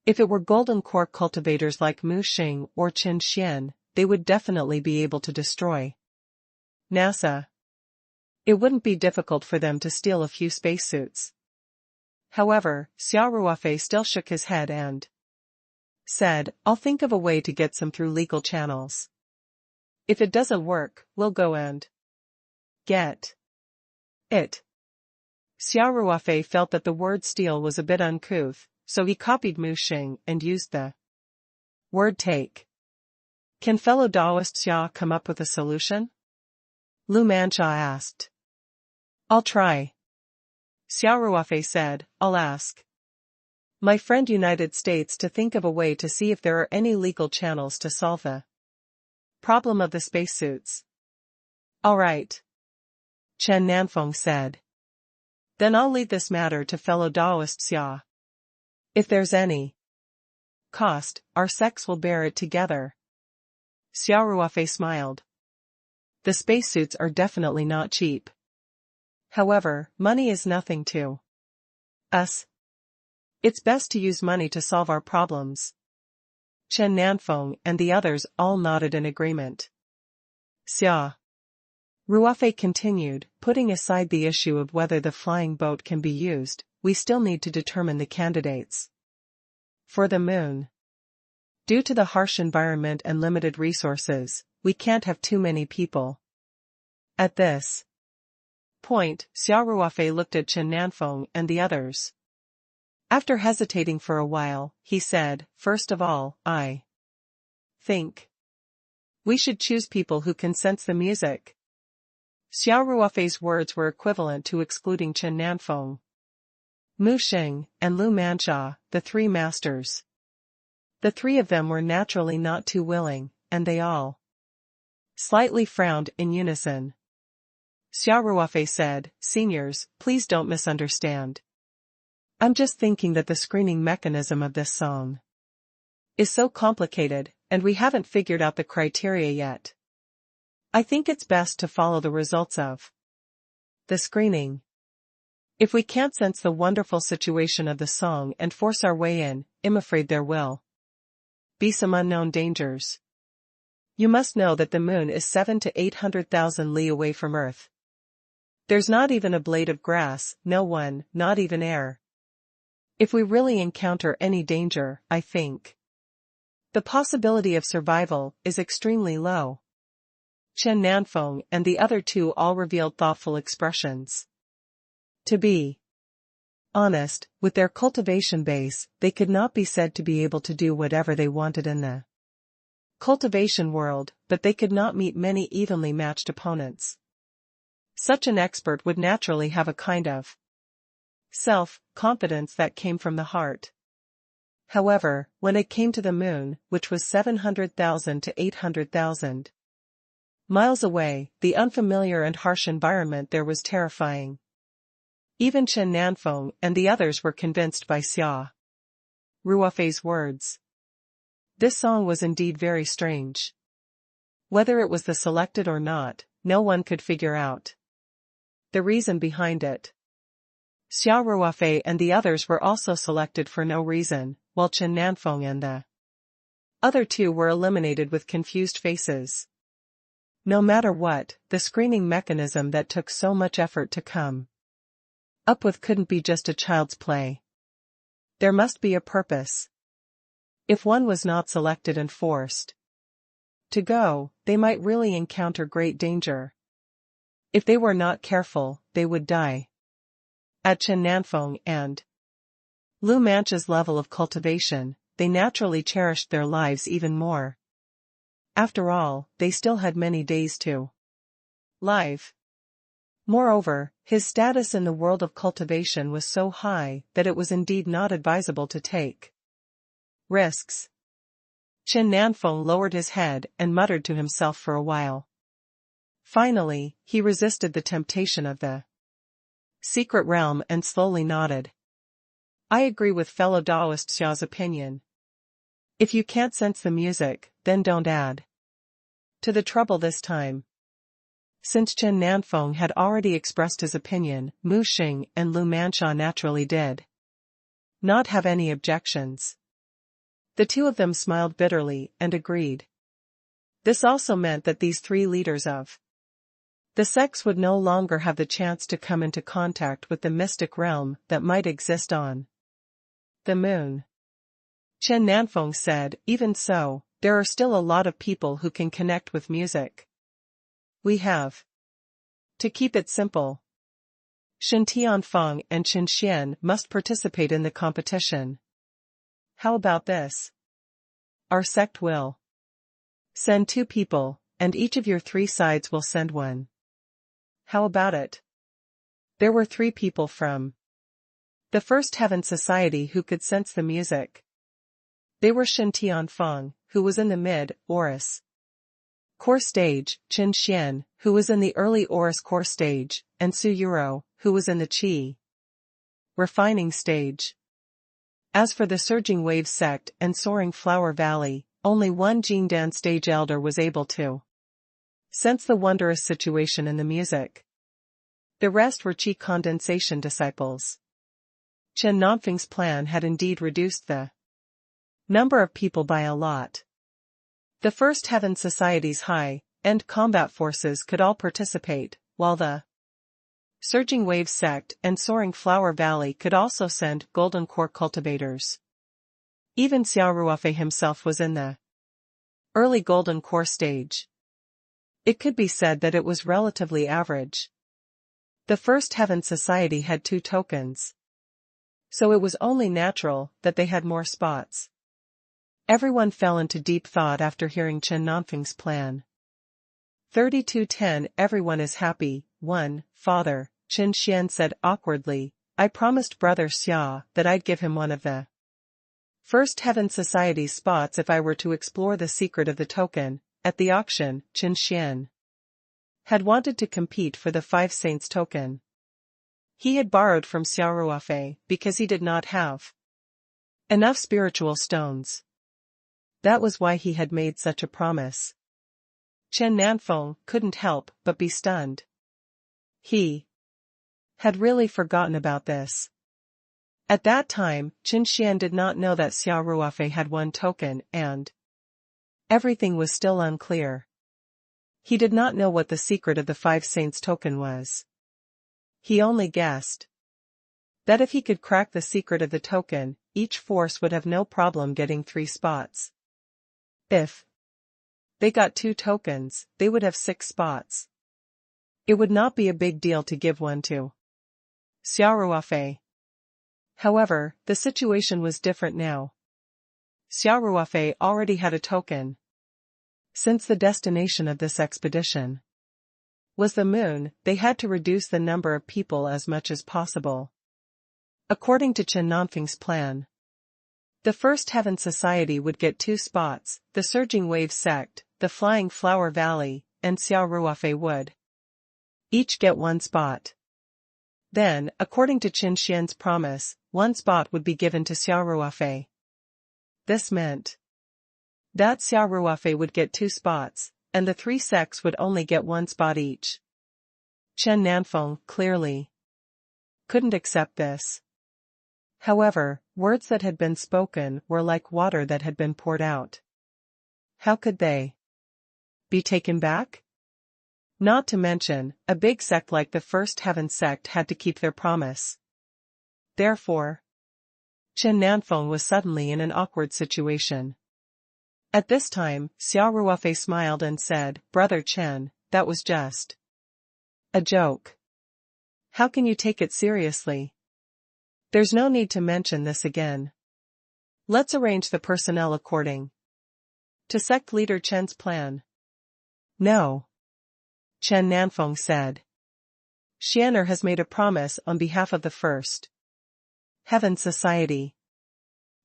If it were golden core cultivators like Muxing or Qin Xian, they would definitely be able to destroy NASA. It wouldn't be difficult for them to steal a few spacesuits. However, Xia Ruofei still shook his head and said, I'll think of a way to get some through legal channels. If it doesn't work, we'll go and get it. Xia Ruofei felt that the word steal was a bit uncouth, so he copied Muxing and used the word take. Can fellow Taoist Xia come up with a solution? Lu Manxia asked. I'll try. Xia Ruofei said, I'll ask my friend United States to think of a way to see if there are any legal channels to solve the problem of the spacesuits. All right. Chen Nanfeng said. Then I'll leave this matter to fellow Taoist Xia. If there's any cost, our sects will bear it together. Xia Ruofei smiled. The spacesuits are definitely not cheap. However, money is nothing to us. It's best to use money to solve our problems. Chen Nanfeng and the others all nodded in agreement. Xia Ruofei continued, putting aside the issue of whether the flying boat can be used, we still need to determine the candidates for the moon. Due to the harsh environment and limited resources, we can't have too many people. At this point, Xia Ruofei looked at Chen Nanfeng and the others. After hesitating for a while, he said, first of all, I think we should choose people who can sense the music. Xia Ruofei's words were equivalent to excluding Chen Nanfeng, Muxing, and Lu Manxia, the three masters. The three of them were naturally not too willing, and they all slightly frowned in unison. Xia Ruofei said, Seniors, please don't misunderstand. I'm just thinking that the screening mechanism of this song is so complicated, and we haven't figured out the criteria yet. I think it's best to follow the results of the screening. If we can't sense the wonderful situation of the song and force our way in, I'm afraid there will be some unknown dangers. You must know that the moon is 700,000 to 800,000 li away from Earth. There's not even a blade of grass, no one, not even air. If we really encounter any danger, I think the possibility of survival is extremely low. Chen Nanfeng and the other two all revealed thoughtful expressions. To be honest, with their cultivation base, they could not be said to be able to do whatever they wanted in the cultivation world, but they could not meet many evenly matched opponents. Such an expert would naturally have a kind of self-confidence that came from the heart. However, when it came to the moon, which was 700,000 to 800,000 miles away, the unfamiliar and harsh environment there was terrifying. Even Chen Nanfeng and the others were convinced by Xia Ruofei's words. This song was indeed very strange. Whether it was the selected or not, no one could figure out the reason behind it. Xia Ruofei and the others were also selected for no reason, while Chen Nanfeng and the other two were eliminated with confused faces. No matter what, the screening mechanism that took so much effort to come up with couldn't be just a child's play. There must be a purpose. If one was not selected and forced to go, they might really encounter great danger. If they were not careful, they would die. At Chen Nanfeng and Lu Manxia's level of cultivation, they naturally cherished their lives even more. After all, they still had many days to live. Moreover, his status in the world of cultivation was so high that it was indeed not advisable to take risks. Chen Nanfeng lowered his head and muttered to himself for a while. Finally, he resisted the temptation of the secret realm and slowly nodded. I agree with fellow Taoist Xia's opinion. If you can't sense the music, then don't add to the trouble this time. Since Chen Nanfeng had already expressed his opinion, Mu Xing and Lu Mansha naturally did not have any objections. The two of them smiled bitterly and agreed. This also meant that these three leaders of the sects would no longer have the chance to come into contact with the mystic realm that might exist on the moon. Chen Nanfeng said, even so, there are still a lot of people who can connect with music. We have to keep it simple. Shen Tianfeng and Chen Xian must participate in the competition. How about this? Our sect will send 2 people, and each of your 3 sides will send 1. How about it? There were 3 people from the First Heaven Society who could sense the music. They were Shen Tianfeng, who was in the mid-Oris core stage, Chen Xian, who was in the early Oris core stage, and Su Yuro, who was in the Qi refining stage. As for the Surging Wave sect and Soaring Flower Valley, only one Jingdan stage elder was able to sense the wondrous situation in the music. The rest were Qi condensation disciples. Chen Nanfeng's plan had indeed reduced the number of people by a lot. The First Heaven Society's high-end combat forces could all participate, while the Surging Wave sect and Soaring Flower Valley could also send Golden Core cultivators. Even Xia Ruofei himself was in the early Golden Core stage. It could be said that it was relatively average. The First Heaven Society had 2 tokens, so it was only natural that they had more spots. Everyone fell into deep thought after hearing Chen Nanfeng's plan. 3210 Everyone is happy. 1. Father, Chen Xian said awkwardly, I promised Brother Xia that I'd give him one of the First Heaven Society's spots if I were to explore the secret of the token. At the auction, Chen Xian had wanted to compete for the 5 Saints token. He had borrowed from Xia Ruofei because he did not have enough spiritual stones. That was why he had made such a promise. Chen Nanfeng couldn't help but be stunned. He had really forgotten about this. At that time, Chen Xian did not know that Xia Ruofei had 1 token and everything was still unclear. He did not know what the secret of the 5 Saints token was. He only guessed that if he could crack the secret of the token, each force would have no problem getting 3 spots. If they got 2 tokens, they would have 6 spots. It would not be a big deal to give 1 to Xia Ruofei. However, the situation was different now. Xia Ruofei already had a token. Since the destination of this expedition was the moon, they had to reduce the number of people as much as possible. According to Chen Nanfeng's plan, the First Heaven Society would get 2 spots, the Surging Wave sect, the Flying Flower Valley, and Xia Ruofei would each get 1 spot. Then, according to Chen Xian's promise, 1 spot would be given to Xia Ruofei. This meant that Xia Ruofei would get 2 spots, and the 3 sects would only get 1 spot each. Chen Nanfeng clearly couldn't accept this. However, words that had been spoken were like water that had been poured out. How could they be taken back? Not to mention, a big sect like the First Heaven sect had to keep their promise. Therefore, Chen Nanfeng was suddenly in an awkward situation. At this time, Xia Ruofei smiled and said, Brother Chen, that was just a joke. How can you take it seriously? There's no need to mention this again. Let's arrange the personnel according to sect leader Chen's plan. No. Chen Nanfeng said. Xianer has made a promise on behalf of the First Heaven Society.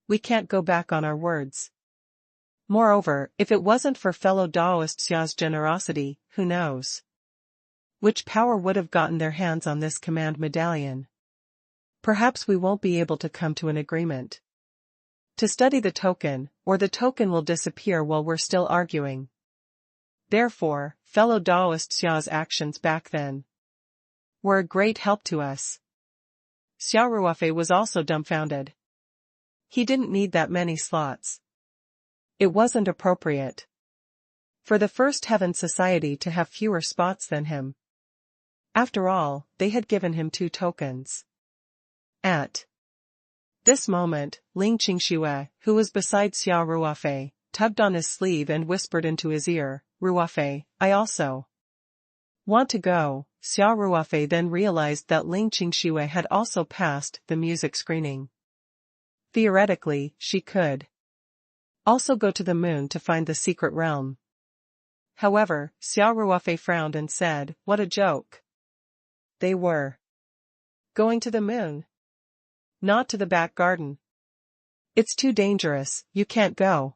We can't go back on our words. Moreover, if it wasn't for fellow Daoist Xia's generosity, who knows which power would have gotten their hands on this command medallion. Perhaps we won't be able to come to an agreement to study the token, or the token will disappear while we're still arguing. Therefore, fellow Daoist Xia's actions back then were a great help to us. Xia Ruofei was also dumbfounded. He didn't need that many slots. It wasn't appropriate for the First Heaven Society to have fewer spots than him. After all, they had given him 2 tokens. At this moment, Ling Qingxue, who was beside Xia Ruofei, tugged on his sleeve and whispered into his ear, "Ruofei, I also want to go." Xia Ruofei then realized that Ling Qingxue had also passed the music screening. Theoretically, she could also go to the moon to find the secret realm. However, Xia Ruofei frowned and said, "What a joke." They were going to the moon, not to the back garden. "It's too dangerous, you can't go."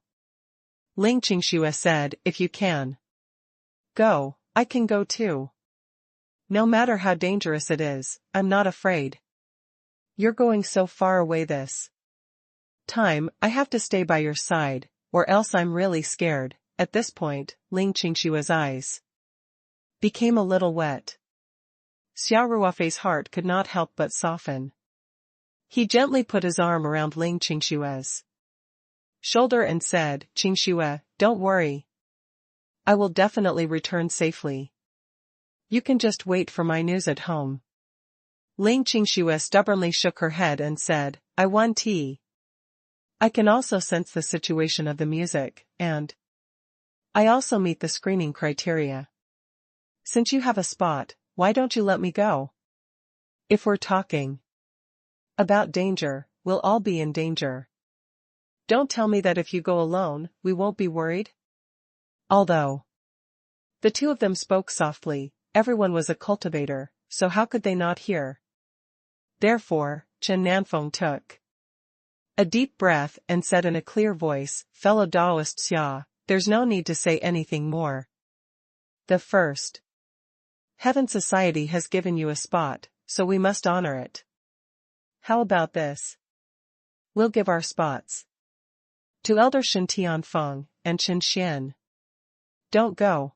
Ling Qingxue said, "If you can go, I can go too. No matter how dangerous it is, I'm not afraid. You're going so far away this time, I have to stay by your side, or else I'm really scared." At this point, Ling Qingxue's eyes became a little wet. Xia Ruofei's heart could not help but soften. He gently put his arm around Ling Qingxue's shoulder and said, "Qingxue, don't worry. I will definitely return safely. You can just wait for my news at home." Ling Qingxue stubbornly shook her head and said, "I want tea. I can also sense the situation of the music, and I also meet the screening criteria. Since you have a spot, why don't you let me go? If we're talking about danger, we'll all be in danger. Don't tell me that if you go alone, we won't be worried." Although the 2 of them spoke softly, everyone was a cultivator, so how could they not hear? Therefore, Chen Nanfeng took a deep breath and said in a clear voice, "Fellow Daoist Xia, there's no need to say anything more. The First Heaven Society has given you a spot, so we must honor it. How about this? We'll give our spots to Elder Shen Tianfeng and Chen Xian. Don't go."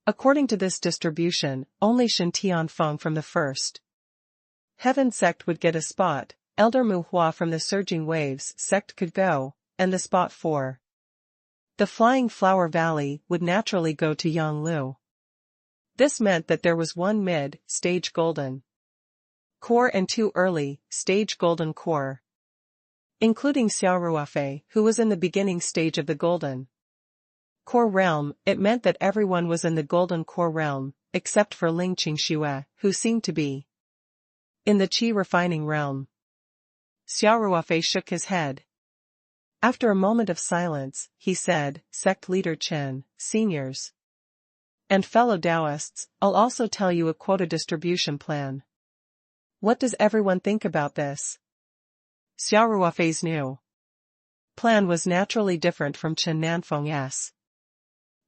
According to this distribution, only Shen Tianfeng from the First Heaven sect would get a spot, Elder Mu Hua from the Surging Waves sect could go, and the spot for the Flying Flower Valley would naturally go to Yang Lu. This meant that there was 1 mid-stage golden core and 2 early-stage golden core, including Xia Ruofei, who was in the beginning stage of the golden core realm. It meant that everyone was in the golden core realm, except for Ling Qingxue, who seemed to be in the qi refining realm. Xia Ruofei shook his head. After a moment of silence, he said, "Sect leader Chen, seniors, and fellow Taoists, I'll also tell you a quota distribution plan. What does everyone think about this?" Xia Ruofei's new plan was naturally different from Chen Nanfeng's.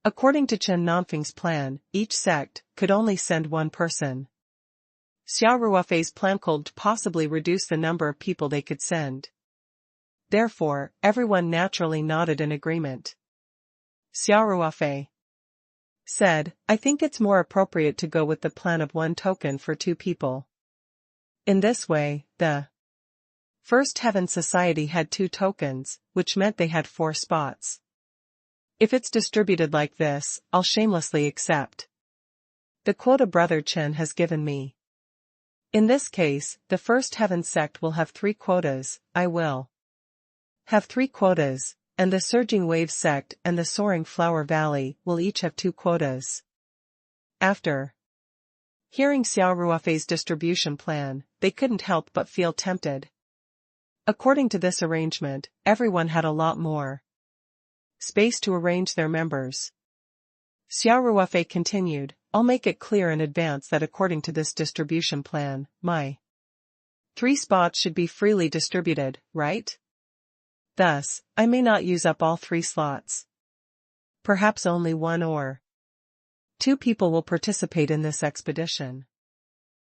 According to Chen Nanfeng's plan, each sect could only send 1 person. Xia Ruofei's plan could possibly reduce the number of people they could send. Therefore, everyone naturally nodded in agreement. Xia Ruofei said, "I think it's more appropriate to go with the plan of 1 token for 2 people. In this way, the First Heaven Society had 2 tokens, which meant they had 4 spots. If it's distributed like this, I'll shamelessly accept the quota Brother Chen has given me. In this case, the First Heaven sect will have 3 quotas, I will have 3 quotas, and the Surging Wave sect and the Soaring Flower Valley will each have 2 quotas." After hearing Xia Ruofei's distribution plan, they couldn't help but feel tempted. According to this arrangement, everyone had a lot more space to arrange their members. Xia Ruofei continued, I'll make it clear in advance that according to this distribution plan, my 3 spots should be freely distributed, right? Thus, I may not use up all 3 slots. Perhaps only 1 or 2 people will participate in this expedition.